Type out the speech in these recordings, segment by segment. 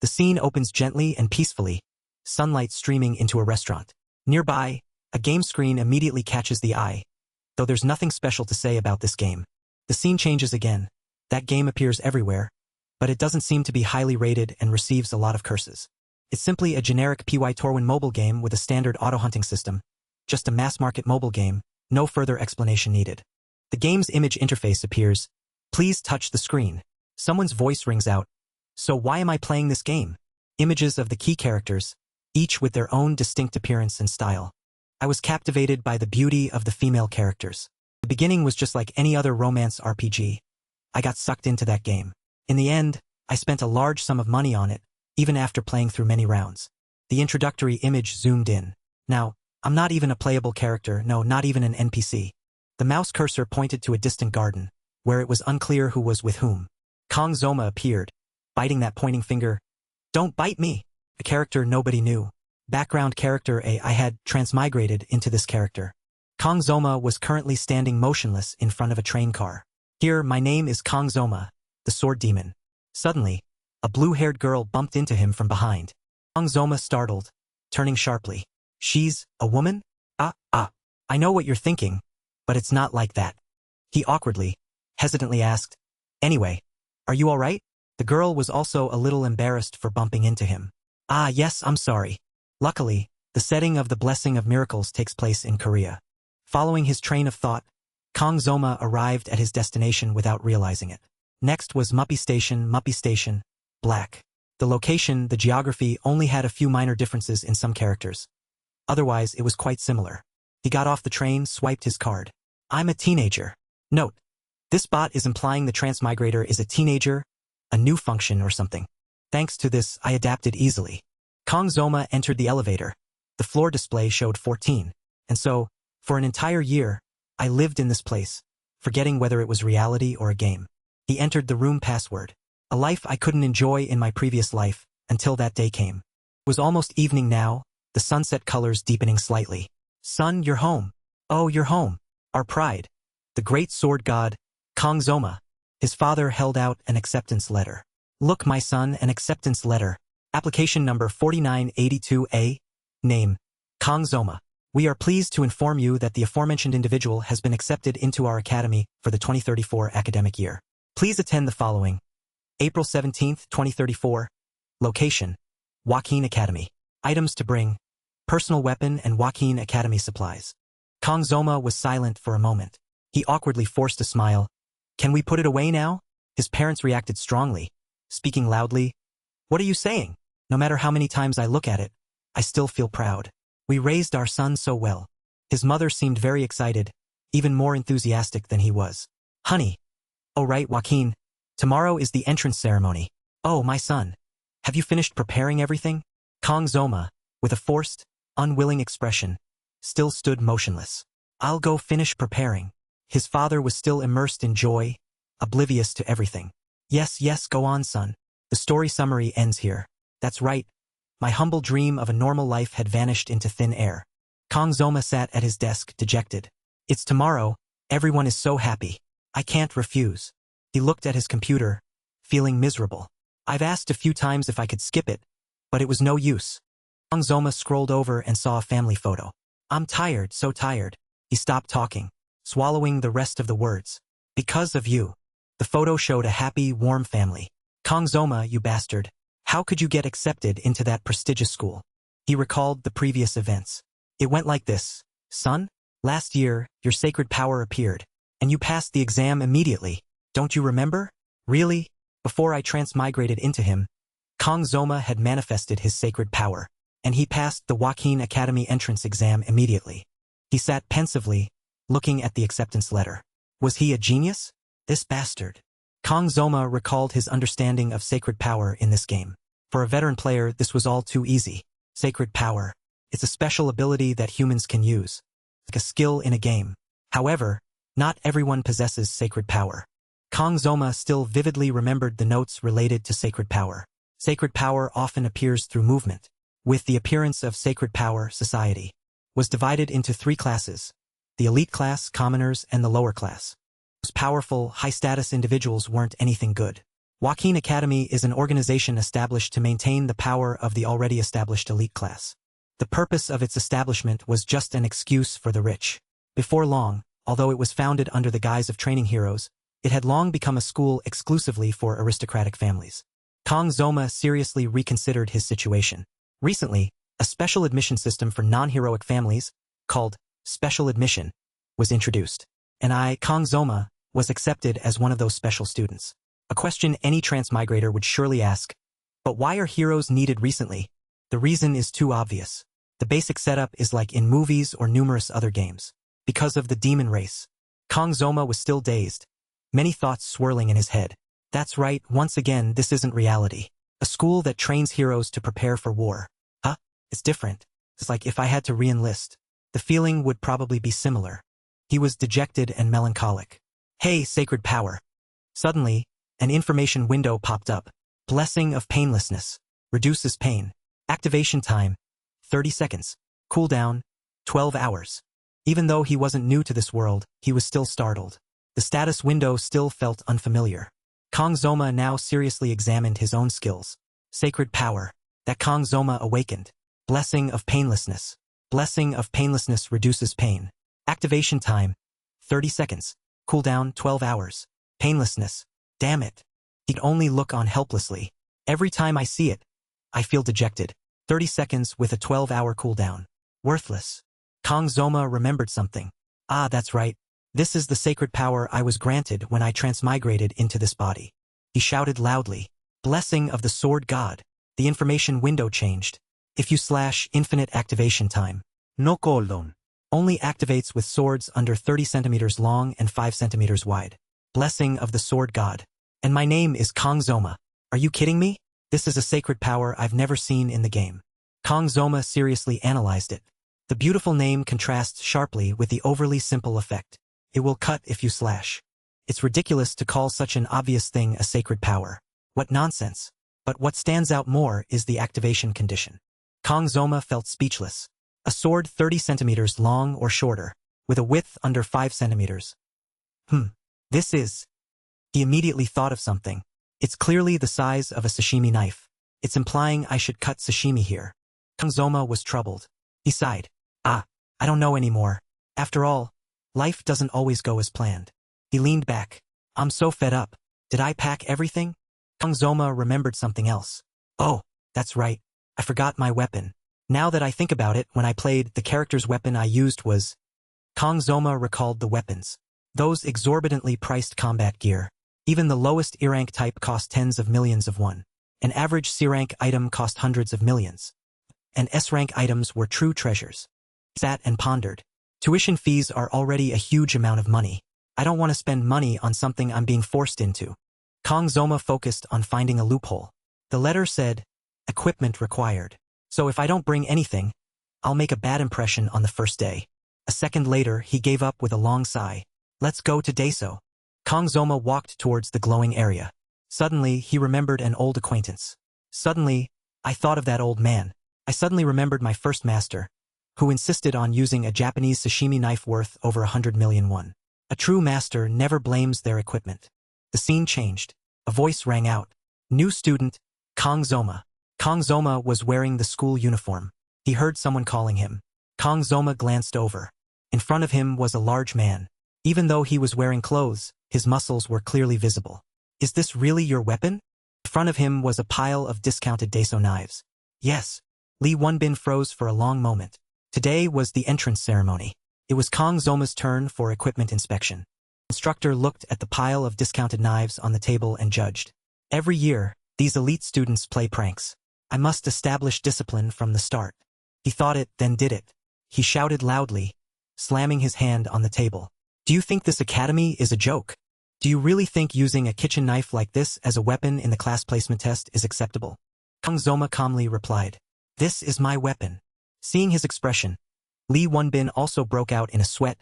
The scene opens gently and peacefully, sunlight streaming into a restaurant. Nearby, a game screen immediately catches the eye, though there's nothing special to say about this game. The scene changes again. That game appears everywhere, but it doesn't seem to be highly rated and receives a lot of curses. It's simply a generic PY Torwin mobile game with a standard auto-hunting system, just a mass-market mobile game, no further explanation needed. The game's image interface appears. Please touch the screen. Someone's voice rings out. So why am I playing this game? Images of the key characters, each with their own distinct appearance and style. I was captivated by the beauty of the female characters. The beginning was just like any other romance RPG. I got sucked into that game. In the end, I spent a large sum of money on it, even after playing through many rounds. The introductory image zoomed in. Now, I'm not even a playable character, no, not even an NPC. The mouse cursor pointed to a distant garden, where it was unclear who was with whom. Kong Zoma appeared, biting that pointing finger. Don't bite me! A character nobody knew. Background character A. I had transmigrated into this character. Kong Zoma was currently standing motionless in front of a train car. Here, my name is Kong Zoma, the sword demon. Suddenly, a blue-haired girl bumped into him from behind. Kong Zoma startled, turning sharply. She's a woman? I know what you're thinking, but it's not like that. He awkwardly, hesitantly asked. Anyway, are you all right? The girl was also a little embarrassed for bumping into him. Yes, I'm sorry. Luckily, the setting of the Blessing of Miracles takes place in Korea. Following his train of thought, Kong Zoma arrived at his destination without realizing it. Next was Muppy Station, black. The location, the geography only had a few minor differences in some characters. Otherwise, it was quite similar. He got off the train, swiped his card. I'm a teenager. Note, this bot is implying the transmigrator is a teenager, a new function or something. Thanks to this, I adapted easily. Kong Zoma entered the elevator. The floor display showed 14. And so, for an entire year, I lived in this place, forgetting whether it was reality or a game. He entered the room password. A life I couldn't enjoy in my previous life, until that day came. It was almost evening now, the sunset colors deepening slightly. Son, you're home. Oh, you're home. Our pride. The great sword god, Kong Zoma. His father held out an acceptance letter. Look, my son, an acceptance letter. Application number 4982A. Name, Kong Zoma. We are pleased to inform you that the aforementioned individual has been accepted into our academy for the 2034 academic year. Please attend the following. April 17, 2034. Location, Joaquin Academy. Items to bring, personal weapon and Joaquin Academy supplies. Kong Zoma was silent for a moment. He awkwardly forced a smile. Can we put it away now? His parents reacted strongly, speaking loudly. What are you saying? No matter how many times I look at it, I still feel proud. We raised our son so well. His mother seemed very excited, even more enthusiastic than he was. Honey. Oh right, Joaquin. Tomorrow is the entrance ceremony. Oh, my son. Have you finished preparing everything? Kong Zoma, with a forced, unwilling expression, still stood motionless. I'll go finish preparing. His father was still immersed in joy, oblivious to everything. Yes, go on, son. The story summary ends here. That's right. My humble dream of a normal life had vanished into thin air. Kong Zoma sat at his desk, dejected. It's tomorrow. Everyone is so happy. I can't refuse. He looked at his computer, feeling miserable. I've asked a few times if I could skip it, but it was no use. Kong Zoma scrolled over and saw a family photo. I'm tired, so tired. He stopped talking, swallowing the rest of the words. Because of you. The photo showed a happy, warm family. Kong Zoma, you bastard. How could you get accepted into that prestigious school? He recalled the previous events. It went like this. Son, last year, your sacred power appeared, and you passed the exam immediately. Don't you remember? Really? Before I transmigrated into him, Kong Zoma had manifested his sacred power, and he passed the Joaquin Academy entrance exam immediately. He sat pensively, looking at the acceptance letter. Was he a genius? This bastard. Kong Zoma recalled his understanding of sacred power in this game. For a veteran player, this was all too easy. Sacred power. It's a special ability that humans can use, like a skill in a game. However, not everyone possesses sacred power. Kong Zoma still vividly remembered the notes related to sacred power. Sacred power often appears through movement. With the appearance of sacred power, society was divided into three classes: the elite class, commoners, and the lower class. Those powerful, high-status individuals weren't anything good. Joaquin Academy is an organization established to maintain the power of the already established elite class. The purpose of its establishment was just an excuse for the rich. Before long, although it was founded under the guise of training heroes, it had long become a school exclusively for aristocratic families. Kang Zoma seriously reconsidered his situation. Recently, a special admission system for non-heroic families, called special admission, was introduced. And I, Kang Zoma, was accepted as one of those special students. A question any transmigrator would surely ask, but why are heroes needed recently? The reason is too obvious. The basic setup is like in movies or numerous other games. Because of the demon race. Kang Zoma was still dazed, many thoughts swirling in his head. That's right, once again, this isn't reality. A school that trains heroes to prepare for war. Huh? It's different. It's like if I had to re-enlist. The feeling would probably be similar. He was dejected and melancholic. Hey, sacred power. Suddenly, an information window popped up. Blessing of painlessness. Reduces pain. Activation time, 30 seconds. Cooldown, 12 hours. Even though he wasn't new to this world, he was still startled. The status window still felt unfamiliar. Kang Zoma now seriously examined his own skills. Sacred power. That Kang Zoma awakened. Blessing of painlessness. Blessing of painlessness reduces pain. Activation time, 30 seconds. Cooldown, 12 hours. Painlessness. Damn it. He'd only look on helplessly. Every time I see it, I feel dejected. 30 seconds with a 12-hour cooldown. Worthless. Kang Zoma remembered something. Ah, that's right. This is the sacred power I was granted when I transmigrated into this body. He shouted loudly. Blessing of the Sword God. The information window changed. If you / infinite activation time. No cooldown. Only activates with swords under 30 centimeters long and 5 centimeters wide. Blessing of the Sword God. And my name is Kang Zoma. Are you kidding me? This is a sacred power I've never seen in the game. Kang Zoma seriously analyzed it. The beautiful name contrasts sharply with the overly simple effect. It will cut if you /. It's ridiculous to call such an obvious thing a sacred power. What nonsense. But what stands out more is the activation condition. Kang Zoma felt speechless. A sword 30 centimeters long or shorter, with a width under 5 centimeters. This is... He immediately thought of something. It's clearly the size of a sashimi knife. It's implying I should cut sashimi here. Kang Zoma was troubled. He sighed. I don't know anymore. After all, life doesn't always go as planned. He leaned back. I'm so fed up. Did I pack everything? Kang Zoma remembered something else. Oh, that's right. I forgot my weapon. Now that I think about it, when I played, the character's weapon I used was... Kang Zoma recalled the weapons. Those exorbitantly priced combat gear. Even the lowest E-rank type cost tens of millions of won. An average C-rank item cost hundreds of millions. And S-rank items were true treasures. He sat and pondered. Tuition fees are already a huge amount of money. I don't want to spend money on something I'm being forced into. Kang Zoma focused on finding a loophole. The letter said, equipment required. So if I don't bring anything, I'll make a bad impression on the first day. A second later, he gave up with a long sigh. Let's go to Deso. Kang Zoma walked towards the glowing area. Suddenly, he remembered an old acquaintance. Suddenly, I thought of that old man. I suddenly remembered my first master, who insisted on using a Japanese sashimi knife worth over 100 million won. A true master never blames their equipment. The scene changed. A voice rang out. New student, Kang Zoma. Kang Zoma was wearing the school uniform. He heard someone calling him. Kang Zoma glanced over. In front of him was a large man. Even though he was wearing clothes, his muscles were clearly visible. Is this really your weapon? In front of him was a pile of discounted Deso knives. Yes. Lee Wonbin froze for a long moment. Today was the entrance ceremony. It was Kang Zoma's turn for equipment inspection. The instructor looked at the pile of discounted knives on the table and judged. Every year, these elite students play pranks. I must establish discipline from the start. He thought it, then did it. He shouted loudly, slamming his hand on the table. Do you think this academy is a joke? Do you really think using a kitchen knife like this as a weapon in the class placement test is acceptable? Kang Zoma calmly replied. This is my weapon. Seeing his expression, Lee Wonbin also broke out in a sweat,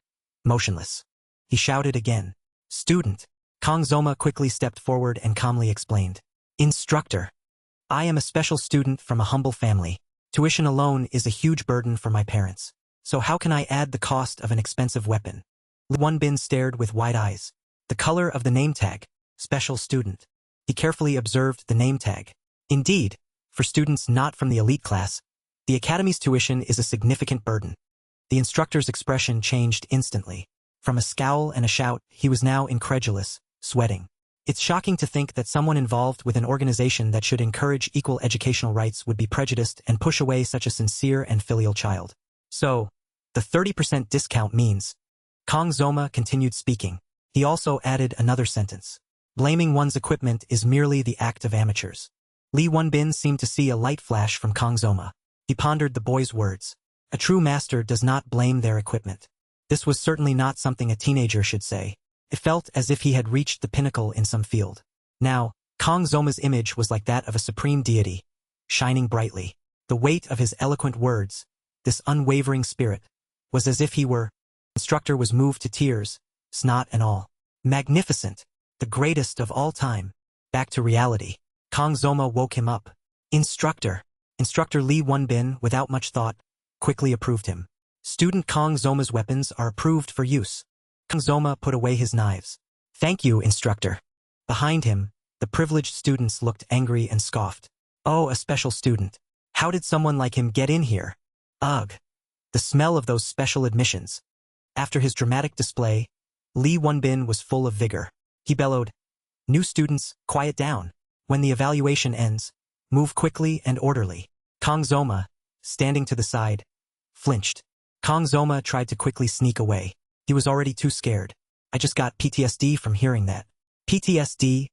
motionless. He shouted again. Student. Kang Zoma quickly stepped forward and calmly explained. Instructor. I am a special student from a humble family. Tuition alone is a huge burden for my parents. So how can I add the cost of an expensive weapon? Lee Wonbin stared with wide eyes. The color of the name tag, special student. He carefully observed the name tag. Indeed, for students not from the elite class, the academy's tuition is a significant burden. The instructor's expression changed instantly. From a scowl and a shout, he was now incredulous, sweating. It's shocking to think that someone involved with an organization that should encourage equal educational rights would be prejudiced and push away such a sincere and filial child. So, the 30% discount means. Kang Zoma continued speaking. He also added another sentence. Blaming one's equipment is merely the act of amateurs. Lee Wonbin seemed to see a light flash from Kang Zoma. He pondered the boy's words. A true master does not blame their equipment. This was certainly not something a teenager should say. It felt as if he had reached the pinnacle in some field. Now, Kang Zoma's image was like that of a supreme deity, shining brightly. The weight of his eloquent words, this unwavering spirit, was as if he were. Instructor was moved to tears, snot and all. Magnificent, the greatest of all time. Back to reality. Kang Zoma woke him up. Instructor Lee Wonbin, without much thought, quickly approved him. Student Kang Zoma's weapons are approved for use. Kang Zoma put away his knives. Thank you, instructor. Behind him, the privileged students looked angry and scoffed. Oh, a special student. How did someone like him get in here? Ugh. The smell of those special admissions. After his dramatic display, Lee Wonbin was full of vigor. He bellowed, "New students, quiet down. When the evaluation ends, move quickly and orderly." Kang Zoma, standing to the side, flinched. Kang Zoma tried to quickly sneak away. He was already too scared. I just got PTSD from hearing that. PTSD,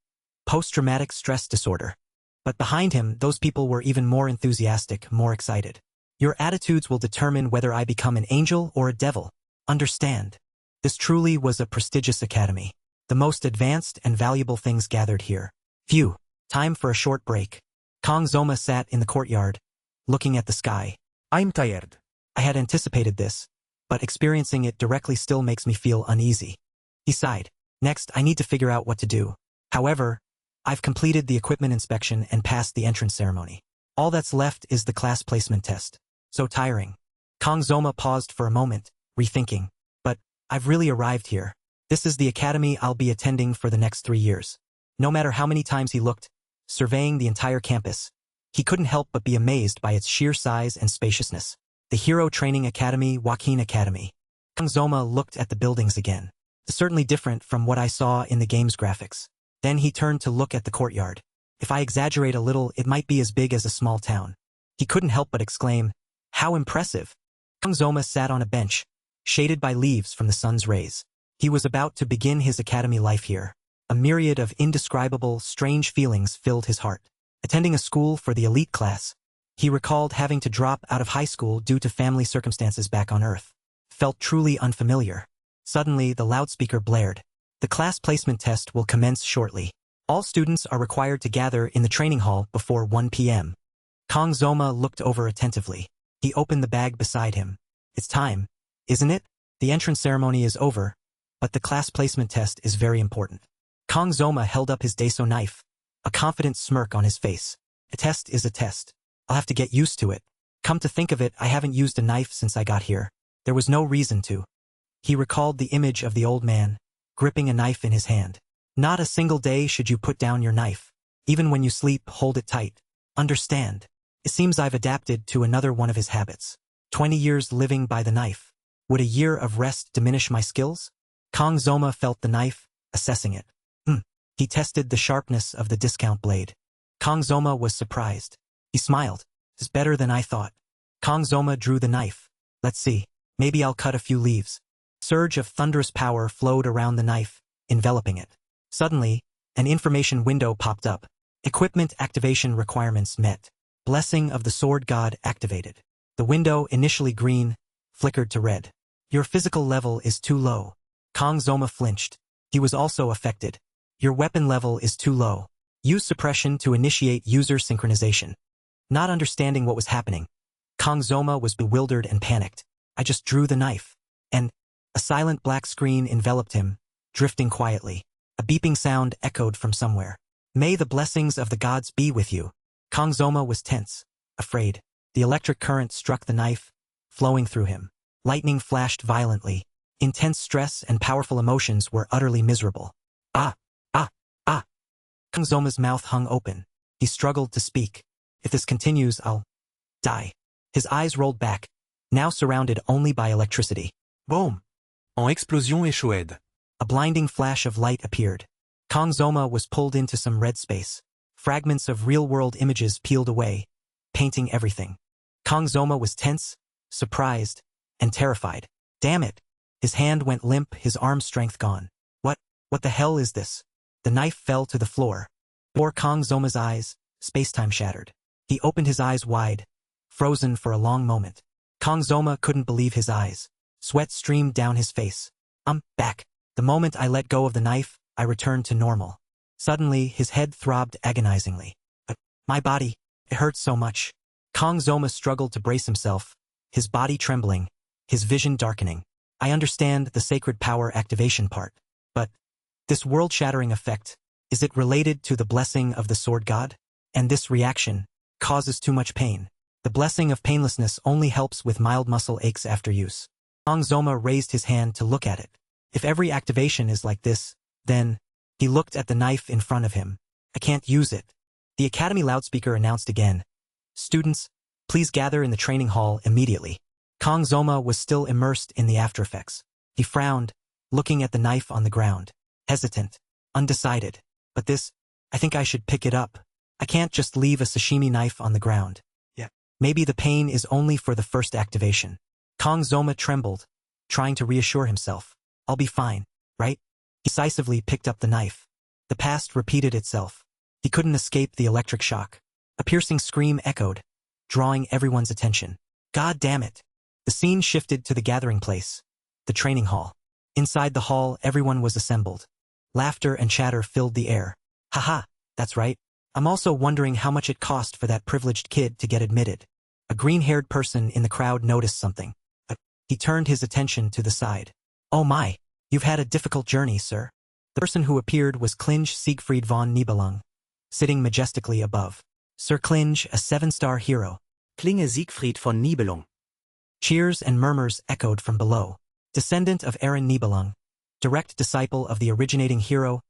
post-traumatic stress disorder. But behind him, those people were even more enthusiastic, more excited. Your attitudes will determine whether I become an angel or a devil. Understand. This truly was a prestigious academy. The most advanced and valuable things gathered here. Phew. Time for a short break. Kang Zoma sat in the courtyard, looking at the sky. I'm tired. I had anticipated this, but experiencing it directly still makes me feel uneasy. He sighed. Next, I need to figure out what to do. However, I've completed the equipment inspection and passed the entrance ceremony. All that's left is the class placement test. So tiring. Kang Zoma paused for a moment, rethinking. But, I've really arrived here. This is the academy I'll be attending for the next 3 years. No matter how many times he looked, surveying the entire campus, he couldn't help but be amazed by its sheer size and spaciousness. The Hero Training Academy, Joaquin Academy. Kang Zoma looked at the buildings again. Certainly different from what I saw in the game's graphics. Then he turned to look at the courtyard. If I exaggerate a little, it might be as big as a small town. He couldn't help but exclaim, "How impressive!" Kang Zoma sat on a bench, shaded by leaves from the sun's rays. He was about to begin his academy life here. A myriad of indescribable, strange feelings filled his heart. Attending a school for the elite class, he recalled having to drop out of high school due to family circumstances back on Earth. Felt truly unfamiliar. Suddenly, the loudspeaker blared. The class placement test will commence shortly. All students are required to gather in the training hall before 1 p.m. Kang Zoma looked over attentively. He opened the bag beside him. It's time, isn't it? The entrance ceremony is over, but the class placement test is very important. Kang Zoma held up his Daiso knife, a confident smirk on his face. A test is a test. I'll have to get used to it. Come to think of it, I haven't used a knife since I got here. There was no reason to. He recalled the image of the old man, gripping a knife in his hand. Not a single day should you put down your knife. Even when you sleep, hold it tight. Understand? It seems I've adapted to another one of his habits. 20 years living by the knife. Would a year of rest diminish my skills? Kang Zoma felt the knife, assessing it. He tested the sharpness of the discount blade. Kang Zoma was surprised. He smiled. It's better than I thought. Kang Zoma drew the knife. Let's see. Maybe I'll cut a few leaves. Surge of thunderous power flowed around the knife, enveloping it. Suddenly, an information window popped up. Equipment activation requirements met. Blessing of the Sword God activated. The window, initially green, flickered to red. Your physical level is too low. Kang Zoma flinched. He was also affected. Your weapon level is too low. Use suppression to initiate user synchronization. Not understanding what was happening, Kang Zoma was bewildered and panicked. I just drew the knife. And a silent black screen enveloped him, drifting quietly. A beeping sound echoed from somewhere. May the blessings of the gods be with you. Kang Zoma was tense, afraid. The electric current struck the knife, flowing through him. Lightning flashed violently. Intense stress and powerful emotions were utterly miserable. Ah! Kang Zoma's mouth hung open. He struggled to speak. If this continues, I'll die. His eyes rolled back, now surrounded only by electricity. Boom! En explosion échoued. A blinding flash of light appeared. Kang Zoma was pulled into some red space. Fragments of real-world images peeled away, painting everything. Kang Zoma was tense, surprised, and terrified. Damn it! His hand went limp, his arm strength gone. What the hell is this? The knife fell to the floor. Before Kang Zoma's eyes, space-time shattered. He opened his eyes wide, frozen for a long moment. Kang Zoma couldn't believe his eyes. Sweat streamed down his face. I'm back. The moment I let go of the knife, I returned to normal. Suddenly, his head throbbed agonizingly. But my body, it hurts so much. Kang Zoma struggled to brace himself, his body trembling, his vision darkening. I understand the sacred power activation part. But this world-shattering effect, is it related to the blessing of the sword god? And this reaction causes too much pain. The blessing of painlessness only helps with mild muscle aches after use. Kang Zoma raised his hand to look at it. If every activation is like this, then... He looked at the knife in front of him. I can't use it. The academy loudspeaker announced again. Students, please gather in the training hall immediately. Kang Zoma was still immersed in the aftereffects. He frowned, looking at the knife on the ground. Hesitant, undecided. But this, I think I should pick it up. I can't just leave a sashimi knife on the ground. Yeah. Maybe the pain is only for the first activation. Kang Zoma trembled, trying to reassure himself. I'll be fine, right? He decisively picked up the knife. The past repeated itself. He couldn't escape the electric shock. A piercing scream echoed, drawing everyone's attention. God damn it! The scene shifted to the gathering place, the training hall. Inside the hall, everyone was assembled. Laughter and chatter filled the air. Haha, that's right. I'm also wondering how much it cost for that privileged kid to get admitted. A green-haired person in the crowd noticed something. He turned his attention to the side. Oh my, you've had a difficult journey, sir. The person who appeared was Klinge Siegfried von Nibelung, sitting majestically above. Sir Klinge, a 7-star hero. Klinge Siegfried von Nibelung. Cheers and murmurs echoed from below. Descendant of Aaron Nibelung, direct disciple of the originating hero,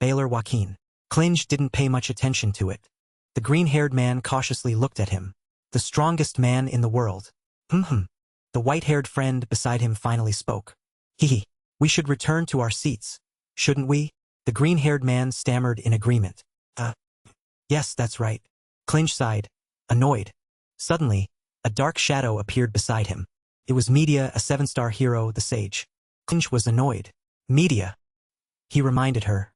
Baylor Joaquin. Klinge didn't pay much attention to it. The green-haired man cautiously looked at him. The strongest man in the world. The white-haired friend beside him finally spoke. Hee. We should return to our seats, shouldn't we? The green-haired man stammered in agreement. Yes, that's right. Klinge sighed, annoyed. Suddenly, a dark shadow appeared beside him. It was Media, a 7-star hero, the sage. Klinge was annoyed. Media. He reminded her.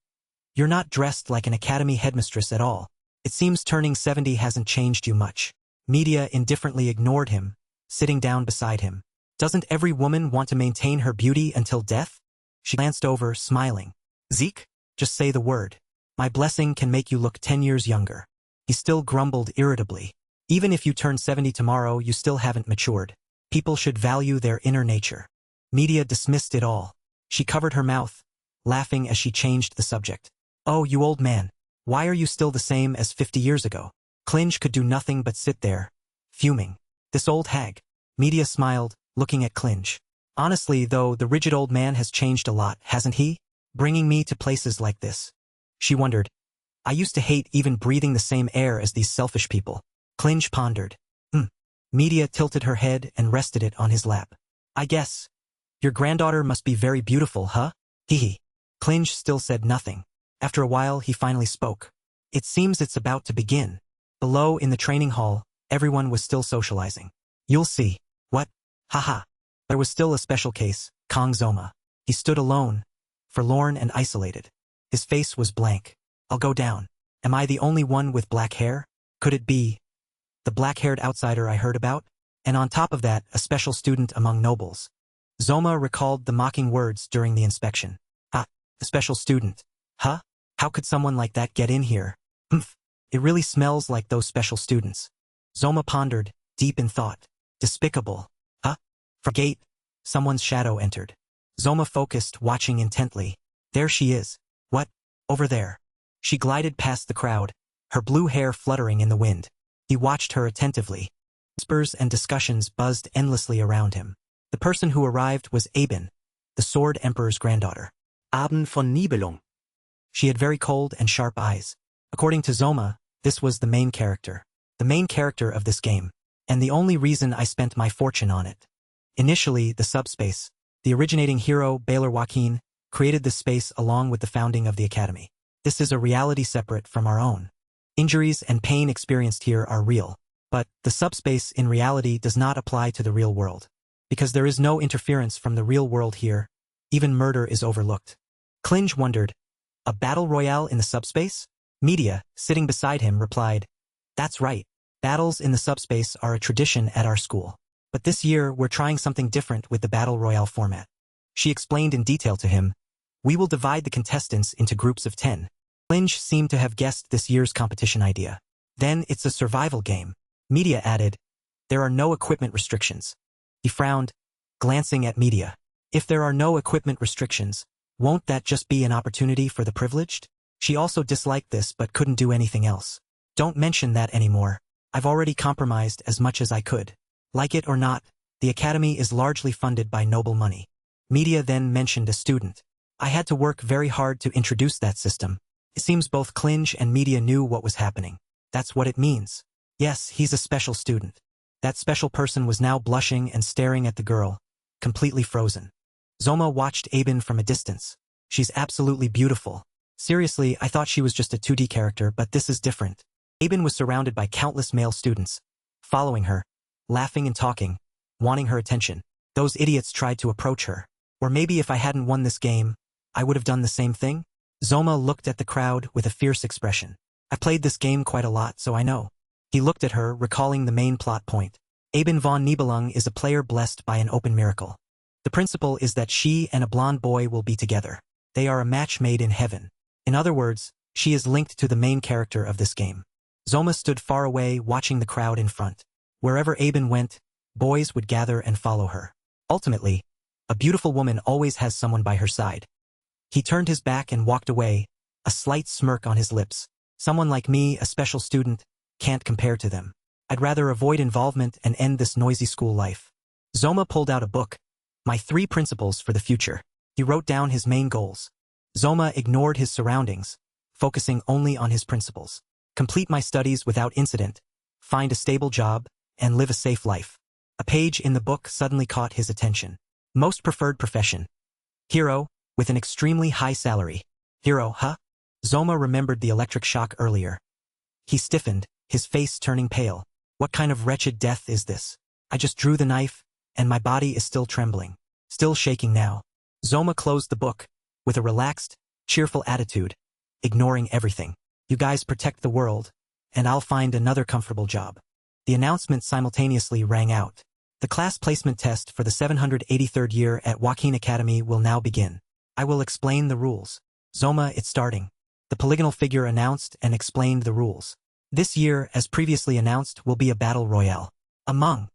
You're not dressed like an academy headmistress at all. It seems turning 70 hasn't changed you much. Media indifferently ignored him, sitting down beside him. Doesn't every woman want to maintain her beauty until death? She glanced over, smiling. Zeke? Just say the word. My blessing can make you look 10 years younger. He still grumbled irritably. Even if you turn 70 tomorrow, you still haven't matured. People should value their inner nature. Media dismissed it all. She covered her mouth, laughing as she changed the subject. Oh, you old man. Why are you still the same as 50 years ago? Klinge could do nothing but sit there, fuming. This old hag. Media smiled, looking at Klinge. Honestly, though, the rigid old man has changed a lot, hasn't he? Bringing me to places like this. She wondered. I used to hate even breathing the same air as these selfish people. Klinge pondered. Media tilted her head and rested it on his lap. I guess. Your granddaughter must be very beautiful, huh? Hee. Klinge still said nothing. After a while, he finally spoke. It seems it's about to begin. Below in the training hall, everyone was still socializing. You'll see. What? Haha. There was still a special case, Kang Zoma. He stood alone, forlorn and isolated. His face was blank. I'll go down. Am I the only one with black hair? Could it be the black-haired outsider I heard about? And on top of that, a special student among nobles. Zoma recalled the mocking words during the inspection. A special student. Huh? How could someone like that get in here? It really smells like those special students. Zoma pondered, deep in thought. Despicable. From the gate, someone's shadow entered. Zoma focused, watching intently. There she is. What? Over there. She glided past the crowd, her blue hair fluttering in the wind. He watched her attentively. Whispers and discussions buzzed endlessly around him. The person who arrived was Aben, the Sword Emperor's granddaughter. Aben von Nibelung. She had very cold and sharp eyes. According to Zoma, this was the main character. The main character of this game. And the only reason I spent my fortune on it. Initially, the subspace, the originating hero, Baylor Joaquin, created this space along with the founding of the academy. This is a reality separate from our own. Injuries and pain experienced here are real, but the subspace in reality does not apply to the real world. Because there is no interference from the real world here, even murder is overlooked. Clinge wondered, a battle royale in the subspace? Media, sitting beside him, replied, that's right. Battles in the subspace are a tradition at our school. But this year, we're trying something different with the battle royale format. She explained in detail to him, we will divide the contestants into groups of 10. Clinge seemed to have guessed this year's competition idea. Then it's a survival game. Media added, there are no equipment restrictions. He frowned, glancing at Media. If there are no equipment restrictions, won't that just be an opportunity for the privileged? She also disliked this but couldn't do anything else. Don't mention that anymore. I've already compromised as much as I could. Like it or not, the academy is largely funded by noble money. Media then mentioned a student. I had to work very hard to introduce that system. It seems both Clinge and Media knew what was happening. That's what it means. Yes, he's a special student. That special person was now blushing and staring at the girl, completely frozen. Zoma watched Aben from a distance. She's absolutely beautiful. Seriously, I thought she was just a 2D character, but this is different. Aben was surrounded by countless male students, following her, laughing and talking, wanting her attention. Those idiots tried to approach her. Or maybe if I hadn't won this game, I would have done the same thing? Zoma looked at the crowd with a fierce expression. I played this game quite a lot, so I know. He looked at her, recalling the main plot point. Aben von Nibelung is a player blessed by an open miracle. The principle is that she and a blonde boy will be together. They are a match made in heaven. In other words, she is linked to the main character of this game. Zoma stood far away, watching the crowd in front. Wherever Aben went, boys would gather and follow her. Ultimately, a beautiful woman always has someone by her side. He turned his back and walked away, a slight smirk on his lips. Someone like me, a special student, can't compare to them. I'd rather avoid involvement and end this noisy school life. Zoma pulled out a book, My 3 Principles for the Future. He wrote down his main goals. Zoma ignored his surroundings, focusing only on his principles. Complete my studies without incident, find a stable job, and live a safe life. A page in the book suddenly caught his attention. Most preferred profession. Hero, with an extremely high salary. Hero, huh? Zoma remembered the electric shock earlier. He stiffened, his face turning pale. What kind of wretched death is this? I just drew the knife, and my body is still trembling. Still shaking now. Zoma closed the book, with a relaxed, cheerful attitude, ignoring everything. You guys protect the world, and I'll find another comfortable job. The announcement simultaneously rang out. The class placement test for the 783rd year at Joaquin Academy will now begin. I will explain the rules. Zoma, it's starting. The polygonal figure announced and explained the rules. This year, as previously announced, will be a battle royale. Among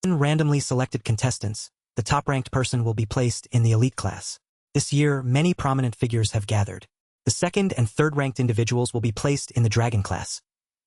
randomly selected contestants, the top-ranked person will be placed in the elite class. This year, many prominent figures have gathered. The second and third-ranked individuals will be placed in the dragon class.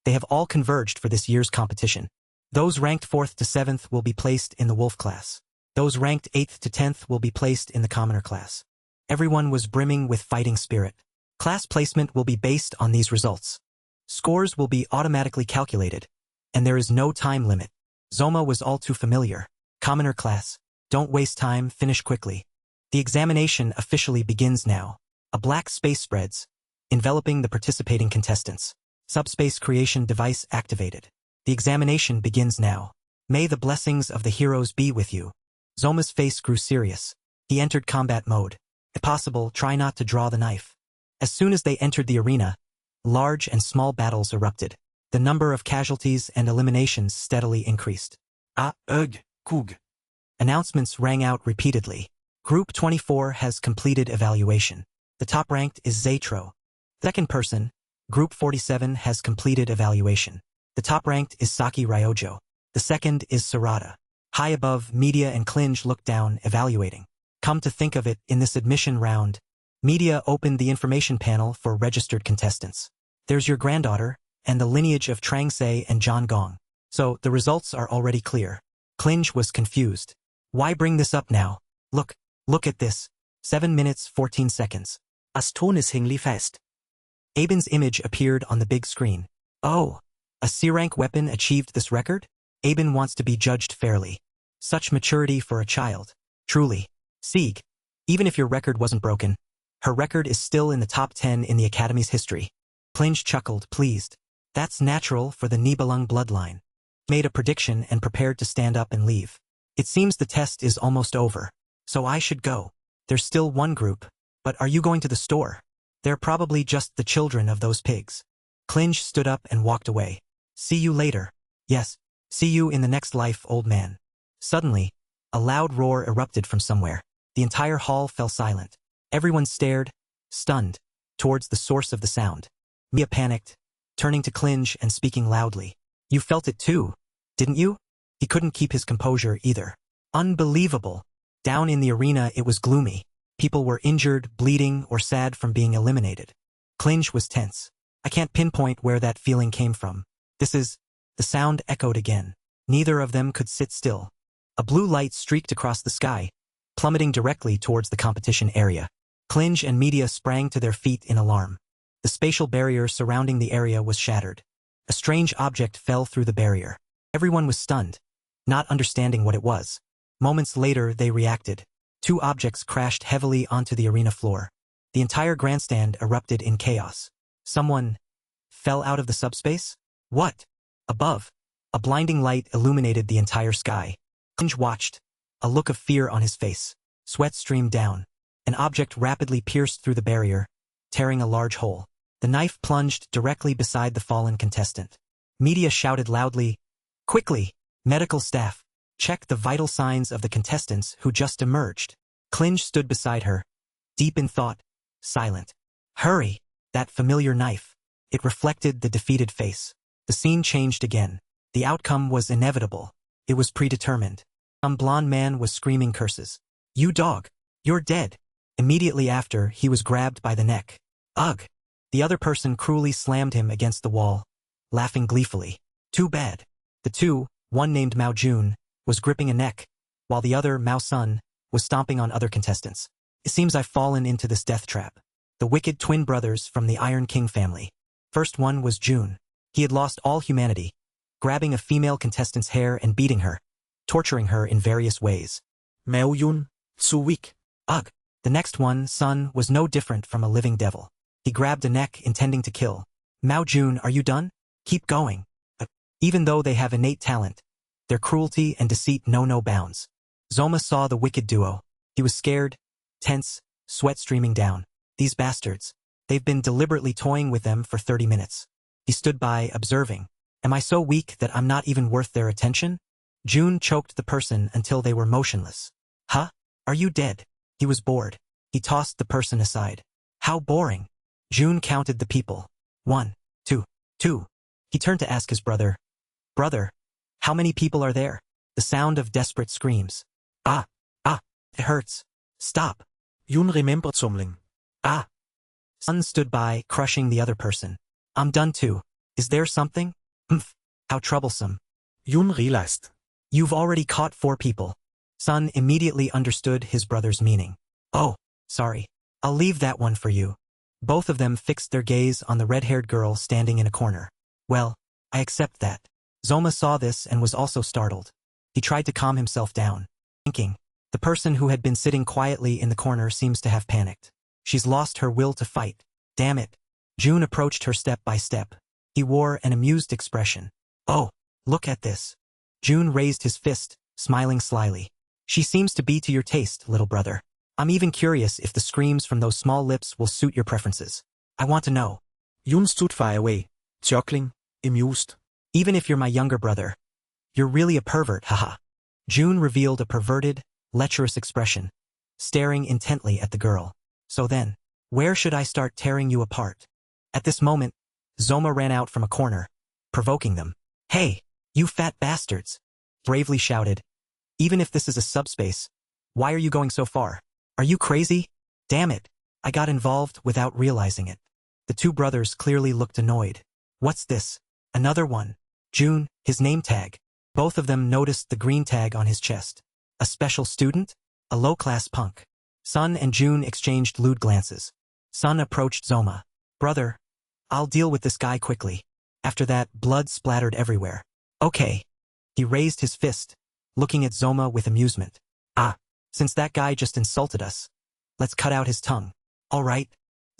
They have all converged for this year's competition. Those ranked 4th to 7th will be placed in the wolf class. Those ranked 8th to 10th will be placed in the commoner class. Everyone was brimming with fighting spirit. Class placement will be based on these results. Scores will be automatically calculated, and there is no time limit. Zoma was all too familiar. Commoner class. Don't waste time, finish quickly. The examination officially begins now. A black space spreads, enveloping the participating contestants. Subspace creation device activated. The examination begins now. May the blessings of the heroes be with you. Zoma's face grew serious. He entered combat mode. If possible, try not to draw the knife. As soon as they entered the arena, large and small battles erupted. The number of casualties and eliminations steadily increased. Kug. Announcements rang out repeatedly. Group 24 has completed evaluation. The top-ranked is Zetro. Second person, Group 47 has completed evaluation. The top-ranked is Saki Ryojo. The second is Sarada. High above, Media and Clinge looked down, evaluating. Come to think of it, in this admission round, Media opened the information panel for registered contestants. There's your granddaughter, and the lineage of Trangsei and John Gong. So, the results are already clear. Clinge was confused. Why bring this up now? Look at this. 7 minutes, 14 seconds. Aston is hängli fest. Aben's image appeared on the big screen. Oh, a C-rank weapon achieved this record? Aben wants to be judged fairly. Such maturity for a child. Truly. Sieg. Even if your record wasn't broken, her record is still in the top 10 in the Academy's history. Klinge chuckled, pleased. That's natural for the Nibelung bloodline. He made a prediction and prepared to stand up and leave. It seems the test is almost over, so I should go. There's still one group, but are you going to the store? They're probably just the children of those pigs. Klinge stood up and walked away. See you later. Yes, see you in the next life, old man. Suddenly, a loud roar erupted from somewhere. The entire hall fell silent. Everyone stared, stunned, towards the source of the sound. Mia panicked, turning to Klinge and speaking loudly. You felt it too, didn't you? He couldn't keep his composure either. Unbelievable. Down in the arena it was gloomy. People were injured, bleeding, or sad from being eliminated. Klinge was tense. I can't pinpoint where that feeling came from. The sound echoed again. Neither of them could sit still. A blue light streaked across the sky, plummeting directly towards the competition area. Klinge and Media sprang to their feet in alarm. The spatial barrier surrounding the area was shattered. A strange object fell through the barrier. Everyone was stunned, not understanding what it was. Moments later, they reacted. Two objects crashed heavily onto the arena floor. The entire grandstand erupted in chaos. Someone fell out of the subspace? What? Above, a blinding light illuminated the entire sky. Klinge watched, a look of fear on his face. Sweat streamed down. An object rapidly pierced through the barrier, tearing a large hole. The knife plunged directly beside the fallen contestant. Media shouted loudly, quickly, medical staff, check the vital signs of the contestants who just emerged. Klinge stood beside her, deep in thought, silent. Hurry, that familiar knife. It reflected the defeated face. The scene changed again. The outcome was inevitable. It was predetermined. Some blonde man was screaming curses. You dog, you're dead. Immediately after, he was grabbed by the neck. Ugh. The other person cruelly slammed him against the wall, laughing gleefully. Too bad. The two, one named Mao Jun, was gripping a neck, while the other, Mao Sun, was stomping on other contestants. It seems I've fallen into this death trap. The wicked twin brothers from the Iron King family. First one was Jun. He had lost all humanity, grabbing a female contestant's hair and beating her, torturing her in various ways. Mao Yun, so weak. Ugh. The next one, Sun, was no different from a living devil. He grabbed a neck intending to kill. Mao Jun, are you done? Keep going. Even though they have innate talent, their cruelty and deceit know no bounds. Zoma saw the wicked duo. He was scared, tense, sweat streaming down. These bastards. They've been deliberately toying with them for 30 minutes. He stood by, observing. Am I so weak that I'm not even worth their attention? Jun choked the person until they were motionless. Huh? Are you dead? He was bored. He tossed the person aside. How boring. Jun counted the people. 1, 2, 2. He turned to ask his brother. Brother, how many people are there? The sound of desperate screams. Ah, it hurts. Stop. Yun remembered something. Ah. Sun stood by, crushing the other person. I'm done too. Is there something? Humph. How troublesome. Yun realized. You've already caught 4 people. Sun immediately understood his brother's meaning. Oh, sorry. I'll leave that one for you. Both of them fixed their gaze on the red-haired girl standing in a corner. Well, I accept that. Zoma saw this and was also startled. He tried to calm himself down, thinking, the person who had been sitting quietly in the corner seems to have panicked. She's lost her will to fight. Damn it. Jun approached her step by step. He wore an amused expression. Oh, look at this. Jun raised his fist, smiling slyly. She seems to be to your taste, little brother. I'm even curious if the screams from those small lips will suit your preferences. I want to know. Yun stood far away, chuckling, amused. Even if you're my younger brother, you're really a pervert, haha. Jun revealed a perverted, lecherous expression, staring intently at the girl. So then, where should I start tearing you apart? At this moment, Zoma ran out from a corner, provoking them. Hey, you fat bastards! Bravely shouted. Even if this is a subspace, why are you going so far? Are you crazy? Damn it, I got involved without realizing it. The two brothers clearly looked annoyed. What's this? Another one. Jun, his name tag. Both of them noticed the green tag on his chest. A special student? A low-class punk. Sun and Jun exchanged lewd glances. Sun approached Zoma. Brother, I'll deal with this guy quickly. After that, blood splattered everywhere. Okay. He raised his fist, looking at Zoma with amusement. Ah, since that guy just insulted us, let's cut out his tongue. All right.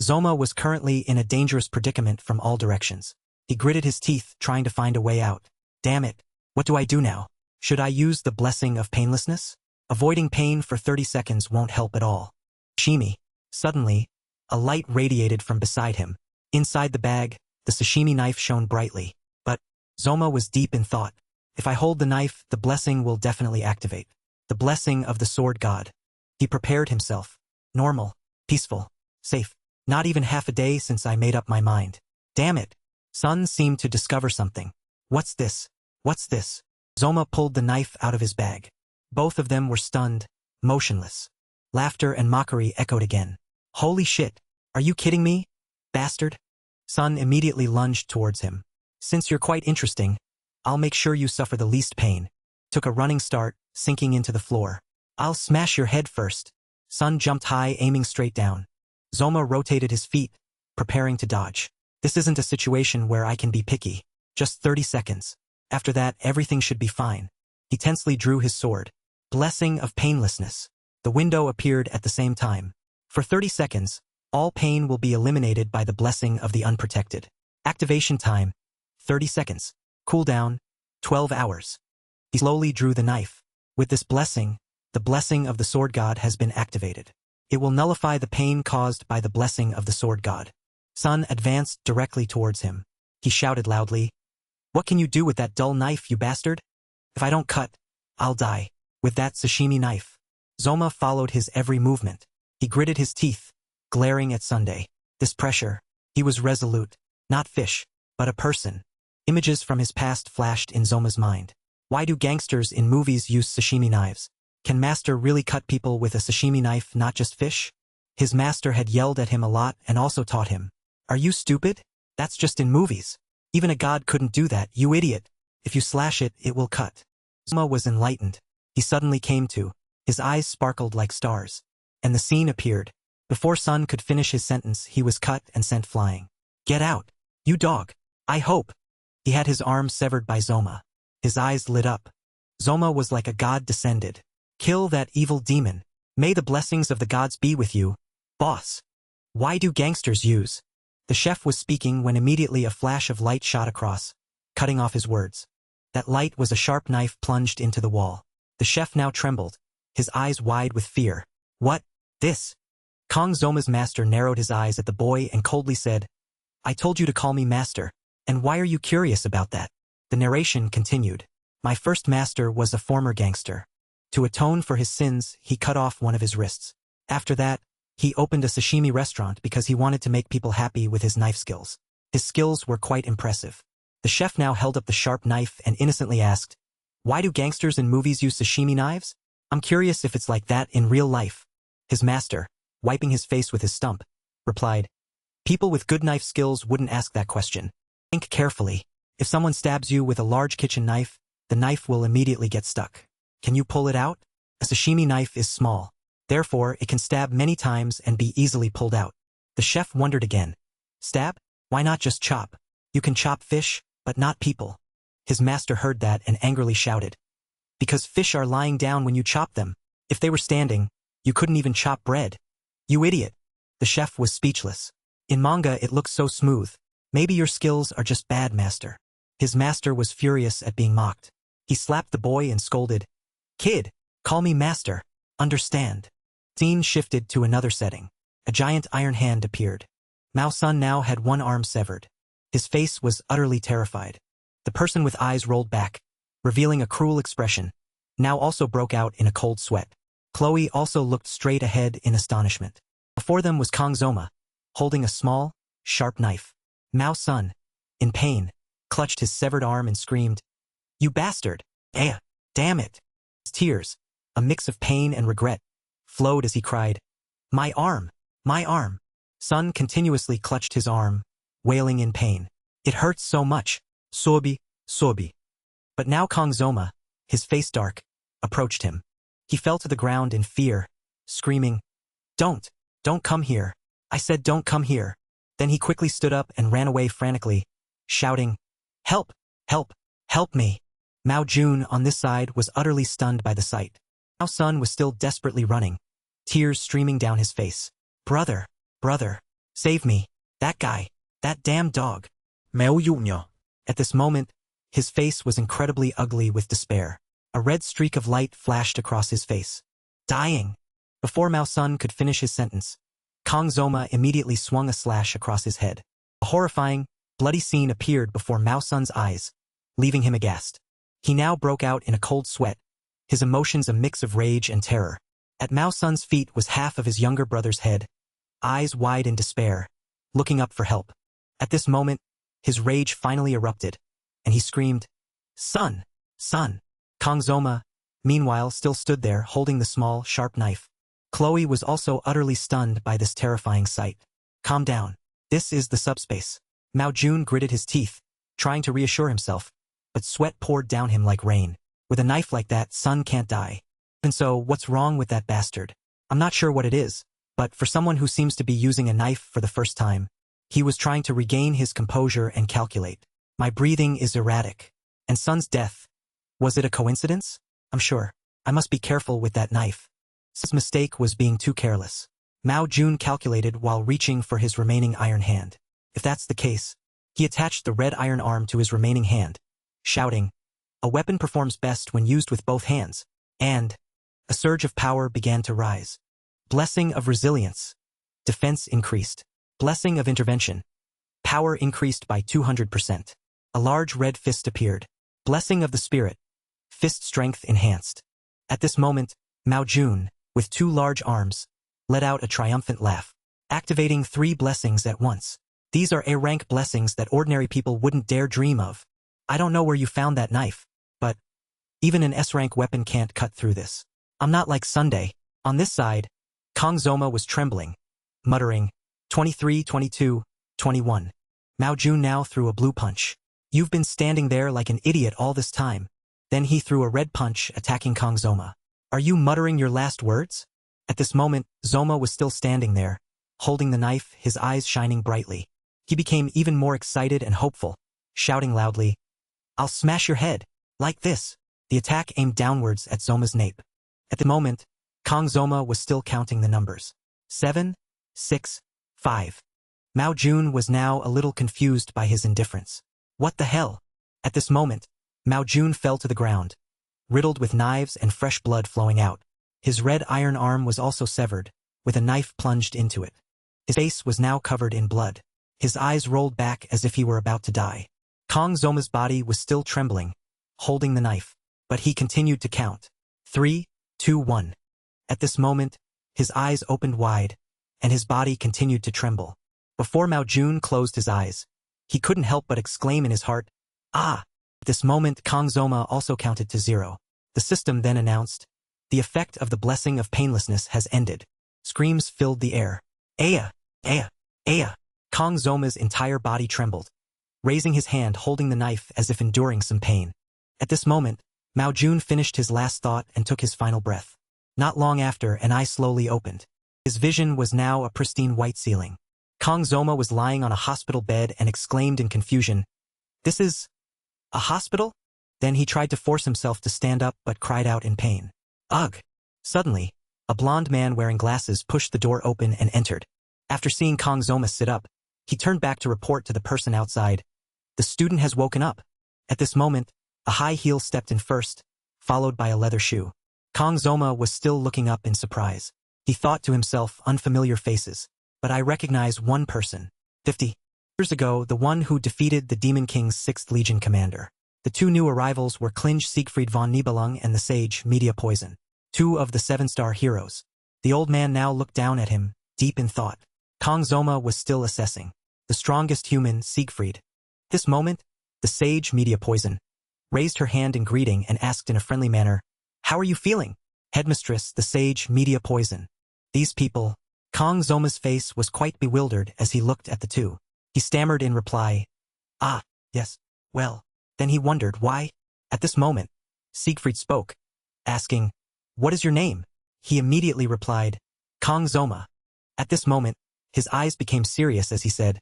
Zoma was currently in a dangerous predicament from all directions. He gritted his teeth, trying to find a way out. Damn it. What do I do now? Should I use the blessing of painlessness? Avoiding pain for 30 seconds won't help at all. Sashimi. Suddenly, a light radiated from beside him. Inside the bag, the sashimi knife shone brightly. But Zoma was deep in thought. If I hold the knife, the blessing will definitely activate. The blessing of the sword god. He prepared himself. Normal, peaceful, safe. Not even half a day since I made up my mind. Damn it. Sun seemed to discover something. What's this? What's this? Zoma pulled the knife out of his bag. Both of them were stunned, motionless. Laughter and mockery echoed again. Holy shit. Are you kidding me? Bastard. Sun immediately lunged towards him. Since you're quite interesting, I'll make sure you suffer the least pain. Took a running start, sinking into the floor. I'll smash your head first. Sun jumped high, aiming straight down. Zoma rotated his feet, preparing to dodge. This isn't a situation where I can be picky. Just 30 seconds. After that, everything should be fine. He tensely drew his sword. Blessing of painlessness. The window appeared at the same time. For 30 seconds, all pain will be eliminated by the blessing of the unprotected. Activation time, 30 seconds. Cooldown, 12 hours. He slowly drew the knife. With this blessing, the blessing of the sword god has been activated. It will nullify the pain caused by the blessing of the sword god. Sun advanced directly towards him. He shouted loudly, "What can you do with that dull knife, you bastard? If I don't cut, I'll die." With that sashimi knife. Zoma followed his every movement. He gritted his teeth, glaring at Sunday. This pressure. He was resolute. Not fish, but a person. Images from his past flashed in Zoma's mind. Why do gangsters in movies use sashimi knives? Can master really cut people with a sashimi knife, not just fish? His master had yelled at him a lot and also taught him. Are you stupid? That's just in movies. Even a god couldn't do that, you idiot. If you slash it, it will cut. Zoma was enlightened. He suddenly came to. His eyes sparkled like stars. And the scene appeared. Before Sun could finish his sentence, he was cut and sent flying. Get out. You dog. I hope. He had his arm severed by Zoma. His eyes lit up. Zoma was like a god descended. Kill that evil demon. May the blessings of the gods be with you, boss. Why do gangsters use? The chef was speaking when immediately a flash of light shot across, cutting off his words. That light was a sharp knife plunged into the wall. The chef now trembled, his eyes wide with fear. What? This? Kong Zoma's master narrowed his eyes at the boy and coldly said, I told you to call me master, and why are you curious about that? The narration continued. My first master was a former gangster. To atone for his sins, he cut off one of his wrists. After that, he opened a sashimi restaurant because he wanted to make people happy with his knife skills. His skills were quite impressive. The chef now held up the sharp knife and innocently asked, why do gangsters in movies use sashimi knives? I'm curious if it's like that in real life. His master, wiping his face with his stump, replied, people with good knife skills wouldn't ask that question. Think carefully. If someone stabs you with a large kitchen knife, the knife will immediately get stuck. Can you pull it out? A sashimi knife is small. Therefore, it can stab many times and be easily pulled out. The chef wondered again. Stab? Why not just chop? You can chop fish, but not people. His master heard that and angrily shouted. Because fish are lying down when you chop them. If they were standing, you couldn't even chop bread. You idiot. The chef was speechless. In manga it looks so smooth. Maybe your skills are just bad, master. His master was furious at being mocked. He slapped the boy and scolded. Kid, call me master. Understand. Scene shifted to another setting. A giant iron hand appeared. Mao Sun now had one arm severed. His face was utterly terrified. The person with eyes rolled back, revealing a cruel expression, now also broke out in a cold sweat. Chloe also looked straight ahead in astonishment. Before them was Kong Zoma, holding a small, sharp knife. Mao Sun, in pain, clutched his severed arm and screamed, You bastard! Damn it! His tears, a mix of pain and regret, flowed as he cried, My arm! My arm! Sun continuously clutched his arm, wailing in pain. It hurts so much. Sobi. But now Kong Zoma, his face dark, approached him. He fell to the ground in fear, screaming, Don't come here. I said don't come here. Then he quickly stood up and ran away frantically, shouting, "Help! Help! Help me!" Mao Jun on this side was utterly stunned by the sight. Mao Sun was still desperately running, tears streaming down his face. "Brother! Brother! Save me! That guy! That damn dog!" Mao Jr. At this moment, his face was incredibly ugly with despair. A red streak of light flashed across his face. "Dying!" Before Mao Sun could finish his sentence, Kang Zoma immediately swung a slash across his head. A horrifying, bloody scene appeared before Mao Sun's eyes, leaving him aghast. He now broke out in a cold sweat, his emotions a mix of rage and terror. At Mao Sun's feet was half of his younger brother's head, eyes wide in despair, looking up for help. At this moment, his rage finally erupted, and he screamed, "Son! Son!" Kang Zoma, meanwhile, still stood there holding the small, sharp knife. Chloe was also utterly stunned by this terrifying sight. "Calm down. This is the subspace." Mao Jun gritted his teeth, trying to reassure himself, but sweat poured down him like rain. With a knife like that, son can't die. And so, what's wrong with that bastard? I'm not sure what it is, but for someone who seems to be using a knife for the first time, he was trying to regain his composure and calculate. "My breathing is erratic. And son's death. Was it a coincidence? I'm sure. I must be careful with that knife." His mistake was being too careless. Mao Jun calculated while reaching for his remaining iron hand. If that's the case, he attached the red iron arm to his remaining hand, shouting, "A weapon performs best when used with both hands," and a surge of power began to rise. Blessing of resilience. Defense increased. Blessing of intervention. Power increased by 200%. A large red fist appeared. Blessing of the spirit. Fist strength enhanced. At this moment, Mao Jun, with two large arms, let out a triumphant laugh, activating 3 blessings at once. These are A-rank blessings that ordinary people wouldn't dare dream of. I don't know where you found that knife, but even an S-rank weapon can't cut through this. I'm not like Sunday. On this side, Kang Zoma was trembling, muttering, 23, 22, 21. Mao Jun now threw a blue punch. "You've been standing there like an idiot all this time." Then he threw a red punch, attacking Kang Zoma. "Are you muttering your last words?" At this moment, Zoma was still standing there, holding the knife, his eyes shining brightly. He became even more excited and hopeful, shouting loudly, "I'll smash your head, like this." The attack aimed downwards at Zoma's nape. At the moment, Kang Zoma was still counting the numbers. 7, 6, 5. Mao Jun was now a little confused by his indifference. What the hell? At this moment, Mao Jun fell to the ground, riddled with knives and fresh blood flowing out. His red iron arm was also severed, with a knife plunged into it. His face was now covered in blood. His eyes rolled back as if he were about to die. Kang Zoma's body was still trembling, holding the knife, but he continued to count. 3, 2, 1. At this moment, his eyes opened wide, and his body continued to tremble. Before Mao Jun closed his eyes, he couldn't help but exclaim in his heart, "Ah!" At this moment, Kang Zoma also counted to 0. The system then announced, "The effect of the blessing of painlessness has ended." Screams filled the air. "Aya! Aya! Aya!" Kang Zoma's entire body trembled, raising his hand holding the knife as if enduring some pain. At this moment, Mao Jun finished his last thought and took his final breath. Not long after, an eye slowly opened. His vision was now a pristine white ceiling. Kang Zoma was lying on a hospital bed and exclaimed in confusion, "This is a hospital?" Then he tried to force himself to stand up but cried out in pain. "Ugh!" Suddenly, a blond man wearing glasses pushed the door open and entered. After seeing Kang Zoma sit up, he turned back to report to the person outside, "The student has woken up." At this moment, a high heel stepped in first, followed by a leather shoe. Kang Zoma was still looking up in surprise. He thought to himself, unfamiliar faces, but I recognize one person. 50 years ago, the one who defeated the Demon King's 6th Legion commander. The 2 new arrivals were Klinge Siegfried von Nibelung and the sage Media Poison, 2 of the 7-star heroes. The old man now looked down at him, deep in thought. Kang Zoma was still assessing. The strongest human, Siegfried. This moment, the sage Media Poison raised her hand in greeting and asked in a friendly manner, "How are you feeling?" Headmistress, the sage Media Poison. These people. Kang Zoma's face was quite bewildered as he looked at the 2. He stammered in reply, "Ah, yes, well." Then he wondered why. At this moment, Siegfried spoke, asking, "What is your name?" He immediately replied, "Kang Zoma." At this moment, his eyes became serious as he said,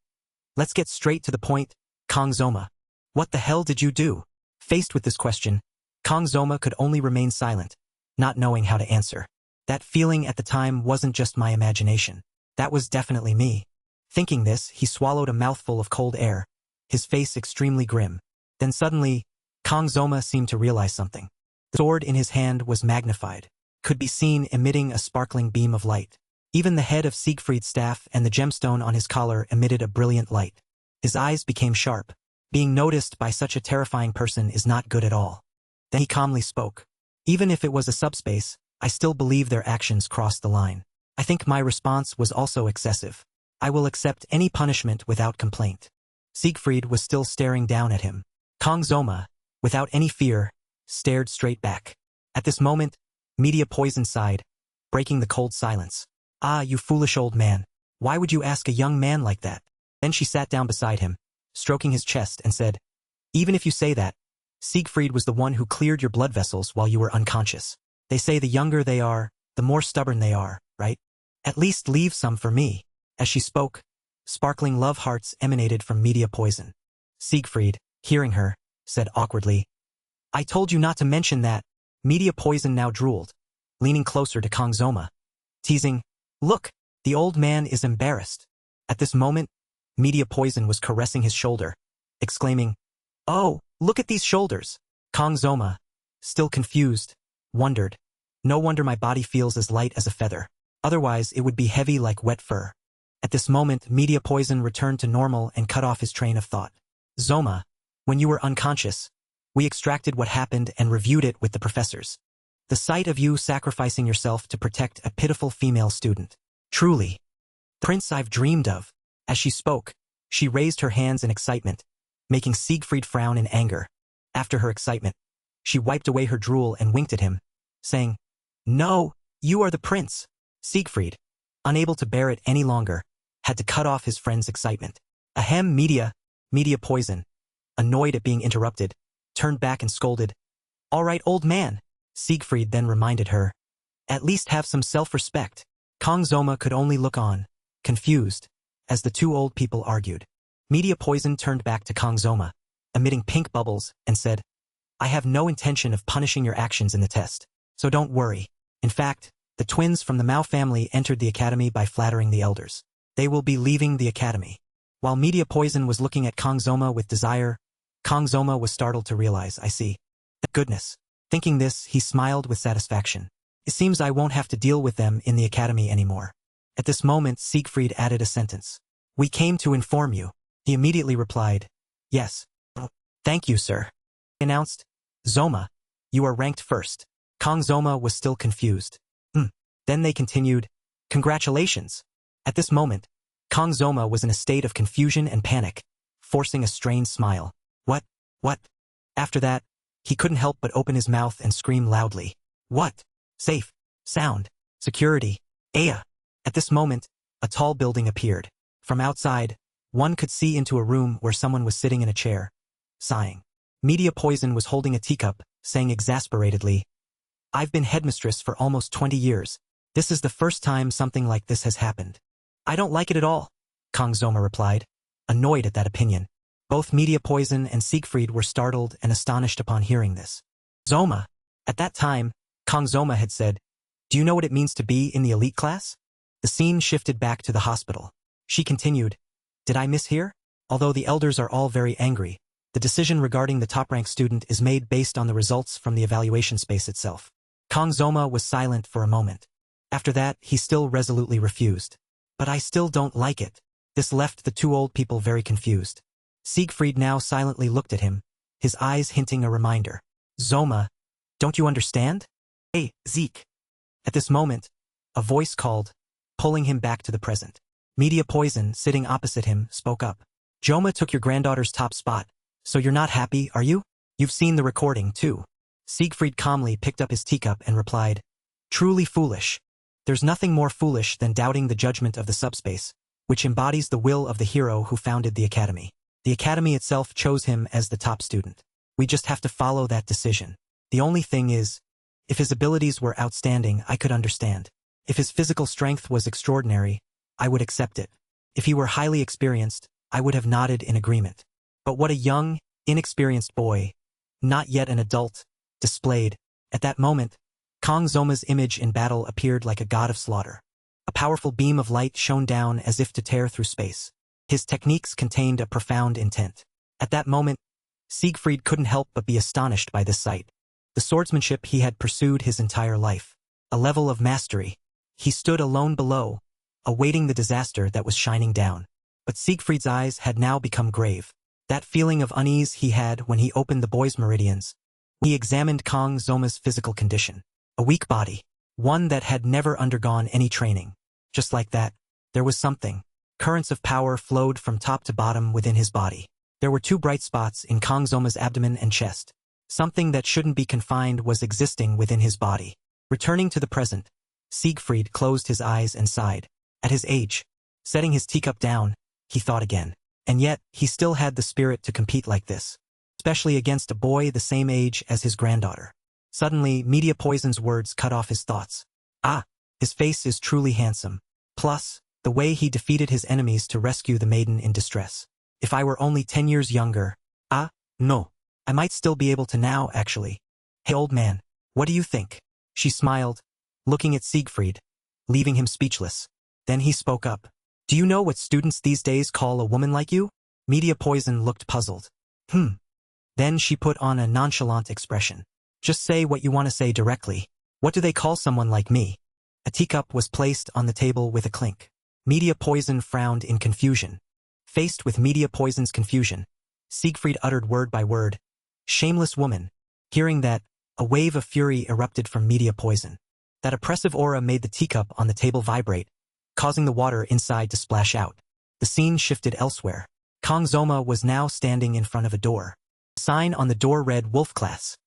Let's get straight to the point, Kong Zoma. What the hell did you do? Faced with this question, Kong Zoma could only remain silent, not knowing how to answer. That feeling at the time wasn't just my imagination. That was definitely me. Thinking this, he swallowed a mouthful of cold air, his face extremely grim. Then suddenly, Kong Zoma seemed to realize something. The sword in his hand was magnified, could be seen emitting a sparkling beam of light. Even the head of Siegfried's staff and the gemstone on his collar emitted a brilliant light. His eyes became sharp. Being noticed by such a terrifying person is not good at all. Then he calmly spoke. Even if it was a subspace, I still believe their actions crossed the line. I think my response was also excessive. I will accept any punishment without complaint. Siegfried was still staring down at him. Kong Zoma, without any fear, stared straight back. At this moment, Media Poison sighed, breaking the cold silence. Ah, you foolish old man. Why would you ask a young man like that? Then she sat down beside him, stroking his chest and said, even if you say that, Siegfried was the one who cleared your blood vessels while you were unconscious. They say the younger they are, the more stubborn they are, right? At least leave some for me. As she spoke, sparkling love hearts emanated from Media Poison. Siegfried, hearing her, said awkwardly, I told you not to mention that. Media Poison now drooled, leaning closer to Kong Zoma, teasing, look, the old man is embarrassed. At this moment, Media Poison was caressing his shoulder, exclaiming, oh, look at these shoulders. Kong Zoma, still confused, wondered, no wonder my body feels as light as a feather. Otherwise it would be heavy like wet fur. At this moment, Media Poison returned to normal and cut off his train of thought. Zoma, when you were unconscious, we extracted what happened and reviewed it with the professors. The sight of you sacrificing yourself to protect a pitiful female student. Truly, the prince I've dreamed of. As she spoke, she raised her hands in excitement, making Siegfried frown in anger. After her excitement, she wiped away her drool and winked at him, saying, no, you are the prince. Siegfried, unable to bear it any longer, had to cut off his friend's excitement. Ahem, Media Poison, annoyed at being interrupted, turned back and scolded, all right, old man. Siegfried then reminded her, at least have some self-respect. Kong Zoma could only look on, confused, as the two old people argued. Media Poison turned back to Kong Zoma, emitting pink bubbles, and said, I have no intention of punishing your actions in the test, so don't worry. In fact, the twins from the Mao family entered the academy by flattering the elders. They will be leaving the academy. While Media Poison was looking at Kong Zoma with desire, Kong Zoma was startled to realize, I see. Goodness. Thinking this, he smiled with satisfaction. It seems I won't have to deal with them in the academy anymore. At this moment, Siegfried added a sentence. We came to inform you. He immediately replied, yes. Thank you, sir. He announced, Zoma, you are ranked first. Kong Zoma was still confused. Then they continued, congratulations. At this moment, Kong Zoma was in a state of confusion and panic, forcing a strained smile. What? After that, he couldn't help but open his mouth and scream loudly. What? Safe. Sound. Security. Aya. At this moment, a tall building appeared. From outside, one could see into a room where someone was sitting in a chair, sighing. Media Poison was holding a teacup, saying exasperatedly, I've been headmistress for almost 20 years. This is the first time something like this has happened. I don't like it at all, Kong Zoma replied, annoyed at that opinion. Both Media Poison and Siegfried were startled and astonished upon hearing this. Zoma. At that time, Kong Zoma had said, do you know what it means to be in the elite class? The scene shifted back to the hospital. She continued, did I mishear? Although the elders are all very angry, the decision regarding the top-ranked student is made based on the results from the evaluation space itself. Kong Zoma was silent for a moment. After that, he still resolutely refused. But I still don't like it. This left the two old people very confused. Siegfried now silently looked at him, his eyes hinting a reminder. Zoma, don't you understand? Hey, Zeke. At this moment, a voice called, pulling him back to the present. Media Poison, sitting opposite him, spoke up. Joma took your granddaughter's top spot, so you're not happy, are you? You've seen the recording, too. Siegfried calmly picked up his teacup and replied, truly foolish. There's nothing more foolish than doubting the judgment of the subspace, which embodies the will of the hero who founded the academy. The academy itself chose him as the top student. We just have to follow that decision. The only thing is, if his abilities were outstanding, I could understand. If his physical strength was extraordinary, I would accept it. If he were highly experienced, I would have nodded in agreement. But what a young, inexperienced boy, not yet an adult, displayed. At that moment, Kang Zoma's image in battle appeared like a god of slaughter. A powerful beam of light shone down as if to tear through space. His techniques contained a profound intent. At that moment, Siegfried couldn't help but be astonished by this sight. The swordsmanship he had pursued his entire life. A level of mastery. He stood alone below, awaiting the disaster that was shining down. But Siegfried's eyes had now become grave. That feeling of unease he had when he opened the boy's meridians. He examined Kang Zoma's physical condition. A weak body. One that had never undergone any training. Just like that, there was something. Currents of power flowed from top to bottom within his body. There were 2 bright spots in Kang Zoma's abdomen and chest. Something that shouldn't be confined was existing within his body. Returning to the present, Siegfried closed his eyes and sighed. At his age, setting his teacup down, he thought again. And yet, he still had the spirit to compete like this. Especially against a boy the same age as his granddaughter. Suddenly, Media Poison's words cut off his thoughts. Ah, his face is truly handsome. Plus, the way he defeated his enemies to rescue the maiden in distress. If I were only 10 years younger. Ah, no. I might still be able to now, actually. Hey old man, what do you think? She smiled, looking at Siegfried, leaving him speechless. Then he spoke up. Do you know what students these days call a woman like you? Media Poison looked puzzled. Then she put on a nonchalant expression. Just say what you want to say directly. What do they call someone like me? A teacup was placed on the table with a clink. Media Poison frowned in confusion. Faced with Media Poison's confusion, Siegfried uttered word by word. Shameless woman. Hearing that, a wave of fury erupted from Media Poison. That oppressive aura made the teacup on the table vibrate, causing the water inside to splash out. The scene shifted elsewhere. Kang Zoma was now standing in front of a door. A sign on the door read Wolf Class.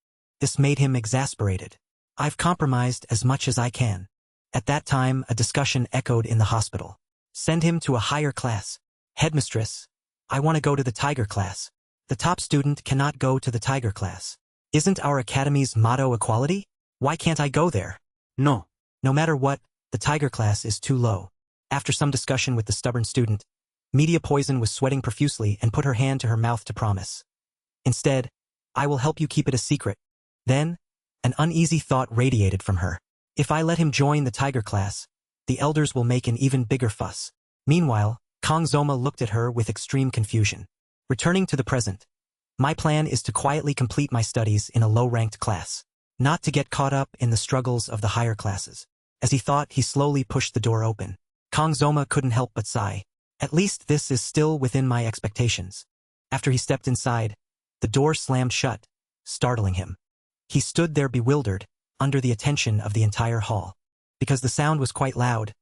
This made him exasperated. I've compromised as much as I can. At that time, a discussion echoed in the hospital. Send him to a higher class. Headmistress, I want to go to the Tiger class. The top student cannot go to the Tiger class. Isn't our academy's motto equality? Why can't I go there? No. No matter what, the Tiger class is too low. After some discussion with the stubborn student, Media Poison was sweating profusely and put her hand to her mouth to promise. Instead, I will help you keep it a secret. Then, an uneasy thought radiated from her. If I let him join the Tiger class, the elders will make an even bigger fuss. Meanwhile, Kang Zoma looked at her with extreme confusion. Returning to the present, my plan is to quietly complete my studies in a low-ranked class, not to get caught up in the struggles of the higher classes. As he thought, he slowly pushed the door open. Kang Zoma couldn't help but sigh. At least this is still within my expectations. After he stepped inside, the door slammed shut, startling him. He stood there bewildered, under the attention of the entire hall. Because the sound was quite loud,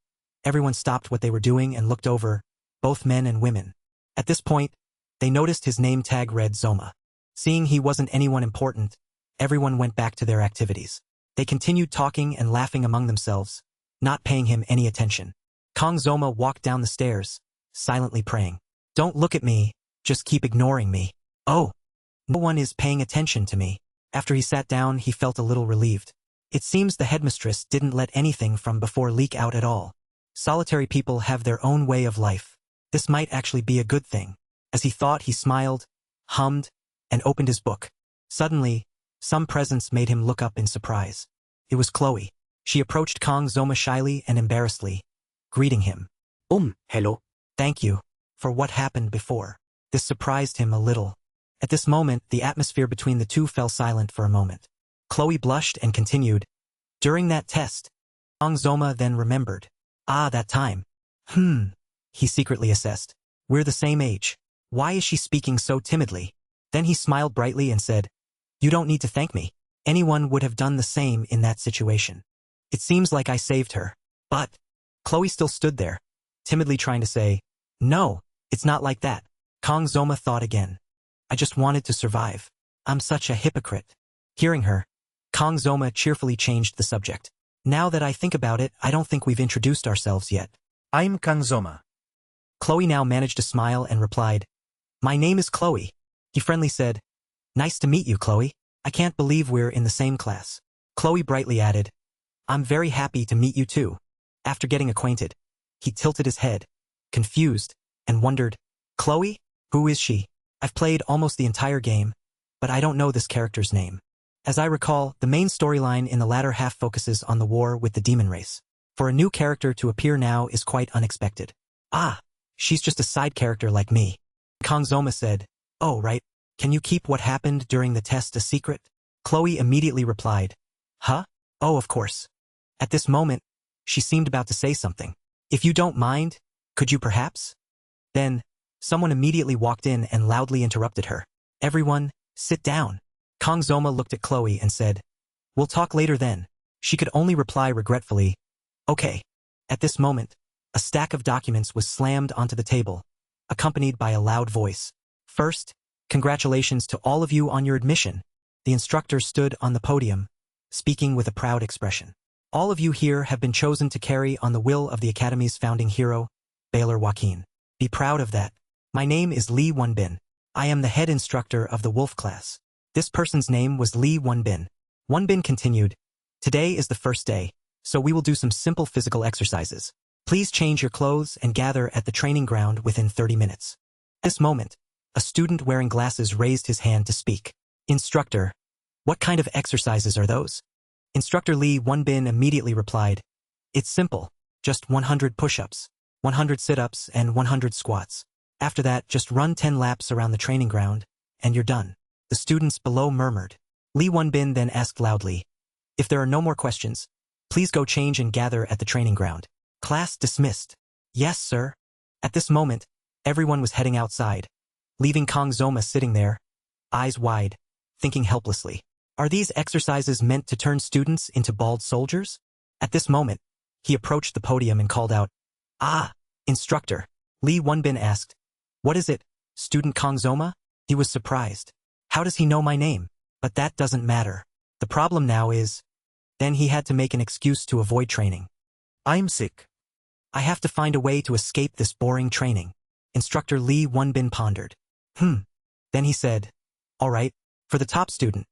everyone stopped what they were doing and looked over, both men and women. At this point, they noticed his name tag read Zoma. Seeing he wasn't anyone important, everyone went back to their activities. They continued talking and laughing among themselves, not paying him any attention. Kang Zoma walked down the stairs, silently praying. Don't look at me, just keep ignoring me. Oh, no one is paying attention to me. After he sat down, he felt a little relieved. It seems the headmistress didn't let anything from before leak out at all. Solitary people have their own way of life. This might actually be a good thing. As he thought, he smiled, hummed, and opened his book. Suddenly, some presence made him look up in surprise. It was Chloe. She approached Kang Zoma shyly and embarrassedly, greeting him. Hello. Thank you for what happened before. This surprised him a little. At this moment, the atmosphere between the two fell silent for a moment. Chloe blushed and continued. During that test, Kang Zoma then remembered. Ah, that time. He secretly assessed. We're the same age. Why is she speaking so timidly? Then he smiled brightly and said, You don't need to thank me. Anyone would have done the same in that situation. It seems like I saved her. But Chloe still stood there, timidly trying to say, No, it's not like that. Kang Zoma thought again. I just wanted to survive. I'm such a hypocrite. Hearing her, Kang Zoma cheerfully changed the subject. Now that I think about it, I don't think we've introduced ourselves yet. I'm Kang Zoma. Chloe now managed to smile and replied, My name is Chloe. He friendly said, Nice to meet you, Chloe. I can't believe we're in the same class. Chloe brightly added, I'm very happy to meet you too. After getting acquainted, he tilted his head, confused, and wondered, Chloe? Who is she? I've played almost the entire game, but I don't know this character's name. As I recall, the main storyline in the latter half focuses on the war with the demon race. For a new character to appear now is quite unexpected. Ah, she's just a side character like me. Kongzoma said, oh right, can you keep what happened during the test a secret? Chloe immediately replied, huh? Oh of course. At this moment, she seemed about to say something. If you don't mind, could you perhaps? Then, someone immediately walked in and loudly interrupted her. Everyone, sit down. Kongzoma looked at Chloe and said, we'll talk later then. She could only reply regretfully, okay. At this moment, a stack of documents was slammed onto the table, accompanied by a loud voice. First, congratulations to all of you on your admission. The instructor stood on the podium, speaking with a proud expression. All of you here have been chosen to carry on the will of the Academy's founding hero, Baylor Joaquin. Be proud of that. My name is Lee Wonbin. I am the head instructor of the Wolf class. This person's name was Lee Wonbin. Wonbin continued, today is the first day, so we will do some simple physical exercises. Please change your clothes and gather at the training ground within 30 minutes. At this moment, a student wearing glasses raised his hand to speak. Instructor, what kind of exercises are those? Instructor Lee Wonbin immediately replied, it's simple, just 100 push-ups, 100 sit-ups, and 100 squats. After that, just run 10 laps around the training ground, and you're done. The students below murmured. Lee Wonbin then asked loudly, if there are no more questions, please go change and gather at the training ground. Class dismissed. Yes, sir. At this moment, everyone was heading outside, leaving Kongzoma sitting there, eyes wide, thinking helplessly. Are these exercises meant to turn students into bald soldiers? At this moment, he approached the podium and called out, ah, instructor. Lee Wonbin asked, what is it, student Kongzoma? He was surprised. How does he know my name? But that doesn't matter. The problem now is, then he had to make an excuse to avoid training. I'm sick. I have to find a way to escape this boring training. Instructor Lee Wonbin pondered. Then he said, all right, for the top student,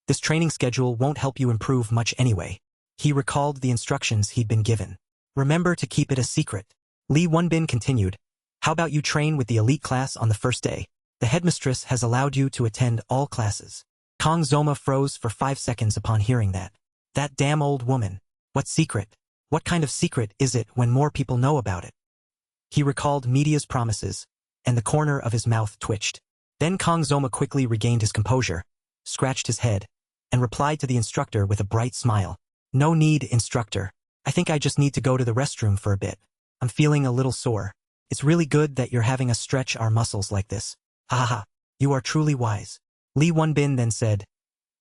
this training schedule won't help you improve much anyway. He recalled the instructions he'd been given. Remember to keep it a secret. Lee Wonbin continued, how about you train with the elite class on the first day? The headmistress has allowed you to attend all classes. Kongzoma froze for 5 seconds upon hearing that. That damn old woman. What secret? What kind of secret is it when more people know about it? He recalled media's promises, and the corner of his mouth twitched. Then Kongzoma quickly regained his composure, scratched his head, and replied to the instructor with a bright smile. No need, instructor. I think I just need to go to the restroom for a bit. I'm feeling a little sore. It's really good that you're having us stretch our muscles like this. Ha ha ha. You are truly wise. Lee Wonbin then said,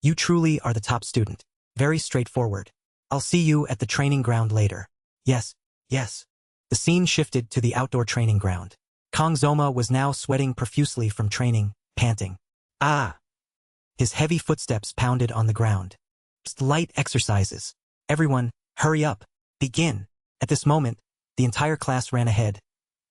you truly are the top student. Very straightforward. I'll see you at the training ground later. Yes, yes. The scene shifted to the outdoor training ground. Kongzoma was now sweating profusely from training, panting. Ah! His heavy footsteps pounded on the ground. Just light exercises. Everyone, hurry up. Begin. At this moment, the entire class ran ahead,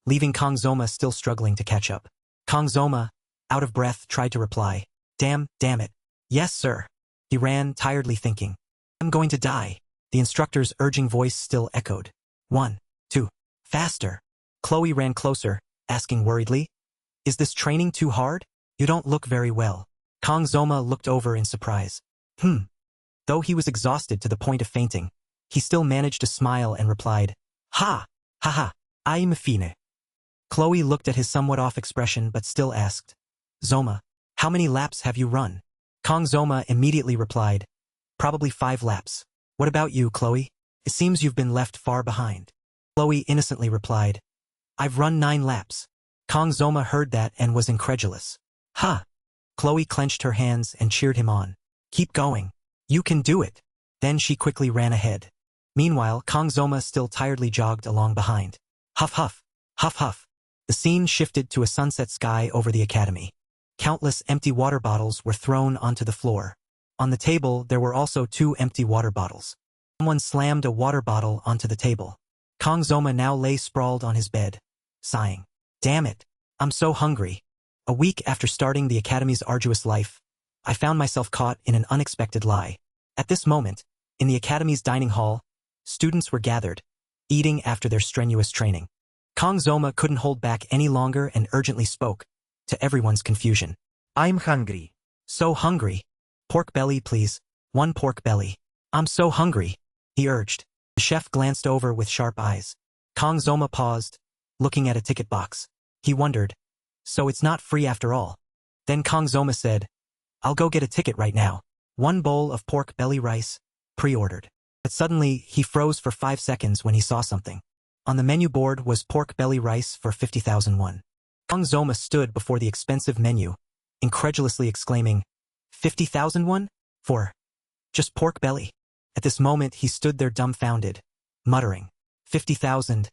leaving Kongzoma still struggling to catch up. Kongzoma, out of breath, tried to reply. Damn it. Yes, sir. He ran, tiredly thinking. I'm going to die. The instructor's urging voice still echoed. 1, 2, faster. Chloe ran closer, asking worriedly, is this training too hard? You don't look very well. Kongzoma looked over in surprise. Though he was exhausted to the point of fainting, he still managed to smile and replied, ha, I'm fine. Chloe looked at his somewhat off expression but still asked, Zoma, how many laps have you run? Kongzoma immediately replied, probably 5 laps. What about you, Chloe? It seems you've been left far behind. Chloe innocently replied, I've run 9 laps. Kongzoma heard that and was incredulous. Ha! Chloe clenched her hands and cheered him on. Keep going. You can do it. Then she quickly ran ahead. Meanwhile, Kongzoma still tiredly jogged along behind. Huff huff, huff huff. The scene shifted to a sunset sky over the academy. Countless empty water bottles were thrown onto the floor. On the table, there were also 2 empty water bottles. Someone slammed a water bottle onto the table. Kongzoma now lay sprawled on his bed, sighing. Damn it, I'm so hungry. A week after starting the academy's arduous life, I found myself caught in an unexpected lie. At this moment, in the academy's dining hall, students were gathered, eating after their strenuous training. Kong Zoma couldn't hold back any longer and urgently spoke, to everyone's confusion. I'm hungry. So hungry. Pork belly, please. 1 pork belly. I'm so hungry, he urged. The chef glanced over with sharp eyes. Kong Zoma paused, looking at a ticket box. He wondered, so it's not free after all. Then Kong Zoma said, I'll go get a ticket right now. 1 bowl of pork belly rice, pre-ordered. But suddenly, he froze for 5 seconds when he saw something. On the menu board was pork belly rice for 50,000 won. Kong Zoma stood before the expensive menu, incredulously exclaiming, 50,000 won? For just pork belly? At this moment he stood there dumbfounded, muttering, 50,000,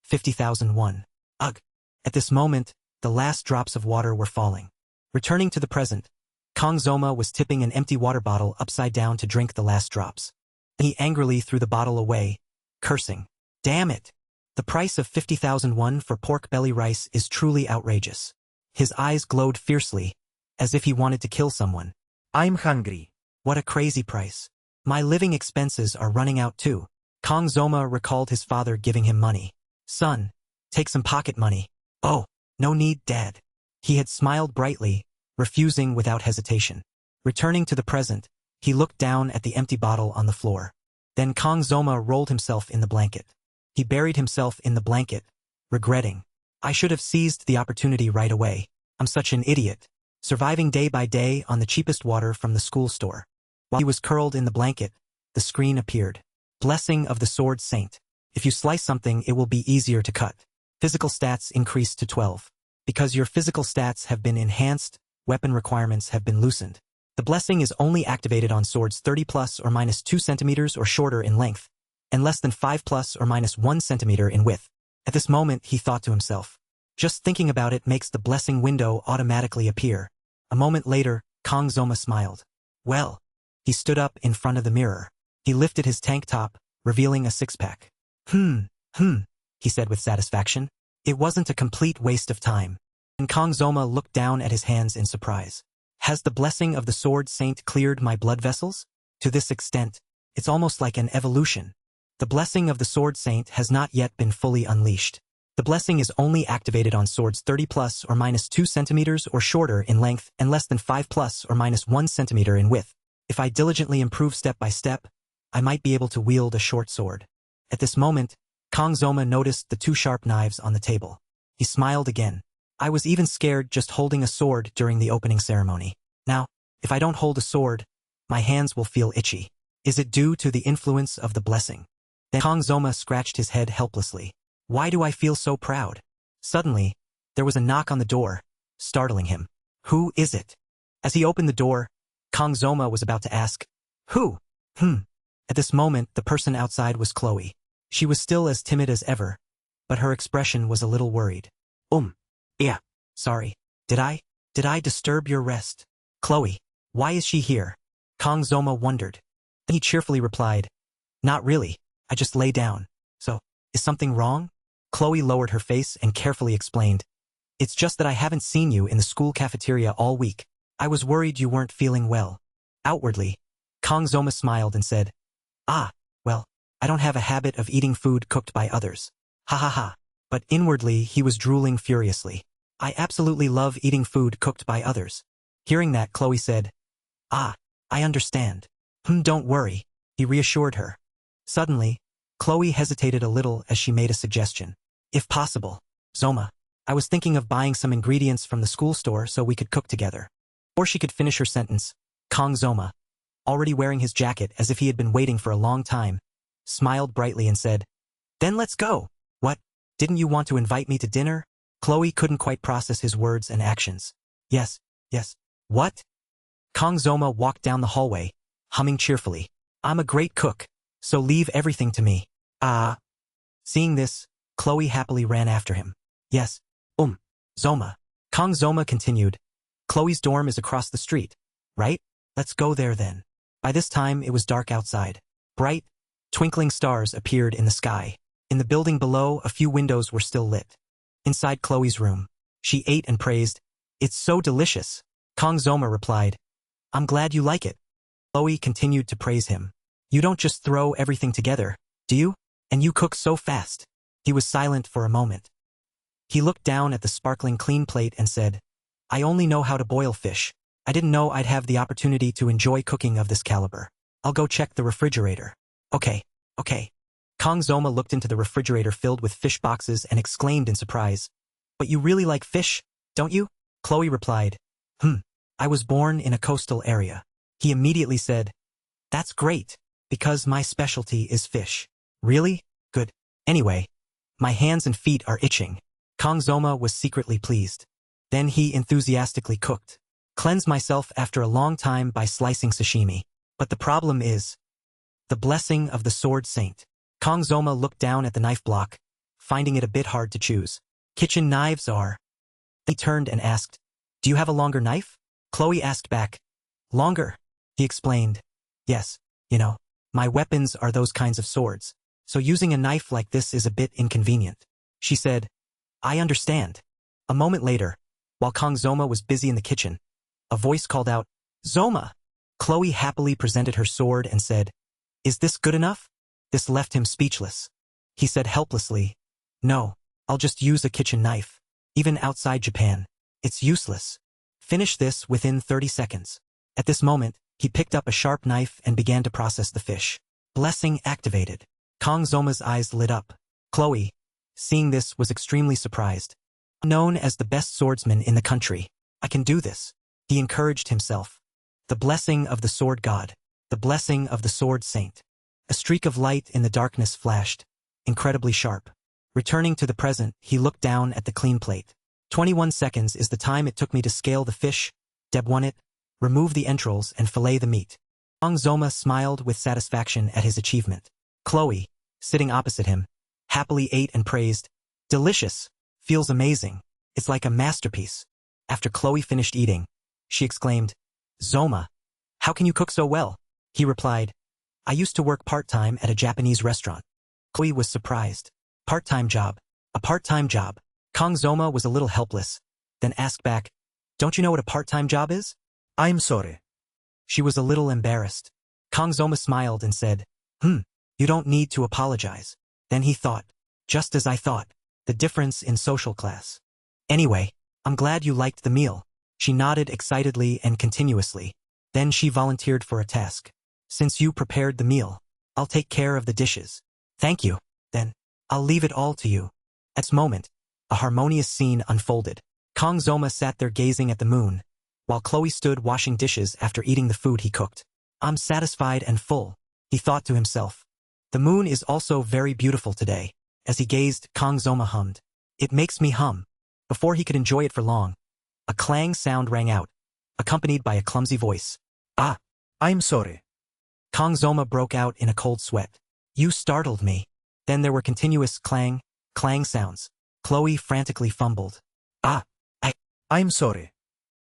50,000 won. Ugh! At this moment, the last drops of water were falling. Returning to the present, Kong Zoma was tipping an empty water bottle upside down to drink the last drops. Then he angrily threw the bottle away, cursing, damn it! The price of 50,000 won for pork belly rice is truly outrageous. His eyes glowed fiercely, as if he wanted to kill someone. I'm hungry. What a crazy price. My living expenses are running out too. Kong Zoma recalled his father giving him money. Son, take some pocket money. Oh, no need, Dad. He had smiled brightly, refusing without hesitation. Returning to the present, he looked down at the empty bottle on the floor. Then Kong Zoma rolled himself in the blanket. He buried himself in the blanket, regretting, I should have seized the opportunity right away. I'm such an idiot. Surviving day by day on the cheapest water from the school store. While he was curled in the blanket, the screen appeared. Blessing of the Sword Saint. If you slice something, it will be easier to cut. Physical stats increased to 12. Because your physical stats have been enhanced, weapon requirements have been loosened. The blessing is only activated on swords 30 plus or minus 2 centimeters or shorter in length, and less than 5 plus or minus 1 centimeter in width. At this moment, he thought to himself, just thinking about it makes the blessing window automatically appear. A moment later, Kong Zoma smiled. Well. He stood up in front of the mirror. He lifted his tank top, revealing a six-pack. He said with satisfaction. It wasn't a complete waste of time. And Kong Zoma looked down at his hands in surprise. Has the blessing of the Sword Saint cleared my blood vessels? To this extent, it's almost like an evolution. The blessing of the Sword Saint has not yet been fully unleashed. The blessing is only activated on swords 30 plus or minus 2 centimeters or shorter in length and less than 5 plus or minus 1 centimeter in width. If I diligently improve step by step, I might be able to wield a short sword. At this moment, Kong Zoma noticed the 2 sharp knives on the table. He smiled again. I was even scared just holding a sword during the opening ceremony. Now, if I don't hold a sword, my hands will feel itchy. Is it due to the influence of the blessing? Then Kong Zoma scratched his head helplessly. Why do I feel so proud? Suddenly, there was a knock on the door, startling him. Who is it? As he opened the door, Kong Zoma was about to ask, who? At this moment, the person outside was Chloe. She was still as timid as ever, but her expression was a little worried. Yeah. Sorry. Did I disturb your rest? Chloe, why is she here? Kong Zoma wondered. Then he cheerfully replied, not really, I just lay down. So, is something wrong? Chloe lowered her face and carefully explained, it's just that I haven't seen you in the school cafeteria all week. I was worried you weren't feeling well. Outwardly, Kong Zoma smiled and said, well, I don't have a habit of eating food cooked by others. Ha ha ha. But inwardly he was drooling furiously. I absolutely love eating food cooked by others. Hearing that, Chloe said, I understand. Don't worry, he reassured her. Suddenly, Chloe hesitated a little as she made a suggestion. If possible, Zoma, I was thinking of buying some ingredients from the school store so we could cook together. Before she could finish her sentence, Kong Zoma, already wearing his jacket as if he had been waiting for a long time, smiled brightly and said, then let's go. What? Didn't you want to invite me to dinner? Chloe couldn't quite process his words and actions. Yes. What? Kong Zoma walked down the hallway, humming cheerfully. I'm a great cook, so leave everything to me. Seeing this, Chloe happily ran after him. Yes. Zoma. Kong Zoma continued. Chloe's dorm is across the street, right? Let's go there then. By this time, it was dark outside. Bright, twinkling stars appeared in the sky. In the building below, a few windows were still lit. Inside Chloe's room, she ate and praised, it's so delicious. Kong Zoma replied, I'm glad you like it. Chloe continued to praise him. You don't just throw everything together, do you? And you cook so fast. He was silent for a moment. He looked down at the sparkling clean plate and said, I only know how to boil fish. I didn't know I'd have the opportunity to enjoy cooking of this caliber. I'll go check the refrigerator. Okay. Kong Zoma looked into the refrigerator filled with fish boxes and exclaimed in surprise, But you really like fish, don't you? Chloe replied, I was born in a coastal area. He immediately said, That's great, because my specialty is fish. Really? Good. Anyway, my hands and feet are itching. Kong Zoma was secretly pleased. Then he enthusiastically cooked. Cleanse myself after a long time by slicing sashimi. But the problem is the blessing of the sword saint. Kong Zoma looked down at the knife block, finding it a bit hard to choose. Kitchen knives are. He turned and asked, Do you have a longer knife? Chloe asked back, Longer? He explained, Yes, my weapons are those kinds of swords, so using a knife like this is a bit inconvenient. She said, I understand. A moment later, while Kong Zoma was busy in the kitchen, a voice called out, Zoma! Chloe happily presented her sword and said, Is this good enough? This left him speechless. He said helplessly, No, I'll just use a kitchen knife. Even outside Japan, it's useless. Finish this within 30 seconds. At this moment, he picked up a sharp knife and began to process the fish. Blessing activated. Kong Zoma's eyes lit up. Chloe, seeing this, was extremely surprised. Known as the best swordsman in the country, I can do this. He encouraged himself. The blessing of the sword god. The blessing of the sword saint. A streak of light in the darkness flashed, incredibly sharp. Returning to the present, he looked down at the clean plate. 21 seconds is the time it took me to scale the fish, debone it, remove the entrails and fillet the meat. Kong Zoma smiled with satisfaction at his achievement. Chloe, sitting opposite him, happily ate and praised, Delicious, feels amazing, it's like a masterpiece. After Chloe finished eating, she exclaimed, Zoma, how can you cook so well? He replied, I used to work part-time at a Japanese restaurant. Chloe was surprised. Part-time job. A part-time job. Kong Zoma was a little helpless, then asked back, Don't you know what a part-time job is? I'm sorry. She was a little embarrassed. Kong Zoma smiled and said, You don't need to apologize. Then he thought, just as I thought, the difference in social class. Anyway, I'm glad you liked the meal. She nodded excitedly and continuously. Then she volunteered for a task. Since you prepared the meal, I'll take care of the dishes. Thank you. Then, I'll leave it all to you. At this moment, a harmonious scene unfolded. Kong Zoma sat there gazing at the moon, while Chloe stood washing dishes after eating the food he cooked. I'm satisfied and full, he thought to himself. The moon is also very beautiful today. As he gazed, Kong Zoma hummed. It makes me hum. Before he could enjoy it for long, a clang sound rang out, accompanied by a clumsy voice. I'm sorry. Kong Zoma broke out in a cold sweat. You startled me. Then there were continuous clang sounds. Chloe frantically fumbled. I'm sorry.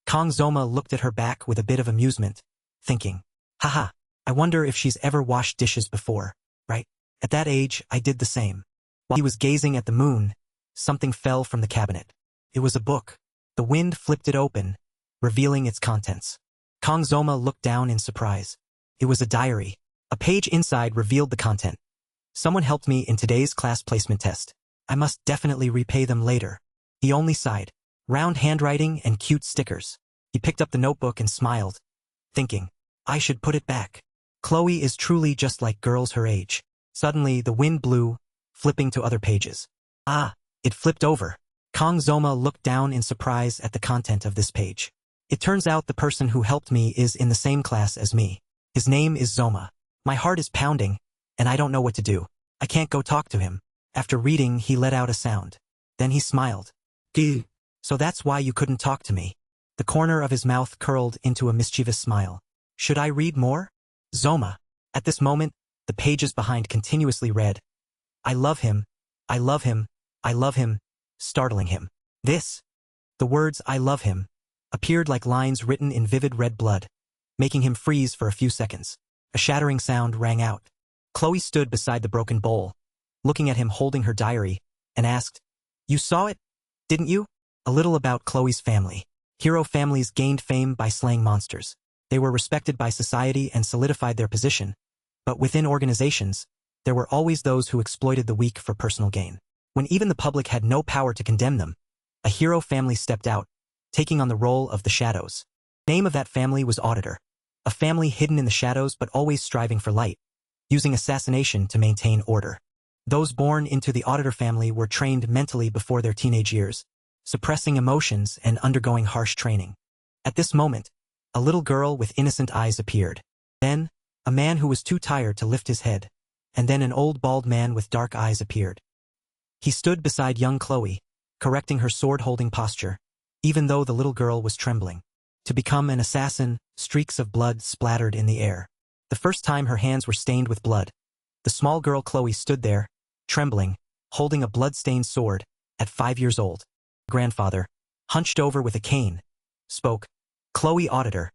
Kong Zoma looked at her back with a bit of amusement, thinking, Haha, I wonder if she's ever washed dishes before, right? At that age, I did the same. While he was gazing at the moon, something fell from the cabinet. It was a book. The wind flipped it open, revealing its contents. Kong Zoma looked down in surprise. It was a diary. A page inside revealed the content. Someone helped me in today's class placement test. I must definitely repay them later. He only sighed. Round handwriting and cute stickers. He picked up the notebook and smiled, thinking, I should put it back. Chloe is truly just like girls her age. Suddenly, the wind blew, flipping to other pages. It flipped over. Kong Zoma looked down in surprise at the content of this page. It turns out the person who helped me is in the same class as me. His name is Zoma. My heart is pounding, and I don't know what to do. I can't go talk to him. After reading, he let out a sound. Then he smiled. Gee. So that's why you couldn't talk to me. The corner of his mouth curled into a mischievous smile. Should I read more? Zoma. At this moment, the pages behind continuously read, I love him, I love him, I love him, startling him. The words I love him, appeared like lines written in vivid red blood, making him freeze for a few seconds. A shattering sound rang out. Chloe stood beside the broken bowl, looking at him holding her diary, and asked, You saw it, didn't you? A little about Chloe's family. Hero families gained fame by slaying monsters. They were respected by society and solidified their position. But within organizations, there were always those who exploited the weak for personal gain. When even the public had no power to condemn them, a hero family stepped out, taking on the role of the shadows. The name of that family was Auditor, a family hidden in the shadows but always striving for light, using assassination to maintain order. Those born into the Auditor family were trained mentally before their teenage years, suppressing emotions and undergoing harsh training. At this moment, a little girl with innocent eyes appeared. Then, a man who was too tired to lift his head, and then an old bald man with dark eyes appeared. He stood beside young Chloe, correcting her sword-holding posture, even though the little girl was trembling. To become an assassin, streaks of blood splattered in the air. The first time her hands were stained with blood, the small girl Chloe stood there, trembling, holding a blood-stained sword, at 5 years old. Grandfather, hunched over with a cane, spoke, "Chloe Auditor,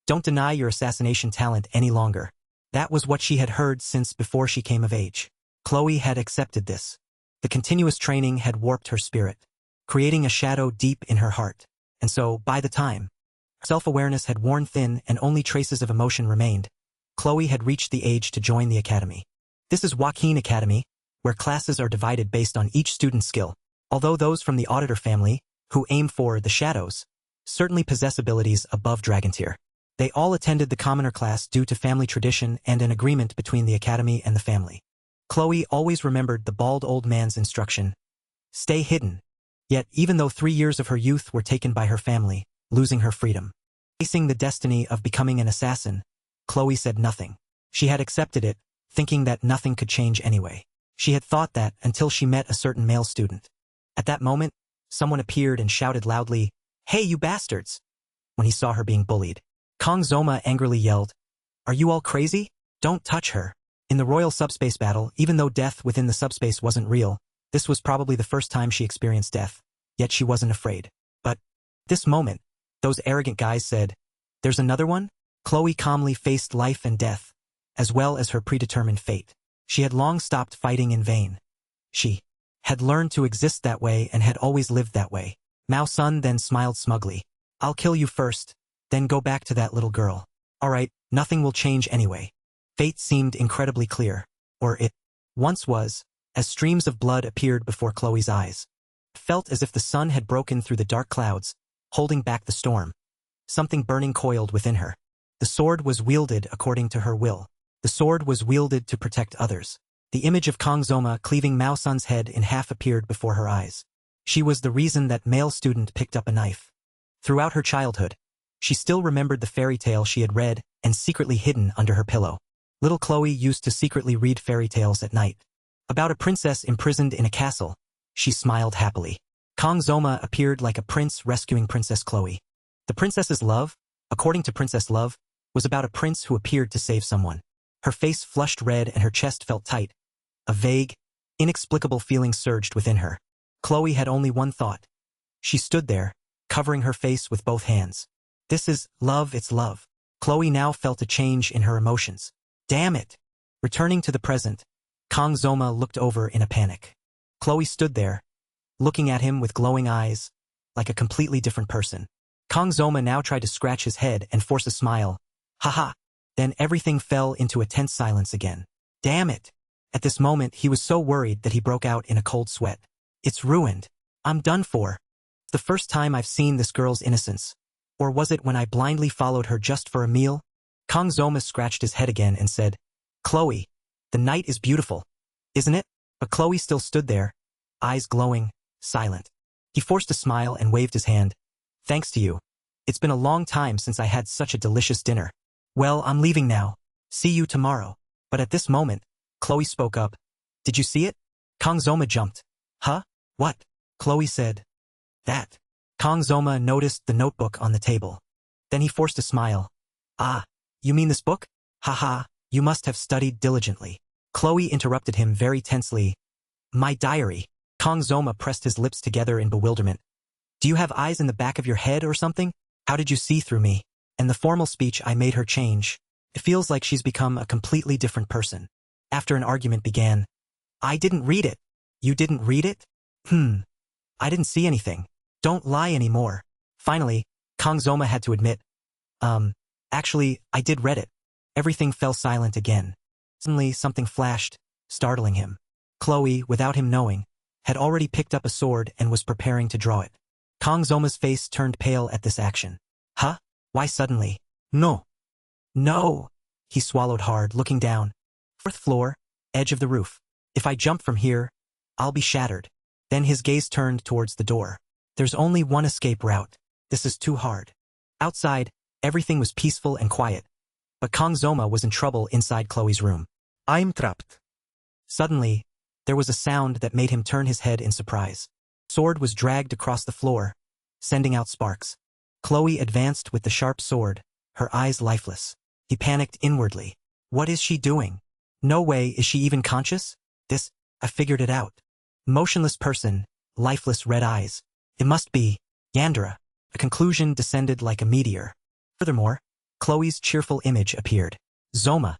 don't deny your assassination talent any longer." That was what she had heard since before she came of age. Chloe had accepted this. The continuous training had warped her spirit, creating a shadow deep in her heart. And so, by the time self-awareness had worn thin and only traces of emotion remained, Chloe had reached the age to join the academy. This is Joaquin Academy, where classes are divided based on each student's skill. Although those from the Auditor family, who aim for the shadows, certainly possess abilities above Dragon tier. They all attended the commoner class due to family tradition and an agreement between the academy and the family. Chloe always remembered the bald old man's instruction, "Stay hidden." Yet, even though 3 years of her youth were taken by her family, losing her freedom, facing the destiny of becoming an assassin, Chloe said nothing. She had accepted it, thinking that nothing could change anyway. She had thought that until she met a certain male student. At that moment, someone appeared and shouted loudly, "Hey, you bastards!" When he saw her being bullied, Kong Zoma angrily yelled, "Are you all crazy? Don't touch her." In the royal subspace battle, even though death within the subspace wasn't real, this was probably the first time she experienced death, yet she wasn't afraid. But this moment, those arrogant guys said, "There's another one?" Chloe calmly faced life and death, as well as her predetermined fate. She had long stopped fighting in vain. She had learned to exist that way and had always lived that way. Mao Sun then smiled smugly. "I'll kill you first, then go back to that little girl. Alright, nothing will change anyway." Fate seemed incredibly clear, or it once was, as streams of blood appeared before Chloe's eyes. It felt as if the sun had broken through the dark clouds, holding back the storm. Something burning coiled within her. The sword was wielded according to her will. The sword was wielded to protect others. The image of Kong Zoma cleaving Mao Sun's head in half appeared before her eyes. She was the reason that male student picked up a knife. Throughout her childhood, she still remembered the fairy tale she had read and secretly hidden under her pillow. Little Chloe used to secretly read fairy tales at night. About a princess imprisoned in a castle, she smiled happily. Kong Zoma appeared like a prince rescuing Princess Chloe. The princess's love, according to Princess Love, was about a prince who appeared to save someone. Her face flushed red and her chest felt tight. A vague, inexplicable feeling surged within her. Chloe had only one thought. She stood there, covering her face with both hands. This is love, it's love. Chloe now felt a change in her emotions. Damn it! Returning to the present, Kong Zoma looked over in a panic. Chloe stood there, looking at him with glowing eyes, like a completely different person. Kong Zoma now tried to scratch his head and force a smile. Haha! Then everything fell into a tense silence again. Damn it! At this moment he was so worried that he broke out in a cold sweat. It's ruined. I'm done for. It's the first time I've seen this girl's innocence. Or was it when I blindly followed her just for a meal? Kong Zoma scratched his head again and said, "Chloe, the night is beautiful, isn't it?" But Chloe still stood there, eyes glowing, silent. He forced a smile and waved his hand. "Thanks to you. It's been a long time since I had such a delicious dinner. Well, I'm leaving now. See you tomorrow." But at this moment, Chloe spoke up. "Did you see it?" Kong Zoma jumped. "Huh? What?" Chloe said. "That." Kong Zoma noticed the notebook on the table. Then he forced a smile. "Ah, you mean this book? Haha, you must have studied diligently." Chloe interrupted him very tensely. "My diary." Kong Zoma pressed his lips together in bewilderment. "Do you have eyes in the back of your head or something? How did you see through me?" And the formal speech I made her change. It feels like she's become a completely different person. After an argument began. "I didn't read it." "You didn't read it?" "I didn't see anything." "Don't lie anymore." Finally, Kong Zoma had to admit, Actually, I did read it." Everything fell silent again. Suddenly, something flashed, startling him. Chloe, without him knowing, had already picked up a sword and was preparing to draw it. Kang Zoma's face turned pale at this action. Huh? Why suddenly? No. No! He swallowed hard, looking down. Fourth floor, edge of the roof. If I jump from here, I'll be shattered. Then his gaze turned towards the door. There's only one escape route. This is too hard. Outside, everything was peaceful and quiet. But Kang Zoma was in trouble inside Chloe's room. I'm trapped. Suddenly, there was a sound that made him turn his head in surprise. Sword was dragged across the floor, sending out sparks. Chloe advanced with the sharp sword, her eyes lifeless. He panicked inwardly. What is she doing? No way, is she even conscious? I figured it out. Motionless person, lifeless red eyes. It must be Yandere. A conclusion descended like a meteor. Furthermore, Chloe's cheerful image appeared. Zoma.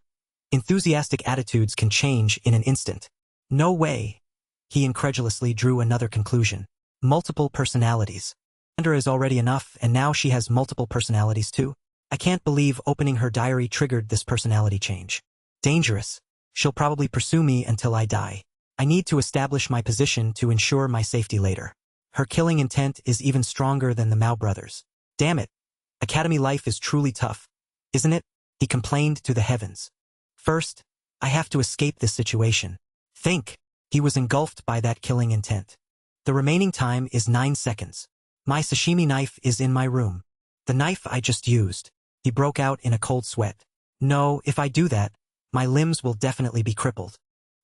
Enthusiastic attitudes can change in an instant. No way. He incredulously drew another conclusion. Multiple personalities. Yandere is already enough, and now she has multiple personalities too. I can't believe opening her diary triggered this personality change. Dangerous. She'll probably pursue me until I die. I need to establish my position to ensure my safety later. Her killing intent is even stronger than the Mao brothers. Damn it. Academy life is truly tough. Isn't it? He complained to the heavens. First, I have to escape this situation. Think. He was engulfed by that killing intent. The remaining time is 9 seconds. My sashimi knife is in my room. The knife I just used. He broke out in a cold sweat. No, if I do that, my limbs will definitely be crippled.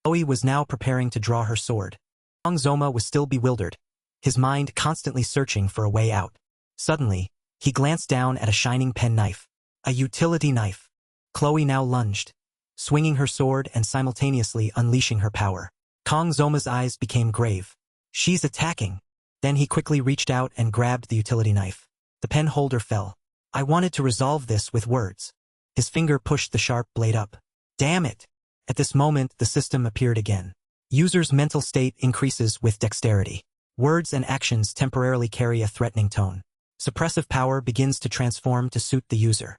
Chloe was now preparing to draw her sword. Kang Zoma was still bewildered, his mind constantly searching for a way out. Suddenly, he glanced down at a shining penknife. A utility knife. Chloe now lunged, swinging her sword and simultaneously unleashing her power. Kang Zoma's eyes became grave. She's attacking. Then he quickly reached out and grabbed the utility knife. The pen holder fell. I wanted to resolve this with words. His finger pushed the sharp blade up. Damn it! At this moment, the system appeared again. User's mental state increases with dexterity. Words and actions temporarily carry a threatening tone. Suppressive power begins to transform to suit the user.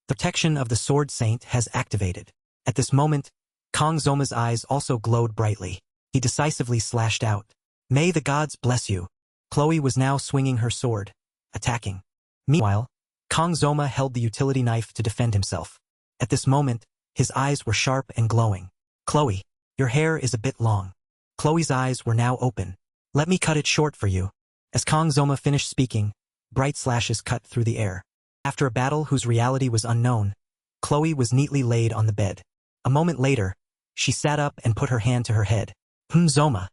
The protection of the Sword Saint has activated. At this moment, Kang Zoma's eyes also glowed brightly. He decisively slashed out. May the gods bless you. Chloe was now swinging her sword, attacking. Meanwhile, Kang Zoma held the utility knife to defend himself. At this moment, his eyes were sharp and glowing. Chloe, your hair is a bit long. Chloe's eyes were now open. Let me cut it short for you. As Kang Zoma finished speaking, bright slashes cut through the air. After a battle whose reality was unknown, Chloe was neatly laid on the bed. A moment later, she sat up and put her hand to her head. Zoma.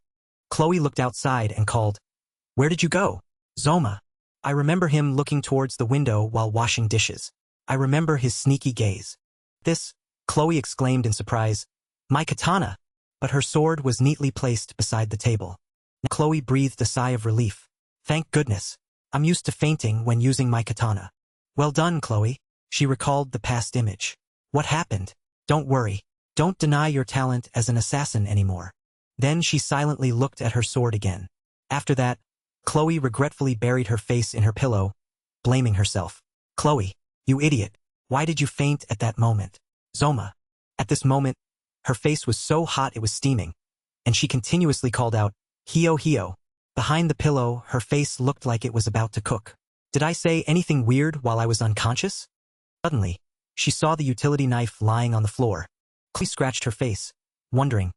Chloe looked outside and called. Where did you go? Zoma. I remember him looking towards the window while washing dishes. I remember his sneaky gaze. This, Chloe exclaimed in surprise. My katana! But her sword was neatly placed beside the table. Chloe breathed a sigh of relief. Thank goodness. I'm used to fainting when using my katana. Well done, Chloe. She recalled the past image. What happened? Don't worry. Don't deny your talent as an assassin anymore. Then she silently looked at her sword again. After that, Chloe regretfully buried her face in her pillow, blaming herself. Chloe, you idiot. Why did you faint at that moment? Zoma. At this moment, her face was so hot it was steaming, and she continuously called out, Hio Hio. Behind the pillow, her face looked like it was about to cook. Did I say anything weird while I was unconscious? Suddenly, she saw the utility knife lying on the floor. Chloe scratched her face, wondering,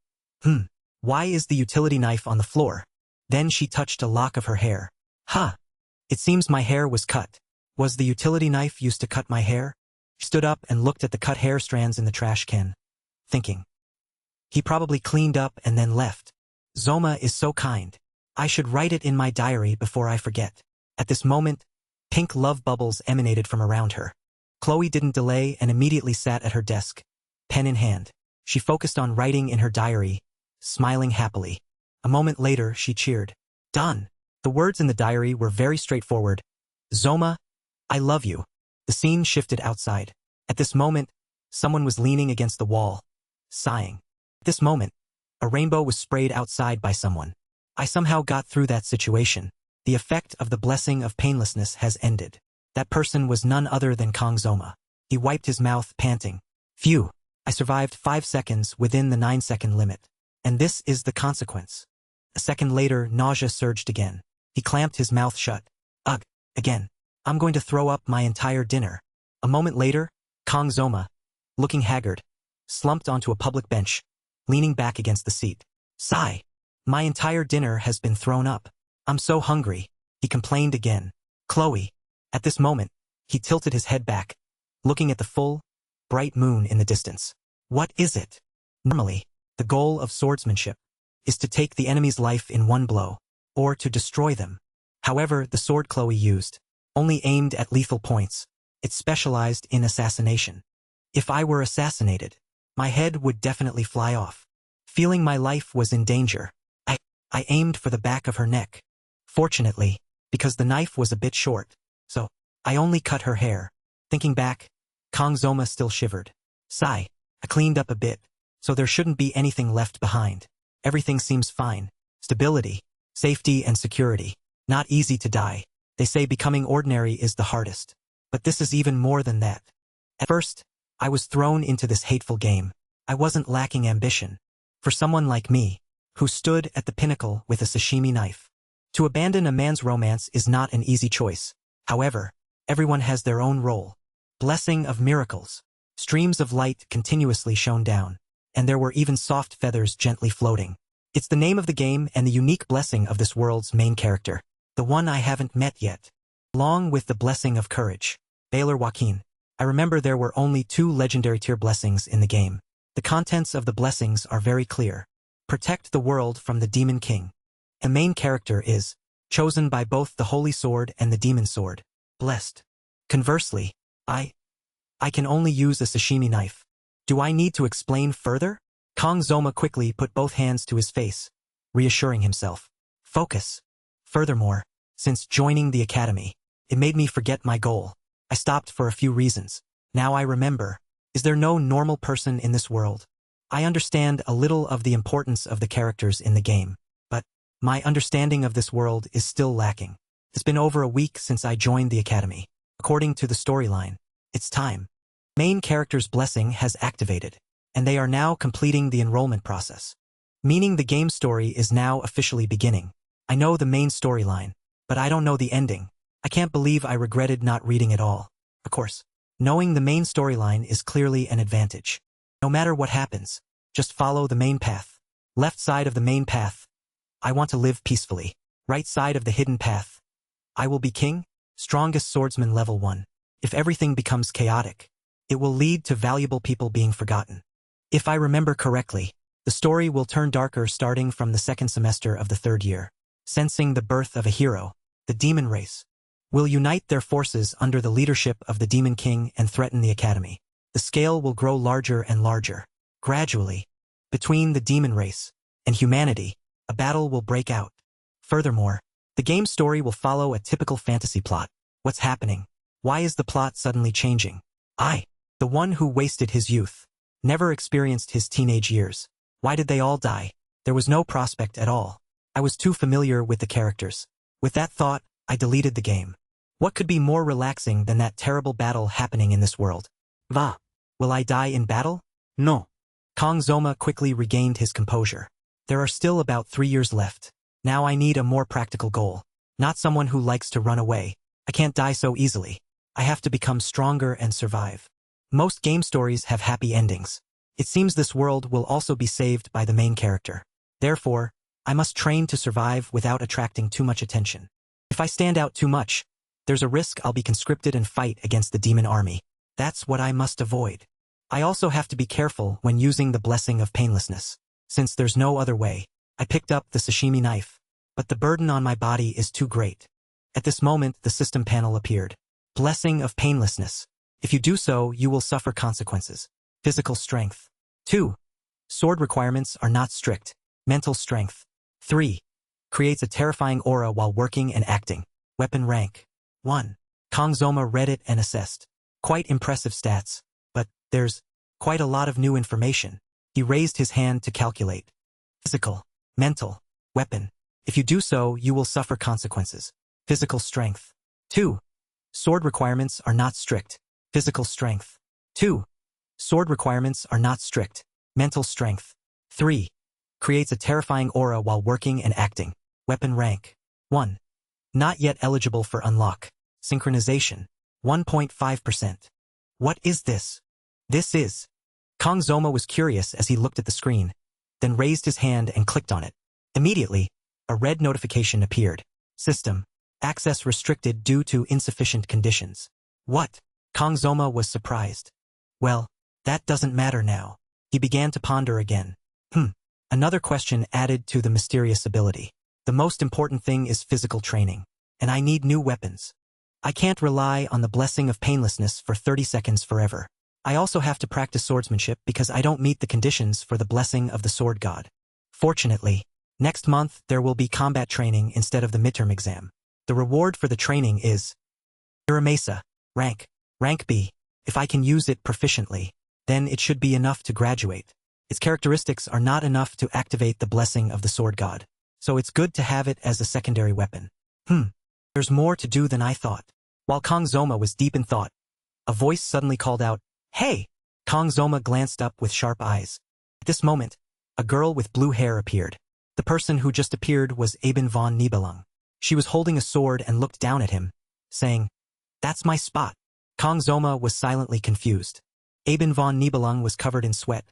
why is the utility knife on the floor? Then she touched a lock of her hair. It seems my hair was cut. Was the utility knife used to cut my hair? She stood up and looked at the cut hair strands in the trash can, thinking. He probably cleaned up and then left. Zoma is so kind. I should write it in my diary before I forget. At this moment, pink love bubbles emanated from around her. Chloe didn't delay and immediately sat at her desk, pen in hand. She focused on writing in her diary, smiling happily. A moment later, she cheered. Done. The words in the diary were very straightforward. Zoma, I love you. The scene shifted outside. At this moment, someone was leaning against the wall, sighing. At this moment, a rainbow was sprayed outside by someone. I somehow got through that situation. The effect of the blessing of painlessness has ended. That person was none other than Kang Zoma. He wiped his mouth, panting. Phew. I survived 5 seconds within the 9-second limit. And this is the consequence. A second later, nausea surged again. He clamped his mouth shut. Ugh, again. I'm going to throw up my entire dinner. A moment later, Kang Zoma, looking haggard, slumped onto a public bench, leaning back against the seat. Sigh. My entire dinner has been thrown up. I'm so hungry, he complained again. Chloe. At this moment, he tilted his head back, looking at the full, bright moon in the distance. What is it? Normally, the goal of swordsmanship is to take the enemy's life in one blow, or to destroy them. However, the sword Chloe used only aimed at lethal points. It specialized in assassination. If I were assassinated, my head would definitely fly off. Feeling my life was in danger, I aimed for the back of her neck. Fortunately, because the knife was a bit short, so I only cut her hair. Thinking back, Kang Zoma still shivered. Sigh. I cleaned up a bit, so there shouldn't be anything left behind. Everything seems fine. Stability, safety and security. Not easy to die. They say becoming ordinary is the hardest. But this is even more than that. At first, I was thrown into this hateful game. I wasn't lacking ambition. For someone like me, who stood at the pinnacle with a sashimi knife. To abandon a man's romance is not an easy choice. However, everyone has their own role. Blessing of miracles. Streams of light continuously shone down, and there were even soft feathers gently floating. It's the name of the game and the unique blessing of this world's main character. The one I haven't met yet. Along with the blessing of courage. Baylor Joaquin. I remember there were only 2 legendary tier blessings in the game. The contents of the blessings are very clear. Protect the world from the Demon King. The main character is chosen by both the Holy Sword and the Demon Sword. Blessed. Conversely, I can only use a sashimi knife. Do I need to explain further? Kang Zoma quickly put both hands to his face, reassuring himself. Focus. Furthermore, since joining the academy, it made me forget my goal. I stopped for a few reasons. Now I remember. Is there no normal person in this world? I understand a little of the importance of the characters in the game, but my understanding of this world is still lacking. It's been over a week since I joined the academy. According to the storyline, it's time. Main character's blessing has activated, and they are now completing the enrollment process. Meaning the game story is now officially beginning. I know the main storyline, but I don't know the ending. I can't believe I regretted not reading it all. Of course, knowing the main storyline is clearly an advantage. No matter what happens, just follow the main path. Left side of the main path. I want to live peacefully. Right side of the hidden path. I will be king, strongest swordsman level 1. If everything becomes chaotic, it will lead to valuable people being forgotten. If I remember correctly, the story will turn darker starting from the 2nd semester of the 3rd year. Sensing the birth of a hero, the demon race will unite their forces under the leadership of the Demon King and threaten the academy. The scale will grow larger and larger. Gradually, between the demon race and humanity, a battle will break out. Furthermore, the game story will follow a typical fantasy plot. What's happening? Why is the plot suddenly changing? I, the one who wasted his youth, never experienced his teenage years. Why did they all die? There was no prospect at all. I was too familiar with the characters. With that thought, I deleted the game. What could be more relaxing than that terrible battle happening in this world? Va. Will I die in battle? No. Kang Zoma quickly regained his composure. There are still about 3 years left. Now I need a more practical goal. Not someone who likes to run away. I can't die so easily. I have to become stronger and survive. Most game stories have happy endings. It seems this world will also be saved by the main character. Therefore, I must train to survive without attracting too much attention. If I stand out too much, there's a risk I'll be conscripted and fight against the demon army. That's what I must avoid. I also have to be careful when using the blessing of painlessness. Since there's no other way, I picked up the sashimi knife. But the burden on my body is too great. At this moment, the system panel appeared. Blessing of painlessness. If you do so, you will suffer consequences. Physical strength. 2. Sword requirements are not strict. Mental strength. 3. Creates a terrifying aura while working and acting. Weapon rank. 1. Kang Zoma read it and assessed. Quite impressive stats. But there's quite a lot of new information. He raised his hand to calculate. Physical. Mental. Weapon. If you do so, you will suffer consequences. Physical strength. 2. Sword requirements are not strict. Physical strength. 2. Sword requirements are not strict. Mental strength. 3. Creates a terrifying aura while working and acting. Weapon rank. 1. Not yet eligible for unlock. Synchronization. 1.5%. What is this? This is. Kong Zoma was curious as he looked at the screen, then raised his hand and clicked on it. Immediately, a red notification appeared. System. Access restricted due to insufficient conditions. What? Kong Zoma was surprised. Well, that doesn't matter now. He began to ponder again. Another question added to the mysterious ability. The most important thing is physical training, and I need new weapons. I can't rely on the blessing of painlessness for 30 seconds forever. I also have to practice swordsmanship because I don't meet the conditions for the blessing of the sword god. Fortunately, next month there will be combat training instead of the midterm exam. The reward for the training is Iramesa, rank B. If I can use it proficiently, then it should be enough to graduate. Its characteristics are not enough to activate the blessing of the sword god, so it's good to have it as a secondary weapon. There's more to do than I thought. While Kong Zoma was deep in thought, a voice suddenly called out, "Hey!" Kong Zoma glanced up with sharp eyes. At this moment, a girl with blue hair appeared. The person who just appeared was Aben von Nibelung. She was holding a sword and looked down at him, saying, "That's my spot." Kong Zoma was silently confused. Aben von Nibelung was covered in sweat,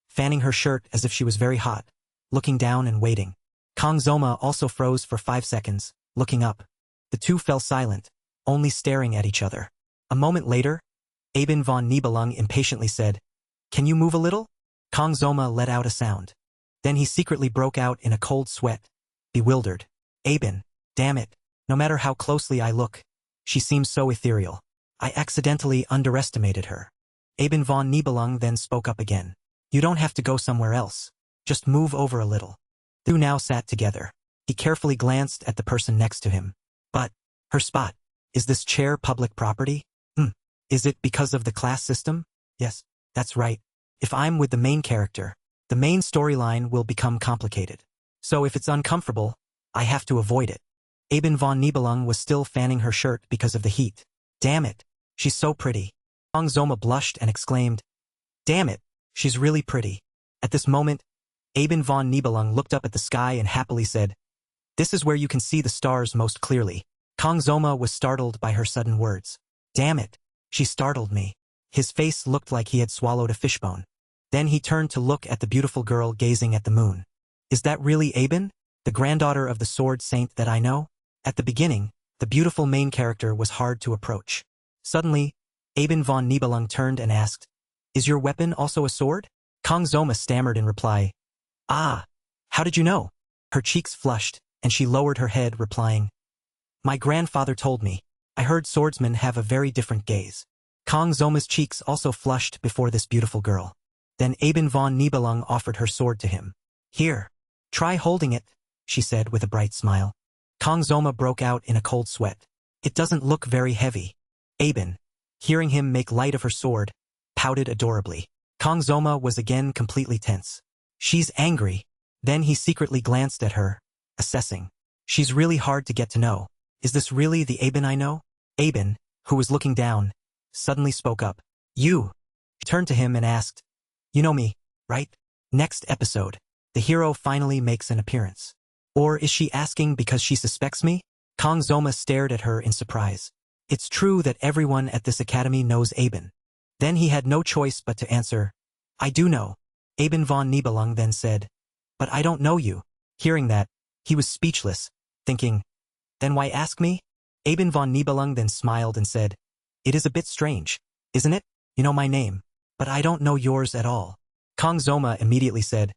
fanning her shirt as if she was very hot, looking down and waiting. Kong Zoma also froze for 5 seconds, looking up. The two fell silent, only staring at each other. A moment later, Aben von Nibelung impatiently said, "Can you move a little?" Kong Zoma let out a sound. Then he secretly broke out in a cold sweat, bewildered. "Aben, damn it, no matter how closely I look, she seems so ethereal. I accidentally underestimated her." Aben von Nibelung then spoke up again. "You don't have to go somewhere else. Just move over a little." The two now sat together. He carefully glanced at the person next to him. "But, her spot. Is this chair public property? Is it because of the class system? Yes, that's right. If I'm with the main character, the main storyline will become complicated. So if it's uncomfortable, I have to avoid it." Aben von Nibelung was still fanning her shirt because of the heat. "Damn it, she's so pretty." Kong Zoma blushed and exclaimed, "Damn it, she's really pretty." At this moment, Aben von Nibelung looked up at the sky and happily said, "This is where you can see the stars most clearly." Kong Zoma was startled by her sudden words. "Damn it, she startled me." His face looked like he had swallowed a fishbone. Then he turned to look at the beautiful girl gazing at the moon. "Is that really Aben, the granddaughter of the sword saint that I know?" At the beginning, the beautiful main character was hard to approach. Suddenly, Aben von Nibelung turned and asked, "Is your weapon also a sword?" Kong Zoma stammered in reply, "Ah, how did you know?" Her cheeks flushed, and she lowered her head, replying, "My grandfather told me. I heard swordsmen have a very different gaze." Kong Zoma's cheeks also flushed before this beautiful girl. Then Aben von Nibelung offered her sword to him. "Here, try holding it," she said with a bright smile. Kong Zoma broke out in a cold sweat. "It doesn't look very heavy." Aben, hearing him make light of her sword, pouted adorably. Kong Zoma was again completely tense. "She's angry." Then he secretly glanced at her, assessing. "She's really hard to get to know. Is this really the Aben I know?" Aben, who was looking down, suddenly spoke up. "You." She turned to him and asked, "You know me, right?" Next episode, the hero finally makes an appearance. Or is she asking because she suspects me? Kong Zoma stared at her in surprise. It's true that everyone at this academy knows Aben. Then he had no choice but to answer, "I do know." Aben von Nibelung then said, "But I don't know you." Hearing that, he was speechless, thinking, "Then why ask me?" Aben von Nibelung then smiled and said, "It is a bit strange, isn't it? You know my name, but I don't know yours at all." Kong Zoma immediately said,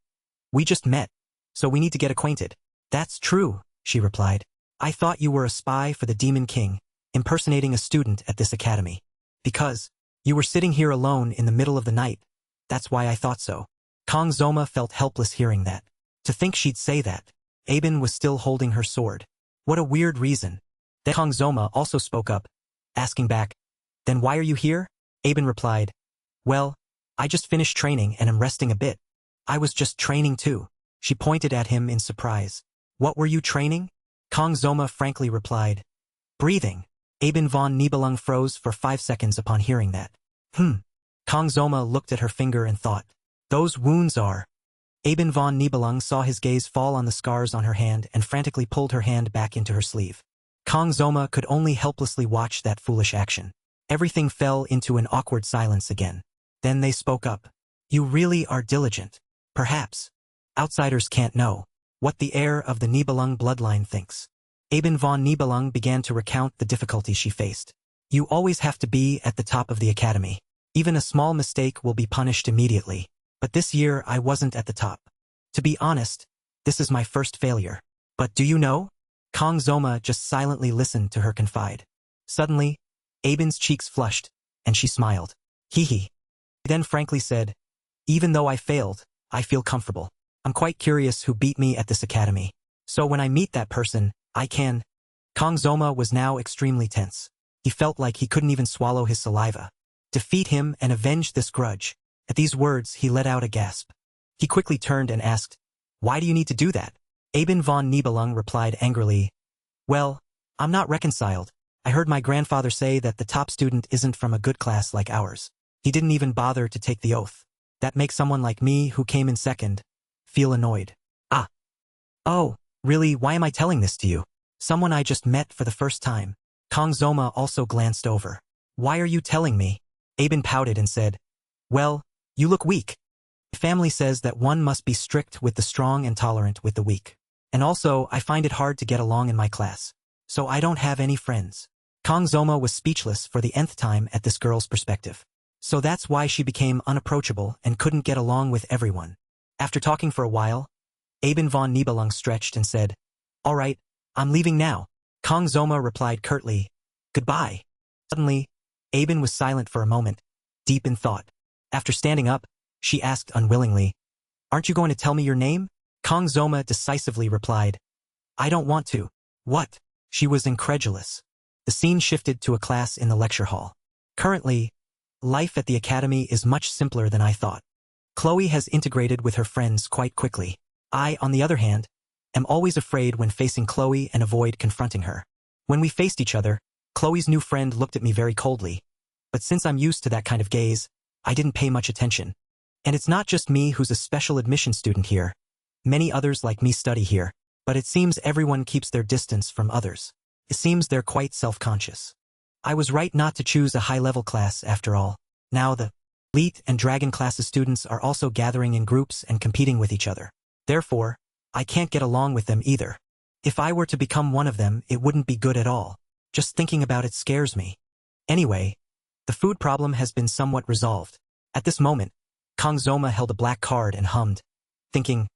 "We just met, so we need to get acquainted." "That's true," she replied. "I thought you were a spy for the Demon King, impersonating a student at this academy. Because you were sitting here alone in the middle of the night, that's why I thought so." Kong Zoma felt helpless hearing that. To think she'd say that. Aben was still holding her sword. What a weird reason. Then Kong Zoma also spoke up, asking back, "Then why are you here?" Aben replied, "Well, I just finished training and am resting a bit." "I was just training too." She pointed at him in surprise. "What were you training?" Kong Zoma frankly replied, "Breathing." Aben von Nibelung froze for 5 seconds upon hearing that. Kong Zoma looked at her finger and thought, "Those wounds are..." Aben von Nibelung saw his gaze fall on the scars on her hand and frantically pulled her hand back into her sleeve. Kong Zoma could only helplessly watch that foolish action. Everything fell into an awkward silence again. Then they spoke up. You really are diligent. Perhaps. Outsiders can't know what the heir of the Nibelung bloodline thinks. Aben von Nibelung began to recount the difficulties she faced. You always have to be at the top of the academy. Even a small mistake will be punished immediately. But this year I wasn't at the top. To be honest, this is my first failure. But do you know? Kong Zoma just silently listened to her confide. Suddenly, Aben's cheeks flushed, and she smiled. Hee. He then frankly said, even though I failed, I feel comfortable. I'm quite curious who beat me at this academy. So when I meet that person, I can. Kong Zoma was now extremely tense. He felt like he couldn't even swallow his saliva. Defeat him and avenge this grudge. At these words, he let out a gasp. He quickly turned and asked, why do you need to do that? Aben von Nibelung replied angrily, well, I'm not reconciled. I heard my grandfather say that the top student isn't from a good class like ours. He didn't even bother to take the oath. That makes someone like me, who came in second, feel annoyed. Ah. Oh, really, why am I telling this to you? Someone I just met for the first time. Kong Zoma also glanced over. Why are you telling me? Aben pouted and said, well, you look weak. Family says that one must be strict with the strong and tolerant with the weak. And also, I find it hard to get along in my class. So I don't have any friends. Kong Zoma was speechless for the nth time at this girl's perspective. So that's why she became unapproachable and couldn't get along with everyone. After talking for a while, Aben von Nibelung stretched and said, all right, I'm leaving now. Kong Zoma replied curtly, goodbye. Suddenly, Aben was silent for a moment, deep in thought. After standing up, she asked unwillingly, aren't you going to tell me your name? Kong Zoma decisively replied, I don't want to. What? She was incredulous. The scene shifted to a class in the lecture hall. Currently, life at the academy is much simpler than I thought. Chloe has integrated with her friends quite quickly. I, on the other hand, am always afraid when facing Chloe and avoid confronting her. When we faced each other, Chloe's new friend looked at me very coldly. But since I'm used to that kind of gaze, I didn't pay much attention. And it's not just me who's a special admission student here. Many others like me study here, but it seems everyone keeps their distance from others. It seems they're quite self-conscious. I was right not to choose a high-level class after all. Now the elite and dragon classes students are also gathering in groups and competing with each other. Therefore, I can't get along with them either. If I were to become one of them, it wouldn't be good at all. Just thinking about it scares me. Anyway, the food problem has been somewhat resolved. At this moment, Kong Zoma held a black card and hummed, thinking,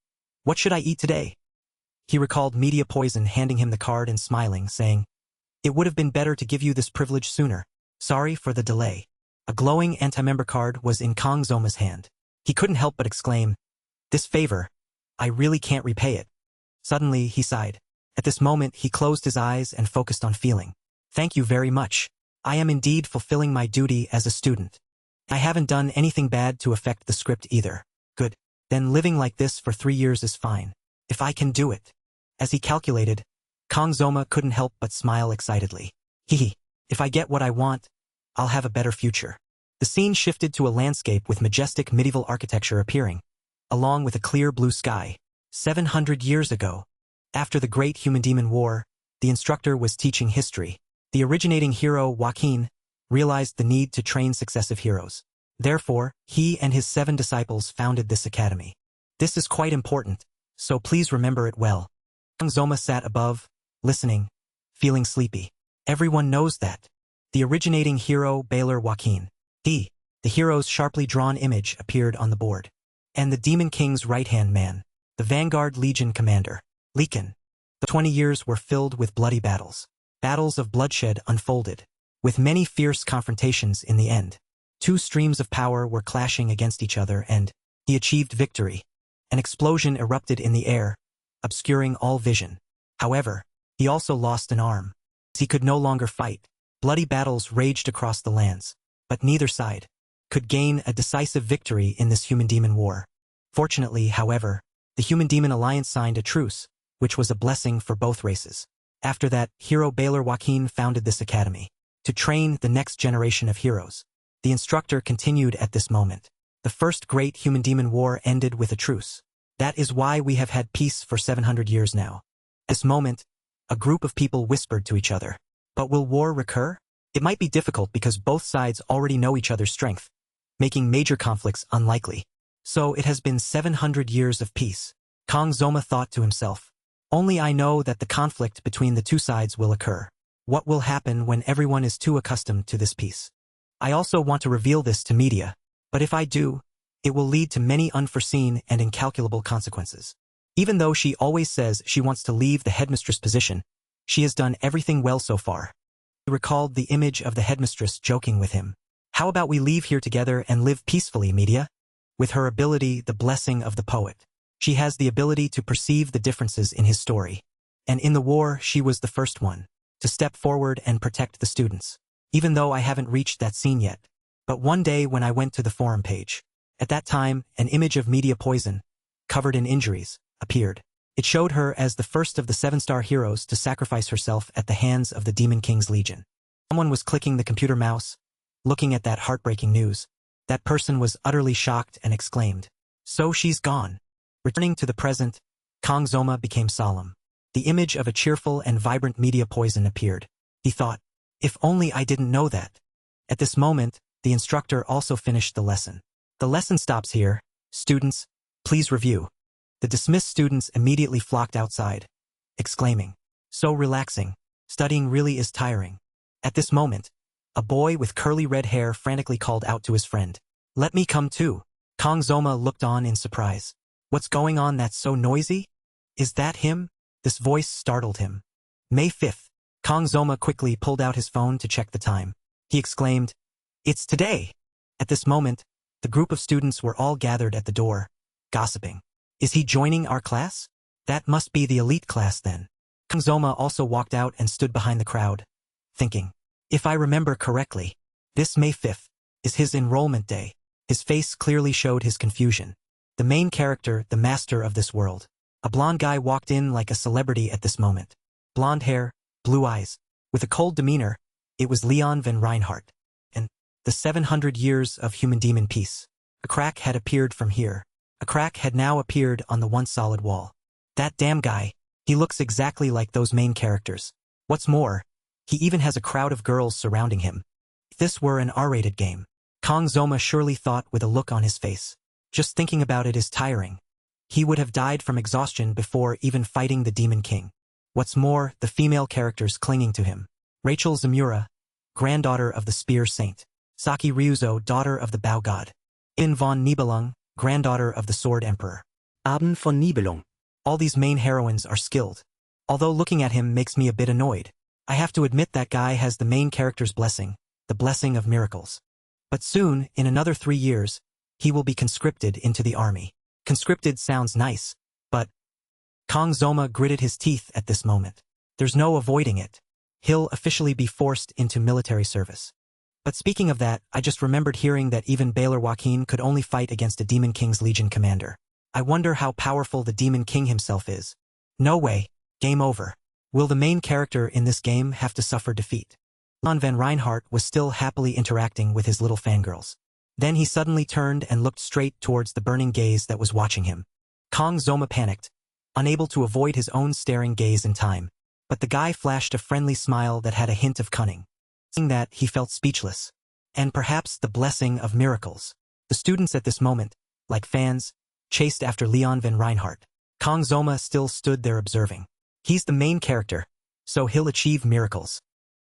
what should I eat today? He recalled media poison handing him the card and smiling, saying, it would have been better to give you this privilege sooner. Sorry for the delay. A glowing anti-member card was in Kong Zoma's hand. He couldn't help but exclaim, this favor, I really can't repay it. Suddenly, he sighed. At this moment, he closed his eyes and focused on feeling. Thank you very much. I am indeed fulfilling my duty as a student. I haven't done anything bad to affect the script either. Good. Then living like this for 3 years is fine. If I can do it. As he calculated, Kong Zoma couldn't help but smile excitedly. Hee. If I get what I want, I'll have a better future. The scene shifted to a landscape with majestic medieval architecture appearing, along with a clear blue sky. 700 years ago, after the Great Human-Demon War, the instructor was teaching history. The originating hero, Joaquin, realized the need to train successive heroes. Therefore, he and his 7 disciples founded this academy. This is quite important, so please remember it well. Kong Zoma sat above, listening, feeling sleepy. Everyone knows that. The originating hero, Baylor Joaquin. The hero's sharply drawn image appeared on the board. And the Demon King's right-hand man, the Vanguard Legion commander, Lekin. The 20 years were filled with bloody battles. Battles of bloodshed unfolded, with many fierce confrontations in the end. 2 streams of power were clashing against each other and he achieved victory. An explosion erupted in the air, obscuring all vision. However, he also lost an arm. He could no longer fight. Bloody battles raged across the lands, but neither side could gain a decisive victory in this human-demon war. Fortunately, however, the Human-Demon Alliance signed a truce, which was a blessing for both races. After that, hero Baylor Joaquin founded this academy to train the next generation of heroes. The instructor continued at this moment. The first great human-demon war ended with a truce. That is why we have had peace for 700 years now. At this moment, a group of people whispered to each other. But will war recur? It might be difficult because both sides already know each other's strength, making major conflicts unlikely. So it has been 700 years of peace. Kang Zoma thought to himself. Only I know that the conflict between the two sides will occur. What will happen when everyone is too accustomed to this peace? I also want to reveal this to media, but if I do, it will lead to many unforeseen and incalculable consequences. Even though she always says she wants to leave the headmistress position, she has done everything well so far. He recalled the image of the headmistress joking with him. How about we leave here together and live peacefully, media? With her ability, the blessing of the poet. She has the ability to perceive the differences in his story. And in the war, she was the first one to step forward and protect the students. Even though I haven't reached that scene yet. But one day when I went to the forum page, at that time, an image of media poison, covered in injuries, appeared. It showed her as the first of the 7-star heroes to sacrifice herself at the hands of the Demon King's Legion. Someone was clicking the computer mouse, looking at that heartbreaking news. That person was utterly shocked and exclaimed, "So she's gone." Returning to the present, Kang Zoma became solemn. The image of a cheerful and vibrant media poison appeared. He thought, if only I didn't know that. At this moment, the instructor also finished the lesson. The lesson stops here. Students, please review. The dismissed students immediately flocked outside, exclaiming, "So relaxing. Studying really is tiring." At this moment, a boy with curly red hair frantically called out to his friend, "Let me come too." Kang Zoma looked on in surprise. "What's going on that's so noisy? Is that him?" This voice startled him. May 5th. Kang Zoma quickly pulled out his phone to check the time. He exclaimed, "It's today!" At this moment, the group of students were all gathered at the door, gossiping. "Is he joining our class? That must be the elite class then." Kang Zoma also walked out and stood behind the crowd, thinking, if I remember correctly, this May 5th is his enrollment day. His face clearly showed his confusion. The main character, the master of this world. A blonde guy walked in like a celebrity at this moment. Blonde hair, blue eyes. With a cold demeanor, it was Leon van Reinhardt. And the 700 years of human demon peace. A crack had appeared from here. A crack had now appeared on the once solid wall. That damn guy, he looks exactly like those main characters. What's more, he even has a crowd of girls surrounding him. If this were an R-rated game, Kang Zoma surely thought with a look on his face. Just thinking about it is tiring. He would have died from exhaustion before even fighting the Demon King. What's more, the female characters clinging to him. Rachel Zamura, granddaughter of the Spear Saint. Saki Ryuzo, daughter of the Bow God. In von Nibelung, granddaughter of the Sword Emperor. Abend von Nibelung. All these main heroines are skilled. Although looking at him makes me a bit annoyed. I have to admit that guy has the main character's blessing, the blessing of miracles. But soon, in another 3 years, he will be conscripted into the army. Conscripted sounds nice, but Kang Zoma gritted his teeth at this moment. There's no avoiding it. He'll officially be forced into military service. But speaking of that, I just remembered hearing that even Baylor Joaquin could only fight against a Demon King's Legion commander. I wonder how powerful the Demon King himself is. No way. Game over. Will the main character in this game have to suffer defeat? Leon van Reinhardt was still happily interacting with his little fangirls. Then he suddenly turned and looked straight towards the burning gaze that was watching him. Kang Zoma panicked, unable to avoid his own staring gaze in time. But the guy flashed a friendly smile that had a hint of cunning. Seeing that, he felt speechless. And perhaps the blessing of miracles. The students at this moment, like fans, chased after Leon van Reinhardt. Kang Zoma still stood there observing. He's the main character, so he'll achieve miracles.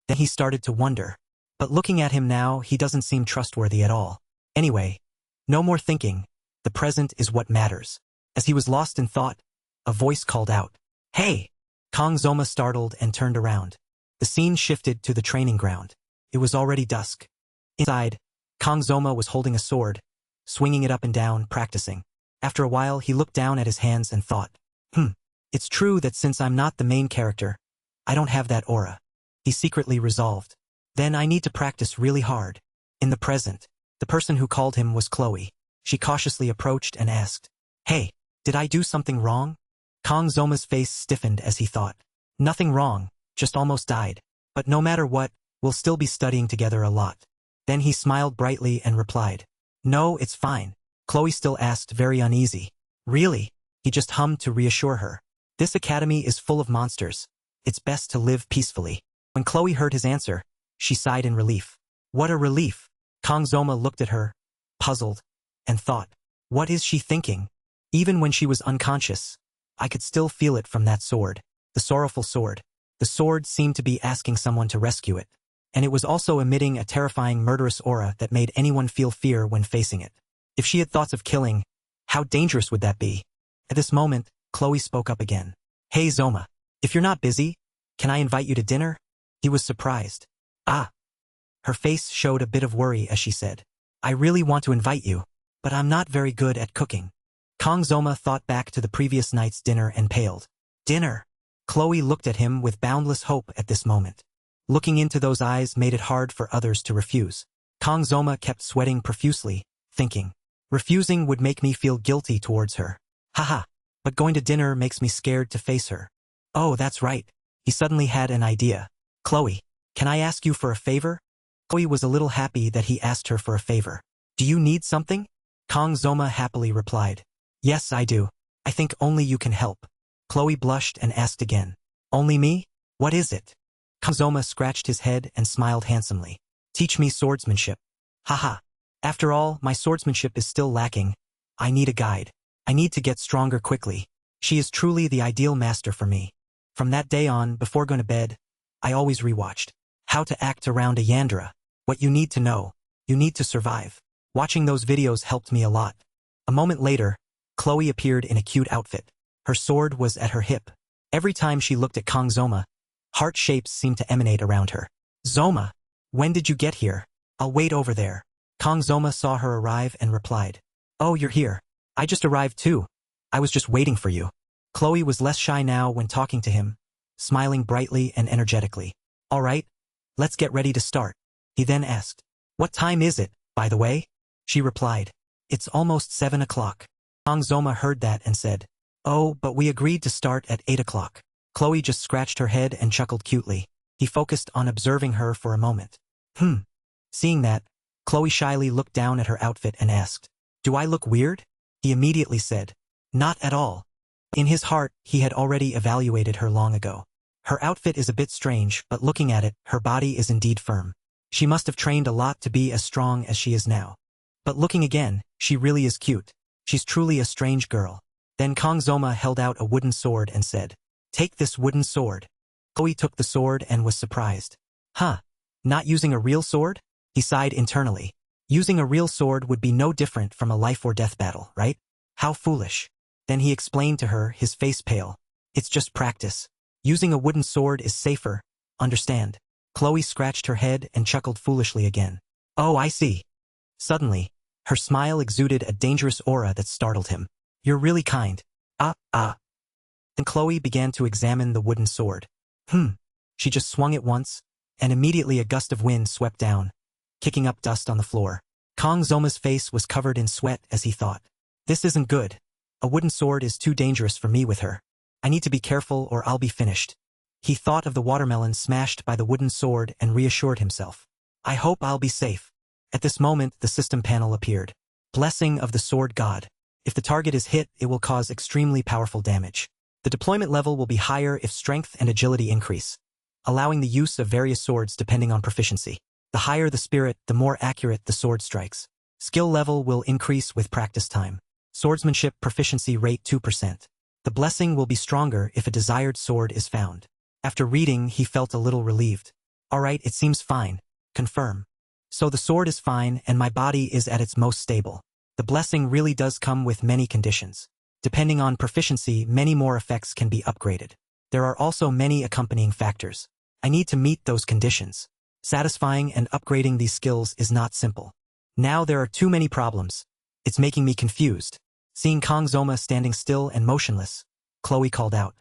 Then he started to wonder. But looking at him now, he doesn't seem trustworthy at all. Anyway, no more thinking. The present is what matters. As he was lost in thought, a voice called out, "Hey!" Kang Zoma startled and turned around. The scene shifted to the training ground. It was already dusk. Inside, Kang Zoma was holding a sword, swinging it up and down, practicing. After a while, he looked down at his hands and thought, it's true that since I'm not the main character, I don't have that aura. He secretly resolved. Then I need to practice really hard. In the present, the person who called him was Chloe. She cautiously approached and asked, "Hey, did I do something wrong?" Kang Zoma's face stiffened as he thought. Nothing wrong, just almost died. But no matter what, we'll still be studying together a lot. Then he smiled brightly and replied, "No, it's fine." Chloe still asked, very uneasy, "Really? He just hummed to reassure her. This academy is full of monsters. It's best to live peacefully. When Chloe heard his answer, she sighed in relief. What a relief! Kang Zoma looked at her, puzzled, and thought, what is she thinking? Even when she was unconscious, I could still feel it from that sword. The sorrowful sword. The sword seemed to be asking someone to rescue it. And it was also emitting a terrifying murderous aura that made anyone feel fear when facing it. If she had thoughts of killing, how dangerous would that be? At this moment, Chloe spoke up again. Hey Zoma, if you're not busy, can I invite you to dinner? He was surprised. Ah. Her face showed a bit of worry as she said, I really want to invite you, but I'm not very good at cooking. Kang Zoma thought back to the previous night's dinner and paled. Dinner? Chloe looked at him with boundless hope at this moment. Looking into those eyes made it hard for others to refuse. Kang Zoma kept sweating profusely, thinking, refusing would make me feel guilty towards her. Haha, but going to dinner makes me scared to face her. Oh, that's right. He suddenly had an idea. Chloe, can I ask you for a favor? Chloe was a little happy that he asked her for a favor. Do you need something? Kang Zoma happily replied. Yes, I do. I think only you can help. Chloe blushed and asked again. Only me? What is it? Kang Zoma scratched his head and smiled handsomely. Teach me swordsmanship. Haha. After all, my swordsmanship is still lacking. I need a guide. I need to get stronger quickly. She is truly the ideal master for me. From that day on, before going to bed, I always rewatched How to Act Around a Yandere. What you need to know. You need to survive. Watching those videos helped me a lot. A moment later, Chloe appeared in a cute outfit. Her sword was at her hip. Every time she looked at Kang Zoma, heart shapes seemed to emanate around her. Zoma, when did you get here? I'll wait over there. Kang Zoma saw her arrive and replied. Oh, you're here. I just arrived too. I was just waiting for you. Chloe was less shy now when talking to him, smiling brightly and energetically. All right, let's get ready to start. He then asked, what time is it, by the way? She replied, it's almost 7 o'clock. Kang Zoma heard that and said, oh, but we agreed to start at 8 o'clock. Chloe just scratched her head and chuckled cutely. He focused on observing her for a moment. Seeing that, Chloe shyly looked down at her outfit and asked, do I look weird? He immediately said, not at all. In his heart, he had already evaluated her long ago. Her outfit is a bit strange, but looking at it, her body is indeed firm. She must have trained a lot to be as strong as she is now. But looking again, she really is cute. She's truly a strange girl. Then Kang Zoma held out a wooden sword and said, take this wooden sword. Chloe took the sword and was surprised. Huh, not using a real sword? He sighed internally. Using a real sword would be no different from a life or death battle, right? How foolish. Then he explained to her, his face pale. It's just practice. Using a wooden sword is safer, understand? Chloe scratched her head and chuckled foolishly again. Oh, I see. Suddenly, her smile exuded a dangerous aura that startled him. You're really kind. Then Chloe began to examine the wooden sword. She just swung it once, and immediately a gust of wind swept down, kicking up dust on the floor. Kang Zoma's face was covered in sweat as he thought. This isn't good. A wooden sword is too dangerous for me with her. I need to be careful or I'll be finished. He thought of the watermelon smashed by the wooden sword and reassured himself. I hope I'll be safe. At this moment, the system panel appeared. Blessing of the Sword God. If the target is hit, it will cause extremely powerful damage. The deployment level will be higher if strength and agility increase, allowing the use of various swords depending on proficiency. The higher the spirit, the more accurate the sword strikes. Skill level will increase with practice time. Swordsmanship proficiency rate 2%. The blessing will be stronger if a desired sword is found. After reading, he felt a little relieved. Alright, it seems fine. Confirm. So the sword is fine and my body is at its most stable. The blessing really does come with many conditions. Depending on proficiency, many more effects can be upgraded. There are also many accompanying factors. I need to meet those conditions. Satisfying and upgrading these skills is not simple. Now there are too many problems. It's making me confused. Seeing Kang Zoma standing still and motionless, Chloe called out.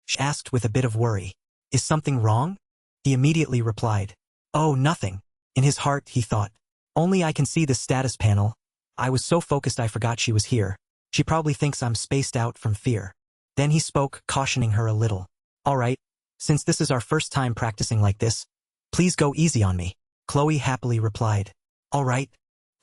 She asked with a bit of worry. Is something wrong? He immediately replied. Oh, nothing. In his heart, he thought. Only I can see the status panel. I was so focused I forgot she was here. She probably thinks I'm spaced out from fear. Then he spoke, cautioning her a little. All right, since this is our first time practicing like this, please go easy on me. Chloe happily replied. All right,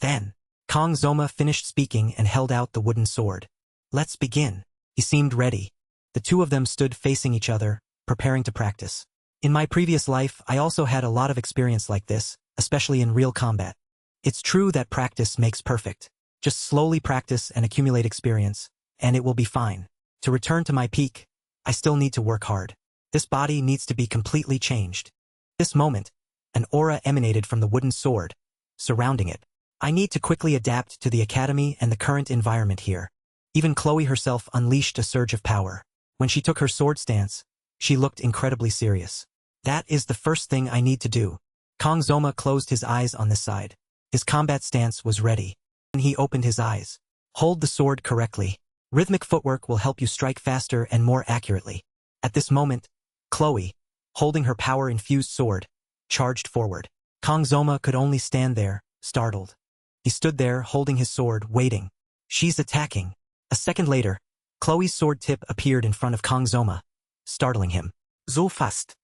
then. Kang Zoma finished speaking and held out the wooden sword. Let's begin. He seemed ready. The two of them stood facing each other, preparing to practice. In my previous life, I also had a lot of experience like this, especially in real combat. It's true that practice makes perfect. Just slowly practice and accumulate experience, and it will be fine. To return to my peak, I still need to work hard. This body needs to be completely changed. This moment, an aura emanated from the wooden sword, surrounding it. I need to quickly adapt to the academy and the current environment here. Even Chloe herself unleashed a surge of power. When she took her sword stance, she looked incredibly serious. That is the first thing I need to do. Kang Zoma closed his eyes on this side. His combat stance was ready. And he opened his eyes. Hold the sword correctly. Rhythmic footwork will help you strike faster and more accurately. At this moment, Chloe, holding her power-infused sword, charged forward. Kang Zoma could only stand there, startled. He stood there holding his sword, waiting. She's attacking. A second later, Chloe's sword tip appeared in front of Kang Zoma, startling him. So fast.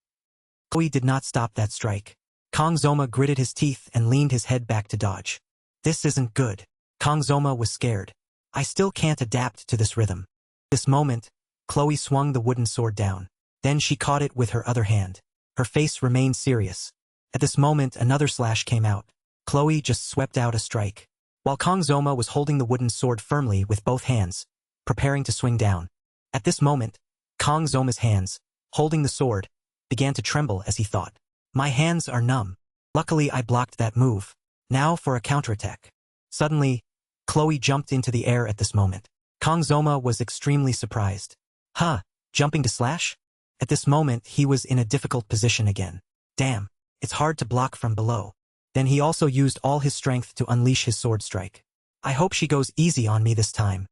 Chloe did not stop that strike. Kang Zoma gritted his teeth and leaned his head back to dodge. This isn't good. Kang Zoma was scared. I still can't adapt to this rhythm. This moment, Chloe swung the wooden sword down. Then she caught it with her other hand. Her face remained serious. At this moment, another slash came out. Chloe just swept out a strike. While Kang Zoma was holding the wooden sword firmly with both hands, preparing to swing down. At this moment, Kang Zoma's hands, holding the sword, began to tremble as he thought. My hands are numb. Luckily, I blocked that move. Now for a counterattack. Suddenly, Chloe jumped into the air at this moment. Kang Zoma was extremely surprised. Huh, jumping to slash? At this moment, he was in a difficult position again. Damn, it's hard to block from below. Then he also used all his strength to unleash his sword strike. I hope she goes easy on me this time.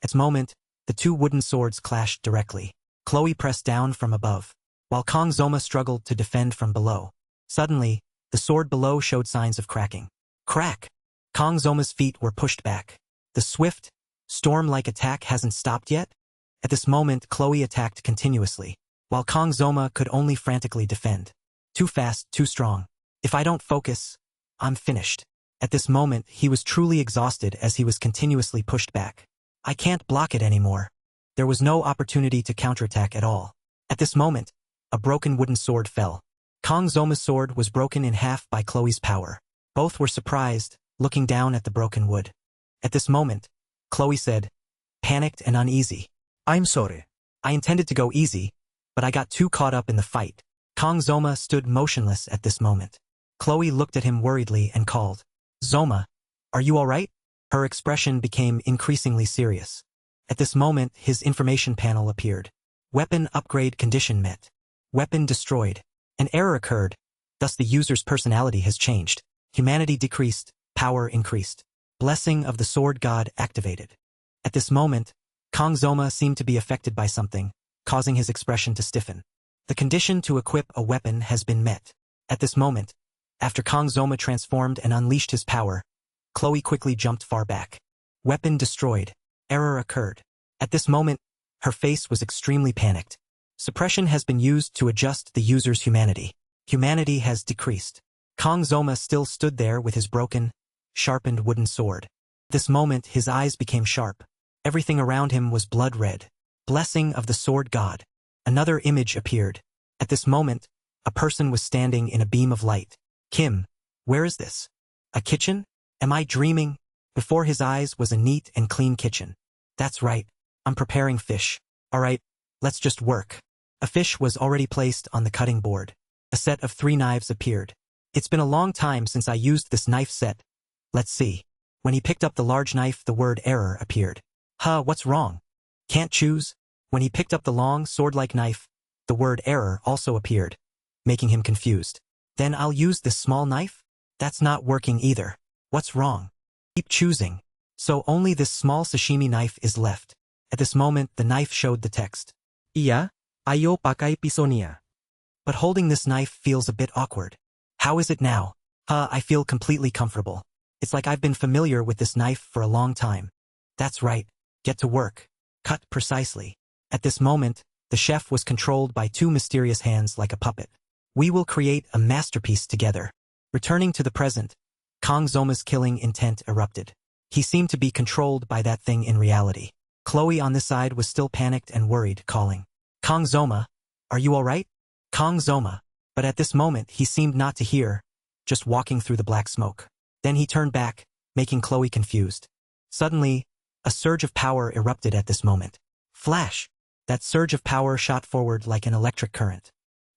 At this moment, the two wooden swords clashed directly. Chloe pressed down from above, while Kang Zoma struggled to defend from below. Suddenly, the sword below showed signs of cracking. Crack! Kang Zoma's feet were pushed back. The swift, storm-like attack hasn't stopped yet? At this moment, Chloe attacked continuously, while Kang Zoma could only frantically defend. Too fast, too strong. If I don't focus, I'm finished. At this moment, he was truly exhausted as he was continuously pushed back. I can't block it anymore. There was no opportunity to counterattack at all. At this moment, a broken wooden sword fell. Kang Zoma's sword was broken in half by Chloe's power. Both were surprised, looking down at the broken wood. At this moment, Chloe said, panicked and uneasy. I'm sorry. I intended to go easy, but I got too caught up in the fight. Kang Zoma stood motionless at this moment. Chloe looked at him worriedly and called, Zoma, are you all right? Her expression became increasingly serious. At this moment, his information panel appeared. Weapon upgrade condition met. Weapon destroyed. An error occurred, thus the user's personality has changed. Humanity decreased, power increased. Blessing of the Sword God activated. At this moment, Kang Zoma seemed to be affected by something, causing his expression to stiffen. The condition to equip a weapon has been met. At this moment, after Kang Zoma transformed and unleashed his power, Chloe quickly jumped far back. Weapon destroyed. Error occurred. At this moment, her face was extremely panicked. Suppression has been used to adjust the user's humanity. Humanity has decreased. Kang Zoma still stood there with his broken, sharpened wooden sword. At this moment, his eyes became sharp. Everything around him was blood red. Blessing of the Sword God. Another image appeared. At this moment, a person was standing in a beam of light. Kim, where is this? A kitchen? Am I dreaming? Before his eyes was a neat and clean kitchen. That's right. I'm preparing fish. All right, let's just work. A fish was already placed on the cutting board. A set of 3 knives appeared. It's been a long time since I used this knife set. Let's see. When he picked up the large knife, the word error appeared. What's wrong? Can't choose? When he picked up the long, sword-like knife, the word error also appeared, making him confused. Then I'll use this small knife? That's not working either. What's wrong? Keep choosing. So only this small sashimi knife is left. At this moment, the knife showed the text. Iya, ayo pakai pisau niya. But holding this knife feels a bit awkward. How is it now? I feel completely comfortable. It's like I've been familiar with this knife for a long time. That's right. Get to work. Cut precisely. At this moment, the chef was controlled by 2 mysterious hands like a puppet. We will create a masterpiece together. Returning to the present, Kang Zoma's killing intent erupted. He seemed to be controlled by that thing in reality. Chloe on this side was still panicked and worried, calling, Kong Zoma, are you alright? Kong Zoma. But at this moment he seemed not to hear, just walking through the black smoke. Then he turned back, making Chloe confused. Suddenly, a surge of power erupted at this moment. Flash! That surge of power shot forward like an electric current.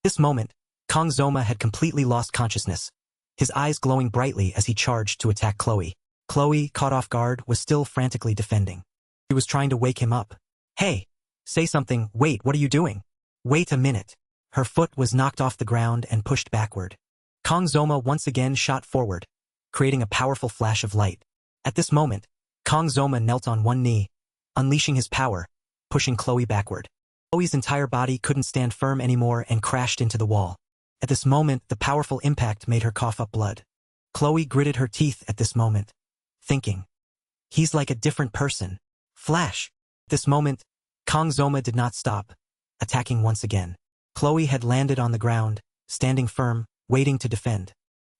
This moment, Kong Zoma had completely lost consciousness, his eyes glowing brightly as he charged to attack Chloe. Chloe, caught off guard, was still frantically defending. She was trying to wake him up. Hey! Say something, wait, what are you doing? Wait a minute. Her foot was knocked off the ground and pushed backward. Kong Zoma once again shot forward, creating a powerful flash of light. At this moment, Kong Zoma knelt on one knee, unleashing his power, pushing Chloe backward. Chloe's entire body couldn't stand firm anymore and crashed into the wall. At this moment, the powerful impact made her cough up blood. Chloe gritted her teeth at this moment, thinking, he's like a different person. Flash! At this moment, Kong Zoma did not stop, attacking once again. Chloe had landed on the ground, standing firm, waiting to defend.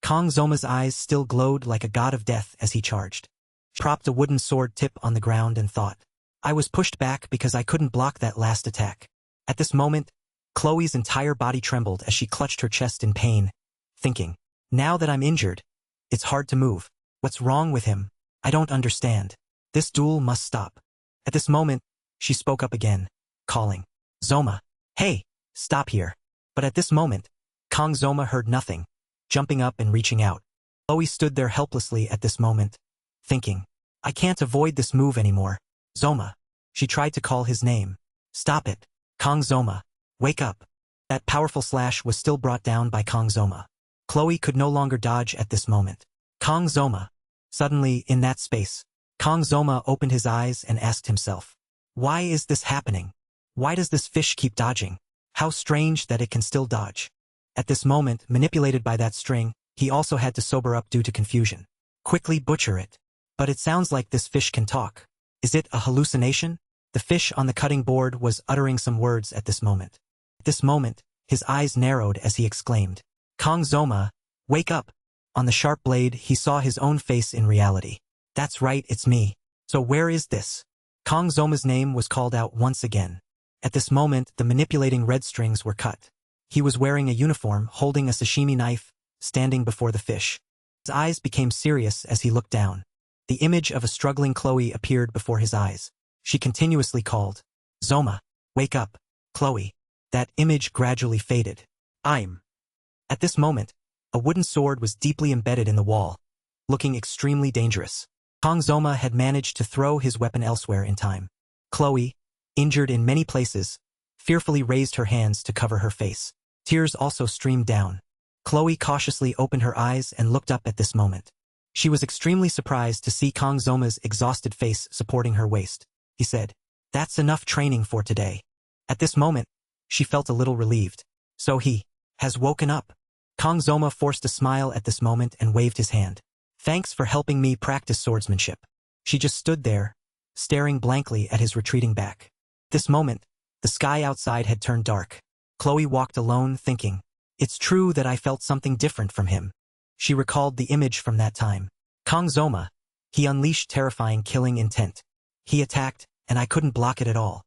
Kong Zoma's eyes still glowed like a god of death as he charged. She propped a wooden sword tip on the ground and thought, I was pushed back because I couldn't block that last attack. At this moment, Chloe's entire body trembled as she clutched her chest in pain, thinking, now that I'm injured, it's hard to move. What's wrong with him? I don't understand. This duel must stop. At this moment, she spoke up again, calling, Zoma, hey, stop here. But at this moment, Kong Zoma heard nothing, jumping up and reaching out. Chloe stood there helplessly at this moment, thinking, I can't avoid this move anymore. Zoma. She tried to call his name. Stop it. Kong Zoma. Wake up. That powerful slash was still brought down by Kong Zoma. Chloe could no longer dodge at this moment. Kong Zoma. Suddenly, in that space, Kong Zoma opened his eyes and asked himself, why is this happening? Why does this fish keep dodging? How strange that it can still dodge. At this moment, manipulated by that string, he also had to sober up due to confusion. Quickly butcher it. But it sounds like this fish can talk. Is it a hallucination? The fish on the cutting board was uttering some words at this moment. At this moment, his eyes narrowed as he exclaimed, Kong Zoma, wake up. On the sharp blade, he saw his own face in reality. That's right, it's me. So where is this? Kong Zoma's name was called out once again. At this moment, the manipulating red strings were cut. He was wearing a uniform, holding a sashimi knife, standing before the fish. His eyes became serious as he looked down. The image of a struggling Chloe appeared before his eyes. She continuously called, Zoma, wake up, Chloe. That image gradually faded. At this moment, a wooden sword was deeply embedded in the wall, looking extremely dangerous. Kong Zoma had managed to throw his weapon elsewhere in time. Chloe, injured in many places, fearfully raised her hands to cover her face. Tears also streamed down. Chloe cautiously opened her eyes and looked up at this moment. She was extremely surprised to see Kong Zoma's exhausted face supporting her waist. He said, that's enough training for today. At this moment, she felt a little relieved. So he has woken up. Kong Zoma forced a smile at this moment and waved his hand. Thanks for helping me practice swordsmanship. She just stood there, staring blankly at his retreating back. At this moment, the sky outside had turned dark. Chloe walked alone, thinking, it's true that I felt something different from him. She recalled the image from that time. Kong Zoma. He unleashed terrifying killing intent. He attacked, and I couldn't block it at all.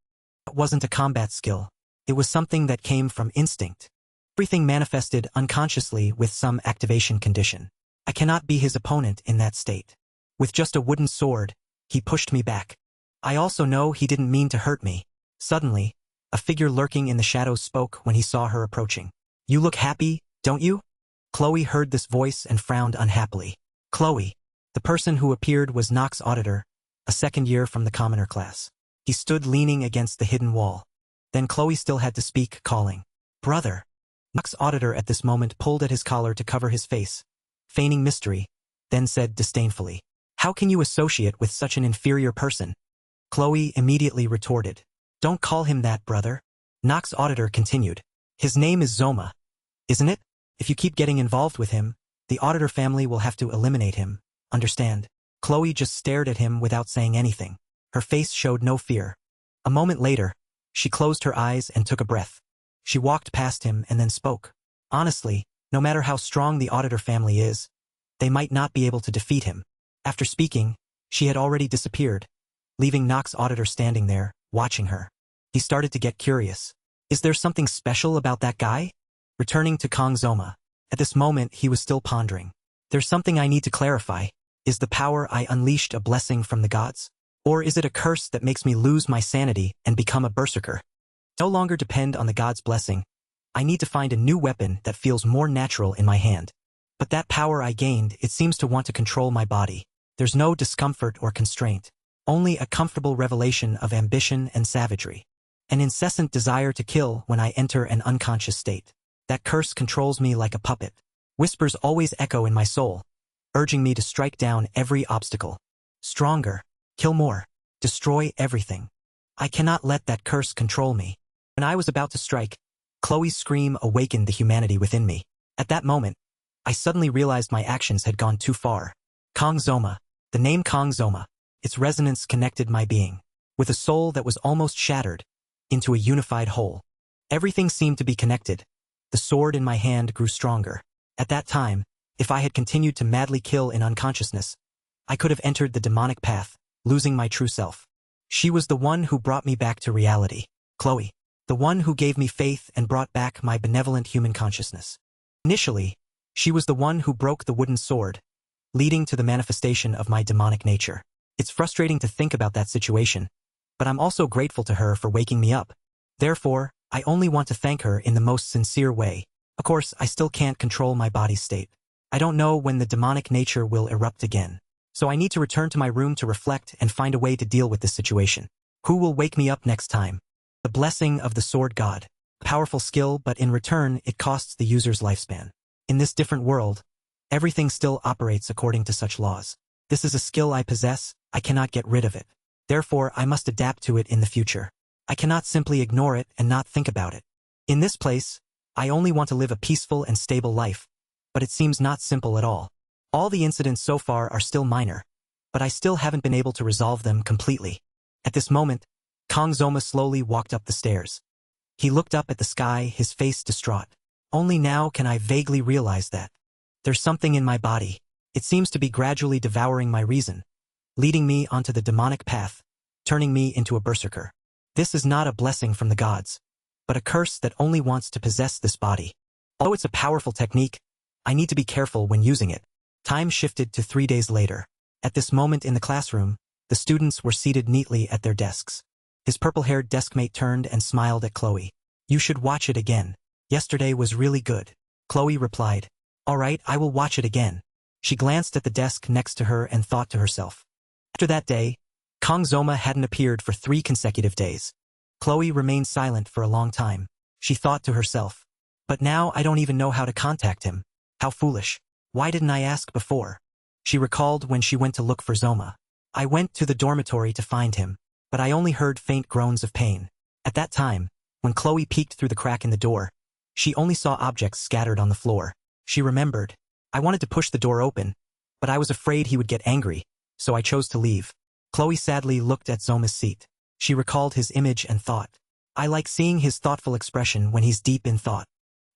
It wasn't a combat skill. It was something that came from instinct. Everything manifested unconsciously with some activation condition. I cannot be his opponent in that state. With just a wooden sword, he pushed me back. I also know he didn't mean to hurt me. Suddenly, a figure lurking in the shadows spoke when he saw her approaching. You look happy, don't you? Chloe heard this voice and frowned unhappily. Chloe. The person who appeared was Nox Auditor, a second year from the commoner class. He stood leaning against the hidden wall. Then Chloe still had to speak, calling, Brother. Nox Auditor at this moment pulled at his collar to cover his face, feigning mystery, then said disdainfully, How can you associate with such an inferior person? Chloe immediately retorted, Don't call him that, brother. Nox Auditor continued, His name is Zoma, isn't it? If you keep getting involved with him, the Auditor family will have to eliminate him, understand? Chloe just stared at him without saying anything. Her face showed no fear. A moment later, she closed her eyes and took a breath. She walked past him and then spoke. Honestly, no matter how strong the Auditor family is, they might not be able to defeat him. After speaking, she had already disappeared, leaving Nock's auditor standing there, watching her. He started to get curious. Is there something special about that guy? Returning to Kong Zoma. At this moment, he was still pondering. There's something I need to clarify. Is the power I unleashed a blessing from the gods? Or is it a curse that makes me lose my sanity and become a berserker? No longer depend on the god's blessing. I need to find a new weapon that feels more natural in my hand. But that power I gained, it seems to want to control my body. There's no discomfort or constraint. Only a comfortable revelation of ambition and savagery. An incessant desire to kill when I enter an unconscious state. That curse controls me like a puppet. Whispers always echo in my soul, urging me to strike down every obstacle. Stronger, kill more, destroy everything. I cannot let that curse control me. When I was about to strike, Chloe's scream awakened the humanity within me. At that moment, I suddenly realized my actions had gone too far. Kong Zoma, the name Kong Zoma, its resonance connected my being, with a soul that was almost shattered, into a unified whole. Everything seemed to be connected. The sword in my hand grew stronger. At that time, if I had continued to madly kill in unconsciousness, I could have entered the demonic path, losing my true self. She was the one who brought me back to reality. Chloe, the one who gave me faith and brought back my benevolent human consciousness. Initially, she was the one who broke the wooden sword, leading to the manifestation of my demonic nature. It's frustrating to think about that situation, but I'm also grateful to her for waking me up. Therefore, I only want to thank her in the most sincere way. Of course, I still can't control my body's state. I don't know when the demonic nature will erupt again. So I need to return to my room to reflect and find a way to deal with this situation. Who will wake me up next time? The blessing of the sword god. Powerful skill, but in return, it costs the user's lifespan. In this different world, everything still operates according to such laws. This is a skill I possess, I cannot get rid of it. Therefore, I must adapt to it in the future. I cannot simply ignore it and not think about it. In this place, I only want to live a peaceful and stable life, but it seems not simple at all. All the incidents so far are still minor, but I still haven't been able to resolve them completely. At this moment, Kong Zoma slowly walked up the stairs. He looked up at the sky, his face distraught. Only now can I vaguely realize that there's something in my body. It seems to be gradually devouring my reason, leading me onto the demonic path, turning me into a berserker. This is not a blessing from the gods, but a curse that only wants to possess this body. Although it's a powerful technique, I need to be careful when using it. Time shifted to 3 days later. At this moment in the classroom, the students were seated neatly at their desks. His purple-haired deskmate turned and smiled at Chloe. You should watch it again. Yesterday was really good. Chloe replied. All right, I will watch it again. She glanced at the desk next to her and thought to herself. After that day, Kong Zoma hadn't appeared for 3 consecutive days. Chloe remained silent for a long time. She thought to herself. But now I don't even know how to contact him. How foolish. Why didn't I ask before? She recalled when she went to look for Zoma. I went to the dormitory to find him, but I only heard faint groans of pain. At that time, when Chloe peeked through the crack in the door, she only saw objects scattered on the floor. She remembered. I wanted to push the door open, but I was afraid he would get angry, so I chose to leave. Chloe sadly looked at Zoma's seat. She recalled his image and thought. I like seeing his thoughtful expression when he's deep in thought.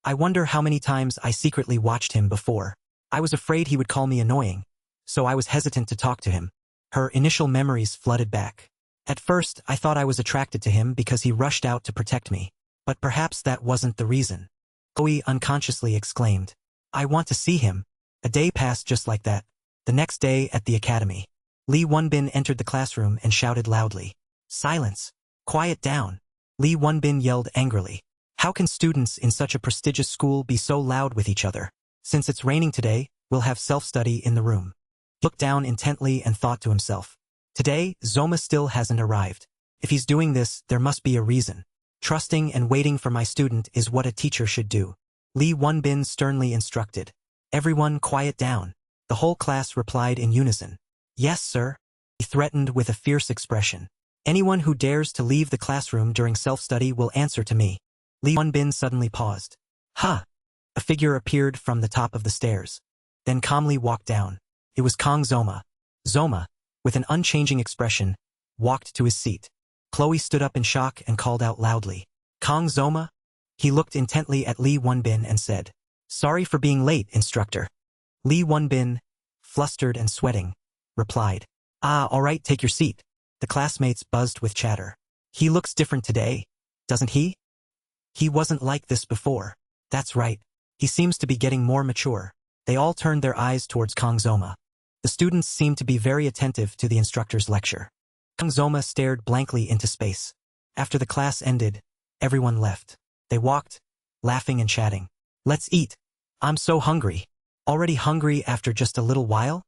I wonder how many times I secretly watched him before. I was afraid he would call me annoying, so I was hesitant to talk to him. Her initial memories flooded back. At first, I thought I was attracted to him because he rushed out to protect me. But perhaps that wasn't the reason. Chloe unconsciously exclaimed. I want to see him. A day passed just like that. The next day at the academy, Lee Wonbin entered the classroom and shouted loudly. Silence! Quiet down! Lee Wonbin yelled angrily. How can students in such a prestigious school be so loud with each other? Since it's raining today, we'll have self-study in the room. He looked down intently and thought to himself. Today, Zoma still hasn't arrived. If he's doing this, there must be a reason. Trusting and waiting for my student is what a teacher should do. Lee Wonbin sternly instructed. Everyone quiet down. The whole class replied in unison. Yes, sir. He threatened with a fierce expression. Anyone who dares to leave the classroom during self-study will answer to me. Lee Wonbin suddenly paused. Ha! A figure appeared from the top of the stairs. Then calmly walked down. It was Kong Zoma. Zoma, with an unchanging expression, walked to his seat. Chloe stood up in shock and called out loudly. Kong Zoma? He looked intently at Lee Wonbin and said. Sorry for being late, instructor. Lee Wonbin, flustered and sweating, replied. Ah, all right, take your seat. The classmates buzzed with chatter. He looks different today, doesn't he? He wasn't like this before. That's right. He seems to be getting more mature. They all turned their eyes towards Kang Zoma. The students seemed to be very attentive to the instructor's lecture. Kang Zoma stared blankly into space. After the class ended, everyone left. They walked, laughing and chatting. Let's eat. I'm so hungry. Already hungry after just a little while?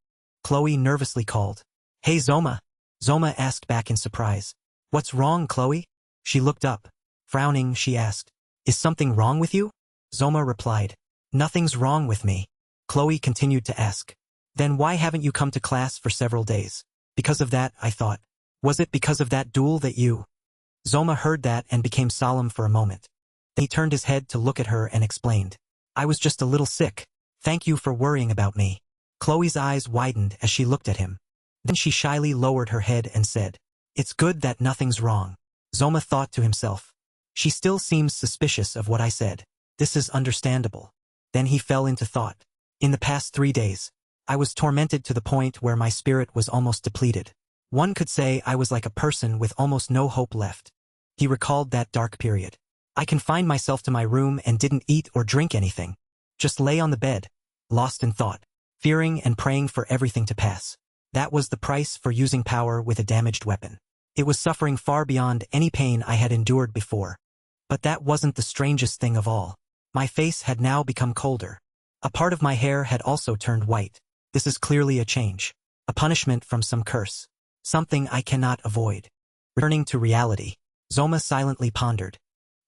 Chloe nervously called. Hey Zoma. Zoma asked back in surprise. What's wrong, Chloe? She looked up. Frowning, she asked. Is something wrong with you? Zoma replied. Nothing's wrong with me. Chloe continued to ask. Then why haven't you come to class for several days? Because of that, I thought. Was it because of that duel that you? Zoma heard that and became solemn for a moment. Then he turned his head to look at her and explained. I was just a little sick. Thank you for worrying about me. Chloe's eyes widened as she looked at him. Then she shyly lowered her head and said, It's good that nothing's wrong. Zoma thought to himself. She still seems suspicious of what I said. This is understandable. Then he fell into thought. In the past 3 days, I was tormented to the point where my spirit was almost depleted. One could say I was like a person with almost no hope left. He recalled that dark period. I confined myself to my room and didn't eat or drink anything. Just lay on the bed, lost in thought, fearing and praying for everything to pass. That was the price for using power with a damaged weapon. It was suffering far beyond any pain I had endured before. But that wasn't the strangest thing of all. My face had now become colder. A part of my hair had also turned white. This is clearly a change. A punishment from some curse. Something I cannot avoid. Returning to reality, Zoma silently pondered.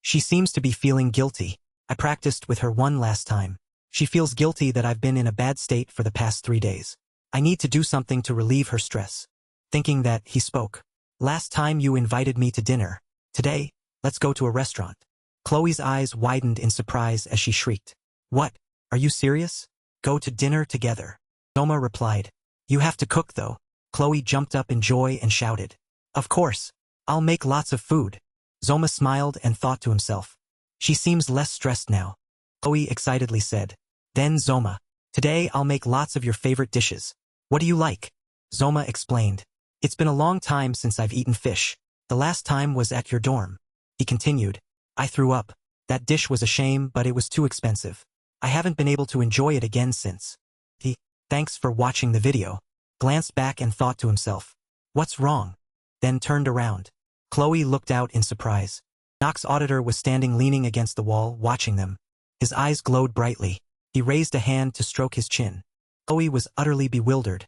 She seems to be feeling guilty. I practiced with her one last time. She feels guilty that I've been in a bad state for the past 3 days. I need to do something to relieve her stress. Thinking that, he spoke. Last time you invited me to dinner. Today, let's go to a restaurant. Chloe's eyes widened in surprise as she shrieked. What? Are you serious? Go to dinner together. Zoma replied. You have to cook though. Chloe jumped up in joy and shouted. Of course. I'll make lots of food. Zoma smiled and thought to himself. She seems less stressed now. Chloe excitedly said. Then Zoma. Today I'll make lots of your favorite dishes. What do you like? Zoma explained. It's been a long time since I've eaten fish. The last time was at your dorm. He continued. I threw up. That dish was a shame, but it was too expensive. I haven't been able to enjoy it again since. He, thanks for watching the video. Glanced back and thought to himself. What's wrong? Then turned around. Chloe looked out in surprise. Nox's auditor was standing leaning against the wall, watching them. His eyes glowed brightly. He raised a hand to stroke his chin. Chloe was utterly bewildered,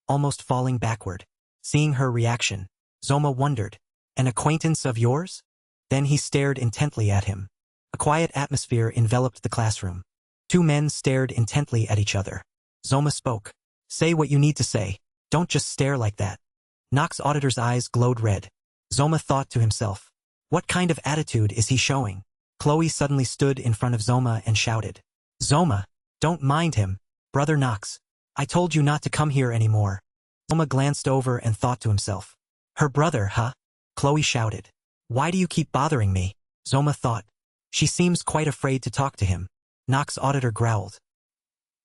almost falling backward. Seeing her reaction, Zoma wondered, An acquaintance of yours? Then he stared intently at him. A quiet atmosphere enveloped the classroom. 2 men stared intently at each other. Zoma spoke. Say what you need to say. Don't just stare like that. Nox's auditor's eyes glowed red. Zoma thought to himself. What kind of attitude is he showing? Chloe suddenly stood in front of Zoma and shouted. Zoma, don't mind him, Brother Nox. I told you not to come here anymore. Zoma glanced over and thought to himself. Her brother, huh? Chloe shouted. Why do you keep bothering me? Zoma thought. She seems quite afraid to talk to him. Nox's auditor growled.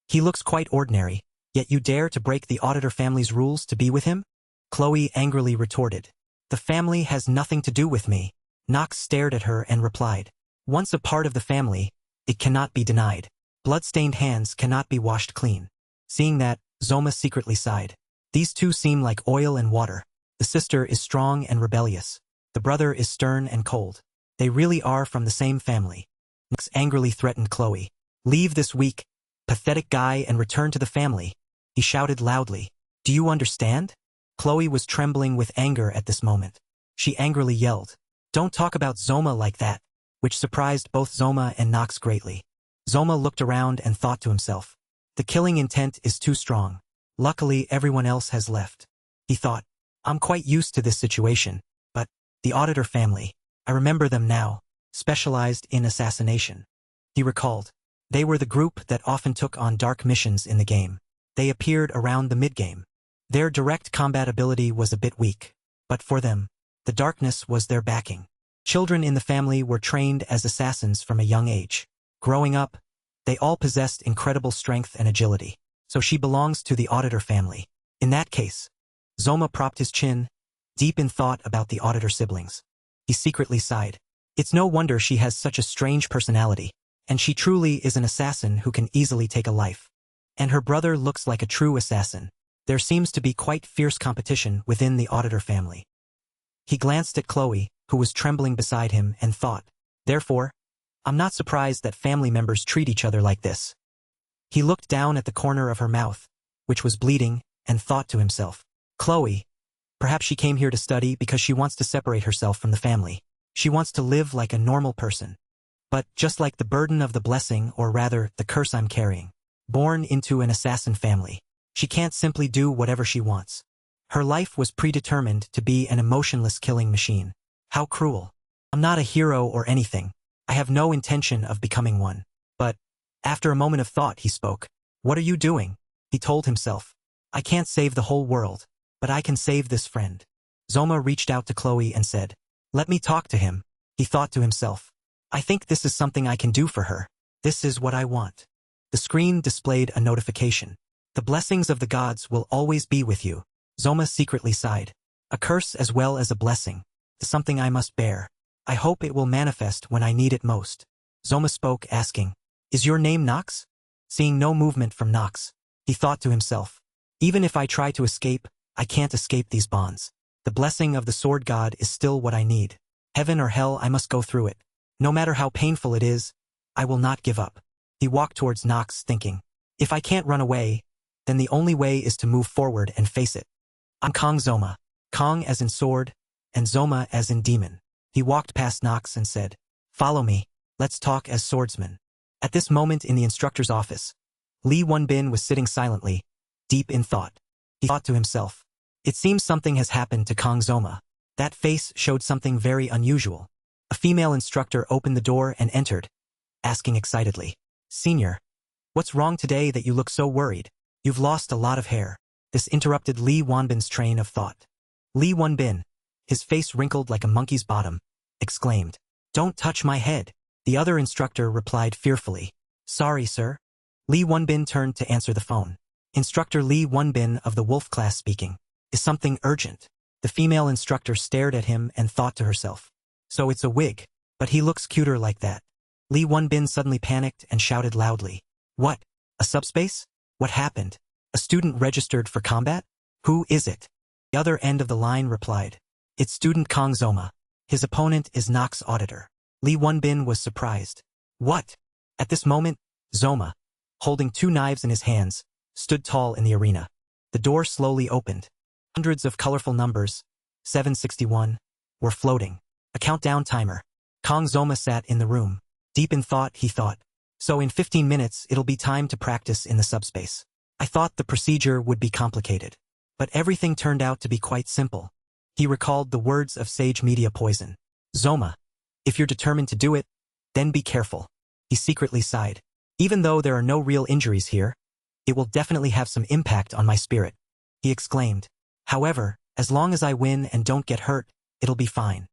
He looks quite ordinary, yet you dare to break the auditor family's rules to be with him? Chloe angrily retorted. The family has nothing to do with me. Nox stared at her and replied. Once a part of the family, it cannot be denied. Blood-stained hands cannot be washed clean. Seeing that, Zoma secretly sighed. These two seem like oil and water. The sister is strong and rebellious. The brother is stern and cold. They really are from the same family. Nox angrily threatened Chloe. Leave this weak, pathetic guy and return to the family. He shouted loudly. Do you understand? Chloe was trembling with anger at this moment. She angrily yelled. Don't talk about Zoma like that, which surprised both Zoma and Nox greatly. Zoma looked around and thought to himself. The killing intent is too strong. Luckily, everyone else has left. He thought. I'm quite used to this situation, but the auditor family, I remember them now, specialized in assassination. He recalled. They were the group that often took on dark missions in the game. They appeared around the mid-game. Their direct combat ability was a bit weak, but for them, the darkness was their backing. Children in the family were trained as assassins from a young age. Growing up, they all possessed incredible strength and agility. So she belongs to the auditor family. In that case, Zoma propped his chin, deep in thought about the auditor siblings. He secretly sighed. It's no wonder she has such a strange personality, and she truly is an assassin who can easily take a life. And her brother looks like a true assassin. There seems to be quite fierce competition within the auditor family. He glanced at Chloe, who was trembling beside him, and thought, therefore, I'm not surprised that family members treat each other like this. He looked down at the corner of her mouth, which was bleeding, and thought to himself, Chloe, perhaps she came here to study because she wants to separate herself from the family. She wants to live like a normal person. But just like the burden of the blessing, or rather, the curse I'm carrying, born into an assassin family, she can't simply do whatever she wants. Her life was predetermined to be an emotionless killing machine. How cruel. I'm not a hero or anything. I have no intention of becoming one. But, after a moment of thought, he spoke. What are you doing? He told himself. I can't save the whole world, but I can save this friend. Zoma reached out to Chloe and said, let me talk to him. He thought to himself. I think this is something I can do for her. This is what I want. The screen displayed a notification. The blessings of the gods will always be with you. Zoma secretly sighed. A curse as well as a blessing. Something I must bear. I hope it will manifest when I need it most. Zoma spoke, asking, is your name Nox? Seeing no movement from Nox, he thought to himself, even if I try to escape, I can't escape these bonds. The blessing of the sword god is still what I need. Heaven or hell, I must go through it. No matter how painful it is, I will not give up. He walked towards Nox, thinking, if I can't run away, then the only way is to move forward and face it. I'm Kong Zoma. Kong as in sword, and Zoma as in demon. He walked past Nox and said, follow me, let's talk as swordsmen. At this moment in the instructor's office, Lee Wonbin was sitting silently, deep in thought. He thought to himself, it seems something has happened to Kong Zoma. That face showed something very unusual. A female instructor opened the door and entered, asking excitedly, Senior, what's wrong today that you look so worried? You've lost a lot of hair. This interrupted Lee Wonbin's train of thought. Lee Wonbin, his face wrinkled like a monkey's bottom, exclaimed, don't touch my head. The other instructor replied fearfully, sorry, sir. Lee Wonbin turned to answer the phone. Instructor Lee Wonbin of the Wolf class speaking. Is something urgent? The female instructor stared at him and thought to herself. So it's a wig, but he looks cuter like that. Lee Wonbin suddenly panicked and shouted loudly. What? A subspace? What happened? A student registered for combat? Who is it? The other end of the line replied. It's student Kong Zoma. His opponent is Nox Auditor. Lee Wonbin was surprised. What? At this moment, Zoma, holding two knives in his hands, stood tall in the arena. The door slowly opened. Hundreds of colorful numbers, 761, were floating. A countdown timer. Kong Zoma sat in the room. Deep in thought, he thought. So in 15 minutes, it'll be time to practice in the subspace. I thought the procedure would be complicated. But everything turned out to be quite simple. He recalled the words of Sage Media Poison. Zoma, if you're determined to do it, then be careful. He secretly sighed. Even though there are no real injuries here, it will definitely have some impact on my spirit. He exclaimed. However, as long as I win and don't get hurt, it'll be fine.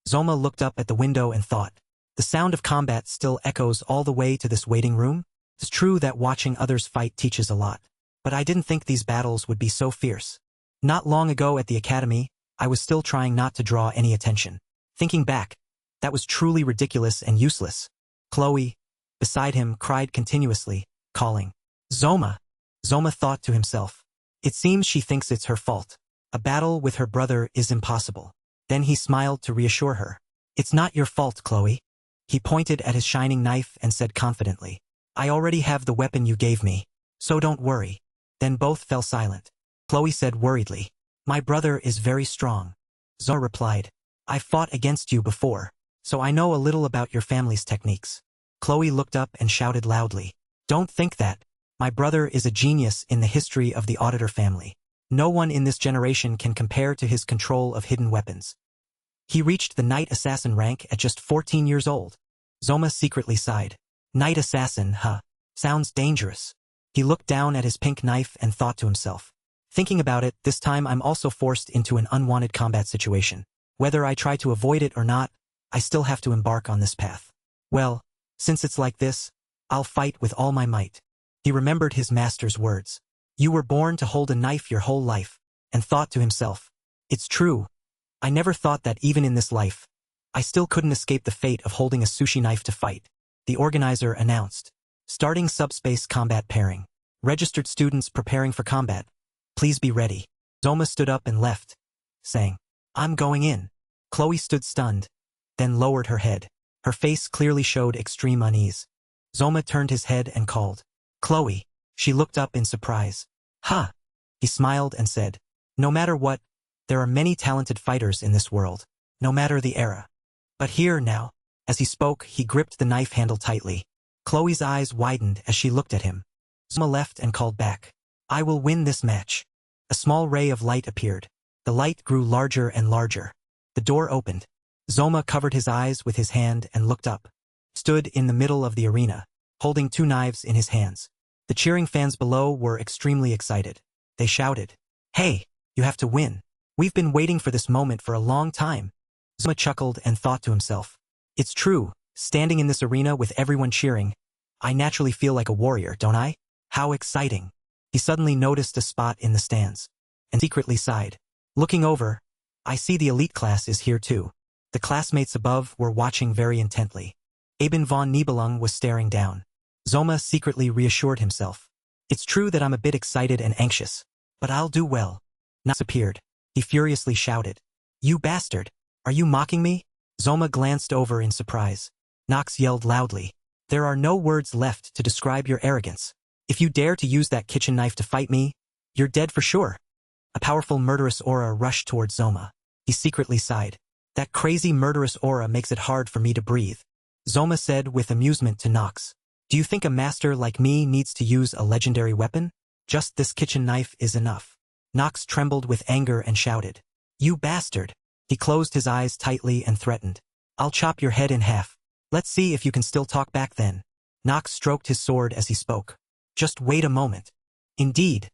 Zoma looked up at the window and thought. The sound of combat still echoes all the way to this waiting room. It's true that watching others fight teaches a lot. But I didn't think these battles would be so fierce. Not long ago at the academy, I was still trying not to draw any attention. Thinking back, that was truly ridiculous and useless. Chloe, beside him, cried continuously, calling, Zoma. Zoma thought to himself. It seems she thinks it's her fault. A battle with her brother is impossible. Then he smiled to reassure her. It's not your fault, Chloe. He pointed at his shining knife and said confidently, I already have the weapon you gave me, so don't worry. Then both fell silent. Chloe said worriedly, My brother is very strong. Zoma replied, I fought against you before, so I know a little about your family's techniques. Chloe looked up and shouted loudly, Don't think that. My brother is a genius in the history of the Auditor family. No one in this generation can compare to his control of hidden weapons. He reached the Knight Assassin rank at just 14 years old. Zoma secretly sighed. Knight Assassin, huh? Sounds dangerous. He looked down at his pink knife and thought to himself. Thinking about it, this time I'm also forced into an unwanted combat situation. Whether I try to avoid it or not, I still have to embark on this path. Well, since it's like this, I'll fight with all my might. He remembered his master's words. You were born to hold a knife your whole life, and thought to himself. It's true, I never thought that even in this life, I still couldn't escape the fate of holding a sushi knife to fight. The organizer announced. Starting subspace combat pairing. Registered students preparing for combat. Please be ready. Zoma stood up and left, saying, I'm going in. Chloe stood stunned, then lowered her head. Her face clearly showed extreme unease. Zoma turned his head and called, Chloe. She looked up in surprise. Ha! He smiled and said, no matter what, there are many talented fighters in this world, no matter the era. But here now, as he spoke, he gripped the knife handle tightly. Chloe's eyes widened as she looked at him. Zoma left and called back, I will win this match. A small ray of light appeared. The light grew larger and larger. The door opened. Zoma covered his eyes with his hand and looked up. Stood in the middle of the arena, holding two knives in his hands. The cheering fans below were extremely excited. They shouted, Hey, you have to win. We've been waiting for this moment for a long time. Zoma chuckled and thought to himself, it's true, standing in this arena with everyone cheering, I naturally feel like a warrior, don't I? How exciting. He suddenly noticed a spot in the stands, and secretly sighed. Looking over, I see the elite class is here too. The classmates above were watching very intently. Eben von Nibelung was staring down. Zoma secretly reassured himself. It's true that I'm a bit excited and anxious, but I'll do well. Nox appeared. He furiously shouted, You bastard! Are you mocking me? Zoma glanced over in surprise. Nox yelled loudly, There are no words left to describe your arrogance. If you dare to use that kitchen knife to fight me, you're dead for sure. A powerful murderous aura rushed towards Zoma. He secretly sighed. That crazy murderous aura makes it hard for me to breathe. Zoma said with amusement to Nox, Do you think a master like me needs to use a legendary weapon? Just this kitchen knife is enough. Nox trembled with anger and shouted, You bastard! He closed his eyes tightly and threatened, I'll chop your head in half. Let's see if you can still talk back then. Nox stroked his sword as he spoke. Just wait a moment. Indeed,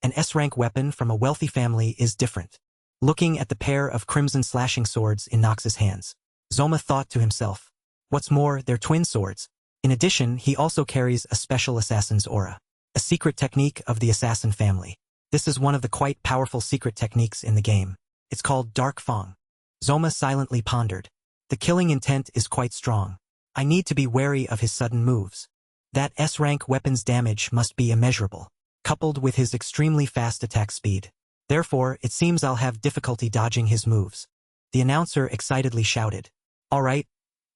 an S-rank weapon from a wealthy family is different. Looking at the pair of crimson slashing swords in Nox's hands, Zoma thought to himself, What's more, they're twin swords. In addition, he also carries a special assassin's aura, a secret technique of the assassin family. This is one of the quite powerful secret techniques in the game. It's called Dark Fang. Zoma silently pondered. The killing intent is quite strong. I need to be wary of his sudden moves. That S-rank weapon's damage must be immeasurable, coupled with his extremely fast attack speed. Therefore, it seems I'll have difficulty dodging his moves. The announcer excitedly shouted, All right,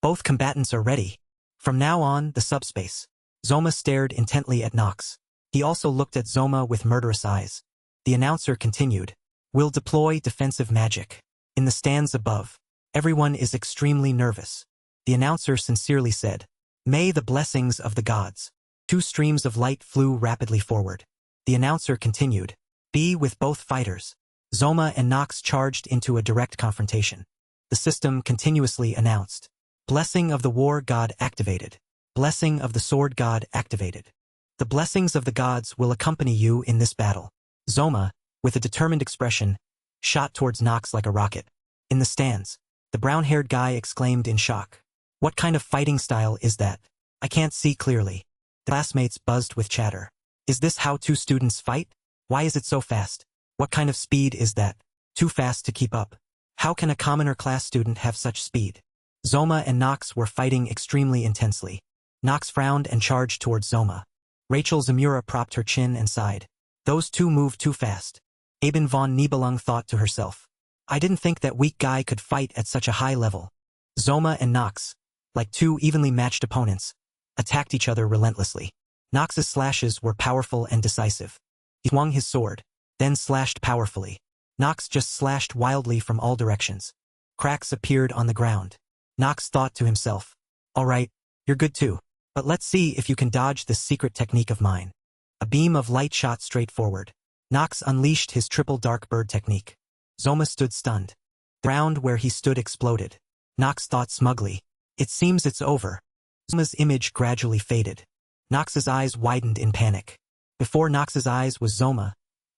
both combatants are ready. From now on, the subspace. Zoma stared intently at Nox. He also looked at Zoma with murderous eyes. The announcer continued, We'll deploy defensive magic. In the stands above, everyone is extremely nervous. The announcer sincerely said, May the blessings of the gods. Two streams of light flew rapidly forward. The announcer continued, Be with both fighters. Zoma and Nox charged into a direct confrontation. The system continuously announced, Blessing of the war god activated. Blessing of the sword god activated. The blessings of the gods will accompany you in this battle. Zoma, with a determined expression, shot towards Nox like a rocket. In the stands, the brown-haired guy exclaimed in shock, What kind of fighting style is that? I can't see clearly. The classmates buzzed with chatter. Is this how two students fight? Why is it so fast? What kind of speed is that? Too fast to keep up. How can a commoner class student have such speed? Zoma and Nox were fighting extremely intensely. Nox frowned and charged towards Zoma. Rachel Zamura propped her chin and sighed. Those two moved too fast. Eben von Nibelung thought to herself. I didn't think that weak guy could fight at such a high level. Zoma and Nox, like two evenly matched opponents, attacked each other relentlessly. Nox's slashes were powerful and decisive. He swung his sword, then slashed powerfully. Nox just slashed wildly from all directions. Cracks appeared on the ground. Nox thought to himself, All right, you're good too, but let's see if you can dodge this secret technique of mine. A beam of light shot straight forward. Nox unleashed his triple dark bird technique. Zoma stood stunned. The ground where he stood exploded. Nox thought smugly, It seems it's over. Zoma's image gradually faded. Nox's eyes widened in panic. Before Nox's eyes was Zoma,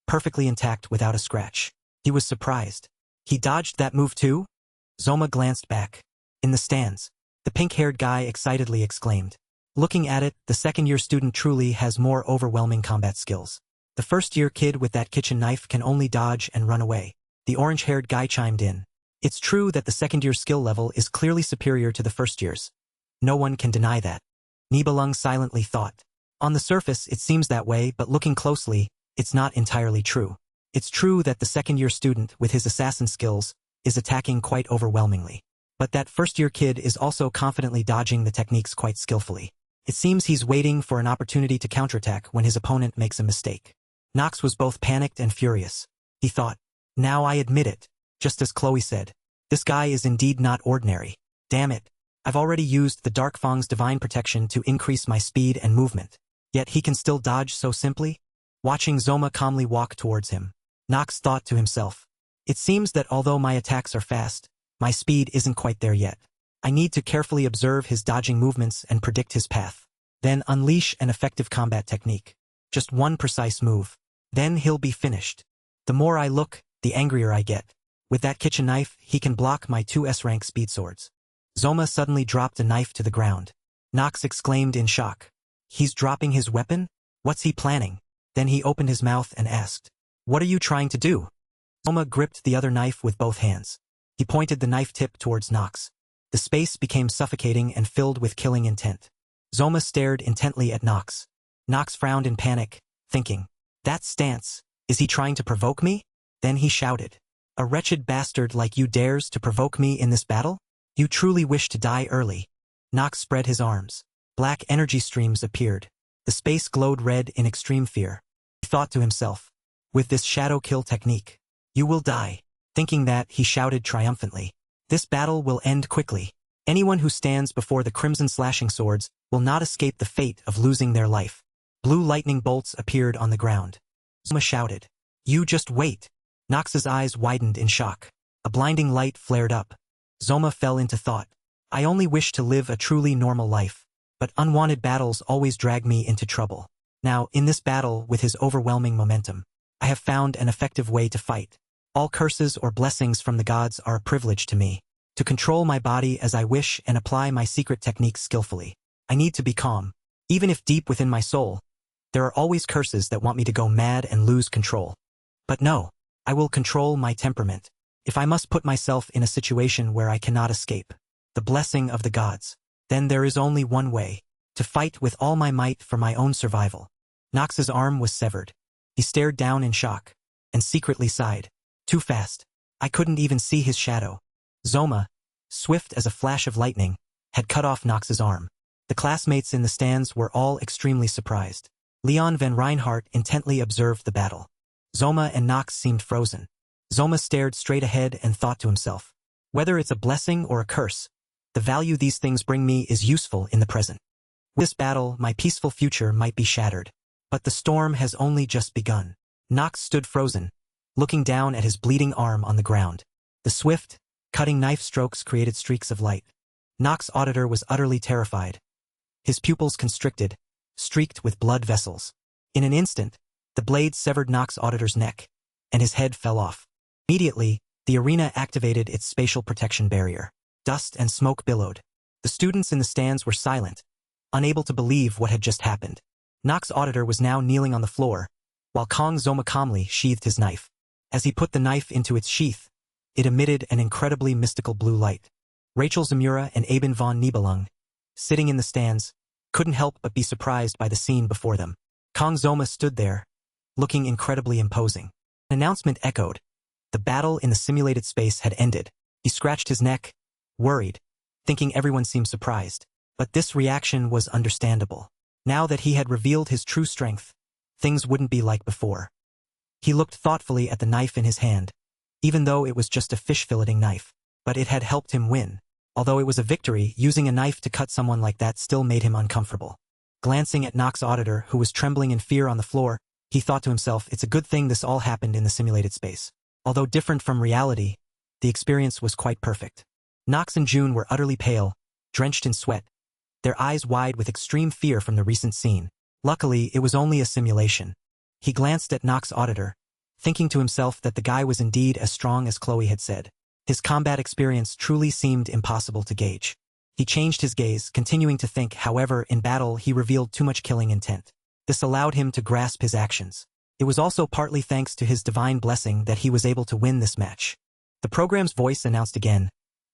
perfectly intact without a scratch. He was surprised. He dodged that move too? Zoma glanced back. In the stands, the pink-haired guy excitedly exclaimed. Looking at it, the second-year student truly has more overwhelming combat skills. The first-year kid with that kitchen knife can only dodge and run away. The orange-haired guy chimed in. It's true that the second-year skill level is clearly superior to the first year's. No one can deny that. Nibelung silently thought. On the surface, it seems that way, but looking closely, it's not entirely true. It's true that the second-year student with his assassin skills is attacking quite overwhelmingly. But that first-year kid is also confidently dodging the techniques quite skillfully. It seems he's waiting for an opportunity to counterattack when his opponent makes a mistake. Nox was both panicked and furious. He thought, now I admit it, just as Chloe said. This guy is indeed not ordinary. Damn it. I've already used the Dark Fang's divine protection to increase my speed and movement. Yet he can still dodge so simply? Watching Zoma calmly walk towards him, Nox thought to himself, it seems that although my attacks are fast, my speed isn't quite there yet. I need to carefully observe his dodging movements and predict his path. Then unleash an effective combat technique. Just one precise move. Then he'll be finished. The more I look, the angrier I get. With that kitchen knife, he can block my 2 S-rank speed swords. Zoma suddenly dropped a knife to the ground. Nox exclaimed in shock. He's dropping his weapon? What's he planning? Then he opened his mouth and asked, what are you trying to do? Zoma gripped the other knife with both hands. He pointed the knife tip towards Nox. The space became suffocating and filled with killing intent. Zoma stared intently at Nox. Nox frowned in panic, thinking, that stance, is he trying to provoke me? Then he shouted, a wretched bastard like you dares to provoke me in this battle? You truly wish to die early. Nox spread his arms. Black energy streams appeared. The space glowed red in extreme fear. He thought to himself, with this shadow kill technique, you will die. Thinking that, he shouted triumphantly, this battle will end quickly. Anyone who stands before the crimson slashing swords will not escape the fate of losing their life. Blue lightning bolts appeared on the ground. Zoma shouted, you just wait. Nox's eyes widened in shock. A blinding light flared up. Zoma fell into thought. I only wish to live a truly normal life. But unwanted battles always drag me into trouble. Now, in this battle with his overwhelming momentum, I have found an effective way to fight. All curses or blessings from the gods are a privilege to me. To control my body as I wish and apply my secret techniques skillfully, I need to be calm. Even if deep within my soul, there are always curses that want me to go mad and lose control. But no, I will control my temperament. If I must put myself in a situation where I cannot escape the blessing of the gods, then there is only one way, to fight with all my might for my own survival. Nox's arm was severed. He stared down in shock, and secretly sighed. Too fast. I couldn't even see his shadow. Zoma, swift as a flash of lightning, had cut off Nox's arm. The classmates in the stands were all extremely surprised. Leon van Reinhardt intently observed the battle. Zoma and Nox seemed frozen. Zoma stared straight ahead and thought to himself, whether it's a blessing or a curse, the value these things bring me is useful in the present. With this battle, my peaceful future might be shattered. But the storm has only just begun. Nox stood frozen, looking down at his bleeding arm on the ground. The swift, cutting knife strokes created streaks of light. Nox Auditor was utterly terrified. His pupils constricted, streaked with blood vessels. In an instant, the blade severed Nox Auditor's neck, and his head fell off. Immediately, the arena activated its spatial protection barrier. Dust and smoke billowed. The students in the stands were silent, unable to believe what had just happened. Nox Auditor was now kneeling on the floor, while Kong Zoma calmly sheathed his knife. As he put the knife into its sheath, it emitted an incredibly mystical blue light. Rachel Zamura and Aben von Nibelung, sitting in the stands, couldn't help but be surprised by the scene before them. Kong Zoma stood there, looking incredibly imposing. An announcement echoed. The battle in the simulated space had ended. He scratched his neck, worried, thinking everyone seemed surprised. But this reaction was understandable. Now that he had revealed his true strength, things wouldn't be like before. He looked thoughtfully at the knife in his hand, even though it was just a fish filleting knife. But it had helped him win. Although it was a victory, using a knife to cut someone like that still made him uncomfortable. Glancing at Nox Auditor, who was trembling in fear on the floor, he thought to himself, it's a good thing this all happened in the simulated space. Although different from reality, the experience was quite perfect. Nox and June were utterly pale, drenched in sweat, their eyes wide with extreme fear from the recent scene. Luckily, it was only a simulation. He glanced at Nox Auditor, thinking to himself that the guy was indeed as strong as Chloe had said. His combat experience truly seemed impossible to gauge. He changed his gaze, continuing to think, however, in battle he revealed too much killing intent. This allowed him to grasp his actions. It was also partly thanks to his divine blessing that he was able to win this match. The program's voice announced again.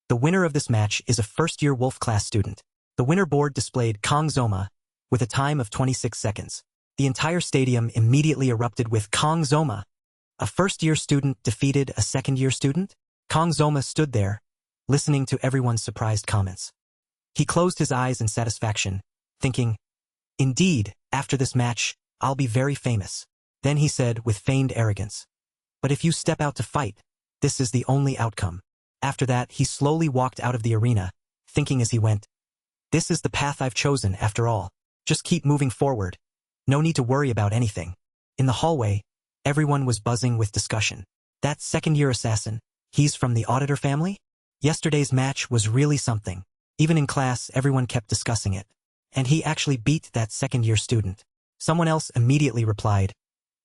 The winner of this match is a first-year Wolf class student. The winner board displayed Kang Zoma with a time of 26 seconds. The entire stadium immediately erupted with Kang Zoma. A first-year student defeated a second-year student? Kang Zoma stood there, listening to everyone's surprised comments. He closed his eyes in satisfaction, thinking, "Indeed, after this match, I'll be very famous." Then he said with feigned arrogance, "But if you step out to fight, this is the only outcome." After that, he slowly walked out of the arena, thinking as he went, "This is the path I've chosen after all. Just keep moving forward. No need to worry about anything." In the hallway, everyone was buzzing with discussion. That second-year assassin, he's from the auditor family? Yesterday's match was really something. Even in class, everyone kept discussing it. And he actually beat that second-year student. Someone else immediately replied,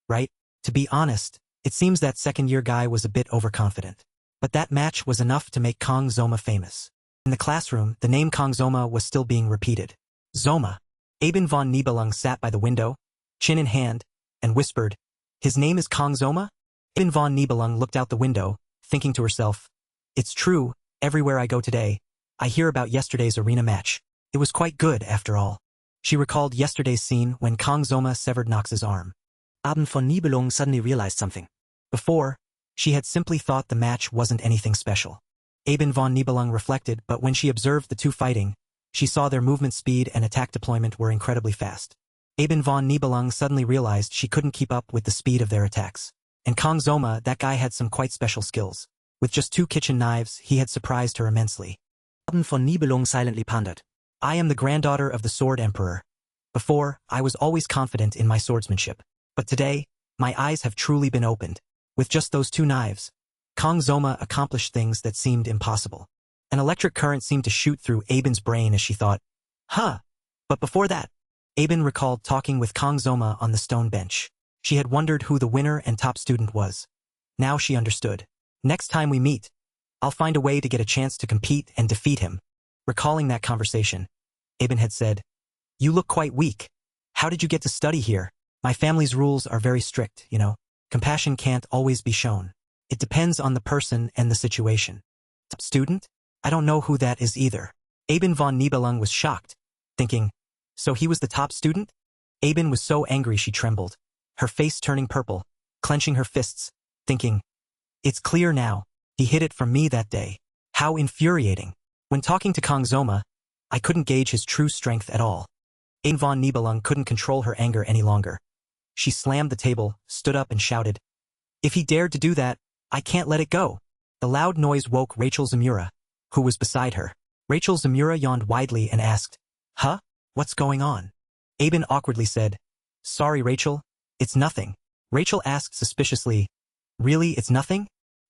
"Right? To be honest, it seems that second-year guy was a bit overconfident. But that match was enough to make Kang Zoma famous." In the classroom, the name Kang Zoma was still being repeated. Zoma. Aben von Nibelung sat by the window, chin in hand, and whispered, "His name is Kang Zoma?" Aben von Nibelung looked out the window, thinking to herself, "It's true, everywhere I go today, I hear about yesterday's arena match. It was quite good, after all." She recalled yesterday's scene when Kang Zoma severed Nox's arm. Aben von Nibelung suddenly realized something. Before, she had simply thought the match wasn't anything special. Aben von Nibelung reflected, but when she observed the two fighting, she saw their movement speed and attack deployment were incredibly fast. Aben von Nibelung suddenly realized she couldn't keep up with the speed of their attacks. And Kang Zoma, that guy had some quite special skills. With just 2 kitchen knives, he had surprised her immensely. Aben von Nibelung silently pondered. "I am the granddaughter of the Sword Emperor. Before, I was always confident in my swordsmanship. But today, my eyes have truly been opened. With just those 2 knives, Kang Zoma accomplished things that seemed impossible." An electric current seemed to shoot through Aben's brain as she thought, "Huh." But before that, Aben recalled talking with Kang Zoma on the stone bench. She had wondered who the winner and top student was. Now she understood. "Next time we meet, I'll find a way to get a chance to compete and defeat him." Recalling that conversation, Aben had said, "You look quite weak. How did you get to study here? My family's rules are very strict, you know. Compassion can't always be shown. It depends on the person and the situation." "Top student? I don't know who that is either." Aben von Nibelung was shocked, thinking, "So he was the top student?" Aben was so angry she trembled, her face turning purple, clenching her fists, thinking, "It's clear now. He hid it from me that day. How infuriating." When talking to Kang Zoma, I couldn't gauge his true strength at all. Aben von Nibelung couldn't control her anger any longer. She slammed the table, stood up and shouted, "If he dared to do that, I can't let it go." The loud noise woke Rachel Zamura, who was beside her. Rachel Zamura yawned widely and asked, "Huh? What's going on?" Aben awkwardly said, "Sorry, Rachel, it's nothing." Rachel asked suspiciously, "Really, it's nothing?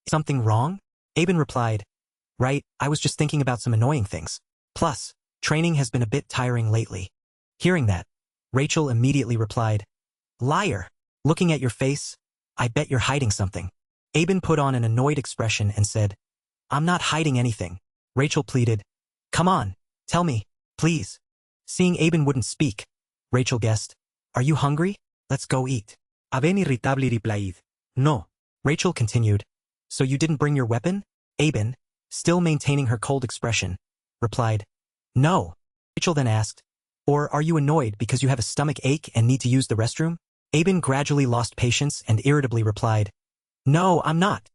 Something wrong?" Aben replied, "Right, I was just thinking about some annoying things. Plus, training has been a bit tiring lately." Hearing that, Rachel immediately replied, "Liar. Looking at your face, I bet you're hiding something." Aben put on an annoyed expression and said, "I'm not hiding anything." Rachel pleaded, "Come on, tell me, please." Seeing Aben wouldn't speak, Rachel guessed, "Are you hungry? Let's go eat." Aben irritably replied, "No." Rachel continued, "So you didn't bring your weapon?" Aben, still maintaining her cold expression, replied, "No." Rachel then asked, "Or are you annoyed because you have a stomach ache and need to use the restroom?" Aben gradually lost patience and irritably replied, "No, I'm not."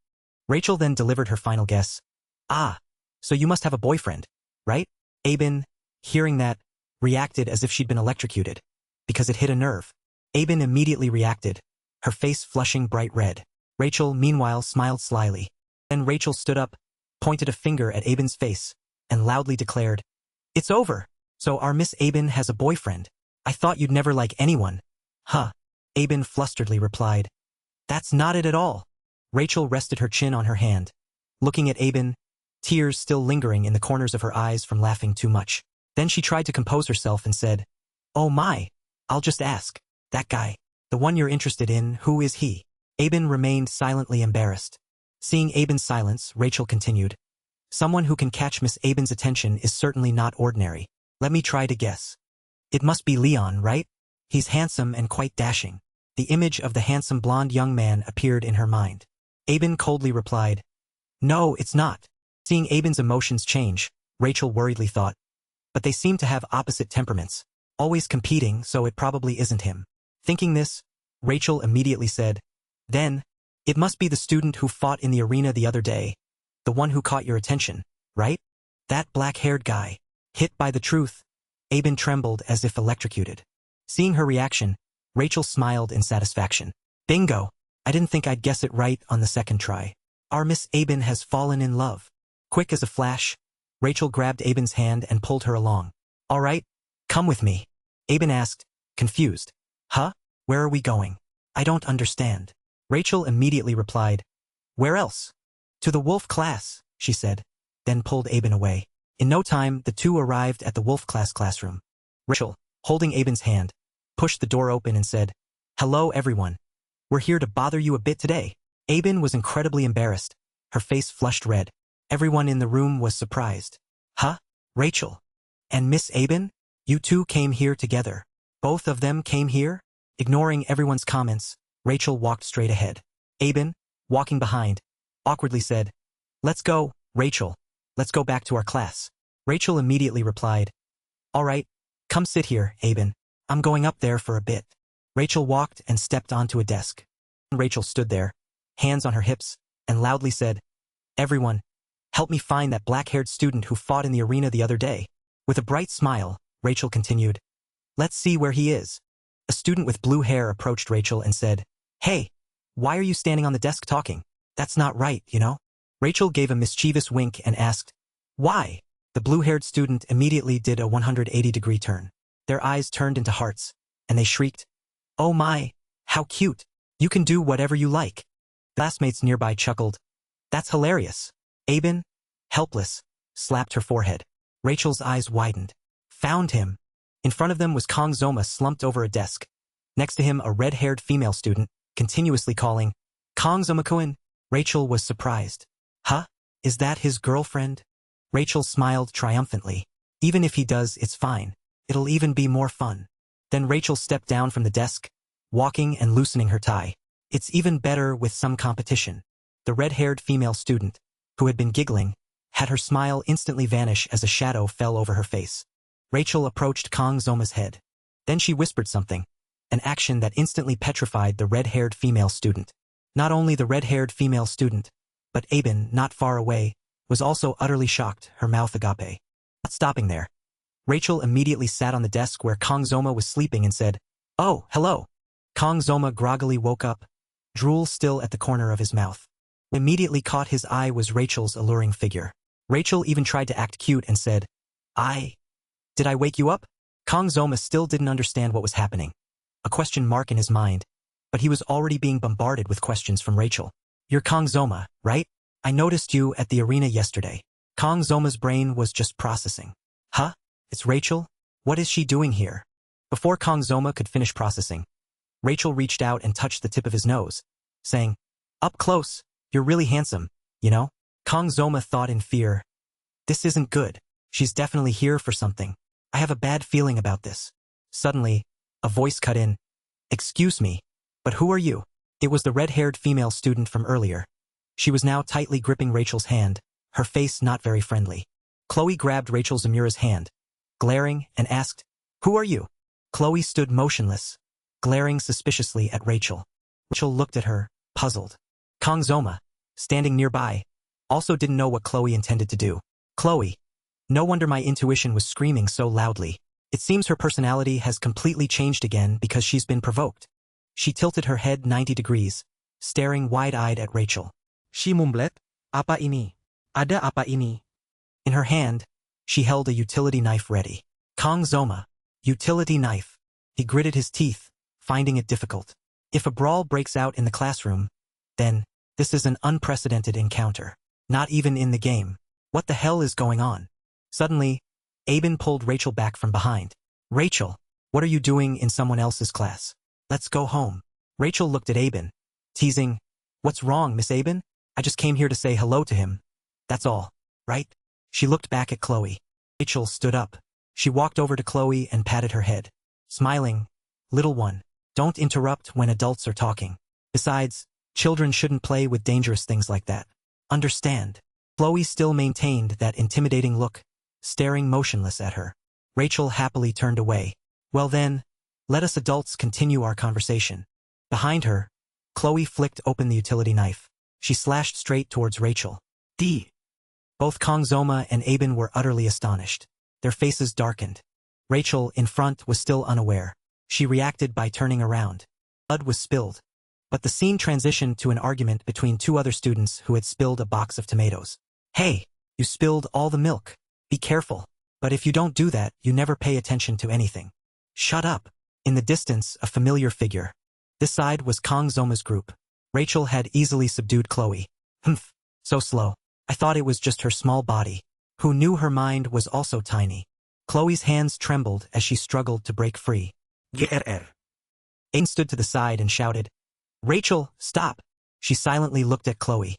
Rachel then delivered her final guess. "Ah, so you must have a boyfriend, right?" Aben, hearing that, reacted as if she'd been electrocuted, because it hit a nerve. Aben immediately reacted, her face flushing bright red. Rachel, meanwhile, smiled slyly. Then Rachel stood up, pointed a finger at Aben's face, and loudly declared, "It's over. So our Miss Aben has a boyfriend. I thought you'd never like anyone." "Huh." Aben flusteredly replied, "That's not it at all." Rachel rested her chin on her hand, looking at Aben, tears still lingering in the corners of her eyes from laughing too much. Then she tried to compose herself and said, "Oh my, I'll just ask. That guy, the one you're interested in, who is he?" Aben remained silently embarrassed. Seeing Aben's silence, Rachel continued, "Someone who can catch Miss Aben's attention is certainly not ordinary. Let me try to guess. It must be Leon, right? He's handsome and quite dashing." The image of the handsome blonde young man appeared in her mind. Aben coldly replied, No, it's not. Seeing Aben's emotions change, Rachel worriedly thought. But they seem to have opposite temperaments. Always competing, so it probably isn't him. Thinking this, Rachel immediately said, Then, it must be the student who fought in the arena the other day. The one who caught your attention, right? That black-haired guy. Hit by the truth. Aben trembled as if electrocuted. Seeing her reaction, Rachel smiled in satisfaction. Bingo! I didn't think I'd guess it right on the second try. Our Miss Aben has fallen in love. Quick as a flash, Rachel grabbed Aben's hand and pulled her along. All right, come with me. Aben asked, confused. Huh? Where are we going? I don't understand. Rachel immediately replied, Where else? To the wolf class, she said, then pulled Aben away. In no time, the two arrived at the wolf class classroom. Rachel, holding Aben's hand, pushed the door open and said, Hello everyone. We're here to bother you a bit today. Aben was incredibly embarrassed. Her face flushed red. Everyone in the room was surprised. Huh? Rachel? And Miss Aben? You two came here together. Both of them came here? Ignoring everyone's comments, Rachel walked straight ahead. Aben, walking behind, awkwardly said, Let's go, Rachel. Let's go back to our class. Rachel immediately replied, All right, come sit here, Aben. I'm going up there for a bit. Rachel walked and stepped onto a desk. Rachel stood there, hands on her hips, and loudly said, Everyone, help me find that black-haired student who fought in the arena the other day. With a bright smile, Rachel continued, Let's see where he is. A student with blue hair approached Rachel and said, Hey, why are you standing on the desk talking? That's not right, you know? Rachel gave a mischievous wink and asked, Why? The blue-haired student immediately did a 180-degree turn. Their eyes turned into hearts, and they shrieked, Oh my, how cute. You can do whatever you like. Classmates nearby chuckled. That's hilarious. Aben, helpless, slapped her forehead. Rachel's eyes widened. Found him. In front of them was Kong Zoma slumped over a desk. Next to him a red-haired female student, continuously calling, Kong Zoma-kun. Rachel was surprised. Huh? Is that his girlfriend? Rachel smiled triumphantly. Even if he does, it's fine. It'll even be more fun. Then Rachel stepped down from the desk, walking and loosening her tie. It's even better with some competition. The red-haired female student, who had been giggling, had her smile instantly vanish as a shadow fell over her face. Rachel approached Kong Zoma's head. Then she whispered something, an action that instantly petrified the red-haired female student. Not only the red-haired female student, but Aben, not far away, was also utterly shocked, her mouth agape. Not stopping there. Rachel immediately sat on the desk where Kong Zoma was sleeping and said, Oh, hello. Kong Zoma groggily woke up, drool still at the corner of his mouth. What immediately caught his eye was Rachel's alluring figure. Rachel even tried to act cute and said, Did I wake you up? Kong Zoma still didn't understand what was happening. A question mark in his mind, but he was already being bombarded with questions from Rachel. You're Kong Zoma, right? I noticed you at the arena yesterday. Kong Zoma's brain was just processing. Huh? It's Rachel? What is she doing here? Before Kong Zoma could finish processing, Rachel reached out and touched the tip of his nose, saying, Up close, you're really handsome, you know? Kong Zoma thought in fear. This isn't good. She's definitely here for something. I have a bad feeling about this. Suddenly, a voice cut in. Excuse me, but who are you? It was the red-haired female student from earlier. She was now tightly gripping Rachel's hand, her face not very friendly. Chloe grabbed Rachel Zamura's hand, glaring, and asked, Who are you? Chloe stood motionless, glaring suspiciously at Rachel. Rachel looked at her, puzzled. Kong Zoma, standing nearby, also didn't know what Chloe intended to do. Chloe. No wonder my intuition was screaming so loudly. It seems her personality has completely changed again because she's been provoked. She tilted her head 90 degrees, staring wide-eyed at Rachel. She mumbled, Apa ini? Ada apa ini? In her hand, she held a utility knife ready. Kong Zoma, utility knife. He gritted his teeth, finding it difficult. If a brawl breaks out in the classroom, then this is an unprecedented encounter. Not even in the game. What the hell is going on? Suddenly, Aben pulled Rachel back from behind. Rachel, what are you doing in someone else's class? Let's go home. Rachel looked at Aben, teasing, What's wrong, Miss Aben? I just came here to say hello to him. That's all, right? She looked back at Chloe. Rachel stood up. She walked over to Chloe and patted her head, smiling. Little one, don't interrupt when adults are talking. Besides, children shouldn't play with dangerous things like that. understand. Chloe still maintained that intimidating look, staring motionless at her. Rachel happily turned away. Well then, let us adults continue our conversation. Behind her, Chloe flicked open the utility knife. She slashed straight towards Rachel. D. Both Kongzoma and Aben were utterly astonished. Their faces darkened. Rachel, in front, was still unaware. She reacted by turning around. Blood was spilled. But the scene transitioned to an argument between two other students who had spilled a box of tomatoes. Hey, you spilled all the milk. Be careful. But if you don't do that, you never pay attention to anything. Shut up. In the distance, a familiar figure. This side was Kongzoma's group. Rachel had easily subdued Chloe. Humph, so slow. I thought it was just her small body. Who knew her mind was also tiny? Chloe's hands trembled as she struggled to break free. GRR. Aiden stood to the side and shouted, Rachel, stop! She silently looked at Chloe.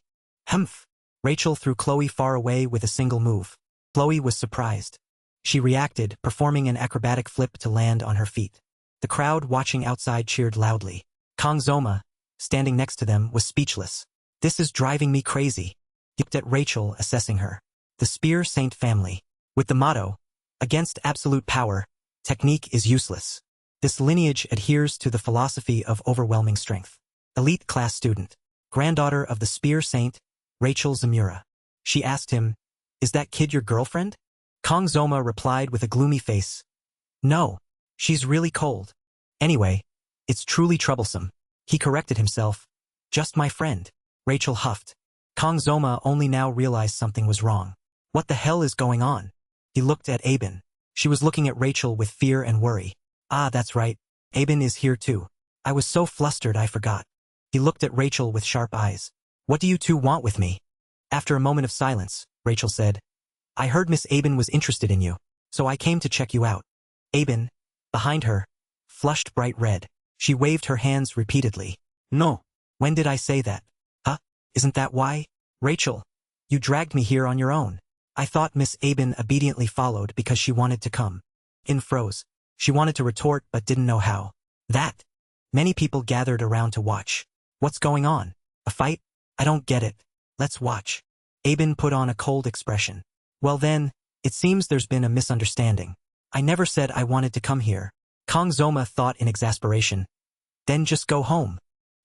Humph! Rachel threw Chloe far away with a single move. Chloe was surprised. She reacted, performing an acrobatic flip to land on her feet. The crowd watching outside cheered loudly. Kongzoma, standing next to them, was speechless. This is driving me crazy. He looked at Rachel, assessing her. The Spear Saint family. With the motto, against absolute power, technique is useless. This lineage adheres to the philosophy of overwhelming strength. Elite class student. Granddaughter of the Spear Saint, Rachel Zamura. She asked him, Is that kid your girlfriend? Kongzoma replied with a gloomy face. No, she's really cold. Anyway, it's truly troublesome. He corrected himself. Just my friend. Rachel huffed. Kongzoma only now realized something was wrong. What the hell is going on? He looked at Aben. She was looking at Rachel with fear and worry. Ah, that's right. Aben is here too. I was so flustered I forgot. He looked at Rachel with sharp eyes. What do you two want with me? After a moment of silence, Rachel said, I heard Miss Aben was interested in you, so I came to check you out. Aben, behind her, flushed bright red. She waved her hands repeatedly. No. When did I say that? Huh? Isn't that why? Rachel, you dragged me here on your own. I thought Miss Aben obediently followed because she wanted to come. In froze. She wanted to retort but didn't know how. That. Many people gathered around to watch. What's going on? A fight? I don't get it. Let's watch. Aben put on a cold expression. Well then, it seems there's been a misunderstanding. I never said I wanted to come here. Kongzoma thought in exasperation. Then just go home.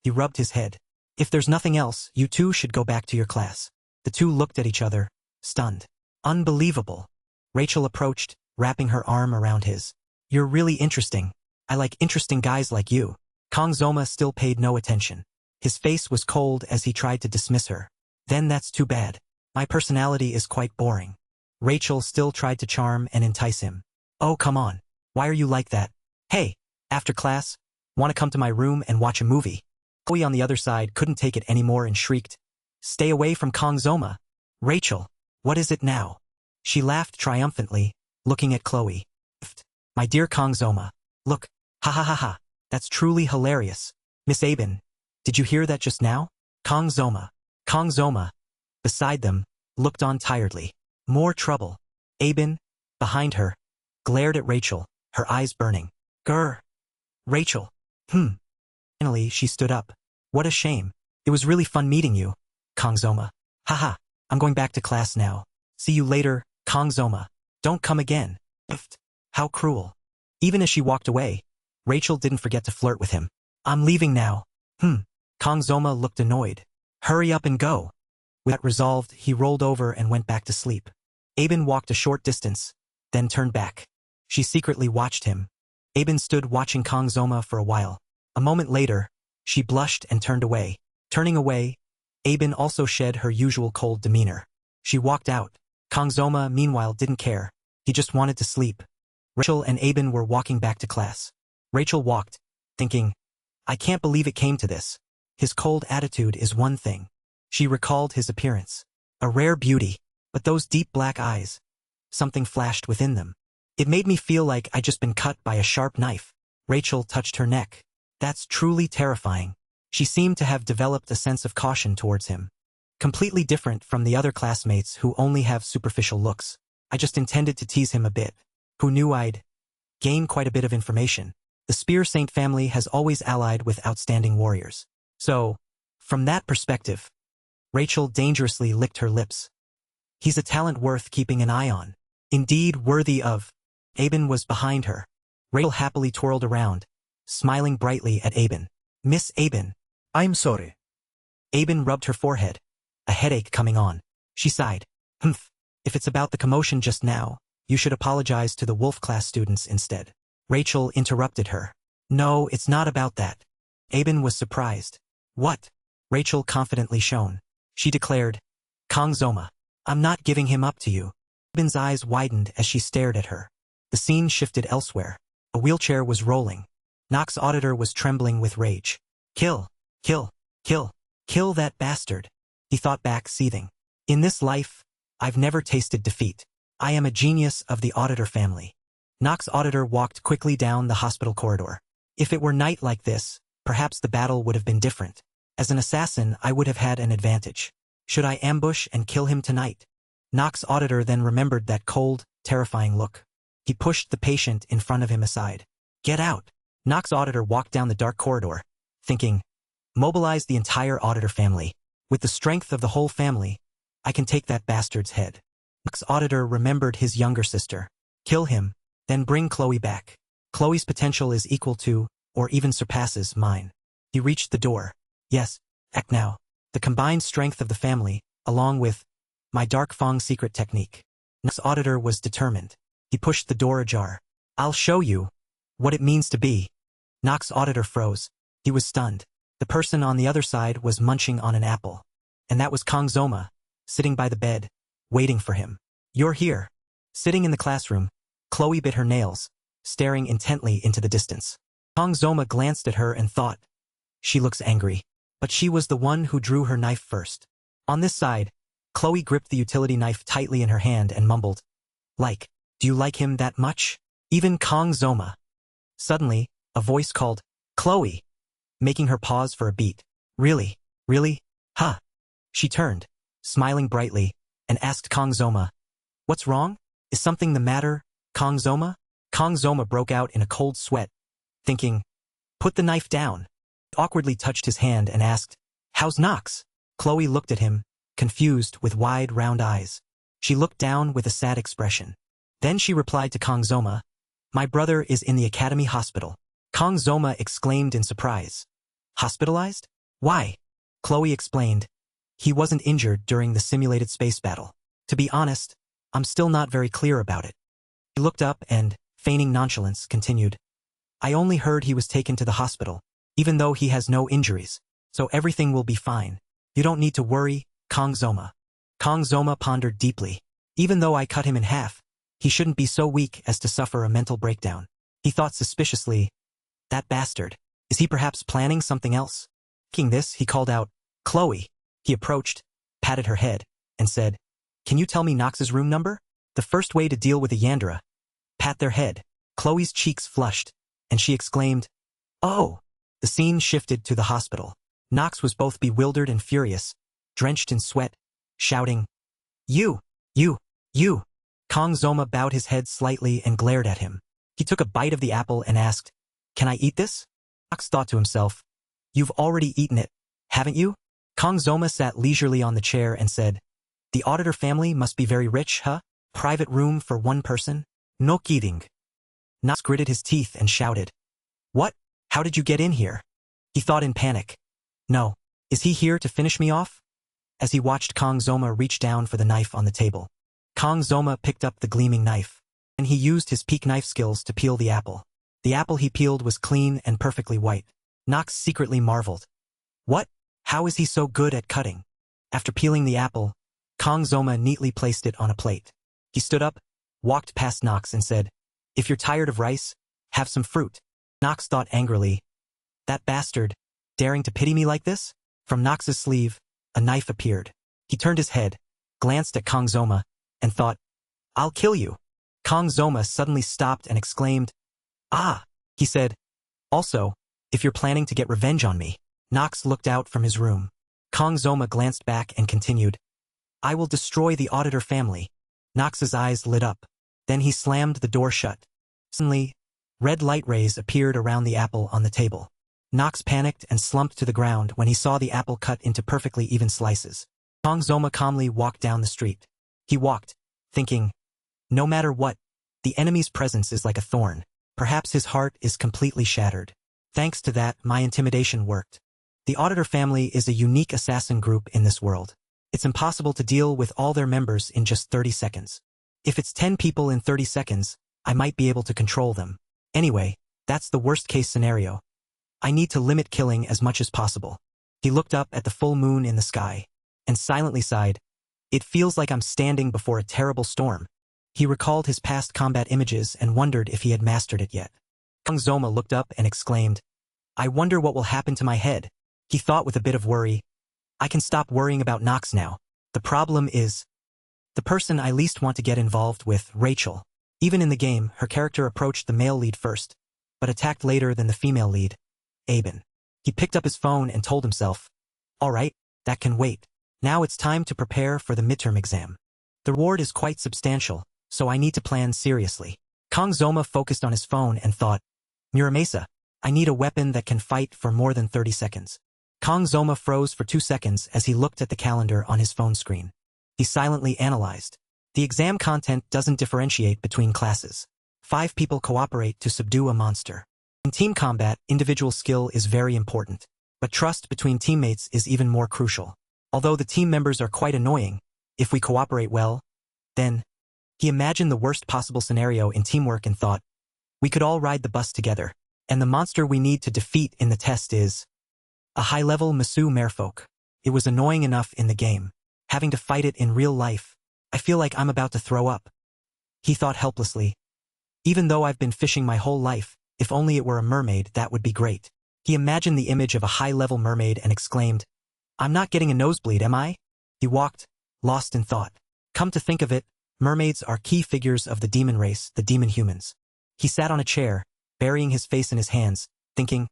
He rubbed his head. If there's nothing else, you two should go back to your class. The two looked at each other, stunned. Unbelievable. Rachel approached, wrapping her arm around his. You're really interesting. I like interesting guys like you. Kongzoma still paid no attention. His face was cold as he tried to dismiss her. Then that's too bad. My personality is quite boring. Rachel still tried to charm and entice him. Oh, come on. Why are you like that? Hey, after class, want to come to my room and watch a movie? Chloe on the other side couldn't take it anymore and shrieked. Stay away from Kongzoma. Rachel, what is it now? She laughed triumphantly, looking at Chloe. My dear Kongzoma, look, ha ha ha ha, that's truly hilarious. Miss Aben, did you hear that just now? Kongzoma, beside them, looked on tiredly. More trouble. Aben, behind her, glared at Rachel, her eyes burning. Grr. Rachel. Finally, she stood up. What a shame. It was really fun meeting you, Kongzoma. Haha, I'm going back to class now. See you later, Kongzoma. Don't come again. How cruel. Even as she walked away, Rachel didn't forget to flirt with him. I'm leaving now. Kongzoma looked annoyed. Hurry up and go. With that resolved, he rolled over and went back to sleep. Aben walked a short distance, then turned back. She secretly watched him. Aben stood watching Kongzoma for a while. A moment later, she blushed and turned away. Turning away, Aben also shed her usual cold demeanor. She walked out. Kongzoma, meanwhile, didn't care. He just wanted to sleep. Rachel and Aben were walking back to class. Rachel walked, thinking, I can't believe it came to this. His cold attitude is one thing. She recalled his appearance. A rare beauty, but those deep black eyes. Something flashed within them. It made me feel like I'd just been cut by a sharp knife. Rachel touched her neck. That's truly terrifying. She seemed to have developed a sense of caution towards him. Completely different from the other classmates who only have superficial looks. I just intended to tease him a bit. Who knew I'd gain quite a bit of information. The Spear Saint family has always allied with outstanding warriors. So, from that perspective, Rachel dangerously licked her lips. He's a talent worth keeping an eye on. Indeed worthy of. Aben was behind her. Rachel happily twirled around, smiling brightly at Aben. Miss Aben. I'm sorry. Aben rubbed her forehead, a headache coming on. She sighed. Humph. If it's about the commotion just now, you should apologize to the Wolf class students instead. Rachel interrupted her. No, it's not about that. Aben was surprised. What? Rachel confidently shone. She declared, Kang Zoma. I'm not giving him up to you. Aben's eyes widened as she stared at her. The scene shifted elsewhere. A wheelchair was rolling. Nox Auditor was trembling with rage. Kill, kill, kill, kill that bastard. He thought back, seething. In this life, I've never tasted defeat. I am a genius of the Auditor family. Nox Auditor walked quickly down the hospital corridor. If it were night like this, perhaps the battle would have been different. As an assassin, I would have had an advantage. Should I ambush and kill him tonight? Nox Auditor then remembered that cold, terrifying look. He pushed the patient in front of him aside. Get out. Nox Auditor walked down the dark corridor, thinking, mobilize the entire Auditor family. With the strength of the whole family, I can take that bastard's head. Nox Auditor remembered his younger sister. Kill him, then bring Chloe back. Chloe's potential is equal to, or even surpasses, mine. He reached the door. Yes, act now. The combined strength of the family, along with my Dark Fong secret technique. Nox Auditor was determined. He pushed the door ajar. I'll show you what it means to be. Nox Auditor froze. He was stunned. The person on the other side was munching on an apple. And that was Kang Zoma, sitting by the bed, waiting for him. You're here. Sitting in the classroom, Chloe bit her nails, staring intently into the distance. Kang Zoma glanced at her and thought, she looks angry. But she was the one who drew her knife first. On this side, Chloe gripped the utility knife tightly in her hand and mumbled, do you like him that much? Even Kang Zoma. Suddenly, a voice called, Chloe, making her pause for a beat. Really? Really? Huh? She turned, smiling brightly, and asked Kang Zoma, what's wrong? Is something the matter, Kang Zoma? Kang Zoma broke out in a cold sweat, thinking, put the knife down. He awkwardly touched his hand and asked, how's Nox? Chloe looked at him, confused with wide, round eyes. She looked down with a sad expression. Then she replied to Kang Zoma, my brother is in the Academy Hospital. Kang Zoma exclaimed in surprise. Hospitalized? Why? Chloe explained. He wasn't injured during the simulated space battle. To be honest, I'm still not very clear about it. He looked up and, feigning nonchalance, continued. I only heard he was taken to the hospital, even though he has no injuries, so everything will be fine. You don't need to worry, Kang Zoma. Kang Zoma pondered deeply. Even though I cut him in half, he shouldn't be so weak as to suffer a mental breakdown. He thought suspiciously, that bastard, is he perhaps planning something else? Thinking this, he called out, Chloe. He approached, patted her head, and said, can you tell me Nox's room number? The first way to deal with a Yandere. Pat their head. Chloe's cheeks flushed, and she exclaimed, oh! The scene shifted to the hospital. Nox was both bewildered and furious, drenched in sweat, shouting, you! Kang Zoma bowed his head slightly and glared at him. He took a bite of the apple and asked, can I eat this? Nox thought to himself, you've already eaten it, haven't you? Kang Zoma sat leisurely on the chair and said, the Auditor family must be very rich, huh? Private room for one person? No kidding. Nox gritted his teeth and shouted, what? How did you get in here? He thought in panic. No. Is he here to finish me off? As he watched Kang Zoma reach down for the knife on the table. Kang Zoma picked up the gleaming knife, and he used his peak knife skills to peel the apple. The apple he peeled was clean and perfectly white. Nox secretly marveled. What? How is he so good at cutting? After peeling the apple, Kang Zoma neatly placed it on a plate. He stood up, walked past Nox and said, if you're tired of rice, have some fruit. Nox thought angrily, that bastard, daring to pity me like this? From Nox's sleeve, a knife appeared. He turned his head, glanced at Kang Zoma, and thought, I'll kill you. Kang Zoma suddenly stopped and exclaimed, ah, he said, also, if you're planning to get revenge on me. Nox looked out from his room. Kang Zoma glanced back and continued, I will destroy the Auditor family. Nox's eyes lit up. Then he slammed the door shut. Suddenly, red light rays appeared around the apple on the table. Nox panicked and slumped to the ground when he saw the apple cut into perfectly even slices. Kang Zoma calmly walked down the street. He walked, thinking, no matter what, the enemy's presence is like a thorn. Perhaps his heart is completely shattered. Thanks to that, my intimidation worked. The Auditor family is a unique assassin group in this world. It's impossible to deal with all their members in just 30 seconds. If it's 10 people in 30 seconds, I might be able to control them. Anyway, that's the worst-case scenario. I need to limit killing as much as possible. He looked up at the full moon in the sky and silently sighed. It feels like I'm standing before a terrible storm. He recalled his past combat images and wondered if he had mastered it yet. Kang Zoma looked up and exclaimed, I wonder what will happen to my head. He thought with a bit of worry, I can stop worrying about Nox now. The problem is the person I least want to get involved with, Rachel. Even in the game, her character approached the male lead first, but attacked later than the female lead, Aben. He picked up his phone and told himself, all right, that can wait. Now it's time to prepare for the midterm exam. The reward is quite substantial, so I need to plan seriously. Kang Zoma focused on his phone and thought, Muramasa, I need a weapon that can fight for more than 30 seconds. Kang Zoma froze for 2 seconds as he looked at the calendar on his phone screen. He silently analyzed. The exam content doesn't differentiate between classes. 5 people cooperate to subdue a monster. In team combat, individual skill is very important, but trust between teammates is even more crucial. Although the team members are quite annoying, if we cooperate well, then he imagined the worst possible scenario in teamwork and thought, we could all ride the bus together, and the monster we need to defeat in the test is a high-level Masu merfolk. It was annoying enough in the game. Having to fight it in real life, I feel like I'm about to throw up. He thought helplessly. Even though I've been fishing my whole life, if only it were a mermaid, that would be great. He imagined the image of a high-level mermaid and exclaimed, I'm not getting a nosebleed, am I? He walked, lost in thought. Come to think of it, mermaids are key figures of the demon race, the demon humans. He sat on a chair, burying his face in his hands, thinking,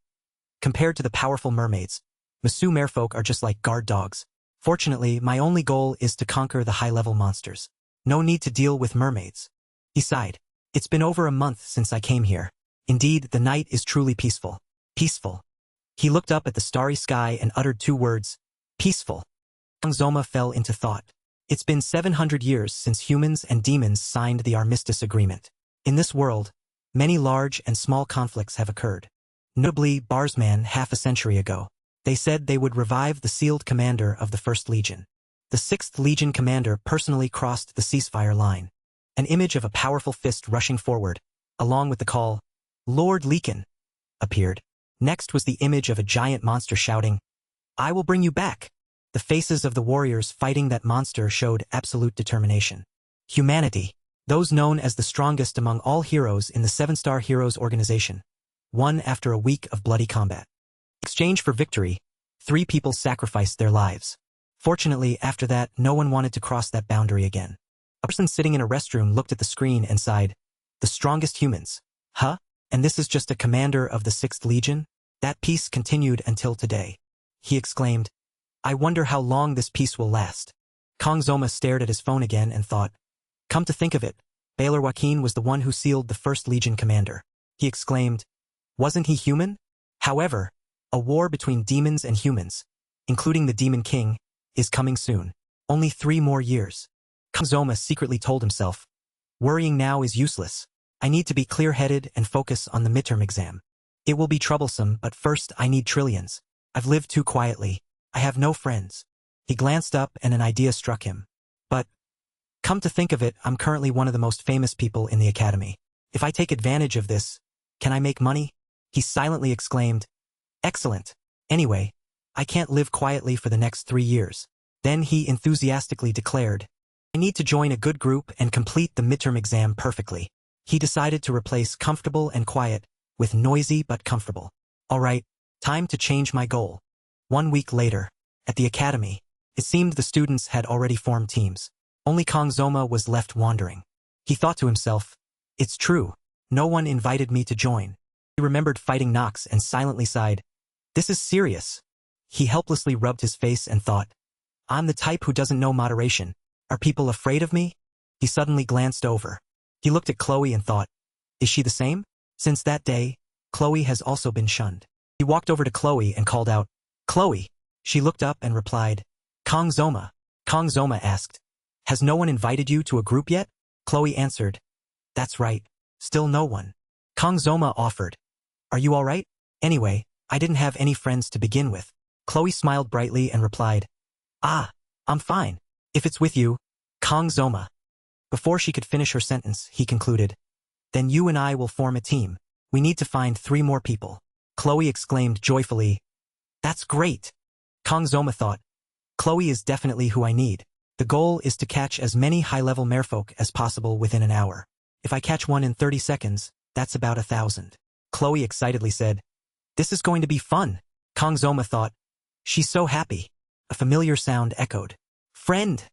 compared to the powerful mermaids, Masu merfolk are just like guard dogs. Fortunately, my only goal is to conquer the high-level monsters. No need to deal with mermaids. He sighed. It's been over a month since I came here. Indeed, the night is truly peaceful. Peaceful. He looked up at the starry sky and uttered 2 words, peaceful. Kang Zoma fell into thought. It's been 700 years since humans and demons signed the Armistice Agreement. In this world, many large and small conflicts have occurred. Notably, Barsman half a century ago. They said they would revive the sealed commander of the 1st Legion. The 6th Legion commander personally crossed the ceasefire line. An image of a powerful fist rushing forward, along with the call, Lord Leakin, appeared. Next was the image of a giant monster shouting, I will bring you back. The faces of the warriors fighting that monster showed absolute determination. Humanity, those known as the strongest among all heroes in the 7-star Heroes organization, won after a week of bloody combat. Exchange for victory, 3 people sacrificed their lives. Fortunately, after that, no one wanted to cross that boundary again. A person sitting in a restroom looked at the screen and sighed, the strongest humans. Huh? And this is just a commander of the 6th Legion? That peace continued until today. He exclaimed, I wonder how long this peace will last. Kang Zoma stared at his phone again and thought, come to think of it, Baylor Joaquin was the one who sealed the 1st Legion commander. He exclaimed, wasn't he human? However, a war between demons and humans, including the Demon King, is coming soon. Only 3 more years. Kang Zoma secretly told himself, worrying now is useless. I need to be clear-headed and focus on the midterm exam. It will be troublesome, but first I need trillions. I've lived too quietly. I have no friends. He glanced up and an idea struck him. But, come to think of it, I'm currently one of the most famous people in the academy. If I take advantage of this, can I make money? He silently exclaimed, excellent. Anyway, I can't live quietly for the next 3 years. Then he enthusiastically declared, I need to join a good group and complete the midterm exam perfectly. He decided to replace comfortable and quiet with noisy but comfortable. All right, time to change my goal. 1 week later, at the academy, it seemed the students had already formed teams. Only Kang Zoma was left wandering. He thought to himself, it's true, no one invited me to join. He remembered fighting Nox and silently sighed, this is serious. He helplessly rubbed his face and thought, I'm the type who doesn't know moderation. Are people afraid of me? He suddenly glanced over. He looked at Chloe and thought, is she the same? Since that day, Chloe has also been shunned. He walked over to Chloe and called out, Chloe. She looked up and replied, Kang Zoma. Kang Zoma asked. Has no one invited you to a group yet? Chloe answered. That's right. Still no one. Kang Zoma offered. Are you alright? Anyway, I didn't have any friends to begin with. Chloe smiled brightly and replied. Ah, I'm fine. If it's with you, Kang Zoma. Before she could finish her sentence, he concluded. Then you and I will form a team. We need to find 3 more people. Chloe exclaimed joyfully. That's great. Kang Zoma thought. Chloe is definitely who I need. The goal is to catch as many high-level merfolk as possible within an hour. If I catch one in 30 seconds, that's about 1,000. Chloe excitedly said. This is going to be fun. Kang Zoma thought. She's so happy. A familiar sound echoed. Friend!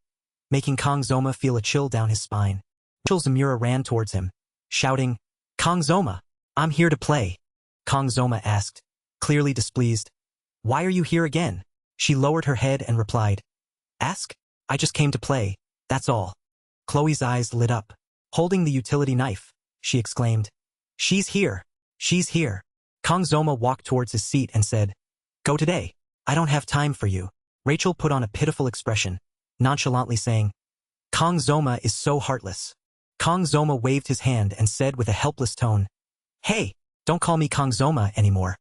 Making Kang Zoma feel a chill down his spine. Zamura ran towards him, shouting, Kang Zoma, I'm here to play. Kang Zoma asked, clearly displeased. Why are you here again? She lowered her head and replied. Ask? I just came to play, that's all. Chloe's eyes lit up. Holding the utility knife, she exclaimed. She's here. She's here. Kang Zoma walked towards his seat and said, Go today. I don't have time for you. Rachel put on a pitiful expression, nonchalantly saying, Kang Zoma is so heartless. Kang Zoma waved his hand and said with a helpless tone, Hey, don't call me Kang Zoma anymore.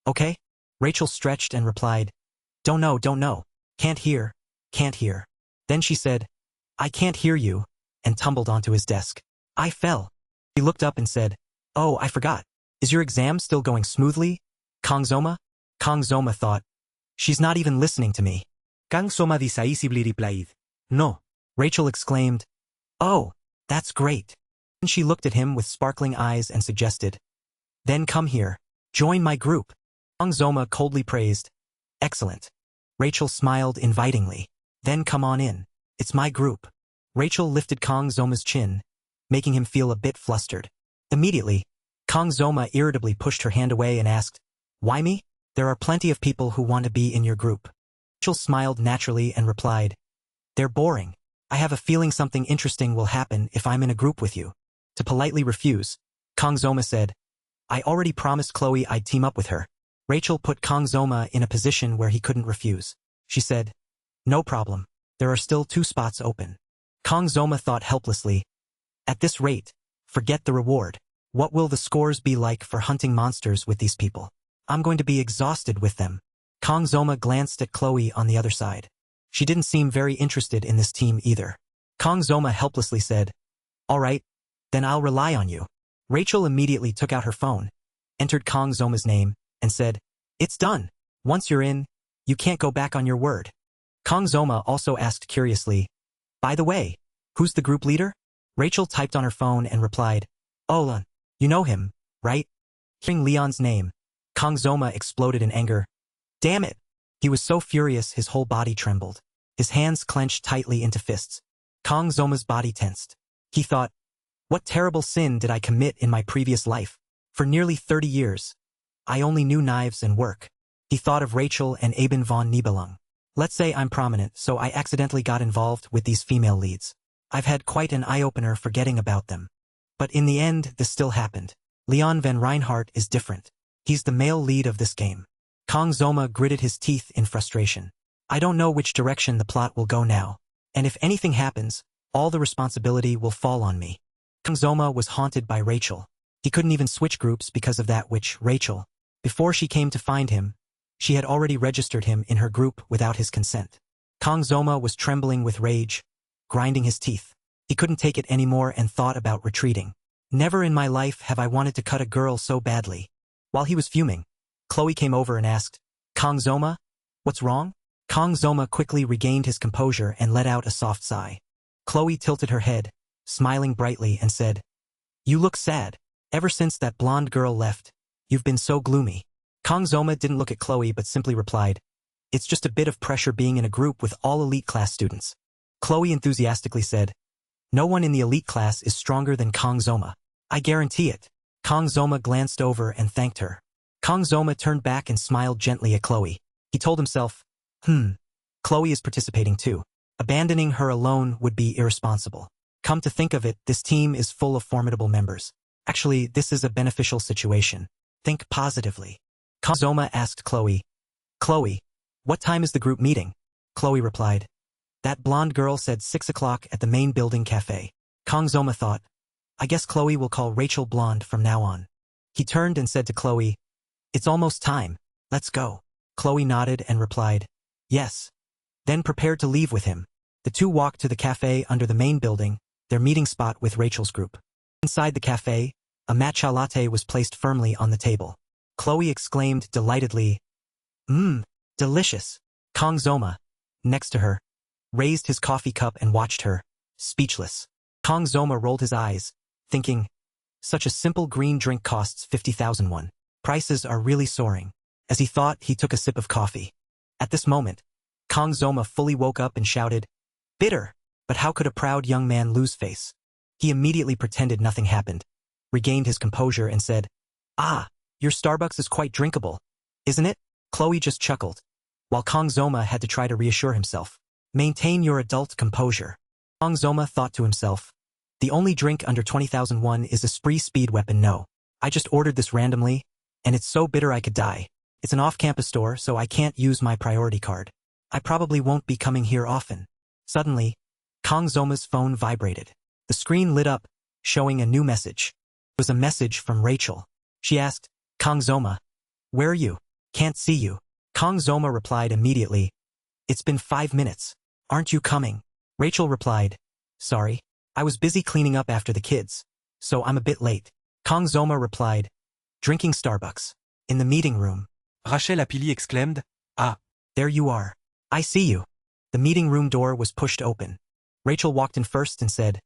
Okay? Rachel stretched and replied, Don't know. Can't hear. Then she said, I can't hear you, and tumbled onto his desk. I fell. He looked up and said, Oh, I forgot. Is your exam still going smoothly, Kang Zoma? Kang Zoma thought, She's not even listening to me. Kang Zoma decisively replied, No. Rachel exclaimed, Oh, that's great. And she looked at him with sparkling eyes and suggested, Then come here. Join my group. Kang Zoma coldly praised, Excellent. Rachel smiled invitingly. Then come on in. It's my group. Rachel lifted Kang Zoma's chin, making him feel a bit flustered. Immediately, Kang Zoma irritably pushed her hand away and asked, Why me? There are plenty of people who want to be in your group. Rachel smiled naturally and replied, They're boring. I have a feeling something interesting will happen if I'm in a group with you. To politely refuse, Kang Zoma said, I already promised Chloe I'd team up with her. Rachel put Kang Zoma in a position where he couldn't refuse. She said, No problem. There are still 2 spots open. Kang Zoma thought helplessly, At this rate, forget the reward. What will the scores be like for hunting monsters with these people? I'm going to be exhausted with them. Kang Zoma glanced at Chloe on the other side. She didn't seem very interested in this team either. Kang Zoma helplessly said, All right, then I'll rely on you. Rachel immediately took out her phone, entered Kang Zoma's name, and said, It's done. Once you're in, you can't go back on your word. Kang Zoma also asked curiously, By the way, who's the group leader? Rachel typed on her phone and replied, Oh, you know him, right? Hearing Leon's name, Kang Zoma exploded in anger. Damn it! He was so furious his whole body trembled. His hands clenched tightly into fists. Kang Zoma's body tensed. He thought, What terrible sin did I commit in my previous life? For nearly 30 years, I only knew knives and work. He thought of Rachel and Aben von Nibelung. Let's say I'm prominent, so I accidentally got involved with these female leads. I've had quite an eye-opener forgetting about them. But in the end, this still happened. Leon van Reinhardt is different. He's the male lead of this game. Kang Zoma gritted his teeth in frustration. I don't know which direction the plot will go now. And if anything happens, all the responsibility will fall on me. Kang Zoma was haunted by Rachel. He couldn't even switch groups because of that which Rachel. Before she came to find him, she had already registered him in her group without his consent. Kang Zoma was trembling with rage, grinding his teeth. He couldn't take it anymore and thought about retreating. Never in my life have I wanted to cut a girl so badly. While he was fuming, Chloe came over and asked, Kang Zoma, what's wrong? Kang Zoma quickly regained his composure and let out a soft sigh. Chloe tilted her head, smiling brightly, and said, You look sad. Ever since that blonde girl left, you've been so gloomy. Kang Zoma didn't look at Chloe but simply replied, It's just a bit of pressure being in a group with all elite class students. Chloe enthusiastically said, No one in the elite class is stronger than Kang Zoma. I guarantee it. Kang Zoma glanced over and thanked her. Kang Zoma turned back and smiled gently at Chloe. He told himself, Chloe is participating too. Abandoning her alone would be irresponsible. Come to think of it, this team is full of formidable members. Actually, this is a beneficial situation. Think positively. Kang Zoma asked Chloe, Chloe, what time is the group meeting? Chloe replied, That blonde girl said 6 o'clock at the main building cafe. Kang Zoma thought, I guess Chloe will call Rachel blonde from now on. He turned and said to Chloe, it's almost time, let's go. Chloe nodded and replied, yes. Then prepared to leave with him. The two walked to the cafe under the main building, their meeting spot with Rachel's group. Inside the cafe, a matcha latte was placed firmly on the table. Chloe exclaimed delightedly, delicious. Kang Zoma, next to her, raised his coffee cup and watched her, speechless. Kang Zoma rolled his eyes, thinking, such a simple green drink costs 50,000 won. Prices are really soaring. As he thought, he took a sip of coffee. At this moment, Kang Zoma fully woke up and shouted, bitter! But how could a proud young man lose face? He immediately pretended nothing happened, regained his composure and said, your Starbucks is quite drinkable, isn't it? Chloe just chuckled, while Kang Zoma had to try to reassure himself. Maintain your adult composure. Kang Zoma thought to himself, the only drink under 20,000 won is a spree speed weapon. No, I just ordered this randomly, and it's so bitter I could die. It's an off-campus store, so I can't use my priority card. I probably won't be coming here often. Suddenly, Kang Zoma's phone vibrated. The screen lit up, showing a new message. It was a message from Rachel. She asked, Kang Zoma, where are you? Can't see you. Kang Zoma replied immediately, it's been 5 minutes. Aren't you coming? Rachel replied, sorry, I was busy cleaning up after the kids, so I'm a bit late. Kang Zoma replied, drinking Starbucks. In the meeting room, Rachel Apili exclaimed, there you are. I see you. The meeting room door was pushed open. Rachel walked in first and said,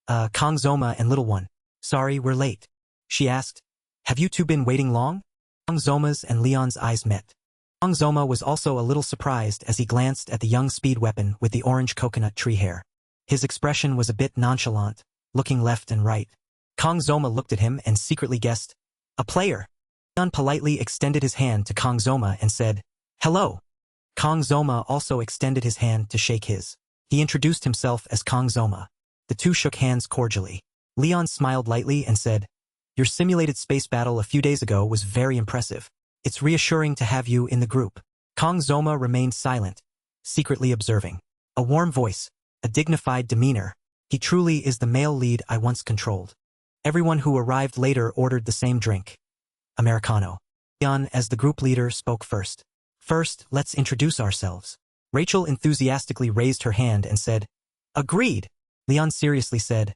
Kang Zoma and little one, sorry we're late. She asked, have you two been waiting long? Kang Zoma's and Leon's eyes met. Kang Zoma was also a little surprised as he glanced at the young speed weapon with the orange coconut tree hair. His expression was a bit nonchalant, looking left and right. Kang Zoma looked at him and secretly guessed, a player. Leon politely extended his hand to Kang Zoma and said, hello. Kang Zoma also extended his hand to shake his. He introduced himself as Kang Zoma. The two shook hands cordially. Leon smiled lightly and said, your simulated space battle a few days ago was very impressive. It's reassuring to have you in the group. Kang Zoma remained silent, secretly observing. A warm voice, a dignified demeanor. He truly is the male lead I once controlled. Everyone who arrived later ordered the same drink. Americano. Leon, as the group leader, spoke first. First, let's introduce ourselves. Rachel enthusiastically raised her hand and said, agreed. Leon seriously said,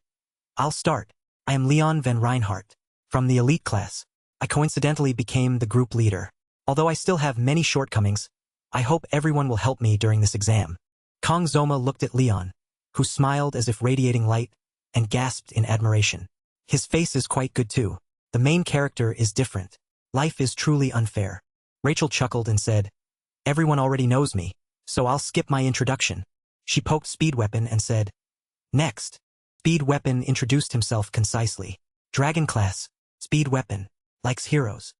I'll start. I am Leon van Reinhardt. From the elite class. I coincidentally became the group leader. Although I still have many shortcomings, I hope everyone will help me during this exam. Kang Zoma looked at Leon, who smiled as if radiating light, and gasped in admiration. His face is quite good too. The main character is different. Life is truly unfair. Rachel chuckled and said, everyone already knows me, so I'll skip my introduction. She poked Speed Weapon and said, next. Speed Weapon introduced himself concisely. Dragon class, Speed Weapon, likes heroes.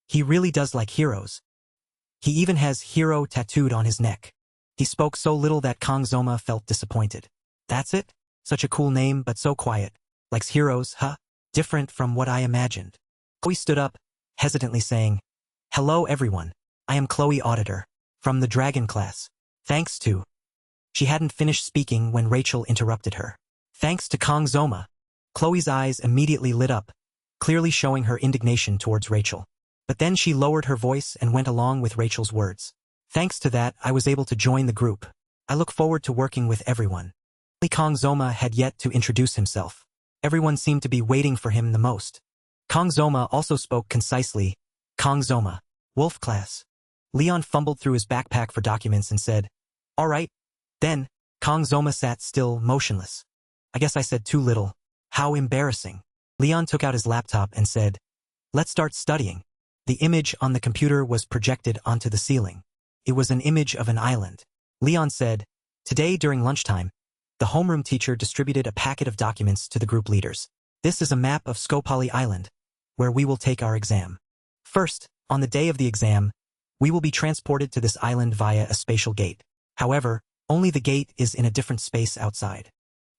He really does like heroes. He even has hero tattooed on his neck. He spoke so little that Kang Zoma felt disappointed. That's it? Such a cool name but so quiet. Likes heroes, huh? Different from what I imagined. Chloe stood up, hesitantly saying, hello everyone. I am Chloe Auditor, from the Dragon class. Thanks to... She hadn't finished speaking when Rachel interrupted her. Thanks to Kang Zoma. Chloe's eyes immediately lit up, clearly showing her indignation towards Rachel. But then she lowered her voice and went along with Rachel's words. Thanks to that, I was able to join the group. I look forward to working with everyone. Only Kang Zoma had yet to introduce himself. Everyone seemed to be waiting for him the most. Kang Zoma also spoke concisely. Kang Zoma, Wolf class. Leon fumbled through his backpack for documents and said, all right. Then, Kang Zoma sat still, motionless. I guess I said too little. How embarrassing. Leon took out his laptop and said, let's start studying. The image on the computer was projected onto the ceiling. It was an image of an island. Leon said, today during lunchtime, the homeroom teacher distributed a packet of documents to the group leaders. This is a map of Skopali Island, where we will take our exam. First, on the day of the exam, we will be transported to this island via a spatial gate. However, only the gate is in a different space outside.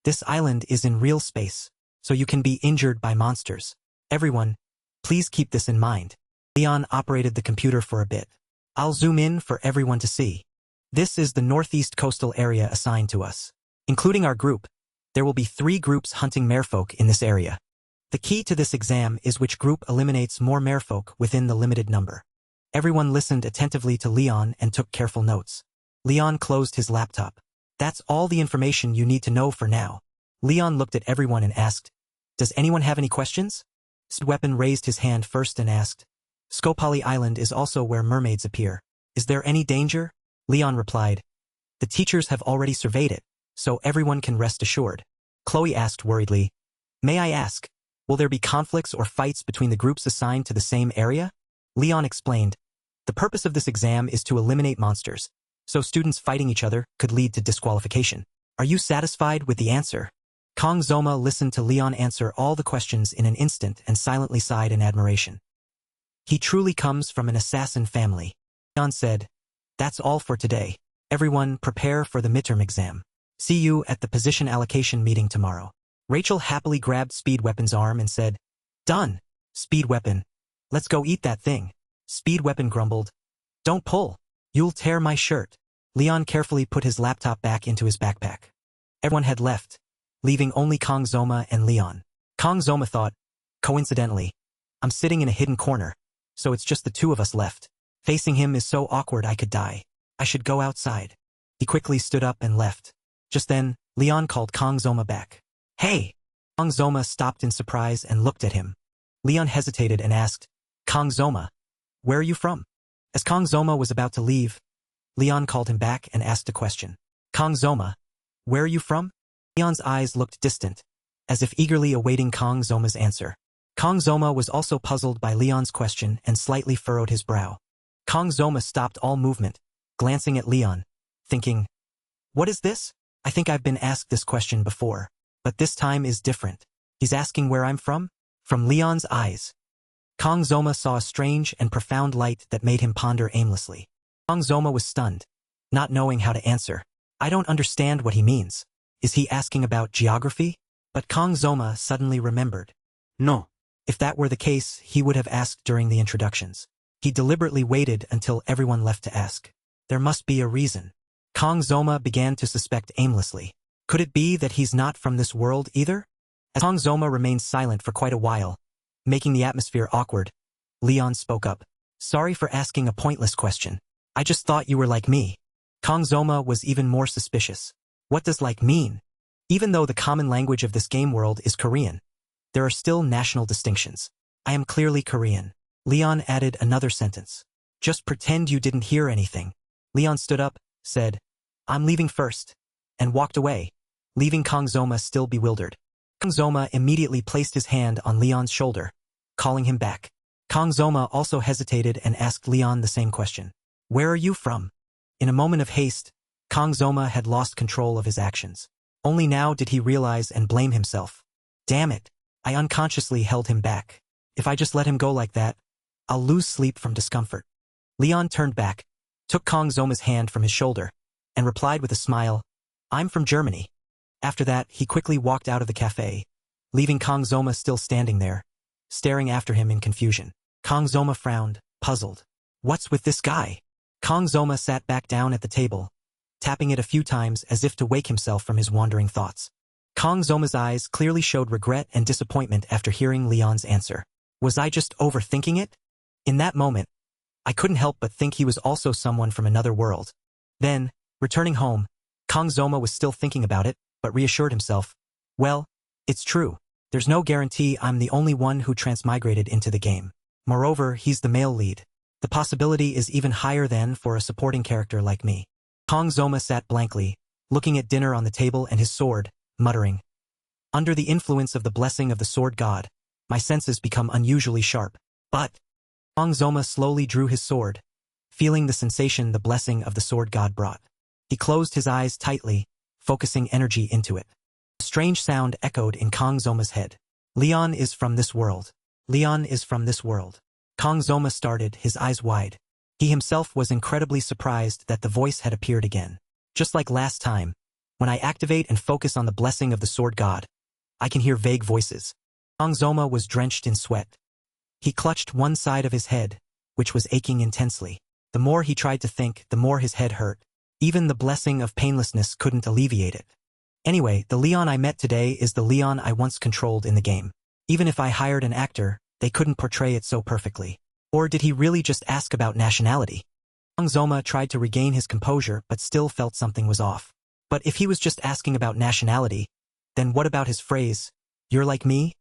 This island is in real space, so you can be injured by monsters. Everyone, please keep this in mind. Leon operated the computer for a bit. I'll zoom in for everyone to see. This is the northeast coastal area assigned to us. Including our group, there will be 3 groups hunting merfolk in this area. The key to this exam is which group eliminates more merfolk within the limited number. Everyone listened attentively to Leon and took careful notes. Leon closed his laptop. That's all the information you need to know for now. Leon looked at everyone and asked, "Does anyone have any questions?" Weapon raised his hand first and asked, "Skopali Island is also where mermaids appear. Is there any danger?" Leon replied, "The teachers have already surveyed it, so everyone can rest assured." Chloe asked worriedly, "May I ask, will there be conflicts or fights between the groups assigned to the same area?" Leon explained, "The purpose of this exam is to eliminate monsters, so students fighting each other could lead to disqualification. Are you satisfied with the answer?" Kong Zoma listened to Leon answer all the questions in an instant and silently sighed in admiration. "He truly comes from an assassin family." Leon said, "That's all for today. Everyone prepare for the midterm exam. See you at the position allocation meeting tomorrow." Rachel happily grabbed Speed Weapon's arm and said, "Done, Speed Weapon. Let's go eat that thing." Speed Weapon grumbled, "Don't pull. You'll tear my shirt." Leon carefully put his laptop back into his backpack. Everyone had left, leaving only Kong Zoma and Leon. Kong Zoma thought, "Coincidentally, I'm sitting in a hidden corner, so it's just the 2 of us left. Facing him is so awkward I could die. I should go outside." He quickly stood up and left. Just then, Leon called Kong Zoma back. "Hey!" Kong Zoma stopped in surprise and looked at him. Leon hesitated and asked, "Kong Zoma, where are you from?" As Kong Zoma was about to leave, Leon called him back and asked a question. "Kong Zoma, where are you from?" Leon's eyes looked distant, as if eagerly awaiting Kong Zoma's answer. Kong Zoma was also puzzled by Leon's question and slightly furrowed his brow. Kong Zoma stopped all movement, glancing at Leon, thinking, "What is this? I think I've been asked this question before, but this time is different. He's asking where I'm from?" From Leon's eyes, Kong Zoma saw a strange and profound light that made him ponder aimlessly. Kong Zoma was stunned, not knowing how to answer. "I don't understand what he means. Is he asking about geography?" But Kong Zoma suddenly remembered. No. If that were the case, he would have asked during the introductions. He deliberately waited until everyone left to ask. There must be a reason. Kong Zoma began to suspect aimlessly. Could it be that he's not from this world either? As Kong Zoma remained silent for quite a while, making the atmosphere awkward, Leon spoke up. "Sorry for asking a pointless question. I just thought you were like me." Kong Zoma was even more suspicious. What does like mean? Even though the common language of this game world is Korean, there are still national distinctions. "I am clearly Korean." Leon added another sentence. "Just pretend you didn't hear anything." Leon stood up, said, "I'm leaving first," and walked away, leaving Kong Zoma still bewildered. Kong Zoma immediately placed his hand on Leon's shoulder, calling him back. Kong Zoma also hesitated and asked Leon the same question. "Where are you from?" In a moment of haste, Kong Zoma had lost control of his actions. Only now did he realize and blame himself. "Damn it, I unconsciously held him back. If I just let him go like that, I'll lose sleep from discomfort." Leon turned back, took Kong Zoma's hand from his shoulder, and replied with a smile, "I'm from Germany." After that, he quickly walked out of the cafe, leaving Kong Zoma still standing there, staring after him in confusion. Kong Zoma frowned, puzzled. What's with this guy? Kong Zoma sat back down at the table, tapping it a few times as if to wake himself from his wandering thoughts. Kong Zoma's eyes clearly showed regret and disappointment after hearing Leon's answer. Was I just overthinking it? In that moment, I couldn't help but think he was also someone from another world. Then, returning home, Kong Zoma was still thinking about it, but reassured himself. Well, it's true. There's no guarantee I'm the only one who transmigrated into the game. Moreover, he's the male lead. The possibility is even higher than for a supporting character like me. Kong Zoma sat blankly, looking at dinner on the table and his sword, muttering. Under the influence of the blessing of the sword god, my senses become unusually sharp. But Kong Zoma slowly drew his sword, feeling the sensation the blessing of the sword god brought. He closed his eyes tightly, focusing energy into it. A strange sound echoed in Kong Zoma's head. Leon is from this world. Leon is from this world. Kong Zoma started, his eyes wide. He himself was incredibly surprised that the voice had appeared again. Just like last time, when I activate and focus on the blessing of the sword god, I can hear vague voices. Kong Zoma was drenched in sweat. He clutched one side of his head, which was aching intensely. The more he tried to think, the more his head hurt. Even the blessing of painlessness couldn't alleviate it. Anyway, the Leon I met today is the Leon I once controlled in the game. Even if I hired an actor, they couldn't portray it so perfectly. Or did he really just ask about nationality? Kang Zoma tried to regain his composure but still felt something was off. But if he was just asking about nationality, then what about his phrase, "You're like me"?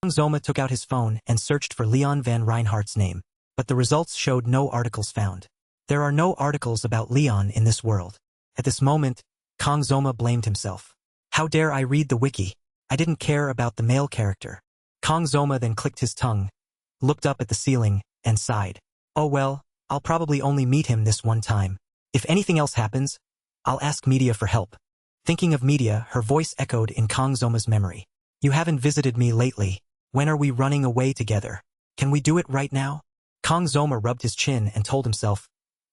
Kang Zoma took out his phone and searched for Leon van Reinhardt's name, but the results showed no articles found. There are no articles about Leon in this world. At this moment, Kang Zoma blamed himself. How dare I read the wiki? I didn't care about the male character. Kang Zoma then clicked his tongue, looked up at the ceiling, and sighed. Oh well, I'll probably only meet him this one time. If anything else happens, I'll ask media for help. Thinking of media, her voice echoed in Kang Zoma's memory. You haven't visited me lately. When are we running away together? Can we do it right now? Kang Zoma rubbed his chin and told himself,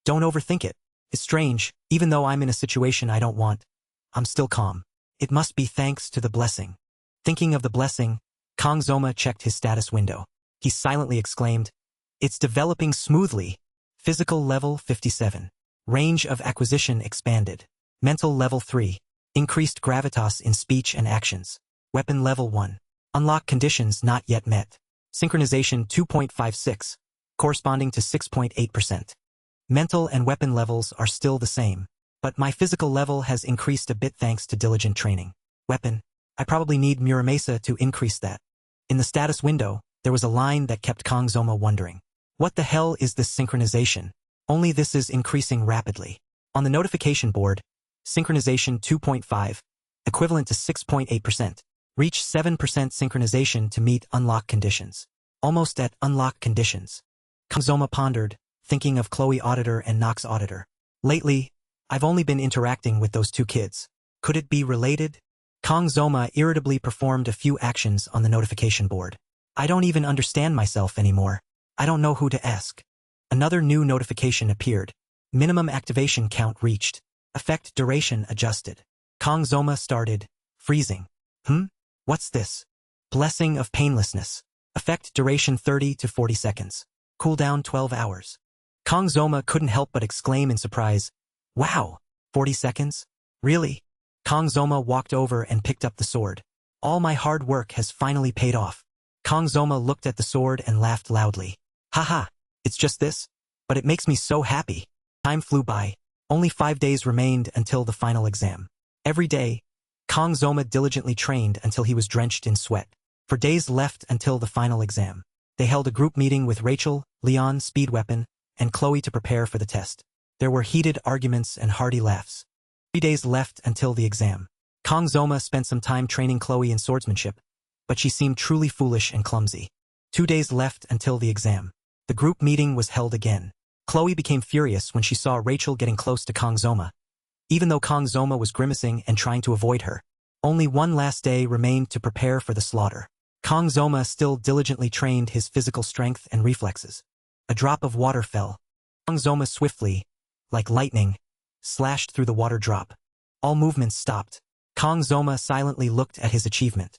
don't overthink it. It's strange, even though I'm in a situation I don't want, I'm still calm. It must be thanks to the blessing. Thinking of the blessing, Kang Zoma checked his status window. He silently exclaimed, it's developing smoothly. Physical level 57. Range of acquisition expanded. Mental level 3. Increased gravitas in speech and actions. Weapon level 1. Unlock conditions not yet met. Synchronization 2.56, corresponding to 6.8%. Mental and weapon levels are still the same, but my physical level has increased a bit thanks to diligent training. Weapon. I probably need Muramasa to increase that. In the status window, there was a line that kept Kang Zoma wondering. What the hell is this synchronization? Only this is increasing rapidly. On the notification board, synchronization 2.5, equivalent to 6.8%. Reach 7% synchronization to meet unlock conditions. Almost at unlock conditions. Kang Zoma pondered, thinking of Chloe Auditor and Nox Auditor. Lately, I've only been interacting with those two kids. Could it be related? Kang Zoma irritably performed a few actions on the notification board. I don't even understand myself anymore. I don't know who to ask. Another new notification appeared. Minimum activation count reached. Effect duration adjusted. Kang Zoma started freezing. What's this? Blessing of painlessness. Effect duration 30 to 40 seconds. Cooldown 12 hours. Kang Zoma couldn't help but exclaim in surprise. Wow! 40 seconds? Really? Kang Zoma walked over and picked up the sword. All my hard work has finally paid off. Kang Zoma looked at the sword and laughed loudly. Haha, it's just this? But it makes me so happy. Time flew by. Only 5 days remained until the final exam. Every day, Kang Zoma diligently trained until he was drenched in sweat. For days left until the final exam, they held a group meeting with Rachel, Leon, Speed Weapon, and Chloe to prepare for the test. There were heated arguments and hearty laughs. 3 days left until the exam. Kang Zoma spent some time training Chloe in swordsmanship, but she seemed truly foolish and clumsy. 2 days left until the exam. The group meeting was held again. Chloe became furious when she saw Rachel getting close to Kang Zoma. Even though Kang Zoma was grimacing and trying to avoid her, only one last day remained to prepare for the slaughter. Kang Zoma still diligently trained his physical strength and reflexes. A drop of water fell. Kang Zoma swiftly, like lightning, slashed through the water drop. All movements stopped. Kang Zoma silently looked at his achievement.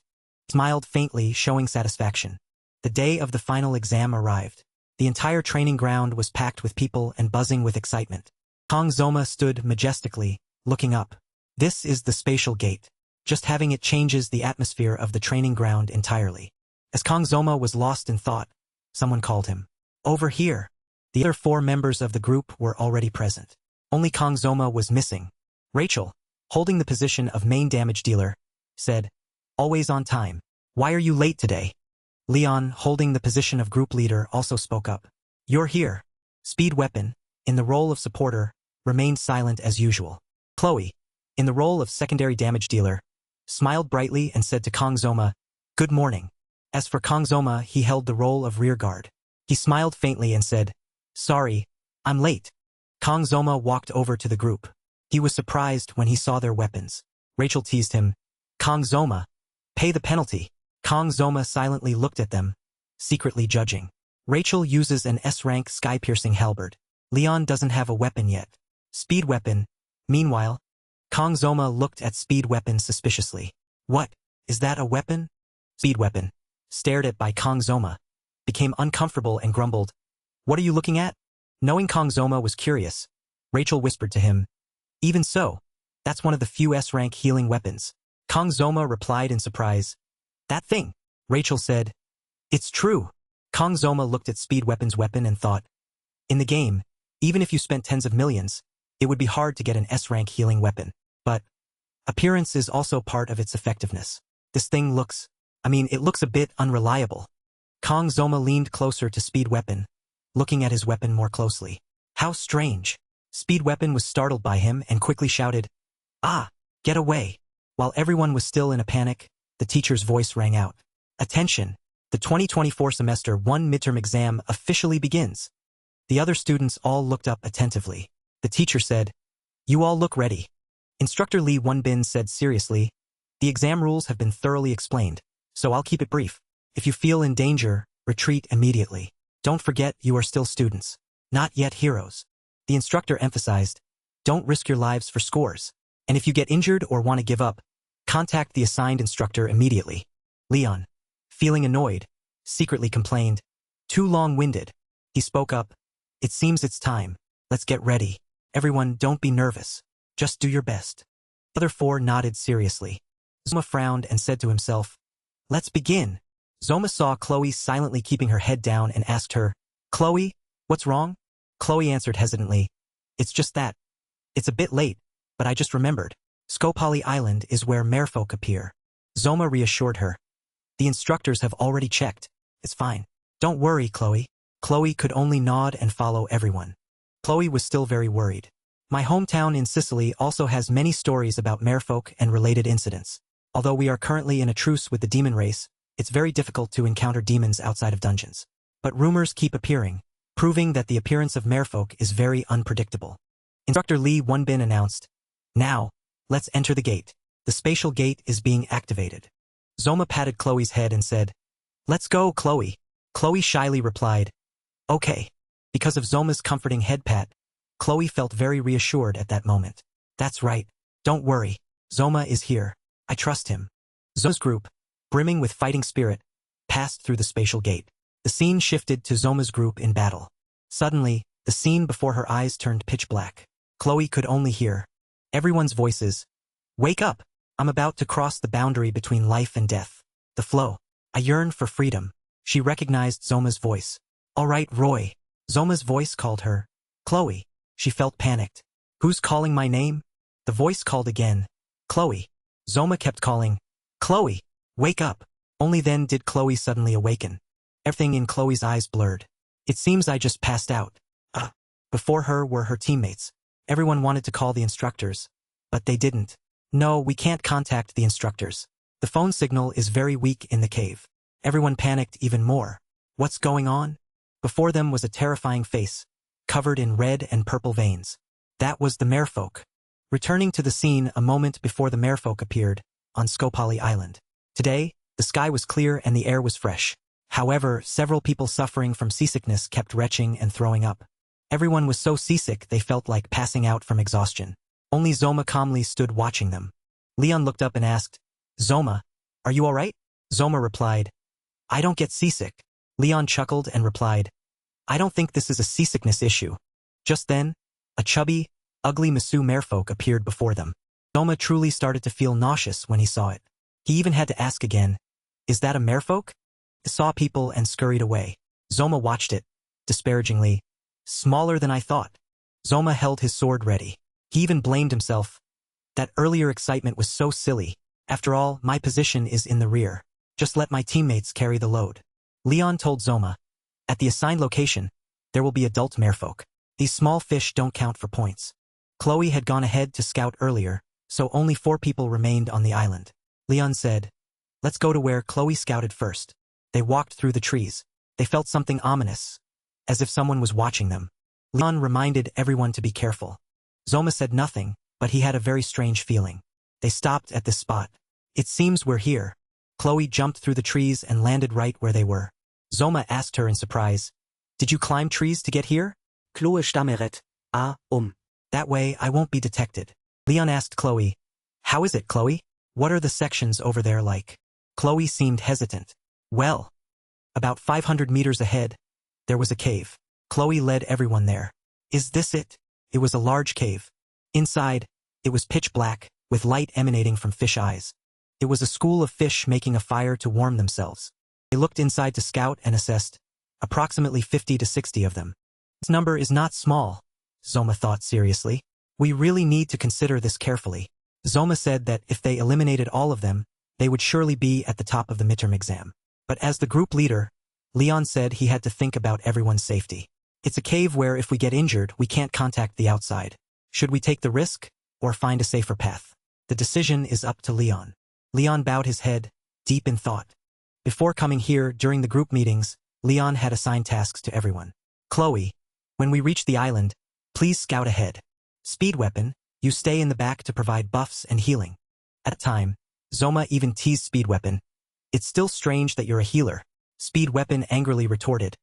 He smiled faintly, showing satisfaction. The day of the final exam arrived. The entire training ground was packed with people and buzzing with excitement. Kang Zoma stood majestically, looking up. This is the spatial gate. Just having it changes the atmosphere of the training ground entirely. As Kang Zoma was lost in thought, someone called him. Over here. The other 4 members of the group were already present. Only Kang Zoma was missing. Rachel, holding the position of main damage dealer, said, always on time. Why are you late today? Leon, holding the position of group leader, also spoke up. You're here. Speed Weapon, in the role of supporter, remained silent as usual. Chloe, in the role of secondary damage dealer, smiled brightly and said to Kang Zoma, good morning. As for Kang Zoma, he held the role of rear guard. He smiled faintly and said, sorry, I'm late. Kang Zoma walked over to the group. He was surprised when he saw their weapons. Rachel teased him, Kang Zoma, pay the penalty. Kang Zoma silently looked at them, secretly judging. Rachel uses an S-rank sky-piercing halberd. Leon doesn't have a weapon yet. Speed Weapon. Meanwhile, Kang Zoma looked at Speed Weapon suspiciously. What? Is that a weapon? Speed Weapon, stared at by Kang Zoma, became uncomfortable and grumbled. What are you looking at? Knowing Kang Zoma was curious, Rachel whispered to him, Even so, that's one of the few S-rank healing weapons. Kang Zoma replied in surprise. That thing, Rachel said. It's true. Kang Zoma looked at Speed Weapon's weapon and thought, in the game, even if you spent tens of millions, it would be hard to get an S-rank healing weapon. But appearance is also part of its effectiveness. This thing looks, it looks a bit unreliable. Kang Zoma leaned closer to Speed Weapon, looking at his weapon more closely. How strange. Speed Weapon was startled by him and quickly shouted, "Ah, get away." While everyone was still in a panic, the teacher's voice rang out. Attention, the 2024 semester 1 midterm exam officially begins. The other students all looked up attentively. The teacher said, "You all look ready." Instructor Lee Wonbin said seriously, "The exam rules have been thoroughly explained, so I'll keep it brief. If you feel in danger, retreat immediately. Don't forget you are still students, not yet heroes." The instructor emphasized, "Don't risk your lives for scores. And if you get injured or want to give up, contact the assigned instructor immediately." Leon, feeling annoyed, secretly complained, "Too long-winded." He spoke up, "It seems it's time. Let's get ready. Everyone, don't be nervous. Just do your best." The other four nodded seriously. Zoma frowned and said to himself, "Let's begin." Zoma saw Chloe silently keeping her head down and asked her, "Chloe, what's wrong?" Chloe answered hesitantly, "It's just that. It's a bit late, but I just remembered. Skopali Island is where merfolk appear." Zoma reassured her. "The instructors have already checked. It's fine. Don't worry, Chloe." Chloe could only nod and follow everyone. Chloe was still very worried. My hometown in Sicily also has many stories about merfolk and related incidents. Although we are currently in a truce with the demon race, it's very difficult to encounter demons outside of dungeons. But rumors keep appearing, proving that the appearance of merfolk is very unpredictable. Instructor Lee Wonbin announced, "Now, let's enter the gate. The spatial gate is being activated." Zoma patted Chloe's head and said, "Let's go, Chloe." Chloe shyly replied, "Okay." Because of Zoma's comforting head pat, Chloe felt very reassured at that moment. "That's right. Don't worry. Zoma is here. I trust him." Zoma's group, brimming with fighting spirit, passed through the spatial gate. The scene shifted to Zoma's group in battle. Suddenly, the scene before her eyes turned pitch black. Chloe could only hear everyone's voices. "Wake up! I'm about to cross the boundary between life and death. The flow. I yearn for freedom." She recognized Zoma's voice. "All right, Roy." Zoma's voice called her. "Chloe." She felt panicked. "Who's calling my name?" The voice called again. "Chloe." Zoma kept calling, "Chloe, wake up." Only then did Chloe suddenly awaken. Everything in Chloe's eyes blurred. "It seems I just passed out." Before her were her teammates. Everyone wanted to call the instructors, but they didn't. "No, we can't contact the instructors. The phone signal is very weak in the cave." Everyone panicked even more. What's going on? Before them was a terrifying face, covered in red and purple veins. That was the merfolk. Returning to the scene a moment before the merfolk appeared, on Skopali Island. Today, the sky was clear and the air was fresh. However, several people suffering from seasickness kept retching and throwing up. Everyone was so seasick they felt like passing out from exhaustion. Only Zoma calmly stood watching them. Leon looked up and asked, "Zoma, are you all right?" Zoma replied, "I don't get seasick." Leon chuckled and replied, "I don't think this is a seasickness issue." Just then, a chubby, ugly Masu merfolk appeared before them. Zoma truly started to feel nauseous when he saw it. He even had to ask again, "Is that a merfolk?" He saw people and scurried away. Zoma watched it, disparagingly. "Smaller than I thought." Zoma held his sword ready. He even blamed himself. That earlier excitement was so silly. After all, my position is in the rear. Just let my teammates carry the load. Leon told Zoma, "At the assigned location, there will be adult merfolk. These small fish don't count for points." Chloe had gone ahead to scout earlier, so only 4 people remained on the island. Leon said, "Let's go to where Chloe scouted first." They walked through the trees. They felt something ominous, as if someone was watching them. Leon reminded everyone to be careful. Zoma said nothing, but he had a very strange feeling. They stopped at this spot. "It seems we're here." Chloe jumped through the trees and landed right where they were. Zoma asked her in surprise, "Did you climb trees to get here?" Chloe stammeret. That way I won't be detected. Leon asked Chloe, "How is it, Chloe? What are the sections over there like?" Chloe seemed hesitant. "Well, about 500 meters ahead, there was a cave." Chloe led everyone there. "Is this it?" It was a large cave. Inside, It was pitch black, with light emanating from fish eyes. It was a school of fish making a fire to warm themselves. They looked inside to scout and assessed, approximately 50 to 60 of them. This number is not small, Zoma thought seriously. We really need to consider this carefully. Zoma said that if they eliminated all of them, they would surely be at the top of the midterm exam. But as the group leader, Leon said he had to think about everyone's safety. It's a cave where if we get injured, we can't contact the outside. Should we take the risk, or find a safer path? The decision is up to Leon. Leon bowed his head, deep in thought. Before coming here during the group meetings, Leon had assigned tasks to everyone. Chloe, when we reach the island, please scout ahead. Speed Weapon, you stay in the back to provide buffs and healing. At the time, Zoma even teased Speed Weapon. It's still strange that you're a healer. Speed Weapon angrily retorted.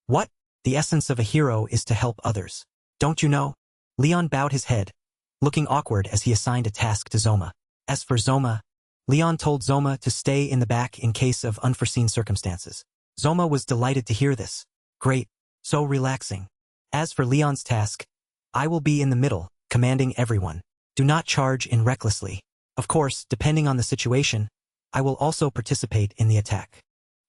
What? The essence of a hero is to help others. Don't you know? Leon bowed his head, looking awkward as he assigned a task to Zoma. As for Zoma, Leon told Zoma to stay in the back in case of unforeseen circumstances. Zoma was delighted to hear this. Great, so relaxing. As for Leon's task, I will be in the middle, commanding everyone. Do not charge in recklessly. Of course, depending on the situation, I will also participate in the attack.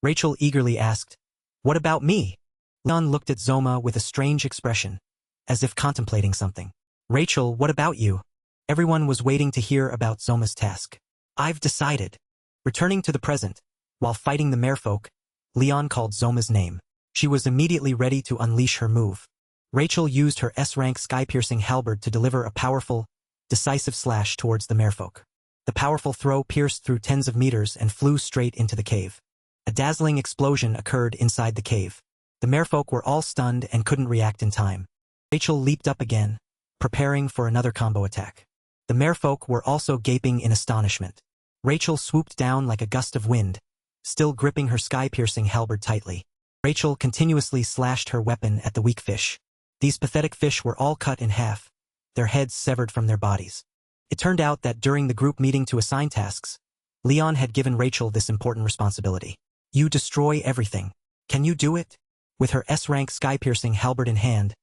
Rachel eagerly asked, What about me? Leon looked at Zoma with a strange expression, as if contemplating something. Rachel, what about you? Everyone was waiting to hear about Zoma's task. I've decided. Returning to the present, while fighting the merfolk, Leon called Zoma's name. She was immediately ready to unleash her move. Rachel used her S-rank sky-piercing halberd to deliver a powerful, decisive slash towards the merfolk. The powerful throw pierced through tens of meters and flew straight into the cave. A dazzling explosion occurred inside the cave. The merfolk were all stunned and couldn't react in time. Rachel leaped up again, preparing for another combo attack. The merfolk were also gaping in astonishment. Rachel swooped down like a gust of wind, still gripping her sky-piercing halberd tightly. Rachel continuously slashed her weapon at the weak fish. These pathetic fish were all cut in half, their heads severed from their bodies. It turned out that during the group meeting to assign tasks, Leon had given Rachel this important responsibility. You destroy everything. Can you do it? With her S-rank sky-piercing halberd in hand,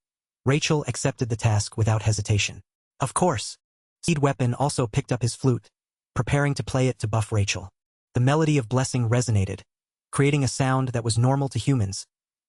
Rachel accepted the task without hesitation. Of course. Speed Weapon also picked up his flute, preparing to play it to buff Rachel. The melody of blessing resonated, creating a sound that was normal to humans,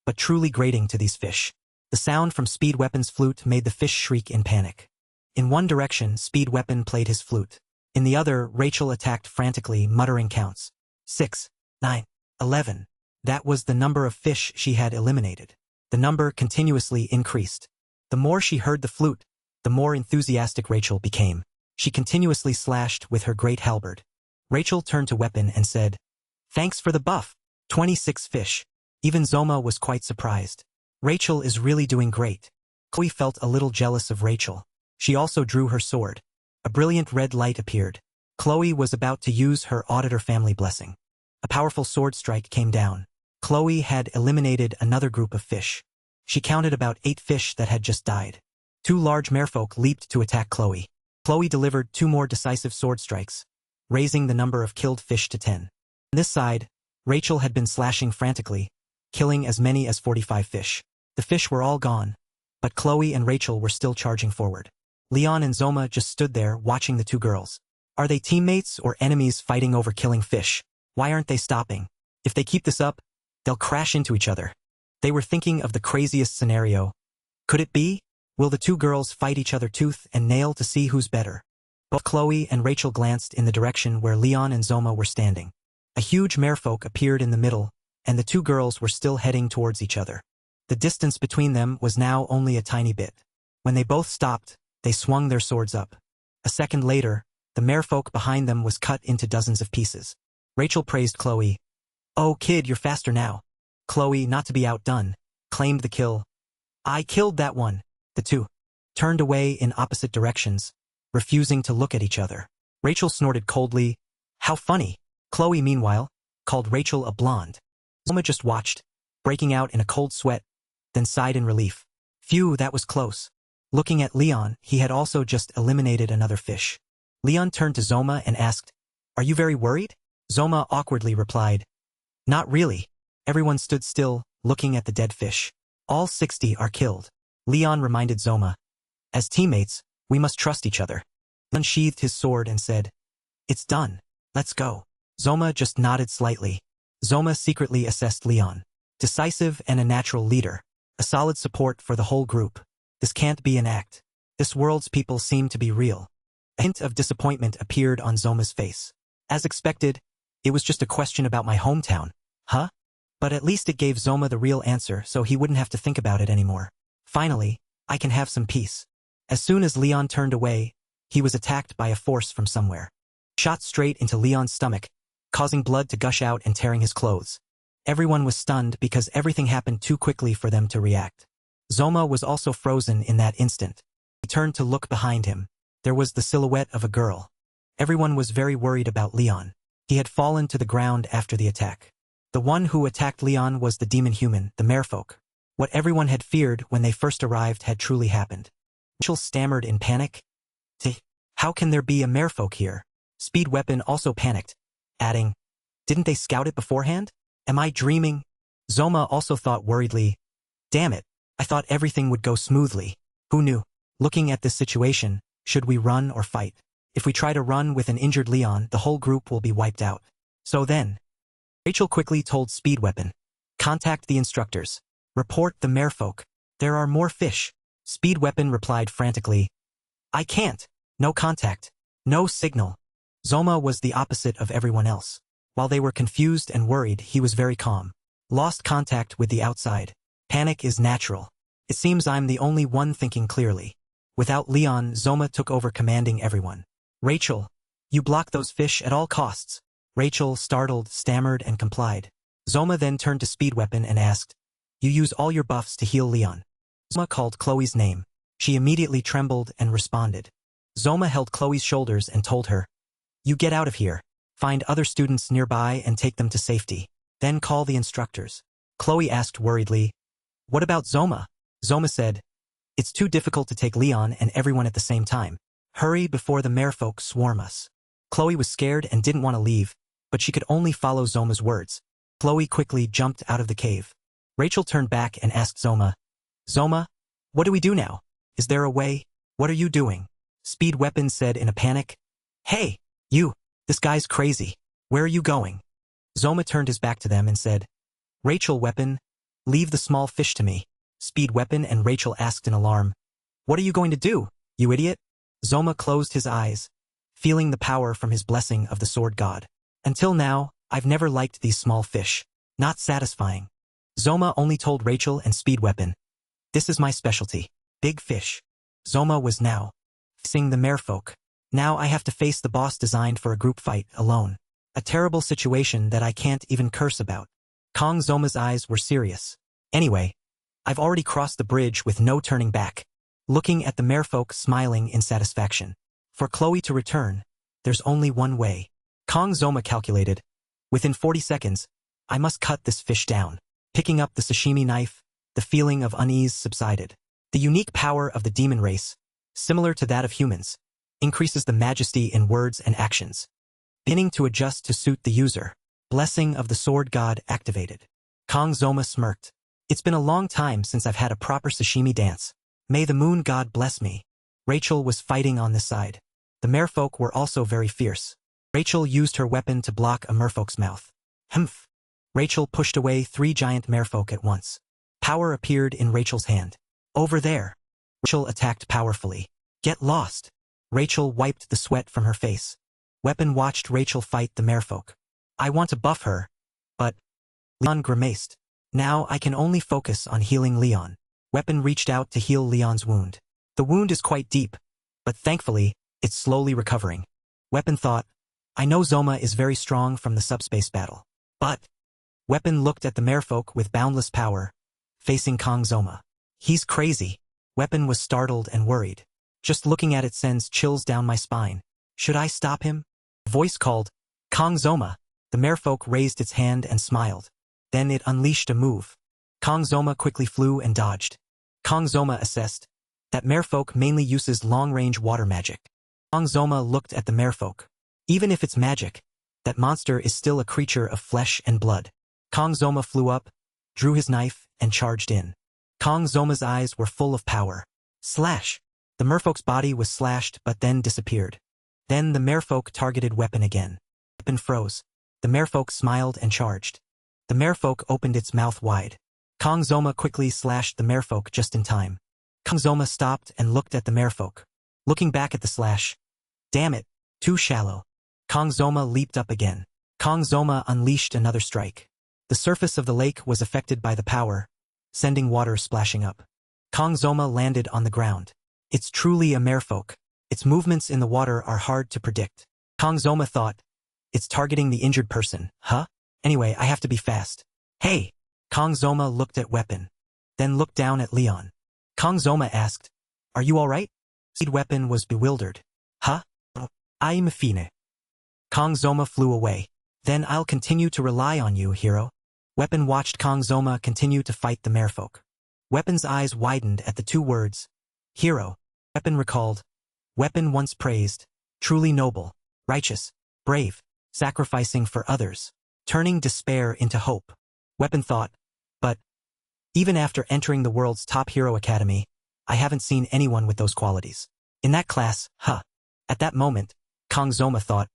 but truly grating to these fish. The sound from Speed Weapon's flute made the fish shriek in panic. In one direction, Speed Weapon played his flute. In the other, Rachel attacked frantically, muttering counts. 6, 9, 11. That was the number of fish she had eliminated. The number continuously increased. The more she heard the flute, the more enthusiastic Rachel became. She continuously slashed with her great halberd. Rachel turned to Weapon and said, Thanks for the buff. 26 fish. Even Zoma was quite surprised. Rachel is really doing great. Chloe felt a little jealous of Rachel. She also drew her sword. A brilliant red light appeared. Chloe was about to use her Auditor family blessing. A powerful sword strike came down. Chloe had eliminated another group of fish. She counted about 8 fish that had just died. 2 large merfolk leaped to attack Chloe. Chloe delivered 2 more decisive sword strikes, raising the number of killed fish to 10. On this side, Rachel had been slashing frantically, killing as many as 45 fish. The fish were all gone, but Chloe and Rachel were still charging forward. Leon and Zoma just stood there watching the 2 girls. Are they teammates or enemies fighting over killing fish? Why aren't they stopping? If they keep this up, they'll crash into each other. They were thinking of the craziest scenario. Could it be? Will the 2 girls fight each other tooth and nail to see who's better? Both Chloe and Rachel glanced in the direction where Leon and Zoma were standing. A huge merfolk appeared in the middle, and the 2 girls were still heading towards each other. The distance between them was now only a tiny bit. When they both stopped, they swung their swords up. A second later, the merfolk behind them was cut into dozens of pieces. Rachel praised Chloe. Oh kid, you're faster now. Chloe, not to be outdone, claimed the kill. I killed that one. The 2 turned away in opposite directions, refusing to look at each other. Rachel snorted coldly. How funny. Chloe, meanwhile, called Rachel a blonde. Zoma just watched, breaking out in a cold sweat, then sighed in relief. Phew, that was close. Looking at Leon, he had also just eliminated another fish. Leon turned to Zoma and asked, Are you very worried? Zoma awkwardly replied, Not really. Everyone stood still, looking at the dead fish. All 60 are killed. Leon reminded Zoma. As teammates, we must trust each other. Leon sheathed his sword and said, "It's done. Let's go." Zoma just nodded slightly. Zoma secretly assessed Leon. Decisive and a natural leader. A solid support for the whole group. This can't be an act. This world's people seem to be real. A hint of disappointment appeared on Zoma's face. As expected, it was just a question about my hometown. Huh? But at least it gave Zoma the real answer so he wouldn't have to think about it anymore. Finally, I can have some peace. As soon as Leon turned away, he was attacked by a force from somewhere. Shot straight into Leon's stomach, causing blood to gush out and tearing his clothes. Everyone was stunned because everything happened too quickly for them to react. Zoma was also frozen in that instant. He turned to look behind him. There was the silhouette of a girl. Everyone was very worried about Leon. He had fallen to the ground after the attack. The one who attacked Leon was the demon human, the merfolk. What everyone had feared when they first arrived had truly happened. Rachel stammered in panic. How can there be a merfolk here? Speed Weapon also panicked, adding, "Didn't they scout it beforehand? Am I dreaming?" Zoma also thought worriedly, "Damn it, I thought everything would go smoothly. Who knew? Looking at this situation, should we run or fight? If we try to run with an injured Leon, the whole group will be wiped out." So then, Rachel quickly told Speed Weapon, "Contact the instructors. Report the merfolk. There are more fish." Speed Weapon replied frantically, "I can't. No contact. No signal." Zoma was the opposite of everyone else. While they were confused and worried, he was very calm. Lost contact with the outside. Panic is natural. It seems I'm the only one thinking clearly. Without Leon, Zoma took over commanding everyone. "Rachel, you block those fish at all costs." Rachel, startled, stammered and complied. Zoma then turned to Speed Weapon and asked, "You use all your buffs to heal Leon." Zoma called Chloe's name. She immediately trembled and responded. Zoma held Chloe's shoulders and told her, "You get out of here. Find other students nearby and take them to safety. Then call the instructors." Chloe asked worriedly, "What about Zoma?" Zoma said, "It's too difficult to take Leon and everyone at the same time. Hurry before the merfolk swarm us." Chloe was scared and didn't want to leave, but she could only follow Zoma's words. Chloe quickly jumped out of the cave. Rachel turned back and asked Zoma, "Zoma, what do we do now? Is there a way? What are you doing?" Speed Weapon said in a panic, "Hey, you, this guy's crazy. Where are you going?" Zoma turned his back to them and said, "Rachel Weapon, leave the small fish to me." Speed Weapon and Rachel asked in alarm, "What are you going to do, you idiot?" Zoma closed his eyes, feeling the power from his blessing of the sword god. "Until now, I've never liked these small fish. Not satisfying." Zoma only told Rachel and Speed Weapon, "This is my specialty, big fish." Zoma was now facing the merfolk. Now I have to face the boss designed for a group fight alone. A terrible situation that I can't even curse about. Kong Zoma's eyes were serious. "Anyway, I've already crossed the bridge with no turning back." Looking at the merfolk smiling in satisfaction. For Chloe to return, there's only one way. Kong Zoma calculated. Within 40 seconds, I must cut this fish down. Picking up the sashimi knife, the feeling of unease subsided. The unique power of the demon race, similar to that of humans, increases the majesty in words and actions. Beginning to adjust to suit the user. Blessing of the sword god activated. Kong Zoma smirked. "It's been a long time since I've had a proper sashimi dance. May the moon god bless me." Rachel was fighting on this side. The merfolk were also very fierce. Rachel used her weapon to block a merfolk's mouth. Humph. Rachel pushed away 3 giant merfolk at once. Power appeared in Rachel's hand. "Over there." Rachel attacked powerfully. "Get lost." Rachel wiped the sweat from her face. Weapon watched Rachel fight the merfolk. "I want to buff her, but..." Leon grimaced. "Now I can only focus on healing Leon." Weapon reached out to heal Leon's wound. The wound is quite deep, but thankfully, it's slowly recovering. Weapon thought, "I know Zoma is very strong from the subspace battle. But..." Weapon looked at the merfolk with boundless power, facing Kong Zoma. "He's crazy." Weapon was startled and worried. "Just looking at it sends chills down my spine. Should I stop him?" A voice called, "Kong Zoma." The merfolk raised its hand and smiled. Then it unleashed a move. Kong Zoma quickly flew and dodged. Kong Zoma assessed that merfolk mainly uses long-range water magic. Kong Zoma looked at the merfolk. Even if it's magic, that monster is still a creature of flesh and blood. Kong Zoma flew up, drew his knife, and charged in. Kong Zoma's eyes were full of power. Slash! The merfolk's body was slashed but then disappeared. Then the merfolk targeted weapon again. Weapon froze. The merfolk smiled and charged. The merfolk opened its mouth wide. Kong Zoma quickly slashed the merfolk just in time. Kong Zoma stopped and looked at the merfolk. Looking back at the slash. Damn it, too shallow. Kong Zoma leaped up again. Kong Zoma unleashed another strike. The surface of the lake was affected by the power, sending water splashing up. Kong Zoma landed on the ground. It's truly a merfolk. Its movements in the water are hard to predict. Kong Zoma thought, it's targeting the injured person, huh? Anyway, I have to be fast. Hey! Kong Zoma looked at weapon, then looked down at Leon. Kong Zoma asked, are you alright? Seed weapon was bewildered. Huh? I'm fine. Kong Zoma flew away. Then I'll continue to rely on you, hero. Weapon watched Kong Zoma continue to fight the merfolk. Weapon's eyes widened at the two words, hero. Weapon recalled. Weapon once praised, truly noble, righteous, brave, sacrificing for others, turning despair into hope. Weapon thought, but even after entering the world's top hero academy, I haven't seen anyone with those qualities. In that class, huh? At that moment, Kong Zoma thought,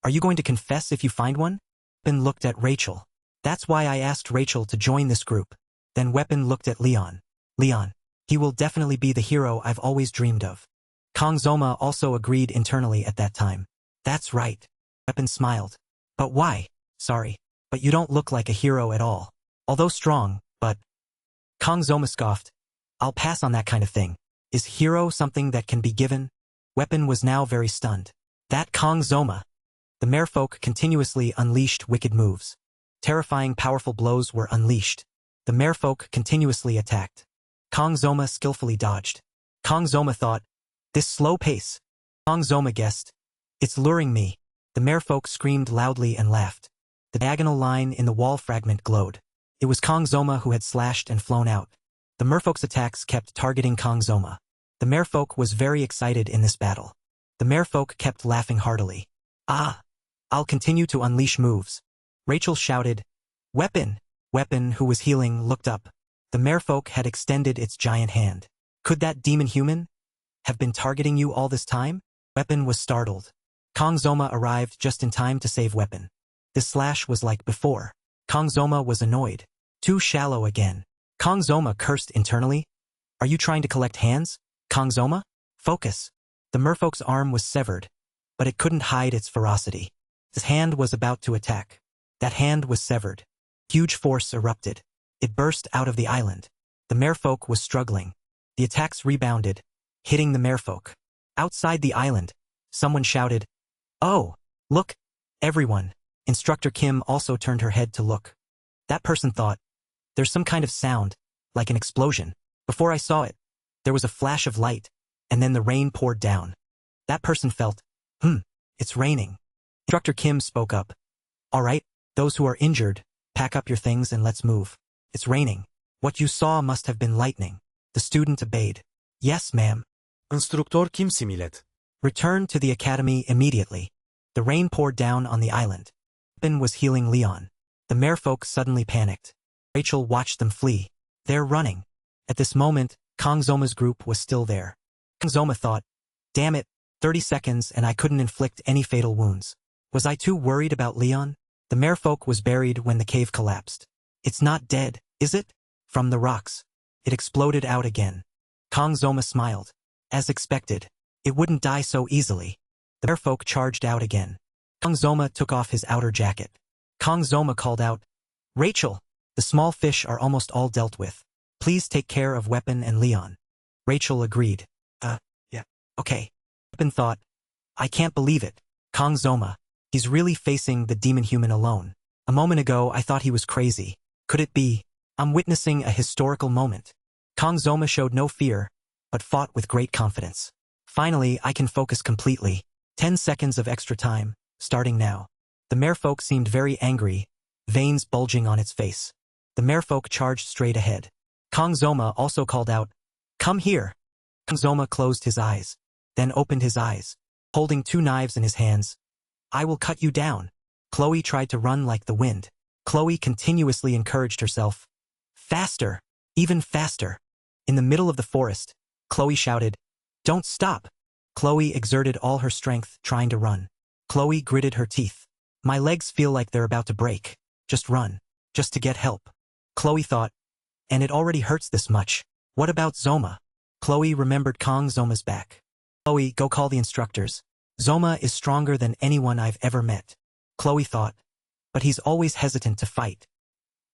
are you going to confess if you find one? Weapon looked at Rachel. That's why I asked Rachel to join this group. Then Weapon looked at Leon. Leon, he will definitely be the hero I've always dreamed of. Kong Zoma also agreed internally at that time. That's right. Weapon smiled. But why? Sorry, but you don't look like a hero at all. Although strong, but... Kong Zoma scoffed. I'll pass on that kind of thing. Is hero something that can be given? Weapon was now very stunned. That Kong Zoma. The merfolk continuously unleashed wicked moves. Terrifying powerful blows were unleashed. The merfolk continuously attacked. Kong Zoma skillfully dodged. Kong Zoma thought, this slow pace. Kong Zoma guessed, it's luring me. The merfolk screamed loudly and laughed. The diagonal line in the wall fragment glowed. It was Kong Zoma who had slashed and flown out. The merfolk's attacks kept targeting Kong Zoma. The merfolk was very excited in this battle. The merfolk kept laughing heartily. Ah! I'll continue to unleash moves. Rachel shouted, weapon! Weapon, who was healing, looked up. The merfolk had extended its giant hand. Could that demon human have been targeting you all this time? Weapon was startled. Kong Zoma arrived just in time to save Weapon. This slash was like before. Kong Zoma was annoyed. Too shallow again. Kong Zoma cursed internally. Are you trying to collect hands? Kong Zoma? Focus. The merfolk's arm was severed, but it couldn't hide its ferocity. His hand was about to attack. That hand was severed. Huge force erupted. It burst out of the island. The merfolk was struggling. The attacks rebounded, hitting the merfolk. Outside the island, someone shouted, oh, look, everyone. Instructor Kim also turned her head to look. That person thought, there's some kind of sound, like an explosion. Before I saw it, there was a flash of light, and then the rain poured down. That person felt, it's raining. Instructor Kim spoke up. All right, those who are injured, pack up your things and let's move. It's raining. What you saw must have been lightning. The student obeyed. Yes, ma'am. Instruktor kimsi millet? Return to the academy immediately. The rain poured down on the island. Ben was healing Leon. The merfolk suddenly panicked. Rachel watched them flee. They're running. At this moment, Kong Zoma's group was still there. Kong Zoma thought, damn it, 30 seconds and I couldn't inflict any fatal wounds. Was I too worried about Leon? The merfolk was buried when the cave collapsed. It's not dead, is it? From the rocks. It exploded out again. Kong Zoma smiled. As expected, it wouldn't die so easily. The merfolk charged out again. Kong Zoma took off his outer jacket. Kong Zoma called out, Rachel, the small fish are almost all dealt with. Please take care of Weapon and Leon. Rachel agreed. Yeah, okay. Weapon thought, I can't believe it. Kong Zoma, he's really facing the demon human alone. A moment ago I thought he was crazy. Could it be? I'm witnessing a historical moment. Kong Zoma showed no fear, but fought with great confidence. Finally, I can focus completely. 10 seconds of extra time, starting now. The merfolk seemed very angry, veins bulging on its face. The merfolk charged straight ahead. Kong Zoma also called out, come here. Kong Zoma closed his eyes, then opened his eyes, holding 2 knives in his hands. I will cut you down. Chloe tried to run like the wind. Chloe continuously encouraged herself. Faster, even faster. In the middle of the forest, Chloe shouted, Don't stop. Chloe exerted all her strength trying to run. Chloe gritted her teeth. My legs feel like they're about to break. Just run. Just to get help. Chloe thought. And it already hurts this much. What about Zoma? Chloe remembered Kong Zoma's back. Chloe, go call the instructors. Zoma is stronger than anyone I've ever met. Chloe thought. But he's always hesitant to fight.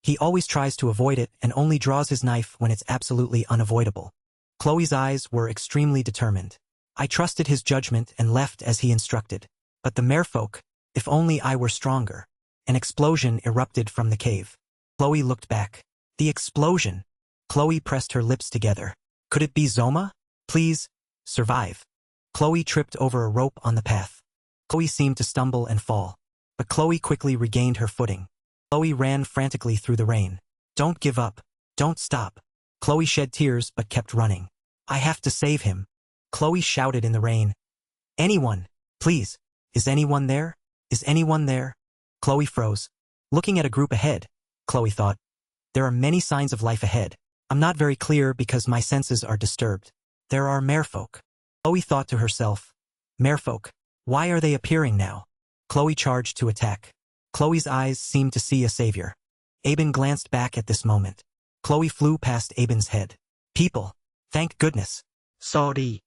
He always tries to avoid it and only draws his knife when it's absolutely unavoidable. Chloe's eyes were extremely determined. I trusted his judgment and left as he instructed. But the merfolk, if only I were stronger. An explosion erupted from the cave. Chloe looked back. The explosion. Chloe pressed her lips together. Could it be Zoma? Please, survive. Chloe tripped over a rope on the path. Chloe seemed to stumble and fall. But Chloe quickly regained her footing. Chloe ran frantically through the rain. Don't give up. Don't stop. Chloe shed tears but kept running. I have to save him. Chloe shouted in the rain. Anyone, please. Is anyone there? Is anyone there? Chloe froze. Looking at a group ahead, Chloe thought. There are many signs of life ahead. I'm not very clear because my senses are disturbed. There are merfolk. Chloe thought to herself. Merfolk. Why are they appearing now? Chloe charged to attack. Chloe's eyes seemed to see a savior. Aben glanced back at this moment. Chloe flew past Aben's head. People. Thank goodness. Sorry.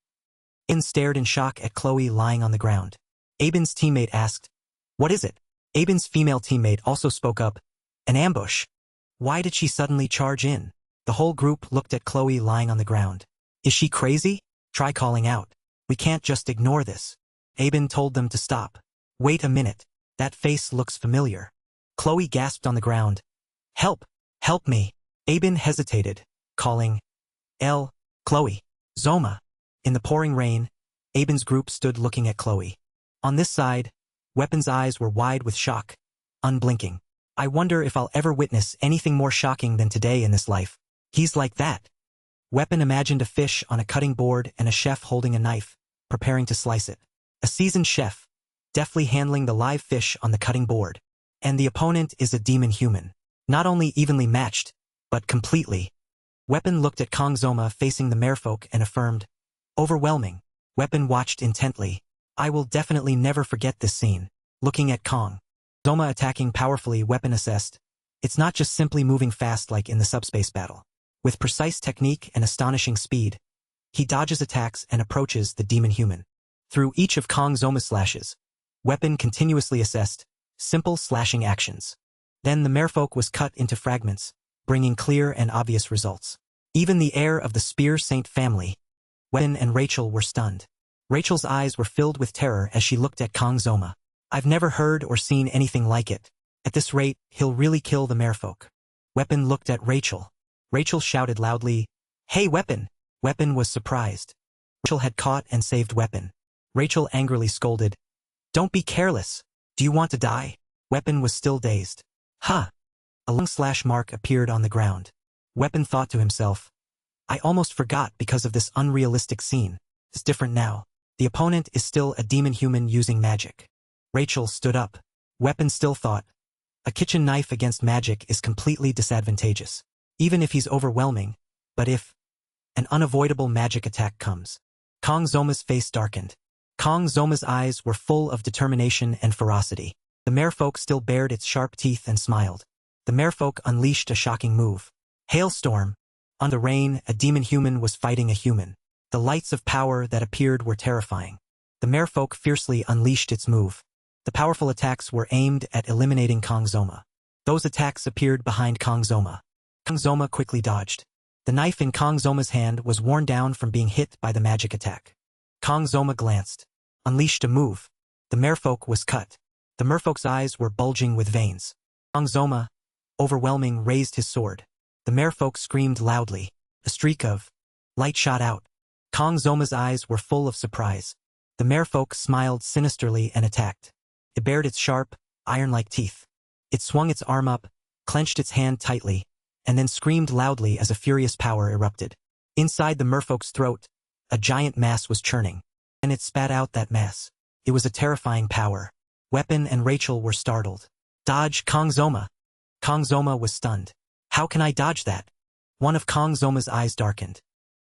Aben stared in shock at Chloe lying on the ground. Aben's teammate asked. What is it? Aben's female teammate also spoke up. An ambush. Why did she suddenly charge in? The whole group looked at Chloe lying on the ground. Is she crazy? Try calling out. We can't just ignore this. Aben told them to stop. Wait a minute. That face looks familiar. Chloe gasped on the ground. Help! Help me! Aben hesitated, calling. Chloe. Zoma. In the pouring rain, Aben's group stood looking at Chloe. On this side, Weapon's eyes were wide with shock, unblinking. I wonder if I'll ever witness anything more shocking than today in this life. He's like that. Weapon imagined a fish on a cutting board and a chef holding a knife, preparing to slice it. A seasoned chef, deftly handling the live fish on the cutting board. And the opponent is a demon human. Not only evenly matched, but completely. Weapon looked at Kong Zoma facing the merfolk and affirmed. Overwhelming. Weapon watched intently. I will definitely never forget this scene. Looking at Kong Zoma attacking powerfully, Weapon assessed. It's not just simply moving fast like in the subspace battle. With precise technique and astonishing speed, he dodges attacks and approaches the demon human. Through each of Kong Zoma's slashes, Weapon continuously assessed simple slashing actions. Then the merfolk was cut into fragments, bringing clear and obvious results. Even the heir of the Spear Saint family, Weapon and Rachel, were stunned. Rachel's eyes were filled with terror as she looked at Kong Zoma. I've never heard or seen anything like it. At this rate, he'll really kill the merfolk. Weapon looked at Rachel. Rachel shouted loudly, Hey Weapon! Weapon was surprised. Rachel had caught and saved Weapon. Rachel angrily scolded, Don't be careless. Do you want to die? Weapon was still dazed. Ha! A long slash mark appeared on the ground. Weapon thought to himself, I almost forgot because of this unrealistic scene. It's different now. The opponent is still a demon human using magic. Rachel stood up. Weapon still thought, a kitchen knife against magic is completely disadvantageous. Even if he's overwhelming, but if an unavoidable magic attack comes. Kong Zoma's face darkened. Kong Zoma's eyes were full of determination and ferocity. The merfolk still bared its sharp teeth and smiled. The merfolk unleashed a shocking move. Hailstorm. On the rain, a demon human was fighting a human. The lights of power that appeared were terrifying. The merfolk fiercely unleashed its move. The powerful attacks were aimed at eliminating Kong Zoma. Those attacks appeared behind Kong Zoma. Kong Zoma quickly dodged. The knife in Kong Zoma's hand was worn down from being hit by the magic attack. Kong Zoma glanced, unleashed a move. The merfolk was cut. The merfolk's eyes were bulging with veins. Kong Zoma, overwhelming, raised his sword. The merfolk screamed loudly. A streak of light shot out. Kong Zoma's eyes were full of surprise. The merfolk smiled sinisterly and attacked. It bared its sharp, iron-like teeth. It swung its arm up, clenched its hand tightly, and then screamed loudly as a furious power erupted. Inside the merfolk's throat, a giant mass was churning, and it spat out that mass. It was a terrifying power. Weapon and Rachel were startled. Dodge, Kong Zoma! Kong Zoma was stunned. How can I dodge that? One of Kong Zoma's eyes darkened.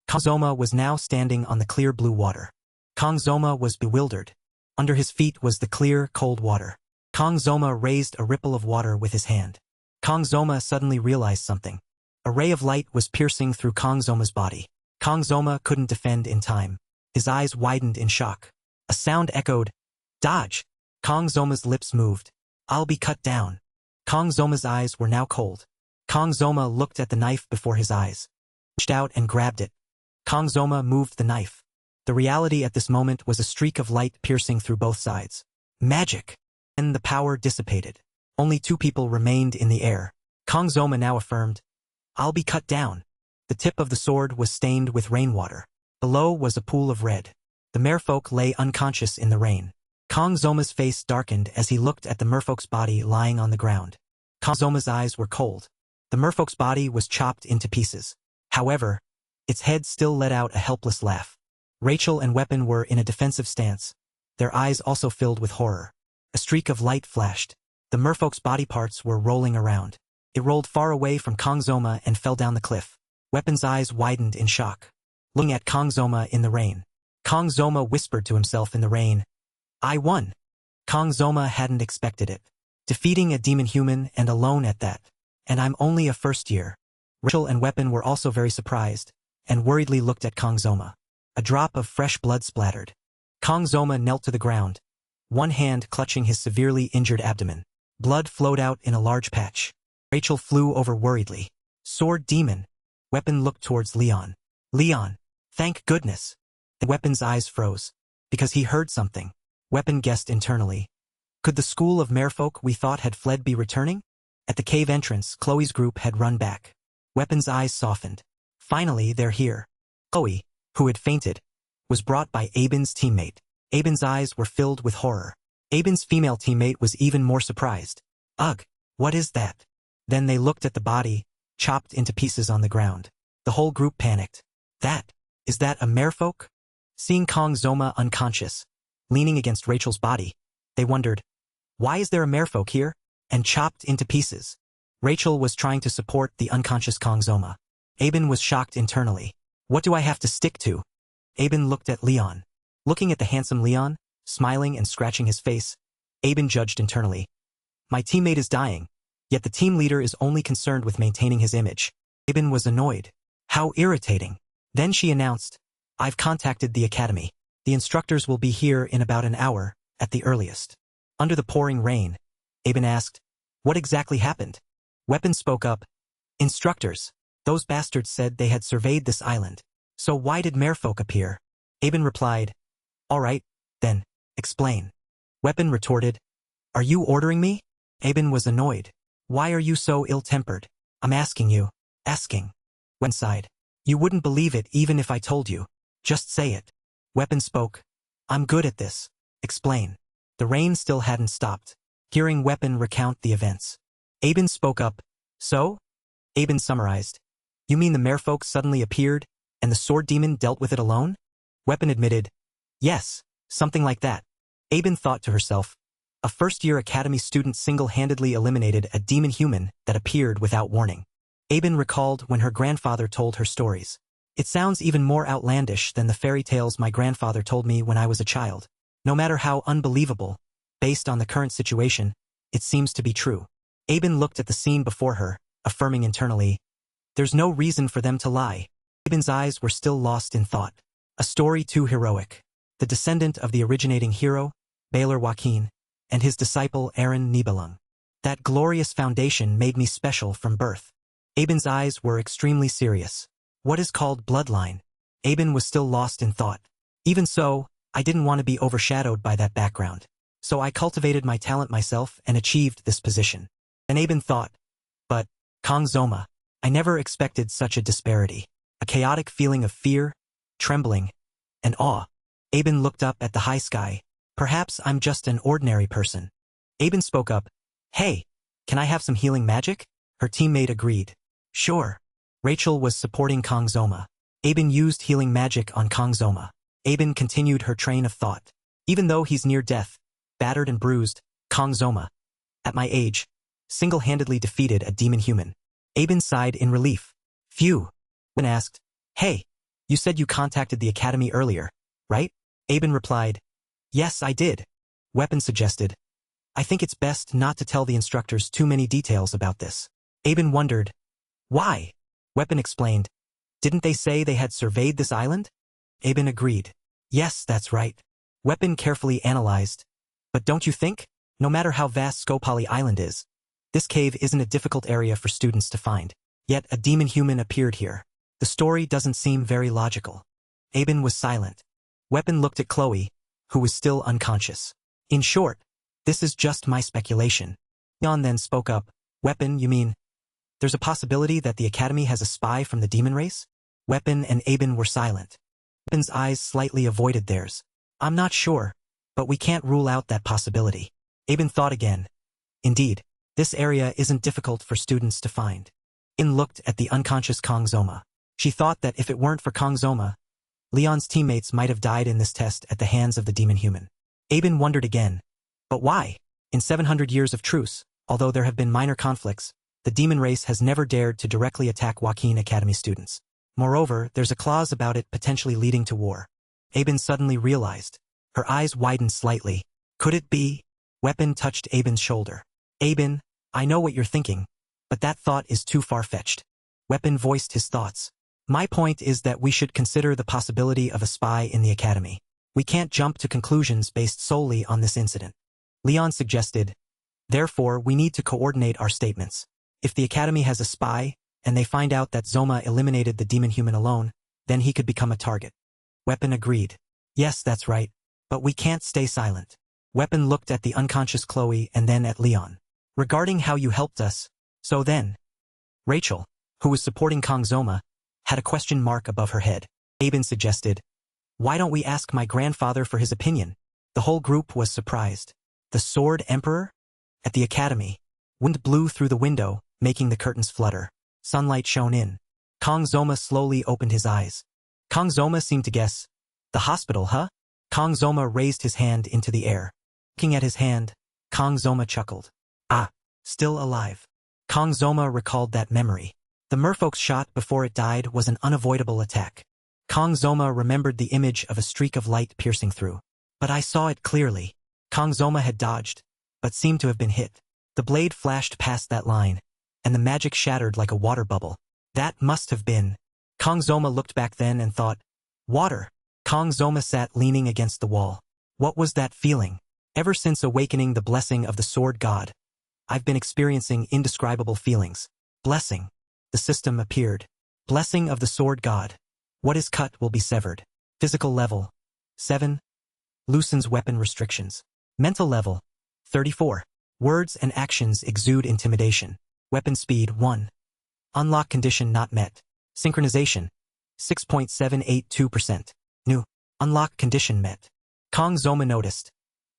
Kongzoma was now standing on the clear blue water. Kongzoma was bewildered. Under his feet was the clear, cold water. Kongzoma raised a ripple of water with his hand. Kongzoma suddenly realized something. A ray of light was piercing through Kongzoma's body. Kongzoma couldn't defend in time. His eyes widened in shock. A sound echoed, "Dodge!" Kongzoma's lips moved. "I'll be cut down." Kongzoma's eyes were now cold. Kongzoma looked at the knife before his eyes. Reached out and grabbed it. Kongzoma moved the knife. The reality at this moment was a streak of light piercing through both sides. Magic! And the power dissipated. Only 2 people remained in the air. Kongzoma now affirmed, "I'll be cut down." The tip of the sword was stained with rainwater. Below was a pool of red. The merfolk lay unconscious in the rain. Kongzoma's face darkened as he looked at the merfolk's body lying on the ground. Kongzoma's eyes were cold. The merfolk's body was chopped into pieces. However, its head still let out a helpless laugh. Rachel and Weapon were in a defensive stance. Their eyes also filled with horror. A streak of light flashed. The merfolk's body parts were rolling around. It rolled far away from Kongzoma and fell down the cliff. Weapon's eyes widened in shock. Looking at Kongzoma in the rain. Kongzoma whispered to himself in the rain, "I won." Kongzoma hadn't expected it. Defeating a demon human and alone at that. And I'm only a first year. Rachel and Weapon were also very surprised, and worriedly looked at Kongzoma. A drop of fresh blood splattered. Kongzoma knelt to the ground, one hand clutching his severely injured abdomen. Blood flowed out in a large patch. Rachel flew over worriedly. "Sword demon." Weapon looked towards Leon. "Leon, thank goodness." The Weapon's eyes froze. Because he heard something. Weapon guessed internally. Could the school of merfolk we thought had fled be returning? At the cave entrance, Chloe's group had run back. Weapon's eyes softened. Finally, they're here. Chloe, who had fainted, was brought by Aben's teammate. Aben's eyes were filled with horror. Aben's female teammate was even more surprised. "Ugh, what is that?" Then they looked at the body, chopped into pieces on the ground. The whole group panicked. Is that a merfolk?" Seeing Kongzoma unconscious, leaning against Rachel's body, they wondered, "Why is there a merfolk here?" and chopped into pieces. Rachel was trying to support the unconscious Kongzoma. Aben was shocked internally. "What do I have to stick to?" Aben looked at Leon. Looking at the handsome Leon, smiling and scratching his face, Aben judged internally. "My teammate is dying, yet the team leader is only concerned with maintaining his image." Aben was annoyed. How irritating. Then she announced, "I've contacted the academy. The instructors will be here in about an hour, at the earliest." Under the pouring rain, Aben asked, "What exactly happened?" Weapon spoke up, "Instructors. Those bastards said they had surveyed this island. So why did merfolk appear?" Aben replied, "All right, then, explain." Weapon retorted, "Are you ordering me?" Aben was annoyed. "Why are you so ill-tempered? I'm asking you." Asking. Weapon sighed. "You wouldn't believe it even if I told you. Just say it." Weapon spoke, "I'm good at this. Explain." The rain still hadn't stopped. Hearing Weapon recount the events, Aben spoke up, "So?" Aben summarized, "You mean the merfolk suddenly appeared, and the sword demon dealt with it alone?" Weapon admitted, "Yes, something like that." Aben thought to herself, a first-year academy student single-handedly eliminated a demon human that appeared without warning. Aben recalled when her grandfather told her stories. "It sounds even more outlandish than the fairy tales my grandfather told me when I was a child. No matter how unbelievable, based on the current situation, it seems to be true." Aben looked at the scene before her, affirming internally, "There's no reason for them to lie." Aben's eyes were still lost in thought. A story too heroic. The descendant of the originating hero, Baylor Joaquin, and his disciple Aaron Nibelung. That glorious foundation made me special from birth. Aben's eyes were extremely serious. What is called bloodline? Aben was still lost in thought. Even so, I didn't want to be overshadowed by that background. So I cultivated my talent myself and achieved this position. And Aben thought, but, Kongzoma, I never expected such a disparity. A chaotic feeling of fear, trembling, and awe. Aben looked up at the high sky. Perhaps I'm just an ordinary person. Aben spoke up, "Hey, can I have some healing magic?" Her teammate agreed. "Sure." Rachel was supporting Kongzoma. Aben used healing magic on Kongzoma. Aben continued her train of thought. Even though he's near death, battered and bruised, Kongzoma, at my age, single-handedly defeated a demon human. Aben sighed in relief. "Phew." When asked, "Hey, You said you contacted the academy earlier, right? Aben replied, yes, I did. Weapon suggested, I think it's best not to tell the instructors too many details about this. Aben wondered, why? Weapon explained, didn't they say they had surveyed this island? Aben agreed, yes, that's right. Weapon carefully analyzed, but don't you think, no matter how vast Skopali Island is, this cave isn't a difficult area for students to find. Yet a demon-human appeared here. The story doesn't seem very logical. Aben was silent. Weapon looked at Chloe, who was still unconscious. In short, this is just my speculation. Leon then spoke up, Weapon, you mean, there's a possibility that the academy has a spy from the demon race? Weapon and Aben were silent. Weapon's eyes slightly avoided theirs. I'm not sure, but we can't rule out that possibility. Aben thought again. Indeed, this area isn't difficult for students to find. In looked at the unconscious Kong Zoma. She thought that if it weren't for Kong Zoma, Leon's teammates might have died in this test at the hands of the demon-human. Aben wondered again. But why? In 700 years of truce, although there have been minor conflicts, the demon race has never dared to directly attack Joaquin Academy students. Moreover, there's a clause about it potentially leading to war. Aben suddenly realized. Her eyes widened slightly. Could it be? Weapon touched Aben's shoulder. Aben, I know what you're thinking, but that thought is too far-fetched. Weapon voiced his thoughts. My point is that we should consider the possibility of a spy in the academy. We can't jump to conclusions based solely on this incident. Leon suggested, therefore we need to coordinate our statements. If the academy has a spy, and they find out that Zoma eliminated the demon-human alone, then he could become a target. Weapon agreed. Yes, that's right, but we can't stay silent. Weapon looked at the unconscious Chloe and then at Leon. Regarding how you helped us, so then. Rachel, who was supporting Kong Zoma, had a question mark above her head. Aben suggested, why don't we ask my grandfather for his opinion? The whole group was surprised. The Sword Emperor? At the academy. Wind blew through the window, making the curtains flutter. Sunlight shone in. Kong Zoma slowly opened his eyes. Kong Zoma seemed to guess. The hospital, huh? Kong Zoma raised his hand into the air. Looking at his hand, Kong Zoma chuckled. Ah, still alive. Kong Zoma recalled that memory. The merfolk's shot before it died was an unavoidable attack. Kong Zoma remembered the image of a streak of light piercing through. But I saw it clearly. Kong Zoma had dodged, but seemed to have been hit. The blade flashed past that line, and the magic shattered like a water bubble. That must have been. Kong Zoma looked back then and thought, water. Kong Zoma sat leaning against the wall. What was that feeling? Ever since awakening the blessing of the sword god, I've been experiencing indescribable feelings. Blessing. The system appeared. Blessing of the sword god. What is cut will be severed. Physical level. 7. Loosens weapon restrictions. Mental level. 34. Words and actions exude intimidation. Weapon speed 1. Unlock condition not met. Synchronization. 6.782%. New. Unlock condition met. Kong Zoma noticed.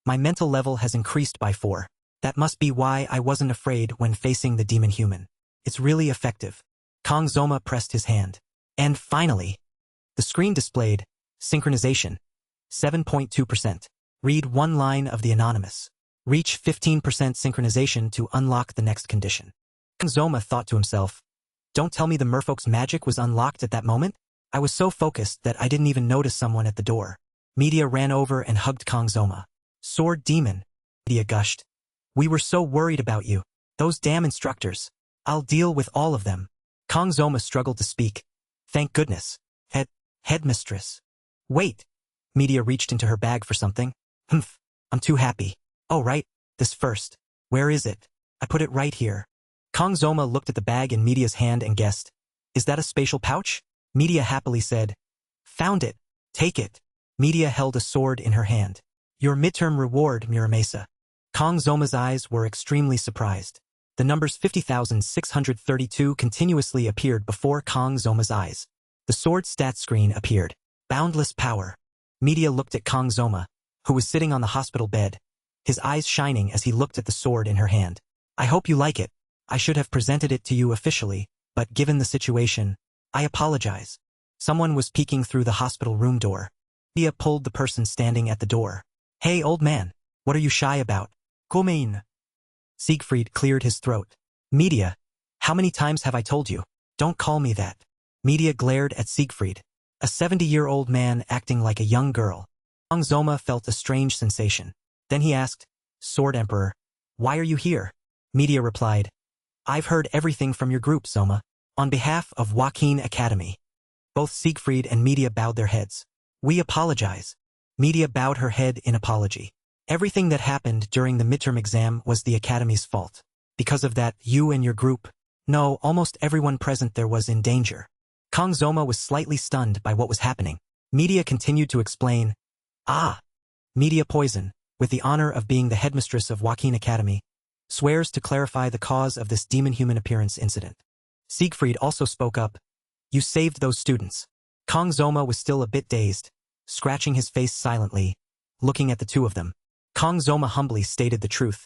My mental level has increased by 4. That must be why I wasn't afraid when facing the demon human. It's really effective. Kong Zoma pressed his hand. And finally, the screen displayed synchronization. 7.2%. Read one line of the anonymous. Reach 15% synchronization to unlock the next condition. Kong Zoma thought to himself, don't tell me the merfolk's magic was unlocked at that moment? I was so focused that I didn't even notice someone at the door. Media ran over and hugged Kong Zoma. Sword demon. Media gushed. We were so worried about you. Those damn instructors. I'll deal with all of them. Kong Zoma struggled to speak. Thank goodness. Headmistress. Wait. Media reached into her bag for something. Humph. I'm too happy. Oh right, this first. Where is it? I put it right here. Kong Zoma looked at the bag in Media's hand and guessed. Is that a spatial pouch? Media happily said. Found it. Take it. Media held a sword in her hand. Your midterm reward, Miramesa. Kong Zoma's eyes were extremely surprised. The numbers 50,632 continuously appeared before Kong Zoma's eyes. The sword stat screen appeared. Boundless power. Media looked at Kong Zoma, who was sitting on the hospital bed, his eyes shining as he looked at the sword in her hand. I hope you like it. I should have presented it to you officially, but given the situation, I apologize. Someone was peeking through the hospital room door. Media pulled the person standing at the door. Hey old man, what are you shy about? Gomein. Siegfried cleared his throat. Media, how many times have I told you? Don't call me that. Media glared at Siegfried. A 70-year-old man acting like a young girl. Kang Zoma felt a strange sensation. Then he asked, Sword Emperor, why are you here? Media replied, I've heard everything from your group, Zoma. On behalf of Joaquin Academy. Both Siegfried and Media bowed their heads. We apologize. Media bowed her head in apology. Everything that happened during the midterm exam was the Academy's fault. Because of that, you and your group, no, almost everyone present there was in danger. Kang Zoma was slightly stunned by what was happening. Media continued to explain, Media Poison, with the honor of being the headmistress of Joaquin Academy, swears to clarify the cause of this demon-human appearance incident. Siegfried also spoke up, You saved those students. Kang Zoma was still a bit dazed, scratching his face silently, looking at the two of them. Kang Zoma humbly stated the truth.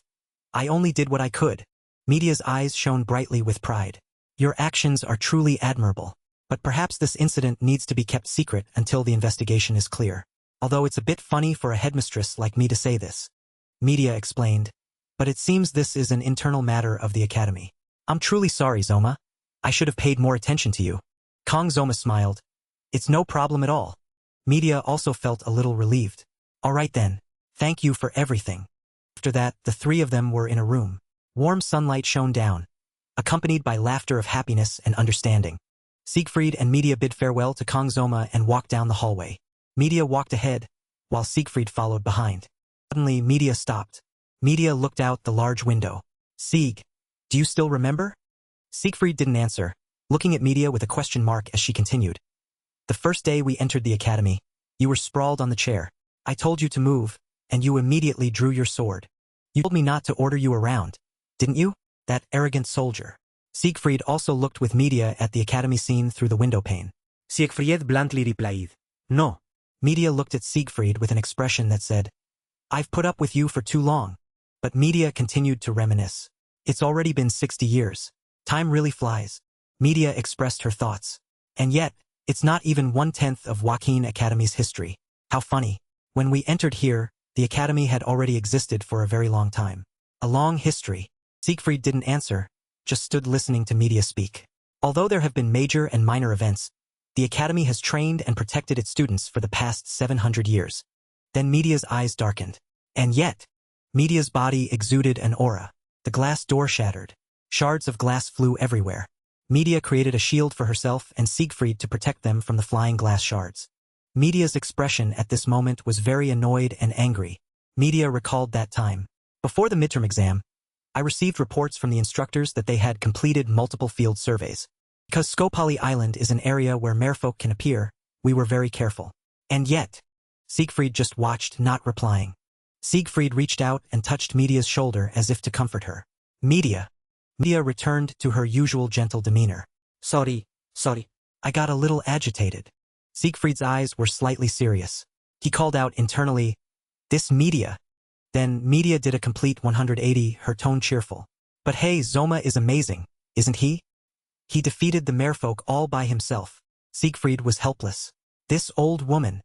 I only did what I could. Media's eyes shone brightly with pride. Your actions are truly admirable. But perhaps this incident needs to be kept secret until the investigation is clear. Although it's a bit funny for a headmistress like me to say this. Media explained. But it seems this is an internal matter of the Academy. I'm truly sorry, Zoma. I should have paid more attention to you. Kang Zoma smiled. It's no problem at all. Media also felt a little relieved. All right then. Thank you for everything. After that, the three of them were in a room. Warm sunlight shone down, accompanied by laughter of happiness and understanding. Siegfried and Media bid farewell to Kang Zoma and walked down the hallway. Media walked ahead, while Siegfried followed behind. Suddenly, Media stopped. Media looked out the large window. Sieg, do you still remember? Siegfried didn't answer, looking at Media with a question mark as she continued. The first day we entered the academy, you were sprawled on the chair. I told you to move, and you immediately drew your sword. You told me not to order you around, didn't you? That arrogant soldier. Siegfried also looked with Media at the academy scene through the window pane. Siegfried bluntly replied, No. Media looked at Siegfried with an expression that said, I've put up with you for too long. But Media continued to reminisce. It's already been 60 years. Time really flies. Media expressed her thoughts. And yet, it's not even 1/10 of Joaquin Academy's history. How funny. When we entered here, the academy had already existed for a very long time. A long history. Siegfried didn't answer, just stood listening to Media speak. Although there have been major and minor events, the academy has trained and protected its students for the past 700 years. Then Media's eyes darkened. And yet, Media's body exuded an aura. The glass door shattered. Shards of glass flew everywhere. Media created a shield for herself and Siegfried to protect them from the flying glass shards. Media's expression at this moment was very annoyed and angry. Media recalled that time. Before the midterm exam, I received reports from the instructors that they had completed multiple field surveys. Because Skopali Island is an area where merfolk can appear, we were very careful. And yet, Siegfried just watched, not replying. Siegfried reached out and touched Media's shoulder as if to comfort her. Media returned to her usual gentle demeanor. Sorry. I got a little agitated. Siegfried's eyes were slightly serious. He called out internally, This Media. Then Media did a complete 180, her tone cheerful. But hey, Zoma is amazing, isn't he? He defeated the merfolk all by himself. Siegfried was helpless. This old woman.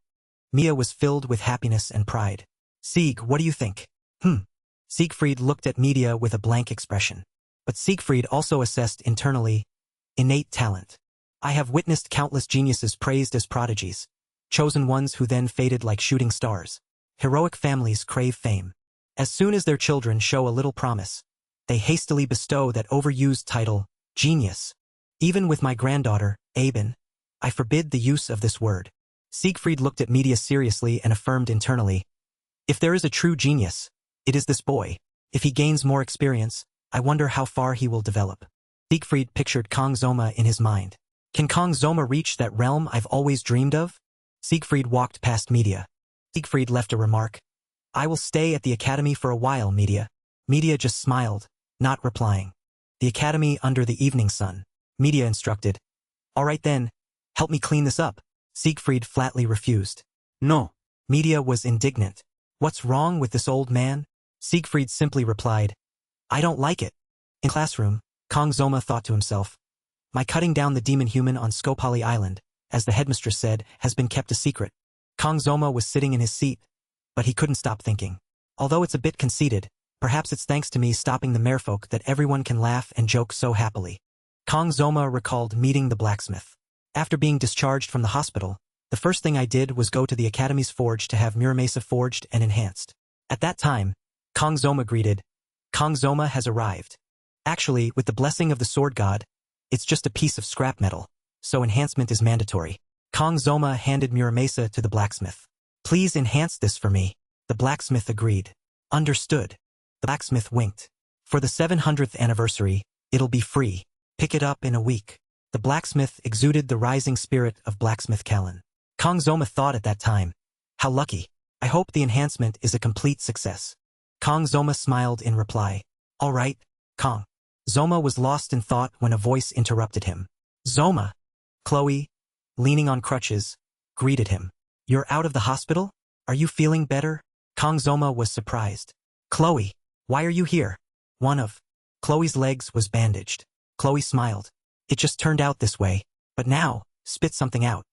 Media was filled with happiness and pride. Sieg, what do you think? Siegfried looked at Media with a blank expression. But Siegfried also assessed internally, innate talent. I have witnessed countless geniuses praised as prodigies, chosen ones who then faded like shooting stars. Heroic families crave fame. As soon as their children show a little promise, they hastily bestow that overused title, genius. Even with my granddaughter, Aben, I forbid the use of this word. Siegfried looked at Media seriously and affirmed internally, If there is a true genius, it is this boy. If he gains more experience, I wonder how far he will develop. Siegfried pictured Kang Zoma in his mind. Can Kang Zoma reach that realm I've always dreamed of? Siegfried walked past Media. Siegfried left a remark. I will stay at the academy for a while, Media. Media just smiled, not replying. The academy under the evening sun. Media instructed. All right then, help me clean this up. Siegfried flatly refused. No. Media was indignant. What's wrong with this old man? Siegfried simply replied, I don't like it. In classroom, Kang Zoma thought to himself, My cutting down the demon human on Skopali Island, as the headmistress said, has been kept a secret. Kang Zoma was sitting in his seat, but he couldn't stop thinking. Although it's a bit conceited, perhaps it's thanks to me stopping the merfolk that everyone can laugh and joke so happily. Kang Zoma recalled meeting the blacksmith. After being discharged from the hospital, The first thing I did was go to the Academy's forge to have Muramasa forged and enhanced. At that time, Kong Zoma greeted, Kong Zoma has arrived. Actually, with the blessing of the sword god, it's just a piece of scrap metal, so enhancement is mandatory. Kong Zoma handed Muramasa to the blacksmith. Please enhance this for me. The blacksmith agreed. Understood. The blacksmith winked. For the 700th anniversary, it'll be free. Pick it up in a week. The blacksmith exuded the rising spirit of blacksmith Kallen. Kong Zoma thought at that time, how lucky. I hope the enhancement is a complete success. Kong Zoma smiled in reply. All right, Kong. Zoma was lost in thought when a voice interrupted him. Zoma. Chloe, leaning on crutches, greeted him. You're out of the hospital? Are you feeling better? Kong Zoma was surprised. Chloe, why are you here? One of Chloe's legs was bandaged. Chloe smiled. It just turned out this way, but now, spit something out.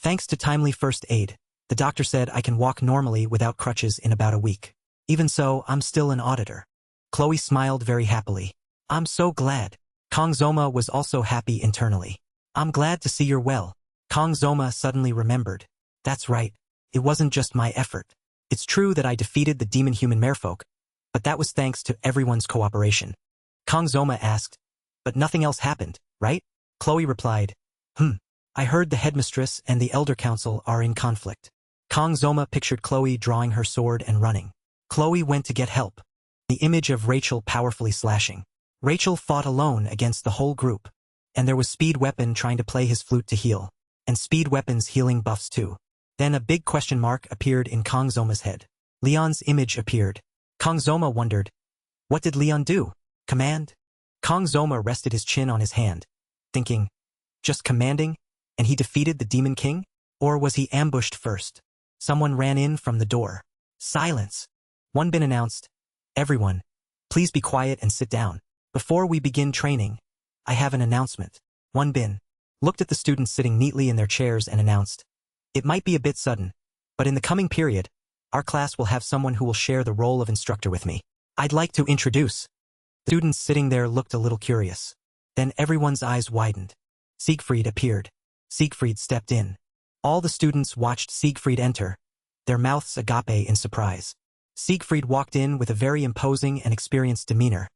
Thanks to timely first aid, the doctor said I can walk normally without crutches in about a week. Even so, I'm still an auditor. Chloe smiled very happily. I'm so glad. Kong Zoma was also happy internally. I'm glad to see you're well. Kong Zoma suddenly remembered. That's right. It wasn't just my effort. It's true that I defeated the demon-human merfolk, but that was thanks to everyone's cooperation. Kong Zoma asked, but nothing else happened, right? Chloe replied, I heard the headmistress and the elder council are in conflict. Kong Zoma pictured Chloe drawing her sword and running. Chloe went to get help. The image of Rachel powerfully slashing. Rachel fought alone against the whole group. And there was Speed Weapon trying to play his flute to heal. And Speed Weapon's healing buffs too. Then a big question mark appeared in Kong Zoma's head. Leon's image appeared. Kong Zoma wondered, what did Leon do? Command? Kong Zoma rested his chin on his hand, thinking, just commanding, and he defeated the Demon King? Or was he ambushed first? Someone ran in from the door. Silence. One bin announced, everyone, please be quiet and sit down. Before we begin training, I have an announcement. One bin looked at the students sitting neatly in their chairs and announced, it might be a bit sudden, but in the coming period, our class will have someone who will share the role of instructor with me. I'd like to introduce. The students sitting there looked a little curious. Then everyone's eyes widened. Siegfried appeared. Siegfried stepped in. All the students watched Siegfried enter, their mouths agape in surprise. Siegfried walked in with a very imposing and experienced demeanor,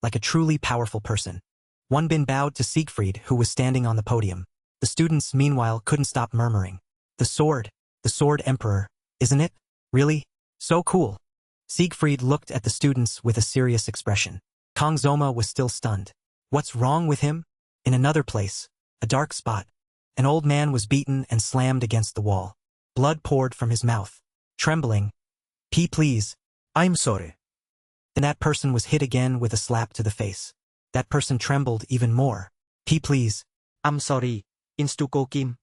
like a truly powerful person. One bin bowed to Siegfried, who was standing on the podium. The students, meanwhile, couldn't stop murmuring. The sword emperor, isn't it? Really? So cool. Siegfried looked at the students with a serious expression. Kong Zoma was still stunned. What's wrong with him? In another place, a dark spot. An old man was beaten and slammed against the wall. Blood poured from his mouth. Trembling. Please. I'm sorry. Then that person was hit again with a slap to the face. That person trembled even more. Please. I'm sorry, Instructor Kim.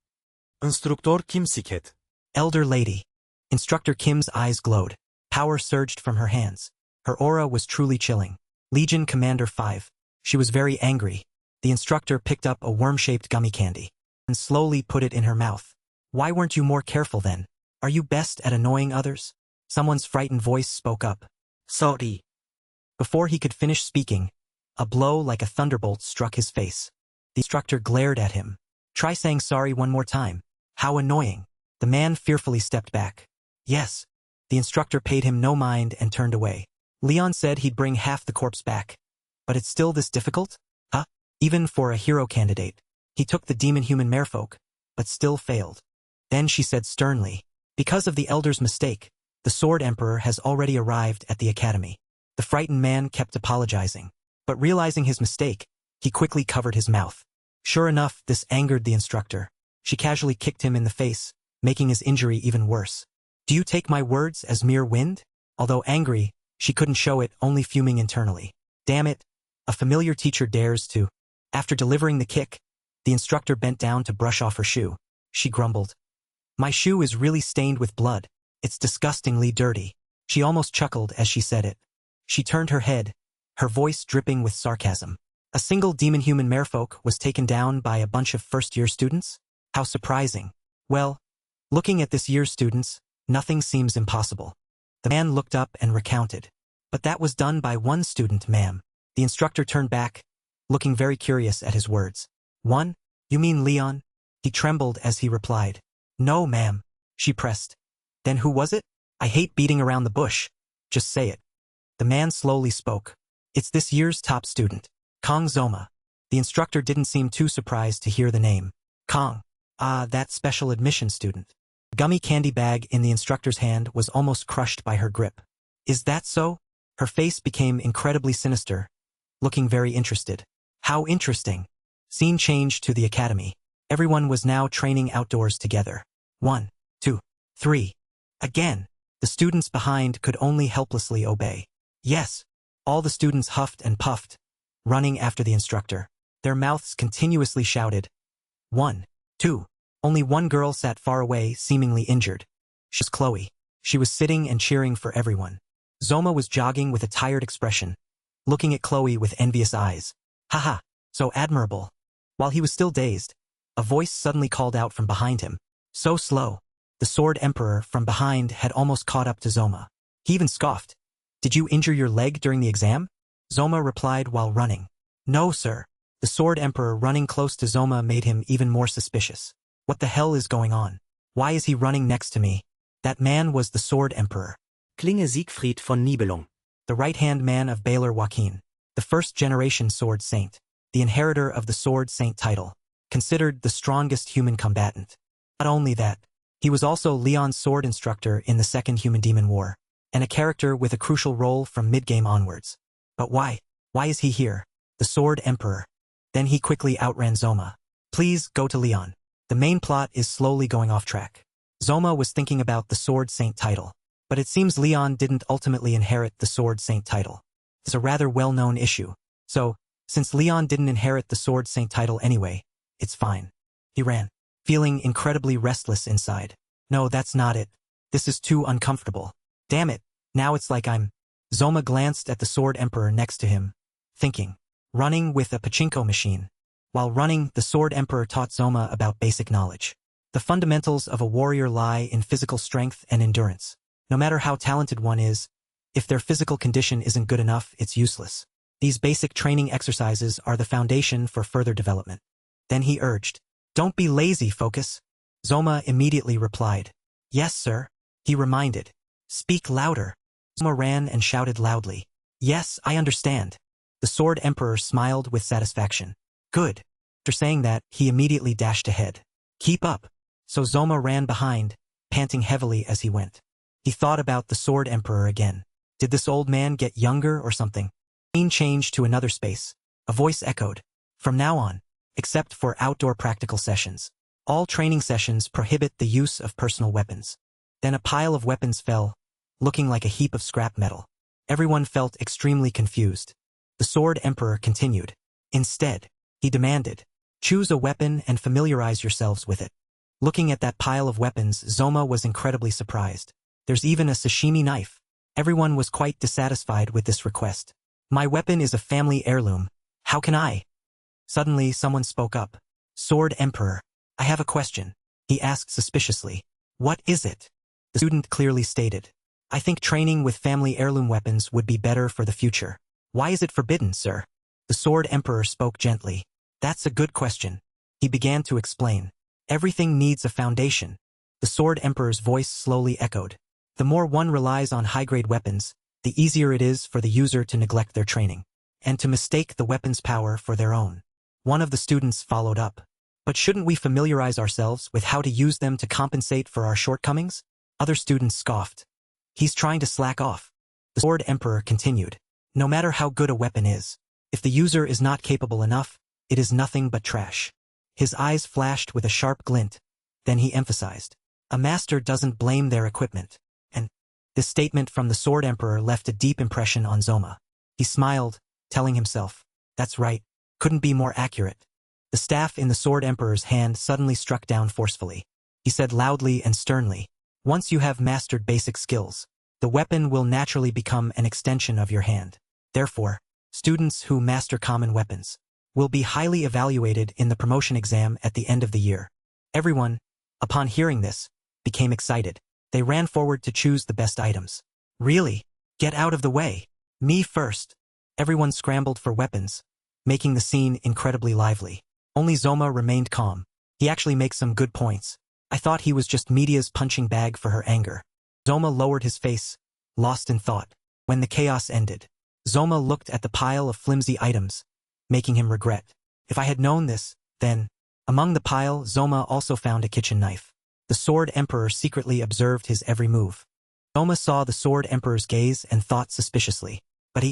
Instruktor Kim Siket. Elder lady. Instructor Kim's eyes glowed. Power surged from her hands. Her aura was truly chilling. Legion Commander 5. She was very angry. The instructor picked up a worm-shaped gummy candy and slowly put it in her mouth. Why weren't you more careful then? Are you best at annoying others? Someone's frightened voice spoke up. Sorry. Before he could finish speaking, a blow like a thunderbolt struck his face. The instructor glared at him. Try saying sorry one more time. How annoying. The man fearfully stepped back. Yes. The instructor paid him no mind and turned away. Leon said he'd bring half the corpse back. But it's still this difficult? Huh? Even for a hero candidate. He took the demon-human merfolk, but still failed. Then she said sternly, because of the elder's mistake, the Sword Emperor has already arrived at the academy. The frightened man kept apologizing, but realizing his mistake, he quickly covered his mouth. Sure enough, this angered the instructor. She casually kicked him in the face, making his injury even worse. Do you take my words as mere wind? Although angry, she couldn't show it, only fuming internally. Damn it, a familiar teacher dares to. After delivering the kick, the instructor bent down to brush off her shoe. She grumbled. My shoe is really stained with blood. It's disgustingly dirty. She almost chuckled as she said it. She turned her head, her voice dripping with sarcasm. A single demon-human merfolk was taken down by a bunch of first-year students? How surprising. Well, looking at this year's students, nothing seems impossible. The man looked up and recounted. But that was done by one student, ma'am. The instructor turned back, looking very curious at his words. One? You mean Leon? He trembled as he replied. No, ma'am, she pressed. Then who was it? I hate beating around the bush. Just say it. The man slowly spoke. It's this year's top student, Kong Zoma. The instructor didn't seem too surprised to hear the name. Kong. Ah, that special admission student. The gummy candy bag in the instructor's hand was almost crushed by her grip. Is that so? Her face became incredibly sinister, looking very interested. How interesting. Scene changed to the academy. Everyone was now training outdoors together. 1, 2, 3. Again. The students behind could only helplessly obey. Yes. All the students huffed and puffed, running after the instructor. Their mouths continuously shouted. 1, 2. Only one girl sat far away, seemingly injured. She was Chloe. She was sitting and cheering for everyone. Zoma was jogging with a tired expression, looking at Chloe with envious eyes. Haha, so admirable. While he was still dazed, a voice suddenly called out from behind him. So slow. The Sword Emperor from behind had almost caught up to Zoma. He even scoffed. Did you injure your leg during the exam? Zoma replied while running. No, sir. The Sword Emperor running close to Zoma made him even more suspicious. What the hell is going on? Why is he running next to me? That man was the Sword Emperor. Klinge Siegfried von Nibelung. The right-hand man of Baylor Joaquin, the first-generation Sword Saint, the inheritor of the Sword Saint title, considered the strongest human combatant. Not only that, he was also Leon's sword instructor in the Second Human-Demon War, and a character with a crucial role from mid-game onwards. But why? Why is he here? The Sword Emperor. Then he quickly outran Zoma. Please go to Leon. The main plot is slowly going off track. Zoma was thinking about the Sword Saint title, but it seems Leon didn't ultimately inherit the Sword Saint title. It's a rather well-known issue. So, since Leon didn't inherit the Sword Saint title anyway, it's fine. He ran, feeling incredibly restless inside. No, that's not it. This is too uncomfortable. Damn it, now it's like I'm... Zoma glanced at the Sword Emperor next to him, thinking. Running with a pachinko machine. While running, the Sword Emperor taught Zoma about basic knowledge. The fundamentals of a warrior lie in physical strength and endurance. No matter how talented one is, if their physical condition isn't good enough, it's useless. These basic training exercises are the foundation for further development. Then he urged, Don't be lazy, Focus. Zoma immediately replied, Yes, sir. He reminded, Speak louder. Zoma ran and shouted loudly, Yes, I understand. The Sword Emperor smiled with satisfaction. Good. After saying that, he immediately dashed ahead. Keep up. So Zoma ran behind, panting heavily as he went. He thought about the Sword Emperor again. Did this old man get younger or something? Scene changed to another space. A voice echoed. From now on, except for outdoor practical sessions, all training sessions prohibit the use of personal weapons. Then a pile of weapons fell, looking like a heap of scrap metal. Everyone felt extremely confused. The Sword Emperor continued. Instead, he demanded, Choose a weapon and familiarize yourselves with it. Looking at that pile of weapons, Zoma was incredibly surprised. There's even a sashimi knife. Everyone was quite dissatisfied with this request. My weapon is a family heirloom. How can I? Suddenly, someone spoke up. Sword Emperor, I have a question. He asked suspiciously. What is it? The student clearly stated. I think training with family heirloom weapons would be better for the future. Why is it forbidden, sir? The Sword Emperor spoke gently. That's a good question. He began to explain. Everything needs a foundation. The Sword Emperor's voice slowly echoed. The more one relies on high-grade weapons, the easier it is for the user to neglect their training, and to mistake the weapon's power for their own. One of the students followed up. But shouldn't we familiarize ourselves with how to use them to compensate for our shortcomings? Other students scoffed. He's trying to slack off. The Sword Emperor continued. No matter how good a weapon is, if the user is not capable enough, it is nothing but trash. His eyes flashed with a sharp glint. Then he emphasized. A master doesn't blame their equipment. And this statement from the Sword Emperor left a deep impression on Zoma. He smiled, telling himself, That's right, couldn't be more accurate. The staff in the Sword Emperor's hand suddenly struck down forcefully. He said loudly and sternly, Once you have mastered basic skills, the weapon will naturally become an extension of your hand. Therefore, students who master common weapons will be highly evaluated in the promotion exam at the end of the year. Everyone, upon hearing this, became excited. They ran forward to choose the best items. Really? Get out of the way. Me first. Everyone scrambled for weapons, making the scene incredibly lively. Only Zoma remained calm. He actually makes some good points. I thought he was just media's punching bag for her anger. Zoma lowered his face, lost in thought. When the chaos ended, Zoma looked at the pile of flimsy items, making him regret. If I had known this, then... Among the pile, Zoma also found a kitchen knife. The Sword Emperor secretly observed his every move. Zoma saw the Sword Emperor's gaze and thought suspiciously. But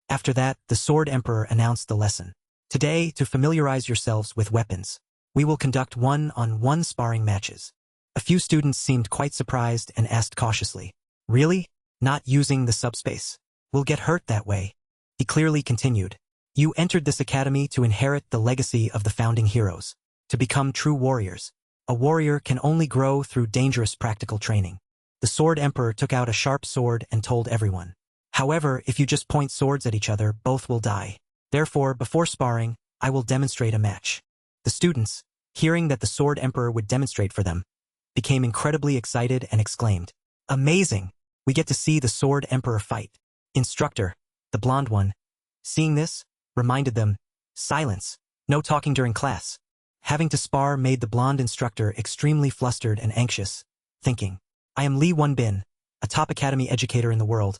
after that, the Sword Emperor announced the lesson. Today, to familiarize yourselves with weapons, we will conduct one-on-one sparring matches. A few students seemed quite surprised and asked cautiously, "Really? Not using the subspace? We'll get hurt that way." He clearly continued, "You entered this academy to inherit the legacy of the founding heroes, to become true warriors. A warrior can only grow through dangerous practical training." The Sword Emperor took out a sharp sword and told everyone, "However, if you just point swords at each other, both will die. Therefore, before sparring, I will demonstrate a match." The students, hearing that the Sword Emperor would demonstrate for them, became incredibly excited and exclaimed, "Amazing! We get to see the Sword Emperor fight." Instructor, the blonde one, seeing this, reminded them, "Silence, no talking during class." Having to spar made the blonde instructor extremely flustered and anxious, thinking, "I am Lee Won-bin, a top academy educator in the world.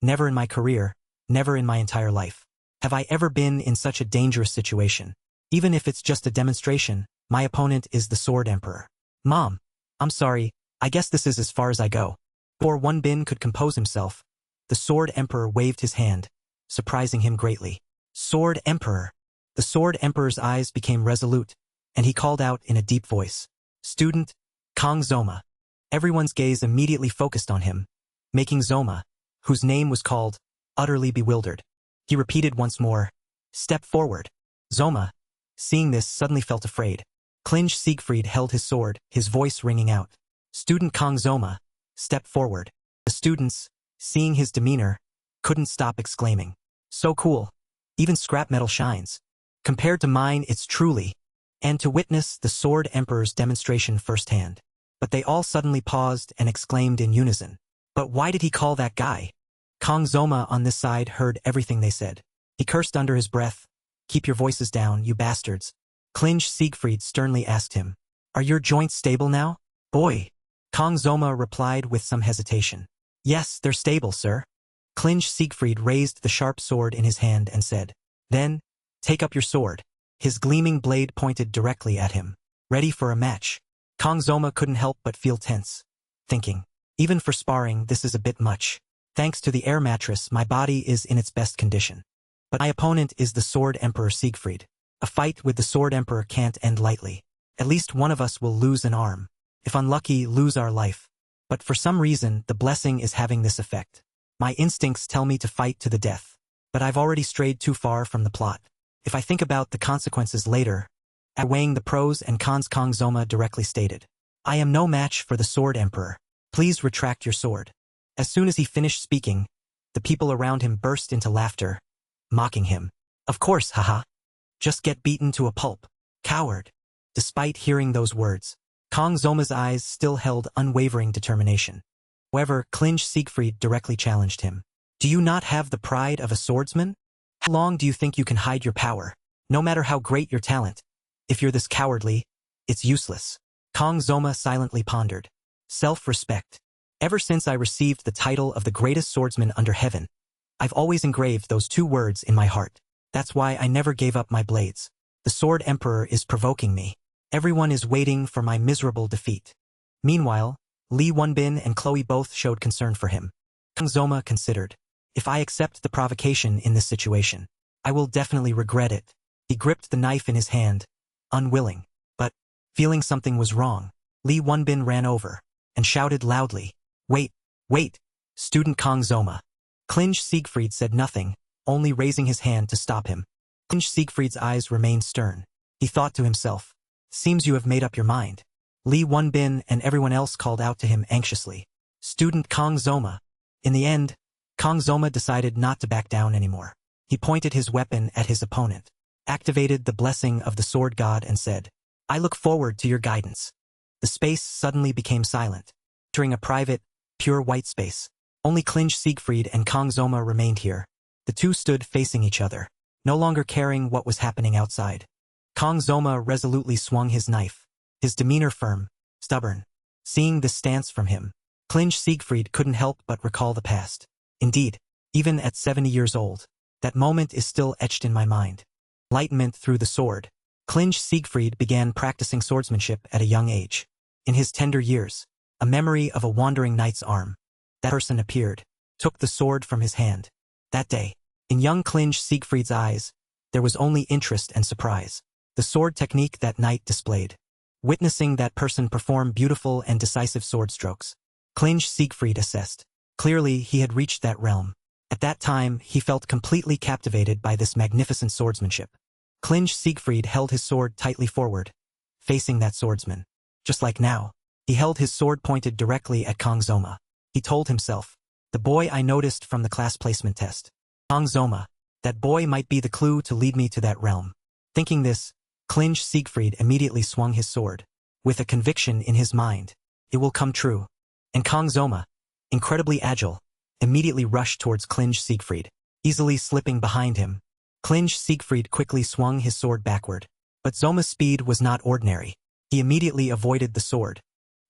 Never in my career, never in my entire life, have I ever been in such a dangerous situation. Even if it's just a demonstration, my opponent is the Sword Emperor. Mom, I'm sorry, I guess this is as far as I go." Before Won-bin could compose himself, the Sword Emperor waved his hand, surprising him greatly. "Sword Emperor." The Sword Emperor's eyes became resolute, and he called out in a deep voice, "Student, Kang Zoma." Everyone's gaze immediately focused on him, making Zoma, whose name was called, utterly bewildered. He repeated once more, "Step forward." Zoma, seeing this, suddenly felt afraid. Klinge Siegfried held his sword, his voice ringing out, "Student Kang Zoma, step forward." The students, seeing his demeanor, couldn't stop exclaiming, "So cool. Even scrap metal shines. Compared to mine, it's truly..." And to witness the Sword Emperor's demonstration firsthand. But they all suddenly paused and exclaimed in unison, "But why did he call that guy?" Kang Zoma on this side heard everything they said. He cursed under his breath, "Keep your voices down, you bastards." Klinge Siegfried sternly asked him, "Are your joints stable now, boy?" Kang Zoma replied with some hesitation, "Yes, they're stable, sir." Klinge Siegfried raised the sharp sword in his hand and said, "Then, take up your sword." His gleaming blade pointed directly at him, ready for a match. Kang Zoma couldn't help but feel tense, thinking, "Even for sparring, this is a bit much. Thanks to the air mattress, my body is in its best condition. But my opponent is the Sword Emperor Siegfried. A fight with the Sword Emperor can't end lightly. At least one of us will lose an arm. If unlucky, lose our life. But for some reason, the blessing is having this effect. My instincts tell me to fight to the death. But I've already strayed too far from the plot. If I think about the consequences later..." Weighing the pros and cons, Kang Zoma directly stated, "I am no match for the Sword Emperor. Please retract your sword." As soon as he finished speaking, the people around him burst into laughter, mocking him. "Of course, haha. Just get beaten to a pulp. Coward." Despite hearing those words, Kang Zoma's eyes still held unwavering determination. However, Klinge Siegfried directly challenged him. "Do you not have the pride of a swordsman? How long do you think you can hide your power? No matter how great your talent, if you're this cowardly, it's useless." Kang Zoma silently pondered. Self-respect. Ever since I received the title of the greatest swordsman under heaven, I've always engraved those two words in my heart. That's why I never gave up my blades. The Sword Emperor is provoking me. Everyone is waiting for my miserable defeat. Meanwhile, Lee Won-bin and Chloe both showed concern for him. Kang Zoma considered, "If I accept the provocation in this situation, I will definitely regret it." He gripped the knife in his hand, unwilling, but, feeling something was wrong, Lee Won-bin ran over and shouted loudly, "Wait, wait, student Kang Zoma." Klinge Siegfried said nothing, only raising his hand to stop him. Klinge Siegfried's eyes remained stern. He thought to himself, "Seems you have made up your mind." Lee Won-bin and everyone else called out to him anxiously, "Student Kang Zoma." In the end, Kang Zoma decided not to back down anymore. He pointed his weapon at his opponent, activated the blessing of the sword god and said, "I look forward to your guidance." The space suddenly became silent, entering a private, pure white space. Only Klinge Siegfried and Kang Zoma remained here. The two stood facing each other, no longer caring what was happening outside. Kang Zoma resolutely swung his knife, his demeanor firm, stubborn. Seeing this stance from him, Klinge Siegfried couldn't help but recall the past. Indeed, even at 70 years old, that moment is still etched in my mind. Enlightenment through the sword. Klinge Siegfried began practicing swordsmanship at a young age. In his tender years, a memory of a wandering knight's arm. That person appeared, took the sword from his hand. That day, in young Klinge Siegfried's eyes, there was only interest and surprise. The sword technique that knight displayed. Witnessing that person perform beautiful and decisive sword strokes, Klinge Siegfried assessed. Clearly, he had reached that realm. At that time, he felt completely captivated by this magnificent swordsmanship. Klinge Siegfried held his sword tightly forward, facing that swordsman. Just like now, he held his sword pointed directly at Kang Zoma. He told himself, the boy I noticed from the class placement test. Kang Zoma, that boy might be the clue to lead me to that realm. Thinking this, Klinge Siegfried immediately swung his sword, with a conviction in his mind. It will come true. And Kang Zoma, incredibly agile, immediately rushed towards Klinge Siegfried, easily slipping behind him. Klinge Siegfried quickly swung his sword backward. But Zoma's speed was not ordinary. He immediately avoided the sword.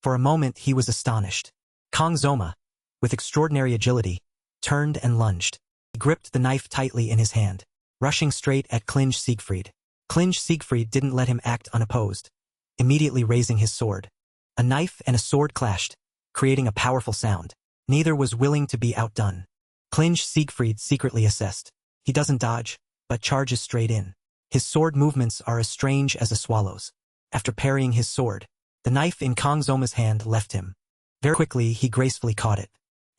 For a moment he was astonished. Kang Zoma, with extraordinary agility, turned and lunged. He gripped the knife tightly in his hand, rushing straight at Klinge Siegfried. Klinge Siegfried didn't let him act unopposed, immediately raising his sword. A knife and a sword clashed, creating a powerful sound. Neither was willing to be outdone. Klinge Siegfried secretly assessed. He doesn't dodge, but charges straight in. His sword movements are as strange as a swallow's. After parrying his sword, the knife in Kang Zoma's hand left him. Very quickly he gracefully caught it,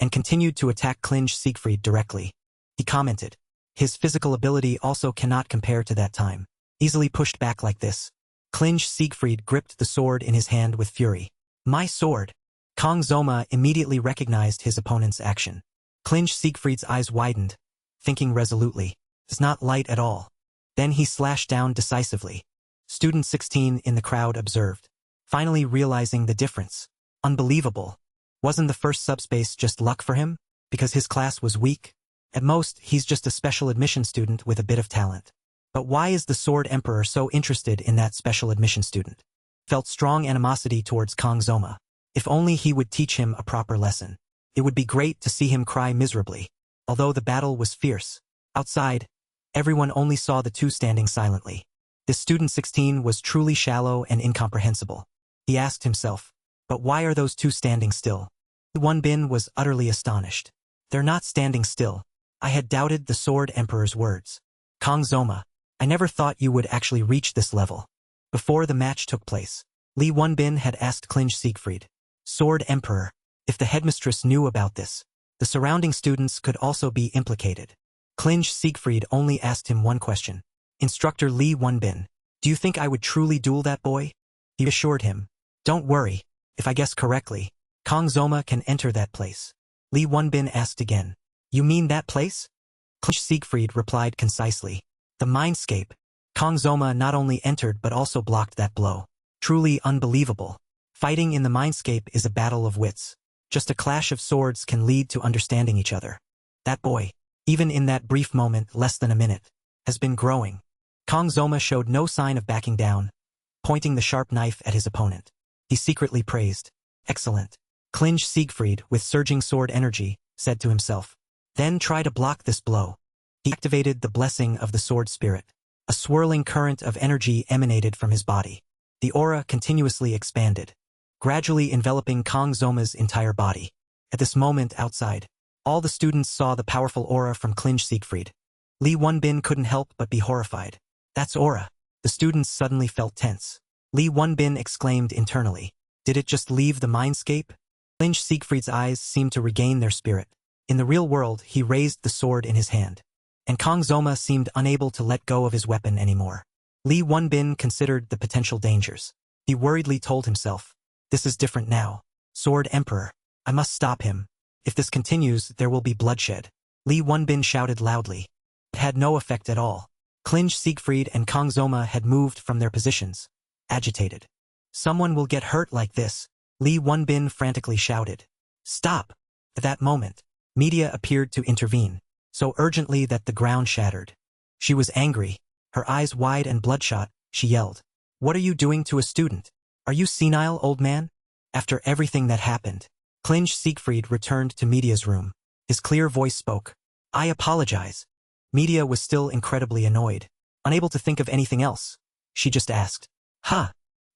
and continued to attack Klinge Siegfried directly. He commented, his physical ability also cannot compare to that time. Easily pushed back like this. Klinge Siegfried gripped the sword in his hand with fury. My sword! Kang Zoma immediately recognized his opponent's action. Klinge Siegfried's eyes widened, thinking resolutely. It's not light at all. Then he slashed down decisively. Student 16 in the crowd observed, finally realizing the difference. Unbelievable. Wasn't the first subspace just luck for him? Because his class was weak? At most, he's just a special admission student with a bit of talent. But why is the Sword Emperor so interested in that special admission student? Felt strong animosity towards Kang Zoma. If only he would teach him a proper lesson. It would be great to see him cry miserably. Although the battle was fierce, outside, everyone only saw the two standing silently. This student 16 was truly shallow and incomprehensible. He asked himself, but why are those two standing still? Wonbin was utterly astonished. They're not standing still. I had doubted the Sword Emperor's words. Kang Zoma, I never thought you would actually reach this level. Before the match took place, Li Wonbin had asked Klinge Siegfried, Sword Emperor, if the headmistress knew about this, the surrounding students could also be implicated. Klinge Siegfried only asked him one question. Instructor Li Wonbin, do you think I would truly duel that boy? He assured him. Don't worry, if I guess correctly, Kang Zoma can enter that place. Li Wonbin asked again. You mean that place? Klinge Siegfried replied concisely. The mindscape. Kang Zoma not only entered but also blocked that blow. Truly unbelievable. Fighting in the mindscape is a battle of wits. Just a clash of swords can lead to understanding each other. That boy, even in that brief moment less than a minute, has been growing. Kang Zoma showed no sign of backing down, pointing the sharp knife at his opponent. He secretly praised. Excellent. Klinge Siegfried, with surging sword energy, said to himself. Then try to block this blow. He activated the blessing of the sword spirit. A swirling current of energy emanated from his body. The aura continuously expanded, gradually enveloping Kang Zoma's entire body. At this moment outside, all the students saw the powerful aura from Klinge Siegfried. Li Wonbin couldn't help but be horrified. That's aura. The students suddenly felt tense. Li Wonbin exclaimed internally. Did it just leave the mindscape? Klinge Siegfried's eyes seemed to regain their spirit. In the real world, he raised the sword in his hand. And Kang Zoma seemed unable to let go of his weapon anymore. Li Wonbin considered the potential dangers. He worriedly told himself, this is different now. Sword Emperor, I must stop him. If this continues, there will be bloodshed. Li Wonbin shouted loudly. It had no effect at all. Klinge Siegfried and Kang Zoma had moved from their positions, agitated. Someone will get hurt like this, Li Wonbin frantically shouted. Stop! At that moment, media appeared to intervene, so urgently that the ground shattered. She was angry, her eyes wide and bloodshot. She yelled, What are you doing to a student? Are you senile, old man? After everything that happened, Klinge Siegfried returned to Media's room. His clear voice spoke. I apologize. Media was still incredibly annoyed. Unable to think of anything else, she just asked. Huh?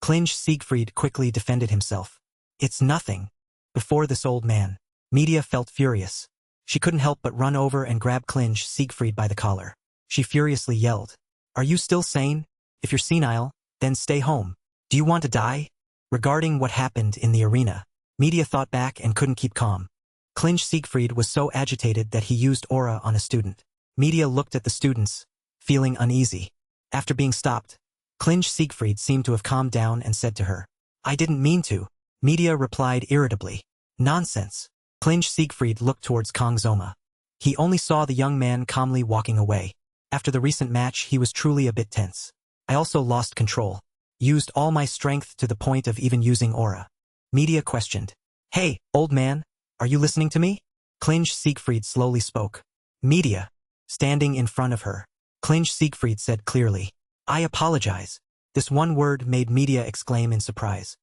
Klinge Siegfried quickly defended himself. It's nothing. Before this old man, Media felt furious. She couldn't help but run over and grab Klinge Siegfried by the collar. She furiously yelled. Are you still sane? If you're senile, then stay home. Do you want to die? Regarding what happened in the arena, Media thought back and couldn't keep calm. Klinge Siegfried was so agitated that he used aura on a student. Media looked at the students, feeling uneasy. After being stopped, Klinge Siegfried seemed to have calmed down and said to her, I didn't mean to. Media replied irritably. Nonsense. Klinge Siegfried looked towards Kang Zoma. He only saw the young man calmly walking away. After the recent match, he was truly a bit tense. I also lost control. Used all my strength to the point of even using aura. Media questioned. Hey, old man, are you listening to me? Klinge Siegfried slowly spoke. Media. Standing in front of her, Klinge Siegfried said clearly. I apologize. This one word made Media exclaim in surprise.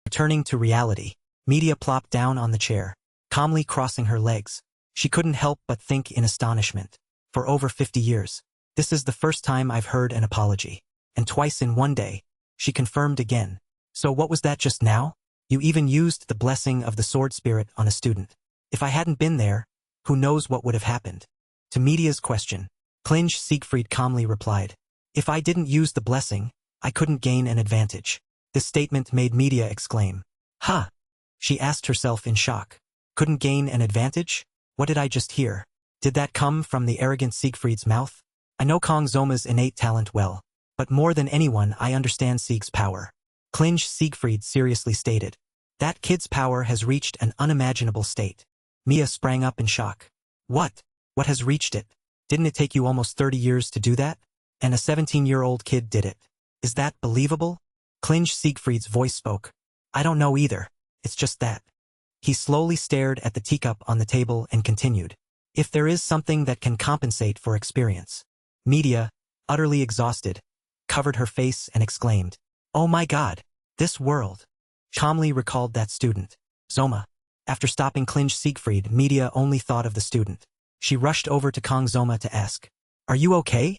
Returning to reality, Media plopped down on the chair, calmly crossing her legs. She couldn't help but think in astonishment. For over 50 years, this is the first time I've heard an apology. And twice in one day, she confirmed again. So what was that just now? You even used the blessing of the sword spirit on a student. If I hadn't been there, who knows what would have happened? To Media's question, Klinge Siegfried calmly replied. If I didn't use the blessing, I couldn't gain an advantage. This statement made Media exclaim. Huh? She asked herself in shock. Couldn't gain an advantage? What did I just hear? Did that come from the arrogant Siegfried's mouth? I know Kang Zoma's innate talent well, but more than anyone I understand Sieg's power. Klinge Siegfried seriously stated. That kid's power has reached an unimaginable state. Mia sprang up in shock. What? What has reached it? Didn't it take you almost 30 years to do that? And a 17-year-old kid did it. Is that believable? Klinge Siegfried's voice spoke. I don't know either. It's just that. He slowly stared at the teacup on the table and continued. If there is something that can compensate for experience. Media, utterly exhausted, covered her face and exclaimed. Oh my God, this world. Calmly recalled that student. Zoma. After stopping Klinge Siegfried, Media only thought of the student. She rushed over to Kang Zoma to ask. Are you okay?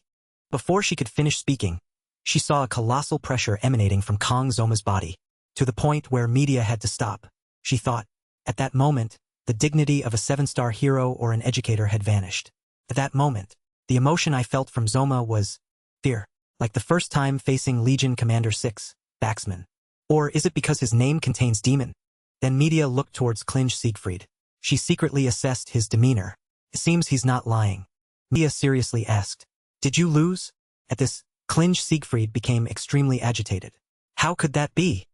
Before she could finish speaking, she saw a colossal pressure emanating from Kang Zoma's body, to the point where Media had to stop. She thought. At that moment, the dignity of a 7-star hero or an educator had vanished. At that moment, the emotion I felt from Zoma was fear, like the first time facing Legion Commander 6, Baxman. Or is it because his name contains demon? Then Media looked towards Klinge Siegfried. She secretly assessed his demeanor. It seems he's not lying. Media seriously asked. Did you lose? At this, Klinge Siegfried became extremely agitated. How could that be?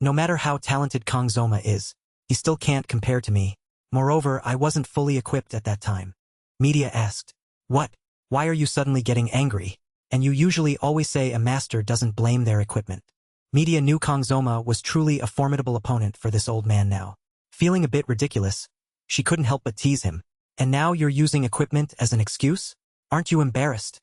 No matter how talented Kang Zoma is, he still can't compare to me. Moreover, I wasn't fully equipped at that time. Media asked. What? Why are you suddenly getting angry? And you usually always say a master doesn't blame their equipment. Media knew Kang Zoma was truly a formidable opponent for this old man now. Feeling a bit ridiculous, she couldn't help but tease him. And now you're using equipment as an excuse? Aren't you embarrassed?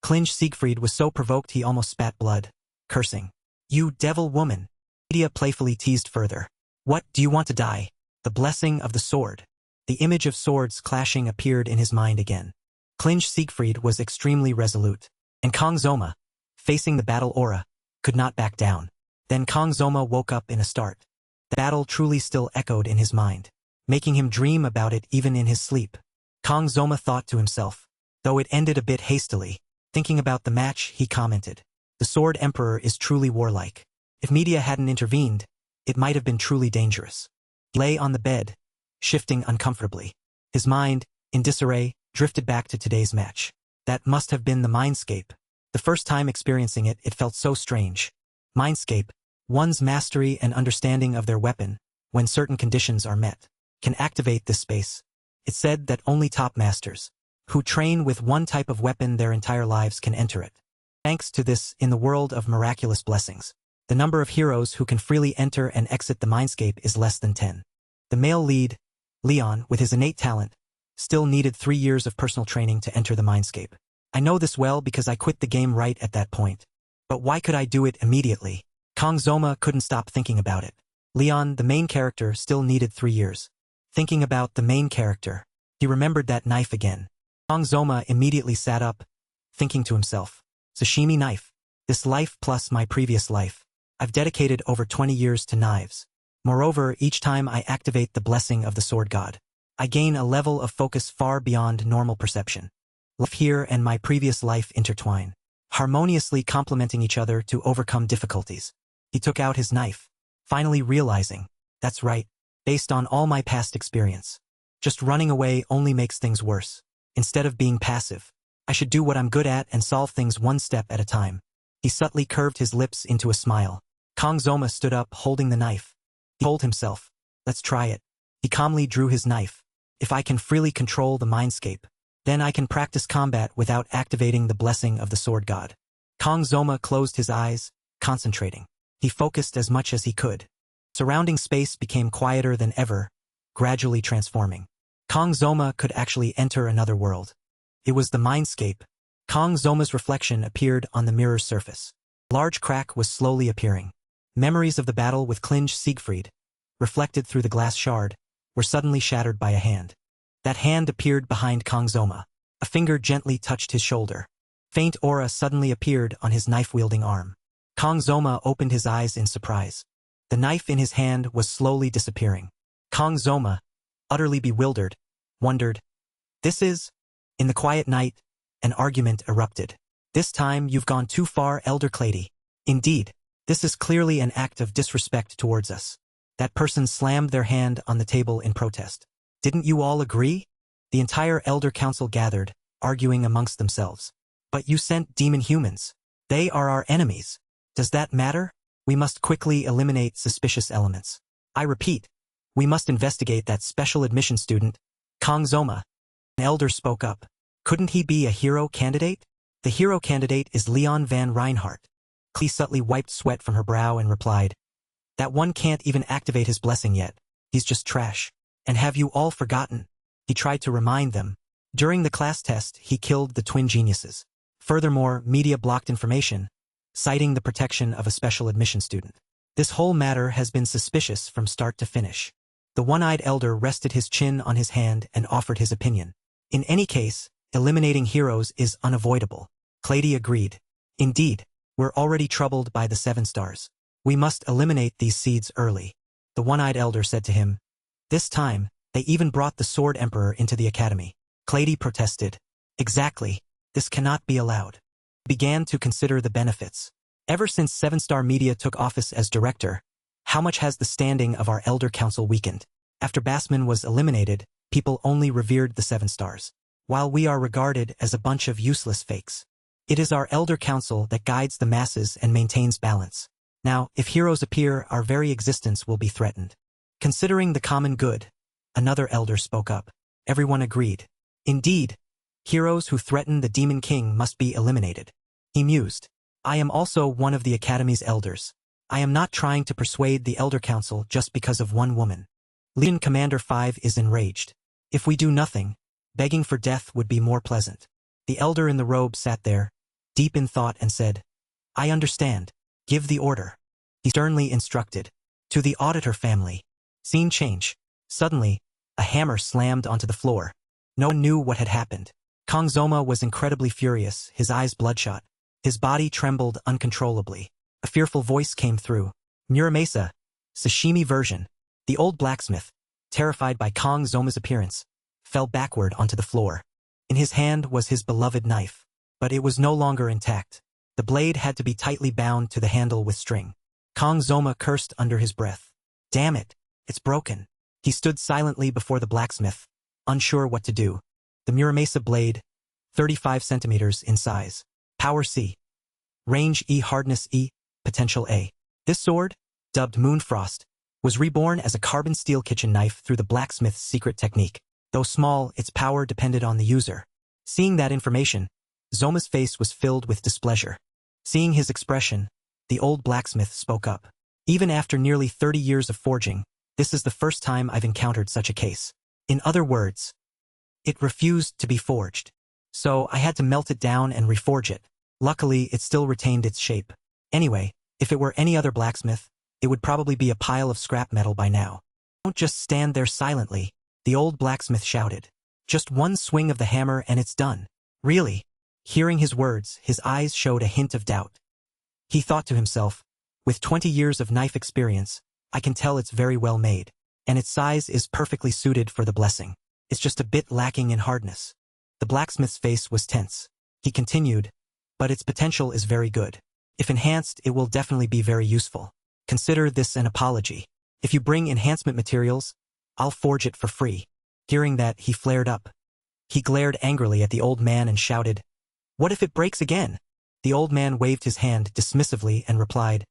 Klinge Siegfried was so provoked he almost spat blood, cursing. You devil woman. Media playfully teased further. What, do you want to die? The blessing of the sword. The image of swords clashing appeared in his mind again. Klinge Siegfried was extremely resolute. And Kang Zoma, facing the battle aura, could not back down. Then Kang Zoma woke up in a start. The battle truly still echoed in his mind, making him dream about it even in his sleep. Kang Zoma thought to himself. Though it ended a bit hastily, thinking about the match, he commented. The Sword Emperor is truly warlike. If Media hadn't intervened, it might have been truly dangerous. He lay on the bed, shifting uncomfortably. His mind, in disarray, drifted back to today's match. That must have been the Mindscape. The first time experiencing it, it felt so strange. Mindscape, one's mastery and understanding of their weapon, when certain conditions are met, can activate this space. It's said that only top masters, who train with one type of weapon their entire lives, can enter it. Thanks to this, in the world of miraculous blessings, the number of heroes who can freely enter and exit the Mindscape is less than 10. The male lead, Leon, with his innate talent, still needed 3 years of personal training to enter the Mindscape. I know this well because I quit the game right at that point. But why could I do it immediately? Kang Zoma couldn't stop thinking about it. Leon, the main character, still needed 3 years. Thinking about the main character, he remembered that knife again. Kong Zoma immediately sat up, thinking to himself, Sashimi knife. This life plus my previous life. I've dedicated over 20 years to knives. Moreover, each time I activate the blessing of the sword god, I gain a level of focus far beyond normal perception. Life here and my previous life intertwine, harmoniously complementing each other to overcome difficulties. He took out his knife, finally realizing, that's right, based on all my past experience. Just running away only makes things worse. Instead of being passive, I should do what I'm good at and solve things one step at a time. He subtly curved his lips into a smile. Kong Zoma stood up holding the knife. He told himself, let's try it. He calmly drew his knife. If I can freely control the mindscape, then I can practice combat without activating the blessing of the sword god. Kong Zoma closed his eyes, concentrating. He focused as much as he could. Surrounding space became quieter than ever, gradually transforming. Kong Zoma could actually enter another world. It was the mindscape. Kong Zoma's reflection appeared on the mirror's surface. A large crack was slowly appearing. Memories of the battle with Klinge Siegfried, reflected through the glass shard, were suddenly shattered by a hand. That hand appeared behind Kong Zoma. A finger gently touched his shoulder. Faint aura suddenly appeared on his knife-wielding arm. Kong Zoma opened his eyes in surprise. The knife in his hand was slowly disappearing. Kong Zoma, utterly bewildered, wondered, this is... In the quiet night, an argument erupted. This time you've gone too far, Elder Clady. Indeed, this is clearly an act of disrespect towards us. That person slammed their hand on the table in protest. Didn't you all agree? The entire Elder Council gathered, arguing amongst themselves. But you sent demon humans. They are our enemies. Does that matter? We must quickly eliminate suspicious elements. I repeat, we must investigate that special admission student, Kong Zoma. An elder spoke up. Couldn't he be a hero candidate? The hero candidate is Leon van Reinhardt. Klee subtly wiped sweat from her brow and replied, that one can't even activate his blessing yet. He's just trash. And have you all forgotten? He tried to remind them. During the class test, he killed the twin geniuses. Furthermore, media blocked information, citing the protection of a special admission student. This whole matter has been suspicious from start to finish. The one-eyed elder rested his chin on his hand and offered his opinion. In any case, eliminating heroes is unavoidable. Clady agreed. Indeed, we're already troubled by the 7 stars. We must eliminate these seeds early. The one-eyed elder said to him. This time, they even brought the Sword Emperor into the academy. Clady protested. Exactly. This cannot be allowed. He began to consider the benefits. Ever since 7-Star Media took office as director, how much has the standing of our Elder Council weakened? After Bassman was eliminated, people only revered the 7 stars, while we are regarded as a bunch of useless fakes. It is our Elder Council that guides the masses and maintains balance. Now, if heroes appear, our very existence will be threatened. Considering the common good, another elder spoke up. Everyone agreed. Indeed, heroes who threaten the Demon King must be eliminated. He mused. I am also one of the Academy's elders. I am not trying to persuade the Elder Council just because of one woman. Legion Commander 5 is enraged. If we do nothing, begging for death would be more pleasant. The elder in the robe sat there, deep in thought, and said, I understand. Give the order. He sternly instructed. To the auditor family. Scene change. Suddenly, a hammer slammed onto the floor. No one knew what had happened. Kong Zoma was incredibly furious, his eyes bloodshot. His body trembled uncontrollably. A fearful voice came through. Muramasa, Sashimi version. The old blacksmith, terrified by Kong Zoma's appearance, fell backward onto the floor. In his hand was his beloved knife, but it was no longer intact. The blade had to be tightly bound to the handle with string. Kong Zoma cursed under his breath. Damn it, it's broken. He stood silently before the blacksmith, unsure what to do. The Muramasa blade, 35 centimeters in size. Power C. Range E, hardness E, potential A. This sword, dubbed Moonfrost, was reborn as a carbon steel kitchen knife through the blacksmith's secret technique. Though small, its power depended on the user. Seeing that information, Zoma's face was filled with displeasure. Seeing his expression, the old blacksmith spoke up. Even after nearly 30 years of forging, this is the first time I've encountered such a case. In other words, it refused to be forged. So I had to melt it down and reforge it. Luckily, it still retained its shape. Anyway, if it were any other blacksmith, it would probably be a pile of scrap metal by now. Don't just stand there silently, the old blacksmith shouted. Just one swing of the hammer and it's done. Really? Hearing his words, his eyes showed a hint of doubt. He thought to himself, with 20 years of knife experience, I can tell it's very well made, and its size is perfectly suited for the blessing. It's just a bit lacking in hardness. The blacksmith's face was tense. He continued, but its potential is very good. If enhanced, it will definitely be very useful. Consider this an apology. If you bring enhancement materials, I'll forge it for free. Hearing that, he flared up. He glared angrily at the old man and shouted, "What if it breaks again?" The old man waved his hand dismissively and replied,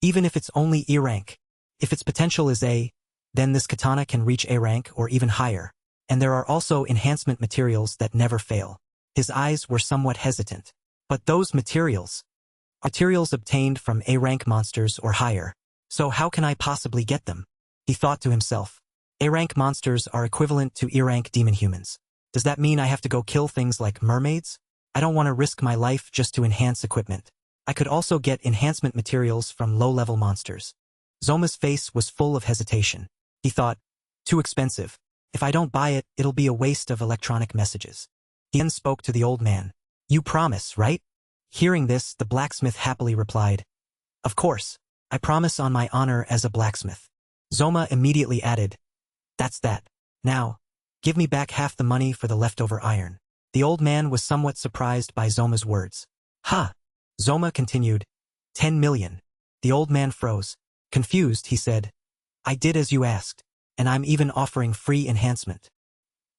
"Even if it's only E rank. If its potential is A, then this katana can reach A rank or even higher. And there are also enhancement materials that never fail." His eyes were somewhat hesitant. But those materials are materials obtained from A rank monsters or higher. So how can I possibly get them? He thought to himself. A rank monsters are equivalent to E rank demon humans. Does that mean I have to go kill things like mermaids? I don't want to risk my life just to enhance equipment. I could also get enhancement materials from low-level monsters. Zoma's face was full of hesitation. He thought, too expensive. If I don't buy it, it'll be a waste of electronic messages. He then spoke to the old man. You promise, right? Hearing this, the blacksmith happily replied, Of course, I promise on my honor as a blacksmith. Zoma immediately added, That's that. Now, give me back half the money for the leftover iron. The old man was somewhat surprised by Zoma's words. Ha! Zoma continued, 10 million. The old man froze. Confused, he said, I did as you asked, and I'm even offering free enhancement.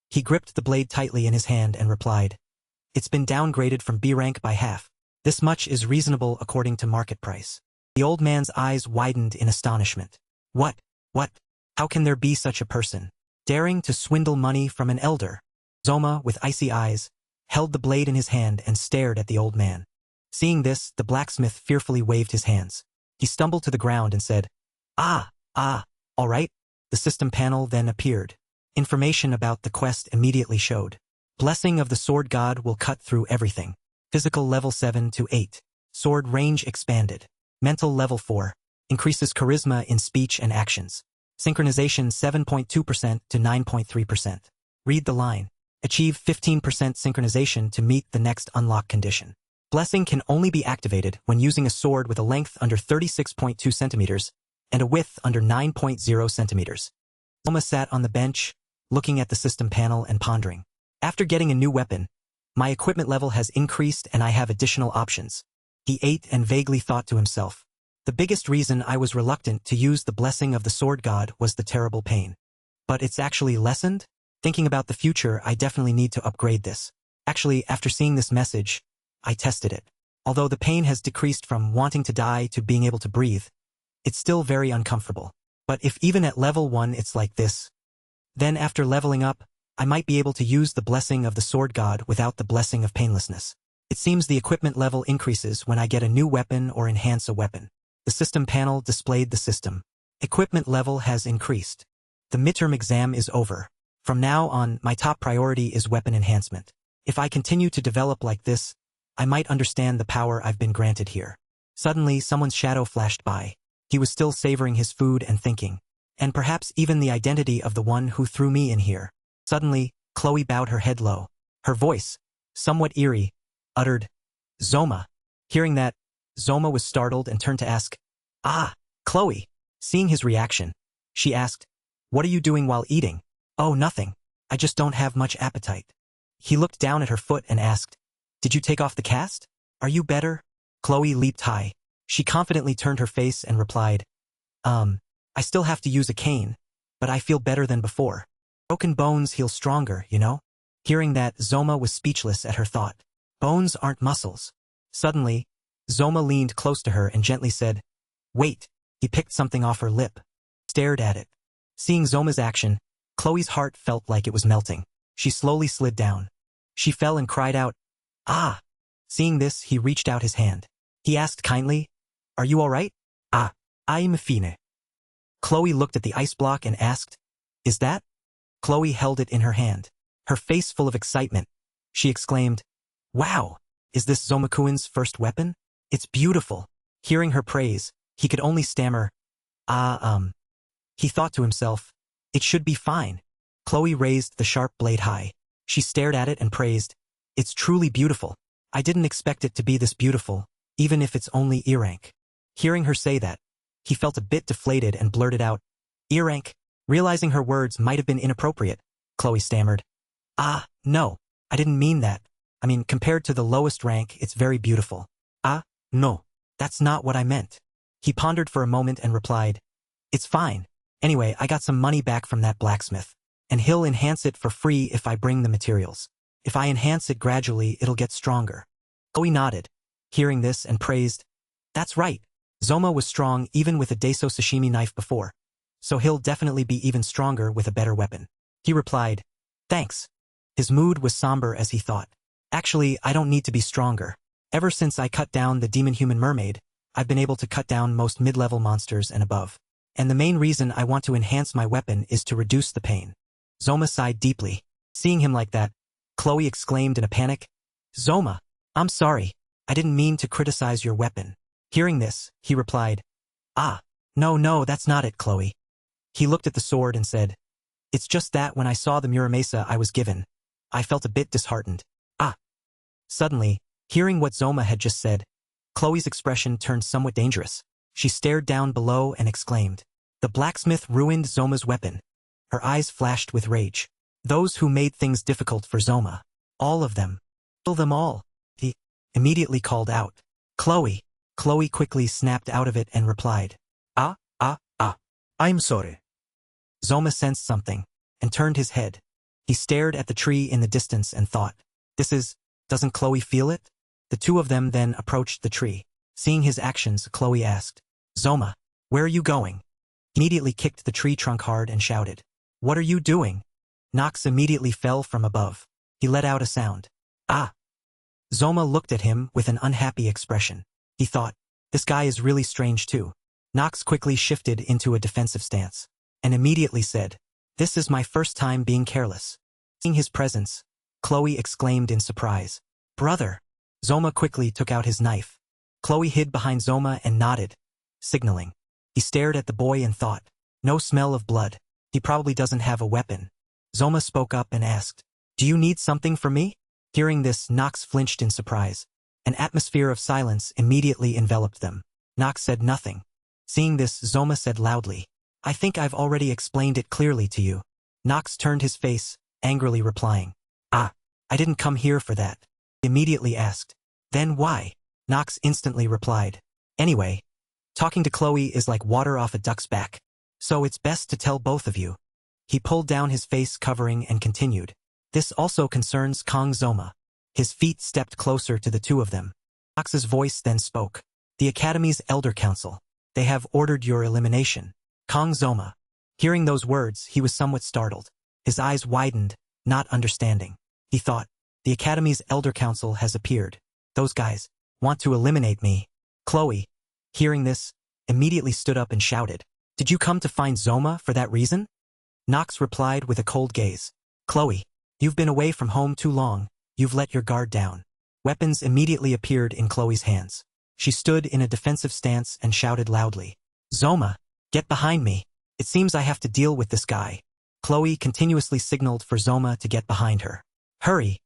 He gripped the blade tightly in his hand and replied, It's been downgraded from B rank by half. This much is reasonable according to market price. The old man's eyes widened in astonishment. What? How can there be such a person? Daring to swindle money from an elder? Zoma, with icy eyes, held the blade in his hand and stared at the old man. Seeing this, the blacksmith fearfully waved his hands. He stumbled to the ground and said, all right. The system panel then appeared. Information about the quest immediately showed. Blessing of the Sword God will cut through everything. Physical level 7 to 8. Sword range expanded. Mental level 4. Increases charisma in speech and actions. Synchronization 7.2% to 9.3%. Read the line. Achieve 15% synchronization to meet the next unlock condition. Blessing can only be activated when using a sword with a length under 36.2 centimeters and a width under 9.0 centimeters. Zoma sat on the bench, looking at the system panel and pondering. After getting a new weapon, my equipment level has increased and I have additional options. He ate and vaguely thought to himself. The biggest reason I was reluctant to use the blessing of the sword god was the terrible pain. But it's actually lessened? Thinking about the future, I definitely need to upgrade this. Actually, after seeing this message, I tested it. Although the pain has decreased from wanting to die to being able to breathe, it's still very uncomfortable. But if even at level 1 it's like this, then after leveling up, I might be able to use the blessing of the sword god without the blessing of painlessness. It seems the equipment level increases when I get a new weapon or enhance a weapon. The system panel displayed the system. Equipment level has increased. The midterm exam is over. From now on, my top priority is weapon enhancement. If I continue to develop like this, I might understand the power I've been granted here. Suddenly, someone's shadow flashed by. He was still savoring his food and thinking. And perhaps even the identity of the one who threw me in here. Suddenly, Chloe bowed her head low. Her voice, somewhat eerie, uttered, Zoma. Hearing that, Zoma was startled and turned to ask, Chloe. Seeing his reaction, she asked, What are you doing while eating? Oh, nothing. I just don't have much appetite. He looked down at her foot and asked, Did you take off the cast? Are you better? Chloe leaped high. She confidently turned her face and replied, I still have to use a cane, but I feel better than before. Broken bones heal stronger, you know? Hearing that, Zoma was speechless at her thought. Bones aren't muscles. Suddenly, Zoma leaned close to her and gently said, Wait. He picked something off her lip. Stared at it. Seeing Zoma's action, Chloe's heart felt like it was melting. She slowly slid down. She fell and cried out, Seeing this, he reached out his hand. He asked kindly, Are you all right? I'm fine. Chloe looked at the ice block and asked, Is that? Chloe held it in her hand. Her face full of excitement, she exclaimed, Wow! Is this Zomakuin's first weapon? It's beautiful. Hearing her praise, he could only stammer, He thought to himself, it should be fine. Chloe raised the sharp blade high. She stared at it and praised, it's truly beautiful. I didn't expect it to be this beautiful, even if it's only earrank. Hearing her say that, he felt a bit deflated and blurted out, earrank. Realizing her words might have been inappropriate, Chloe stammered. No, I didn't mean that. I mean, compared to the lowest rank, it's very beautiful. No, that's not what I meant. He pondered for a moment and replied, it's fine. Anyway, I got some money back from that blacksmith, and he'll enhance it for free if I bring the materials. If I enhance it gradually, it'll get stronger. Chloe nodded, hearing this, and praised, that's right. Zoma was strong even with a Deso sashimi knife before, so he'll definitely be even stronger with a better weapon. He replied, thanks. His mood was somber as he thought, actually, I don't need to be stronger. Ever since I cut down the demon-human mermaid, I've been able to cut down most mid-level monsters and above. And the main reason I want to enhance my weapon is to reduce the pain. Zoma sighed deeply. Seeing him like that, Chloe exclaimed in a panic, Zoma, I'm sorry. I didn't mean to criticize your weapon. Hearing this, he replied, no, that's not it, Chloe. He looked at the sword and said, it's just that when I saw the Muramesa I was given, I felt a bit disheartened. Suddenly, hearing what Zoma had just said, Chloe's expression turned somewhat dangerous. She stared down below and exclaimed, the blacksmith ruined Zoma's weapon. Her eyes flashed with rage. Those who made things difficult for Zoma, all of them, kill them all. He immediately called out, Chloe. Chloe quickly snapped out of it and replied, I'm sorry. Zoma sensed something and turned his head. He stared at the tree in the distance and thought, doesn't Chloe feel it? The two of them then approached the tree. Seeing his actions, Chloe asked, Zoma, where are you going? He immediately kicked the tree trunk hard and shouted, what are you doing? Nox immediately fell from above. He let out a sound. Zoma looked at him with an unhappy expression. He thought, this guy is really strange too. Nox quickly shifted into a defensive stance and immediately said, this is my first time being careless. Seeing his presence, Chloe exclaimed in surprise, brother. Zoma quickly took out his knife. Chloe hid behind Zoma and nodded, signaling. He stared at the boy and thought, no smell of blood. He probably doesn't have a weapon. Zoma spoke up and asked, do you need something from me? Hearing this, Nox flinched in surprise. An atmosphere of silence immediately enveloped them. Nox said nothing. Seeing this, Zoma said loudly, I think I've already explained it clearly to you. Nox turned his face, angrily replying, I didn't come here for that. He immediately asked, then why? Nox instantly replied, anyway, talking to Chloe is like water off a duck's back. So it's best to tell both of you. He pulled down his face covering and continued, this also concerns Kong Zoma. His feet stepped closer to the two of them. Nox's voice then spoke, the Academy's Elder Council. They have ordered your elimination. Kong Zoma. Hearing those words, he was somewhat startled. His eyes widened, not understanding. He thought, the Academy's Elder Council has appeared. Those guys want to eliminate me. Chloe, hearing this, immediately stood up and shouted, did you come to find Zoma for that reason? Nox replied with a cold gaze, Chloe, you've been away from home too long. You've let your guard down. Weapons immediately appeared in Chloe's hands. She stood in a defensive stance and shouted loudly, Zoma, get behind me. It seems I have to deal with this guy. Chloe continuously signaled for Zoma to get behind her. Hurry!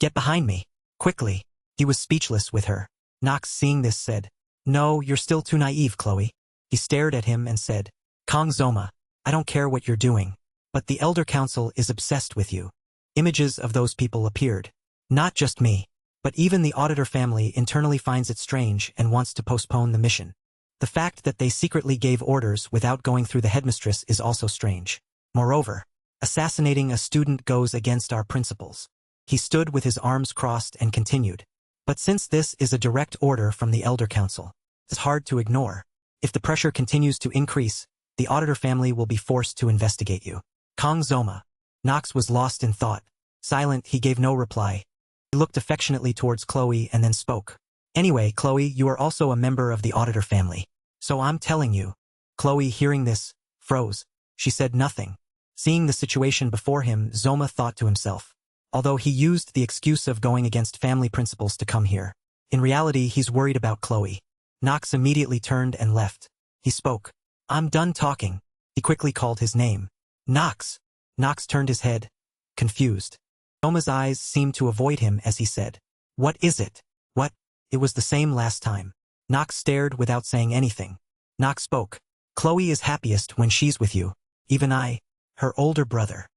Get behind me! Quickly! He was speechless with her. Nox, seeing this, said, no, you're still too naive, Chloe. He stared at him and said, Kong Zoma, I don't care what you're doing, but the Elder Council is obsessed with you. Images of those people appeared. Not just me, but even the auditor family internally finds it strange and wants to postpone the mission. The fact that they secretly gave orders without going through the headmistress is also strange. Moreover, assassinating a student goes against our principles. He stood with his arms crossed and continued. But since this is a direct order from the Elder Council, it's hard to ignore. If the pressure continues to increase, the auditor family will be forced to investigate you. Kong Zoma. Nox was lost in thought. Silent, he gave no reply. He looked affectionately towards Chloe and then spoke. Anyway, Chloe, you are also a member of the auditor family. So I'm telling you. Chloe, hearing this, froze. She said nothing. Seeing the situation before him, Zoma thought to himself, although he used the excuse of going against family principles to come here, in reality he's worried about Chloe. Nox immediately turned and left. He spoke, I'm done talking. He quickly called his name. Nox. Nox turned his head, confused. Zoma's eyes seemed to avoid him as he said, "What is it?" "What?" It was the same last time. Nox stared without saying anything. Nox spoke. "Chloe is happiest when she's with you. Even I, her older brother.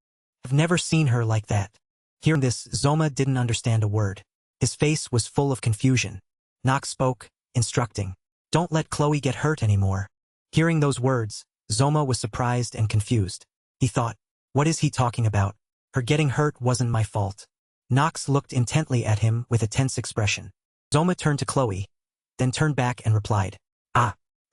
I've never seen her like that." Hearing this, Zoma didn't understand a word. His face was full of confusion. Nox spoke, instructing, "Don't let Chloe get hurt anymore." Hearing those words, Zoma was surprised and confused. He thought, what is he talking about? Her getting hurt wasn't my fault. Nox looked intently at him with a tense expression. Zoma turned to Chloe, then turned back and replied,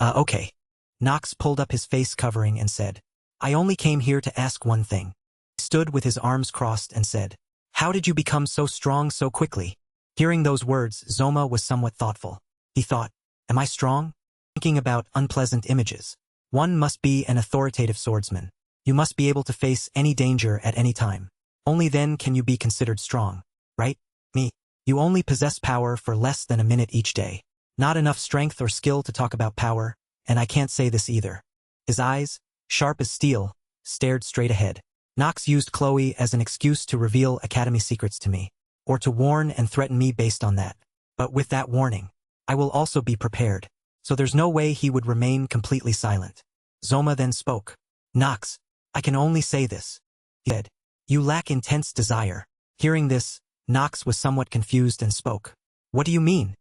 Okay. Nox pulled up his face covering and said, "I only came here to ask one thing." He stood with his arms crossed and said, "How did you become so strong so quickly?" Hearing those words, Zoma was somewhat thoughtful. He thought, am I strong? Thinking about unpleasant images. One must be an authoritative swordsman. You must be able to face any danger at any time. Only then can you be considered strong, right? Me. You only possess power for less than a minute each day. Not enough strength or skill to talk about power, and I can't say this either. His eyes, sharp as steel, stared straight ahead. Nox used Chloe as an excuse to reveal Academy secrets to me, or to warn and threaten me based on that. But with that warning, I will also be prepared. So there's no way he would remain completely silent. Zoma then spoke. "Nox, I can only say this," he said. "You lack intense desire." Hearing this, Nox was somewhat confused and spoke. "What do you mean?"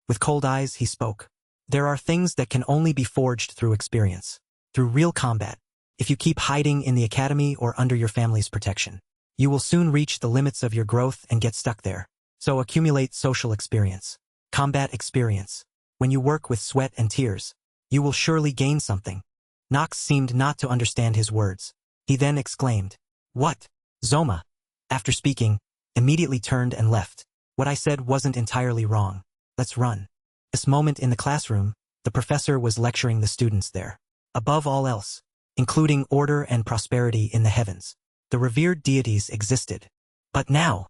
With cold eyes, he spoke. "There are things that can only be forged through experience, through real combat. If you keep hiding in the academy or under your family's protection, you will soon reach the limits of your growth and get stuck there. So accumulate social experience, combat experience. When you work with sweat and tears, you will surely gain something." Nox seemed not to understand his words. He then exclaimed, "What?" Zoma, after speaking, immediately turned and left. "What I said wasn't entirely wrong. Let's run." This moment in the classroom, the professor was lecturing the students there. Above all else, including order and prosperity in the heavens, the revered deities existed. But now,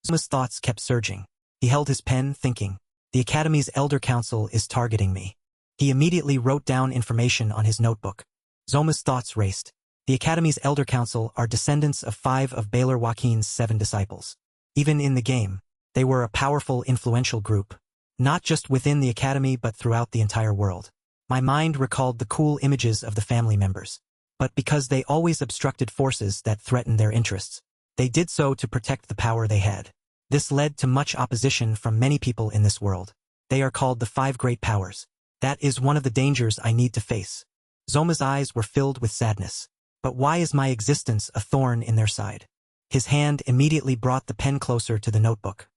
Zoma's thoughts kept surging. He held his pen, thinking, the Academy's Elder Council is targeting me. He immediately wrote down information on his notebook. Zoma's thoughts raced. The Academy's Elder Council are descendants of 5 of Baylor Joaquin's 7 disciples. Even in the game, they were a powerful, influential group, not just within the Academy but throughout the entire world. My mind recalled the cool images of the family members. But because they always obstructed forces that threatened their interests, they did so to protect the power they had. This led to much opposition from many people in this world. They are called the 5 Great Powers. That is one of the dangers I need to face. Zoma's eyes were filled with sadness. But why is my existence a thorn in their side? His hand immediately brought the pen closer to the notebook.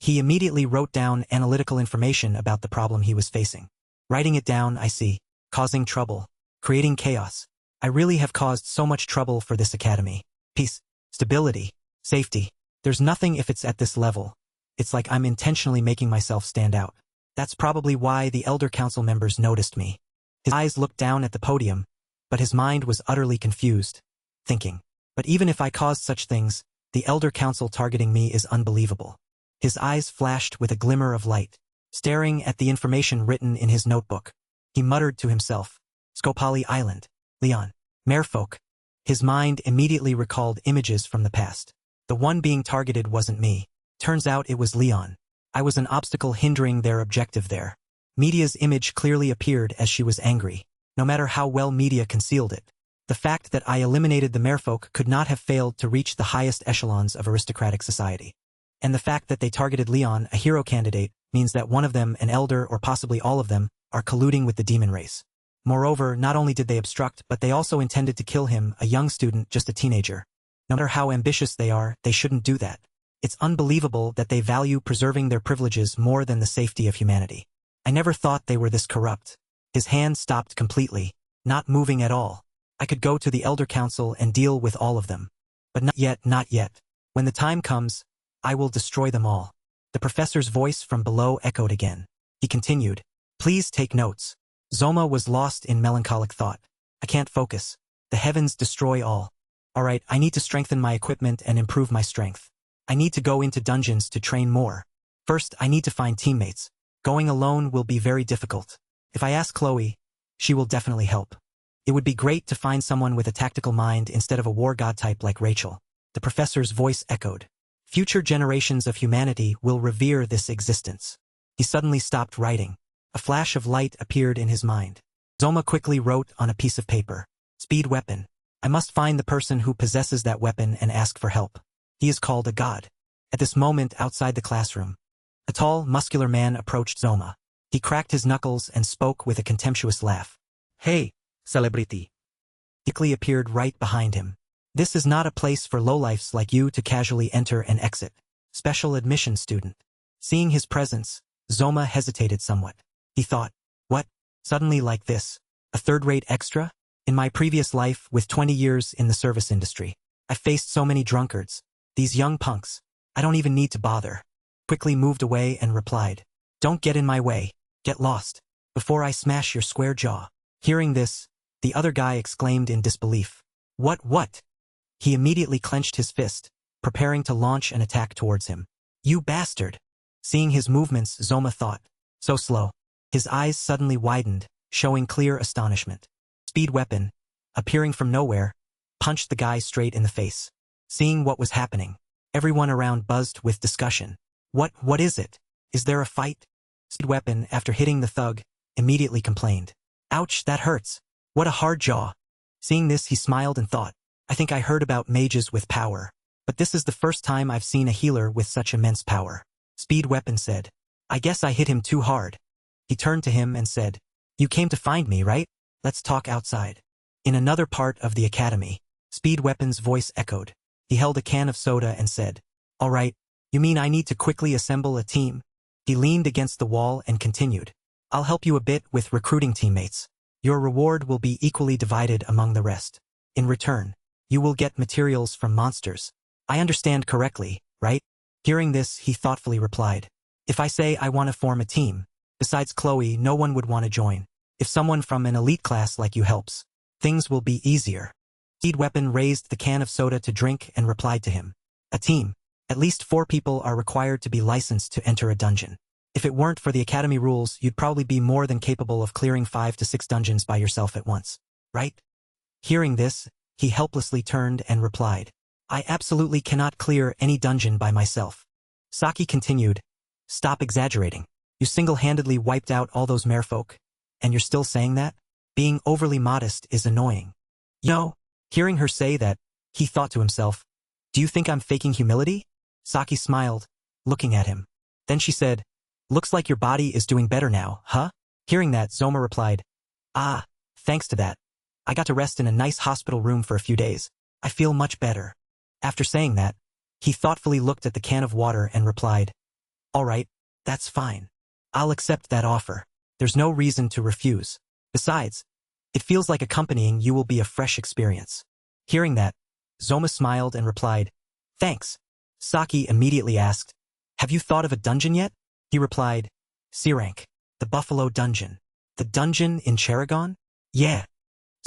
He immediately wrote down analytical information about the problem he was facing. Writing it down, I see. Causing trouble. Creating chaos. I really have caused so much trouble for this academy. Peace. Stability. Safety. There's nothing if it's at this level. It's like I'm intentionally making myself stand out. That's probably why the Elder Council members noticed me. His eyes looked down at the podium, but his mind was utterly confused, thinking, but even if I caused such things, the Elder Council targeting me is unbelievable. His eyes flashed with a glimmer of light, staring at the information written in his notebook. He muttered to himself, Skopali Island, Leon, Merfolk. His mind immediately recalled images from the past. The one being targeted wasn't me. Turns out it was Leon. I was an obstacle hindering their objective there. Media's image clearly appeared as she was angry, no matter how well Media concealed it. The fact that I eliminated the Merfolk could not have failed to reach the highest echelons of aristocratic society. And the fact that they targeted Leon, a hero candidate, means that one of them, an elder or possibly all of them, are colluding with the demon race. Moreover, not only did they obstruct, but they also intended to kill him, a young student, just a teenager. No matter how ambitious they are, they shouldn't do that. It's unbelievable that they value preserving their privileges more than the safety of humanity. I never thought they were this corrupt. His hand stopped completely, not moving at all. I could go to the Elder Council and deal with all of them. But not yet, not yet. When the time comes, I will destroy them all. The professor's voice from below echoed again. He continued, please take notes. Zoma was lost in melancholic thought. I can't focus. The heavens destroy all. Alright, I need to strengthen my equipment and improve my strength. I need to go into dungeons to train more. First, I need to find teammates. Going alone will be very difficult. If I ask Chloe, she will definitely help. It would be great to find someone with a tactical mind instead of a war god type like Rachel. The professor's voice echoed. Future generations of humanity will revere this existence. He suddenly stopped writing. A flash of light appeared in his mind. Zoma quickly wrote on a piece of paper. Speed weapon. I must find the person who possesses that weapon and ask for help. He is called a god. At this moment outside the classroom, a tall, muscular man approached Zoma. He cracked his knuckles and spoke with a contemptuous laugh. Hey, celebrity. He quickly appeared right behind him. This is not a place for lowlifes like you to casually enter and exit. Special admission student. Seeing his presence, Zoma hesitated somewhat. He thought, what? Suddenly like this? A third-rate extra? In my previous life, with 20 years in the service industry, I faced so many drunkards. These young punks. I don't even need to bother. Quickly moved away and replied, don't get in my way. Get lost. Before I smash your square jaw. Hearing this, the other guy exclaimed in disbelief. What? He immediately clenched his fist, preparing to launch an attack towards him. You bastard! Seeing his movements, Zoma thought. So slow. His eyes suddenly widened, showing clear astonishment. Speed weapon, appearing from nowhere, punched the guy straight in the face. Seeing what was happening, everyone around buzzed with discussion. What is it? Is there a fight? Speed weapon, after hitting the thug, immediately complained. Ouch, that hurts. What a hard jaw. Seeing this, he smiled and thought, I think I heard about mages with power, but this is the first time I've seen a healer with such immense power. Speed weapon said, I guess I hit him too hard. He turned to him and said, you came to find me, right? Let's talk outside. In another part of the academy, Speed weapon's voice echoed. He held a can of soda and said, all right, you mean I need to quickly assemble a team? He leaned against the wall and continued, I'll help you a bit with recruiting teammates. Your reward will be equally divided among the rest. In return, you will get materials from monsters. I understand correctly, right? Hearing this, he thoughtfully replied, if I say I want to form a team, besides Chloe, no one would want to join. If someone from an elite class like you helps, things will be easier. Speed weapon raised the can of soda to drink and replied to him. A team. At least 4 people are required to be licensed to enter a dungeon. If it weren't for the academy rules, you'd probably be more than capable of clearing 5 to 6 dungeons by yourself at once, right? Hearing this, he helplessly turned and replied, I absolutely cannot clear any dungeon by myself. Saki continued, stop exaggerating. You single-handedly wiped out all those merfolk, and you're still saying that? Being overly modest is annoying. Hearing her say that, he thought to himself, do you think I'm faking humility? Saki smiled, looking at him. Then she said, looks like your body is doing better now, huh? Hearing that, Zoma replied, thanks to that. I got to rest in a nice hospital room for a few days. I feel much better. After saying that, he thoughtfully looked at the can of water and replied, all right, that's fine. I'll accept that offer. There's no reason to refuse. Besides, it feels like accompanying you will be a fresh experience. Hearing that, Zoma smiled and replied, thanks. Saki immediately asked, have you thought of a dungeon yet? He replied, C-rank, the Buffalo Dungeon. The dungeon in Charagon? Yeah.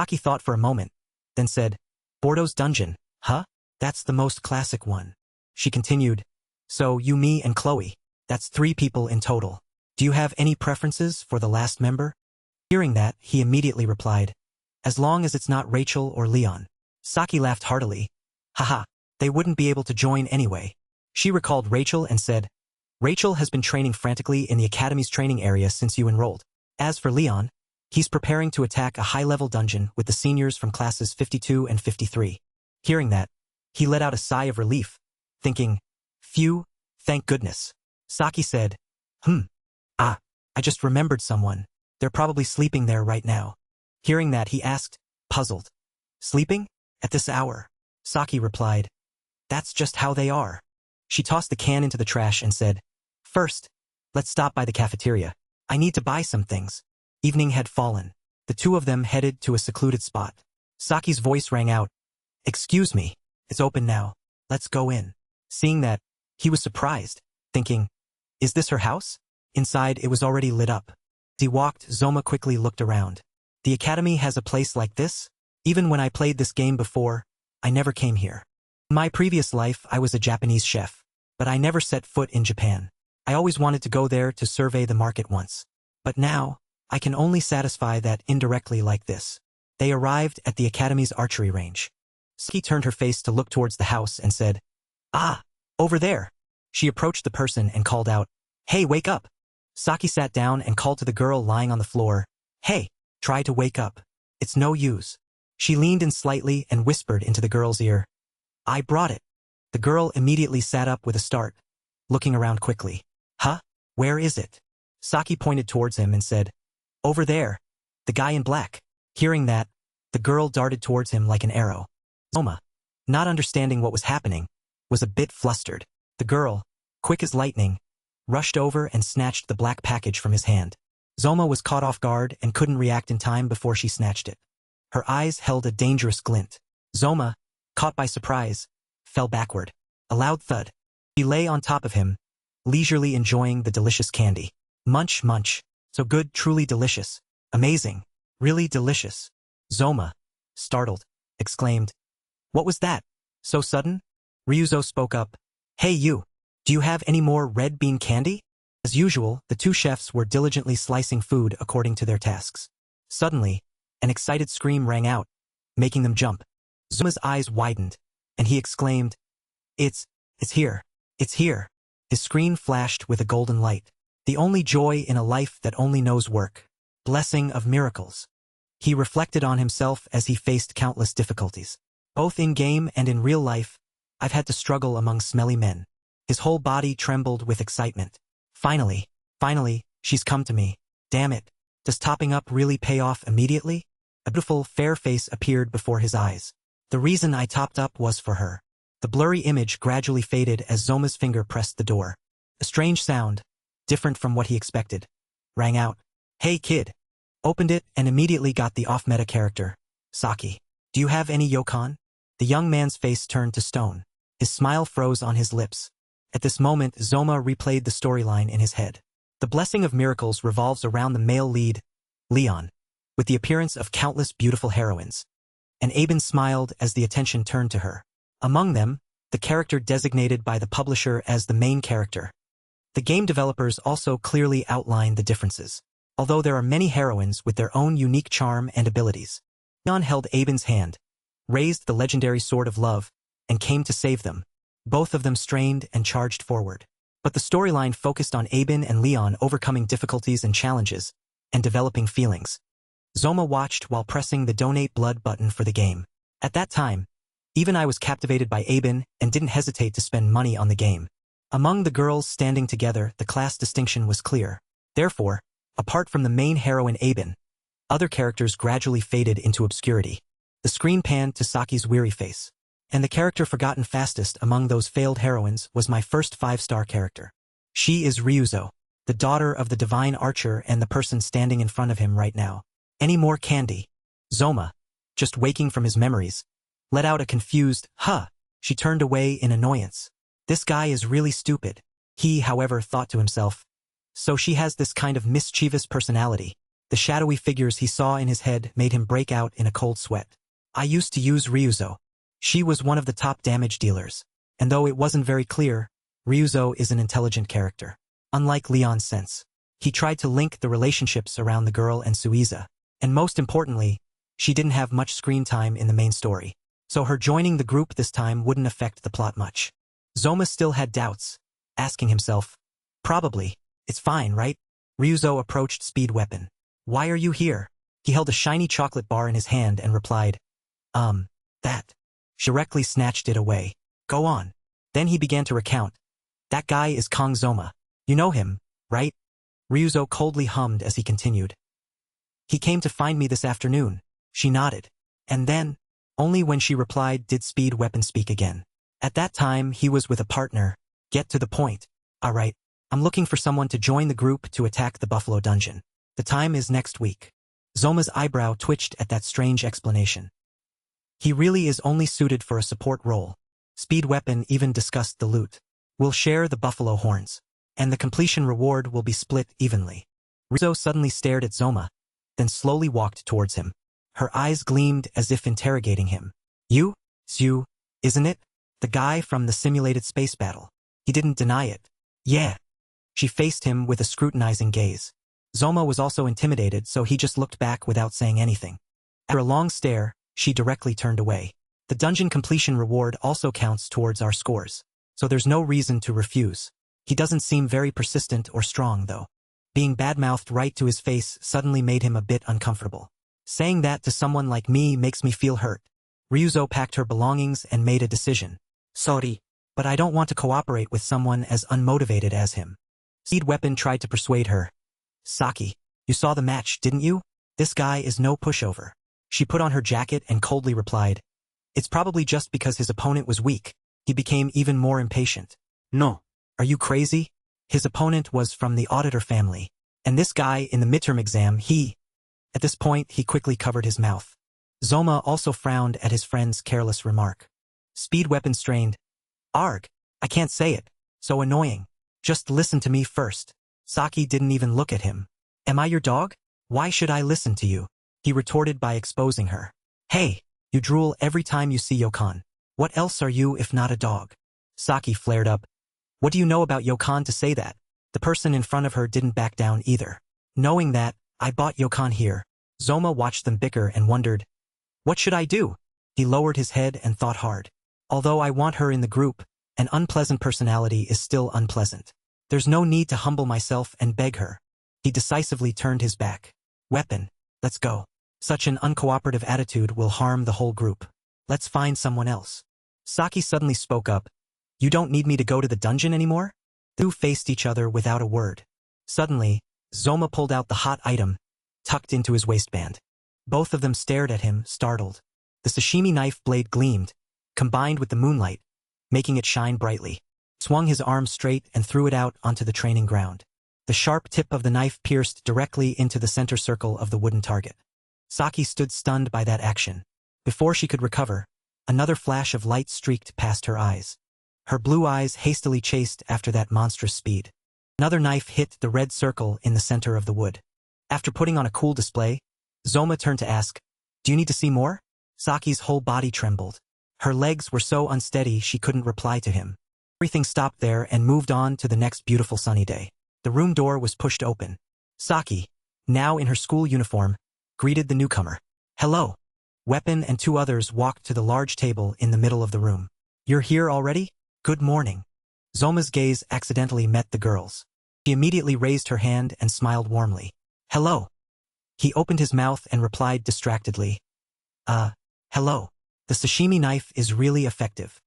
Saki thought for a moment, then said, Bordeaux's dungeon, huh? That's the most classic one. She continued, so you, me, and Chloe. That's 3 people in total. Do you have any preferences for the last member? Hearing that, he immediately replied, as long as it's not Rachel or Leon. Saki laughed heartily. Haha, they wouldn't be able to join anyway. She recalled Rachel and said, Rachel has been training frantically in the academy's training area since you enrolled. As for Leon, he's preparing to attack a high-level dungeon with the seniors from classes 52 and 53. Hearing that, he let out a sigh of relief, thinking, phew, thank goodness. Saki said, I just remembered someone. They're probably sleeping there right now. Hearing that, he asked, puzzled. Sleeping? At this hour? Saki replied, that's just how they are. She tossed the can into the trash and said, first, let's stop by the cafeteria. I need to buy some things. Evening had fallen. The 2 of them headed to a secluded spot. Saki's voice rang out, excuse me, it's open now. Let's go in. Seeing that, he was surprised, thinking, is this her house? Inside, it was already lit up. As he walked, Zoma quickly looked around. The academy has a place like this? Even when I played this game before, I never came here. In my previous life, I was a Japanese chef, but I never set foot in Japan. I always wanted to go there to survey the market once. But now, I can only satisfy that indirectly like this. They arrived at the academy's archery range. Saki turned her face to look towards the house and said, "Ah, over there." She approached the person and called out, "Hey, wake up." Saki sat down and called to the girl lying on the floor, "Hey, try to wake up. It's no use." She leaned in slightly and whispered into the girl's ear, "I brought it." The girl immediately sat up with a start, looking around quickly. "Huh? Where is it?" Saki pointed towards him and said, "Over there. The guy in black." Hearing that, the girl darted towards him like an arrow. Zoma, not understanding what was happening, was a bit flustered. The girl, quick as lightning, rushed over and snatched the black package from his hand. Zoma was caught off guard and couldn't react in time before she snatched it. Her eyes held a dangerous glint. Zoma, caught by surprise, fell backward. A loud thud. He lay on top of him, leisurely enjoying the delicious candy. Munch, munch. So good, truly delicious. Amazing. Really delicious. Zoma, startled, exclaimed, "What was that? So sudden?" Ryuzo spoke up, "Hey you, do you have any more red bean candy?" As usual, the two chefs were diligently slicing food according to their tasks. Suddenly, an excited scream rang out, making them jump. Zoma's eyes widened, and he exclaimed, It's here. It's here." His screen flashed with a golden light. The only joy in a life that only knows work. Blessing of miracles. He reflected on himself as he faced countless difficulties. Both in-game and in real life, I've had to struggle among smelly men. His whole body trembled with excitement. Finally, she's come to me. Damn it. Does topping up really pay off immediately? A beautiful, fair face appeared before his eyes. The reason I topped up was for her. The blurry image gradually faded as Zoma's finger pressed the door. A strange sound, different from what he expected, rang out. "Hey kid." Opened it and immediately got the off-meta character, Saki. "Do you have any yokon?" The young man's face turned to stone. His smile froze on his lips. At this moment, Zoma replayed the storyline in his head. The blessing of miracles revolves around the male lead, Leon, with the appearance of countless beautiful heroines. And Aben smiled as the attention turned to her. Among them, the character designated by the publisher as the main character. The game developers also clearly outlined the differences. Although there are many heroines with their own unique charm and abilities. Leon held Aben's hand, raised the legendary sword of love, and came to save them. Both of them strained and charged forward. But the storyline focused on Aben and Leon overcoming difficulties and challenges, and developing feelings. Zoma watched while pressing the donate blood button for the game. At that time, even I was captivated by Aben and didn't hesitate to spend money on the game. Among the girls standing together, the class distinction was clear. Therefore, apart from the main heroine Aben, other characters gradually faded into obscurity. The screen panned to Saki's weary face. And the character forgotten fastest among those failed heroines was my first 5-star character. She is Ryuzo, the daughter of the divine archer and the person standing in front of him right now. Any more candy? Zoma, just waking from his memories, let out a confused, "Huh." She turned away in annoyance. This guy is really stupid. He, however, thought to himself. So she has this kind of mischievous personality. The shadowy figures he saw in his head made him break out in a cold sweat. I used to use Ryuzo. She was one of the top damage dealers. And though it wasn't very clear, Ryuzo is an intelligent character. Unlike Leon's sense. He tried to link the relationships around the girl and Suiza. And most importantly, she didn't have much screen time in the main story. So her joining the group this time wouldn't affect the plot much. Zoma still had doubts, asking himself, "Probably. It's fine, right?" Ryuzo approached Speed Weapon. "Why are you here?" He held a shiny chocolate bar in his hand and replied, That." She directly snatched it away. "Go on." Then he began to recount. "That guy is Kong Zoma. You know him, right?" Ryuzo coldly hummed as he continued. "He came to find me this afternoon." She nodded. And then, only when she replied did Speed Weapon speak again. "At that time he was with a partner. Get to the point. Alright, I'm looking for someone to join the group to attack the Buffalo Dungeon. The time is next week." Zoma's eyebrow twitched at that strange explanation. He really is only suited for a support role. Speed Weapon even discussed the loot. "We'll share the buffalo horns. And the completion reward will be split evenly." Ryuzo suddenly stared at Zoma, then slowly walked towards him. Her eyes gleamed as if interrogating him. "You? It's you, isn't it? The guy from the simulated space battle." He didn't deny it. "Yeah." She faced him with a scrutinizing gaze. Zoma was also intimidated, so he just looked back without saying anything. After a long stare, she directly turned away. The dungeon completion reward also counts towards our scores, so there's no reason to refuse. He doesn't seem very persistent or strong, though. Being badmouthed right to his face suddenly made him a bit uncomfortable. Saying that to someone like me makes me feel hurt. Ryuzo packed her belongings and made a decision. Sorry, but I don't want to cooperate with someone as unmotivated as him. Speed Weapon tried to persuade her. Saki, you saw the match, didn't you? This guy is no pushover. She put on her jacket and coldly replied. It's probably just because his opponent was weak. He became even more impatient. No. Are you crazy? His opponent was from the auditor family. And this guy in the midterm exam, At this point, he quickly covered his mouth. Zoma also frowned at his friend's careless remark. Speed Weapon strained. Arg, I can't say it. So annoying. Just listen to me first. Saki didn't even look at him. Am I your dog? Why should I listen to you? He retorted by exposing her. Hey, you drool every time you see Yokan. What else are you if not a dog? Saki flared up. What do you know about Yokan to say that? The person in front of her didn't back down either. Knowing that, I bought Yokan here. Zoma watched them bicker and wondered. What should I do? He lowered his head and thought hard. Although I want her in the group, an unpleasant personality is still unpleasant. There's no need to humble myself and beg her. He decisively turned his back. Weapon, let's go. Such an uncooperative attitude will harm the whole group. Let's find someone else. Saki suddenly spoke up. You don't need me to go to the dungeon anymore? The two faced each other without a word. Suddenly, Zoma pulled out the hot item, tucked into his waistband. Both of them stared at him, startled. The sashimi knife blade gleamed, combined with the moonlight, making it shine brightly. Swung his arm straight and threw it out onto the training ground. The sharp tip of the knife pierced directly into the center circle of the wooden target. Saki stood stunned by that action. Before she could recover, another flash of light streaked past her eyes. Her blue eyes hastily chased after that monstrous speed. Another knife hit the red circle in the center of the wood. After putting on a cool display, Zoma turned to ask, Do you need to see more? Saki's whole body trembled. Her legs were so unsteady she couldn't reply to him. Everything stopped there and moved on to the next beautiful sunny day. The room door was pushed open. Saki, now in her school uniform, greeted the newcomer. Hello. Weapon and two others walked to the large table in the middle of the room. You're here already? Good morning. Zoma's gaze accidentally met the girl's. She immediately raised her hand and smiled warmly. Hello. He opened his mouth and replied distractedly. Hello. The sashimi knife is really effective.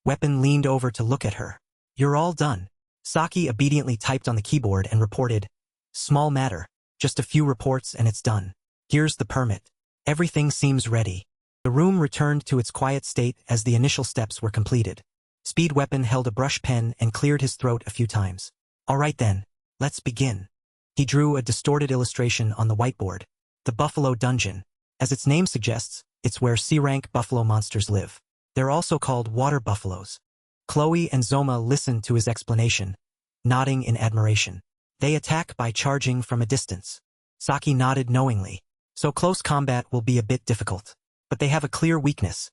Weapon leaned over to look at her. You're all done. Saki obediently typed on the keyboard and reported. Small matter. Just a few reports and it's done. Here's the permit. Everything seems ready. The room returned to its quiet state as the initial steps were completed. Speed Weapon held a brush pen and cleared his throat a few times. All right then, let's begin. He drew a distorted illustration on the whiteboard. The Buffalo Dungeon. As its name suggests, it's where C-rank buffalo monsters live. They're also called water buffaloes. Chloe and Zoma listened to his explanation, nodding in admiration. They attack by charging from a distance. Saki nodded knowingly. So close combat will be a bit difficult. But they have a clear weakness.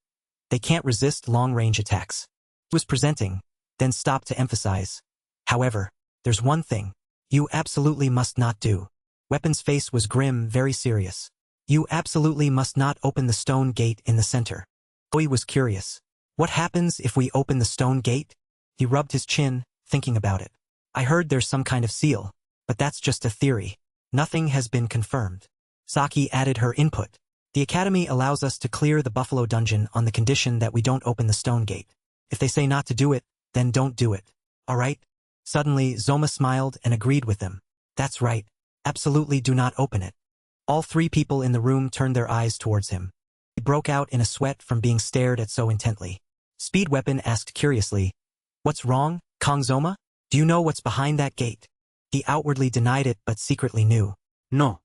They can't resist long-range attacks. He was presenting, then stopped to emphasize. However, there's one thing you absolutely must not do. Weapon's face was grim, very serious. You absolutely must not open the stone gate in the center. Chloe was curious. What happens if we open the stone gate? He rubbed his chin, thinking about it. I heard there's some kind of seal, but that's just a theory. Nothing has been confirmed. Saki added her input. The academy allows us to clear the Buffalo Dungeon on the condition that we don't open the stone gate. If they say not to do it, then don't do it. All right? Suddenly, Zoma smiled and agreed with them. That's right. Absolutely do not open it. All three people in the room turned their eyes towards him. He broke out in a sweat from being stared at so intently. Speed Weapon asked curiously, What's wrong, Kong Zoma? Do you know what's behind that gate? He outwardly denied it but secretly knew. No.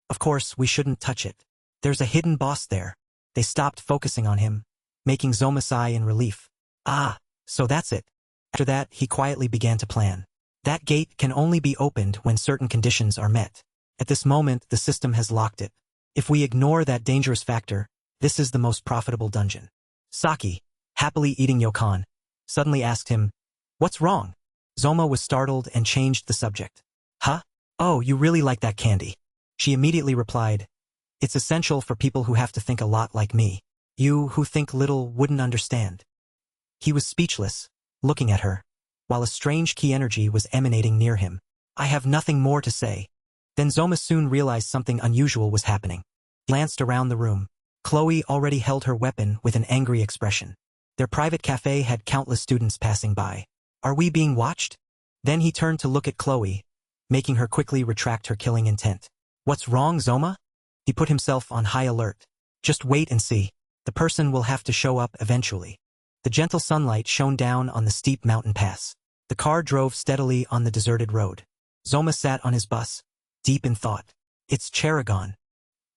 Of course, we shouldn't touch it. There's a hidden boss there. They stopped focusing on him, making Zoma sigh in relief. Ah, so that's it. After that, he quietly began to plan. That gate can only be opened when certain conditions are met. At this moment, the system has locked it. If we ignore that dangerous factor, this is the most profitable dungeon. Saki, happily eating Yokan, suddenly asked him, What's wrong? Zoma was startled and changed the subject. Huh? Oh, you really like that candy. She immediately replied, It's essential for people who have to think a lot like me. You who think little wouldn't understand. He was speechless, looking at her, while a strange key energy was emanating near him. I have nothing more to say. Then Zoma soon realized something unusual was happening. He glanced around the room. Chloe already held her weapon with an angry expression. Their private cafe had countless students passing by. Are we being watched? Then he turned to look at Chloe, making her quickly retract her killing intent. What's wrong, Zoma? He put himself on high alert. Just wait and see. The person will have to show up eventually. The gentle sunlight shone down on the steep mountain pass. The car drove steadily on the deserted road. Zoma sat on his bus, deep in thought. It's Charagon.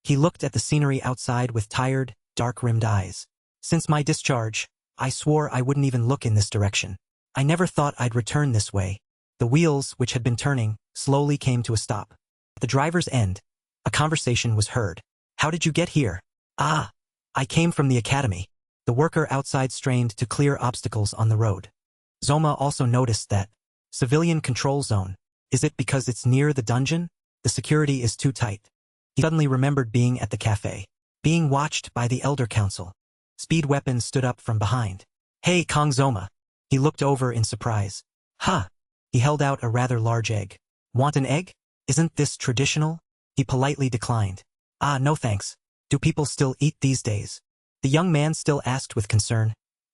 He looked at the scenery outside with tired, dark-rimmed eyes. Since my discharge, I swore I wouldn't even look in this direction. I never thought I'd return this way. The wheels, which had been turning, slowly came to a stop. At the driver's end, a conversation was heard. How did you get here? Ah, I came from the academy. The worker outside strained to clear obstacles on the road. Zoma also noticed that civilian control zone. Is it because it's near the dungeon? The security is too tight. He suddenly remembered being at the cafe, being watched by the Elder Council. Speed Weapon stood up from behind. Hey, Kong Zoma. He looked over in surprise. Huh. He held out a rather large egg. Want an egg? Isn't this traditional? He politely declined. Ah, no thanks. Do people still eat these days? The young man still asked with concern.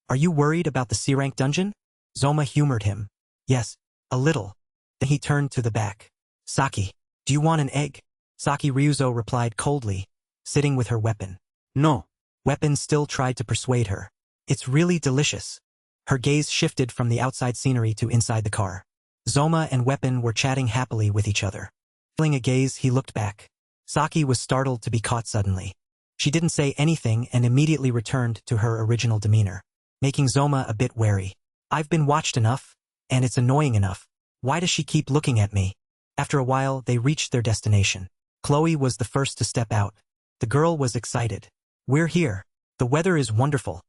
Are you worried about the C-rank dungeon? Zoma humored him. Yes, a little. Then he turned to the back. Saki, do you want an egg? Saki Ryuzo replied coldly, sitting with her weapon. No. Weapon still tried to persuade her. It's really delicious. Her gaze shifted from the outside scenery to inside the car. Zoma and Weapon were chatting happily with each other. Feeling a gaze, he looked back. Saki was startled to be caught suddenly. She didn't say anything and immediately returned to her original demeanor, making Zoma a bit wary. I've been watched enough, and it's annoying enough. Why does she keep looking at me? After a while, they reached their destination. Chloe was the first to step out. The girl was excited. We're here. The weather is wonderful.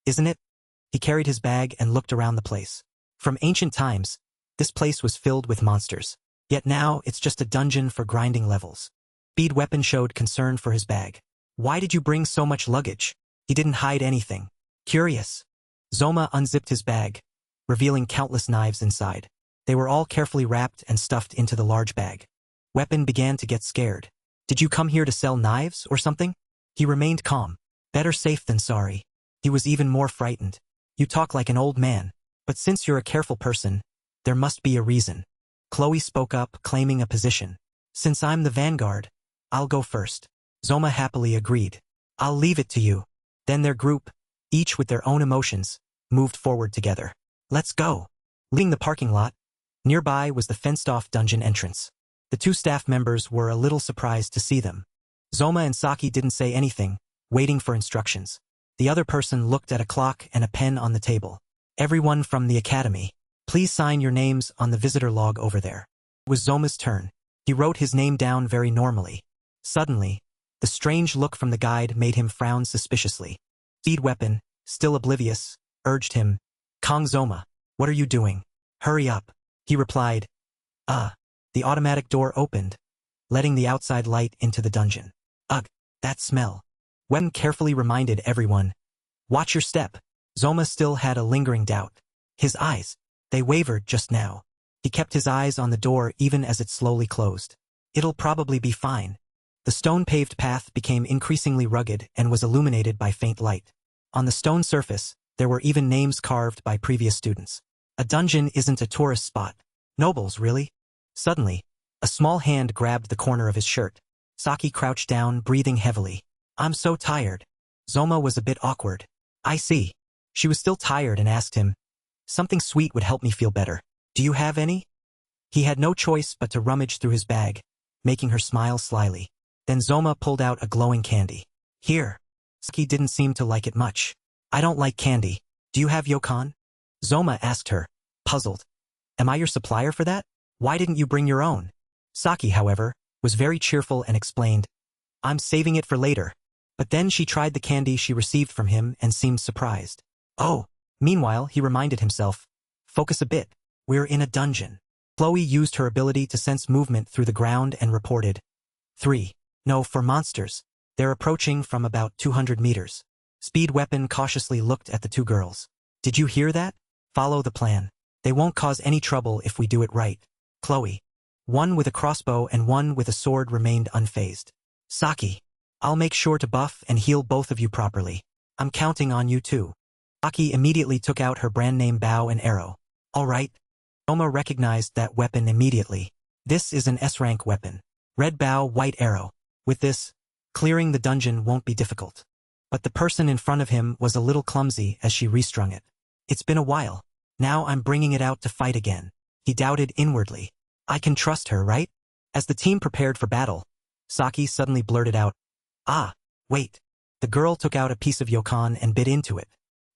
Isn't it? He carried his bag and looked around the place. From ancient times, this place was filled with monsters. Yet now, it's just a dungeon for grinding levels. Speed Weapon showed concern for his bag. Why did you bring so much luggage? He didn't hide anything. Curious. Zoma unzipped his bag, revealing countless knives inside. They were all carefully wrapped and stuffed into the large bag. Weapon began to get scared. Did you come here to sell knives or something? He remained calm. Better safe than sorry. He was even more frightened. You talk like an old man, but since you're a careful person, there must be a reason. Chloe spoke up, claiming a position. Since I'm the vanguard, I'll go first. Zoma happily agreed. I'll leave it to you. Then their group, each with their own emotions, moved forward together. Let's go. Leaving the parking lot, nearby was the fenced-off dungeon entrance. The two staff members were a little surprised to see them. Zoma and Saki didn't say anything, waiting for instructions. The other person looked at a clock and a pen on the table. Everyone from the academy, please sign your names on the visitor log over there. It was Zoma's turn. He wrote his name down very normally. Suddenly, the strange look from the guide made him frown suspiciously. Speed Weapon, still oblivious, urged him. Kong Zoma, what are you doing? Hurry up. He replied. The automatic door opened, letting the outside light into the dungeon. Ugh, that smell. Weapon carefully reminded everyone. Watch your step. Zoma still had a lingering doubt. His eyes, they wavered just now. He kept his eyes on the door even as it slowly closed. It'll probably be fine. The stone-paved path became increasingly rugged and was illuminated by faint light. On the stone surface, there were even names carved by previous students. A dungeon isn't a tourist spot. Nobles, really? Suddenly, a small hand grabbed the corner of his shirt. Saki crouched down, breathing heavily. I'm so tired. Zoma was a bit awkward. I see. She was still tired and asked him. Something sweet would help me feel better. Do you have any? He had no choice but to rummage through his bag, making her smile slyly. Then Zoma pulled out a glowing candy. Here. Saki didn't seem to like it much. I don't like candy. Do you have Yokon? Zoma asked her, puzzled. Am I your supplier for that? Why didn't you bring your own? Saki, however, was very cheerful and explained. I'm saving it for later. But then she tried the candy she received from him and seemed surprised. Oh. Meanwhile, he reminded himself. Focus a bit. We're in a dungeon. Chloe used her ability to sense movement through the ground and reported. 3. No, for monsters. They're approaching from about 200 meters. Speed Weapon cautiously looked at the two girls. Did you hear that? Follow the plan. They won't cause any trouble if we do it right. Chloe. One with a crossbow and one with a sword remained unfazed. Saki. I'll make sure to buff and heal both of you properly. I'm counting on you too. Saki immediately took out her brand name bow and arrow. All right. Soma recognized that weapon immediately. This is an S-rank weapon. Red bow, white arrow. With this, clearing the dungeon won't be difficult. But the person in front of him was a little clumsy as she restrung it. It's been a while. Now I'm bringing it out to fight again. He doubted inwardly. I can trust her, right? As the team prepared for battle, Saki suddenly blurted out, "Ah, wait." The girl took out a piece of yokon and bit into it.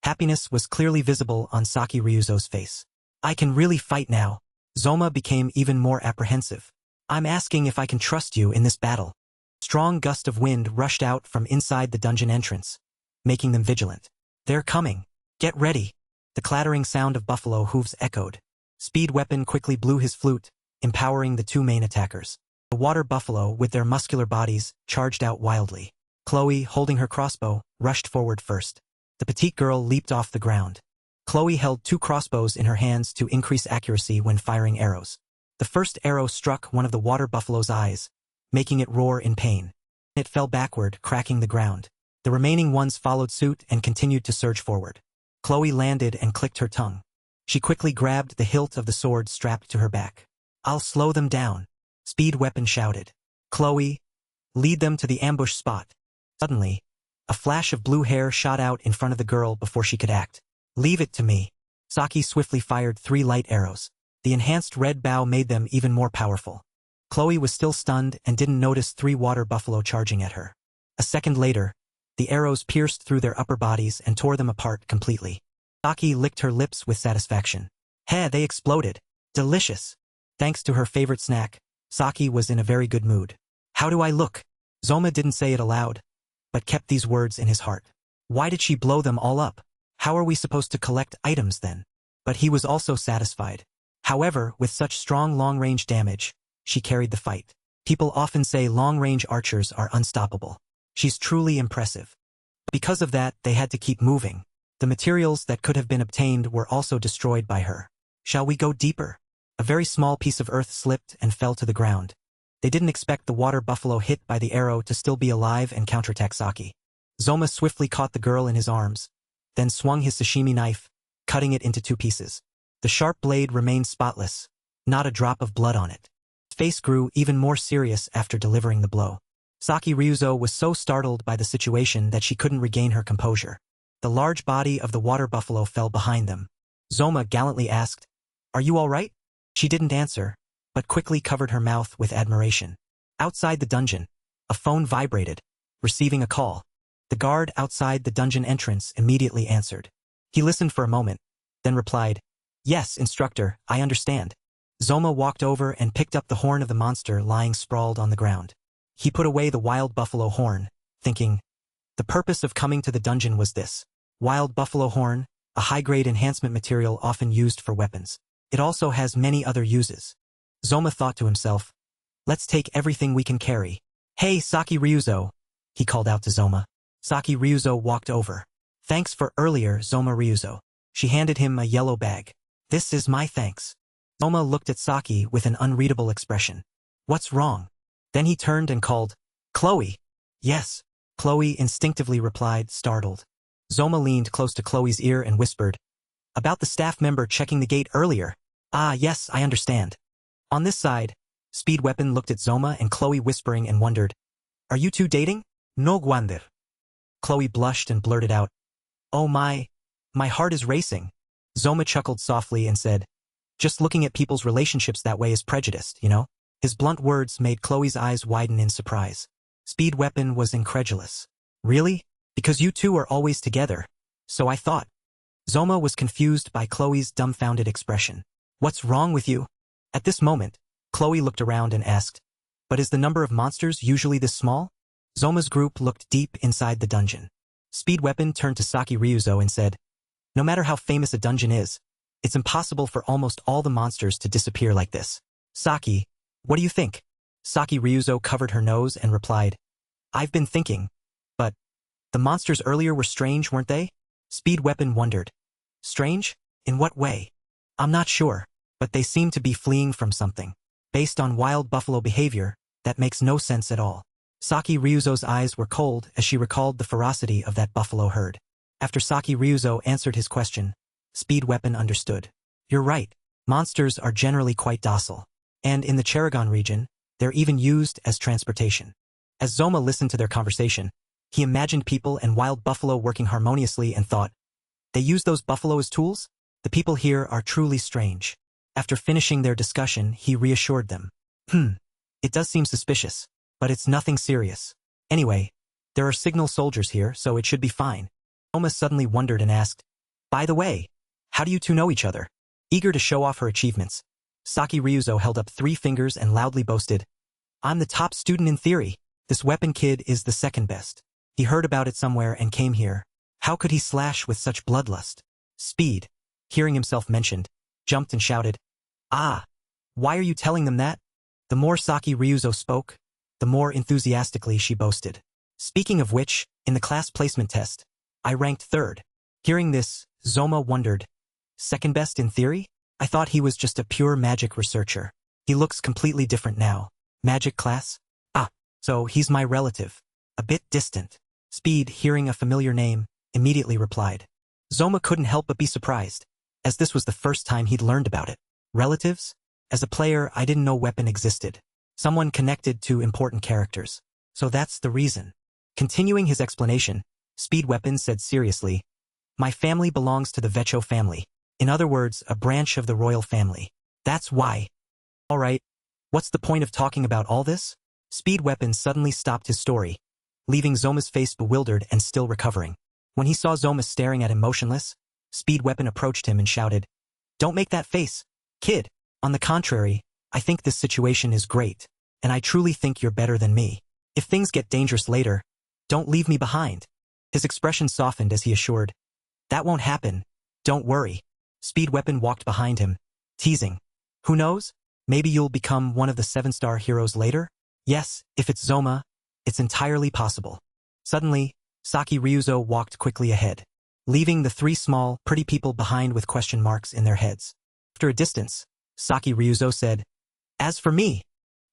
Happiness was clearly visible on Saki Ryuzo's face. I can really fight now. Zoma became even more apprehensive. I'm asking if I can trust you in this battle. Strong gust of wind rushed out from inside the dungeon entrance, making them vigilant. They're coming. Get ready. The clattering sound of buffalo hooves echoed. Speed Weapon quickly blew his flute, empowering the two main attackers. The water buffalo, with their muscular bodies, charged out wildly. Chloe, holding her crossbow, rushed forward first. The petite girl leaped off the ground. Chloe held two crossbows in her hands to increase accuracy when firing arrows. The first arrow struck one of the water buffalo's eyes, making it roar in pain. It fell backward, cracking the ground. The remaining ones followed suit and continued to surge forward. Chloe landed and clicked her tongue. She quickly grabbed the hilt of the sword strapped to her back. I'll slow them down, Speed Weapon shouted. Chloe, lead them to the ambush spot. Suddenly, a flash of blue hair shot out in front of the girl before she could act. Leave it to me. Saki swiftly fired 3 light arrows. The enhanced red bow made them even more powerful. Chloe was still stunned and didn't notice 3 water buffalo charging at her. A second later, the arrows pierced through their upper bodies and tore them apart completely. Saki licked her lips with satisfaction. Hey, they exploded. Delicious. Thanks to her favorite snack, Saki was in a very good mood. How do I look? Zoma didn't say it aloud, but kept these words in his heart. Why did she blow them all up? How are we supposed to collect items then? But he was also satisfied. However, with such strong long-range damage, she carried the fight. People often say long-range archers are unstoppable. She's truly impressive. Because of that, they had to keep moving. The materials that could have been obtained were also destroyed by her. Shall we go deeper? A very small piece of earth slipped and fell to the ground. They didn't expect the water buffalo hit by the arrow to still be alive and counterattack Saki. Zoma swiftly caught the girl in his arms, then swung his sashimi knife, cutting it into 2 pieces. The sharp blade remained spotless, not a drop of blood on it. His face grew even more serious after delivering the blow. Saki Ryuzo was so startled by the situation that she couldn't regain her composure. The large body of the water buffalo fell behind them. Zoma gallantly asked, "Are you all right?" She didn't answer, but quickly covered her mouth with admiration. Outside the dungeon, a phone vibrated, receiving a call. The guard outside the dungeon entrance immediately answered. He listened for a moment, then replied, "Yes, instructor, I understand." Zoma walked over and picked up the horn of the monster lying sprawled on the ground. He put away the wild buffalo horn, thinking, the purpose of coming to the dungeon was this. Wild buffalo horn, a high-grade enhancement material often used for weapons. It also has many other uses. Zoma thought to himself, let's take everything we can carry. Hey, Saki Ryuzo, he called out to Zoma. Saki Ryuzo walked over. Thanks for earlier, Zoma Ryuzo. She handed him a yellow bag. This is my thanks. Zoma looked at Saki with an unreadable expression. What's wrong? Then he turned and called, Chloe. Yes. Chloe instinctively replied, startled. Zoma leaned close to Chloe's ear and whispered, about the staff member checking the gate earlier. Ah, yes, I understand. On this side, Speed Weapon looked at Zoma and Chloe whispering and wondered, are you two dating? No guander. Chloe blushed and blurted out, oh my heart is racing. Zoma chuckled softly and said, just looking at people's relationships that way is prejudiced, you know? His blunt words made Chloe's eyes widen in surprise. Speed Weapon was incredulous. Really? Because you two are always together. So I thought. Zoma was confused by Chloe's dumbfounded expression. What's wrong with you? At this moment, Chloe looked around and asked, but is the number of monsters usually this small? Zoma's group looked deep inside the dungeon. Speed Weapon turned to Saki Ryuzo and said, no matter how famous a dungeon is, it's impossible for almost all the monsters to disappear like this. Saki, what do you think? Saki Ryuzo covered her nose and replied, I've been thinking. But the monsters earlier were strange, weren't they? Speed Weapon wondered. Strange? In what way? I'm not sure, but they seem to be fleeing from something. Based on wild buffalo behavior, that makes no sense at all. Saki Ryuzo's eyes were cold as she recalled the ferocity of that buffalo herd. After Saki Ryuzo answered his question, Speed Weapon understood. You're right. Monsters are generally quite docile. And in the Charagon region, they're even used as transportation. As Zoma listened to their conversation, he imagined people and wild buffalo working harmoniously and thought, they use those buffalo as tools? The people here are truly strange. After finishing their discussion, he reassured them. It does seem suspicious, but it's nothing serious. Anyway, there are signal soldiers here, so it should be fine. Zoma suddenly wondered and asked, by the way, how do you two know each other? Eager to show off her achievements, Saki Ryuzo held up 3 fingers and loudly boasted, I'm the top student in theory. This weapon kid is the second best. He heard about it somewhere and came here. How could he slash with such bloodlust? Speed, hearing himself mentioned, jumped and shouted, Ah! Why are you telling them that? The more Saki Ryuzo spoke, the more enthusiastically she boasted. Speaking of which, in the class placement test, I ranked 3rd. Hearing this, Zoma wondered, second best in theory? I thought he was just a pure magic researcher. He looks completely different now. Magic class? Ah, so he's my relative. A bit distant. Speed, hearing a familiar name, immediately replied. Zoma couldn't help but be surprised, as this was the first time he'd learned about it. Relatives? As a player, I didn't know weapon existed. Someone connected to important characters. So that's the reason. Continuing his explanation, Speed Weapon said seriously, my family belongs to the Vecho family. In other words, a branch of the royal family. That's why. Alright, what's the point of talking about all this? Speed Weapon suddenly stopped his story, leaving Zoma's face bewildered and still recovering. When he saw Zoma staring at him motionless, Speed Weapon approached him and shouted, Don't make that face, kid. On the contrary, I think this situation is great, and I truly think you're better than me. If things get dangerous later, don't leave me behind. His expression softened as he assured, That won't happen. Don't worry. Speed Weapon walked behind him, teasing, Who knows? Maybe you'll become one of the 7-star heroes later? Yes, if it's Zoma, it's entirely possible. Suddenly, Saki Ryuzo walked quickly ahead, leaving the 3 small, pretty people behind with question marks in their heads. After a distance, Saki Ryuzo said, As for me,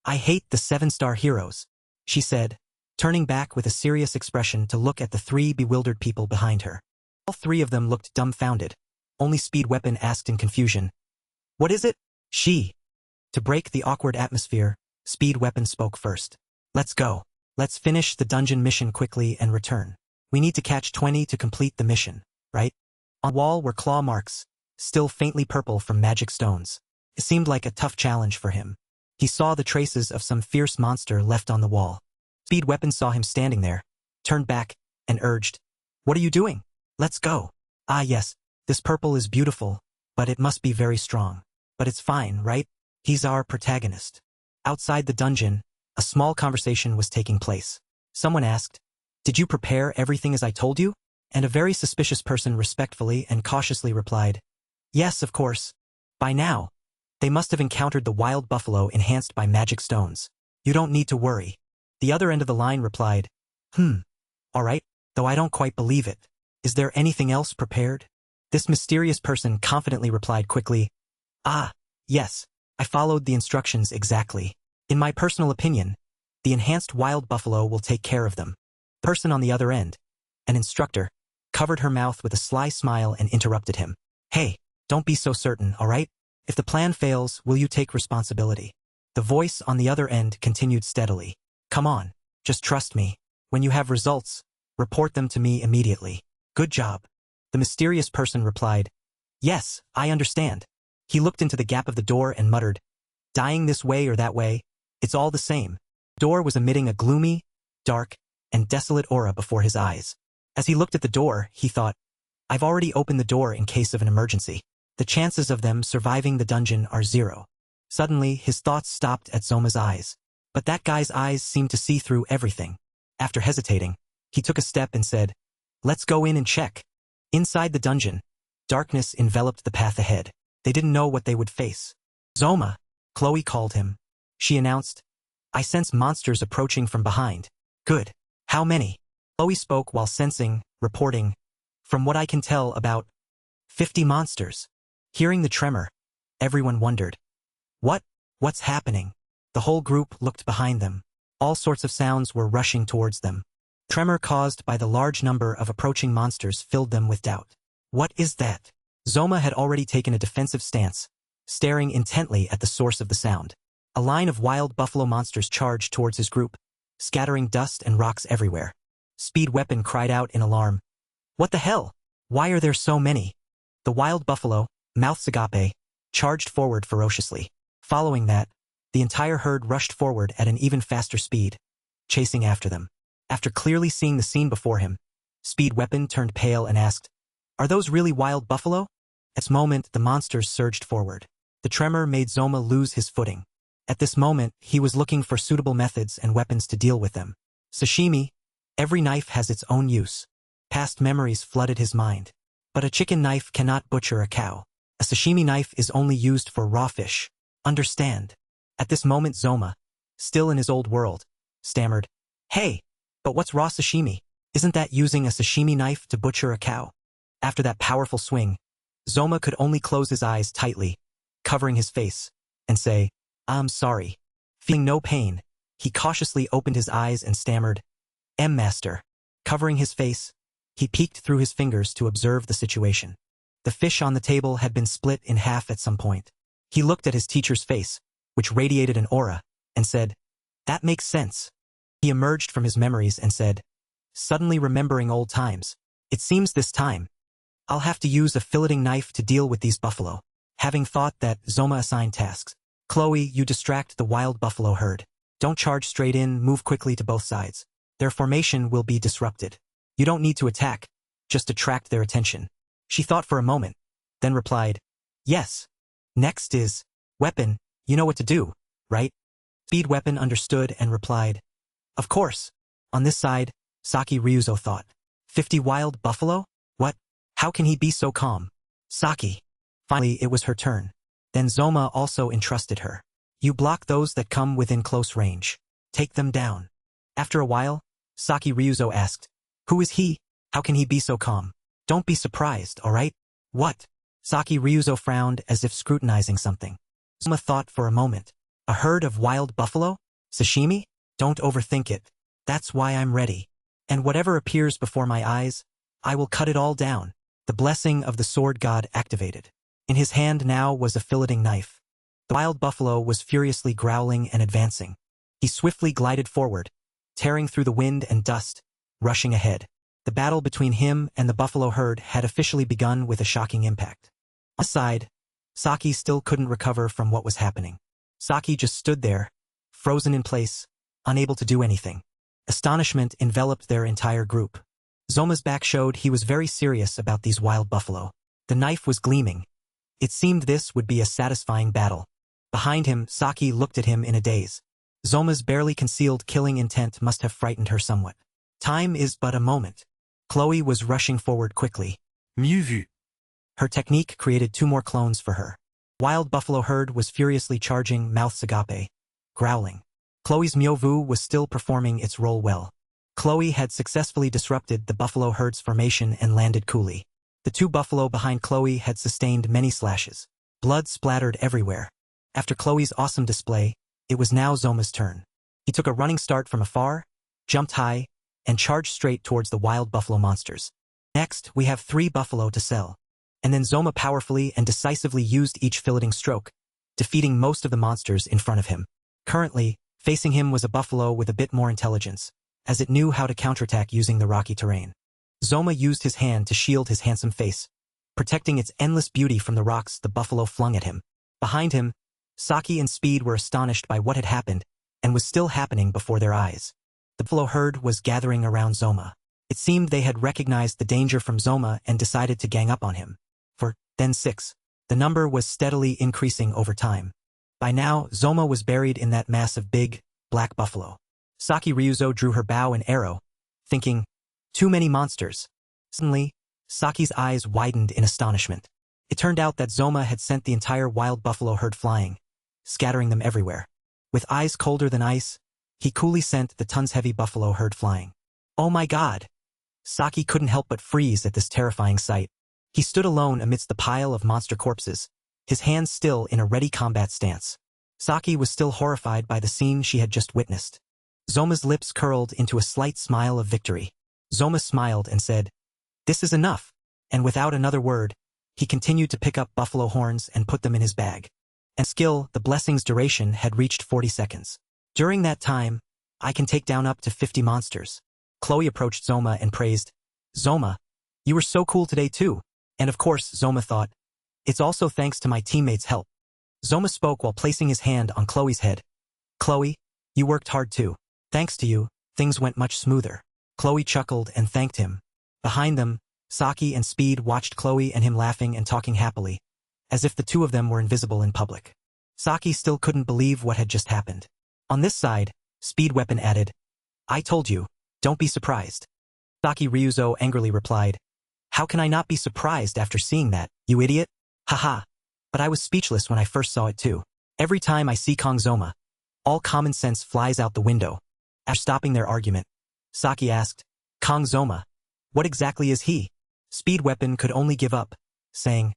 I hate the 7-star heroes, she said, turning back with a serious expression to look at the 3 bewildered people behind her. All 3 of them looked dumbfounded. Only Speed Weapon asked in confusion, What is it? She. To break the awkward atmosphere, Speed Weapon spoke first. Let's go. Let's finish the dungeon mission quickly and return. We need to catch 20 to complete the mission, right? On the wall were claw marks, still faintly purple from magic stones. It seemed like a tough challenge for him. He saw the traces of some fierce monster left on the wall. Speed Weapon saw him standing there, turned back, and urged, What are you doing? Let's go. Ah yes, this purple is beautiful, but it must be very strong. But it's fine, right? He's our protagonist. Outside the dungeon, a small conversation was taking place. Someone asked, Did you prepare everything as I told you? And a very suspicious person respectfully and cautiously replied, Yes, of course. By now, they must have encountered the wild buffalo enhanced by magic stones. You don't need to worry. The other end of the line replied, All right, though I don't quite believe it. Is there anything else prepared? This mysterious person confidently replied quickly, Ah, yes, I followed the instructions exactly. In my personal opinion, the enhanced wild buffalo will take care of them. The person on the other end, an instructor, covered her mouth with a sly smile and interrupted him. Hey, don't be so certain, all right? If the plan fails, will you take responsibility? The voice on the other end continued steadily. Come on, just trust me. When you have results, report them to me immediately. Good job. The mysterious person replied, Yes, I understand. He looked into the gap of the door and muttered, Dying this way or that way, it's all the same. The door was emitting a gloomy, dark, and desolate aura before his eyes. As he looked at the door, he thought, I've already opened the door in case of an emergency. The chances of them surviving the dungeon are 0. Suddenly, his thoughts stopped at Zoma's eyes. But that guy's eyes seemed to see through everything. After hesitating, he took a step and said, Let's go in and check. Inside the dungeon, darkness enveloped the path ahead. They didn't know what they would face. Zoma, Chloe called him. She announced, I sense monsters approaching from behind. Good. How many? Chloe spoke while sensing, reporting. From what I can tell, about 50 monsters. Hearing the tremor, everyone wondered. What's happening? The whole group looked behind them. All sorts of sounds were rushing towards them. Tremor caused by the large number of approaching monsters filled them with doubt. What is that? Zoma had already taken a defensive stance, staring intently at the source of the sound. A line of wild buffalo monsters charged towards his group, scattering dust and rocks everywhere. Speed Weapon cried out in alarm. What the hell? Why are there so many? The wild buffalo, mangacaps, charged forward ferociously. Following that, the entire herd rushed forward at an even faster speed, chasing after them. After clearly seeing the scene before him, Speed Weapon turned pale and asked, "Are those really wild buffalo?" At this moment, the monsters surged forward. The tremor made Zoma lose his footing. At this moment, he was looking for suitable methods and weapons to deal with them. Sashimi, every knife has its own use. Past memories flooded his mind. But a chicken knife cannot butcher a cow. A sashimi knife is only used for raw fish. Understand? At this moment Zoma, still in his old world, stammered, "Hey, but what's raw sashimi? Isn't that using a sashimi knife to butcher a cow?" After that powerful swing, Zoma could only close his eyes tightly, covering his face, and say, "I'm sorry." Feeling no pain, he cautiously opened his eyes and stammered, "Master." Covering his face, he peeked through his fingers to observe the situation. The fish on the table had been split in half at some point. He looked at his teacher's face, which radiated an aura, and said, "That makes sense." He emerged from his memories and said, suddenly remembering old times, "It seems this time, I'll have to use a filleting knife to deal with these buffalo." Having thought that, Zoma assigned tasks. "Chloe, you distract the wild buffalo herd. Don't charge straight in, move quickly to both sides. Their formation will be disrupted. You don't need to attack, just attract their attention." She thought for a moment, then replied, "Yes. Next is, Weapon, you know what to do, right?" Speed Weapon understood and replied, "Of course." On this side, Saki Ryuzo thought, 50 wild buffalo? What? How can he be so calm? Saki. Finally, it was her turn. Then Zoma also entrusted her. "You block those that come within close range. Take them down." After a while, Saki Ryuzo asked, "Who is he? How can he be so calm? Don't be surprised, all right?" "What?" Saki Ryuzo frowned as if scrutinizing something. Zoma thought for a moment. "A herd of wild buffalo? Sashimi? Don't overthink it. That's why I'm ready. And whatever appears before my eyes, I will cut it all down." The blessing of the sword god activated. In his hand now was a filleting knife. The wild buffalo was furiously growling and advancing. He swiftly glided forward, tearing through the wind and dust, rushing ahead. The battle between him and the buffalo herd had officially begun with a shocking impact. On the side, Saki still couldn't recover from what was happening. Saki just stood there, frozen in place, unable to do anything. Astonishment enveloped their entire group. Zoma's back showed he was very serious about these wild buffalo. The knife was gleaming. It seemed this would be a satisfying battle. Behind him, Saki looked at him in a daze. Zoma's barely concealed killing intent must have frightened her somewhat. Time is but a moment. Chloe was rushing forward quickly. Mieux vu. Her technique created 2 more clones for her. Wild buffalo herd was furiously charging mangacaps, growling. Chloe's Myovu was still performing its role well. Chloe had successfully disrupted the buffalo herd's formation and landed coolly. The 2 buffalo behind Chloe had sustained many slashes. Blood splattered everywhere. After Chloe's awesome display, it was now Zoma's turn. He took a running start from afar, jumped high, and charged straight towards the wild buffalo monsters. "Next, we have 3 buffalo to sell." And then Zoma powerfully and decisively used each filleting stroke, defeating most of the monsters in front of him. Currently, facing him was a buffalo with a bit more intelligence, as it knew how to counterattack using the rocky terrain. Zoma used his hand to shield his handsome face, protecting its endless beauty from the rocks the buffalo flung at him. Behind him, Saki and Speed were astonished by what had happened and was still happening before their eyes. The buffalo herd was gathering around Zoma. It seemed they had recognized the danger from Zoma and decided to gang up on him. Then 6. The number was steadily increasing over time. By now, Zoma was buried in that mass of big, black buffalo. Saki Ryuzo drew her bow and arrow, thinking, "Too many monsters." Suddenly, Saki's eyes widened in astonishment. It turned out that Zoma had sent the entire wild buffalo herd flying, scattering them everywhere. With eyes colder than ice, he coolly sent the tons-heavy buffalo herd flying. Oh my god! Saki couldn't help but freeze at this terrifying sight. He stood alone amidst the pile of monster corpses, his hands still in a ready combat stance. Saki was still horrified by the scene she had just witnessed. Zoma's lips curled into a slight smile of victory. Zoma smiled and said, "This is enough," and without another word, he continued to pick up buffalo horns and put them in his bag. And skill, the blessing's duration had reached 40 seconds. During that time, I can take down up to 50 monsters. Chloe approached Zoma and praised, "Zoma, you were so cool today too." And of course, Zoma thought, "It's also thanks to my teammates' help." Zoma spoke while placing his hand on Chloe's head. "Chloe, you worked hard too. Thanks to you, things went much smoother." Chloe chuckled and thanked him. Behind them, Saki and Speed watched Chloe and him laughing and talking happily, as if the two of them were invisible in public. Saki still couldn't believe what had just happened. On this side, Speed Weapon added, "I told you, don't be surprised." Saki Ryuzo angrily replied, "How can I not be surprised after seeing that, you idiot? Haha. But I was speechless when I first saw it too. Every time I see Kong Zoma, all common sense flies out the window." After stopping their argument, Saki asked, "Kong Zoma, what exactly is he?" Speed Weapon could only give up, saying,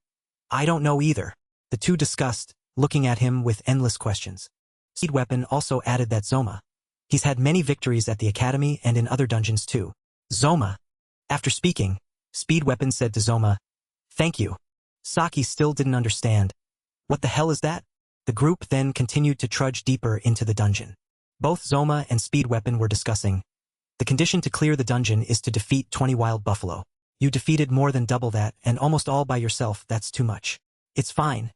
"I don't know either." The two discussed, looking at him with endless questions. Speed Weapon also added that Zoma, he's had many victories at the academy and in other dungeons too. Zoma. After speaking, Speed Weapon said to Zoma, "Thank you." Saki still didn't understand. What the hell is that? The group then continued to trudge deeper into the dungeon. Both Zoma and Speed Weapon were discussing. The condition to clear the dungeon is to defeat 20 wild buffalo. You defeated more than double that, and almost all by yourself. That's too much. It's fine.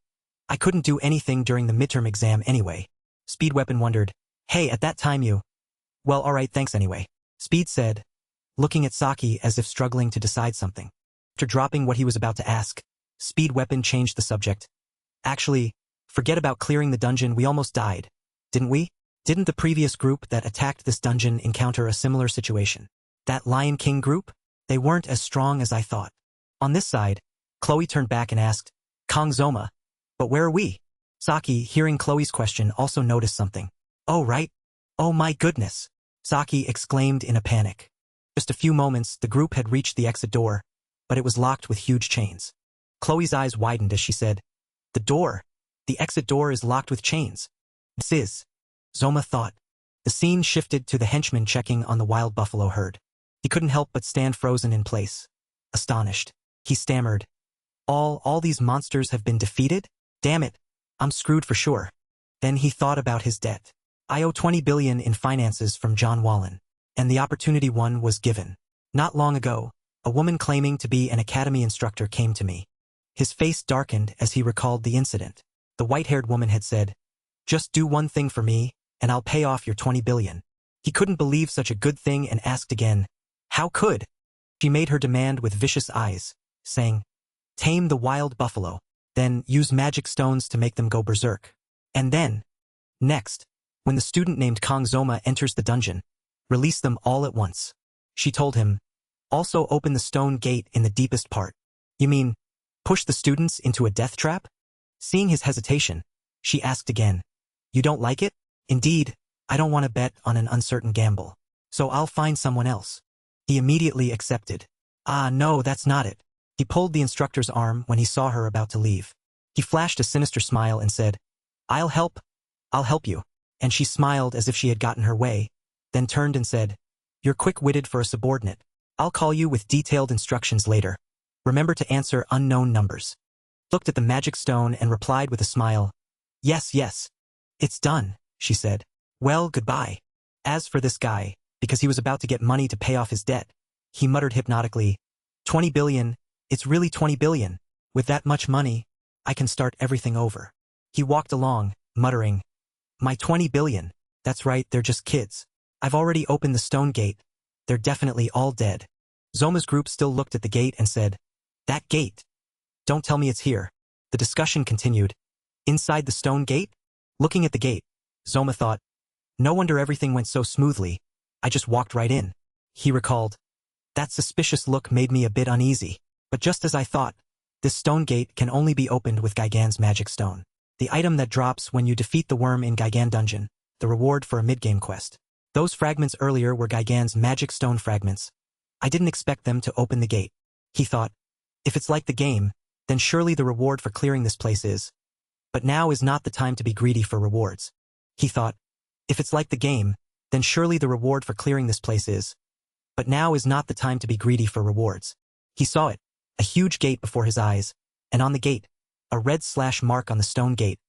I couldn't do anything during the midterm exam anyway. Speed Weapon wondered, "Hey, at that time you..." "Well, alright, thanks anyway," Speed said, looking at Saki as if struggling to decide something. After dropping what he was about to ask, Speed Weapon changed the subject. "Actually, forget about clearing the dungeon, we almost died. Didn't we? Didn't the previous group that attacked this dungeon encounter a similar situation? That Lion King group? They weren't as strong as I thought." On this side, Chloe turned back and asked, "Kong Zoma, but where are we?" Saki, hearing Chloe's question, also noticed something. "Oh right. Oh my goodness," Saki exclaimed in a panic. Just a few moments, the group had reached the exit door, but it was locked with huge chains. Chloe's eyes widened as she said, The exit door is locked with chains. This is," Zoma thought. The scene shifted to the henchman checking on the wild buffalo herd. He couldn't help but stand frozen in place. Astonished, he stammered, All these monsters have been defeated? Damn it, I'm screwed for sure." Then he thought about his debt. "I owe 20 billion in finances from John Wallen, and the opportunity one was given. Not long ago, a woman claiming to be an academy instructor came to me." His face darkened as he recalled the incident. The white-haired woman had said, "Just do one thing for me, and I'll pay off your 20 billion. He couldn't believe such a good thing and asked again, "How could?" She made her demand with vicious eyes, saying, "Tame the wild buffalo, then use magic stones to make them go berserk. And then, next, when the student named Kong Zoma enters the dungeon, release them all at once." She told him, "Also open the stone gate in the deepest part." "You mean, push the students into a death trap?" Seeing his hesitation, she asked again, "You don't like it?" "Indeed, I don't want to bet on an uncertain gamble. So I'll find someone else." He immediately accepted. "Ah, no, that's not it." He pulled the instructor's arm when he saw her about to leave. He flashed a sinister smile and said, I'll help you." And she smiled as if she had gotten her way, then turned and said, "You're quick-witted for a subordinate. I'll call you with detailed instructions later. Remember to answer unknown numbers." Looked at the magic stone and replied with a smile, Yes, it's done," she said. "Well, goodbye. As for this guy, because he was about to get money to pay off his debt, he muttered hypnotically, 20 billion, it's really 20 billion. With that much money, I can start everything over." He walked along, muttering, "My 20 billion, that's right, they're just kids. I've already opened the stone gate. They're definitely all dead." Zoma's group still looked at the gate and said, "That gate? Don't tell me it's here." The discussion continued. "Inside the stone gate?" Looking at the gate, Zoma thought, "No wonder everything went so smoothly. I just walked right in." He recalled, "That suspicious look made me a bit uneasy. But just as I thought, this stone gate can only be opened with Gigan's magic stone. The item that drops when you defeat the worm in Gigan Dungeon, the reward for a mid-game quest. Those fragments earlier were Gigan's magic stone fragments. I didn't expect them to open the gate. He thought, if it's like the game, then surely the reward for clearing this place is. But now is not the time to be greedy for rewards. He thought, if it's like the game, then surely the reward for clearing this place is. But now is not the time to be greedy for rewards. He saw it, a huge gate before his eyes, and on the gate, a red slash mark on the stone gate,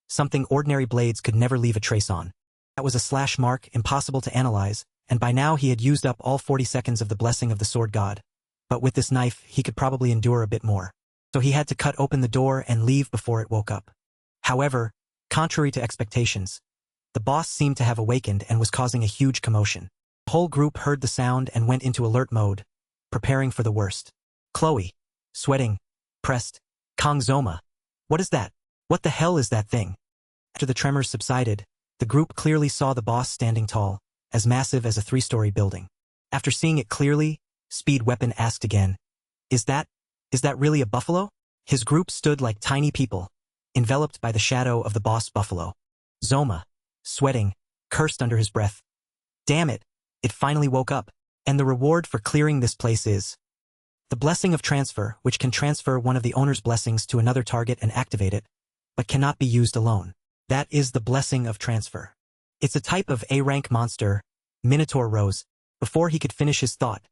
something ordinary blades could never leave a trace on. That was a slash mark impossible to analyze, and by now he had used up all 40 seconds of the blessing of the sword god. But with this knife, he could probably endure a bit more. So he had to cut open the door and leave before it woke up. However, contrary to expectations, the boss seemed to have awakened and was causing a huge commotion. The whole group heard the sound and went into alert mode, preparing for the worst. Chloe, sweating, pressed, Kongzoma. What is that? What the hell is that thing? After the tremors subsided, the group clearly saw the boss standing tall, as massive as a 3-story building. After seeing it clearly, Speed Weapon asked again, Is that really a buffalo? His group stood like tiny people, enveloped by the shadow of the boss buffalo. Zoma, sweating, cursed under his breath. Damn it, it finally woke up, and the reward for clearing this place is the blessing of transfer, which can transfer one of the owner's blessings to another target and activate it, but cannot be used alone. That is the blessing of transfer. It's a type of A-rank monster, Minotaur rose. Before he could finish his thought,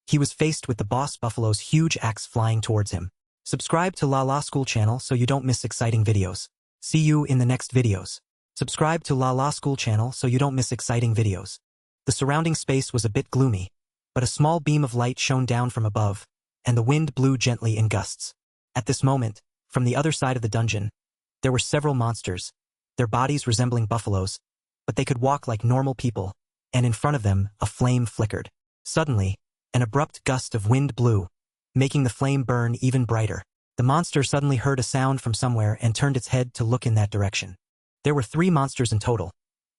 he was faced with the boss buffalo's huge axe flying towards him. Subscribe to La School channel so you don't miss exciting videos. See you in the next videos. Subscribe to La School channel so you don't miss exciting videos. The surrounding space was a bit gloomy, but a small beam of light shone down from above, and the wind blew gently in gusts. At this moment, from the other side of the dungeon, there were several monsters, their bodies resembling buffaloes, but they could walk like normal people, and in front of them, a flame flickered. Suddenly, an abrupt gust of wind blew, making the flame burn even brighter. The monster suddenly heard a sound from somewhere and turned its head to look in that direction. There were 3 monsters in total,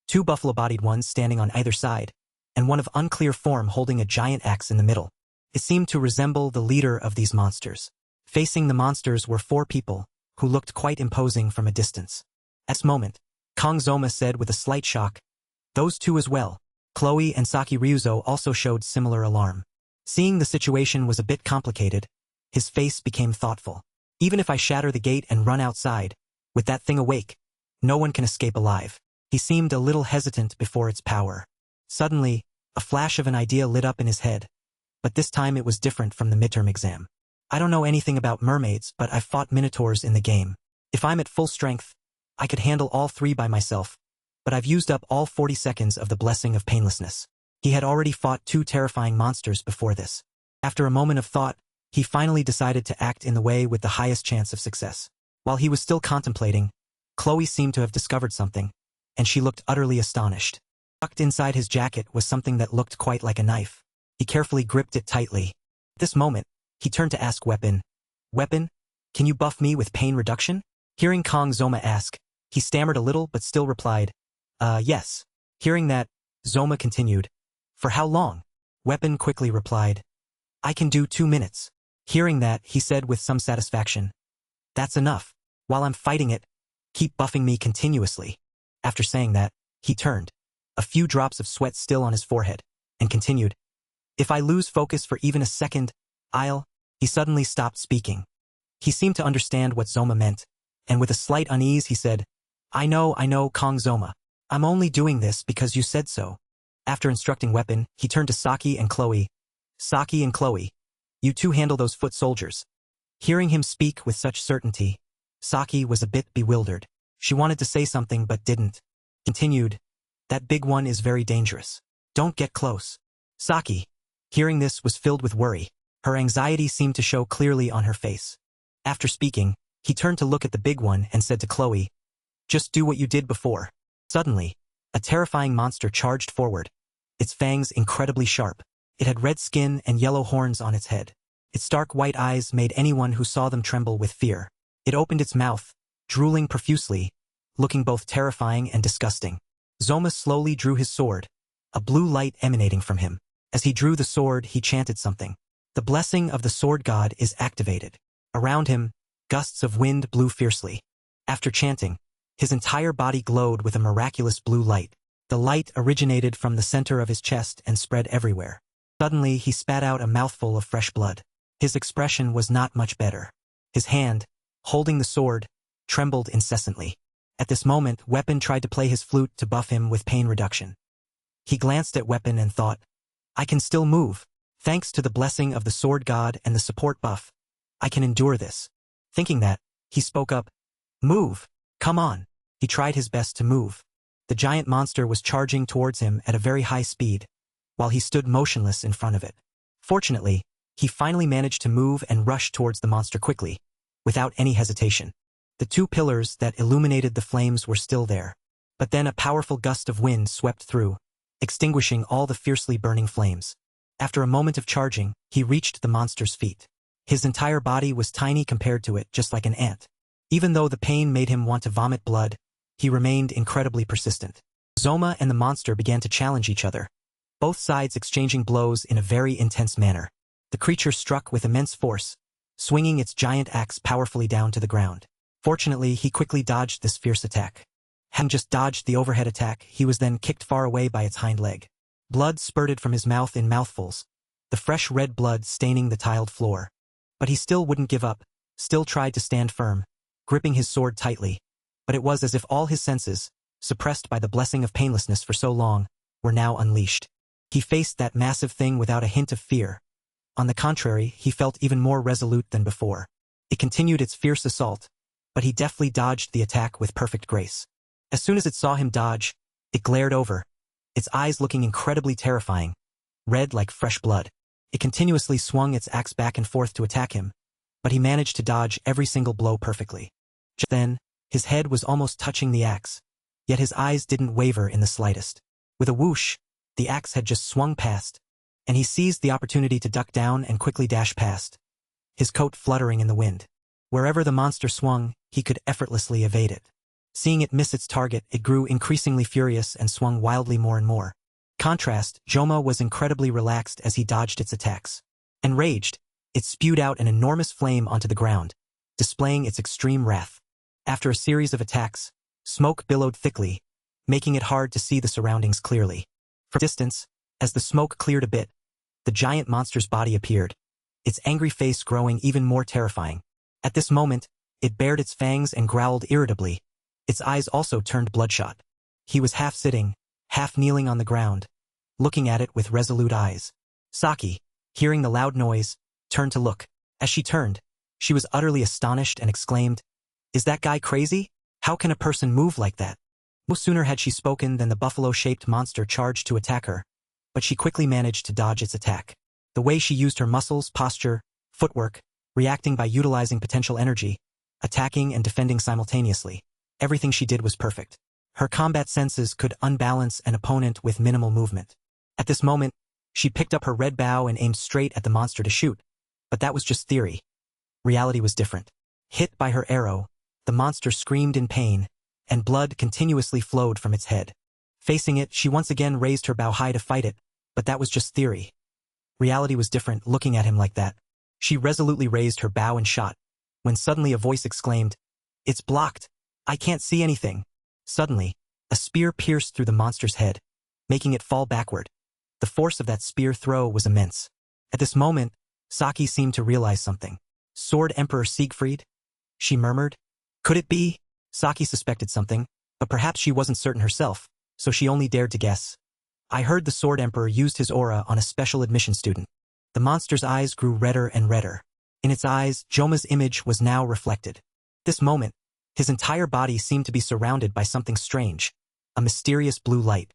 2 buffalo-bodied ones standing on either side, and one of unclear form holding a giant axe in the middle. It seemed to resemble the leader of these monsters. Facing the monsters were 4 people, who looked quite imposing from a distance. At this moment, Kongzoma said with a slight shock, "Those 2 as well." Chloe and Saki Ryuzo also showed similar alarm. Seeing the situation was a bit complicated, his face became thoughtful. Even if I shatter the gate and run outside, with that thing awake, no one can escape alive. He seemed a little hesitant before its power. Suddenly, a flash of an idea lit up in his head, but this time it was different from the midterm exam. I don't know anything about mermaids, but I've fought minotaurs in the game. If I'm at full strength, I could handle all 3 by myself, but I've used up all 40 seconds of the blessing of painlessness. He had already fought 2 terrifying monsters before this. After a moment of thought, he finally decided to act in the way with the highest chance of success. While he was still contemplating, Chloe seemed to have discovered something, and she looked utterly astonished. Tucked inside his jacket was something that looked quite like a knife. He carefully gripped it tightly. At this moment, he turned to ask Weapon, "Weapon, can you buff me with pain reduction?" Hearing Kongzoma ask, he stammered a little but still replied, yes. Hearing that, Zoma continued, "For how long?" Weapon quickly replied, "I can do 2 minutes." Hearing that, he said with some satisfaction, "That's enough. While I'm fighting it, keep buffing me continuously." After saying that, he turned, a few drops of sweat still on his forehead, and continued, "If I lose focus for even a second, I'll—" He suddenly stopped speaking. He seemed to understand what Zoma meant, and with a slight unease he said, I know, Kongzoma. I'm only doing this because you said so." After instructing Weapon, he turned to Saki and Chloe. "Saki and Chloe, you 2 handle those foot soldiers." Hearing him speak with such certainty, Saki was a bit bewildered. She wanted to say something but didn't. Continued, "That big one is very dangerous. Don't get close." Saki, hearing this, was filled with worry. Her anxiety seemed to show clearly on her face. After speaking, he turned to look at the big one and said to Chloe, "Just do what you did before." Suddenly, a terrifying monster charged forward, its fangs incredibly sharp. It had red skin and yellow horns on its head. Its dark white eyes made anyone who saw them tremble with fear. It opened its mouth, drooling profusely, looking both terrifying and disgusting. Zoma slowly drew his sword, a blue light emanating from him. As he drew the sword, he chanted something. The blessing of the sword god is activated. Around him, gusts of wind blew fiercely. After chanting, his entire body glowed with a miraculous blue light. The light originated from the center of his chest and spread everywhere. Suddenly, he spat out a mouthful of fresh blood. His expression was not much better. His hand, holding the sword, trembled incessantly. At this moment, Weapon tried to play his flute to buff him with pain reduction. He glanced at Weapon and thought, I can still move. Thanks to the blessing of the sword god and the support buff, I can endure this. Thinking that, he spoke up, Move! Come on! He tried his best to move. The giant monster was charging towards him at a very high speed, while he stood motionless in front of it. Fortunately, he finally managed to move and rush towards the monster quickly, without any hesitation. The two pillars that illuminated the flames were still there, but then a powerful gust of wind swept through, extinguishing all the fiercely burning flames. After a moment of charging, he reached the monster's feet. His entire body was tiny compared to it, just like an ant. Even though the pain made him want to vomit blood, he remained incredibly persistent. Zoma and the monster began to challenge each other, both sides exchanging blows in a very intense manner. The creature struck with immense force, swinging its giant axe powerfully down to the ground. Fortunately, he quickly dodged this fierce attack. Having just dodged the overhead attack, he was then kicked far away by its hind leg. Blood spurted from his mouth in mouthfuls, the fresh red blood staining the tiled floor. But he still wouldn't give up, still tried to stand firm, gripping his sword tightly. But it was as if all his senses, suppressed by the blessing of painlessness for so long, were now unleashed. He faced that massive thing without a hint of fear. On the contrary, he felt even more resolute than before. It continued its fierce assault, but he deftly dodged the attack with perfect grace. As soon as it saw him dodge, it glared over, its eyes looking incredibly terrifying, red like fresh blood. It continuously swung its axe back and forth to attack him, but he managed to dodge every single blow perfectly. Just then, his head was almost touching the axe, yet his eyes didn't waver in the slightest. With a whoosh, the axe had just swung past, and he seized the opportunity to duck down and quickly dash past, his coat fluttering in the wind. Wherever the monster swung, he could effortlessly evade it. Seeing it miss its target, it grew increasingly furious and swung wildly more and more. Contrast, Joma was incredibly relaxed as he dodged its attacks. Enraged, it spewed out an enormous flame onto the ground, displaying its extreme wrath. After a series of attacks, smoke billowed thickly, making it hard to see the surroundings clearly. From a distance, as the smoke cleared a bit, the giant monster's body appeared, its angry face growing even more terrifying. At this moment, it bared its fangs and growled irritably. Its eyes also turned bloodshot. He was half sitting, half kneeling on the ground, looking at it with resolute eyes. Saki, hearing the loud noise, turned to look. As she turned, she was utterly astonished and exclaimed, "Is that guy crazy? How can a person move like that?" No sooner had she spoken than the buffalo-shaped monster charged to attack her, but she quickly managed to dodge its attack. The way she used her muscles, posture, footwork, reacting by utilizing potential energy, attacking and defending simultaneously. Everything she did was perfect. Her combat senses could unbalance an opponent with minimal movement. At this moment, she picked up her red bow and aimed straight at the monster to shoot, but that was just theory. Reality was different. Hit by her arrow, the monster screamed in pain, and blood continuously flowed from its head. Facing it, she once again raised her bow high to fight it, but that was just theory. Reality was different looking at him like that. She resolutely raised her bow and shot, when suddenly a voice exclaimed, "It's blocked! I can't see anything." Suddenly, a spear pierced through the monster's head, making it fall backward. The force of that spear throw was immense. At this moment, Saki seemed to realize something. "Sword Emperor Siegfried?" she murmured. Could it be? Saki suspected something, but perhaps she wasn't certain herself, so she only dared to guess. "I heard the Sword Emperor used his aura on a special admission student." The monster's eyes grew redder and redder. In its eyes, Joma's image was now reflected. This moment, his entire body seemed to be surrounded by something strange, a mysterious blue light.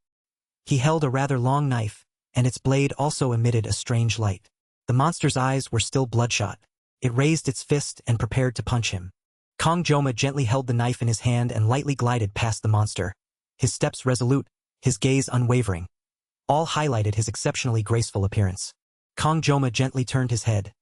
He held a rather long knife, and its blade also emitted a strange light. The monster's eyes were still bloodshot. It raised its fist and prepared to punch him. Kong Joma gently held the knife in his hand and lightly glided past the monster, his steps resolute, his gaze unwavering. All highlighted his exceptionally graceful appearance. Kong Joma gently turned his head,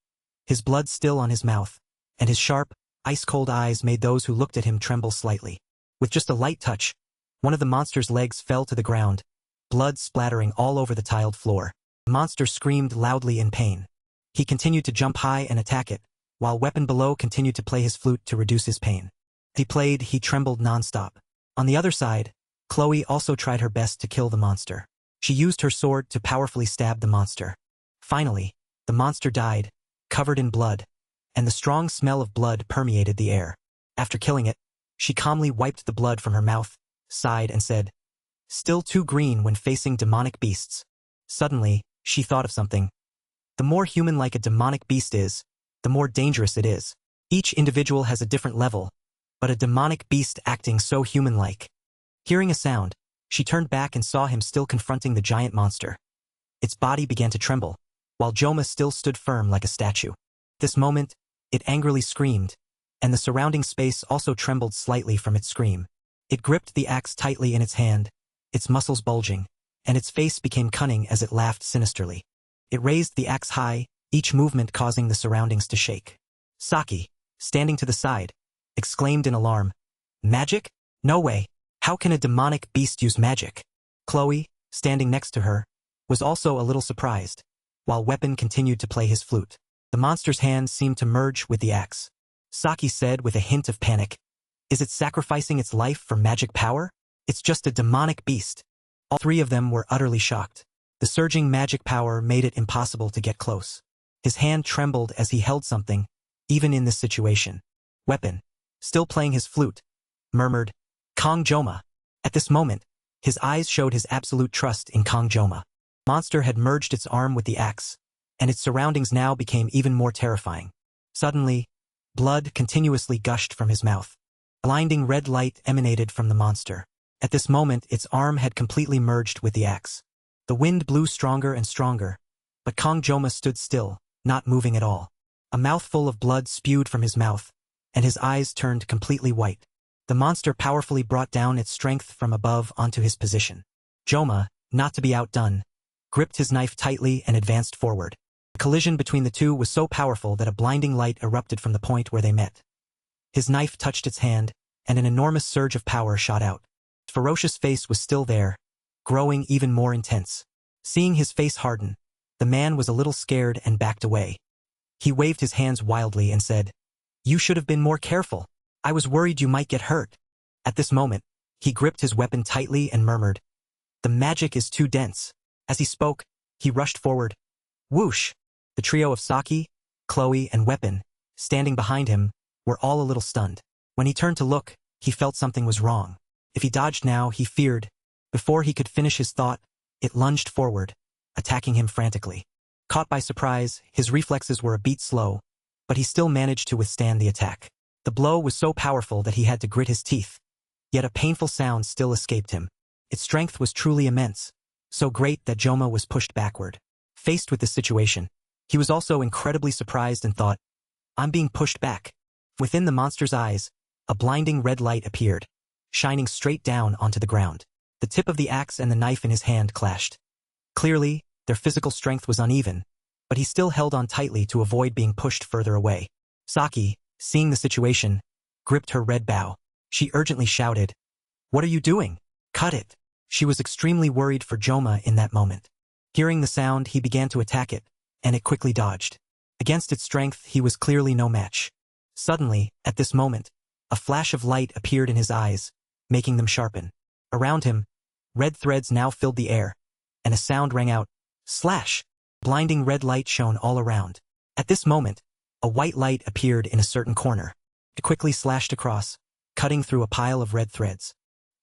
his blood still on his mouth, and his sharp, ice-cold eyes made those who looked at him tremble slightly. With just a light touch, one of the monster's legs fell to the ground, blood splattering all over the tiled floor. The monster screamed loudly in pain. He continued to jump high and attack it, while Weapon below continued to play his flute to reduce his pain. As he played, he trembled non-stop. On the other side, Chloe also tried her best to kill the monster. She used her sword to powerfully stab the monster. Finally, the monster died, covered in blood, and the strong smell of blood permeated the air. After killing it, she calmly wiped the blood from her mouth, sighed and said, "Still too green when facing demonic beasts." Suddenly, she thought of something. The more human-like a demonic beast is, the more dangerous it is. Each individual has a different level, but a demonic beast acting so human-like. Hearing a sound, she turned back and saw him still confronting the giant monster. Its body began to tremble, while Joma still stood firm like a statue. At this moment, it angrily screamed, and the surrounding space also trembled slightly from its scream. It gripped the axe tightly in its hand, its muscles bulging, and its face became cunning as it laughed sinisterly. It raised the axe high, each movement causing the surroundings to shake. Saki, standing to the side, exclaimed in alarm, "Magic? No way! How can a demonic beast use magic?" Chloe, standing next to her, was also a little surprised, while Weapon continued to play his flute. The monster's hands seemed to merge with the axe. Saki said with a hint of panic, "Is it sacrificing its life for magic power? It's just a demonic beast." All three of them were utterly shocked. The surging magic power made it impossible to get close. His hand trembled as he held something, even in this situation. Weapon, still playing his flute, murmured, "Kong Joma." At this moment, his eyes showed his absolute trust in Kong Joma. The monster had merged its arm with the axe, and its surroundings now became even more terrifying. Suddenly, blood continuously gushed from his mouth. A blinding red light emanated from the monster. At this moment, its arm had completely merged with the axe. The wind blew stronger and stronger, but Kong Joma stood still, not moving at all. A mouthful of blood spewed from his mouth, and his eyes turned completely white. The monster powerfully brought down its strength from above onto his position. Joma, not to be outdone, gripped his knife tightly and advanced forward. The collision between the two was so powerful that a blinding light erupted from the point where they met. His knife touched its hand, and an enormous surge of power shot out. His ferocious face was still there, growing even more intense. Seeing his face harden, the man was a little scared and backed away. He waved his hands wildly and said, "You should have been more careful. I was worried you might get hurt." At this moment, he gripped his weapon tightly and murmured, "The magic is too dense." As he spoke, he rushed forward. Whoosh! The trio of Saki, Chloe, and Weapon, standing behind him, were all a little stunned. When he turned to look, he felt something was wrong. If he dodged now, he feared. Before he could finish his thought, it lunged forward, attacking him frantically. Caught by surprise, his reflexes were a beat slow, but he still managed to withstand the attack. The blow was so powerful that he had to grit his teeth, yet a painful sound still escaped him. Its strength was truly immense, so great that Joma was pushed backward. Faced with this situation, he was also incredibly surprised and thought, "I'm being pushed back." Within the monster's eyes, a blinding red light appeared, shining straight down onto the ground. The tip of the axe and the knife in his hand clashed. Clearly, their physical strength was uneven, but he still held on tightly to avoid being pushed further away. Saki, seeing the situation, gripped her red bow. She urgently shouted, "What are you doing? Cut it!" She was extremely worried for Joma in that moment. Hearing the sound, he began to attack it, and it quickly dodged. Against its strength, he was clearly no match. Suddenly, at this moment, a flash of light appeared in his eyes, making them sharpen. Around him, red threads now filled the air, and a sound rang out, "Slash!" Blinding red light shone all around. At this moment, a white light appeared in a certain corner. It quickly slashed across, cutting through a pile of red threads.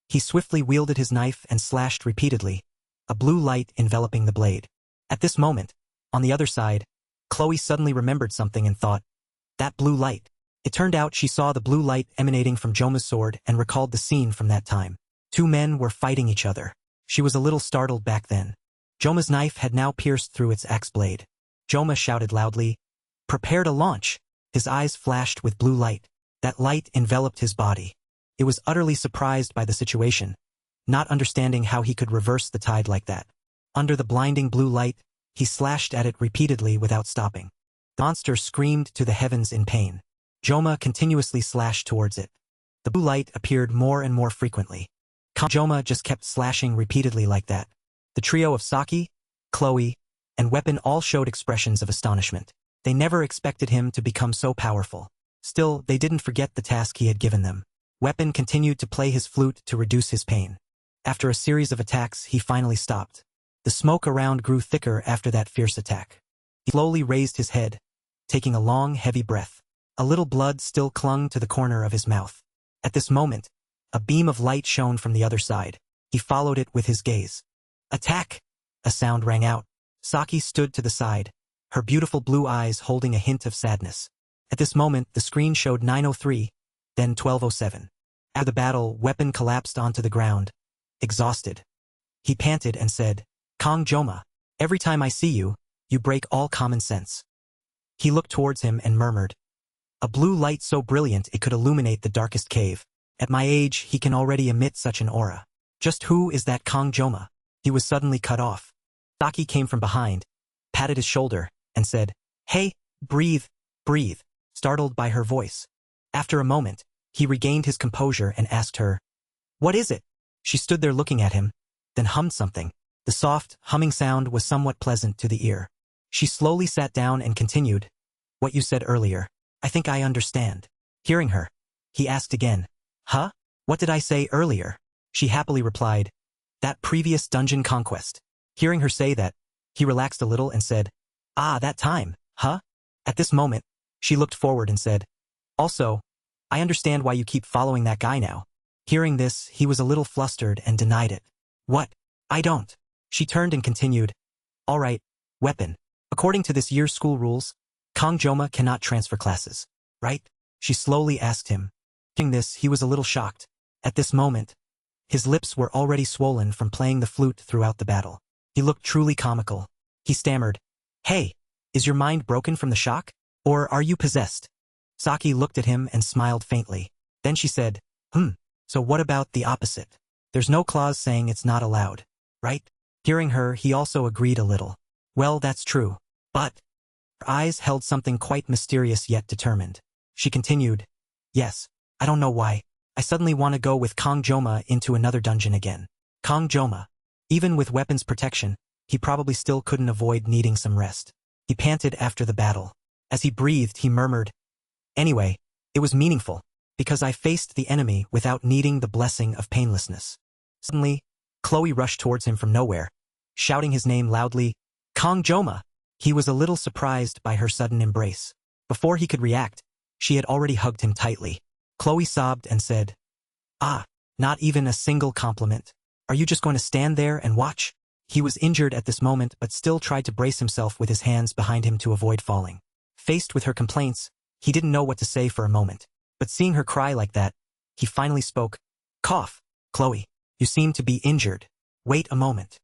He swiftly wielded his knife and slashed repeatedly, a blue light enveloping the blade. At this moment, on the other side, Chloe suddenly remembered something and thought, "That blue light." It turned out she saw the blue light emanating from Joma's sword and recalled the scene from that time. Two men were fighting each other. She was a little startled back then. Joma's knife had now pierced through its axe blade. Joma shouted loudly, "Prepare to launch!" His eyes flashed with blue light. That light enveloped his body. It was utterly surprised by the situation, not understanding how he could reverse the tide like that. Under the blinding blue light, he slashed at it repeatedly without stopping. The monster screamed to the heavens in pain. Joma continuously slashed towards it. The blue light appeared more and more frequently. Joma just kept slashing repeatedly like that. The trio of Saki, Chloe, and Weapon all showed expressions of astonishment. They never expected him to become so powerful. Still, they didn't forget the task he had given them. Weapon continued to play his flute to reduce his pain. After a series of attacks, he finally stopped. The smoke around grew thicker after that fierce attack. He slowly raised his head, taking a long, heavy breath. A little blood still clung to the corner of his mouth. At this moment, a beam of light shone from the other side. He followed it with his gaze. Attack! A sound rang out. Saki stood to the side, her beautiful blue eyes holding a hint of sadness. At this moment, the screen showed 9:03, then 12:07. After the battle, Weapon collapsed onto the ground, exhausted. He panted and said, Kong Joma, every time I see you, you break all common sense. He looked towards him and murmured, a blue light so brilliant it could illuminate the darkest cave. At my age, he can already emit such an aura. Just who is that Kong Joma? He was suddenly cut off. Saki came from behind, patted his shoulder, and said, hey, breathe, breathe, startled by her voice. After a moment, he regained his composure and asked her, what is it? She stood there looking at him, then hummed something. The soft, humming sound was somewhat pleasant to the ear. She slowly sat down and continued, what you said earlier. I think I understand. Hearing her, he asked again, huh? What did I say earlier? She happily replied, that previous dungeon conquest. Hearing her say that, he relaxed a little and said, ah, that time, huh? At this moment, she looked forward and said, also, I understand why you keep following that guy now. Hearing this, he was a little flustered and denied it. What? I don't. She turned and continued, all right, Weapon. According to this year's school rules, Kong Joma cannot transfer classes, right? She slowly asked him. Hearing this, he was a little shocked. At this moment, his lips were already swollen from playing the flute throughout the battle. He looked truly comical. He stammered, hey, is your mind broken from the shock? Or are you possessed? Saki looked at him and smiled faintly. Then she said, so what about the opposite? There's no clause saying it's not allowed, right? Hearing her, he also agreed a little. Well, that's true. But her eyes held something quite mysterious yet determined. She continued, yes, I don't know why. I suddenly want to go with Kong Joma into another dungeon again. Kong Joma. Even with Weapon's protection, he probably still couldn't avoid needing some rest. He panted after the battle. As he breathed, he murmured, anyway, it was meaningful, because I faced the enemy without needing the blessing of painlessness. Suddenly, Chloe rushed towards him from nowhere, shouting his name loudly, Kong Joma! He was a little surprised by her sudden embrace. Before he could react, she had already hugged him tightly. Chloe sobbed and said, ah, not even a single compliment. Are you just going to stand there and watch? He was injured at this moment but still tried to brace himself with his hands behind him to avoid falling. Faced with her complaints, he didn't know what to say for a moment. But seeing her cry like that, he finally spoke, cough, Chloe, you seem to be injured. Wait a moment.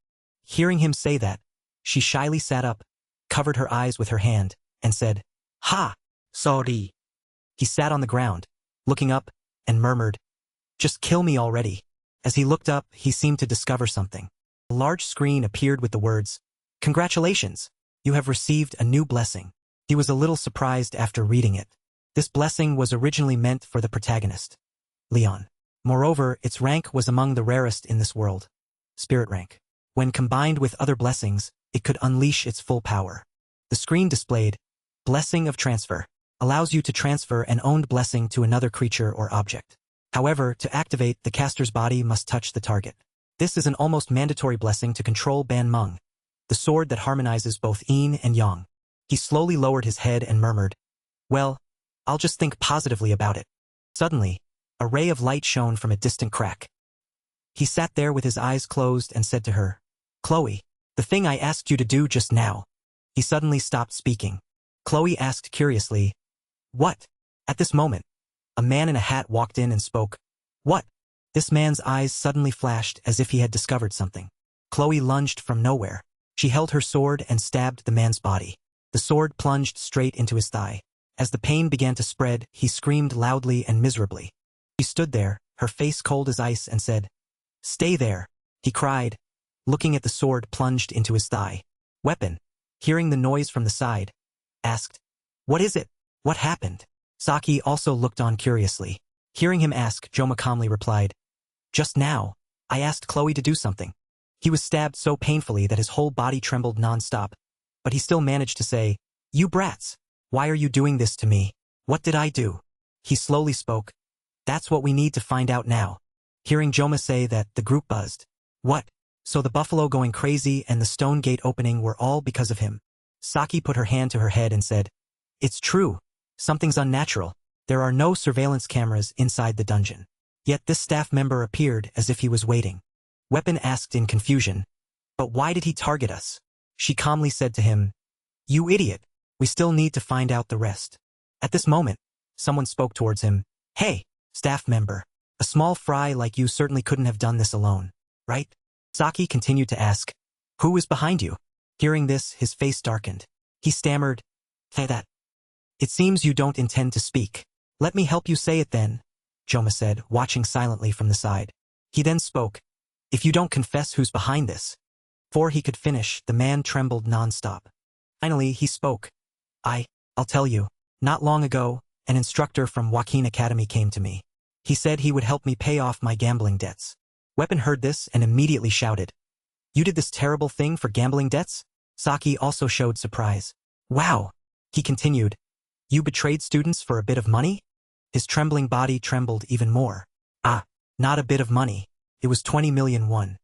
Hearing him say that, she shyly sat up, covered her eyes with her hand, and said, ha, sorry. He sat on the ground, looking up, and murmured, just kill me already. As he looked up, he seemed to discover something. A large screen appeared with the words, congratulations, you have received a new blessing. He was a little surprised after reading it. This blessing was originally meant for the protagonist, Leon. Moreover, its rank was among the rarest in this world. Spirit rank. When combined with other blessings, it could unleash its full power. The screen displayed, Blessing of Transfer, allows you to transfer an owned blessing to another creature or object. However, to activate, the caster's body must touch the target. This is an almost mandatory blessing to control Ban Mung, the sword that harmonizes both yin and yang. He slowly lowered his head and murmured, well, I'll just think positively about it. Suddenly, a ray of light shone from a distant crack. He sat there with his eyes closed and said to her, Chloe, the thing I asked you to do just now. He suddenly stopped speaking. Chloe asked curiously, what? At this moment, a man in a hat walked in and spoke, what? This man's eyes suddenly flashed as if he had discovered something. Chloe lunged from nowhere. She held her sword and stabbed the man's body. The sword plunged straight into his thigh. As the pain began to spread, he screamed loudly and miserably. She stood there, her face cold as ice, and said, stay there, he cried, looking at the sword plunged into his thigh. Weapon, hearing the noise from the side, asked, what is it? What happened? Saki also looked on curiously. Hearing him ask, Joma calmly replied, just now, I asked Chloe to do something. He was stabbed so painfully that his whole body trembled non-stop, but he still managed to say, you brats, why are you doing this to me? What did I do? He slowly spoke, that's what we need to find out now. Hearing Joma say that, the group buzzed. What? So the buffalo going crazy and the stone gate opening were all because of him? Saki put her hand to her head and said, It's true. Something's unnatural. There are no surveillance cameras inside the dungeon. Yet this staff member appeared as if he was waiting. Weapon asked in confusion, But why did he target us? She calmly said to him, You idiot. We still need to find out the rest. At this moment, someone spoke towards him. Hey, staff member. A small fry like you certainly couldn't have done this alone, right? Saki continued to ask, Who is behind you? Hearing this, his face darkened. He stammered, Say that. It seems you don't intend to speak. Let me help you say it then, Joma said, watching silently from the side. He then spoke, If you don't confess who's behind this. Before he could finish, the man trembled non-stop. Finally, he spoke. I'll tell you. Not long ago, an instructor from Joaquin Academy came to me. He said he would help me pay off my gambling debts. Weapon heard this and immediately shouted, You did this terrible thing for gambling debts? Saki also showed surprise. Wow. He continued, You betrayed students for a bit of money? His trembling body trembled even more. Not a bit of money. It was 20 million won.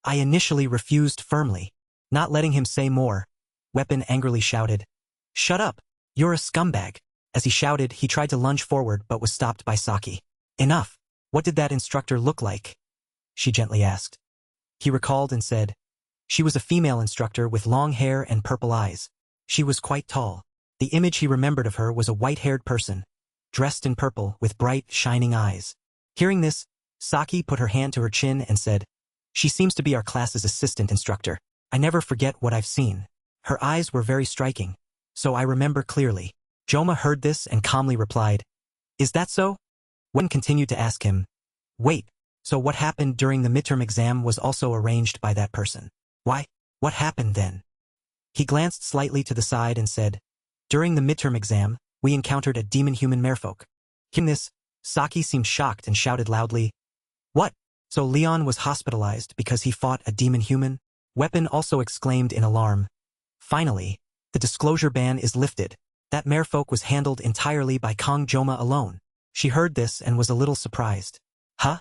I initially refused firmly. Not letting him say more, Weapon angrily shouted, Shut up. You're a scumbag. As he shouted, he tried to lunge forward but was stopped by Saki. Enough. What did that instructor look like? She gently asked. He recalled and said, She was a female instructor with long hair and purple eyes. She was quite tall. The image he remembered of her was a white-haired person, dressed in purple with bright, shining eyes. Hearing this, Saki put her hand to her chin and said, She seems to be our class's assistant instructor. I never forget what I've seen. Her eyes were very striking, so I remember clearly. Joma heard this and calmly replied, Is that so? Wen continued to ask him, Wait, so what happened during the midterm exam was also arranged by that person? Why? What happened then? He glanced slightly to the side and said, During the midterm exam, we encountered a demon-human merfolk. Hearing this, Saki seemed shocked and shouted loudly, What? So Leon was hospitalized because he fought a demon-human? Weapon also exclaimed in alarm. Finally, the disclosure ban is lifted. That merfolk was handled entirely by Kong Joma alone. She heard this and was a little surprised. Huh?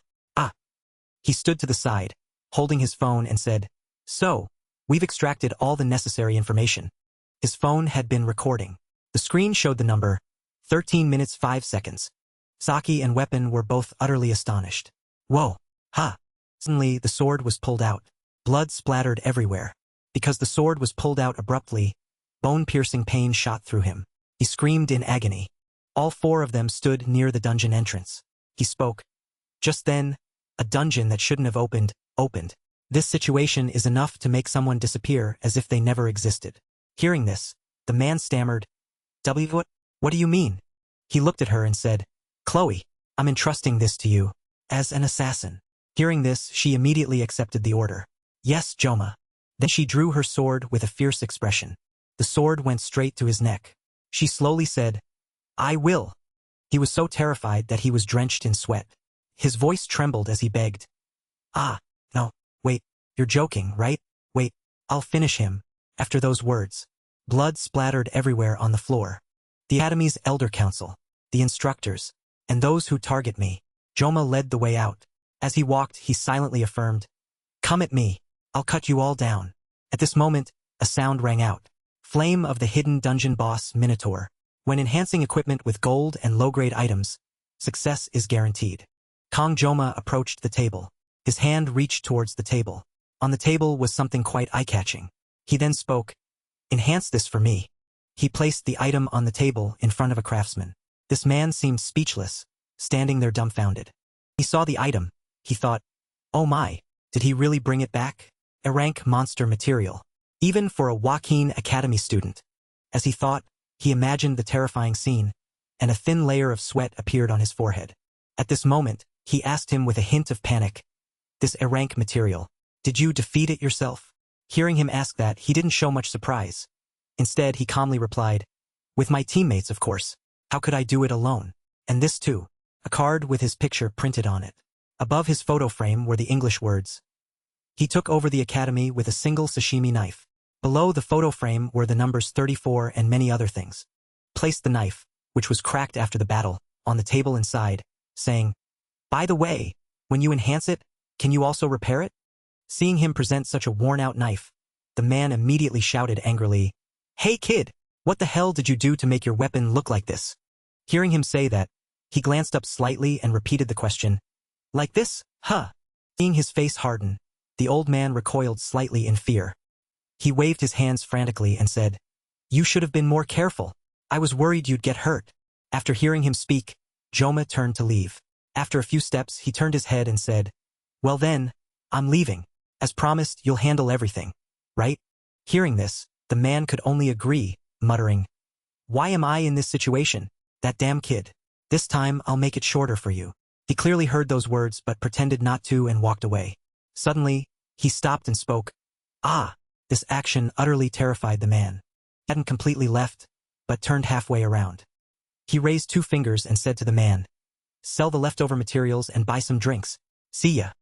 He stood to the side, holding his phone and said, So, we've extracted all the necessary information. His phone had been recording. The screen showed the number, 13 minutes 5 seconds. Saki and Weapon were both utterly astonished. Whoa, Suddenly, the sword was pulled out. Blood splattered everywhere. Because the sword was pulled out abruptly, bone-piercing pain shot through him. He screamed in agony. All four of them stood near the dungeon entrance. He spoke. Just then, a dungeon that shouldn't have opened. This situation is enough to make someone disappear as if they never existed. Hearing this, the man stammered, What do you mean? He looked at her and said, Chloe, I'm entrusting this to you, as an assassin. Hearing this, she immediately accepted the order. Yes, Joma. Then she drew her sword with a fierce expression. The sword went straight to his neck. She slowly said, I will. He was so terrified that he was drenched in sweat. His voice trembled as he begged. No, wait, you're joking, right? Wait, I'll finish him. After those words, blood splattered everywhere on the floor. The Academy's Elder Council, the instructors, and those who target me. Joma led the way out. As he walked, he silently affirmed, Come at me. I'll cut you all down. At this moment, a sound rang out. Flame of the hidden dungeon boss, Minotaur. When enhancing equipment with gold and low-grade items, success is guaranteed. Kong Joma approached the table. His hand reached towards the table. On the table was something quite eye-catching. He then spoke, Enhance this for me. He placed the item on the table in front of a craftsman. This man seemed speechless, standing there dumbfounded. He saw the item. He thought, Oh my, did he really bring it back? A rank monster material. Even for a Joaquin Academy student. As he thought, he imagined the terrifying scene, and a thin layer of sweat appeared on his forehead. At this moment, he asked him with a hint of panic, This rank material, did you defeat it yourself? Hearing him ask that, he didn't show much surprise. Instead, he calmly replied, With my teammates, of course. How could I do it alone? And this too. A card with his picture printed on it. Above his photo frame were the English words. He took over the academy with a single sashimi knife. Below the photo frame were the numbers 34 and many other things. Placed the knife, which was cracked after the battle, on the table inside, saying, By the way, When you enhance it, can you also repair it? Seeing him present such a worn-out knife, the man immediately shouted angrily, "Hey kid, what the hell did you do to make your weapon look like this?" Hearing him say that, he glanced up slightly and repeated the question, "Like this, huh?" Seeing his face harden, the old man recoiled slightly in fear. He waved his hands frantically and said, "You should have been more careful. I was worried you'd get hurt." After hearing him speak, Joma turned to leave. After a few steps, he turned his head and said, "Well then, I'm leaving. As promised, you'll handle everything, right?" Hearing this, the man could only agree, muttering, "Why am I in this situation? That damn kid. This time, I'll make it shorter for you." He clearly heard those words but pretended not to and walked away. Suddenly, he stopped and spoke. This action utterly terrified the man. He hadn't completely left, but turned halfway around. He raised 2 fingers and said to the man, "Sell the leftover materials and buy some drinks. See ya."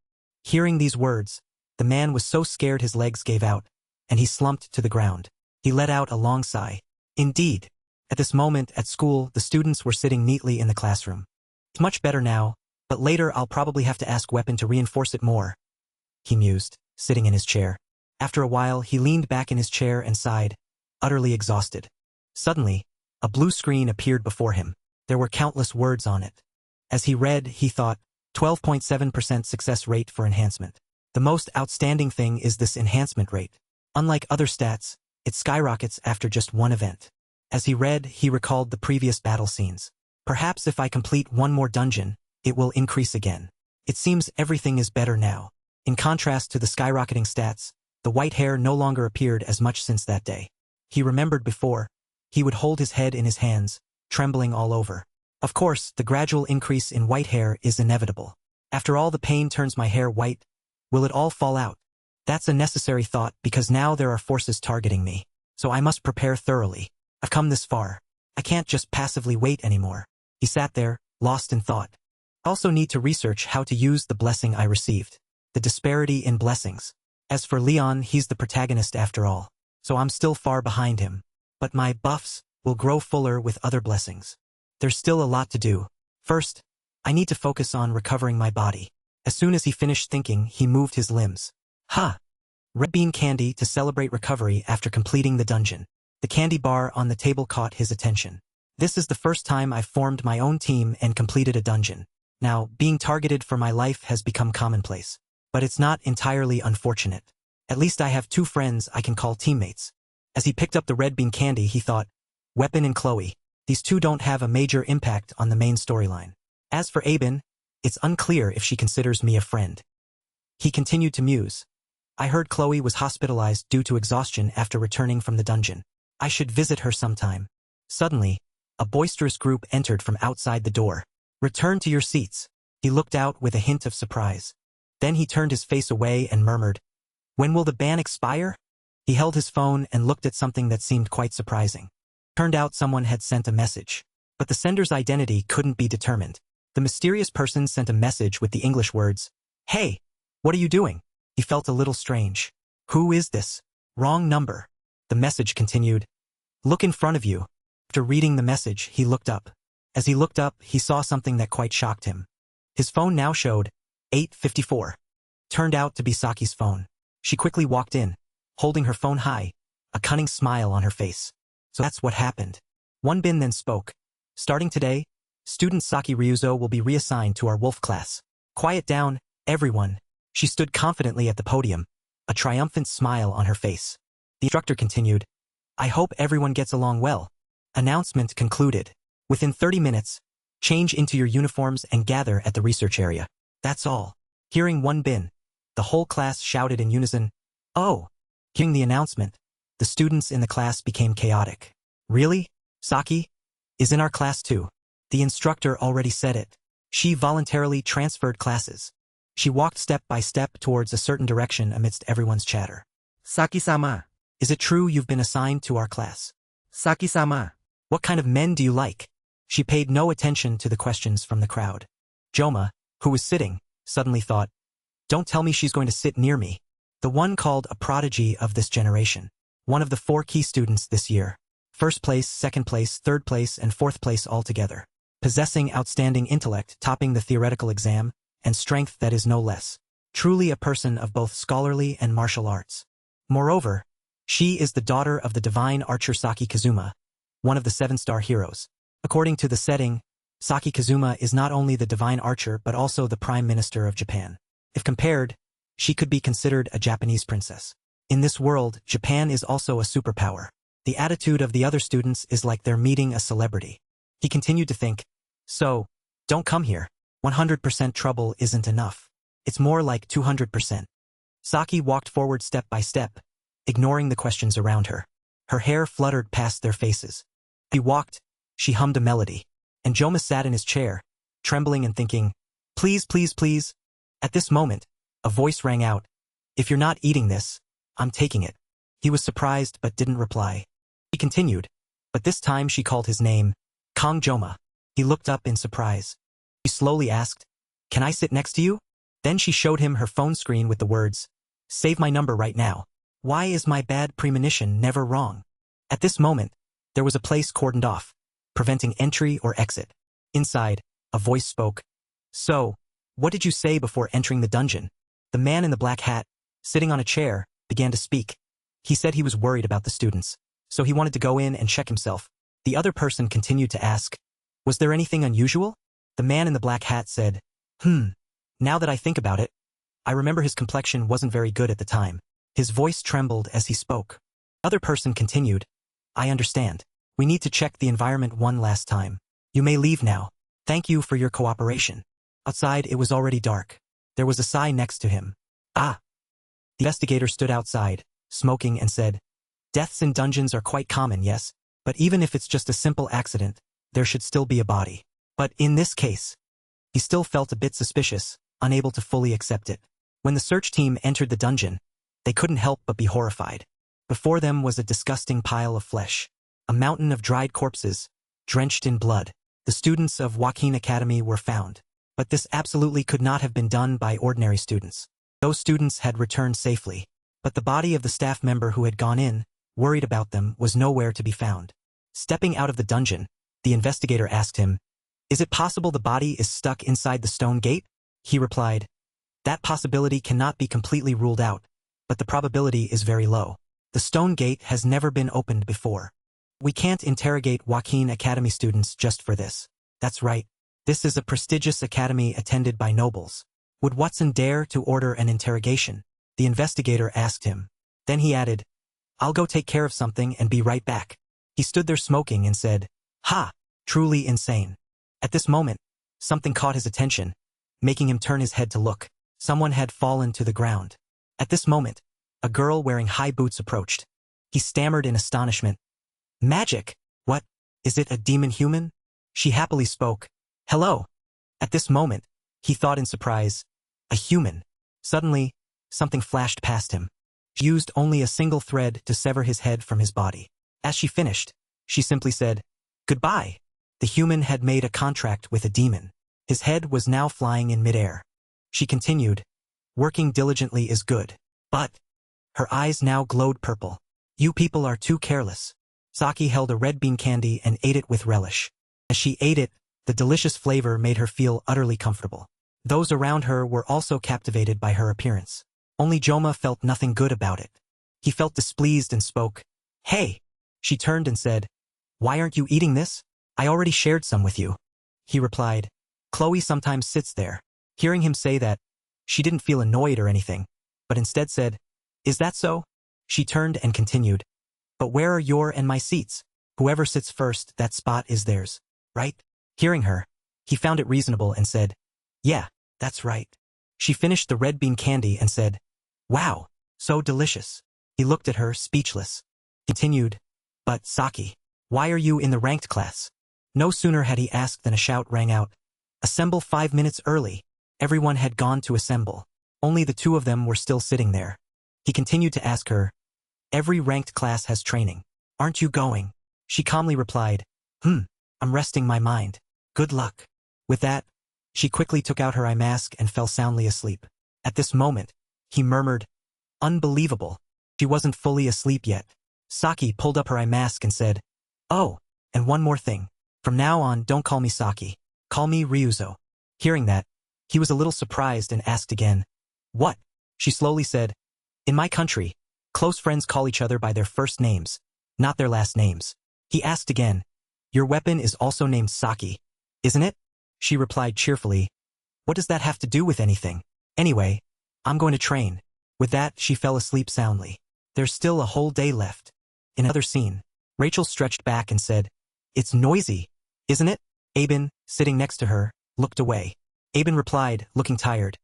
Hearing these words, the man was so scared his legs gave out, and he slumped to the ground. He let out a long sigh. Indeed, at this moment at school, the students were sitting neatly in the classroom. "It's much better now, but later I'll probably have to ask Weapon to reinforce it more," he mused, sitting in his chair. After a while, he leaned back in his chair and sighed, utterly exhausted. Suddenly, a blue screen appeared before him. There were countless words on it. As he read, he thought, 12.7% success rate for enhancement. The most outstanding thing is this enhancement rate. Unlike other stats, it skyrockets after just one event. As he read, he recalled the previous battle scenes. Perhaps if I complete one more dungeon, it will increase again. It seems everything is better now. In contrast to the skyrocketing stats, the white hair no longer appeared as much since that day. He remembered before, he would hold his head in his hands, trembling all over. Of course, the gradual increase in white hair is inevitable. After all the pain turns my hair white, will it all fall out? That's a necessary thought because now there are forces targeting me. So I must prepare thoroughly. I've come this far. I can't just passively wait anymore. He sat there, lost in thought. I also need to research how to use the blessing I received. The disparity in blessings. As for Leon, he's the protagonist after all. So I'm still far behind him. But my buffs will grow fuller with other blessings. There's still a lot to do. First, I need to focus on recovering my body. As soon as he finished thinking, he moved his limbs. Red bean candy to celebrate recovery after completing the dungeon. The candy bar on the table caught his attention. This is the first time I've formed my own team and completed a dungeon. Now, being targeted for my life has become commonplace. But it's not entirely unfortunate. At least I have 2 friends I can call teammates. As he picked up the red bean candy, he thought, Weapon and Chloe, these 2 don't have a major impact on the main storyline. As for Aben, it's unclear if she considers me a friend. He continued to muse. I heard Chloe was hospitalized due to exhaustion after returning from the dungeon. I should visit her sometime. Suddenly, a boisterous group entered from outside the door. Return to your seats. He looked out with a hint of surprise. Then he turned his face away and murmured, When will the ban expire? He held his phone and looked at something that seemed quite surprising. Turned out someone had sent a message. But the sender's identity couldn't be determined. The mysterious person sent a message with the English words, Hey, what are you doing? He felt a little strange. Who is this? Wrong number. The message continued, Look in front of you. After reading the message, he looked up. As he looked up, he saw something that quite shocked him. His phone now showed 8:54. Turned out to be Saki's phone. She quickly walked in, holding her phone high, a cunning smile on her face. So that's what happened. One bin then spoke. Starting today, student Saki Ryuzo will be reassigned to our wolf class. Quiet down, everyone. She stood confidently at the podium, a triumphant smile on her face. The instructor continued, I hope everyone gets along well. Announcement concluded. Within 30 minutes, change into your uniforms and gather at the research area. That's all. Hearing one bin, the whole class shouted in unison, Oh! Hearing the announcement, the students in the class became chaotic. Really? Saki? Is in our class too. The instructor already said it. She voluntarily transferred classes. She walked step by step towards a certain direction amidst everyone's chatter. Saki-sama. Is it true you've been assigned to our class? Saki-sama. What kind of men do you like? She paid no attention to the questions from the crowd. Joma, who was sitting, suddenly thought, Don't tell me she's going to sit near me. The one called a prodigy of this generation. One of the 4 key students this year. First place, second place, third place, and fourth place altogether. Possessing outstanding intellect, topping the theoretical exam, and strength that is no less. Truly a person of both scholarly and martial arts. Moreover, she is the daughter of the divine archer Saki Kazuma, one of the 7-star heroes. According to the setting, Saki Kazuma is not only the divine archer but also the Prime Minister of Japan. If compared, she could be considered a Japanese princess. In this world, Japan is also a superpower. The attitude of the other students is like they're meeting a celebrity. He continued to think, so, don't come here. 100% trouble isn't enough. It's more like 200%. Saki walked forward step by step, ignoring the questions around her. Her hair fluttered past their faces. He walked, she hummed a melody, and Joma sat in his chair, trembling and thinking, please, please, please. At this moment, a voice rang out, if you're not eating this, I'm taking it. He was surprised but didn't reply. She continued, but this time she called his name, Kong Joma. He looked up in surprise. She slowly asked, can I sit next to you? Then she showed him her phone screen with the words, save my number right now. Why is my bad premonition never wrong? At this moment, there was a place cordoned off, preventing entry or exit. Inside, a voice spoke. So, what did you say before entering the dungeon? The man in the black hat, sitting on a chair, began to speak. He said he was worried about the students, so he wanted to go in and check himself. The other person continued to ask, was there anything unusual? The man in the black hat said, now that I think about it, I remember his complexion wasn't very good at the time. His voice trembled as he spoke. The other person continued, I understand. We need to check the environment one last time. You may leave now. Thank you for your cooperation. Outside it was already dark. There was a sigh next to him. Ah. The investigator stood outside, smoking and said, deaths in dungeons are quite common, yes, but even if it's just a simple accident, there should still be a body. But in this case, he still felt a bit suspicious, unable to fully accept it. When the search team entered the dungeon, they couldn't help but be horrified. Before them was a disgusting pile of flesh, a mountain of dried corpses, drenched in blood. The students of Joaquin Academy were found, but this absolutely could not have been done by ordinary students. Those students had returned safely, but the body of the staff member who had gone in, worried about them, was nowhere to be found. Stepping out of the dungeon, the investigator asked him, is it possible the body is stuck inside the stone gate? He replied, that possibility cannot be completely ruled out, but the probability is very low. The stone gate has never been opened before. We can't interrogate Joaquin Academy students just for this. That's right. This is a prestigious academy attended by nobles. Would Watson dare to order an interrogation? The investigator asked him. Then he added, I'll go take care of something and be right back. He stood there smoking and said, ha, truly insane. At this moment, something caught his attention, making him turn his head to look. Someone had fallen to the ground. At this moment, a girl wearing high boots approached. He stammered in astonishment. Magic! What? Is it a demon human? She happily spoke. Hello. At this moment, he thought in surprise, a human. Suddenly, something flashed past him. She used only a single thread to sever his head from his body. As she finished, she simply said, goodbye. The human had made a contract with a demon. His head was now flying in midair. She continued, working diligently is good. But, her eyes now glowed purple. You people are too careless. Saki held a red bean candy and ate it with relish. As she ate it, the delicious flavor made her feel utterly comfortable. Those around her were also captivated by her appearance. Only Joma felt nothing good about it. He felt displeased and spoke. Hey! She turned and said, why aren't you eating this? I already shared some with you. He replied, Chloe sometimes sits there. Hearing him say that, she didn't feel annoyed or anything, but instead said, is that so? She turned and continued, but where are your and my seats? Whoever sits first, that spot is theirs, right? Hearing her, he found it reasonable and said, yeah, that's right. She finished the red bean candy and said, wow, so delicious. He looked at her, speechless. Continued, but Saki, why are you in the ranked class? No sooner had he asked than a shout rang out, assemble 5 minutes early. Everyone had gone to assemble. Only the two of them were still sitting there. He continued to ask her, every ranked class has training. Aren't you going? She calmly replied, I'm resting my mind. Good luck. With that, she quickly took out her eye mask and fell soundly asleep. At this moment, he murmured, unbelievable. She wasn't fully asleep yet. Saki pulled up her eye mask and said, oh, and one more thing. From now on, don't call me Saki. Call me Ryuzo. Hearing that, He was a little surprised and asked again. What? She slowly said. In my country, close friends call each other by their first names, not their last names. He asked again. Your weapon is also named Saki, isn't it? She replied cheerfully. What does that have to do with anything? Anyway, I'm going to train. With that, she fell asleep soundly. There's still a whole day left. In another scene, Rachel stretched back and said, It's noisy, isn't it? Aben, sitting next to her, looked away. Aben replied, looking tired.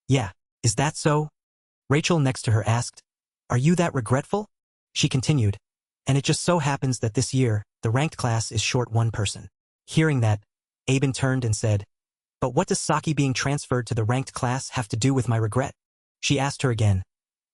Yeah, is that so? Rachel next to her asked, Are you that regretful? She continued, And it just so happens that this year, the ranked class is short one person. Hearing that, Aben turned and said, But what does Saki being transferred to the ranked class have to do with my regret? She asked her again.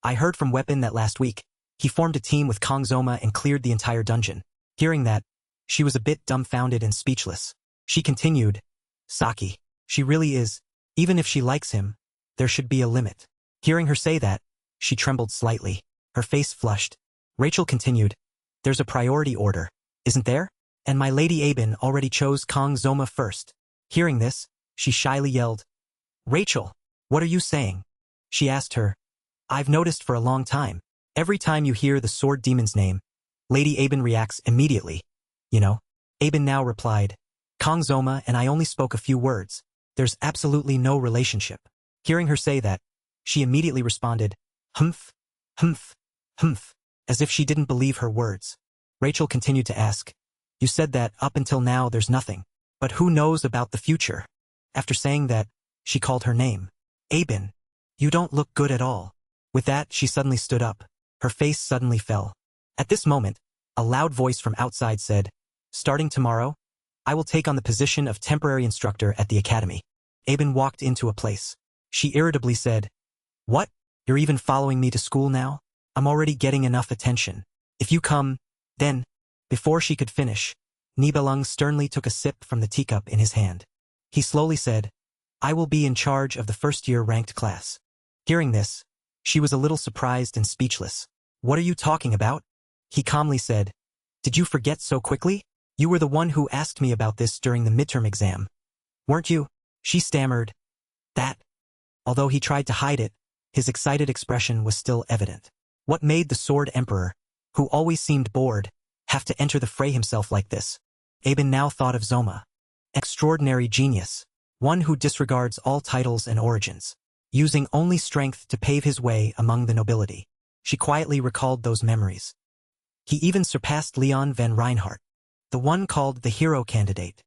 I heard from Weapon that last week, he formed a team with Kong Zoma and cleared the entire dungeon. Hearing that, she was a bit dumbfounded and speechless. She continued, Saki, she really is. Even if she likes him, there should be a limit. Hearing her say that, she trembled slightly. Her face flushed. Rachel continued, There's a priority order, isn't there? And my Lady Aben already chose Kong Zoma first. Hearing this, she shyly yelled, Rachel, what are you saying? She asked her. I've noticed for a long time. Every time you hear the sword demon's name, Lady Aben reacts immediately. You know? Aben now replied, Kong Zoma and I only spoke a few words. There's absolutely no relationship. Hearing her say that, she immediately responded, Humph, humph, humph, as if she didn't believe her words. Rachel continued to ask, You said that up until now there's nothing, but who knows about the future? After saying that, she called her name. Aben, you don't look good at all. With that, she suddenly stood up. Her face suddenly fell. At this moment, a loud voice from outside said, Starting tomorrow, I will take on the position of temporary instructor at the academy. Aben walked into a place. She irritably said, What? You're even following me to school now? I'm already getting enough attention. If you come, then, before she could finish, Nibelung sternly took a sip from the teacup in his hand. He slowly said, I will be in charge of the first-year ranked class. Hearing this, she was a little surprised and speechless. What are you talking about? He calmly said, Did you forget so quickly? You were the one who asked me about this during the midterm exam. Weren't you? She stammered. That. Although he tried to hide it, his excited expression was still evident. What made the Sword Emperor, who always seemed bored, have to enter the fray himself like this? Aben now thought of Zoma. Extraordinary genius. One who disregards all titles and origins, using only strength to pave his way among the nobility. She quietly recalled those memories. He even surpassed Leon van Reinhardt, the one called the hero candidate.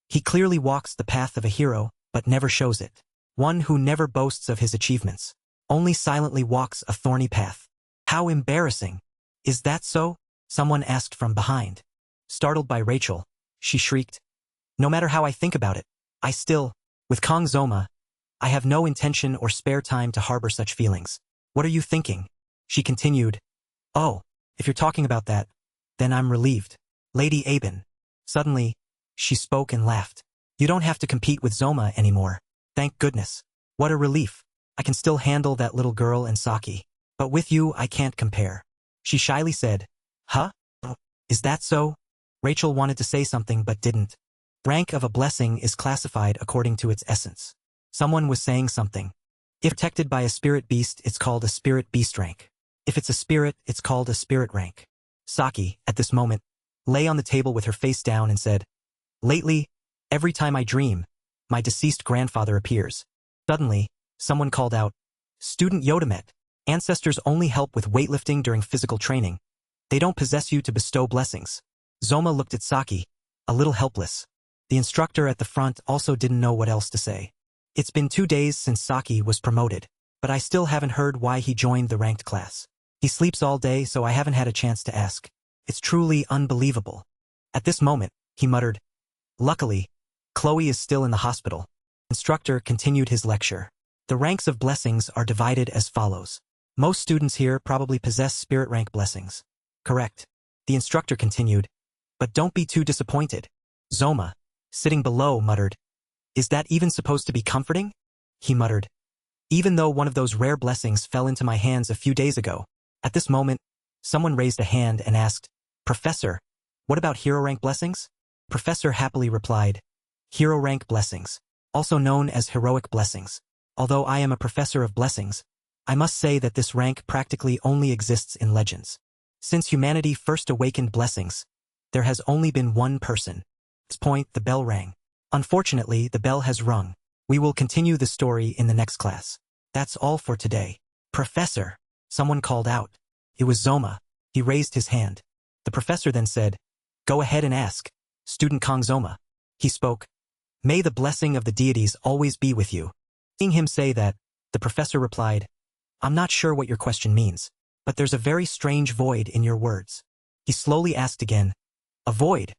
He clearly walks the path of a hero, but never shows it. One who never boasts of his achievements, only silently walks a thorny path. How embarrassing! Is that so? Someone asked from behind. Startled by Rachel, she shrieked. No matter how I think about it, I still, with Kong Zoma, I have no intention or spare time to harbor such feelings. What are you thinking? She continued. Oh, if you're talking about that, then I'm relieved. Lady Aben. Suddenly, she spoke and laughed. You don't have to compete with Zoma anymore. Thank goodness. What a relief. I can still handle that little girl and Saki. But with you, I can't compare. She shyly said. Huh? Is that so? Rachel wanted to say something but didn't. Rank of a blessing is classified according to its essence. Someone was saying something. If protected by a spirit beast, it's called a spirit beast rank. If it's a spirit, it's called a spirit rank. Saki, at this moment, lay on the table with her face down and said, Lately, every time I dream, my deceased grandfather appears. Suddenly, someone called out, Student Yodamet, ancestors only help with weightlifting during physical training. They don't possess you to bestow blessings. Zoma looked at Saki, a little helpless. The instructor at the front also didn't know what else to say. It's been 2 days since Saki was promoted, but I still haven't heard why he joined the ranked class. He sleeps all day, so I haven't had a chance to ask. It's truly unbelievable. At this moment, he muttered. Luckily, Chloe is still in the hospital. Instructor continued his lecture. The ranks of blessings are divided as follows. Most students here probably possess spirit rank blessings. Correct. The instructor continued. But don't be too disappointed. Zoma, sitting below, muttered. Is that even supposed to be comforting? He muttered. Even though one of those rare blessings fell into my hands a few days ago. At this moment, someone raised a hand and asked, Professor, what about hero rank blessings? Professor happily replied, Hero rank blessings. also known as heroic blessings. Although I am a professor of blessings, I must say that this rank practically only exists in legends. Since humanity first awakened blessings, there has only been one person. At this point, the bell rang. Unfortunately, the bell has rung. We will continue the story in the next class. That's all for today. Professor, someone called out. It was Zoma. He raised his hand. The professor then said, "Go ahead and ask." Student Kong Zoma. He spoke. "May the blessing of the deities always be with you." Seeing him say that, the professor replied, "I'm not sure what your question means, but there's a very strange void in your words." He slowly asked again, "A void?"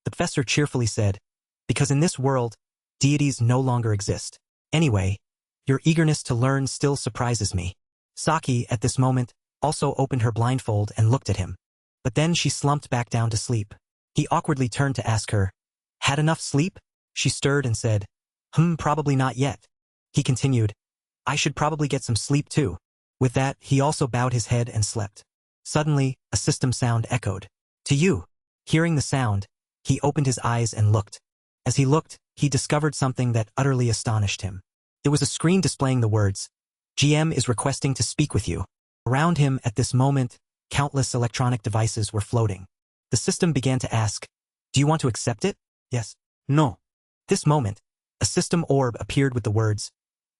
The professor cheerfully said, "Because in this world, deities no longer exist. Anyway, your eagerness to learn still surprises me." Saki, at this moment, also opened her blindfold and looked at him. But then she slumped back down to sleep. He awkwardly turned to ask her, "Had enough sleep?" She stirred and said, Probably not yet." He continued, "I should probably get some sleep too." With that, he also bowed his head and slept. Suddenly, a system sound echoed. "To you." Hearing the sound, he opened his eyes and looked. As he looked, he discovered something that utterly astonished him. It was a screen displaying the words, "GM is requesting to speak with you." Around him, at this moment, countless electronic devices were floating. The system began to ask, "Do you want to accept it?" "Yes." No. This moment, a system orb appeared with the words,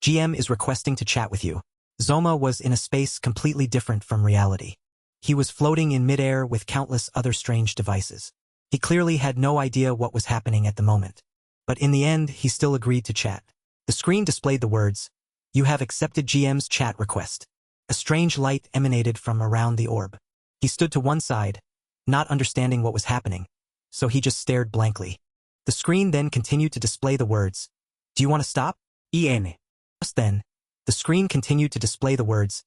"GM is requesting to chat with you." Zoma was in a space completely different from reality. He was floating in midair with countless other strange devices. He clearly had no idea what was happening at the moment. But in the end, he still agreed to chat. The screen displayed the words, "You have accepted GM's chat request." A strange light emanated from around the orb. He stood to one side, not understanding what was happening, so he just stared blankly. The screen then continued to display the words, "Do you want to stop?" IN. Just then, the screen continued to display the words,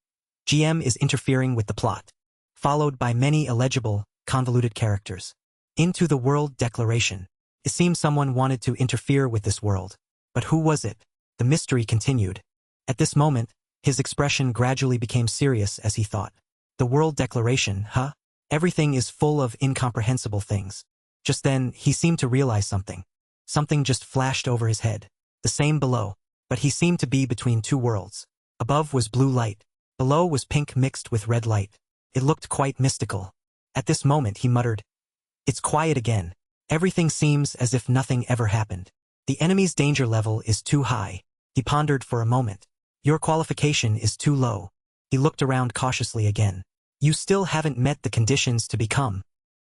"GM is interfering with the plot," followed by many illegible, convoluted characters. Into the world declaration. It seemed someone wanted to interfere with this world. But who was it? The mystery continued. At this moment, his expression gradually became serious as he thought. The world declaration, huh? Everything is full of incomprehensible things. Just then, he seemed to realize something. Something just flashed over his head. The same below, but he seemed to be between two worlds. Above was blue light. Below was pink mixed with red light. It looked quite mystical. At this moment, he muttered, "It's quiet again. Everything seems as if nothing ever happened. The enemy's danger level is too high." He pondered for a moment. "Your qualification is too low." He looked around cautiously again. "You still haven't met the conditions to become."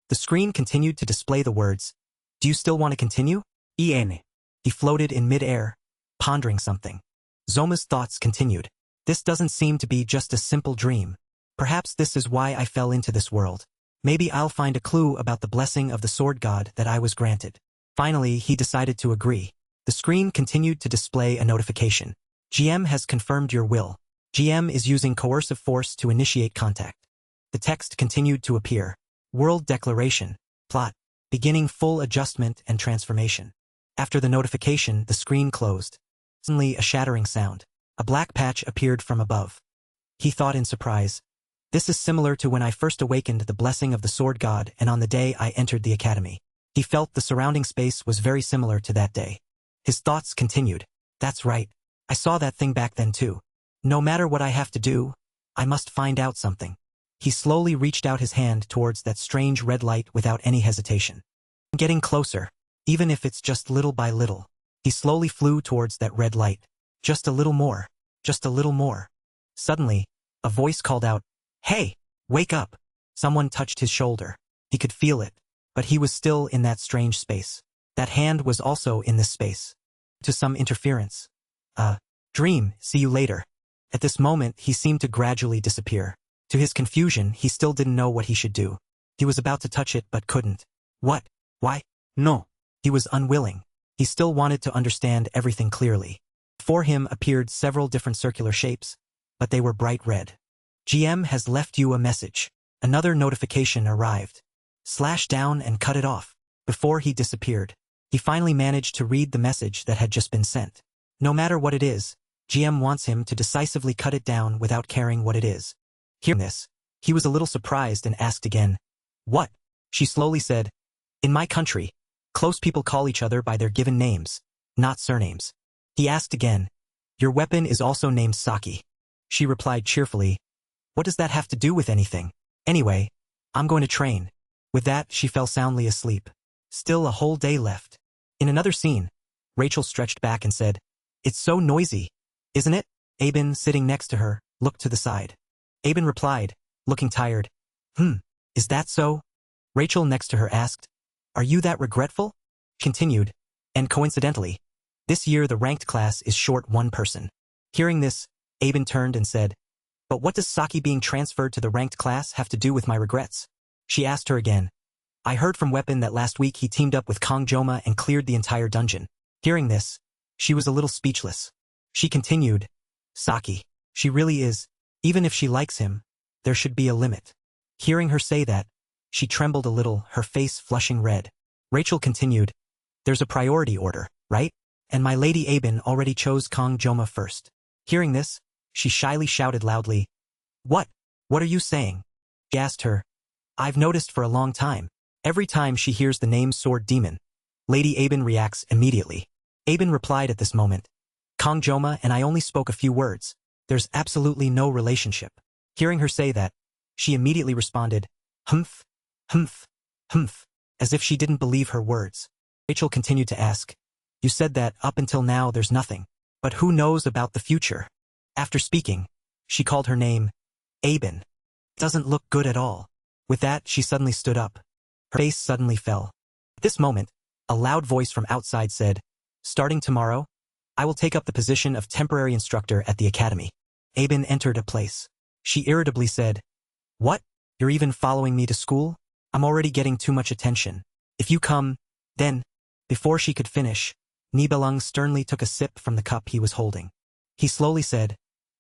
The screen continued to display the words, "Do you still want to continue?" IN. He floated in mid-air, pondering something. Zoma's thoughts continued. "This doesn't seem to be just a simple dream. Perhaps this is why I fell into this world. Maybe I'll find a clue about the blessing of the sword god that I was granted." Finally, he decided to agree. The screen continued to display a notification. "GM has confirmed your will. GM is using coercive force to initiate contact." The text continued to appear. World declaration. Plot. Beginning full adjustment and transformation. After the notification, the screen closed. Suddenly, a shattering sound. A black patch appeared from above. He thought in surprise, "This is similar to when I first awakened the blessing of the sword god and on the day I entered the academy." He felt the surrounding space was very similar to that day. His thoughts continued. "That's right. I saw that thing back then too. No matter what I have to do, I must find out something." He slowly reached out his hand towards that strange red light without any hesitation. Getting closer, even if it's just little by little. He slowly flew towards that red light. Just a little more. Just a little more. Suddenly, a voice called out, "Hey, wake up." Someone touched his shoulder. He could feel it, but he was still in that strange space. That hand was also in this space. To some interference. Dream, see you later." At this moment, he seemed to gradually disappear. To his confusion, he still didn't know what he should do. He was about to touch it but couldn't. What? Why? No. He was unwilling. He still wanted to understand everything clearly. Before him appeared several different circular shapes, but they were bright red. "GM has left you a message." Another notification arrived. Slash down and cut it off. Before he disappeared, he finally managed to read the message that had just been sent. No matter what it is, GM wants him to decisively cut it down without caring what it is. Hearing this, he was a little surprised and asked again, "What?" She slowly said, "In my country, close people call each other by their given names, not surnames." He asked again. Your weapon is also named Saki. She replied cheerfully. What does that have to do with anything? Anyway, I'm going to train. With that, she fell soundly asleep. Still a whole day left. In another scene, Rachel stretched back and said, It's so noisy, isn't it? Aben, sitting next to her, looked to the side. Aben replied, looking tired. Is that so? Rachel next to her asked, Are you that regretful? Continued, and coincidentally, this year the ranked class is short one person. Hearing this, Aben turned and said, But what does Saki being transferred to the ranked class have to do with my regrets? She asked her again. I heard from Weapon that last week he teamed up with Kong Joma and cleared the entire dungeon. Hearing this, she was a little speechless. She continued, Saki, she really is. Even if she likes him, there should be a limit. Hearing her say that, she trembled a little, her face flushing red. Rachel continued, There's a priority order, right? And my lady Aben already chose Kong Joma first. Hearing this, she shyly shouted loudly, What? What are you saying? She asked her. I've noticed for a long time. Every time she hears the name Sword Demon, Lady Aben reacts immediately. Aben replied at this moment, Kong Joma and I only spoke a few words. There's absolutely no relationship. Hearing her say that, she immediately responded, Humph, humph, humph, as if she didn't believe her words. Rachel continued to ask, You said that up until now there's nothing. But who knows about the future? After speaking, she called her name, Aben. Doesn't look good at all. With that, she suddenly stood up. Her face suddenly fell. At this moment, a loud voice from outside said, Starting tomorrow, I will take up the position of temporary instructor at the academy. Aben entered a place. She irritably said, What? You're even following me to school? I'm already getting too much attention. If you come, then, before she could finish, Nibelung sternly took a sip from the cup he was holding. He slowly said,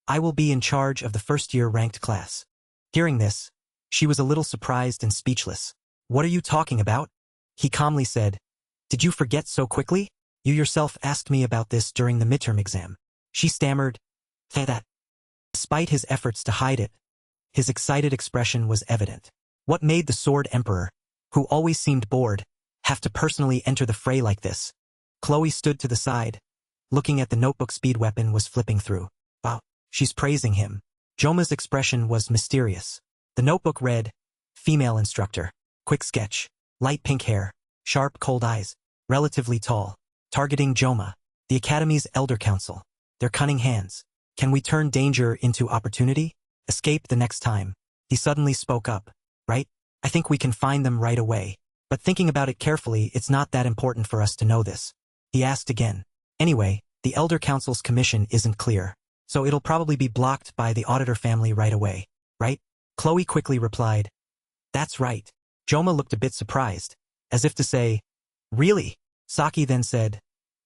I will be in charge of the first-year ranked class. Hearing this, she was a little surprised and speechless. What are you talking about? He calmly said, Did you forget so quickly? You yourself asked me about this during the midterm exam. She stammered, that. Despite his efforts to hide it, his excited expression was evident. What made the Sword Emperor, who always seemed bored, have to personally enter the fray like this? Chloe stood to the side, looking at the notebook Speed Weapon was flipping through. Wow, she's praising him. Joma's expression was mysterious. The notebook read, Female instructor, quick sketch, light pink hair, sharp cold eyes, relatively tall, targeting Joma, the Academy's Elder Council, their cunning hands. Can we turn danger into opportunity? Escape the next time. He suddenly spoke up. Right? I think we can find them right away. But thinking about it carefully, it's not that important for us to know this. He asked again. Anyway, the Elder Council's commission isn't clear, so it'll probably be blocked by the auditor family right away, right? Chloe quickly replied, That's right. Joma looked a bit surprised, as if to say, Really? Saki then said,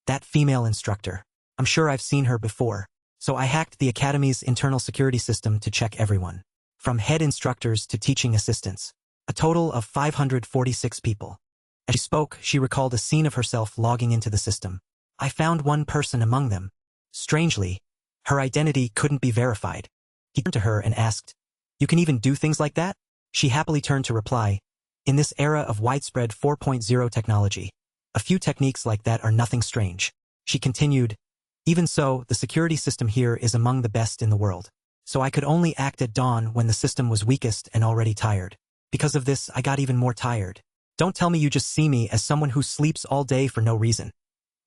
That female instructor. I'm sure I've seen her before, so I hacked the Academy's internal security system to check everyone, from head instructors to teaching assistants, a total of 546 people. As she spoke, she recalled a scene of herself logging into the system. I found one person among them. Strangely, her identity couldn't be verified. He turned to her and asked, You can even do things like that? She happily turned to reply, In this era of widespread 4.0 technology, a few techniques like that are nothing strange. She continued, Even so, the security system here is among the best in the world. So I could only act at dawn when the system was weakest and already tired. Because of this, I got even more tired. Don't tell me you just see me as someone who sleeps all day for no reason.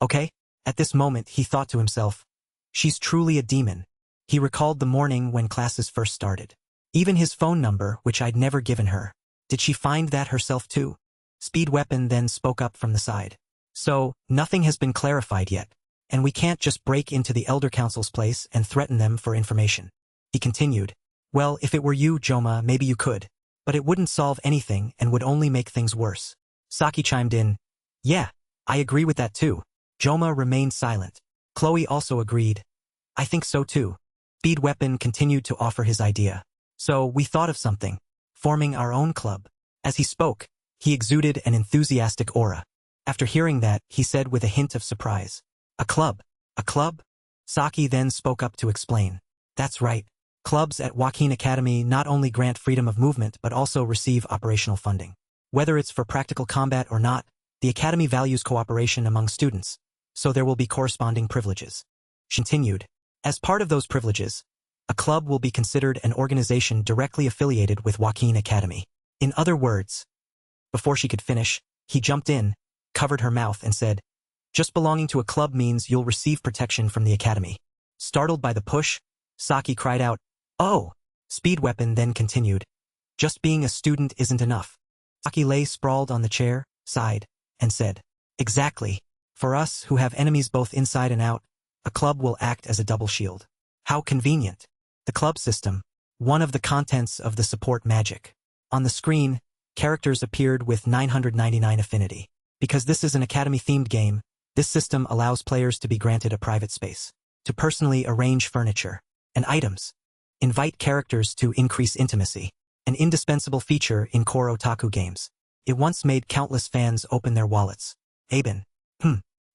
Okay? At this moment, he thought to himself, She's truly a demon. He recalled the morning when classes first started. Even his phone number, which I'd never given her. Did she find that herself too? Speed Weapon then spoke up from the side. So, nothing has been clarified yet, and we can't just break into the Elder Council's place and threaten them for information. He continued, Well, if it were you, Joma, maybe you could. But it wouldn't solve anything and would only make things worse. Saki chimed in, Yeah, I agree with that too. Joma remained silent. Chloe also agreed. I think so too. Speed Weapon continued to offer his idea. So we thought of something, forming our own club. As he spoke, he exuded an enthusiastic aura. After hearing that, he said with a hint of surprise, A club? A club? Saki then spoke up to explain. That's right. Clubs at Joaquin Academy not only grant freedom of movement but also receive operational funding. Whether it's for practical combat or not, the Academy values cooperation among students, so there will be corresponding privileges. She continued. As part of those privileges, a club will be considered an organization directly affiliated with Joaquin Academy. In other words, before she could finish, he jumped in, covered her mouth and said, just belonging to a club means you'll receive protection from the academy. Startled by the push, Saki cried out, oh! Speed Weapon then continued, just being a student isn't enough. Saki lay sprawled on the chair, sighed, and said, exactly. For us who have enemies both inside and out, a club will act as a double shield. How convenient. The club system, one of the contents of the support magic. On the screen, characters appeared with 999 affinity. Because this is an academy-themed game, this system allows players to be granted a private space, to personally arrange furniture and items, invite characters to increase intimacy, an indispensable feature in core otaku games. It once made countless fans open their wallets. Aben.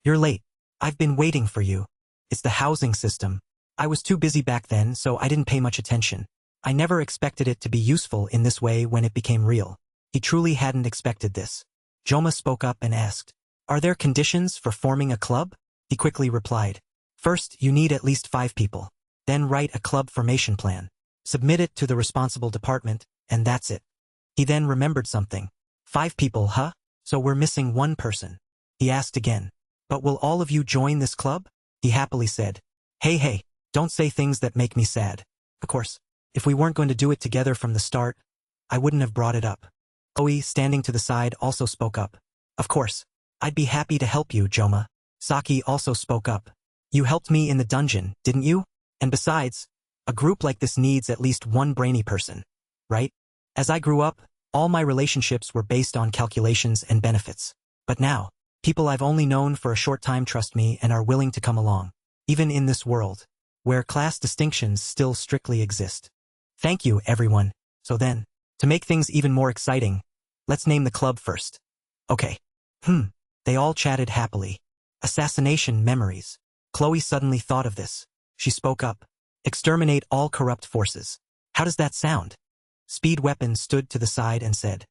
You're late. I've been waiting for you. It's the housing system. I was too busy back then, so I didn't pay much attention. I never expected it to be useful in this way when it became real. He truly hadn't expected this. Joma spoke up and asked, are there conditions for forming a club? He quickly replied, first you need at least 5 people. Then write a club formation plan. Submit it to the responsible department, and that's it. He then remembered something. 5 people, huh? So we're missing 1 person. He asked again, but will all of you join this club? He happily said, hey, don't say things that make me sad. Of course, if we weren't going to do it together from the start, I wouldn't have brought it up. Chloe, standing to the side, also spoke up. Of course, I'd be happy to help you, Joma. Saki also spoke up. You helped me in the dungeon, didn't you? And besides, a group like this needs at least 1 brainy person, right? As I grew up, all my relationships were based on calculations and benefits. But now, people I've only known for a short time trust me and are willing to come along, even in this world, where class distinctions still strictly exist. Thank you, everyone. So then, to make things even more exciting, let's name the club first. Okay. They all chatted happily. Assassination memories. Chloe suddenly thought of this. She spoke up. Exterminate all corrupt forces. How does that sound? Speed Weapon stood to the side and said,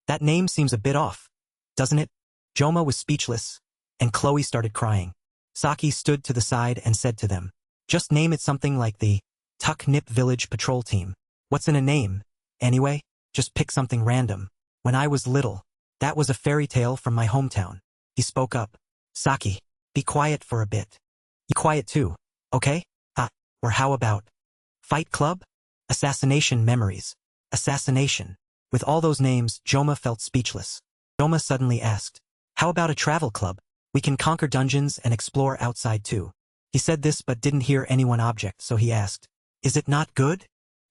that name seems a bit off, doesn't it? Joma was speechless, and Chloe started crying. Saki stood to the side and said to them, just name it something like the Tuck Nip Village Patrol Team. What's in a name? Anyway, just pick something random. When I was little, that was a fairy tale from my hometown. He spoke up. Saki, be quiet for a bit. You quiet too, okay? Or how about Fight Club? Assassination Memories. Assassination. With all those names, Joma felt speechless. Joma suddenly asked, how about a travel club? We can conquer dungeons and explore outside too. He said this but didn't hear anyone object, so he asked, is it not good?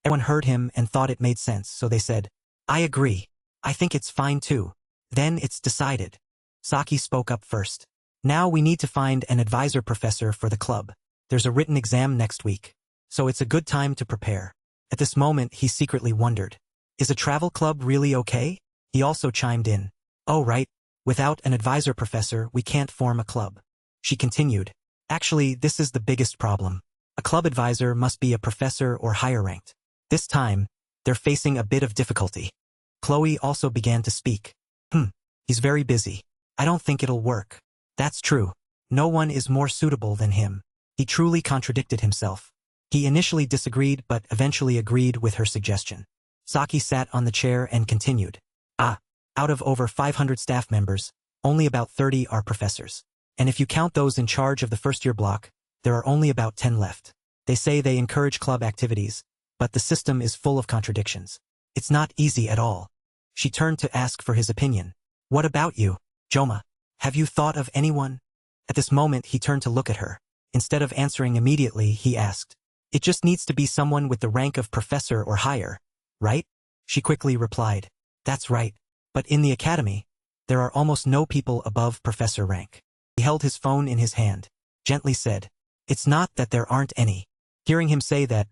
Everyone heard him and thought it made sense, so they said, I agree. I think it's fine too. Then it's decided. Saki spoke up first. Now we need to find an advisor professor for the club. There's a written exam next week, so it's a good time to prepare. At this moment, he secretly wondered, is a travel club really okay? He also chimed in. Oh right, without an advisor professor, we can't form a club. She continued. Actually, this is the biggest problem. A club advisor must be a professor or higher ranked. This time, they're facing a bit of difficulty. Chloe also began to speak. He's very busy. I don't think it'll work. That's true. No one is more suitable than him. He truly contradicted himself. He initially disagreed but eventually agreed with her suggestion. Saki sat on the chair and continued. Out of over 500 staff members, only about 30 are professors. And if you count those in charge of the first-year block, there are only about 10 left. They say they encourage club activities, but the system is full of contradictions. It's not easy at all. She turned to ask for his opinion. What about you, Joma? Have you thought of anyone? At this moment, he turned to look at her. Instead of answering immediately, he asked, it just needs to be someone with the rank of professor or higher, right? She quickly replied, that's right. But in the academy, there are almost no people above professor rank. He held his phone in his hand, gently said, it's not that there aren't any. Hearing him say that,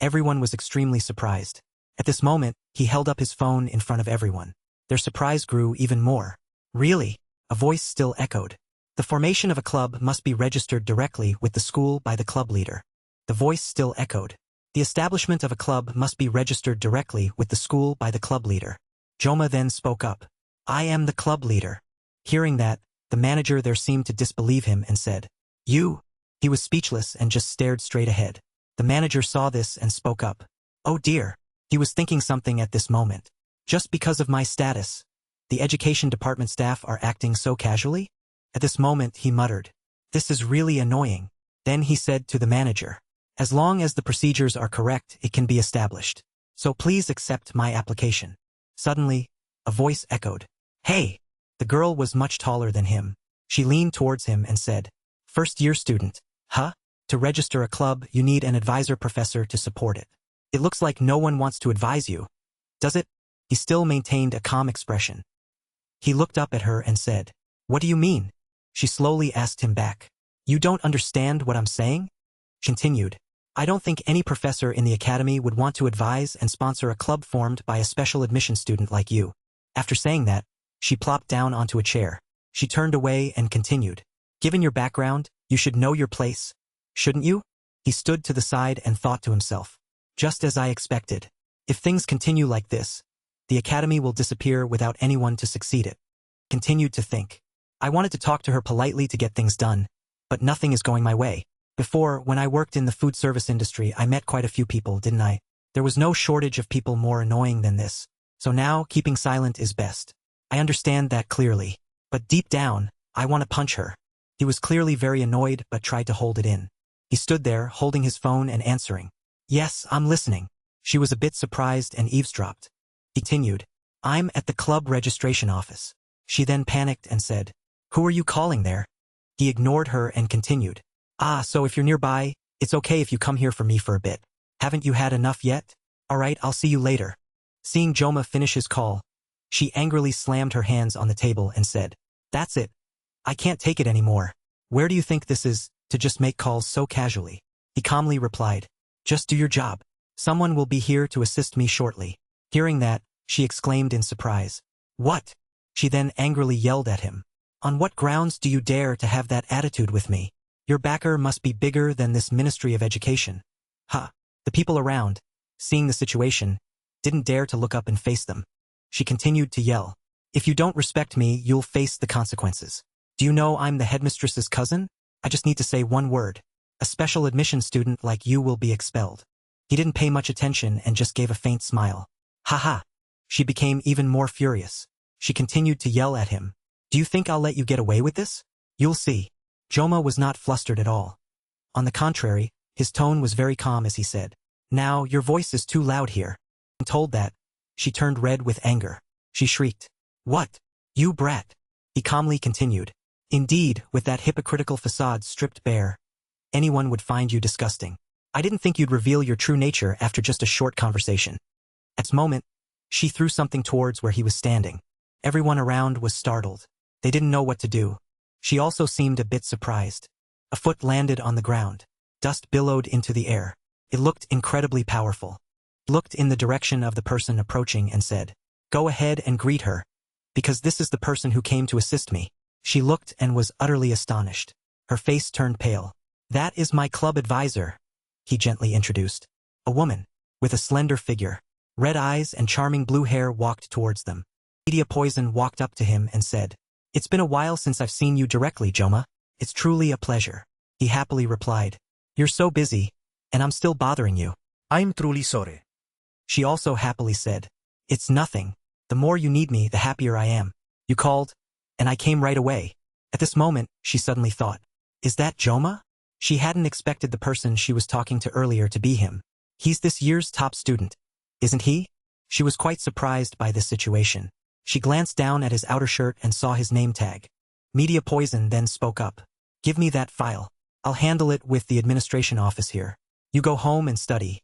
everyone was extremely surprised. At this moment, he held up his phone in front of everyone. Their surprise grew even more. Really? A voice still echoed. The formation of a club must be registered directly with the school by the club leader. The voice still echoed. The establishment of a club must be registered directly with the school by the club leader. Joma then spoke up. I am the club leader. Hearing that, the manager there seemed to disbelieve him and said, You? He was speechless and just stared straight ahead. The manager saw this and spoke up. Oh dear. He was thinking something at this moment. Just because of my status, the education department staff are acting so casually? At this moment he muttered, "This is really annoying." Then he said to the manager, "As long as the procedures are correct, it can be established. So please accept my application." Suddenly, a voice echoed, "Hey!" The girl was much taller than him. She leaned towards him and said, "First-year student, huh? To register a club, you need an advisor professor to support it. It looks like no one wants to advise you, does it?" He still maintained a calm expression. He looked up at her and said, "What do you mean?" She slowly asked him back. "You don't understand what I'm saying?" She continued, "I don't think any professor in the academy would want to advise and sponsor a club formed by a special admission student like you." After saying that, she plopped down onto a chair. She turned away and continued, "Given your background, you should know your place, shouldn't you?" He stood to the side and thought to himself, "Just as I expected. If things continue like this, the academy will disappear without anyone to succeed it." Continued to think, "I wanted to talk to her politely to get things done, but nothing is going my way. Before, when I worked in the food service industry, I met quite a few people, didn't I? There was no shortage of people more annoying than this. So now, keeping silent is best. I understand that clearly. But deep down, I want to punch her." He was clearly very annoyed but tried to hold it in. He stood there, holding his phone and answering, "Yes, I'm listening." She was a bit surprised and eavesdropped. He continued, "I'm at the club registration office." She then panicked and said, "Who are you calling there?" He ignored her and continued, "Ah, so if you're nearby, it's okay if you come here for me for a bit. Haven't you had enough yet? Alright, I'll see you later." Seeing Joma finish his call, she angrily slammed her hands on the table and said, "That's it. I can't take it anymore. Where do you think this is, to just make calls so casually?" He calmly replied, "Just do your job. Someone will be here to assist me shortly." Hearing that, she exclaimed in surprise, "What?" She then angrily yelled at him, "On what grounds do you dare to have that attitude with me? Your backer must be bigger than this Ministry of Education." Ha! The people around, seeing the situation, didn't dare to look up and face them. She continued to yell, "If you don't respect me, you'll face the consequences. Do you know I'm the headmistress's cousin? I just need to say one word. A special admission student like you will be expelled." He didn't pay much attention and just gave a faint smile. "Ha ha!" She became even more furious. She continued to yell at him, "Do you think I'll let you get away with this? You'll see." Joma was not flustered at all. On the contrary, his tone was very calm as he said, "Now, your voice is too loud here." And told that, she turned red with anger. She shrieked, "What? You brat!" He calmly continued, "Indeed, with that hypocritical facade stripped bare, anyone would find you disgusting. I didn't think you'd reveal your true nature after just a short conversation." At this moment, she threw something towards where he was standing. Everyone around was startled. They didn't know what to do. She also seemed a bit surprised. A foot landed on the ground. Dust billowed into the air. It looked incredibly powerful. He looked in the direction of the person approaching and said, "Go ahead and greet her, because this is the person who came to assist me." She looked and was utterly astonished. Her face turned pale. "That is my club advisor," he gently introduced. A woman, with a slender figure, red eyes and charming blue hair walked towards them. Media Poison walked up to him and said, "It's been a while since I've seen you directly, Joma. It's truly a pleasure." He happily replied, "You're so busy, and I'm still bothering you." I'm truly sorry. She also happily said, "It's nothing. The more you need me, the happier I am. You called, and I came right away." At this moment, she suddenly thought, "Is that Joma?" She hadn't expected the person she was talking to earlier to be him. He's this year's top student, isn't he? She was quite surprised by this situation. She glanced down at his outer shirt and saw his name tag. Media Poison then spoke up, "Give me that file. I'll handle it with the administration office here. You go home and study.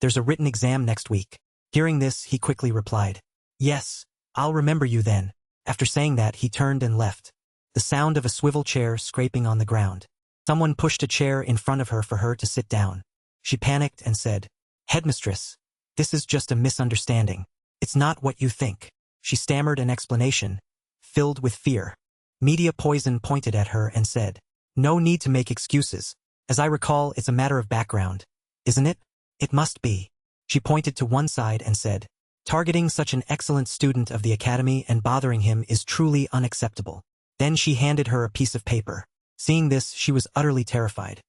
There's a written exam next week." Hearing this, he quickly replied, "Yes, I'll remember you then." After saying that, he turned and left. The sound of a swivel chair scraping on the ground. Someone pushed a chair in front of her for her to sit down. She panicked and said, "Headmistress, this is just a misunderstanding. It's not what you think." She stammered an explanation, filled with fear. Media Poison pointed at her and said, "No need to make excuses. As I recall, it's a matter of background, isn't it? It must be." She pointed to one side and said, "Targeting such an excellent student of the academy and bothering him is truly unacceptable." Then she handed her a piece of paper. Seeing this, she was utterly terrified.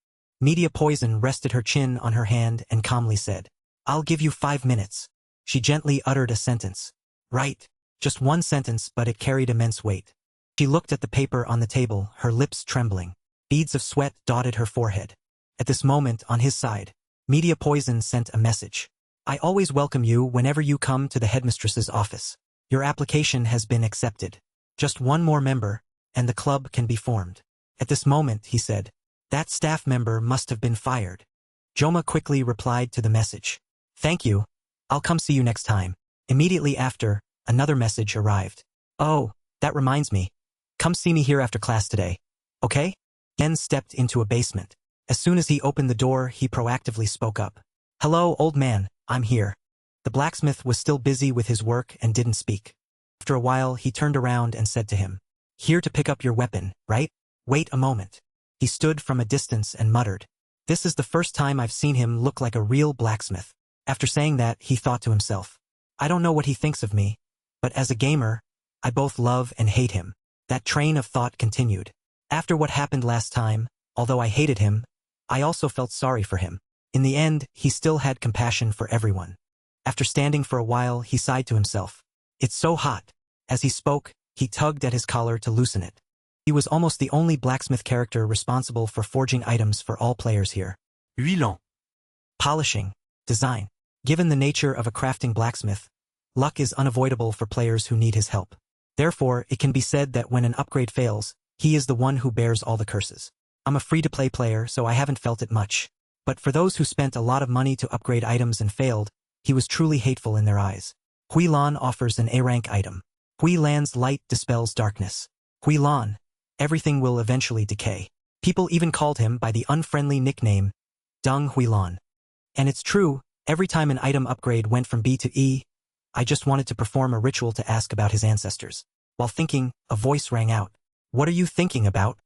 Media Poison rested her chin on her hand and calmly said, "I'll give you 5 minutes." She gently uttered a sentence. Right. Just one sentence, but it carried immense weight. She looked at the paper on the table, her lips trembling. Beads of sweat dotted her forehead. At this moment, on his side, Media Poison sent a message. "I always welcome you whenever you come to the headmistress's office. Your application has been accepted. Just one more member, and the club can be formed." At this moment, he said, "That staff member must have been fired." Joma quickly replied to the message. "Thank you. I'll come see you next time." Immediately after, another message arrived. "Oh, that reminds me. Come see me here after class today. Okay?" Yen stepped into a basement. As soon as he opened the door, he proactively spoke up. "Hello, old man, I'm here." The blacksmith was still busy with his work and didn't speak. After a while, he turned around and said to him, "Here to pick up your weapon, right? Wait a moment." He stood from a distance and muttered, "This is the first time I've seen him look like a real blacksmith." After saying that, he thought to himself, "I don't know what he thinks of me, but as a gamer, I both love and hate him." That train of thought continued. After what happened last time, although I hated him, I also felt sorry for him. In the end, he still had compassion for everyone. After standing for a while, he sighed to himself. "It's so hot." As he spoke, he tugged at his collar to loosen it. He was almost the only blacksmith character responsible for forging items for all players here. Huilant. Polishing. Design. Given the nature of a crafting blacksmith, luck is unavoidable for players who need his help. Therefore, it can be said that when an upgrade fails, he is the one who bears all the curses. I'm a free-to-play player, so I haven't felt it much. But for those who spent a lot of money to upgrade items and failed, he was truly hateful in their eyes. Hui Lan offers an A-rank item. Hui Lan's light dispels darkness. Hui Lan. Everything will eventually decay. People even called him by the unfriendly nickname, Dung Hui Lan. And it's true, every time an item upgrade went from B to E, I just wanted to perform a ritual to ask about his ancestors. While thinking, a voice rang out. "What are you thinking about?"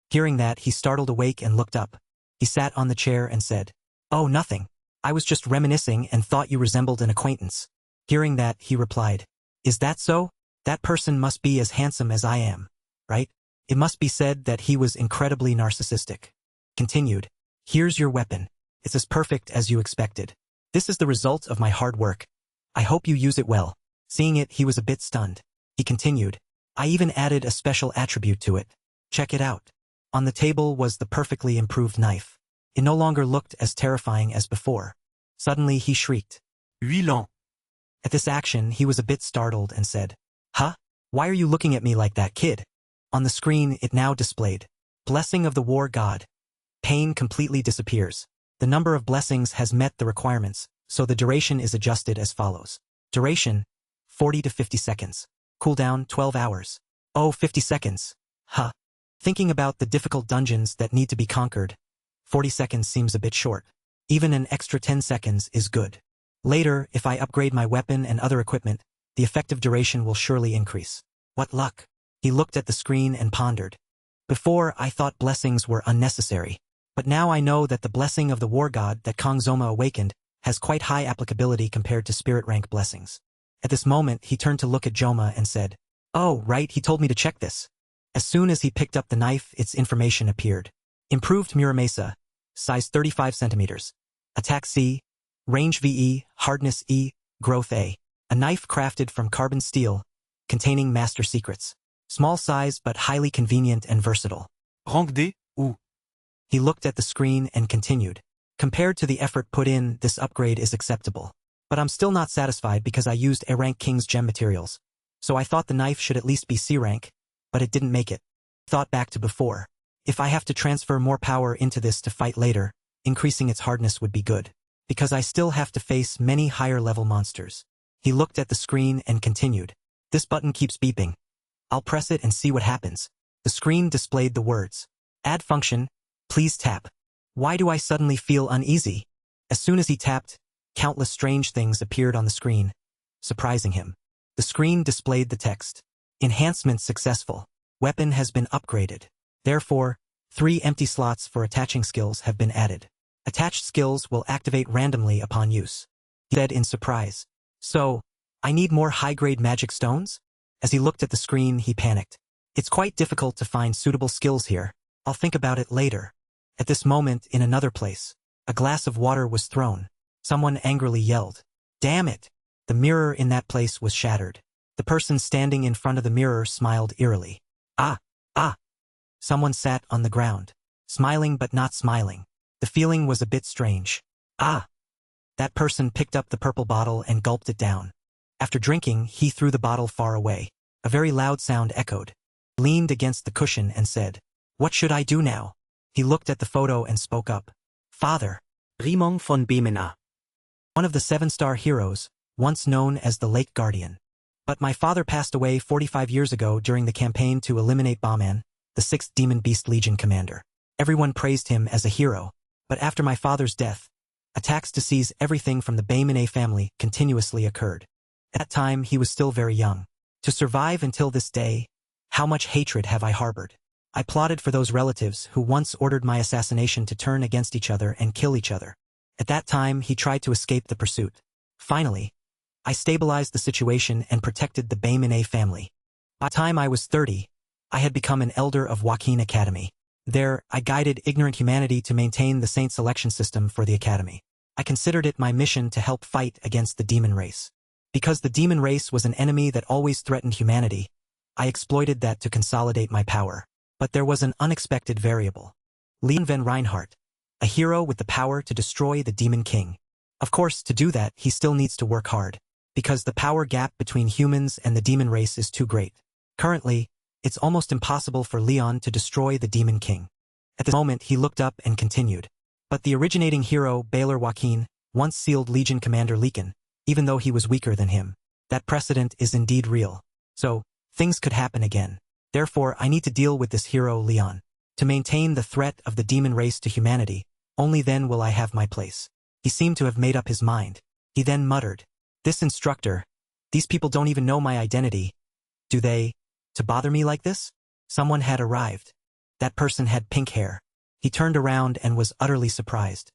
Hearing that, he startled awake and looked up. He sat on the chair and said, "Oh, nothing. I was just reminiscing and thought you resembled an acquaintance." Hearing that, he replied, "Is that so? That person must be as handsome as I am, right?" It must be said that he was incredibly narcissistic. Continued, "Here's your weapon. It's as perfect as you expected. This is the result of my hard work. I hope you use it well." Seeing it, he was a bit stunned. He continued, "I even added a special attribute to it. Check it out." On the table was the perfectly improved knife. It no longer looked as terrifying as before. Suddenly he shrieked. Huilant. At this action, he was a bit startled and said, "Huh? Why are you looking at me like that, kid?" On the screen, it now displayed, "Blessing of the War God. Pain completely disappears. The number of blessings has met the requirements, so the duration is adjusted as follows. Duration, 40 to 50 seconds. Cooldown, 12 hours. Oh, 50 seconds. Huh. Thinking about the difficult dungeons that need to be conquered, 40 seconds seems a bit short. Even an extra 10 seconds is good. Later, if I upgrade my weapon and other equipment, the effective duration will surely increase. What luck." He looked at the screen and pondered. "Before, I thought blessings were unnecessary. But now I know that the blessing of the war god that Kong Zoma awakened has quite high applicability compared to spirit rank blessings." At this moment, he turned to look at Joma and said, "Oh, right, he told me to check this." As soon as he picked up the knife, its information appeared. Improved Muramesa, size 35 centimeters. Attack C, range VE, hardness E, growth A. A knife crafted from carbon steel, containing master secrets. Small size but highly convenient and versatile. Rank D, ou. He looked at the screen and continued. Compared to the effort put in, this upgrade is acceptable. But I'm still not satisfied because I used A-rank King's gem materials. So I thought the knife should at least be C-rank, but it didn't make it. Thought back to before. If I have to transfer more power into this to fight later, increasing its hardness would be good. Because I still have to face many higher level monsters. He looked at the screen and continued. This button keeps beeping. I'll press it and see what happens. The screen displayed the words. Add function, please tap. Why do I suddenly feel uneasy? As soon as he tapped, countless strange things appeared on the screen, surprising him. The screen displayed the text. Enhancement successful. Weapon has been upgraded. Therefore, 3 empty slots for attaching skills have been added. Attached skills will activate randomly upon use. He said in surprise. So, I need more high-grade magic stones? As he looked at the screen, he panicked. It's quite difficult to find suitable skills here. I'll think about it later. At this moment, in another place, a glass of water was thrown. Someone angrily yelled, "Damn it!" The mirror in that place was shattered. The person standing in front of the mirror smiled eerily. Ah! Ah! Someone sat on the ground, smiling but not smiling. The feeling was a bit strange. Ah! That person picked up the purple bottle and gulped it down. After drinking, he threw the bottle far away. A very loud sound echoed. He leaned against the cushion and said, "What should I do now?" He looked at the photo and spoke up. "Father." Rimong von Bemena. One of the 7-star heroes, once known as the Lake Guardian. But my father passed away 45 years ago during the campaign to eliminate Bauman, the 6th Demon Beast Legion commander. Everyone praised him as a hero, but after my father's death, attacks to seize everything from the Bemena family continuously occurred. At that time he was still very young. To survive until this day, how much hatred have I harbored? I plotted for those relatives who once ordered my assassination to turn against each other and kill each other. At that time he tried to escape the pursuit. Finally, I stabilized the situation and protected the Bemena family. By the time I was 30, I had become an elder of Joaquin Academy. There, I guided ignorant humanity to maintain the saint selection system for the academy. I considered it my mission to help fight against the demon race. Because the demon race was an enemy that always threatened humanity, I exploited that to consolidate my power. But there was an unexpected variable. Leon van Reinhardt, a hero with the power to destroy the Demon King. Of course, to do that, he still needs to work hard, because the power gap between humans and the demon race is too great. Currently, it's almost impossible for Leon to destroy the Demon King. At this moment, he looked up and continued. But the originating hero, Baylor Joaquin, once sealed Legion Commander Leakin, even though he was weaker than him. That precedent is indeed real. So, things could happen again. Therefore, I need to deal with this hero, Leon. To maintain the threat of the demon race to humanity, only then will I have my place. He seemed to have made up his mind. He then muttered, "This instructor, these people don't even know my identity. Do they, to bother me like this?" Someone had arrived. That person had pink hair. He turned around and was utterly surprised.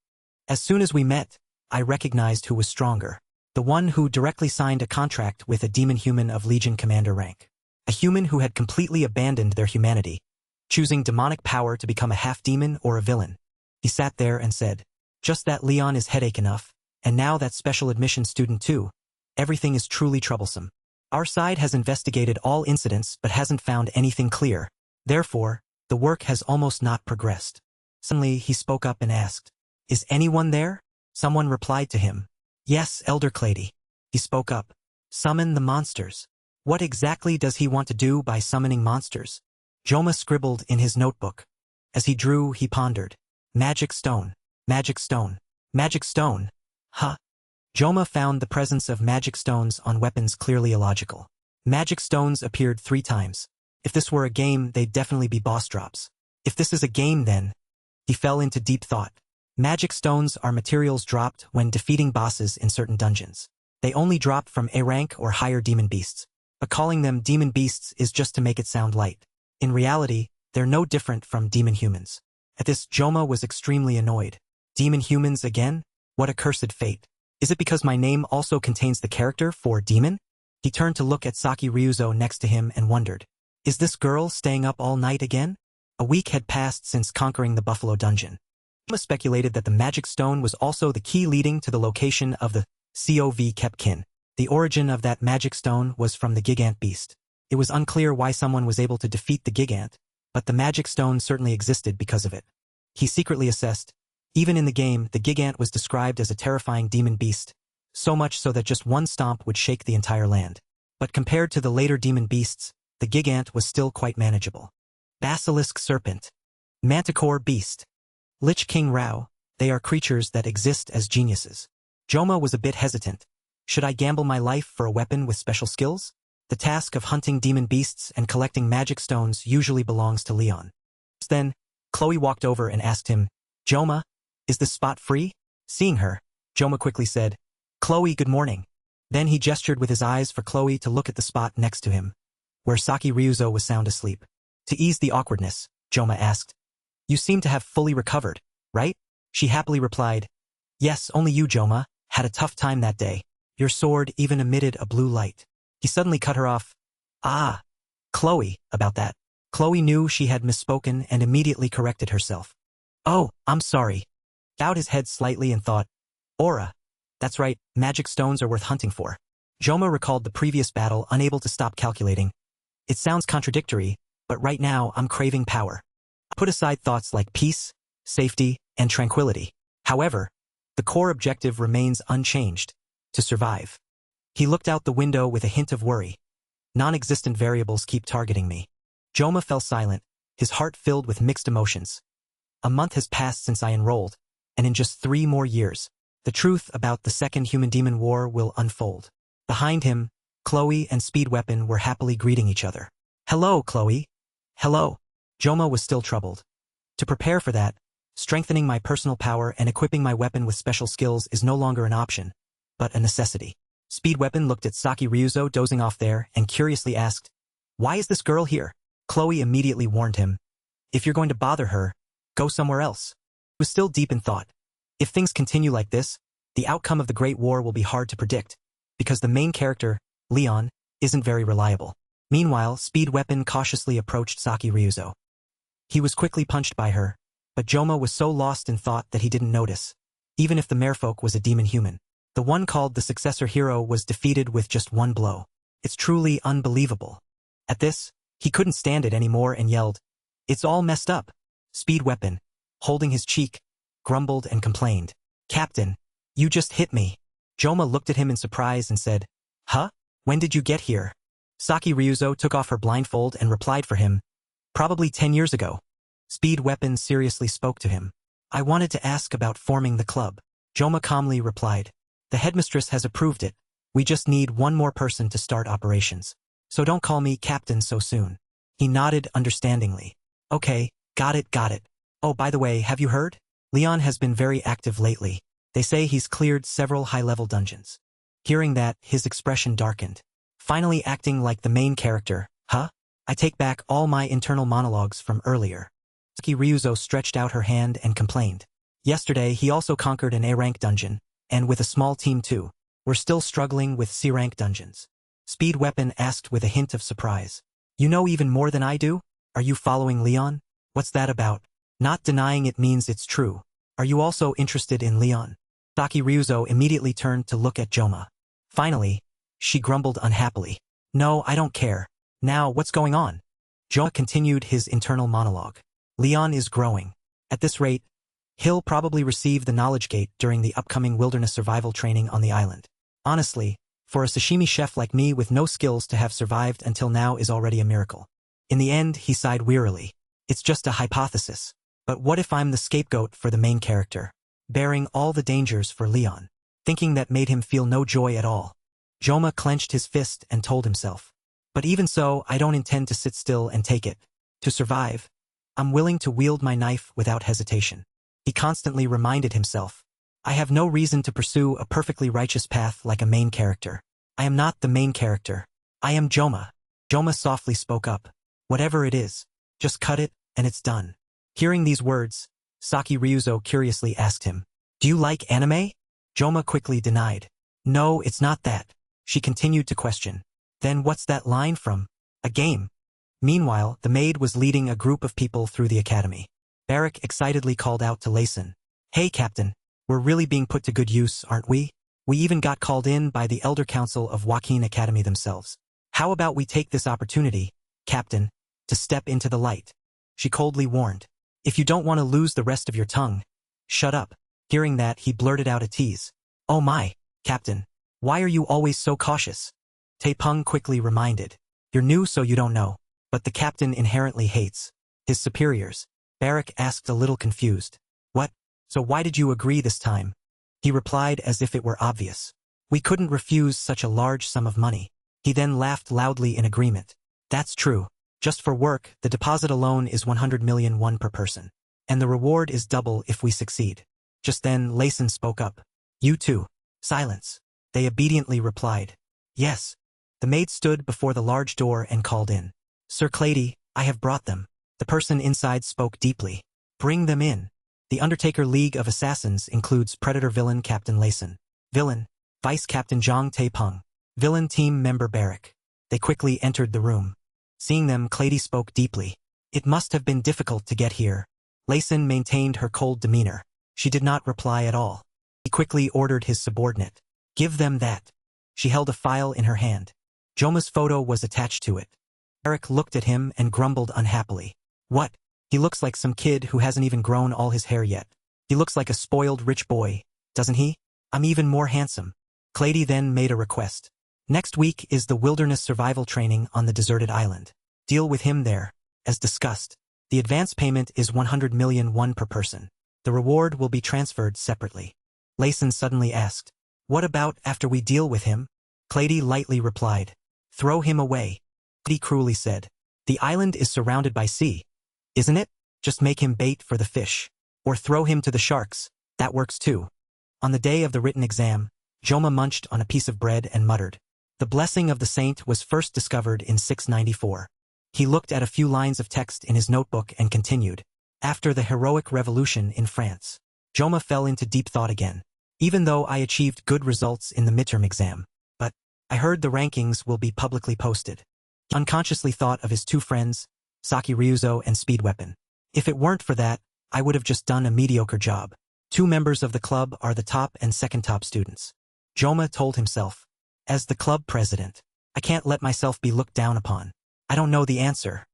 As soon as we met, I recognized who was stronger. The one who directly signed a contract with a demon human of Legion Commander rank. A human who had completely abandoned their humanity, choosing demonic power to become a half-demon or a villain. He sat there and said, "Just that Leon is headache enough, and now that special admission student too. Everything is truly troublesome. Our side has investigated all incidents but hasn't found anything clear. Therefore, the work has almost not progressed." Suddenly, he spoke up and asked, "Is anyone there?" Someone replied to him, "Yes, Elder Clady." He spoke up, "Summon the monsters." What exactly does he want to do by summoning monsters? Joma scribbled in his notebook. As he drew, he pondered. Magic stone, magic stone, magic stone. Huh? Joma found the presence of magic stones on weapons clearly illogical. Magic stones appeared 3 times. If this were a game, they'd definitely be boss drops. If this is a game then, he fell into deep thought. Magic stones are materials dropped when defeating bosses in certain dungeons. They only drop from A rank or higher demon beasts. But calling them demon beasts is just to make it sound light. In reality, they're no different from demon humans. At this, Joma was extremely annoyed. Demon humans again? What accursed fate. Is it because my name also contains the character for demon? He turned to look at Saki Ryuzo next to him and wondered, is this girl staying up all night again? A week had passed since conquering the Buffalo Dungeon. Joma speculated that the magic stone was also the key leading to the location of the COV Kepkin. The origin of that magic stone was from the Gigant beast. It was unclear why someone was able to defeat the Gigant, but the magic stone certainly existed because of it. He secretly assessed, even in the game, the Gigant was described as a terrifying demon beast, so much so that just one stomp would shake the entire land. But compared to the later demon beasts, the Gigant was still quite manageable. Basilisk serpent. Manticore beast. Lich King Rao, they are creatures that exist as geniuses. Joma was a bit hesitant. Should I gamble my life for a weapon with special skills? The task of hunting demon beasts and collecting magic stones usually belongs to Leon. Then, Chloe walked over and asked him, "Joma, is this spot free?" Seeing her, Joma quickly said, "Chloe, good morning." Then he gestured with his eyes for Chloe to look at the spot next to him, where Saki Ryuzo was sound asleep. To ease the awkwardness, Joma asked, "You seem to have fully recovered, right?" She happily replied, "Yes, only you, Joma, had a tough time that day. Your sword even emitted a blue light." He suddenly cut her off. "Ah, Chloe, about that." Chloe knew she had misspoken and immediately corrected herself. Oh, I'm sorry. Bowed his head slightly and thought, Aura. That's right, magic stones are worth hunting for. Joma recalled the previous battle, unable to stop calculating. It sounds contradictory, but right now I'm craving power. I put aside thoughts like peace, safety, and tranquility. However, the core objective remains unchanged, to survive. He looked out the window with a hint of worry. Non-existent variables keep targeting me. Joma fell silent, his heart filled with mixed emotions. A month has passed since I enrolled, and in just 3 more years, the truth about the Second Human-Demon War will unfold. Behind him, Chloe and Speed Weapon were happily greeting each other. Hello, Chloe. Hello. Joma was still troubled. To prepare for that, strengthening my personal power and equipping my weapon with special skills is no longer an option, but a necessity. Speed Weapon looked at Saki Ryuzo dozing off there and curiously asked, Why is this girl here? Chloe immediately warned him, If you're going to bother her, go somewhere else. He was still deep in thought. If things continue like this, the outcome of the Great War will be hard to predict, because the main character, Leon, isn't very reliable. Meanwhile, Speed Weapon cautiously approached Saki Ryuzo. He was quickly punched by her, but Joma was so lost in thought that he didn't notice, even if the merfolk was a demon human. The one called the successor hero was defeated with just 1 blow. It's truly unbelievable. At this, he couldn't stand it anymore and yelled, It's all messed up. Speed Weapon, holding his cheek, grumbled and complained. Captain, you just hit me. Joma looked at him in surprise and said, Huh? When did you get here? Saki Ryuzo took off her blindfold and replied for him, Probably 10 years ago. Speed Weapon seriously spoke to him. I wanted to ask about forming the club. Joma calmly replied, The headmistress has approved it. We just need 1 more person to start operations. So don't call me captain so soon. He nodded understandingly. Okay, got it. Oh, by the way, have you heard? Leon has been very active lately. They say he's cleared several high-level dungeons. Hearing that, his expression darkened. Finally acting like the main character, huh? I take back all my internal monologues from earlier. Saki Ryuzo stretched out her hand and complained. Yesterday, he also conquered an A-rank dungeon, and with a small team too. We're still struggling with C-rank dungeons. Speed Weapon asked with a hint of surprise. You know even more than I do? Are you following Leon? What's that about? Not denying it means it's true. Are you also interested in Leon? Saki Ryuzo immediately turned to look at Joma. Finally, she grumbled unhappily. No, I don't care. Now, what's going on? Joma continued his internal monologue. Leon is growing. At this rate, he'll probably receive the knowledge gate during the upcoming wilderness survival training on the island. Honestly, for a sashimi chef like me with no skills to have survived until now is already a miracle. In the end, he sighed wearily. It's just a hypothesis. But what if I'm the scapegoat for the main character, bearing all the dangers for Leon? Thinking that made him feel no joy at all. Joma clenched his fist and told himself, But even so, I don't intend to sit still and take it. To survive, I'm willing to wield my knife without hesitation. He constantly reminded himself, I have no reason to pursue a perfectly righteous path like a main character. I am not the main character. I am Joma. Joma softly spoke up. Whatever it is, just cut it, and it's done. Hearing these words, Saki Ryuzo curiously asked him, Do you like anime? Joma quickly denied. No, it's not that. She continued to question. Then what's that line from? A game. Meanwhile, the maid was leading a group of people through the academy. Barrack excitedly called out to Layson. Hey, Captain. We're really being put to good use, aren't we? We even got called in by the Elder Council of Joaquin Academy themselves. How about we take this opportunity, Captain, to step into the light? She coldly warned. If you don't want to lose the rest of your tongue, shut up. Hearing that, he blurted out a tease. Oh my, Captain. Why are you always so cautious? Taepeng quickly reminded. You're new so you don't know. But the captain inherently hates his superiors. Barrack asked a little confused. What? So why did you agree this time? He replied as if it were obvious. We couldn't refuse such a large sum of money. He then laughed loudly in agreement. That's true. Just for work, the deposit alone is 100 million won per person. And the reward is double if we succeed. Just then, Layson spoke up. You too. Silence. They obediently replied. Yes. The maid stood before the large door and called in. Sir Clady, I have brought them. The person inside spoke deeply. Bring them in. The Undertaker League of Assassins includes Predator Villain Captain Layson, Villain, Vice Captain Zhang Taepeng, Villain Team Member Barrack. They quickly entered the room. Seeing them, Clady spoke deeply. It must have been difficult to get here. Layson maintained her cold demeanor. She did not reply at all. He quickly ordered his subordinate. Give them that. She held a file in her hand. Joma's photo was attached to it. Eric looked at him and grumbled unhappily. What? He looks like some kid who hasn't even grown all his hair yet. He looks like a spoiled rich boy, doesn't he? I'm even more handsome. Clady then made a request. Next week is the wilderness survival training on the deserted island. Deal with him there. As discussed, the advance payment is 100 million won per person. The reward will be transferred separately. Layson suddenly asked, what about after we deal with him? Clady lightly replied, throw him away. Clady cruelly said, the island is surrounded by sea, isn't it? Just make him bait for the fish. Or throw him to the sharks, that works too. On the day of the written exam, Joma munched on a piece of bread and muttered. The blessing of the saint was first discovered in 694. He looked at a few lines of text in his notebook and continued. After the heroic revolution in France, Joma fell into deep thought again. Even though I achieved good results in the midterm exam, but I heard the rankings will be publicly posted. He unconsciously thought of his two friends, Saki Ryuzo and Speed Weapon. If it weren't for that, I would have just done a mediocre job. 2 members of the club are the top and second top students. Joma told himself. As the club president, I can't let myself be looked down upon. I don't know the answer.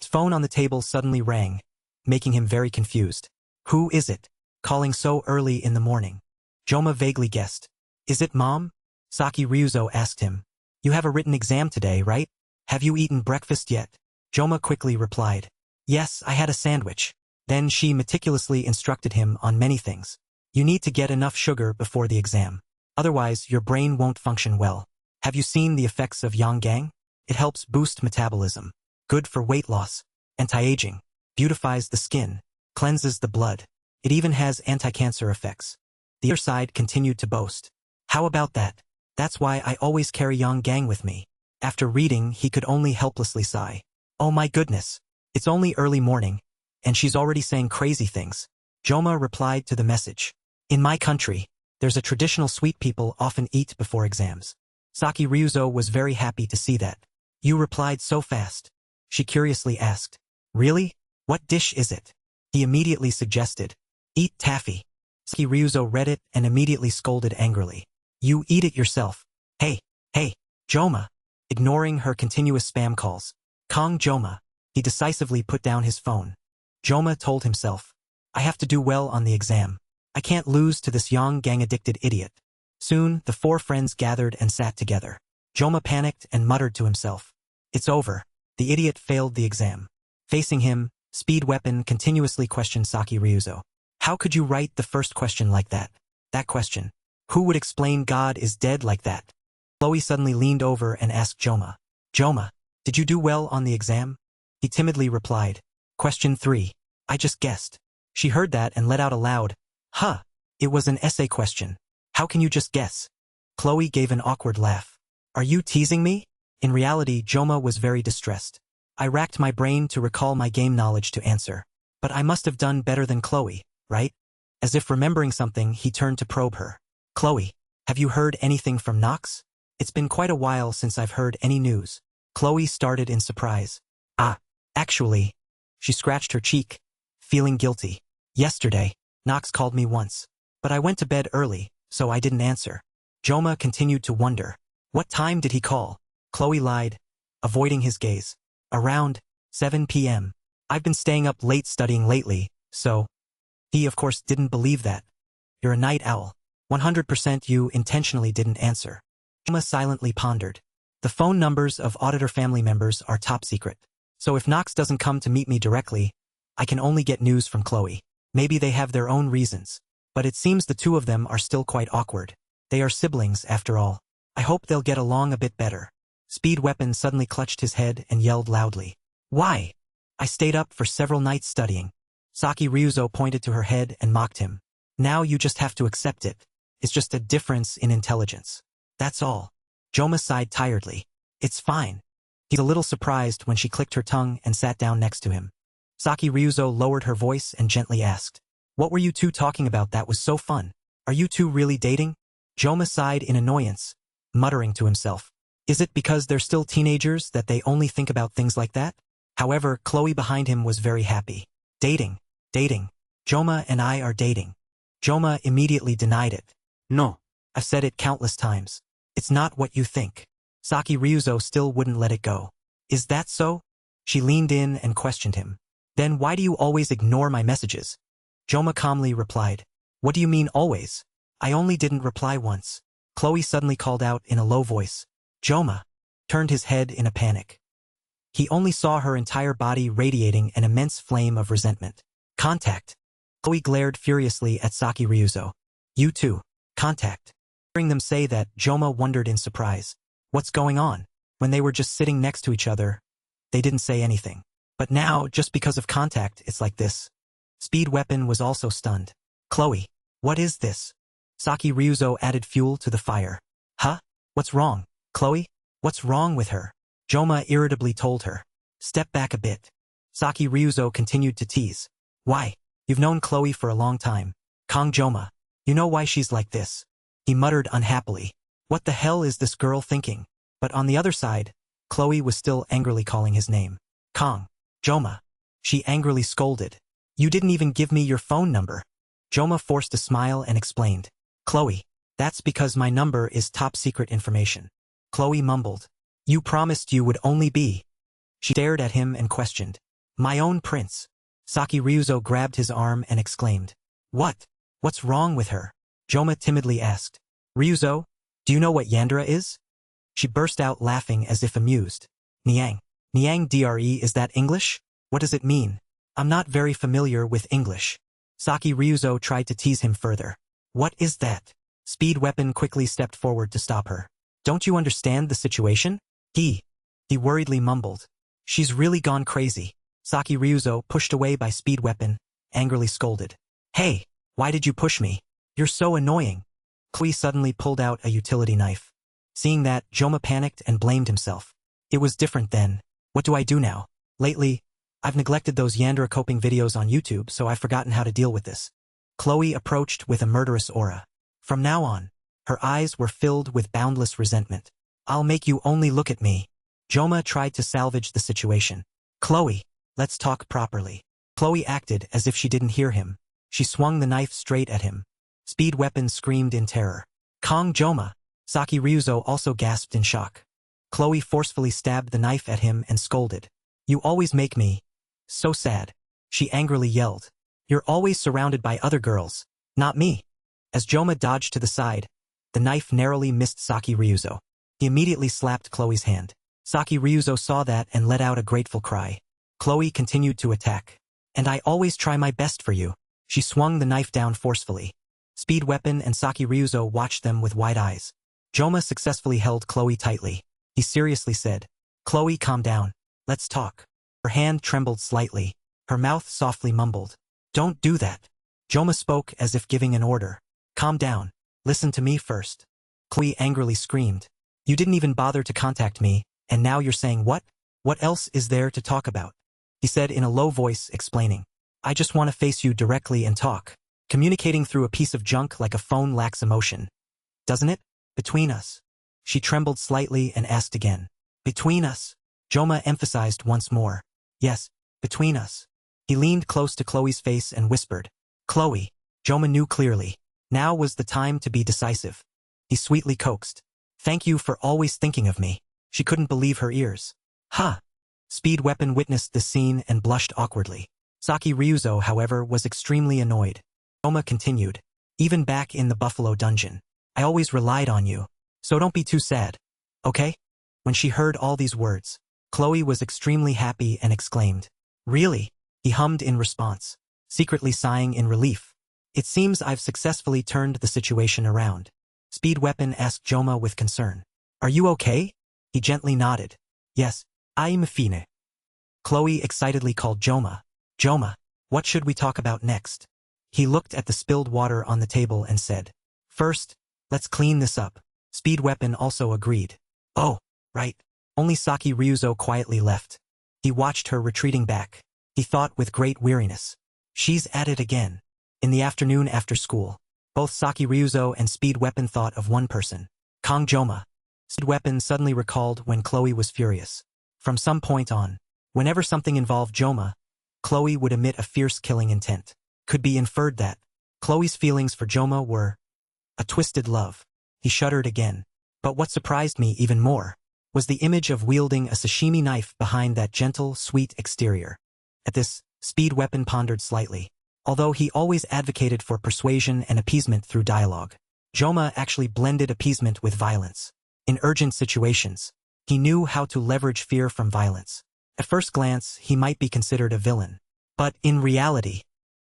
His phone on the table suddenly rang, making him very confused. Who is it? Calling so early in the morning. Joma vaguely guessed. Is it Mom? Saki Ryuzo asked him. You have a written exam today, right? Have you eaten breakfast yet? Joma quickly replied. Yes, I had a sandwich. Then she meticulously instructed him on many things. You need to get enough sugar before the exam. Otherwise, your brain won't function well. Have you seen the effects of Yanggang? It helps boost metabolism. Good for weight loss. Anti-aging. Beautifies the skin. Cleanses the blood. It even has anti-cancer effects. The other side continued to boast. How about that? That's why I always carry Yanggang with me. After reading, he could only helplessly sigh. Oh my goodness. It's only early morning, and she's already saying crazy things. Joma replied to the message. In my country, there's a traditional sweet people often eat before exams. Saki Ryuzo was very happy to see that. You replied so fast. She curiously asked. Really? What dish is it? He immediately suggested. Eat taffy. Saki Ryuzo read it and immediately scolded angrily. You eat it yourself. Hey, Joma. Ignoring her continuous spam calls. Kong Joma. He decisively put down his phone. Joma told himself. I have to do well on the exam. I can't lose to this Yanggang-addicted idiot. Soon, the 4 friends gathered and sat together. Joma panicked and muttered to himself. It's over. The idiot failed the exam. Facing him, Speed Weapon continuously questioned Saki Ryuzo. How could you write the first question like that? That question. Who would explain God is dead like that? Chloe suddenly leaned over and asked Joma. Joma, did you do well on the exam? He timidly replied. Question 3. I just guessed. She heard that and let out a loud, huh. It was an essay question. How can you just guess? Chloe gave an awkward laugh. Are you teasing me? In reality, Joma was very distressed. I racked my brain to recall my game knowledge to answer. But I must have done better than Chloe, right? As if remembering something, he turned to probe her. Chloe, have you heard anything from Nox? It's been quite a while since I've heard any news. Chloe started in surprise. Actually. She scratched her cheek, feeling guilty. Yesterday, Nox called me once. But I went to bed early, so I didn't answer. Joma continued to wonder. What time did he call? Chloe lied, avoiding his gaze. Around 7 p.m. I've been staying up late studying lately, so... He, of course, didn't believe that. You're a night owl. 100% you intentionally didn't answer. Joma silently pondered. The phone numbers of auditor family members are top secret. So if Nox doesn't come to meet me directly, I can only get news from Chloe. Maybe they have their own reasons. But it seems the 2 of them are still quite awkward. They are siblings, after all. I hope they'll get along a bit better. Speed Weapon suddenly clutched his head and yelled loudly. Why? I stayed up for several nights studying. Saki Ryuzo pointed to her head and mocked him. Now you just have to accept it. It's just a difference in intelligence. That's all. Joma sighed tiredly. It's fine. He's a little surprised when she clicked her tongue and sat down next to him. Saki Ryuzo lowered her voice and gently asked. What were you 2 talking about that was so fun? Are you 2 really dating? Joma sighed in annoyance, muttering to himself. Is it because they're still teenagers that they only think about things like that? However, Chloe behind him was very happy. Dating. Dating. Joma and I are dating. Joma immediately denied it. Non. I've said it countless times. It's not what you think. Saki Ryuzo still wouldn't let it go. Is that so? She leaned in and questioned him. Then why do you always ignore my messages? Joma calmly replied. What do you mean always? I only didn't reply once. Chloe suddenly called out in a low voice. Joma turned his head in a panic. He only saw her entire body radiating an immense flame of resentment. Contact. Chloe glared furiously at Saki Ryuzo. You too. Contact. Hearing them say that, Joma wondered in surprise. What's going on? When they were just sitting next to each other, they didn't say anything. But now, just because of contact, it's like this. Speed Weapon was also stunned. Chloe, what is this? Saki Ryuzo added fuel to the fire. Huh? What's wrong? Chloe? What's wrong with her? Joma irritably told her. Step back a bit. Saki Ryuzo continued to tease. Why? You've known Chloe for a long time. Kong Joma. You know why she's like this. He muttered unhappily. What the hell is this girl thinking? But on the other side, Chloe was still angrily calling his name. Kong. Joma. She angrily scolded. You didn't even give me your phone number. Joma forced a smile and explained. Chloe, that's because my number is top secret information. Chloe mumbled. You promised you would only be. She stared at him and questioned. My own prince. Saki Ryuzo grabbed his arm and exclaimed. What? What's wrong with her? Joma timidly asked. Ryuzo, do you know what Yandere is? She burst out laughing as if amused. Niang. Niang Dre, is that English? What does it mean? I'm not very familiar with English. Saki Ryuzo tried to tease him further. What is that? Speed Weapon quickly stepped forward to stop her. Don't you understand the situation? He worriedly mumbled. She's really gone crazy. Saki Ryuzo, pushed away by Speed Weapon, angrily scolded. Hey, why did you push me? You're so annoying. Chloe suddenly pulled out a utility knife. Seeing that, Joma panicked and blamed himself. It was different then. What do I do now? Lately, I've neglected those Yandere coping videos on YouTube, so I've forgotten how to deal with this. Chloe approached with a murderous aura. From now on, her eyes were filled with boundless resentment. I'll make you only look at me. Joma tried to salvage the situation. Chloe, let's talk properly. Chloe acted as if she didn't hear him. She swung the knife straight at him. Speed Weapon screamed in terror. Kong Joma. Saki Ryuzo also gasped in shock. Chloe forcefully stabbed the knife at him and scolded. You always make me so sad. She angrily yelled. You're always surrounded by other girls, not me. As Joma dodged to the side, the knife narrowly missed Saki Ryuzo. He immediately slapped Chloe's hand. Saki Ryuzo saw that and let out a grateful cry. Chloe continued to attack. And I always try my best for you. She swung the knife down forcefully. Speed Weapon and Saki Ryuzo watched them with wide eyes. Joma successfully held Chloe tightly. He seriously said, Chloe, calm down. Let's talk. Her hand trembled slightly. Her mouth softly mumbled. Don't do that. Joma spoke as if giving an order. Calm down. Listen to me first. Chloe angrily screamed. You didn't even bother to contact me, and now you're saying what? What else is there to talk about? He said in a low voice, explaining. I just want to face you directly and talk. Communicating through a piece of junk like a phone lacks emotion. Doesn't it? Between us. She trembled slightly and asked again. Between us? Joma emphasized once more. Yes, between us. He leaned close to Chloe's face and whispered. Chloe. Joma knew clearly. Now was the time to be decisive. He sweetly coaxed. Thank you for always thinking of me. She couldn't believe her ears. Ha! Speed Weapon witnessed the scene and blushed awkwardly. Saki Ryuzo, however, was extremely annoyed. Joma continued. Even back in the Buffalo Dungeon, I always relied on you. So don't be too sad. Okay? When she heard all these words, Chloe was extremely happy and exclaimed. Really? He hummed in response, secretly sighing in relief. It seems I've successfully turned the situation around. Speed Weapon asked Joma with concern. Are you okay? He gently nodded. Yes, I'm fine. Chloe excitedly called Joma. Joma, what should we talk about next? He looked at the spilled water on the table and said. First, let's clean this up. Speed Weapon also agreed. Oh, right. Only Saki Ryuzo quietly left. He watched her retreating back. He thought with great weariness. She's at it again. In the afternoon after school, both Saki Ryuzo and Speed Weapon thought of one person. Kong Joma. Speed Weapon suddenly recalled when Chloe was furious. From some point on, whenever something involved Joma, Chloe would emit a fierce killing intent. Could be inferred that Chloe's feelings for Joma were a twisted love. He shuddered again. But what surprised me even more was the image of wielding a sashimi knife behind that gentle, sweet exterior. At this, Speed Weapon pondered slightly. Although he always advocated for persuasion and appeasement through dialogue, Joma actually blended appeasement with violence. In urgent situations, he knew how to leverage fear from violence. At first glance, he might be considered a villain. But in reality,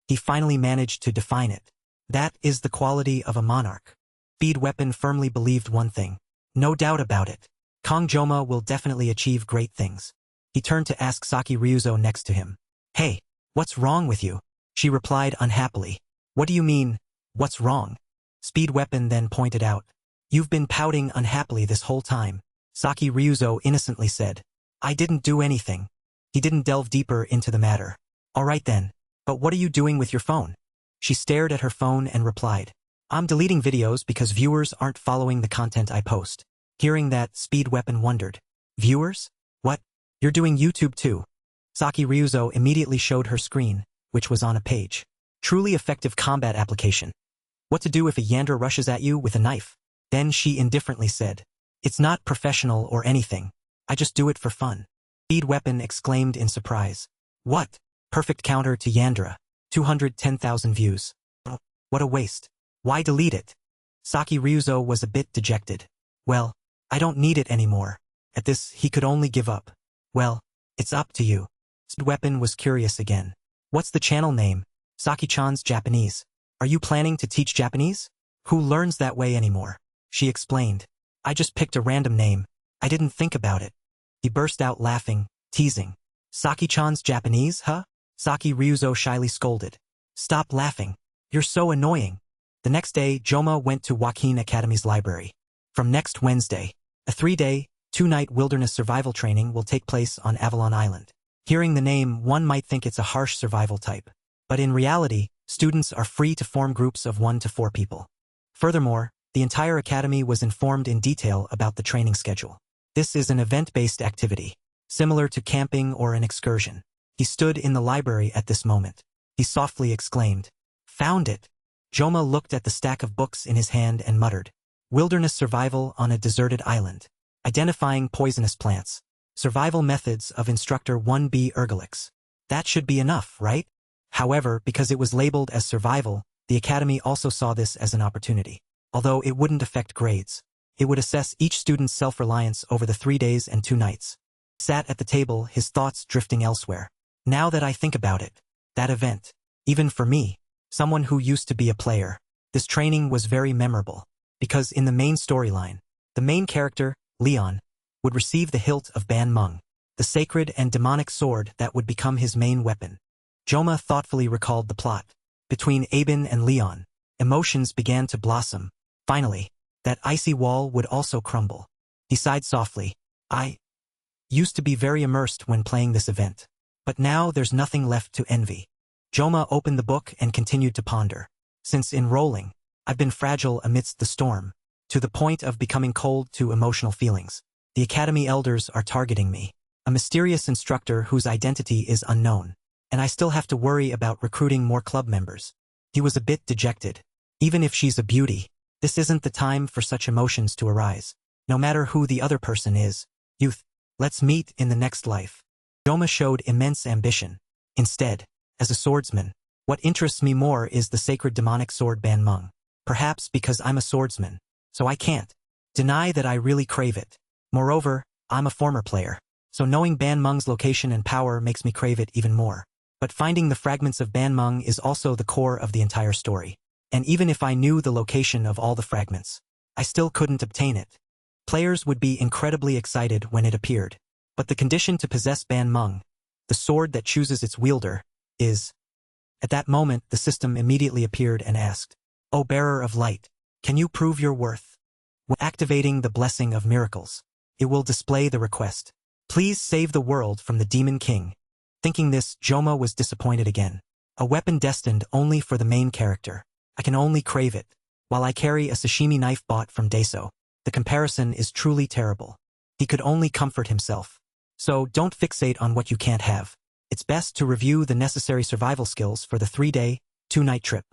he finally managed to define it. That is the quality of a monarch. Speed Weapon firmly believed one thing. No doubt about it. Kong Joma will definitely achieve great things. He turned to ask Saki Ryuzo next to him. Hey, what's wrong with you? She replied unhappily. What do you mean, what's wrong? Speed Weapon then pointed out. You've been pouting unhappily this whole time. Saki Ryuzo innocently said. I didn't do anything. He didn't delve deeper into the matter. All right then, but what are you doing with your phone? She stared at her phone and replied. I'm deleting videos because viewers aren't following the content I post. Hearing that, Speed Weapon wondered. Viewers? What? You're doing YouTube too? Saki Ryuzo immediately showed her screen, which was on a page. Truly effective combat application. What to do if a Yandere rushes at you with a knife? Then she indifferently said. It's not professional or anything. I just do it for fun. Speed Weapon exclaimed in surprise. What? Perfect counter to Yandere. 210,000 views. What a waste. Why delete it? Saki Ryuzo was a bit dejected. Well, I don't need it anymore. At this, he could only give up. Well, it's up to you. Speed Weapon was curious again. What's the channel name? Saki-chan's Japanese. Are you planning to teach Japanese? Who learns that way anymore? She explained. I just picked a random name. I didn't think about it. He burst out laughing, teasing. Saki-chan's Japanese, huh? Saki Ryuzo shyly scolded. Stop laughing. You're so annoying. The next day, Joma went to Joaquin Academy's library. From next Wednesday, a 3-day, 2-night wilderness survival training will take place on Avalon Island. Hearing the name, one might think it's a harsh survival type. But in reality, students are free to form groups of 1 to 4 people. Furthermore, the entire academy was informed in detail about the training schedule. This is an event-based activity, similar to camping or an excursion. He stood in the library at this moment. He softly exclaimed, Found it! Joma looked at the stack of books in his hand and muttered, Wilderness survival on a deserted island. Identifying poisonous plants. Survival methods of Instructor 1B Ergolix. That should be enough, right? However, because it was labeled as survival, the academy also saw this as an opportunity. Although it wouldn't affect grades. It would assess each student's self-reliance over the 3 days and 2 nights. He sat at the table, his thoughts drifting elsewhere. Now that I think about it, that event, even for me, someone who used to be a player, this training was very memorable. Because in the main storyline, the main character, Leon, would receive the hilt of Ban Mung, the sacred and demonic sword that would become his main weapon. Joma thoughtfully recalled the plot. Between Aben and Leon, emotions began to blossom. Finally, that icy wall would also crumble. He sighed softly. I used to be very immersed when playing this event. But now there's nothing left to envy. Joma opened the book and continued to ponder. Since enrolling, I've been fragile amidst the storm, to the point of becoming cold to emotional feelings. The academy elders are targeting me, a mysterious instructor whose identity is unknown, and I still have to worry about recruiting more club members. He was a bit dejected. Even if she's a beauty, this isn't the time for such emotions to arise. No matter who the other person is. Youth, let's meet in the next life. Joma showed immense ambition. Instead, as a swordsman, what interests me more is the sacred demonic sword Ban Mung. Perhaps because I'm a swordsman, so I can't deny that I really crave it. Moreover, I'm a former player, so knowing Ban Mung's location and power makes me crave it even more. But finding the fragments of Ban Mung is also the core of the entire story. And even if I knew the location of all the fragments, I still couldn't obtain it. Players would be incredibly excited when it appeared. But the condition to possess Ban Mung, the sword that chooses its wielder, is... At that moment, the system immediately appeared and asked, O bearer of light, can you prove your worth? When activating the blessing of miracles, it will display the request. Please save the world from the Demon King. Thinking this, Joma was disappointed again. A weapon destined only for the main character. I can only crave it, while I carry a sashimi knife bought from Deso. The comparison is truly terrible. He could only comfort himself. So don't fixate on what you can't have. It's best to review the necessary survival skills for the 3-day, 2-night trip.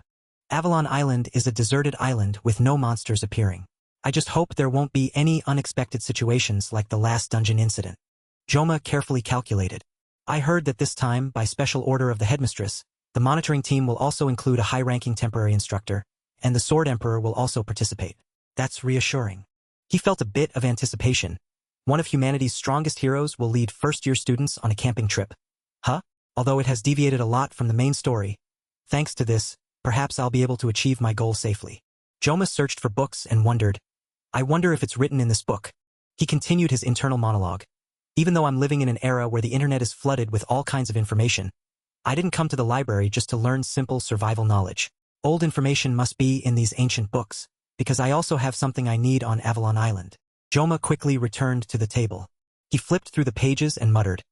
Avalon Island is a deserted island with no monsters appearing. I just hope there won't be any unexpected situations like the last dungeon incident. Joma carefully calculated. I heard that this time, by special order of the headmistress, the monitoring team will also include a high-ranking temporary instructor, and the Sword Emperor will also participate. That's reassuring. He felt a bit of anticipation. One of humanity's strongest heroes will lead first-year students on a camping trip. Huh? Although it has deviated a lot from the main story. Thanks to this, perhaps I'll be able to achieve my goal safely. Joma searched for books and wondered, I wonder if it's written in this book. He continued his internal monologue. Even though I'm living in an era where the internet is flooded with all kinds of information, I didn't come to the library just to learn simple survival knowledge. Old information must be in these ancient books, because I also have something I need on Avalon Island. Joma quickly returned to the table. He flipped through the pages and muttered,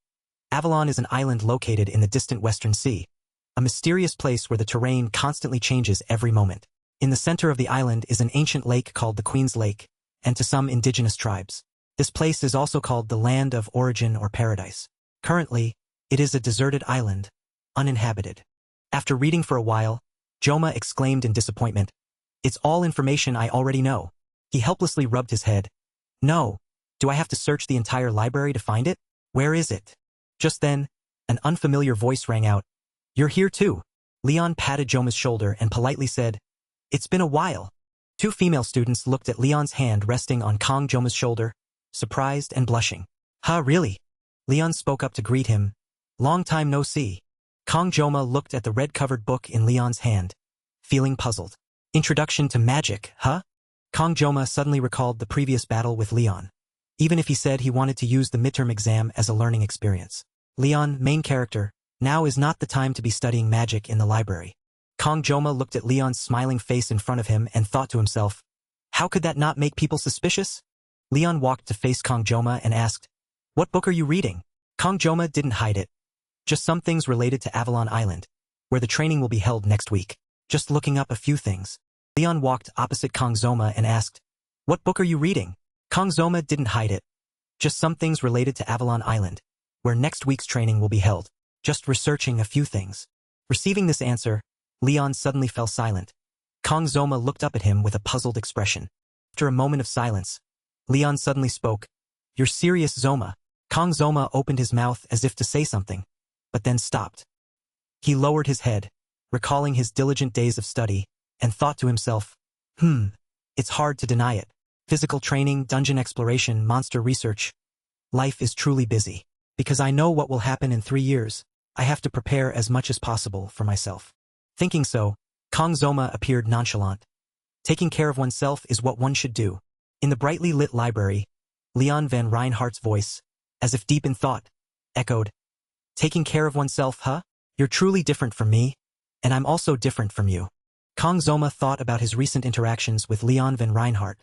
Avalon is an island located in the distant Western Sea, a mysterious place where the terrain constantly changes every moment. In the center of the island is an ancient lake called the Queen's Lake, and to some indigenous tribes, this place is also called the Land of Origin or Paradise. Currently, it is a deserted island, uninhabited. After reading for a while, Joma exclaimed in disappointment, It's all information I already know. He helplessly rubbed his head. No, do I have to search the entire library to find it? Where is it? Just then, an unfamiliar voice rang out. You're here too. Leon patted Joma's shoulder and politely said, It's been a while. Two female students looked at Leon's hand resting on Kong Joma's shoulder, surprised and blushing. Huh, really? Leon spoke up to greet him. Long time no see. Kong Joma looked at the red-covered book in Leon's hand, feeling puzzled. Introduction to Magic, huh? Kong Joma suddenly recalled the previous battle with Leon, even if he said he wanted to use the midterm exam as a learning experience. Leon, main character, now is not the time to be studying magic in the library. Kong Joma looked at Leon's smiling face in front of him and thought to himself, how could that not make people suspicious? Leon walked to face Kong Joma and asked, What book are you reading? Kong Joma didn't hide it. Just some things related to Avalon Island, where the training will be held next week. Just looking up a few things. Leon walked opposite Kong Joma and asked, What book are you reading? Kong Joma didn't hide it. Just some things related to Avalon Island, where next week's training will be held. Just researching a few things. Receiving this answer, Leon suddenly fell silent. Kong Joma looked up at him with a puzzled expression. After a moment of silence, Leon suddenly spoke. You're serious, Joma? Kong Joma opened his mouth as if to say something, but then stopped. He lowered his head, recalling his diligent days of study, and thought to himself, it's hard to deny it. Physical training, dungeon exploration, monster research. Life is truly busy. Because I know what will happen in 3 years, I have to prepare as much as possible for myself. Thinking so, Kong Joma appeared nonchalant. Taking care of oneself is what one should do. In the brightly lit library, Leon van Reinhardt's voice, as if deep in thought, echoed, Taking care of oneself, huh? You're truly different from me, and I'm also different from you. Kong Joma thought about his recent interactions with Leon van Reinhardt,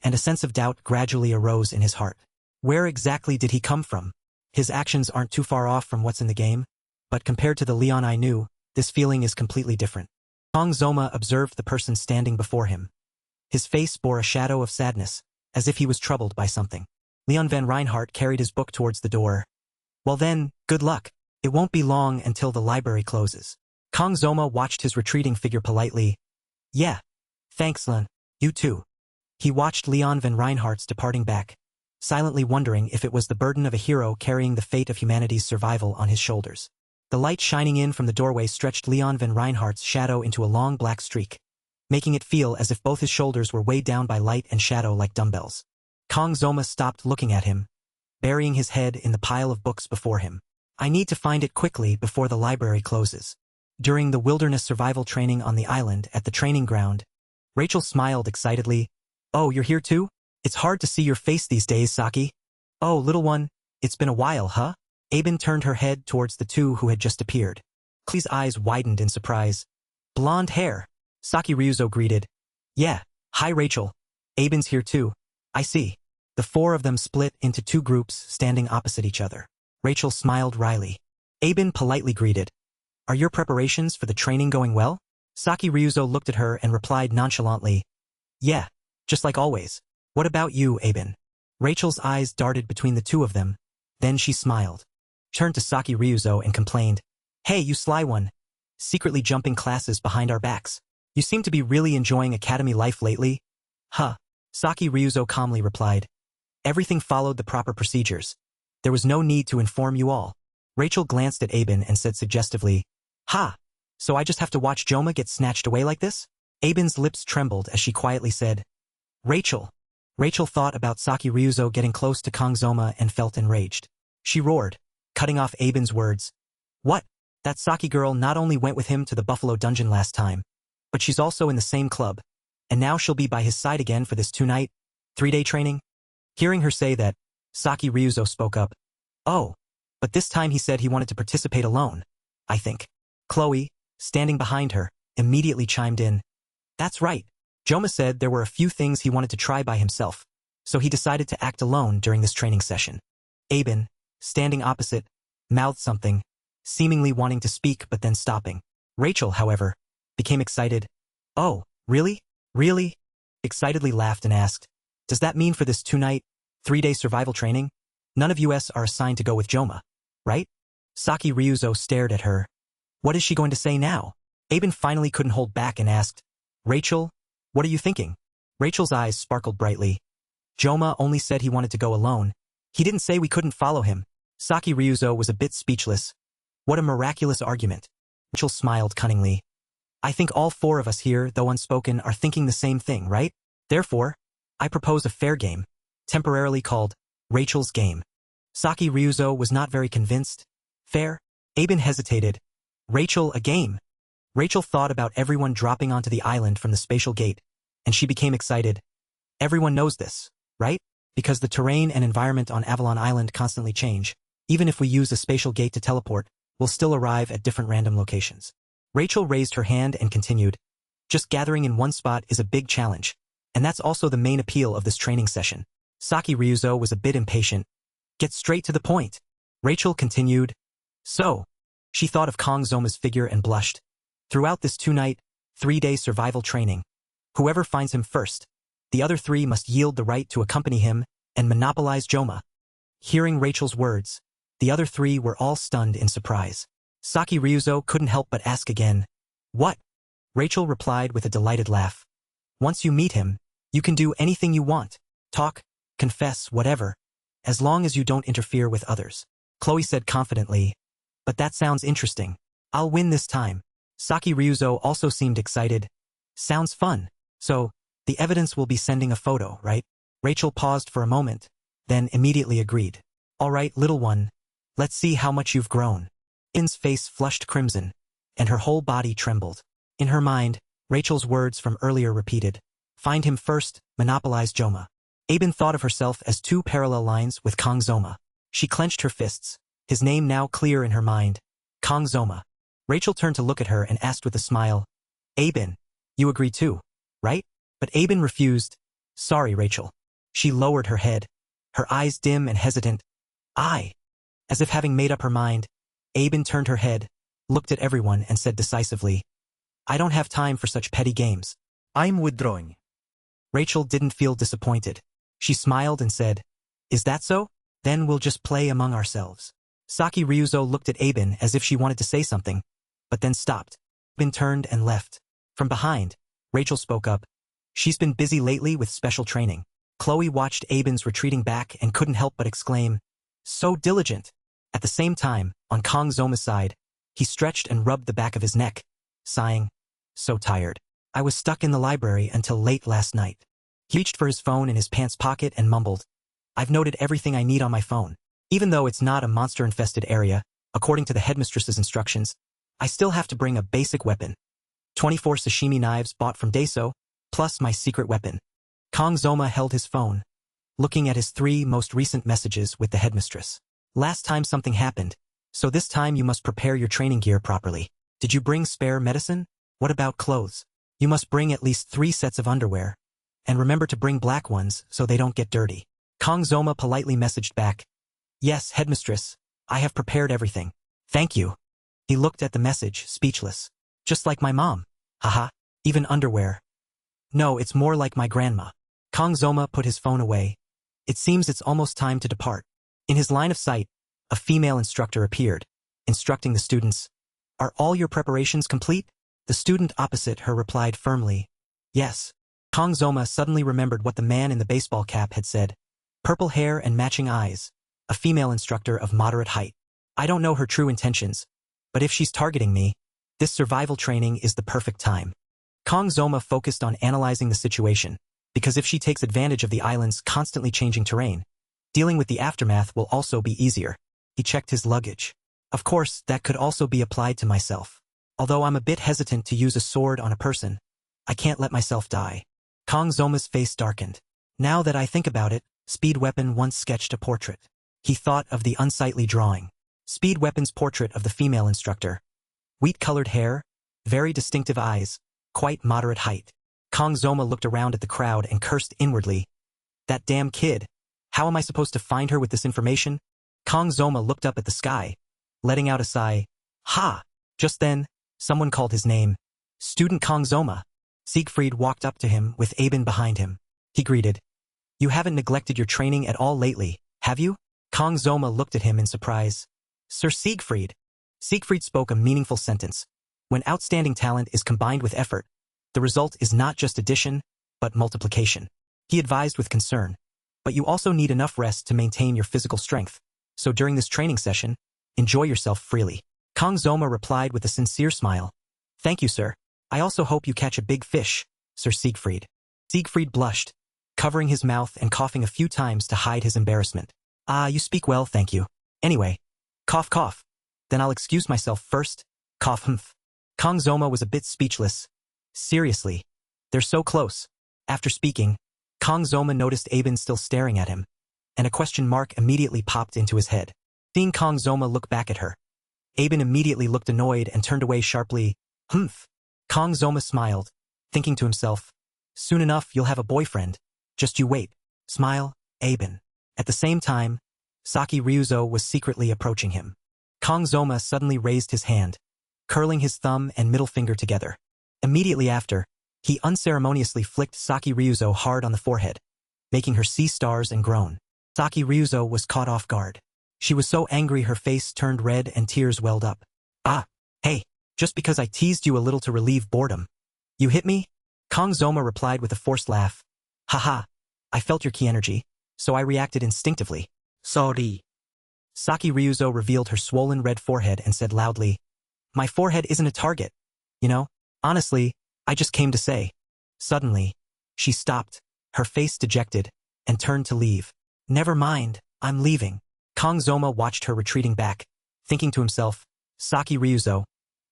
and a sense of doubt gradually arose in his heart. Where exactly did he come from? His actions aren't too far off from what's in the game, but compared to the Leon I knew, this feeling is completely different. Kong Joma observed the person standing before him. His face bore a shadow of sadness, as if he was troubled by something. Leon van Reinhardt carried his book towards the door. Well then, good luck. It won't be long until the library closes. Kong Joma watched his retreating figure politely. Yeah. Thanks, Len. You too. He watched Leon van Reinhardt's departing back, silently wondering if it was the burden of a hero carrying the fate of humanity's survival on his shoulders. The light shining in from the doorway stretched Leon van Reinhardt's shadow into a long black streak, making it feel as if both his shoulders were weighed down by light and shadow like dumbbells. Kong Joma stopped looking at him, burying his head in the pile of books before him. I need to find it quickly before the library closes. During the wilderness survival training on the island at the training ground, Rachel smiled excitedly. Oh, you're here too? It's hard to see your face these days, Saki. Oh, little one, it's been a while, huh? Aben turned her head towards the two who had just appeared. Klee's eyes widened in surprise. Blonde hair. Saki Ryuzo greeted. Yeah, hi Rachel. Aben's here too. I see. The four of them split into two groups standing opposite each other. Rachel smiled wryly. Aben politely greeted. Are your preparations for the training going well? Saki Ryuzo looked at her and replied nonchalantly. Yeah, just like always. What about you, Aben? Rachel's eyes darted between the two of them. Then she smiled. turned to Saki Ryuzo and complained, "Hey, you sly one, secretly jumping classes behind our backs. You seem to be really enjoying academy life lately." "Huh." Saki Ryuzo calmly replied. "Everything followed the proper procedures. There was no need to inform you all." Rachel glanced at Aben and said suggestively, "Ha! So I just have to watch Joma get snatched away like this?" Aben's lips trembled as she quietly said, "Rachel." Rachel thought about Saki Ryuzo getting close to Kongzoma and felt enraged. She roared, cutting off Aben's words. "What? That Saki girl not only went with him to the Buffalo Dungeon last time, but she's also in the same club, and now she'll be by his side again for this 2-night, 3-day training?" Hearing her say that, Saki Ryuzo spoke up. "Oh, but this time he said he wanted to participate alone, I think." Chloe, standing behind her, immediately chimed in. "That's right. Joma said there were a few things he wanted to try by himself, so he decided to act alone during this training session." Aben, standing opposite, mouthed something, seemingly wanting to speak but then stopping. Rachel, however, became excited. "Oh, really? Really?" Excitedly laughed and asked, "Does that mean for this 2-night, 3-day survival training, none of us are assigned to go with Joma, right?" Saki Ryuzo stared at her. What is she going to say now? Aben finally couldn't hold back and asked, "Rachel, what are you thinking?" Rachel's eyes sparkled brightly. "Joma only said he wanted to go alone. He didn't say we couldn't follow him." Saki Ryuzo was a bit speechless. What a miraculous argument. Rachel smiled cunningly. "I think all 4 of us here, though unspoken, are thinking the same thing, right? Therefore, I propose a fair game, temporarily called Rachel's Game." Saki Ryuzo was not very convinced. Fair? Aben hesitated. Rachel, a game? Rachel thought about everyone dropping onto the island from the spatial gate, and she became excited. Everyone knows this, right? Because the terrain and environment on Avalon Island constantly change. Even if we use a spatial gate to teleport, we'll still arrive at different random locations. Rachel raised her hand and continued, "Just gathering in one spot is a big challenge, and that's also the main appeal of this training session." Saki Ryuzo was a bit impatient. "Get straight to the point." Rachel continued, "So." She thought of Kongzoma's figure and blushed. Throughout this 2-night, 3-day survival training, whoever finds him first, the other 3 must yield the right to accompany him and monopolize Joma. Hearing Rachel's words, the other 3 were all stunned in surprise. Saki Ryuzo couldn't help but ask again, "What?" Rachel replied with a delighted laugh. "Once you meet him, you can do anything you want, talk, confess, whatever, as long as you don't interfere with others." Chloe said confidently, "But that sounds interesting. I'll win this time." Saki Ryuzo also seemed excited. "Sounds fun. So, the evidence will be sending a photo, right?" Rachel paused for a moment, then immediately agreed. "All right, little one. Let's see how much you've grown." In's face flushed crimson, and her whole body trembled. In her mind, Rachel's words from earlier repeated, "Find him first, monopolize Joma." Aben thought of herself as 2 parallel lines with Kongzoma. She clenched her fists, his name now clear in her mind. Kongzoma. Rachel turned to look at her and asked with a smile, "Aben, you agree too, right?" But Aben refused. "Sorry, Rachel." She lowered her head, her eyes dim and hesitant. "I." As if having made up her mind, Aben turned her head, looked at everyone and said decisively, "I don't have time for such petty games. I'm withdrawing." Rachel didn't feel disappointed. She smiled and said, "Is that so? Then we'll just play among ourselves." Saki Ryuzo looked at Aben as if she wanted to say something, but then stopped. Aben turned and left. From behind, Rachel spoke up. "She's been busy lately with special training." Chloe watched Aben's retreating back and couldn't help but exclaim, "So diligent." At the same time, on Kongzoma's side, he stretched and rubbed the back of his neck, sighing, "So tired. I was stuck in the library until late last night." He reached for his phone in his pants pocket and mumbled, "I've noted everything I need on my phone. Even though it's not a monster-infested area, according to the headmistress's instructions, I still have to bring a basic weapon. 24 sashimi knives bought from Deso, plus my secret weapon." Kongzoma held his phone, looking at his 3 most recent messages with the headmistress. "Last time something happened, so this time you must prepare your training gear properly. Did you bring spare medicine? What about clothes? You must bring at least 3 sets of underwear, and remember to bring black ones so they don't get dirty." Kongzoma politely messaged back, "Yes, headmistress, I have prepared everything. Thank you." He looked at the message, speechless. "Just like my mom. Haha, even underwear. No, it's more like my grandma." Kongzoma put his phone away. It seems it's almost time to depart. In his line of sight, a female instructor appeared, instructing the students. Are all your preparations complete? The student opposite her replied firmly. Yes. Kong Zoma suddenly remembered what the man in the baseball cap had said. Purple hair and matching eyes. A female instructor of moderate height. I don't know her true intentions, but if she's targeting me, this survival training is the perfect time. Kong Zoma focused on analyzing the situation, because if she takes advantage of the island's constantly changing terrain, dealing with the aftermath will also be easier. He checked his luggage. Of course, that could also be applied to myself. Although I'm a bit hesitant to use a sword on a person, I can't let myself die. Kong Zoma's face darkened. Now that I think about it, Speed Weapon once sketched a portrait. He thought of the unsightly drawing. Speed Weapon's portrait of the female instructor. Wheat-colored hair, very distinctive eyes, quite moderate height. Kong Zoma looked around at the crowd and cursed inwardly. That damn kid. How am I supposed to find her with this information? Kong Zoma looked up at the sky, letting out a sigh. Ha! Just then, someone called his name. Student Kong Zoma. Siegfried walked up to him with Aben behind him. He greeted. You haven't neglected your training at all lately, have you? Kong Zoma looked at him in surprise. Sir Siegfried. Siegfried spoke a meaningful sentence. When outstanding talent is combined with effort, the result is not just addition, but multiplication. He advised with concern. But you also need enough rest to maintain your physical strength. So during this training session, enjoy yourself freely. Kong Zoma replied with a sincere smile. Thank you, sir. I also hope you catch a big fish, Sir Siegfried. Siegfried blushed, covering his mouth and coughing a few times to hide his embarrassment. Ah, you speak well, thank you. Anyway, cough cough. Then I'll excuse myself first. Cough humph. Kong Zoma was a bit speechless. Seriously. They're so close. After speaking, Kong Zoma noticed Aben still staring at him, and a question mark immediately popped into his head. Seeing Kong Zoma look back at her, Aben immediately looked annoyed and turned away sharply. Humph. Kong Zoma smiled, thinking to himself, soon enough you'll have a boyfriend. Just you wait. Smile, Aben. At the same time, Saki Ryuzo was secretly approaching him. Kong Zoma suddenly raised his hand, curling his thumb and middle finger together. Immediately after, he unceremoniously flicked Saki Ryuzo hard on the forehead, making her see stars and groan. Saki Ryuzo was caught off guard. She was so angry her face turned red and tears welled up. Ah, hey, just because I teased you a little to relieve boredom. You hit me? Kong Zoma replied with a forced laugh. Haha, I felt your ki energy, so I reacted instinctively. Sorry. Saki Ryuzo revealed her swollen red forehead and said loudly, my forehead isn't a target. You know, honestly, I just came to say. Suddenly, she stopped, her face dejected, and turned to leave. Never mind, I'm leaving. Kong Zoma watched her retreating back, thinking to himself, Saki Ryuzo,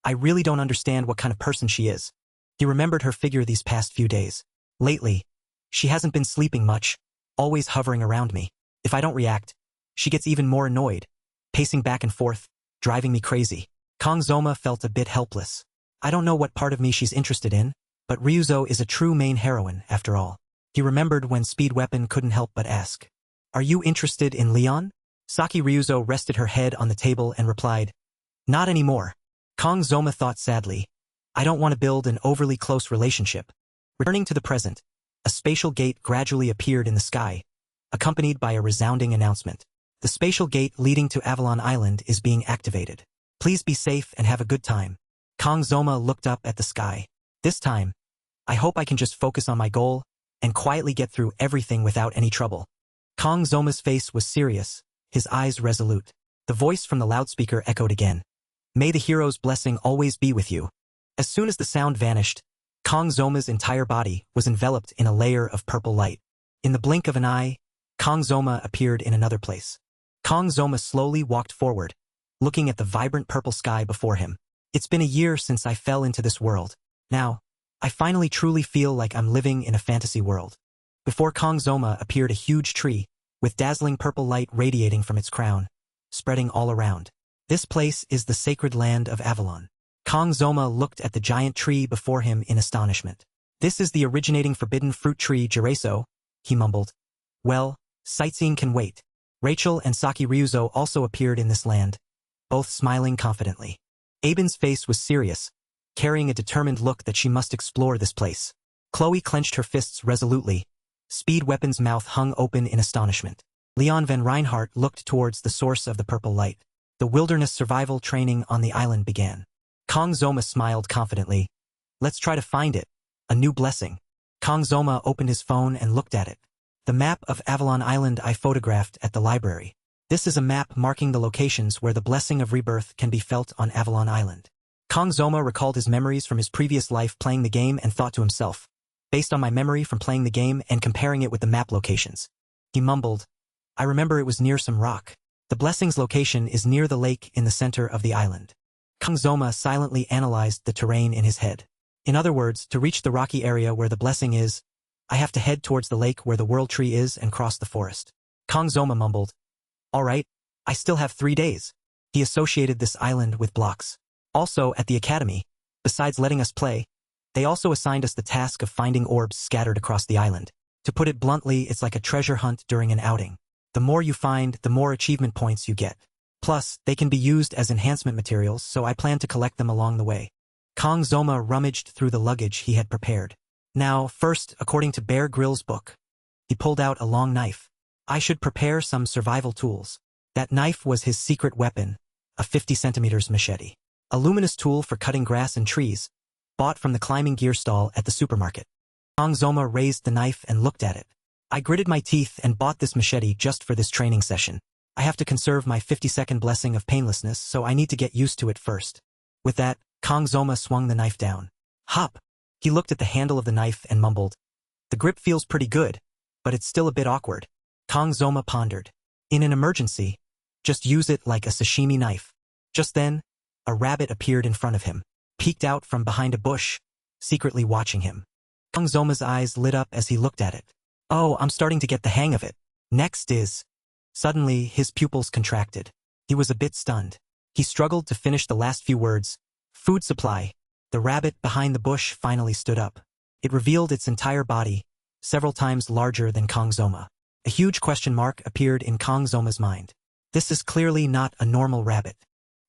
I really don't understand what kind of person she is. He remembered her figure these past few days. Lately, she hasn't been sleeping much, always hovering around me. If I don't react, she gets even more annoyed, pacing back and forth, driving me crazy. Kong Zoma felt a bit helpless. I don't know what part of me she's interested in, but Ryuzo is a true main heroine, after all. He remembered when Speed Weapon couldn't help but ask, are you interested in Leon? Saki Ryuzo rested her head on the table and replied, not anymore. Kong Zoma thought sadly, I don't want to build an overly close relationship. Returning to the present, a spatial gate gradually appeared in the sky, accompanied by a resounding announcement. The spatial gate leading to Avalon Island is being activated. Please be safe and have a good time. Kong Zoma looked up at the sky. This time, I hope I can just focus on my goal and quietly get through everything without any trouble. Kong Zoma's face was serious, his eyes resolute. The voice from the loudspeaker echoed again. May the hero's blessing always be with you. As soon as the sound vanished, Kong Zoma's entire body was enveloped in a layer of purple light. In the blink of an eye, Kong Zoma appeared in another place. Kong Zoma slowly walked forward, looking at the vibrant purple sky before him. It's been a year since I fell into this world. Now, I finally truly feel like I'm living in a fantasy world. Before Kong Zoma appeared a huge tree, with dazzling purple light radiating from its crown, spreading all around. This place is the sacred land of Avalon. Kong Zoma looked at the giant tree before him in astonishment. This is the originating forbidden fruit tree Jireso, he mumbled. Well, sightseeing can wait. Rachel and Saki Ryuzo also appeared in this land, both smiling confidently. Aben's face was serious, carrying a determined look that she must explore this place. Chloe clenched her fists resolutely. Speed Weapon's mouth hung open in astonishment. Leon van Reinhardt looked towards the source of the purple light. The wilderness survival training on the island began. Kong Zoma smiled confidently. Let's try to find it. A new blessing. Kong Zoma opened his phone and looked at it. The map of Avalon Island I photographed at the library. This is a map marking the locations where the blessing of rebirth can be felt on Avalon Island. Kong Zoma recalled his memories from his previous life playing the game and thought to himself, based on my memory from playing the game and comparing it with the map locations. He mumbled, I remember it was near some rock. The blessing's location is near the lake in the center of the island. Kong Zoma silently analyzed the terrain in his head. In other words, to reach the rocky area where the blessing is, I have to head towards the lake where the world tree is and cross the forest. Kong Zoma mumbled, all right, I still have 3 days. He associated this island with blocks. Also, at the academy, besides letting us play, they also assigned us the task of finding orbs scattered across the island. To put it bluntly, it's like a treasure hunt during an outing. The more you find, the more achievement points you get. Plus, they can be used as enhancement materials, so I plan to collect them along the way. Kong Zoma rummaged through the luggage he had prepared. Now, first, according to Bear Grylls' book, he pulled out a long knife. I should prepare some survival tools. That knife was his secret weapon, a 50 centimeters machete. A luminous tool for cutting grass and trees, bought from the climbing gear stall at the supermarket. Kong Zoma raised the knife and looked at it. I gritted my teeth and bought this machete just for this training session. I have to conserve my 50-second blessing of painlessness, so I need to get used to it first. With that, Kong Zoma swung the knife down. Hop! He looked at the handle of the knife and mumbled. The grip feels pretty good, but it's still a bit awkward. Kong Zoma pondered. In an emergency, just use it like a sashimi knife. Just then, a rabbit appeared in front of him, peeked out from behind a bush, secretly watching him. Kong Zoma's eyes lit up as he looked at it. Oh, I'm starting to get the hang of it. Next is... Suddenly, his pupils contracted. He was a bit stunned. He struggled to finish the last few words. Food supply. The rabbit behind the bush finally stood up. It revealed its entire body, several times larger than Kong Zoma. A huge question mark appeared in Kong Zoma's mind. This is clearly not a normal rabbit.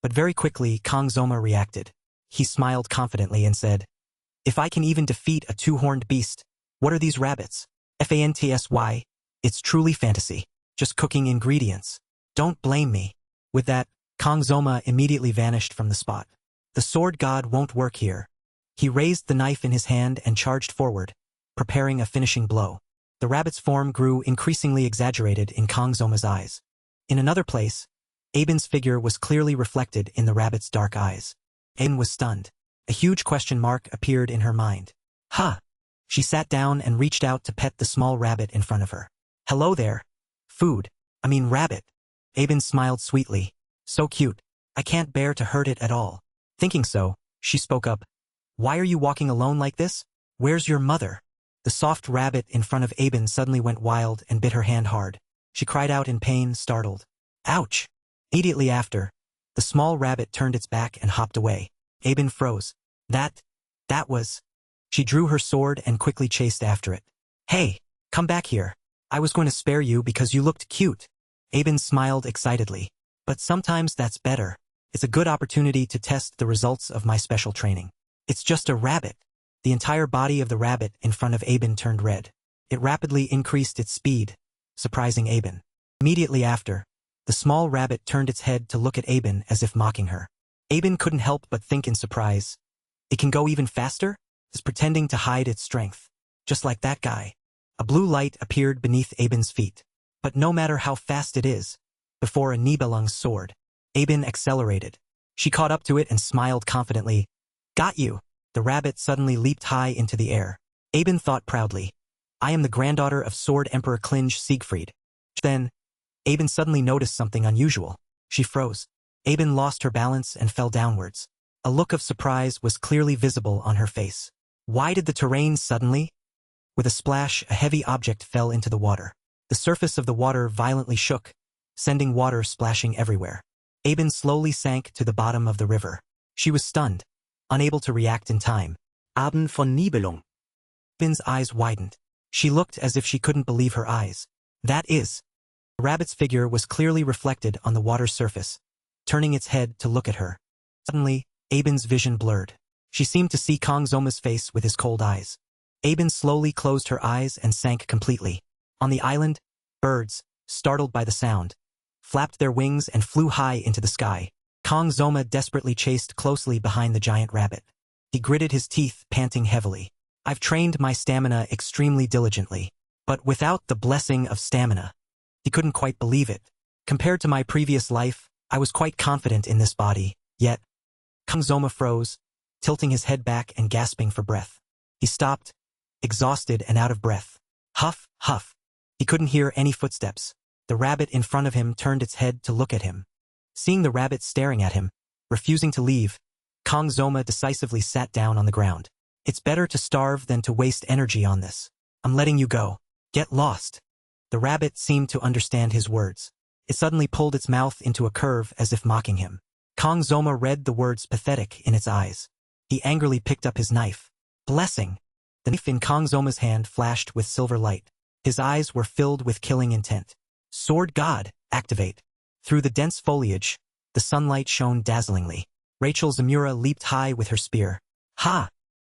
But very quickly, Kong Zoma reacted. He smiled confidently and said, if I can even defeat a two-horned beast, what are these rabbits? Fantasy. It's truly fantasy. Just cooking ingredients. Don't blame me. With that, Kong Zoma immediately vanished from the spot. The sword god won't work here. He raised the knife in his hand and charged forward, preparing a finishing blow. The rabbit's form grew increasingly exaggerated in Kong Zoma's eyes. In another place, Aben's figure was clearly reflected in the rabbit's dark eyes. Aben was stunned. A huge question mark appeared in her mind. Ha! She sat down and reached out to pet the small rabbit in front of her. Hello there. Rabbit. Aben smiled sweetly. So cute. I can't bear to hurt it at all. Thinking so, she spoke up. Why are you walking alone like this? Where's your mother? The soft rabbit in front of Aben suddenly went wild and bit her hand hard. She cried out in pain, startled. Ouch! Immediately after, the small rabbit turned its back and hopped away. Aben froze. That was... She drew her sword and quickly chased after it. Hey, come back here. I was going to spare you because you looked cute. Aben smiled excitedly. But sometimes that's better. It's a good opportunity to test the results of my special training. It's just a rabbit. The entire body of the rabbit in front of Aben turned red. It rapidly increased its speed, surprising Aben. Immediately after, the small rabbit turned its head to look at Aben as if mocking her. Aben couldn't help but think in surprise. It can go even faster? It's pretending to hide its strength. Just like that guy. A blue light appeared beneath Aben's feet. But no matter how fast it is, before a Nibelung's sword, Aben accelerated. She caught up to it and smiled confidently. Got you! The rabbit suddenly leaped high into the air. Aben thought proudly. I am the granddaughter of Sword Emperor Klinge Siegfried. Then, Aben suddenly noticed something unusual. She froze. Aben lost her balance and fell downwards. A look of surprise was clearly visible on her face. Why did the terrain suddenly? With a splash, a heavy object fell into the water. The surface of the water violently shook, sending water splashing everywhere. Aben slowly sank to the bottom of the river. She was stunned, unable to react in time. Abend von Nibelung. Aben's eyes widened. She looked as if she couldn't believe her eyes. That is. The rabbit's figure was clearly reflected on the water's surface, turning its head to look at her. Suddenly, Aben's vision blurred. She seemed to see Kong Zoma's face with his cold eyes. Aben slowly closed her eyes and sank completely. On the island, birds, startled by the sound, flapped their wings and flew high into the sky. Kong Zoma desperately chased closely behind the giant rabbit. He gritted his teeth, panting heavily. I've trained my stamina extremely diligently, but without the blessing of stamina. He couldn't quite believe it. Compared to my previous life, I was quite confident in this body, yet. Kong Zoma froze, tilting his head back and gasping for breath. He stopped, exhausted and out of breath. Huff, huff. He couldn't hear any footsteps. The rabbit in front of him turned its head to look at him. Seeing the rabbit staring at him, refusing to leave, Kong Zoma decisively sat down on the ground. It's better to starve than to waste energy on this. I'm letting you go. Get lost. The rabbit seemed to understand his words. It suddenly pulled its mouth into a curve as if mocking him. Kong Zoma read the words pathetic in its eyes. He angrily picked up his knife. Blessing. The knife in Kong Zoma's hand flashed with silver light. His eyes were filled with killing intent. Sword God, activate. Through the dense foliage, the sunlight shone dazzlingly. Rachel Zamura leaped high with her spear. Ha!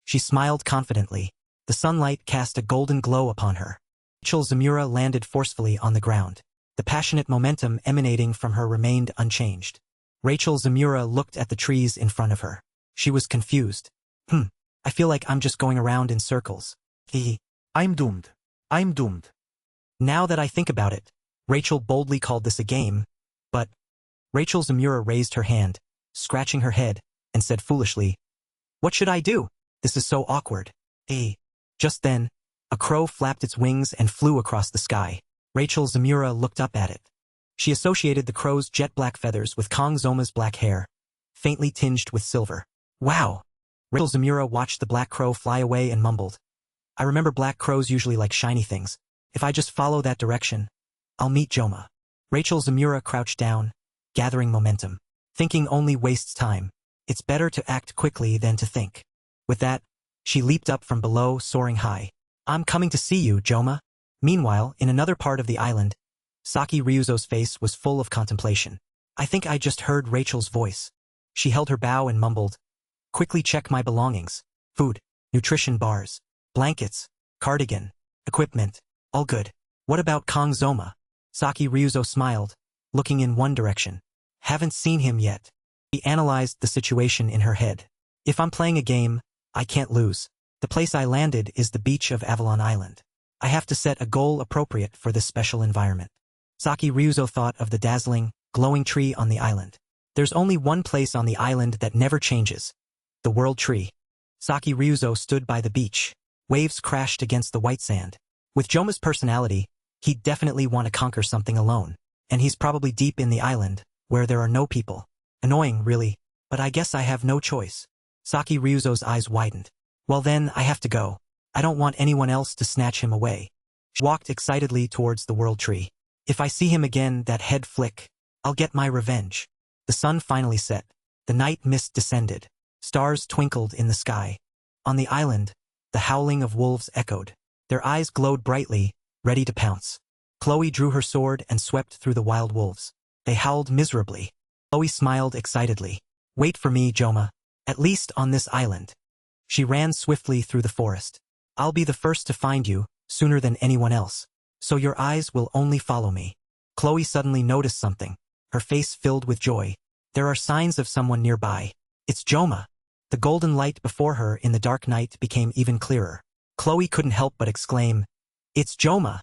She smiled confidently. The sunlight cast a golden glow upon her. Rachel Zamura landed forcefully on the ground. The passionate momentum emanating from her remained unchanged. Rachel Zamura looked at the trees in front of her. She was confused. I feel like I'm just going around in circles. I'm doomed. I'm doomed. Now that I think about it, Rachel boldly called this a game, but Rachel Zamura raised her hand, scratching her head, and said foolishly, "What should I do? This is so awkward." Just then, a crow flapped its wings and flew across the sky. Rachel Zamura looked up at it. She associated the crow's jet-black feathers with Kong Zoma's black hair, faintly tinged with silver. Wow! Rachel Zamura watched the black crow fly away and mumbled, "I remember black crows usually like shiny things. If I just follow that direction, I'll meet Joma." Rachel Zamura crouched down, gathering momentum. Thinking only wastes time. It's better to act quickly than to think. With that, she leaped up from below, soaring high. "I'm coming to see you, Joma." Meanwhile, in another part of the island, Saki Ryuzo's face was full of contemplation. "I think I just heard Rachel's voice." She held her bow and mumbled, "Quickly check my belongings. Food, nutrition bars, blankets, cardigan, equipment, all good. What about Kong Zoma?" Saki Ryuzo smiled, looking in one direction. "Haven't seen him yet." She analyzed the situation in her head. "If I'm playing a game, I can't lose. The place I landed is the beach of Avalon Island. I have to set a goal appropriate for this special environment." Saki Ryuzo thought of the dazzling, glowing tree on the island. There's only one place on the island that never changes. The World Tree. Saki Ryuzo stood by the beach. Waves crashed against the white sand. With Joma's personality, he'd definitely want to conquer something alone. And he's probably deep in the island, where there are no people. Annoying, really, but I guess I have no choice. Saki Ryuzo's eyes widened. Well then, I have to go. I don't want anyone else to snatch him away. She walked excitedly towards the World Tree. If I see him again, that head flick, I'll get my revenge. The sun finally set. The night mist descended. Stars twinkled in the sky. On the island, the howling of wolves echoed. Their eyes glowed brightly, ready to pounce. Chloe drew her sword and swept through the wild wolves. They howled miserably. Chloe smiled excitedly. "Wait for me, Joma. At least on this island." She ran swiftly through the forest. "I'll be the first to find you, sooner than anyone else. So your eyes will only follow me." Chloe suddenly noticed something. Her face filled with joy. There are signs of someone nearby. It's Joma. The golden light before her in the dark night became even clearer. Chloe couldn't help but exclaim, "It's Joma."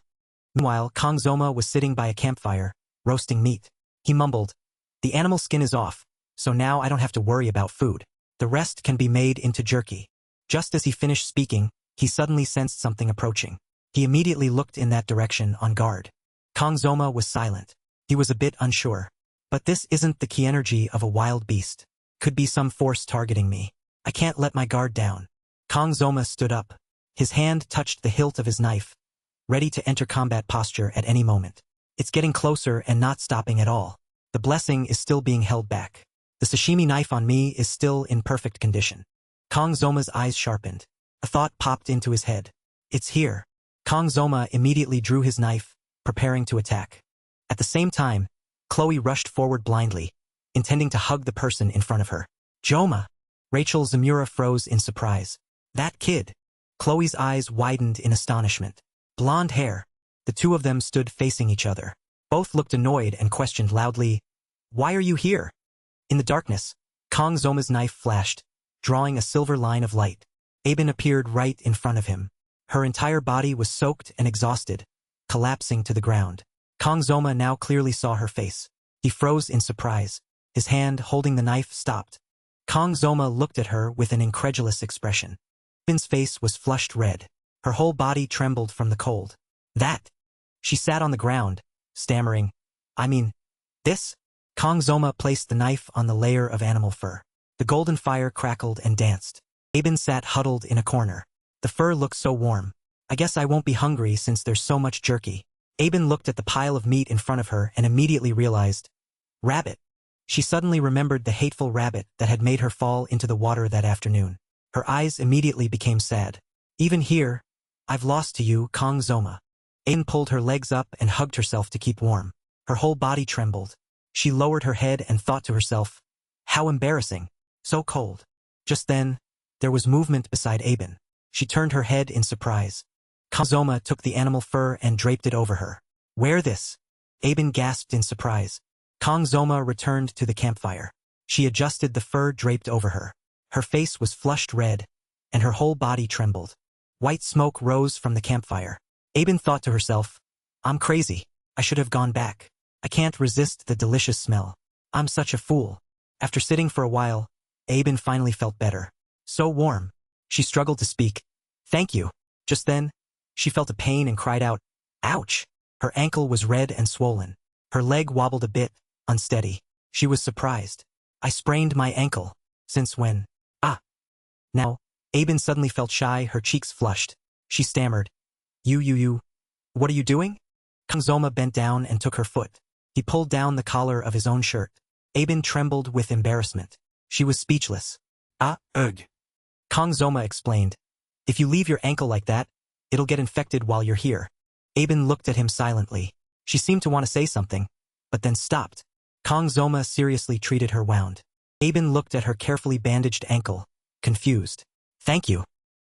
Meanwhile, Kong Zoma was sitting by a campfire, roasting meat. He mumbled, "The animal skin is off, so now I don't have to worry about food. The rest can be made into jerky." Just as he finished speaking, he suddenly sensed something approaching. He immediately looked in that direction on guard. Kong Zoma was silent. He was a bit unsure. But this isn't the key energy of a wild beast. Could be some force targeting me. I can't let my guard down. Kong Zoma stood up. His hand touched the hilt of his knife, ready to enter combat posture at any moment. It's getting closer and not stopping at all. The blessing is still being held back. The sashimi knife on me is still in perfect condition. Kong Zoma's eyes sharpened. A thought popped into his head. It's here. Kong Zoma immediately drew his knife, preparing to attack. At the same time, Chloe rushed forward blindly, intending to hug the person in front of her. Joma! Rachel Zamura froze in surprise. That kid! Chloe's eyes widened in astonishment. Blonde hair. The two of them stood facing each other. Both looked annoyed and questioned loudly, "Why are you here?" In the darkness, Kang Zoma's knife flashed, drawing a silver line of light. Aben appeared right in front of him. Her entire body was soaked and exhausted, collapsing to the ground. Kang Zoma now clearly saw her face. He froze in surprise. His hand holding the knife stopped. Kang Zoma looked at her with an incredulous expression. Aben's face was flushed red. Her whole body trembled from the cold. "That!" She sat on the ground, stammering, "I mean, this?" Kang Zoma placed the knife on the layer of animal fur. The golden fire crackled and danced. Aben sat huddled in a corner. "The fur looks so warm. I guess I won't be hungry since there's so much jerky." Aben looked at the pile of meat in front of her and immediately realized, rabbit. She suddenly remembered the hateful rabbit that had made her fall into the water that afternoon. Her eyes immediately became sad. "Even here, I've lost to you, Kang Zoma." Aben pulled her legs up and hugged herself to keep warm. Her whole body trembled. She lowered her head and thought to herself, "How embarrassing. So cold." Just then, there was movement beside Aben. She turned her head in surprise. Kang Zoma took the animal fur and draped it over her. "Wear this." Aben gasped in surprise. Kang Zoma returned to the campfire. She adjusted the fur draped over her. Her face was flushed red, and her whole body trembled. White smoke rose from the campfire. Aben thought to herself, "I'm crazy. I should have gone back. I can't resist the delicious smell. I'm such a fool." After sitting for a while, Aben finally felt better. "So warm." She struggled to speak. "Thank you." Just then, she felt a pain and cried out, "Ouch!" Her ankle was red and swollen. Her leg wobbled a bit, unsteady. She was surprised. "I sprained my ankle. Since when?" "Ah." Now, Aben suddenly felt shy, her cheeks flushed. She stammered, You. What are you doing?" Kang Zoma bent down and took her foot. He pulled down the collar of his own shirt. Aben trembled with embarrassment. She was speechless. Ugh. Kang Zoma explained, "If you leave your ankle like that, it'll get infected while you're here." Aben looked at him silently. She seemed to want to say something, but then stopped. Kang Zoma seriously treated her wound. Aben looked at her carefully bandaged ankle, confused. "Thank you."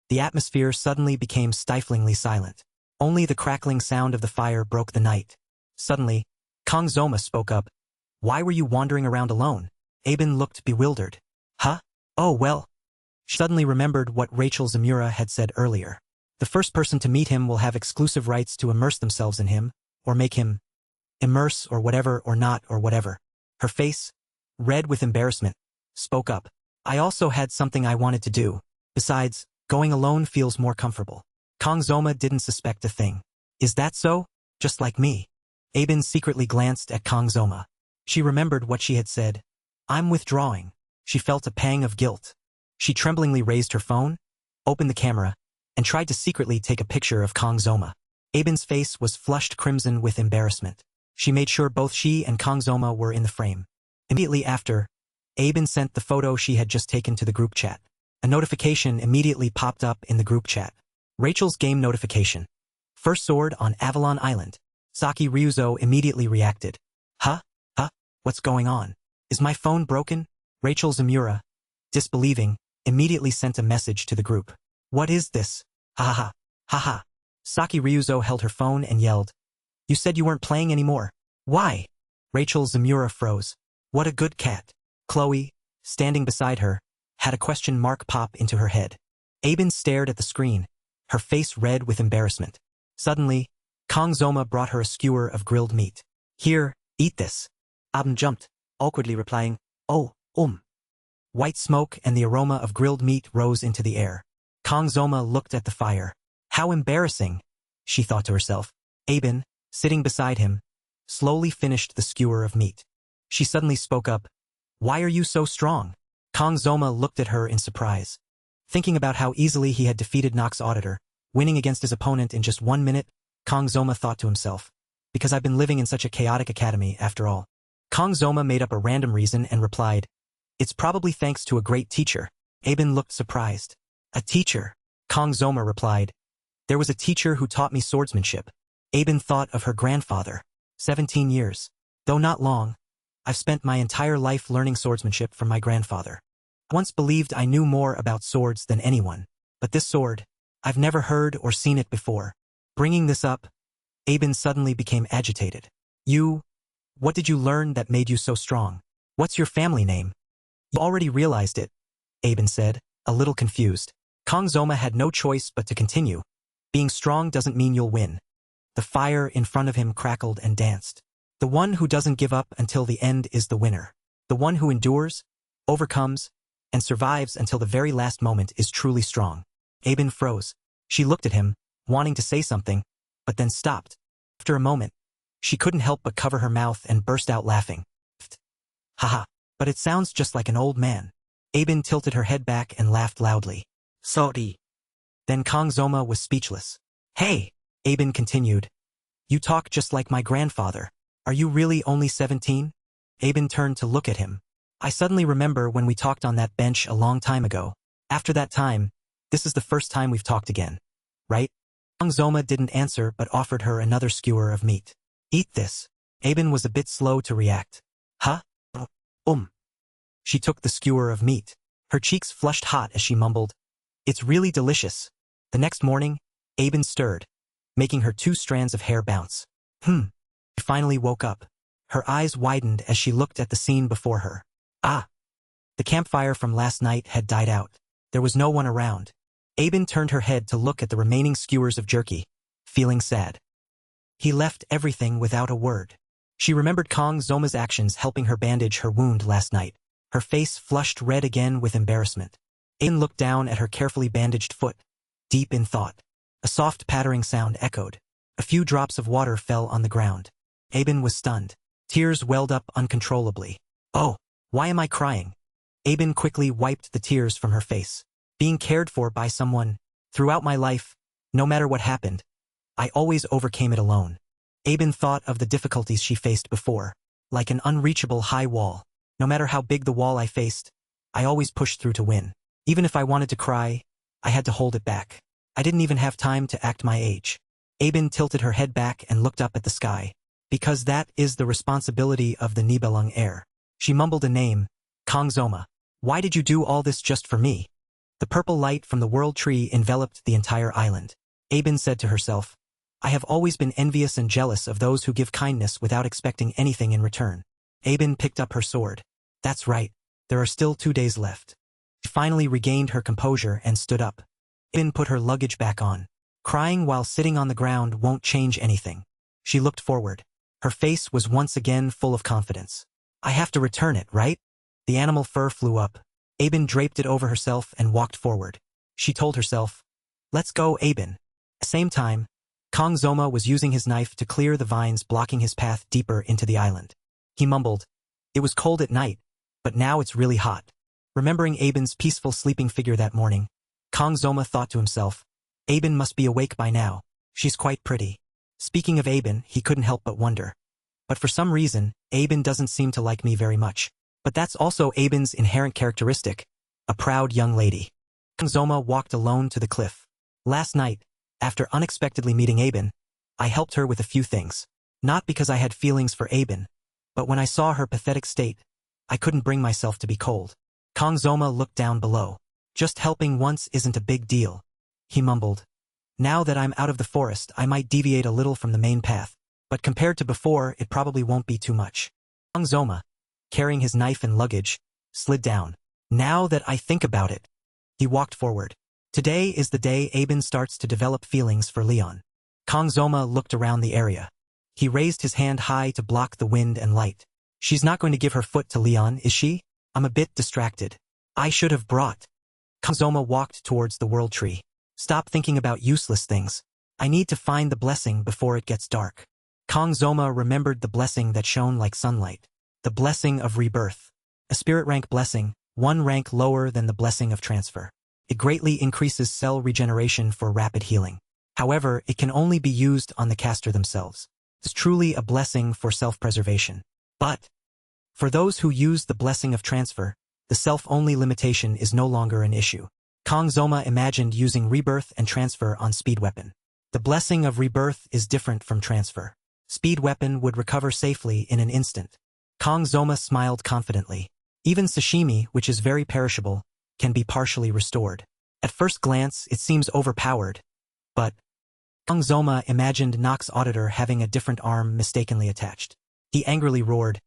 The atmosphere suddenly became stiflingly silent. Only the crackling sound of the fire broke the night. Suddenly, Kang Zoma spoke up. "Why were you wandering around alone?" Aben looked bewildered. "Huh? Oh well." She suddenly remembered what Rachel Zamura had said earlier. The first person to meet him will have exclusive rights to immerse themselves in him, or make him immerse or whatever or not or whatever. Her face, red with embarrassment, spoke up. "I also had something I wanted to do. Besides, going alone feels more comfortable." Kang Zoma didn't suspect a thing. "Is that so? Just like me?" Aben secretly glanced at Kang Zoma. She remembered what she had said. "I'm withdrawing." She felt a pang of guilt. She tremblingly raised her phone, opened the camera, and tried to secretly take a picture of Kang Zoma. Aben's face was flushed crimson with embarrassment. She made sure both she and Kang Zoma were in the frame. Immediately after, Aben sent the photo she had just taken to the group chat. A notification immediately popped up in the group chat. Rachel's game notification. First sword on Avalon Island. Saki Ryuzo immediately reacted. Huh? What's going on? Is my phone broken?" Rachel Zamura, disbelieving, immediately sent a message to the group. "What is this? Ha ha. Saki Ryuzo held her phone and yelled, "You said you weren't playing anymore. Why?" Rachel Zamura froze. "What a good cat." Chloe, standing beside her, had a question mark pop into her head. Aben stared at the screen, her face red with embarrassment. Suddenly, Kang Zoma brought her a skewer of grilled meat. "Here, eat this." Aben jumped, awkwardly replying, "Oh. White smoke and the aroma of grilled meat rose into the air. Kang Zoma looked at the fire. How embarrassing, she thought to herself. Aben, sitting beside him, slowly finished the skewer of meat. She suddenly spoke up. "Why are you so strong?" Kang Zoma looked at her in surprise. Thinking about how easily he had defeated Nox Auditor, winning against his opponent in just 1 minute, Kang Zoma thought to himself, "Because I've been living in such a chaotic academy after all." Kang Zoma made up a random reason and replied, "It's probably thanks to a great teacher." Aben looked surprised. "A teacher?" Kang Zoma replied, "There was a teacher who taught me swordsmanship." Aben thought of her grandfather. 17 years. Though not long, I've spent my entire life learning swordsmanship from my grandfather. I once believed I knew more about swords than anyone. But this sword, I've never heard or seen it before. Bringing this up, Aben suddenly became agitated. What did you learn that made you so strong? What's your family name? You already realized it, Aben said, a little confused. Kongzoma had no choice but to continue. Being strong doesn't mean you'll win. The fire in front of him crackled and danced. The one who doesn't give up until the end is the winner. The one who endures, overcomes, and survives until the very last moment is truly strong. Aben froze. She looked at him, wanting to say something, but then stopped. After a moment, she couldn't help but cover her mouth and burst out laughing. Haha, but it sounds just like an old man. Aben tilted her head back and laughed loudly. Sorry. Then Kongzoma was speechless. Hey, Aben continued. You talk just like my grandfather. Are you really only 17? Aben turned to look at him. I suddenly remember when we talked on that bench a long time ago. After that time, this is the first time we've talked again. Right? Kongzoma didn't answer but offered her another skewer of meat. Eat this. Aben was a bit slow to react. Huh? She took the skewer of meat. Her cheeks flushed hot as she mumbled. It's really delicious. The next morning, Aben stirred, making her 2 strands of hair bounce. She finally woke up. Her eyes widened as she looked at the scene before her. Ah! The campfire from last night had died out. There was no one around. Aben turned her head to look at the remaining skewers of jerky, feeling sad. He left everything without a word. She remembered Kongzoma's actions helping her bandage her wound last night. Her face flushed red again with embarrassment. Aben looked down at her carefully bandaged foot, deep in thought. A soft pattering sound echoed. A few drops of water fell on the ground. Aben was stunned. Tears welled up uncontrollably. Oh, why am I crying? Aben quickly wiped the tears from her face. Being cared for by someone, throughout my life, no matter what happened, I always overcame it alone. Aben thought of the difficulties she faced before, like an unreachable high wall. No matter how big the wall I faced, I always pushed through to win. Even if I wanted to cry, I had to hold it back. I didn't even have time to act my age. Aben tilted her head back and looked up at the sky. Because that is the responsibility of the Nibelung heir. She mumbled a name, Kongzoma. Why did you do all this just for me? The purple light from the world tree enveloped the entire island. Aben said to herself, I have always been envious and jealous of those who give kindness without expecting anything in return. Aben picked up her sword. That's right, there are still 2 days left. She finally regained her composure and stood up. Aben put her luggage back on. Crying while sitting on the ground won't change anything. She looked forward. Her face was once again full of confidence. I have to return it, right? The animal fur flew up. Aben draped it over herself and walked forward. She told herself, Let's go, Aben. At the same time, Kongzoma was using his knife to clear the vines blocking his path deeper into the island. He mumbled, It was cold at night, but now it's really hot. Remembering Aben's peaceful sleeping figure that morning, Kongzoma thought to himself, Aben must be awake by now. She's quite pretty. Speaking of Aben, he couldn't help but wonder. But for some reason, Aben doesn't seem to like me very much. But that's also Aben's inherent characteristic, a proud young lady. Kongzoma walked alone to the cliff. Last night, after unexpectedly meeting Aben, I helped her with a few things. Not because I had feelings for Aben, but when I saw her pathetic state, I couldn't bring myself to be cold. Kongzoma looked down below. Just helping once isn't a big deal. He mumbled. Now that I'm out of the forest, I might deviate a little from the main path, but compared to before, it probably won't be too much. Kongzoma, carrying his knife and luggage, slid down. Now that I think about it, he walked forward. Today is the day Aben starts to develop feelings for Leon. Kongzoma looked around the area. He raised his hand high to block the wind and light. She's not going to give her foot to Leon, is she? I'm a bit distracted. I should have brought. Kongzoma walked towards the world tree. Stop thinking about useless things. I need to find the blessing before it gets dark. Kongzoma remembered the blessing that shone like sunlight. The blessing of rebirth. A spirit rank blessing, 1 rank lower than the blessing of transfer. It greatly increases cell regeneration for rapid healing. However, it can only be used on the caster themselves. It's truly a blessing for self-preservation. But for those who use the blessing of transfer, the self-only limitation is no longer an issue. Kongzoma imagined using rebirth and transfer on speed weapon. The blessing of rebirth is different from transfer. Speed weapon would recover safely in an instant. Kongzoma smiled confidently. Even sashimi, which is very perishable, can be partially restored. At first glance, it seems overpowered, but Kong Zoma imagined Nock's auditor having a different arm mistakenly attached. He angrily roared,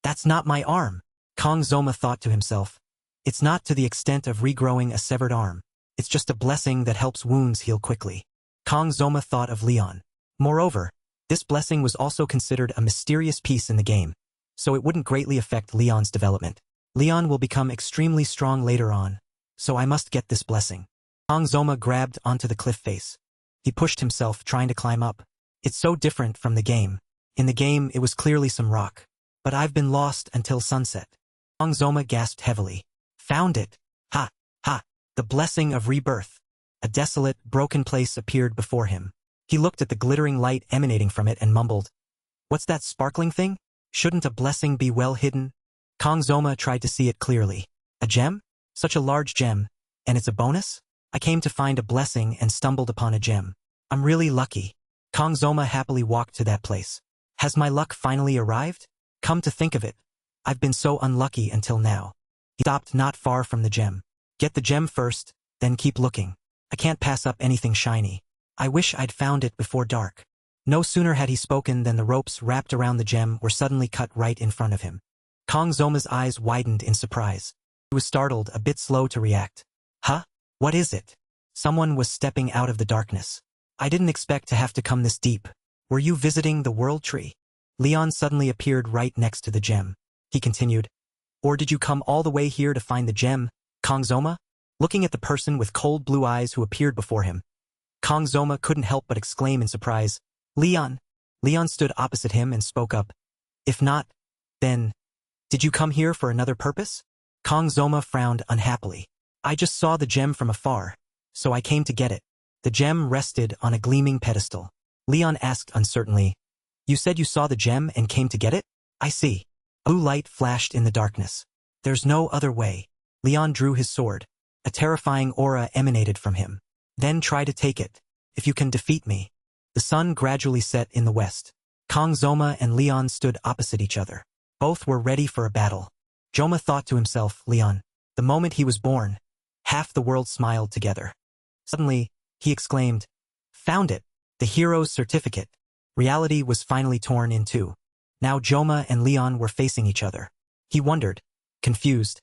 "That's not my arm!" Kong Zoma thought to himself, "It's not to the extent of regrowing a severed arm. It's just a blessing that helps wounds heal quickly." Kong Zoma thought of Leon. Moreover, this blessing was also considered a mysterious piece in the game, so it wouldn't greatly affect Leon's development. Leon will become extremely strong later on, so I must get this blessing. Kong Zoma grabbed onto the cliff face. He pushed himself, trying to climb up. It's so different from the game. In the game, it was clearly some rock. But I've been lost until sunset. Kong Zoma gasped heavily. Found it! Ha! Ha! The blessing of rebirth. A desolate, broken place appeared before him. He looked at the glittering light emanating from it and mumbled, "What's that sparkling thing? Shouldn't a blessing be well hidden?" Kong Zoma tried to see it clearly. A gem? Such a large gem. And it's a bonus? I came to find a blessing and stumbled upon a gem. I'm really lucky. Kong Zoma happily walked to that place. Has my luck finally arrived? Come to think of it, I've been so unlucky until now. He stopped not far from the gem. Get the gem first, then keep looking. I can't pass up anything shiny. I wish I'd found it before dark. No sooner had he spoken than the ropes wrapped around the gem were suddenly cut right in front of him. Kong Zoma's eyes widened in surprise. He was startled, a bit slow to react. Huh? What is it? Someone was stepping out of the darkness. I didn't expect to have to come this deep. Were you visiting the World Tree? Leon suddenly appeared right next to the gem. He continued, Or did you come all the way here to find the gem, Kong Zoma? Looking at the person with cold blue eyes who appeared before him, Kong Zoma couldn't help but exclaim in surprise, Leon! Leon stood opposite him and spoke up. If not, then, did you come here for another purpose? Kong Zoma frowned unhappily. I just saw the gem from afar, so I came to get it. The gem rested on a gleaming pedestal. Leon asked uncertainly, You said you saw the gem and came to get it? I see. A blue light flashed in the darkness. There's no other way. Leon drew his sword. A terrifying aura emanated from him. Then try to take it. If you can defeat me. The sun gradually set in the west. Kong Zoma and Leon stood opposite each other. Both were ready for a battle. Zoma thought to himself, Leon, the moment he was born, half the world smiled together. Suddenly, he exclaimed, Found it! The hero's certificate. Reality was finally torn in two. Now Zoma and Leon were facing each other. He wondered, confused.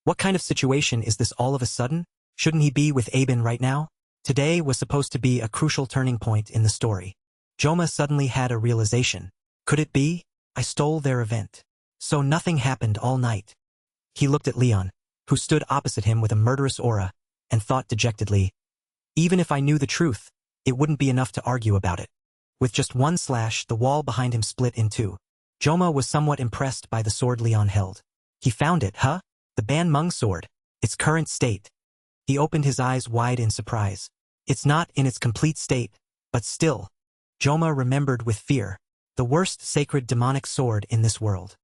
What kind of situation is this all of a sudden? Shouldn't he be with Aben right now? Today was supposed to be a crucial turning point in the story. Zoma suddenly had a realization. Could it be? I stole their event. So nothing happened all night. He looked at Leon, who stood opposite him with a murderous aura, and thought dejectedly, Even if I knew the truth, it wouldn't be enough to argue about it. With just one slash, the wall behind him split in two. Zoma was somewhat impressed by the sword Leon held. He found it, huh? The Ban Mung sword. Its current state. He opened his eyes wide in surprise. It's not in its complete state, but still. Zoma remembered with fear. The worst sacred demonic sword in this world.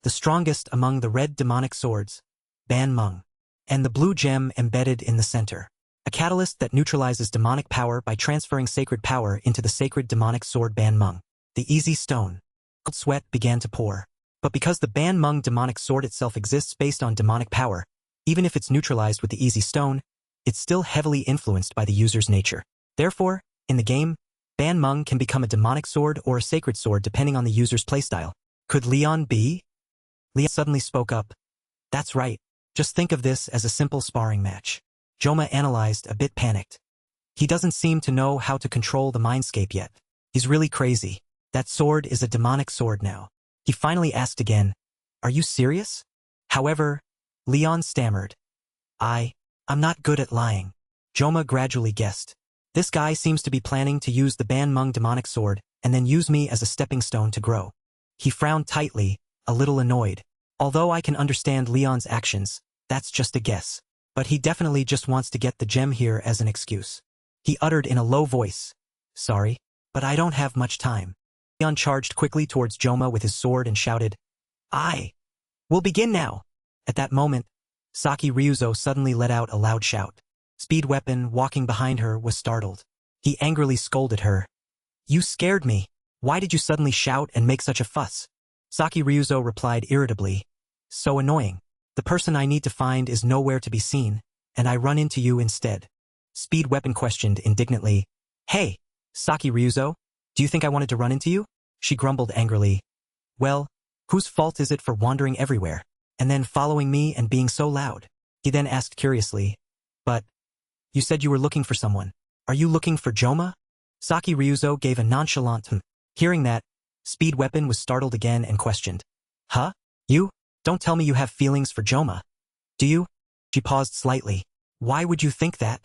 The strongest among the red demonic swords. Ban Mung. And the blue gem embedded in the center. A catalyst that neutralizes demonic power by transferring sacred power into the sacred demonic sword Ban Mung. The easy stone. Cold sweat began to pour. But because the Ban Mung demonic sword itself exists based on demonic power, even if it's neutralized with the easy stone, it's still heavily influenced by the user's nature. Therefore, in the game, Ban Mung can become a demonic sword or a sacred sword depending on the user's playstyle. Could Leon be? Leon suddenly spoke up. That's right. Just think of this as a simple sparring match. Zoma analyzed, a bit panicked. He doesn't seem to know how to control the mindscape yet. He's really crazy. That sword is a demonic sword now. He finally asked again, Are you serious? However, Leon stammered. I'm not good at lying. Zoma gradually guessed. This guy seems to be planning to use the Ban Mung demonic sword and then use me as a stepping stone to grow. He frowned tightly, a little annoyed. Although I can understand Leon's actions, that's just a guess. But he definitely just wants to get the gem here as an excuse. He uttered in a low voice, Sorry, but I don't have much time. Leon charged quickly towards Zoma with his sword and shouted, We'll begin now. At that moment, Saki Ryuzo suddenly let out a loud shout. Speed Weapon, walking behind her, was startled. He angrily scolded her. You scared me. Why did you suddenly shout and make such a fuss? Saki Ryuzo replied irritably. So annoying. The person I need to find is nowhere to be seen, and I run into you instead. Speed Weapon questioned indignantly. Hey, Saki Ryuzo, do you think I wanted to run into you? She grumbled angrily. Well, whose fault is it for wandering everywhere, and then following me and being so loud? He then asked curiously. But, you said you were looking for someone. Are you looking for Joma? Saki Ryuzo gave a nonchalant hm. Hearing that, Speed Weapon was startled again and questioned. Huh? You? Don't tell me you have feelings for Joma. Do you? She paused slightly. Why would you think that?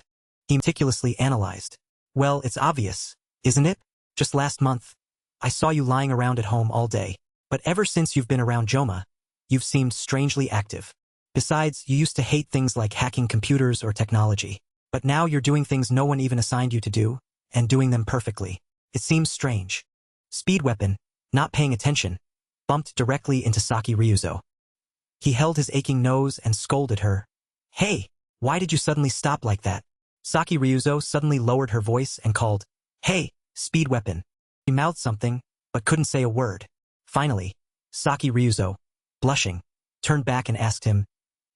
He meticulously analyzed. Well, it's obvious, isn't it? Just last month, I saw you lying around at home all day. But ever since you've been around Joma, you've seemed strangely active. Besides, you used to hate things like hacking computers or technology. But now you're doing things no one even assigned you to do, and doing them perfectly. It seems strange. Speed Weapon, not paying attention, bumped directly into Saki Ryuzo. He held his aching nose and scolded her. Hey, why did you suddenly stop like that? Saki Ryuzo suddenly lowered her voice and called, Hey, Speed Weapon. He mouthed something, but couldn't say a word. Finally, Saki Ryuzo, blushing, turned back and asked him,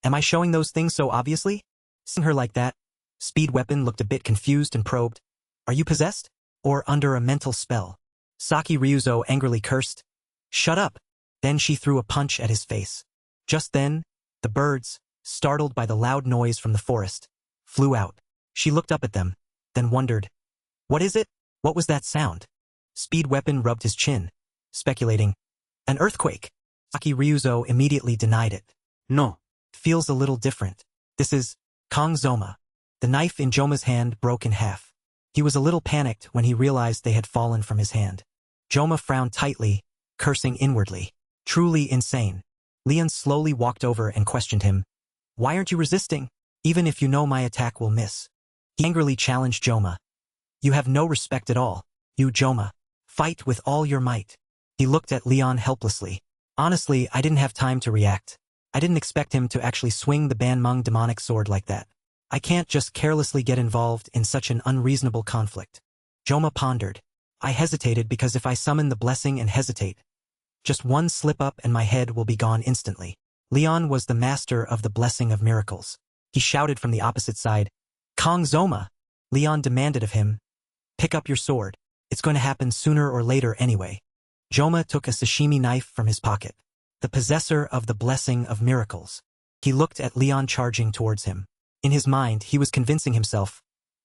Am I showing those things so obviously? Seeing her like that, Speed Weapon looked a bit confused and probed, Are you possessed? Or under a mental spell? Saki Ryuzo angrily cursed, Shut up! Then she threw a punch at his face. Just then, the birds, startled by the loud noise from the forest, flew out. She looked up at them, then wondered, What is it? What was that sound? Speed Weapon rubbed his chin, speculating, An earthquake. Saki Ryuzo immediately denied it. No. Feels a little different. This is Kong Zoma. The knife in Joma's hand broke in half. He was a little panicked when he realized they had fallen from his hand. Joma frowned tightly, cursing inwardly. Truly insane. Leon slowly walked over and questioned him. Why aren't you resisting? Even if you know my attack will miss. He angrily challenged Joma. You have no respect at all. You, Joma. Fight with all your might. He looked at Leon helplessly. Honestly, I didn't have time to react. I didn't expect him to actually swing the Banmung demonic sword like that. I can't just carelessly get involved in such an unreasonable conflict. Joma pondered. I hesitated because if I summon the blessing and hesitate, just one slip-up and my head will be gone instantly. Leon was the master of the blessing of miracles. He shouted from the opposite side, Kong Zoma! Leon demanded of him, Pick up your sword. It's going to happen sooner or later anyway. Joma took a sashimi knife from his pocket. The possessor of the blessing of miracles. He looked at Leon charging towards him. In his mind, he was convincing himself,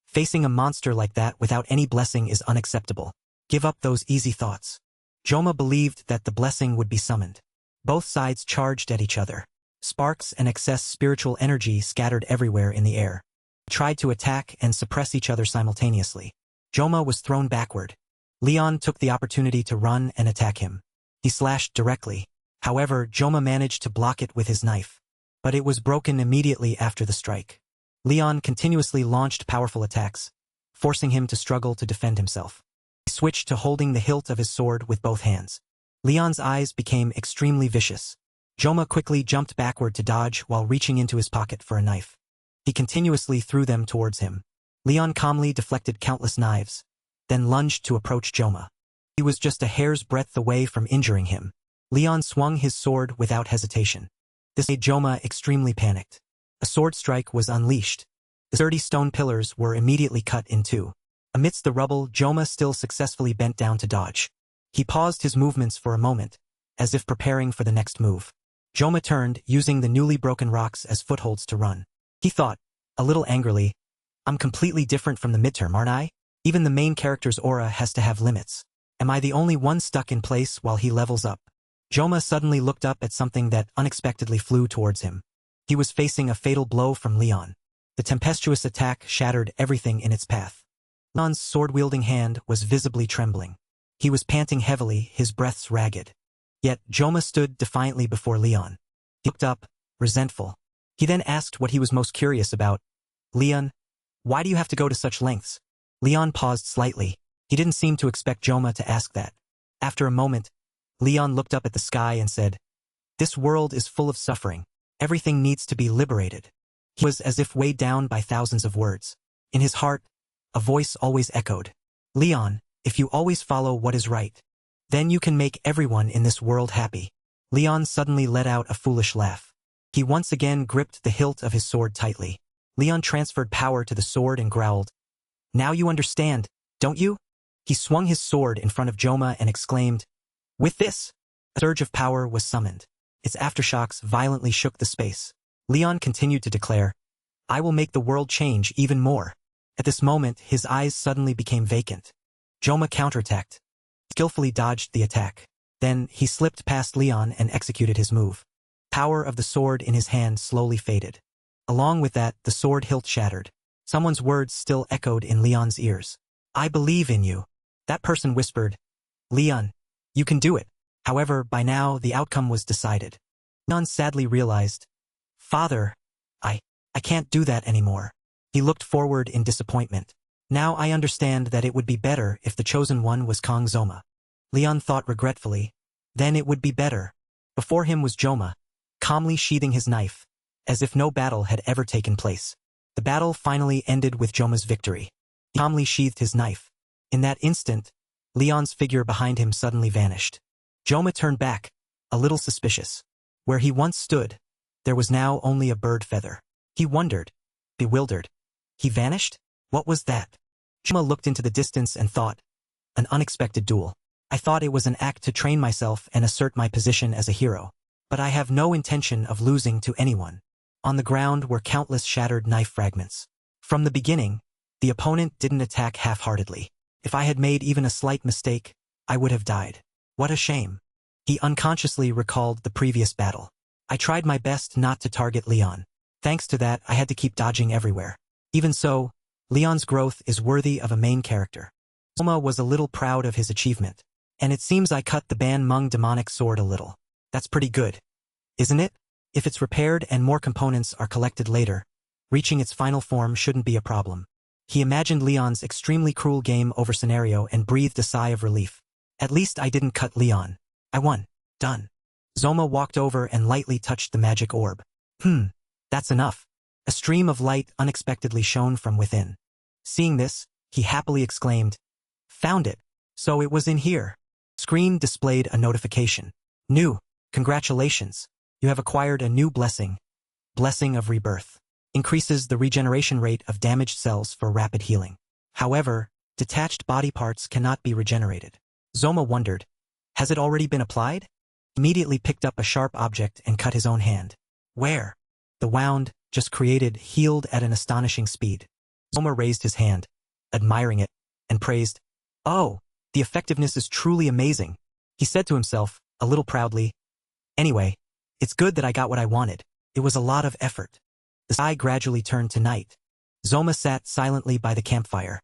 facing a monster like that without any blessing is unacceptable. Give up those easy thoughts. Joma believed that the blessing would be summoned. Both sides charged at each other. Sparks and excess spiritual energy scattered everywhere in the air. Tried to attack and suppress each other simultaneously. Joma was thrown backward. Leon took the opportunity to run and attack him. He slashed directly. However, Joma managed to block it with his knife. But it was broken immediately after the strike. Leon continuously launched powerful attacks, forcing him to struggle to defend himself. He switched to holding the hilt of his sword with both hands. Leon's eyes became extremely vicious. Joma quickly jumped backward to dodge while reaching into his pocket for a knife. He continuously threw them towards him. Leon calmly deflected countless knives, then lunged to approach Joma. He was just a hair's breadth away from injuring him. Leon swung his sword without hesitation. This made Joma extremely panicked. A sword strike was unleashed. The sturdy stone pillars were immediately cut in two. Amidst the rubble, Joma still successfully bent down to dodge. He paused his movements for a moment, as if preparing for the next move. Joma turned, using the newly broken rocks as footholds to run. He thought, a little angrily, I'm completely different from the midterm, aren't I? Even the main character's aura has to have limits. Am I the only one stuck in place while he levels up? Joma suddenly looked up at something that unexpectedly flew towards him. He was facing a fatal blow from Leon. The tempestuous attack shattered everything in its path. Leon's sword-wielding hand was visibly trembling. He was panting heavily, his breaths ragged. Yet Joma stood defiantly before Leon. He looked up, resentful. He then asked what he was most curious about. Leon, why do you have to go to such lengths? Leon paused slightly. He didn't seem to expect Joma to ask that. After a moment, Leon looked up at the sky and said, This world is full of suffering. Everything needs to be liberated. He was as if weighed down by thousands of words. In his heart, a voice always echoed. Leon, if you always follow what is right, then you can make everyone in this world happy. Leon suddenly let out a foolish laugh. He once again gripped the hilt of his sword tightly. Leon transferred power to the sword and growled, Now you understand, don't you? He swung his sword in front of Joma and exclaimed, "With this!" A surge of power was summoned. Its aftershocks violently shook the space. Leon continued to declare, "I will make the world change even more." At this moment, his eyes suddenly became vacant. Joma counterattacked, skillfully dodged the attack. Then, he slipped past Leon and executed his move. Power of the sword in his hand slowly faded. Along with that, the sword hilt shattered. Someone's words still echoed in Leon's ears. "I believe in you." That person whispered, "Leon, you can do it." However, by now, the outcome was decided. Leon sadly realized, "Father, I can't do that anymore." He looked forward in disappointment. "Now I understand that it would be better if the chosen one was Kang Zoma." Leon thought regretfully, "Then it would be better." Before him was Joma, calmly sheathing his knife, as if no battle had ever taken place. The battle finally ended with Joma's victory. He calmly sheathed his knife. In that instant, Leon's figure behind him suddenly vanished. Joma turned back, a little suspicious. Where he once stood, there was now only a bird feather. He wondered, bewildered. He vanished? What was that? Joma looked into the distance and thought, an unexpected duel. I thought it was an act to train myself and assert my position as a hero. But I have no intention of losing to anyone. On the ground were countless shattered knife fragments. From the beginning, the opponent didn't attack half-heartedly. If I had made even a slight mistake, I would have died. What a shame. He unconsciously recalled the previous battle. I tried my best not to target Leon. Thanks to that, I had to keep dodging everywhere. Even so, Leon's growth is worthy of a main character. Joma was a little proud of his achievement. And it seems I cut the Ban Mung demonic sword a little. That's pretty good, isn't it? If it's repaired and more components are collected later, reaching its final form shouldn't be a problem. He imagined Leon's extremely cruel game over scenario and breathed a sigh of relief. At least I didn't cut Leon. I won. Done. Zoma walked over and lightly touched the magic orb. That's enough. A stream of light unexpectedly shone from within. Seeing this, he happily exclaimed, "Found it. So it was in here." Screen displayed a notification. "New. Congratulations. You have acquired a new blessing. Blessing of Rebirth. Increases the regeneration rate of damaged cells for rapid healing. However, detached body parts cannot be regenerated." Zoma wondered, has it already been applied? Immediately picked up a sharp object and cut his own hand. Where? The wound, just created, healed at an astonishing speed. Zoma raised his hand, admiring it, and praised, "Oh, the effectiveness is truly amazing." He said to himself, a little proudly, "Anyway, it's good that I got what I wanted. It was a lot of effort." The sky gradually turned to night. Zoma sat silently by the campfire.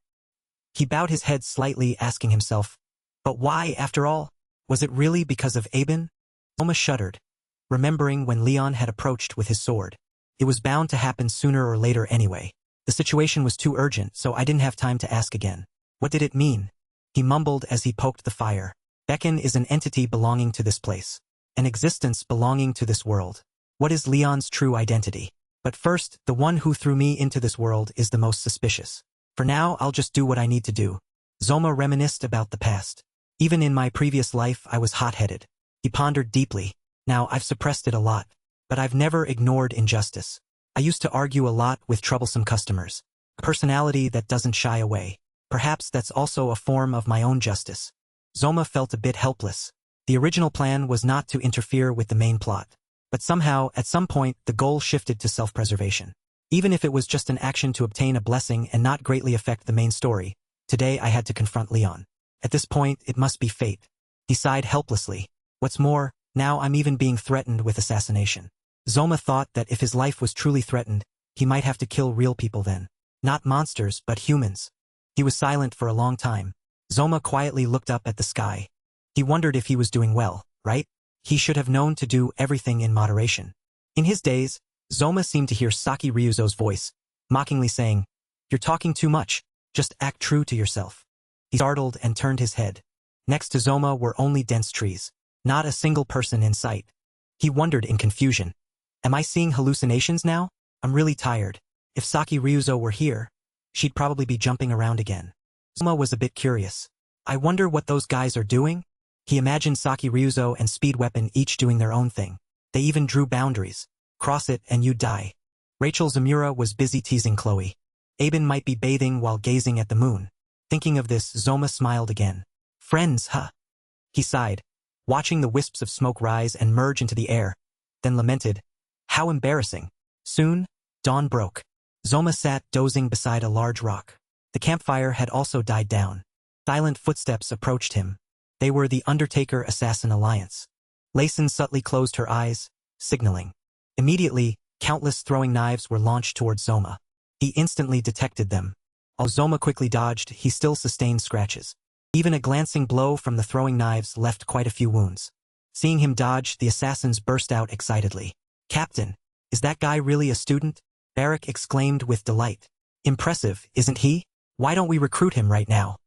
He bowed his head slightly, asking himself, but why, after all? Was it really because of Aben? Zoma shuddered, remembering when Leon had approached with his sword. It was bound to happen sooner or later anyway. The situation was too urgent, so I didn't have time to ask again. What did it mean? He mumbled as he poked the fire. Beacon is an entity belonging to this place. An existence belonging to this world. What is Leon's true identity? But first, the one who threw me into this world is the most suspicious. For now, I'll just do what I need to do. Zoma reminisced about the past. Even in my previous life, I was hot-headed. He pondered deeply. Now, I've suppressed it a lot. But I've never ignored injustice. I used to argue a lot with troublesome customers. A personality that doesn't shy away. Perhaps that's also a form of my own justice. Zoma felt a bit helpless. The original plan was not to interfere with the main plot. But somehow, at some point, the goal shifted to self-preservation. Even if it was just an action to obtain a blessing and not greatly affect the main story, today I had to confront Leon. At this point, it must be fate. He sighed helplessly. What's more, now I'm even being threatened with assassination. Zoma thought that if his life was truly threatened, he might have to kill real people then. Not monsters, but humans. He was silent for a long time. Zoma quietly looked up at the sky. He wondered if he was doing well, right? He should have known to do everything in moderation. In his days, Zoma seemed to hear Saki Ryuzo's voice, mockingly saying, "You're talking too much. Just act true to yourself." He startled and turned his head. Next to Zoma were only dense trees. Not a single person in sight. He wondered in confusion. Am I seeing hallucinations now? I'm really tired. If Saki Ryuzo were here, she'd probably be jumping around again. Zoma was a bit curious. I wonder what those guys are doing? He imagined Saki Ryuzo and Speed Weapon each doing their own thing. They even drew boundaries. Cross it and you'd die. Rachel Zamura was busy teasing Chloe. Aben might be bathing while gazing at the moon. Thinking of this, Zoma smiled again. Friends, huh? He sighed, watching the wisps of smoke rise and merge into the air, then lamented, how embarrassing. Soon, dawn broke. Zoma sat dozing beside a large rock. The campfire had also died down. Silent footsteps approached him. They were the Undertaker-Assassin Alliance. Layson subtly closed her eyes, signaling. Immediately, countless throwing knives were launched towards Zoma. He instantly detected them. While Zoma quickly dodged, he still sustained scratches. Even a glancing blow from the throwing knives left quite a few wounds. Seeing him dodge, the assassins burst out excitedly. Captain, is that guy really a student? Barrack exclaimed with delight. Impressive, isn't he? Why don't we recruit him right now?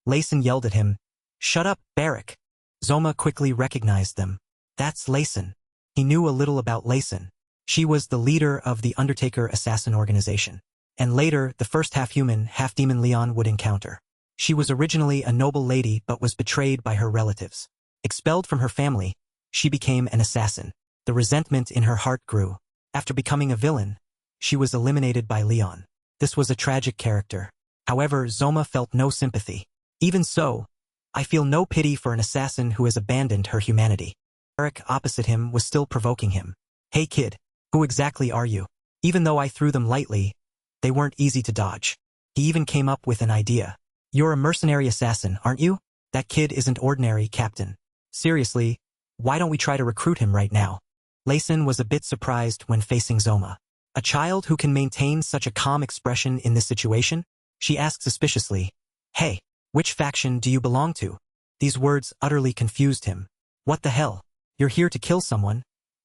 Layson yelled at him. Shut up, Barrack. Zoma quickly recognized them. That's Layson. He knew a little about Layson. She was the leader of the Undertaker-Assassin organization. And later, the first half-human, half-demon Leon would encounter. She was originally a noble lady but was betrayed by her relatives. Expelled from her family, she became an assassin. The resentment in her heart grew. After becoming a villain, she was eliminated by Leon. This was a tragic character. However, Zoma felt no sympathy. Even so, I feel no pity for an assassin who has abandoned her humanity. Eric opposite him was still provoking him. Hey kid, who exactly are you? Even though I threw them lightly, they weren't easy to dodge. He even came up with an idea. You're a mercenary assassin, aren't you? That kid isn't ordinary, Captain. Seriously, why don't we try to recruit him right now? Layson was a bit surprised when facing Zoma. A child who can maintain such a calm expression in this situation? She asked suspiciously. Hey, which faction do you belong to? These words utterly confused him. What the hell? You're here to kill someone,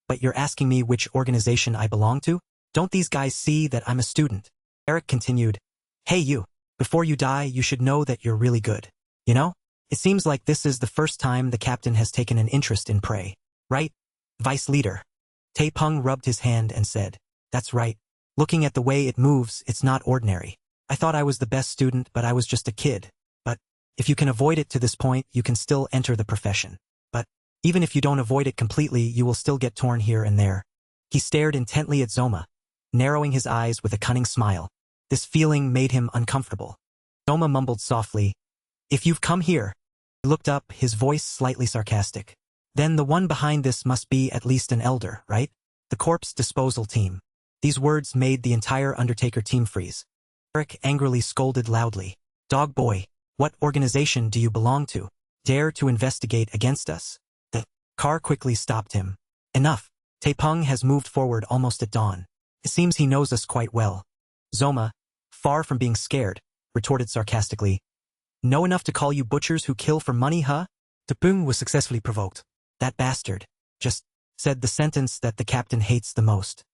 but you're asking me which organization I belong to? Don't these guys see that I'm a student? Eric continued. Hey you, before you die you should know that you're really good. You know? It seems like this is the first time the captain has taken an interest in prey. Right? Vice leader. Taepeng rubbed his hand and said, That's right. Looking at the way it moves, it's not ordinary. I thought I was the best student, but I was just a kid. But if you can avoid it to this point, you can still enter the profession. But even if you don't avoid it completely, you will still get torn here and there. He stared intently at Zoma, narrowing his eyes with a cunning smile. This feeling made him uncomfortable. Zoma mumbled softly, If you've come here. He looked up, his voice slightly sarcastic. Then the one behind this must be at least an elder, right? The corpse disposal team. These words made the entire Undertaker team freeze. Eric angrily scolded loudly. Dog boy, what organization do you belong to? Dare to investigate against us? The car quickly stopped him. Enough. Taepeng has moved forward almost at dawn. It seems he knows us quite well. Zoma, far from being scared, retorted sarcastically. Know enough to call you butchers who kill for money, huh? Taepeng was successfully provoked. That bastard just said the sentence that the captain hates the most.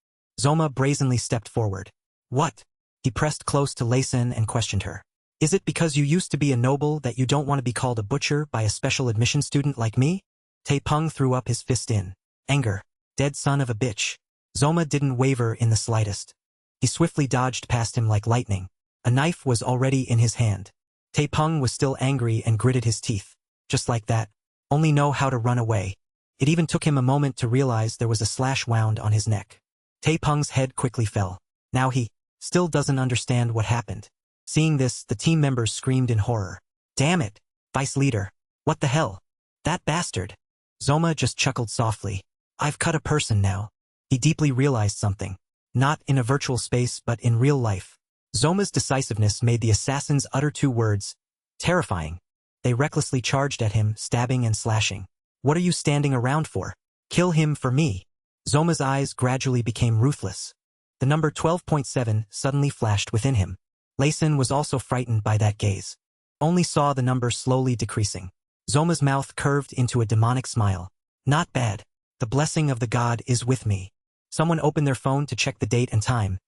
Zoma brazenly stepped forward. What? He pressed close to Layson and questioned her. Is it because you used to be a noble that you don't want to be called a butcher by a special admission student like me? Taepeng threw up his fist in anger. Dead son of a bitch. Zoma didn't waver in the slightest. He swiftly dodged past him like lightning. A knife was already in his hand. Taepeng was still angry and gritted his teeth. Just like that. Only know how to run away. It even took him a moment to realize there was a slash wound on his neck. Taepeng's head quickly fell. Now he still doesn't understand what happened. Seeing this, the team members screamed in horror. Damn it, Vice Leader. What the hell? That bastard. Zoma just chuckled softly. I've cut a person now. He deeply realized something. Not in a virtual space, but in real life. Zoma's decisiveness made the assassins utter two words. Terrifying. They recklessly charged at him, stabbing and slashing. What are you standing around for? Kill him for me. Zoma's eyes gradually became ruthless. The number 12.7 suddenly flashed within him. Layson was also frightened by that gaze. Only saw the number slowly decreasing. Zoma's mouth curved into a demonic smile. Not bad. The blessing of the god is with me. Someone opened their phone to check the date and time,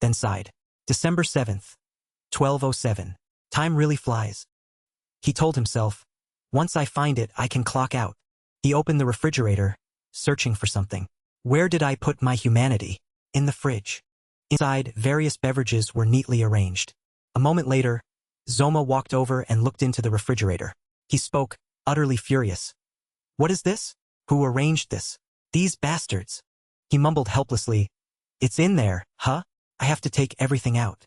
then sighed. December 7th, 12:07. Time really flies. He told himself, once I find it, I can clock out. He opened the refrigerator, searching for something. Where did I put my humanity? In the fridge. Inside, various beverages were neatly arranged. A moment later, Zoma walked over and looked into the refrigerator. He spoke, utterly furious. What is this? Who arranged this? These bastards. He mumbled helplessly. It's in there, huh? I have to take everything out.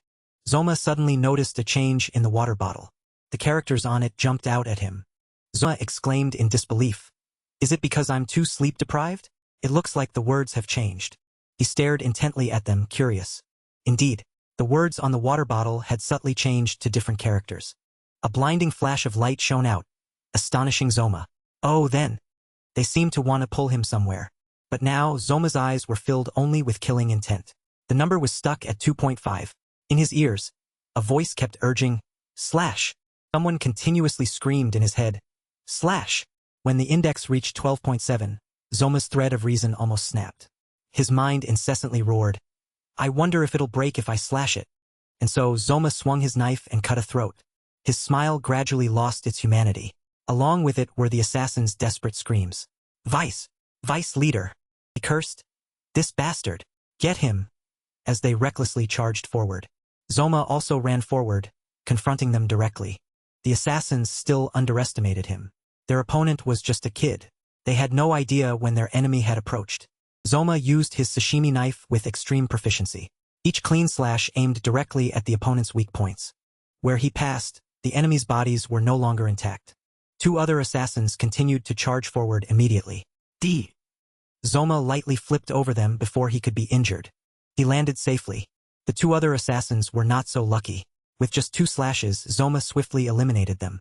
Zoma suddenly noticed a change in the water bottle. The characters on it jumped out at him. Zoma exclaimed in disbelief. Is it because I'm too sleep-deprived? It looks like the words have changed. He stared intently at them, curious. Indeed, the words on the water bottle had subtly changed to different characters. A blinding flash of light shone out, astonishing Zoma. Oh, then. They seemed to want to pull him somewhere. But now, Zoma's eyes were filled only with killing intent. The number was stuck at 2.5. In his ears, a voice kept urging, slash. Someone continuously screamed in his head, slash. When the index reached 12.7, Zoma's thread of reason almost snapped. His mind incessantly roared, I wonder if it'll break if I slash it. And so Zoma swung his knife and cut a throat. His smile gradually lost its humanity. Along with it were the assassin's desperate screams. Vice leader, he cursed. This bastard, get him. As they recklessly charged forward. Zoma also ran forward, confronting them directly. The assassins still underestimated him. Their opponent was just a kid. They had no idea when their enemy had approached. Zoma used his sashimi knife with extreme proficiency. Each clean slash aimed directly at the opponent's weak points. Where he passed, the enemy's bodies were no longer intact. Two other assassins continued to charge forward immediately. Zoma lightly flipped over them before he could be injured. He landed safely. The two other assassins were not so lucky. With just 2 slashes, Zoma swiftly eliminated them.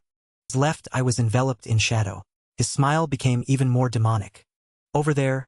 His left eye was enveloped in shadow. His smile became even more demonic. Over there,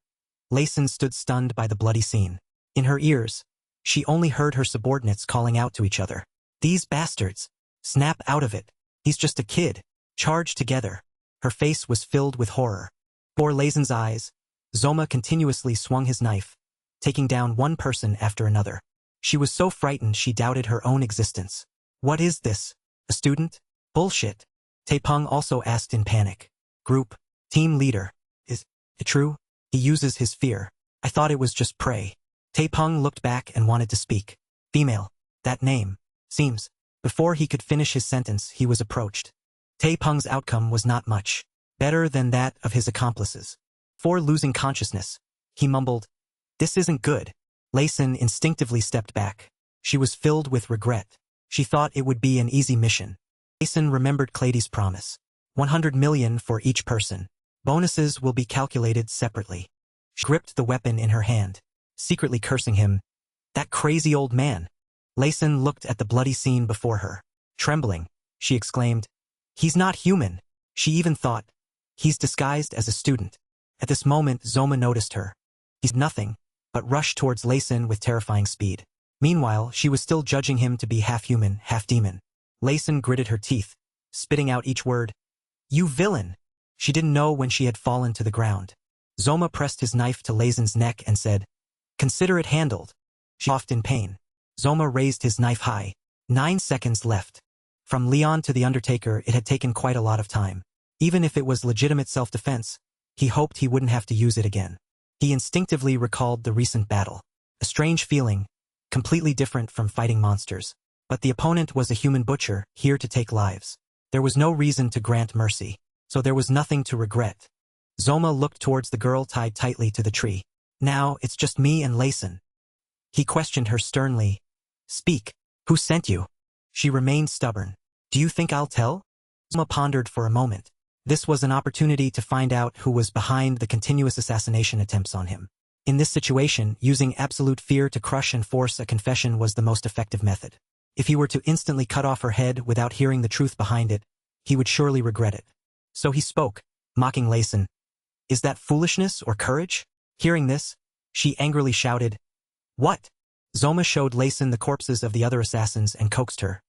Layson stood stunned by the bloody scene. In her ears, she only heard her subordinates calling out to each other. These bastards! Snap out of it! He's just a kid! Charge together! Her face was filled with horror. Before Layson's eyes, Zoma continuously swung his knife, taking down one person after another. She was so frightened she doubted her own existence. What is this? A student? Bullshit! Taepeng also asked in panic. Group, team leader. Is it true? He uses his fear. I thought it was just prey. Taepeng looked back and wanted to speak. Female. That name. Seems. Before he could finish his sentence, he was approached. Taepeng's outcome was not much better than that of his accomplices. Before losing consciousness, he mumbled, This isn't good. Layson instinctively stepped back. She was filled with regret. She thought it would be an easy mission. Layson remembered Clady's promise. 100 million for each person. Bonuses will be calculated separately. She gripped the weapon in her hand, secretly cursing him. That crazy old man. Layson looked at the bloody scene before her. Trembling, she exclaimed, He's not human. She even thought, He's disguised as a student. At this moment, Zoma noticed her. He's nothing, but rushed towards Layson with terrifying speed. Meanwhile, she was still judging him to be half human, half demon. Layson gritted her teeth, spitting out each word. You villain! She didn't know when she had fallen to the ground. Zoma pressed his knife to Layson's neck and said, Consider it handled. She coughed in pain. Zoma raised his knife high. 9 seconds left. From Leon to the Undertaker, it had taken quite a lot of time. Even if it was legitimate self-defense, he hoped he wouldn't have to use it again. He instinctively recalled the recent battle. A strange feeling, completely different from fighting monsters. But the opponent was a human butcher, here to take lives. There was no reason to grant mercy, so there was nothing to regret. Zoma looked towards the girl tied tightly to the tree. Now, it's just me and Layson. He questioned her sternly. Speak. Who sent you? She remained stubborn. Do you think I'll tell? Zoma pondered for a moment. This was an opportunity to find out who was behind the continuous assassination attempts on him. In this situation, using absolute fear to crush and force a confession was the most effective method. If he were to instantly cut off her head without hearing the truth behind it, he would surely regret it. So he spoke, mocking Layson. Is that foolishness or courage? Hearing this, she angrily shouted, What? Zoma showed Layson the corpses of the other assassins and coaxed her.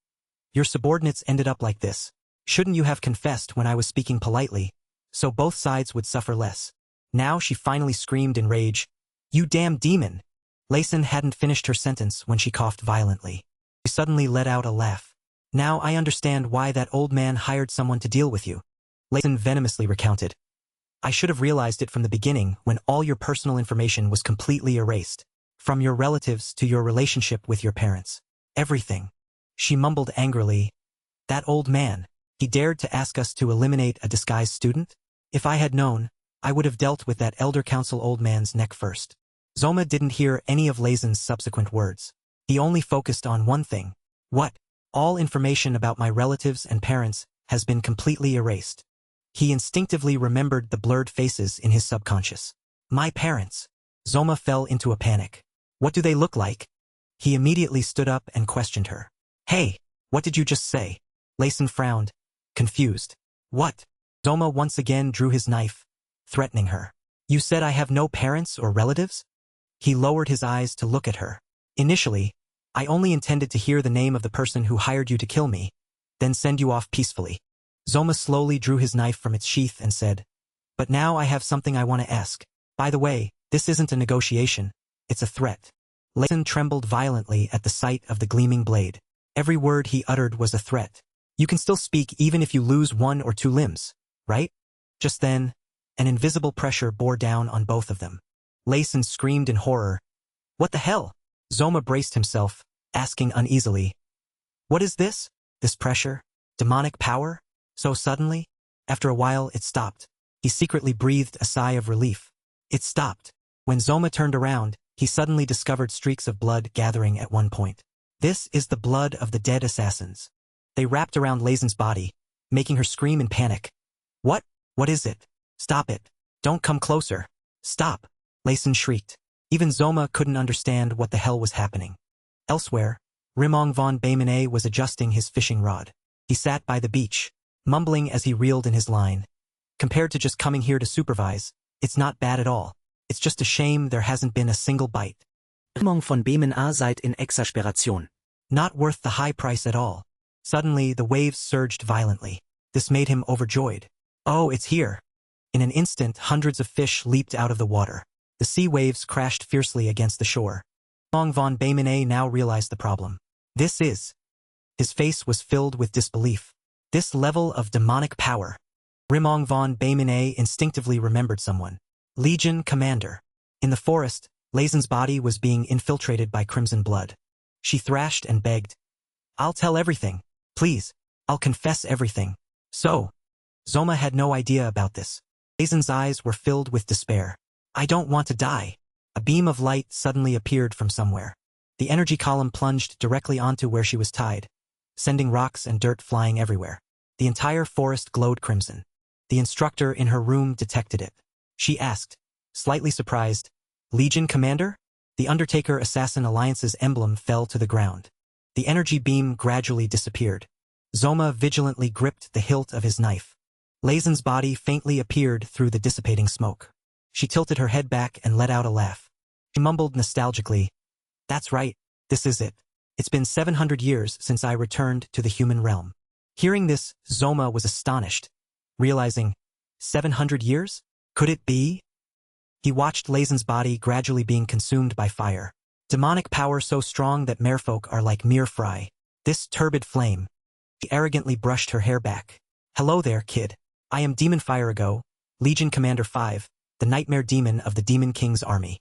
Your subordinates ended up like this. Shouldn't you have confessed when I was speaking politely, so both sides would suffer less? Now she finally screamed in rage, You damn demon! Layson hadn't finished her sentence when she coughed violently. She suddenly let out a laugh. Now I understand why that old man hired someone to deal with you. Layson venomously recounted. I should have realized it from the beginning when all your personal information was completely erased. From your relatives to your relationship with your parents. Everything. She mumbled angrily. That old man. He dared to ask us to eliminate a disguised student? If I had known, I would have dealt with that elder council old man's neck first. Zoma didn't hear any of Layson's subsequent words. He only focused on one thing. What? All information about my relatives and parents has been completely erased. He instinctively remembered the blurred faces in his subconscious. My parents. Zoma fell into a panic. What do they look like? He immediately stood up and questioned her. Hey, what did you just say? Layson frowned, confused. What? Zoma once again drew his knife, threatening her. You said I have no parents or relatives? He lowered his eyes to look at her. Initially, I only intended to hear the name of the person who hired you to kill me, then send you off peacefully. Zoma slowly drew his knife from its sheath and said, but now I have something I want to ask. By the way, this isn't a negotiation, it's a threat. Layson trembled violently at the sight of the gleaming blade. Every word he uttered was a threat. You can still speak even if you lose 1 or 2 limbs, right? Just then, an invisible pressure bore down on both of them. Layson screamed in horror. What the hell? Zoma braced himself, asking uneasily. What is this? This pressure? Demonic power? So suddenly? After a while, it stopped. He secretly breathed a sigh of relief. It stopped. When Zoma turned around, he suddenly discovered streaks of blood gathering at one point. This is the blood of the dead assassins. They wrapped around Layson's body, making her scream in panic. What? What is it? Stop it. Don't come closer. Stop. Layson shrieked. Even Zoma couldn't understand what the hell was happening. Elsewhere, Rimong von Baimene was adjusting his fishing rod. He sat by the beach, mumbling as he reeled in his line. Compared to just coming here to supervise, it's not bad at all. It's just a shame there hasn't been a single bite. Rimong von Baimene seid in Exasperation. Not worth the high price at all. Suddenly, the waves surged violently. This made him overjoyed. Oh, it's here. In an instant, hundreds of fish leaped out of the water. The sea waves crashed fiercely against the shore. Rimong von Baimene now realized the problem. This is. His face was filled with disbelief. This level of demonic power. Rimong von Baimene instinctively remembered someone. Legion Commander. In the forest, Layson's body was being infiltrated by crimson blood. She thrashed and begged. I'll tell everything. Please. I'll confess everything. So. Zoma had no idea about this. Layson's eyes were filled with despair. I don't want to die. A beam of light suddenly appeared from somewhere. The energy column plunged directly onto where she was tied, sending rocks and dirt flying everywhere. The entire forest glowed crimson. The instructor in her room detected it. She asked, slightly surprised, Legion Commander? The Undertaker Assassin Alliance's emblem fell to the ground. The energy beam gradually disappeared. Zoma vigilantly gripped the hilt of his knife. Layson's body faintly appeared through the dissipating smoke. She tilted her head back and let out a laugh. She mumbled nostalgically, That's right, this is it. It's been 700 years since I returned to the human realm. Hearing this, Zoma was astonished, realizing, 700 years? Could it be? He watched Layson's body gradually being consumed by fire. Demonic power so strong that merfolk are like mere fry. This turbid flame. She arrogantly brushed her hair back. Hello there, kid. I am Demon Fireago, Legion Commander 5, the nightmare demon of the Demon King's army.